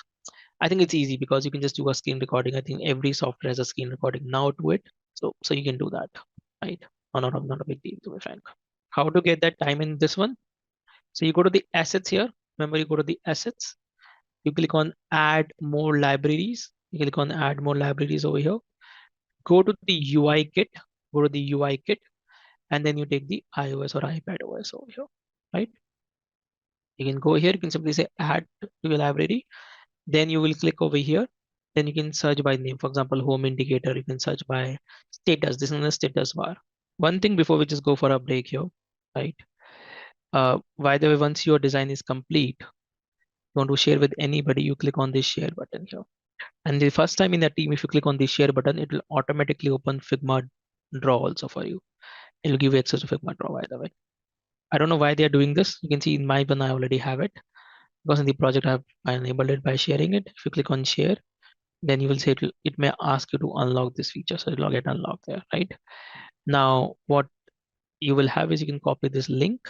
I think it's easy because you can just do a screen recording. I think every software has a screen recording now to it. So you can do that, right? Not a big deal, to be frank. How to get that time in this one? So you go to the assets here. Remember, you go to the assets. You click on add more libraries. You click on add more libraries over here. Go to the UI kit. Go to the UI kit, and then you take the iOS or iPad OS over here, right? You can go here. You can simply say add to your library. Then you will click over here. Then you can search by name. For example, home indicator. You can search by status. This is the status bar. One thing before we just go for a break here, right? By the way, once your design is complete, you want to share with anybody, you click on this share button here. And the first time in the team, if you click on the share button, it will automatically open Figma draw also for you. It will give you access to Figma draw, by the way. I don't know why they are doing this. You can see in my one, I already have it because in the project I enabled it by sharing it. If you click on share, then you will say it may ask you to unlock this feature. So it will get unlocked there, right? Now, what you will have is you can copy this link,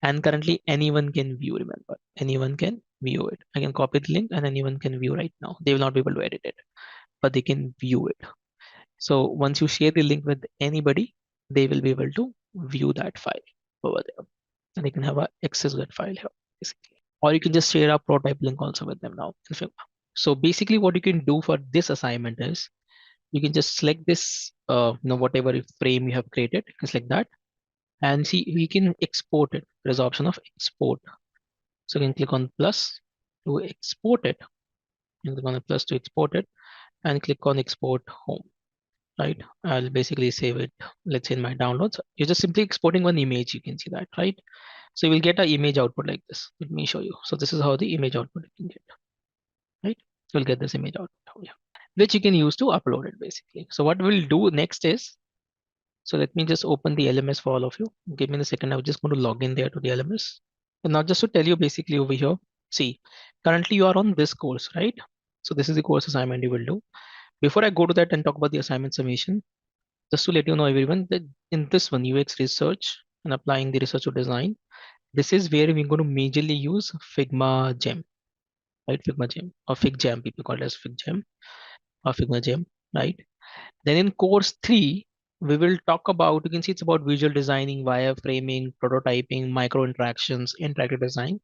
and currently anyone can view, remember, anyone can view it. I can copy the link and anyone can view right now. They will not be able to edit it, but they can view it. So once you share the link with anybody, they will be able to view that file over there, and they can have access to that file here, basically. Or you can just share a prototype link also with them now in Figma. So basically what you can do for this assignment is you can just select this, whatever frame you have created, just like that, and see we can export it. There's an option of export. So you can click on plus to export it. You click on the plus to export it and click on export home, right? I'll basically save it, let's say in my downloads. You're just simply exporting one image. You can see that, right? So you will get an image output like this. Let me show you. So this is how the image output you can get, right? You'll get this image output here, which you can use to upload it basically. So what we'll do next is, so let me just open the LMS for all of you. Give me a second. I'm just going to log in there to the LMS. And now just to tell you basically over here, see, currently you are on this course, right? So this is the course assignment you will do. Before I go to that and talk about the assignment summation, just to let you know everyone that in this one, UX research and applying the research to design, this is where we're going to majorly use Figma Gem, right? Figma Gem or Fig Jam, people call it as Fig Gem or Figma Gem, right? Then in course 3, We will talk about, you can see it's about visual designing, wireframing, prototyping, micro interactions, interactive design.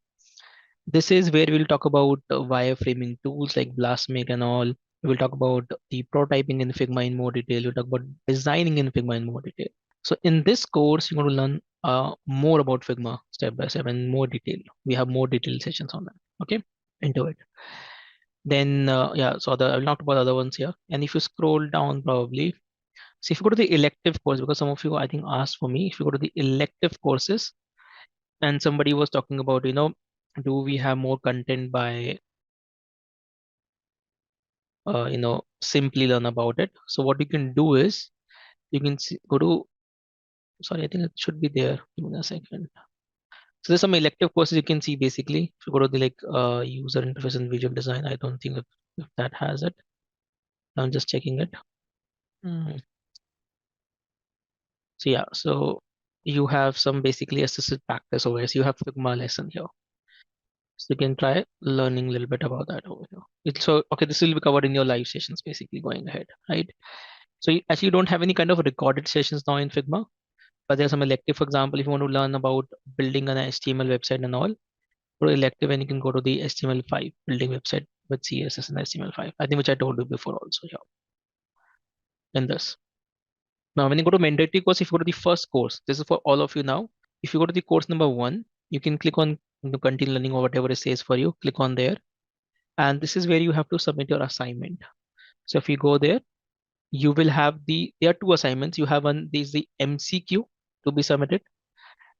This is where we'll talk about wireframing tools like Blastmake and all. We'll talk about the prototyping in Figma in more detail. We'll talk about designing in Figma in more detail. So in this course, you're going to learn more about Figma step by step and more detail. We have more detailed sessions on that. Okay, into it. Then yeah, so I'll talk about other ones here. And if you scroll down, probably, so if you go to the elective course, because some of you I think asked for me, if you go to the elective courses, and somebody was talking about, do we have more content by simply learn about it. So what you can do is you can go to, sorry, I think it should be there. Give me a second. So there's some elective courses you can see basically. If you go to the user interface and visual design, I don't think if that has it. I'm just checking it. Mm. So yeah, so you have some basically assisted practice over here. So you have Figma lesson here. So you can try learning a little bit about that over here. So okay, this will be covered in your live sessions basically going ahead, right? So you actually don't have any kind of recorded sessions now in Figma, but there's some elective. For example, if you want to learn about building an HTML website and all, go to elective and you can go to the HTML5 building website with CSS and HTML5. I think which I told you before also here in this. Now, when you go to mandatory course, if you go to the first course, this is for all of you now. If you go to the course number 1, you can click on the continue learning or whatever it says for you. Click on there, and this is where you have to submit your assignment. So if you go there, you will have there are two assignments. You have one, there's the MCQ to be submitted.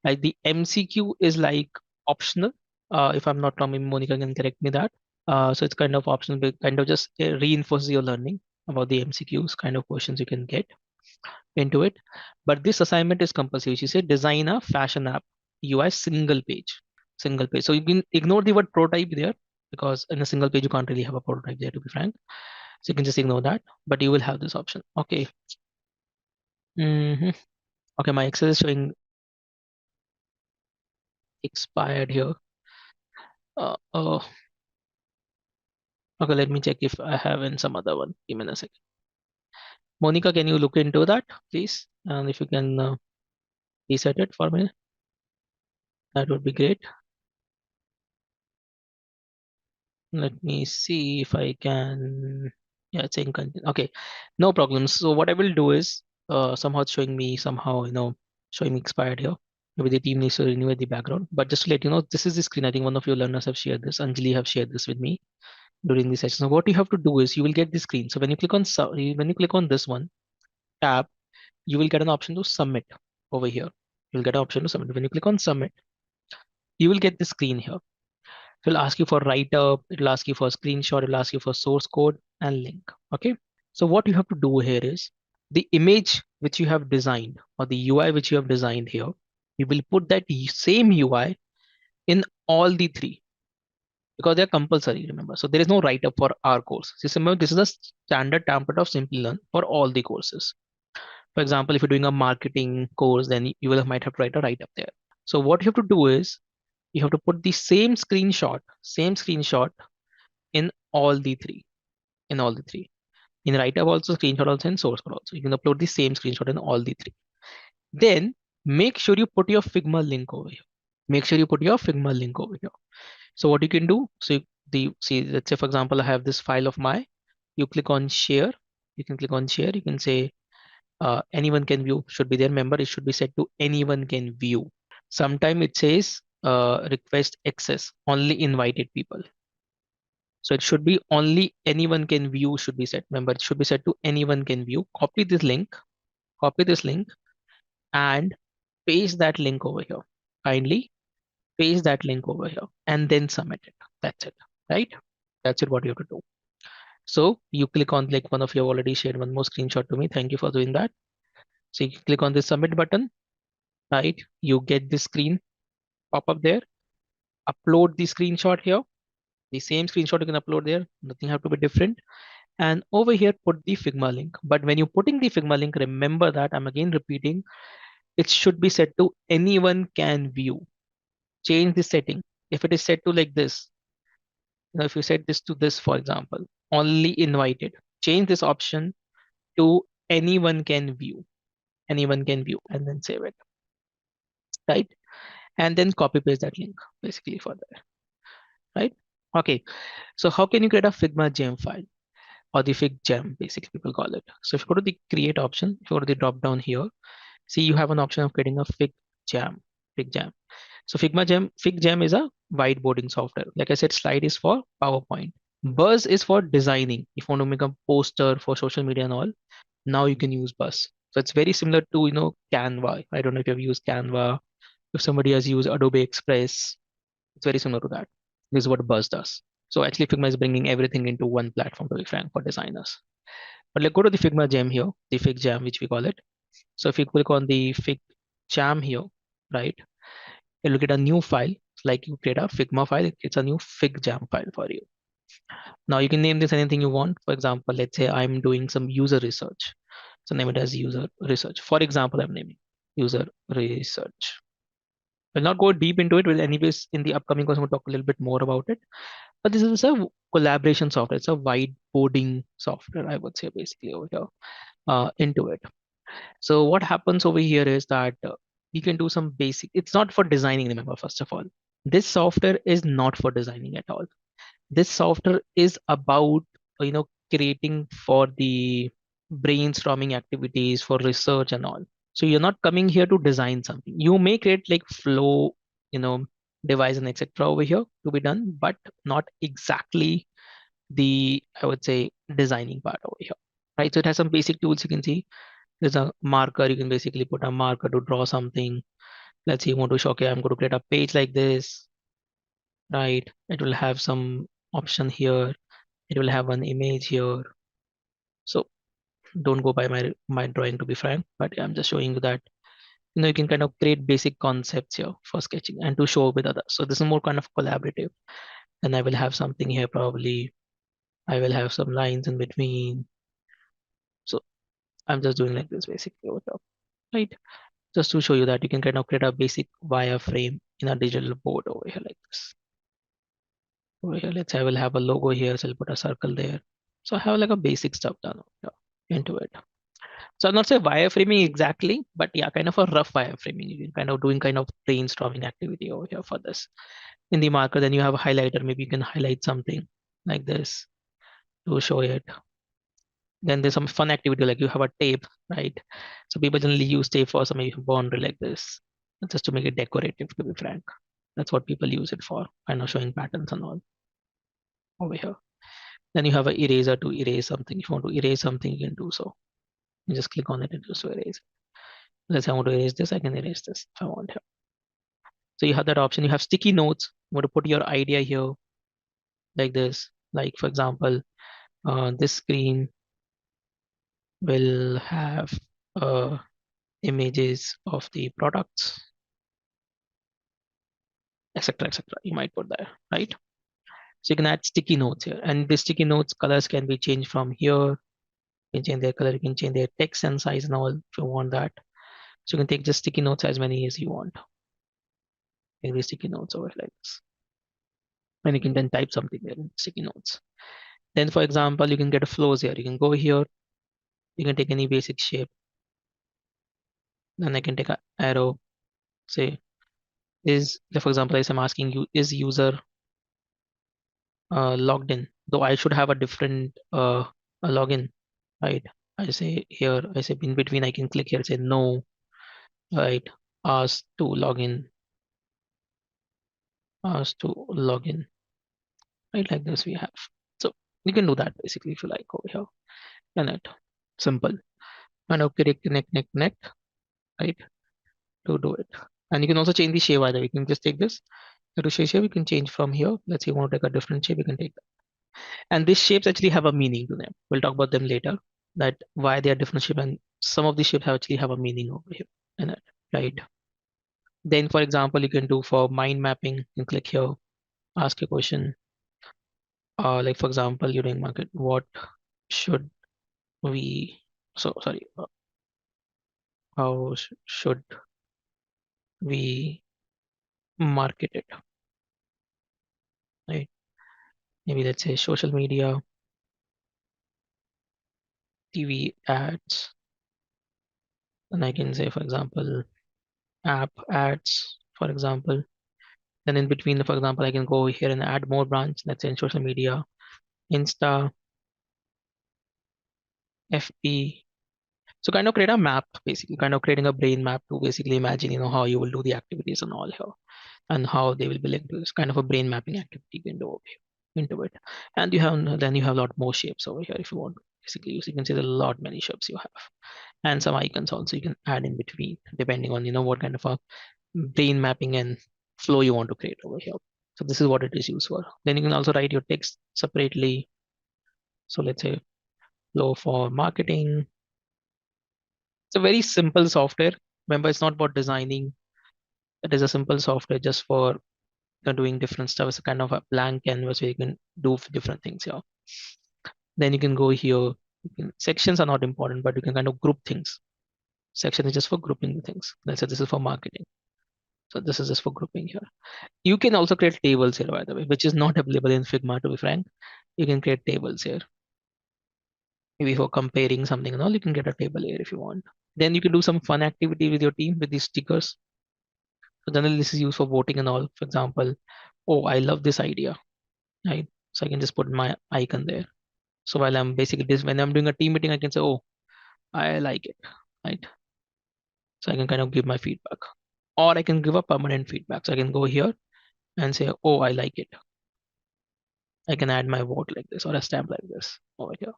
Like the MCQ is like optional. If I'm not wrong, maybe Monica can correct me that. So it's kind of optional, but kind of just reinforces your learning about the MCQs kind of questions you can get into it. But this assignment is compulsory. She said design a fashion app UI single page. Single page. So you can ignore the word prototype there because in a single page you can't really have a prototype there, to be frank. So you can just ignore that, but you will have this option. Okay. Okay, my Excel is showing expired here. Oh, okay, let me check if I have in some other one. Give me a second. Monica, can you look into that, please? And if you can reset it for me, that would be great. Let me see if I can. Yeah, it's in content. Okay, no problems. So what I will do is somehow it's showing me somehow, showing me expired here. Maybe the team needs to renew at the background. But just to let you know, this is the screen. I think one of your learners have shared this. Anjali have shared this with me during the session. So what you have to do is you will get the screen. So when you click on this one tab, you will get an option to submit over here. You'll get an option to submit. When you click on submit, you will get the screen here. It will ask you for write up, it will ask you for a screenshot, it will ask you for source code and link. Okay. So what you have to do here is the image which you have designed or the UI which you have designed here, you will put that same UI in all the three because they're compulsory, remember. So there is no write up for our course. Just remember, this is a standard template of Simplilearn for all the courses. For example, if you're doing a marketing course, then you will might have to write a write up there. So what you have to do is you have to put the same screenshot in all the three, in all the three. In write up also, screenshot also, and source code also. You can upload the same screenshot in all the three. Then make sure you put your Figma link over here. Make sure you put your Figma link over here. So what you can do, so let's say for example, I have this file of my, you click on share, you can click on share, you can say anyone can view should be there. Remember, it should be set to anyone can view. Sometime it says request access, only invited people. So it should be only anyone can view should be set. Remember, it should be set to anyone can view. Copy this link and paste that link over here. Kindly paste that link over here and then submit it. That's it, right? That's it, what you have to do. So you click on like one of you have already shared one more screenshot to me. Thank you for doing that. So you click on the submit button, right? You get this screen pop up there. Upload the screenshot here. The same screenshot you can upload there. Nothing have to be different. And over here, put the Figma link. But when you're putting the Figma link, remember that I'm again repeating, it should be set to anyone can view. Change the setting. If it is set to like this, if you set this to this, for example, only invited, change this option to anyone can view. anyone can view and then save it, right? And then copy paste that link basically for that, right? Okay, so how can you create a Figma gem file or the Fig gem, basically people call it. So if you go to the create option, if you go to the drop down here, see you have an option of creating a Fig gem. So Fig gem is a whiteboarding software. Like I said, slide is for PowerPoint. Buzz is for designing. If you want to make a poster for social media and all, now you can use Buzz. So it's very similar to, Canva. I don't know if you've used Canva. If somebody has used Adobe Express, it's very similar to that. This is what Buzz does. So actually Figma is bringing everything into one platform, to be frank, for designers. But let's go to the Figma gem here, the Fig gem, which we call it. So if you click on the Fig gem here, right, you'll get a new file. Like you create a Figma file, it's a new Fig jam file for you. Now you can name this anything you want. For example, let's say I'm doing some user research. So name it as user research. For example, I'm naming user research. We'll not go deep into it. We'll anyways in the upcoming course we'll talk a little bit more about it. But this is a collaboration software. It's a whiteboarding software, I would say, basically over here into it. So what happens over here is that you can do some basic. It's not for designing. Remember, first of all, this software is not for designing at all. This software is about creating for the brainstorming activities for research and all. So you're not coming here to design something. You may create like flow, you know, device and etc. over here to be done, but not exactly the, I would say, designing part over here. Right. So it has some basic tools you can see. There's a marker. You can basically put a marker to draw something. Let's say you want to show, okay, I'm going to create a page like this, right? It will have some option here. It will have an image here. So don't go by my drawing, to be frank, but I'm just showing you that you can kind of create basic concepts here for sketching and to show with others. So this is more kind of collaborative. And I will have something here probably. I will have some lines in between. So I'm just doing like this basically over top, right? Just to show you that you can kind of create a basic wireframe in a digital board over here like this. Over here, let's say I will have a logo here, so I'll put a circle there. So I have like a basic stuff done into it. So I'll not say wireframing exactly, but yeah, kind of a rough wireframing. You can kind of doing kind of brainstorming activity over here for this. In the marker, then you have a highlighter. Maybe you can highlight something like this to show it. Then there's some fun activity like you have a tape, right? So people generally use tape for some maybe boundary like this, just to make it decorative, to be frank. That's what people use it for, kind of showing patterns and all over here. Then you have an eraser to erase something. If you want to erase something, you can do so. You just click on it and just erase. Let's say I want to erase this, I can erase this if I want here. So you have that option. You have sticky notes. You want to put your idea here like this. Like for example, this screen will have images of the products, etc., etc. You might put there, right? So you can add sticky notes here, and the sticky notes colors can be changed from here. You can change their color. You can change their text and size and all if you want that. So you can take just sticky notes as many as you want. Take these sticky notes over like this, and you can then type something there in sticky notes. Then, for example, you can get a flows here. You can go here. You can take any basic shape. Then I can take an arrow. Say for example, as I'm asking you, is user logged in? Though I should have a different a login, right? I say here, I say in between, I can click here, say no, right? Ask to log in, ask to log in, right? Like this we have. So you can do that basically if you like over here. And it simple. And okay, connect, right? To do it. And you can also change the shape either. You can just take this to shape, you can change from here. Let's say you want to take a different shape, you can take that. And these shapes actually have a meaning to them. We'll talk about them later, that why they are different shape, and some of these shapes actually have a meaning over here in it, right? Then, for example, you can do for mind mapping. You can click here, ask a question. Like for example, you're doing market. What should we? So sorry. How should we market it? Right? Maybe let's say social media, TV ads, And I can say, for example, app ads, for example. Then in between, for example, I can go here and add more branch, let's say in social media, Insta, FP. So kind of create a map, basically, kind of creating a brain map to basically imagine, how you will do the activities and all here, and how they will be linked to this kind of a brain mapping activity you can do over here into it. And you have a lot more shapes over here if you want to basically use. You can see there are a lot many shapes you have, and some icons also you can add in between depending on what kind of a brain mapping and flow you want to create over here. So this is what it is used for. Then you can also write your text separately. So let's say flow for marketing. It's a very simple software. Remember, it's not about designing. It is a simple software just for doing different stuff. It's a kind of a blank canvas where you can do different things here. Then you can go here. Sections are not important, but you can kind of group things. Section is just for grouping the things. Let's say this is for marketing. So this is just for grouping here. You can also create tables here, by the way, which is not available in Figma, to be frank. You can create tables here. Maybe for comparing something and all, you can get a table here if you want. Then you can do some fun activity with your team with these stickers. So generally this is used for voting and all. For example, oh, I love this idea, right? So I can just put my icon there. So while I'm basically this, when I'm doing a team meeting, I can say, oh, I like it, right? So I can kind of give my feedback, or I can give a permanent feedback. So I can go here and say, oh, I like it. I can add my vote like this or a stamp like this over here.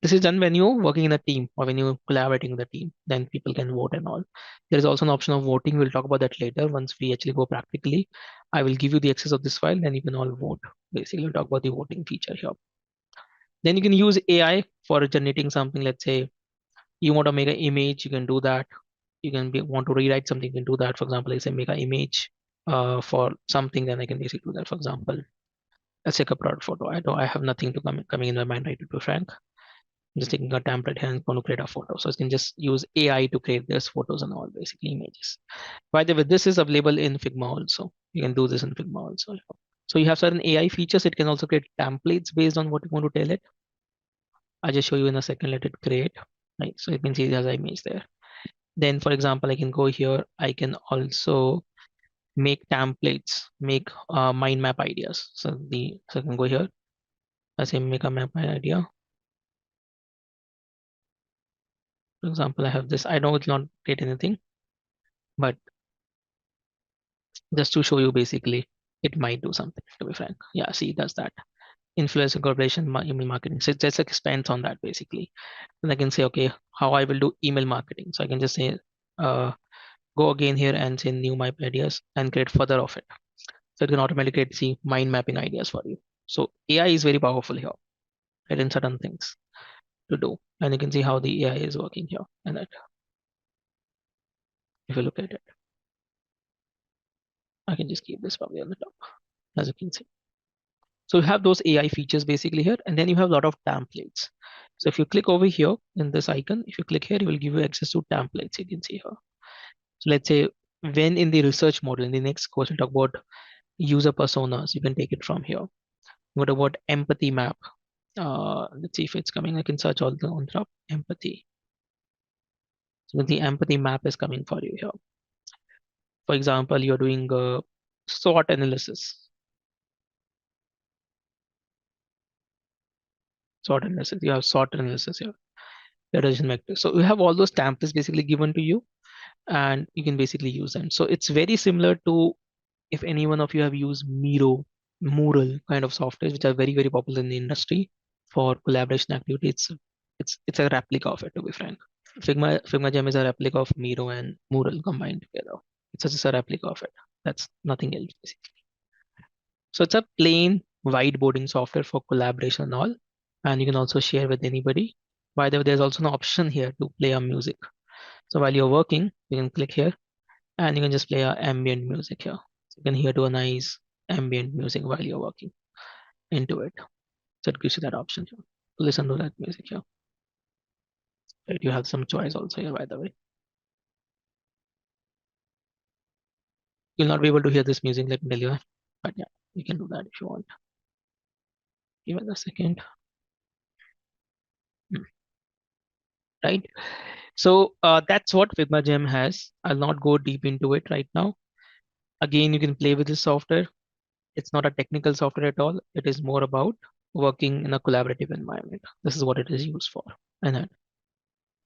This is done when you're working in a team or when you're collaborating with a team, then people can vote and all. There is also an option of voting. We'll talk about that later once we actually go practically. I will give you the access of this file, then you can all vote. Basically, we'll talk about the voting feature here. Then you can use AI for generating something. Let's say you want to make an image, you can do that. You can want to rewrite something, you can do that. For example, let's say make an image for something, then I can basically do that. For example, let's take a product photo. I have nothing to coming in my mind right, to be frank. I'm just taking a template here and going to create a photo. So you can just use AI to create this photos and all basically images. By the way, this is available in Figma also. You can do this in Figma also. So you have certain AI features. It can also create templates based on what you want to tell it. I'll just show you in a second. Let it create. Right. So you can see there's an image there. Then, for example, I can go here. I can also make templates, make mind map ideas. So I can go here. I say make a map idea. For example, I have this. I know it's not create anything, but just to show you basically, it might do something, to be frank. Yeah, see, it does that. Influencer corporation email marketing. So it just expands on that basically. And I can say, okay, how I will do email marketing. So I can just say, go again here and say new map ideas and create further of it. So it can automatically create see mind mapping ideas for you. So AI is very powerful here, right, in certain things to do. And you can see how the AI is working here. And that if you look at it, I can just keep this probably on the top, as you can see. So you have those AI features basically here, and then you have a lot of templates. So if you click over here in this icon, if you click here, it will give you access to templates. You can see here. So let's say when in the research model, in the next course, we'll talk about user personas. You can take it from here. What about empathy map? Let's see if it's coming. I can search all the on top empathy. So the empathy map is coming for you here. For example, you're doing a SWOT analysis. SWOT analysis. You have SWOT analysis here. The decision matrix. So you have all those templates basically given to you, and you can basically use them. So it's very similar to if any one of you have used Miro, Mural kind of softwares, which are very, very popular in the industry for collaboration activity. It's a replica of it, to be frank. Figma Gem is a replica of Miro and Mural combined together. It's just a replica of it. That's nothing else, basically. So it's a plain whiteboarding software for collaboration and all. And you can also share with anybody. By the way, there's also an option here to play a music. So while you're working, you can click here and you can just play a ambient music here. So you can hear to a nice ambient music while you're working into it. So it gives you that option here to listen to that music here. Right, you have some choice also here, by the way. You'll not be able to hear this music, let me tell you. But yeah, you can do that if you want. Give it a second. right? So that's what Figma Gem has. I'll not go deep into it right now. Again, you can play with this software. It's not a technical software at all. It is more about working in a collaborative environment. This is what it is used for. And then,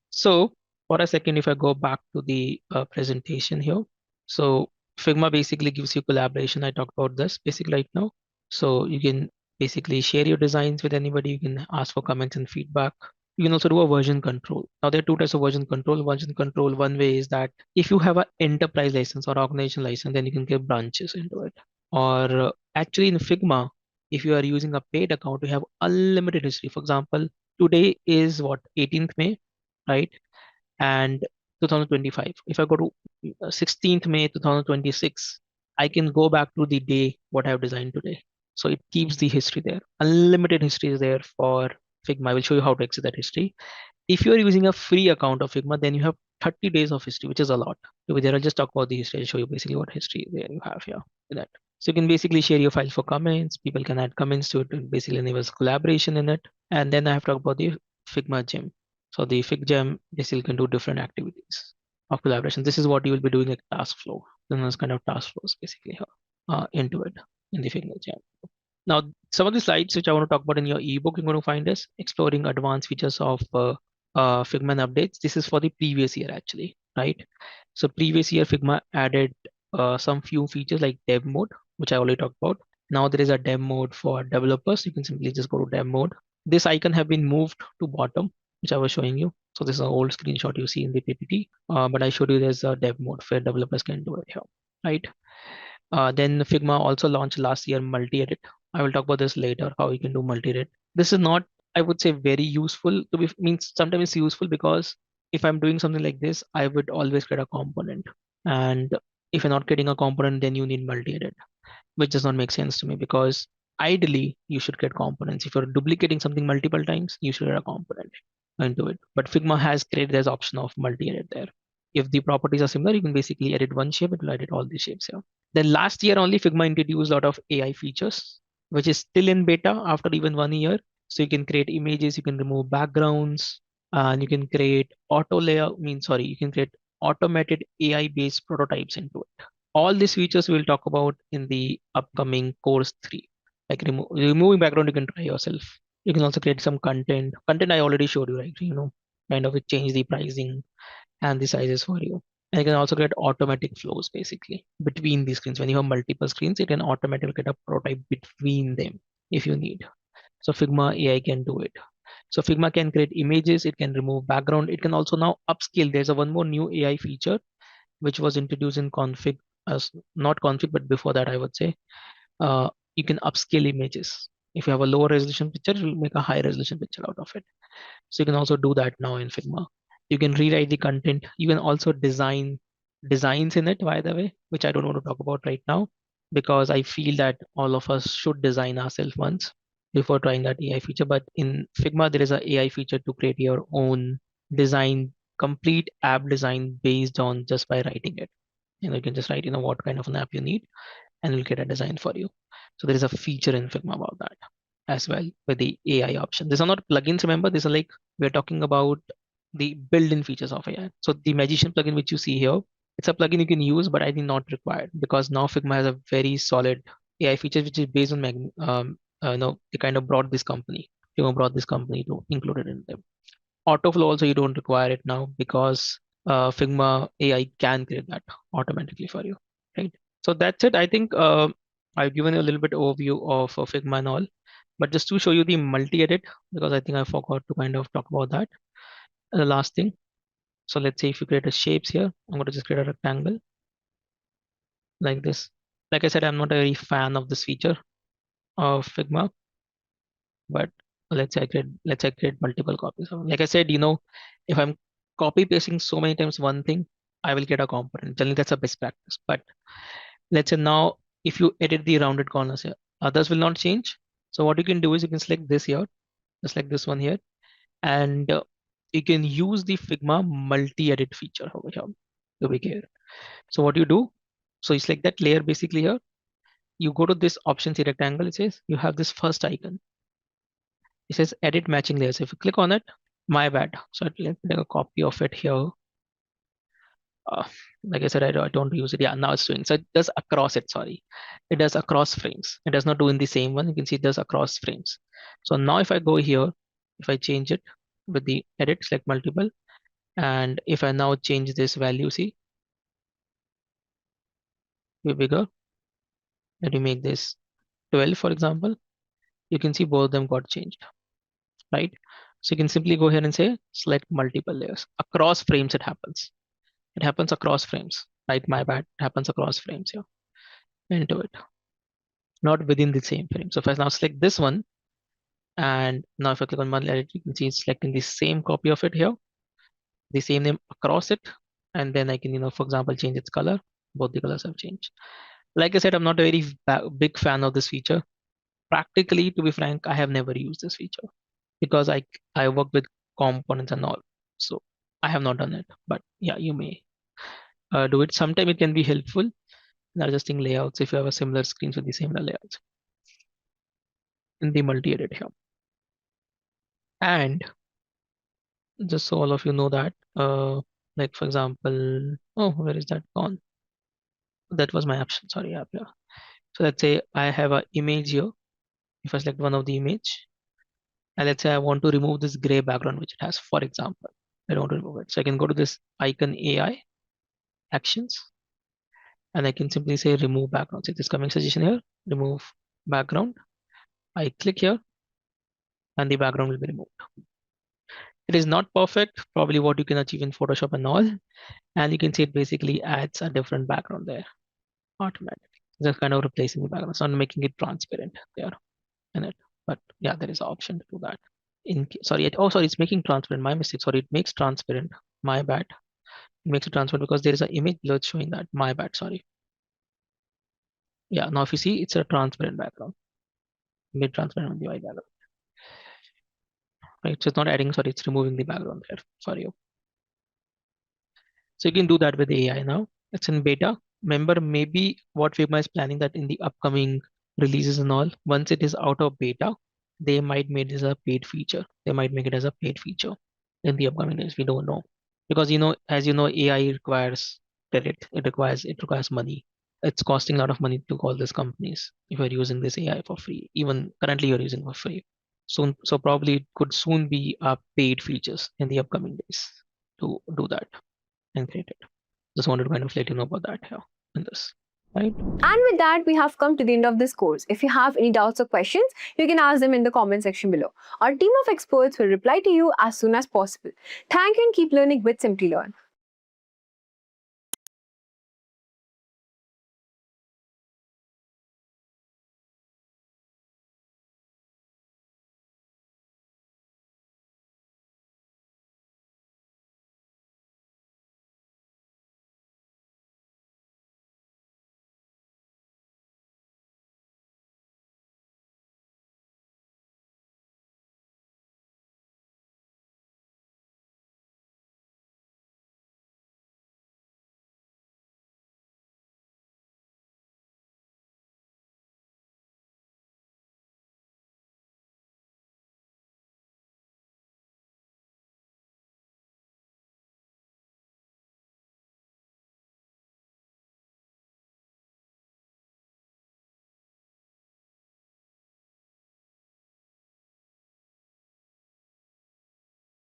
so for a second, if I go back to the presentation here, so Figma basically gives you collaboration. I talked about this basically right now. So you can basically share your designs with anybody. You can ask for comments and feedback. You can also do a version control. Now there are two types of version control. Version control, one way is that if you have an enterprise license or organization license, then you can give branches into it. Or actually in Figma, if you are using a paid account, you have unlimited history. For example, today is what, 18th May, right? And 2025. If I go to 16th May 2026, I can go back to the day what I've designed today. So it keeps the history there. Unlimited history is there for Figma. I will show you how to access that history. If you're using a free account of Figma, then you have 30 days of history, which is a lot. Over there, I'll just talk about the history. I'll show you basically what history there you have here with that. So you can basically share your file for comments. People can add comments to it. It basically enables collaboration in it. And then I have talked about the Figma gem. So the Fig gem basically can do different activities of collaboration. This is what you will be doing like task flow. Then there's kind of task flows basically here into it in the Figma gem. Now, some of the slides which I want to talk about in your ebook, you're going to find is exploring advanced features of Figma and updates. This is for the previous year actually, right? So previous year Figma added some few features like dev mode, which I already talked about. Now there is a dev mode for developers. You can simply just go to dev mode. This icon have been moved to bottom, which I was showing you. So this is an old screenshot you see in the PPT, but I showed you there's a dev mode where developers can do it here, right? Then Figma also launched last year multi-edit. I will talk about this later, how you can do multi-edit. This is not, I would say, very useful to be, means sometimes it's useful because if I'm doing something like this, I would always create a component. And if you're not creating a component, then you need multi-edit, which does not make sense to me because ideally you should get components. If you're duplicating something multiple times, you should get a component into it. But Figma has created this option of multi-edit there. If the properties are similar, you can basically edit one shape, it will edit all the shapes here. Then last year only Figma introduced a lot of AI features, which is still in beta after even 1 year. So you can create images, you can remove backgrounds, and you can create auto layout, you can create automated AI based prototypes into it. All these features we'll talk about in the upcoming course 3. Like removing background, you can try yourself. You can also create some content. Content I already showed you, right? Kind of it change the pricing and the sizes for you. And you can also get automatic flows basically between these screens. When you have multiple screens, it can automatically get a prototype between them if you need. So Figma AI can do it. So Figma can create images, it can remove background, it can also now upscale. There's a one more new AI feature which was introduced in config as not config, but before that I would say you can upscale images. If you have a lower resolution picture, it will make a high resolution picture out of it. So you can also do that now in Figma. You can rewrite the content. You can also design designs in it, by the way, which I don't want to talk about right now because I feel that all of us should design ourselves once before trying that AI feature. But in Figma, there is an AI feature to create your own design, complete app design based on just by writing it. You can just write, what kind of an app you need and it'll get a design for you. So there is a feature in Figma about that as well with the AI option. These are not plugins, remember, these are like we're talking about the built-in features of AI. So the Magician plugin which you see here, it's a plugin you can use, but I think not required because now Figma has a very solid AI feature which is based on they kind of brought this company. Figma brought this company to include it in them. Autoflow also you don't require it now because Figma AI can create that automatically for you, right? So that's it. I think I've given you a little bit overview of Figma and all, but just to show you the multi-edit because I think I forgot to kind of talk about that. And the last thing. So let's say if you create a shapes here, I'm going to just create a rectangle like this. Like I said, I'm not a very fan of this feature of Figma, but let's say I create multiple copies. So like I said, if I'm copy pasting so many times one thing, I will get a component. Generally, that's a best practice. But let's say now if you edit the rounded corners here, others will not change. So what you can do is you can select this here, just like this one here, and you can use the Figma multi-edit feature over here. So what you do, so it's like that layer basically here. You go to this option, see rectangle, it says you have this first icon. It says edit matching layers. If you click on it, My bad. So let me take a copy of it here. Like I said, I don't use it. Yeah, now it's doing. So it does across it, sorry. It does across frames. It does not do in the same one. You can see it does across frames. So now if I go here, if I change it with the edit, select multiple, and if I now change this value, see, be bigger, let me make this 12, for example, you can see both of them got changed, right? So you can simply go here and say, select multiple layers. Across frames it happens. It happens across frames, right? My bad, it happens across frames here. Into it, not within the same frame. So if I now select this one, and now if I click on one layer, you can see it's selecting the same copy of it here, the same name across it, and then I can, for example, change its color. Both the colors have changed. Like I said, I'm not a very big fan of this feature. Practically, to be frank, I have never used this feature because I work with components and all, so I have not done it. But yeah, you may do it. Sometime it can be helpful in adjusting layouts if you have a similar screens with the similar layouts in the multi-edit here. And just so all of you know that, like for example, oh, where is that gone? That was my option. Sorry, app here. So let's say I have an image here. If I select one of the image, and let's say I want to remove this gray background which it has, for example, I don't want to remove it. So I can go to this icon AI actions, and I can simply say remove background. See this coming suggestion here, remove background. I click here, and the background will be removed. It is not perfect, probably what you can achieve in Photoshop and all, and you can see it basically adds a different background there automatically. Just kind of replacing the background, it's not making it transparent there in it. But yeah, there is an option to do that. Sorry, it's making transparent. My mistake. Sorry, it makes transparent. My bad. It makes it transparent because there is an image below showing that. My bad. Sorry. Yeah, now if you see, it's a transparent background. Made transparent on the UI background. Right, so it's not adding. Sorry, it's removing the background there. Sorry. So you can do that with AI now. It's in beta. Remember, maybe what Figma is planning that in the upcoming releases and all, once it is out of beta, they might make this a paid feature. They might make it as a paid feature in the upcoming days. We don't know. Because as you know, AI requires credit. It requires money. It's costing a lot of money to all these companies if you're using this AI for free. Even currently you're using for free. Soon, so probably it could soon be paid features in the upcoming days to do that and create it. Just wanted to kind of let you know about that here in this. Right? And with that, we have come to the end of this course. If you have any doubts or questions, you can ask them in the comment section below. Our team of experts will reply to you as soon as possible. Thank you and keep learning with Simplilearn.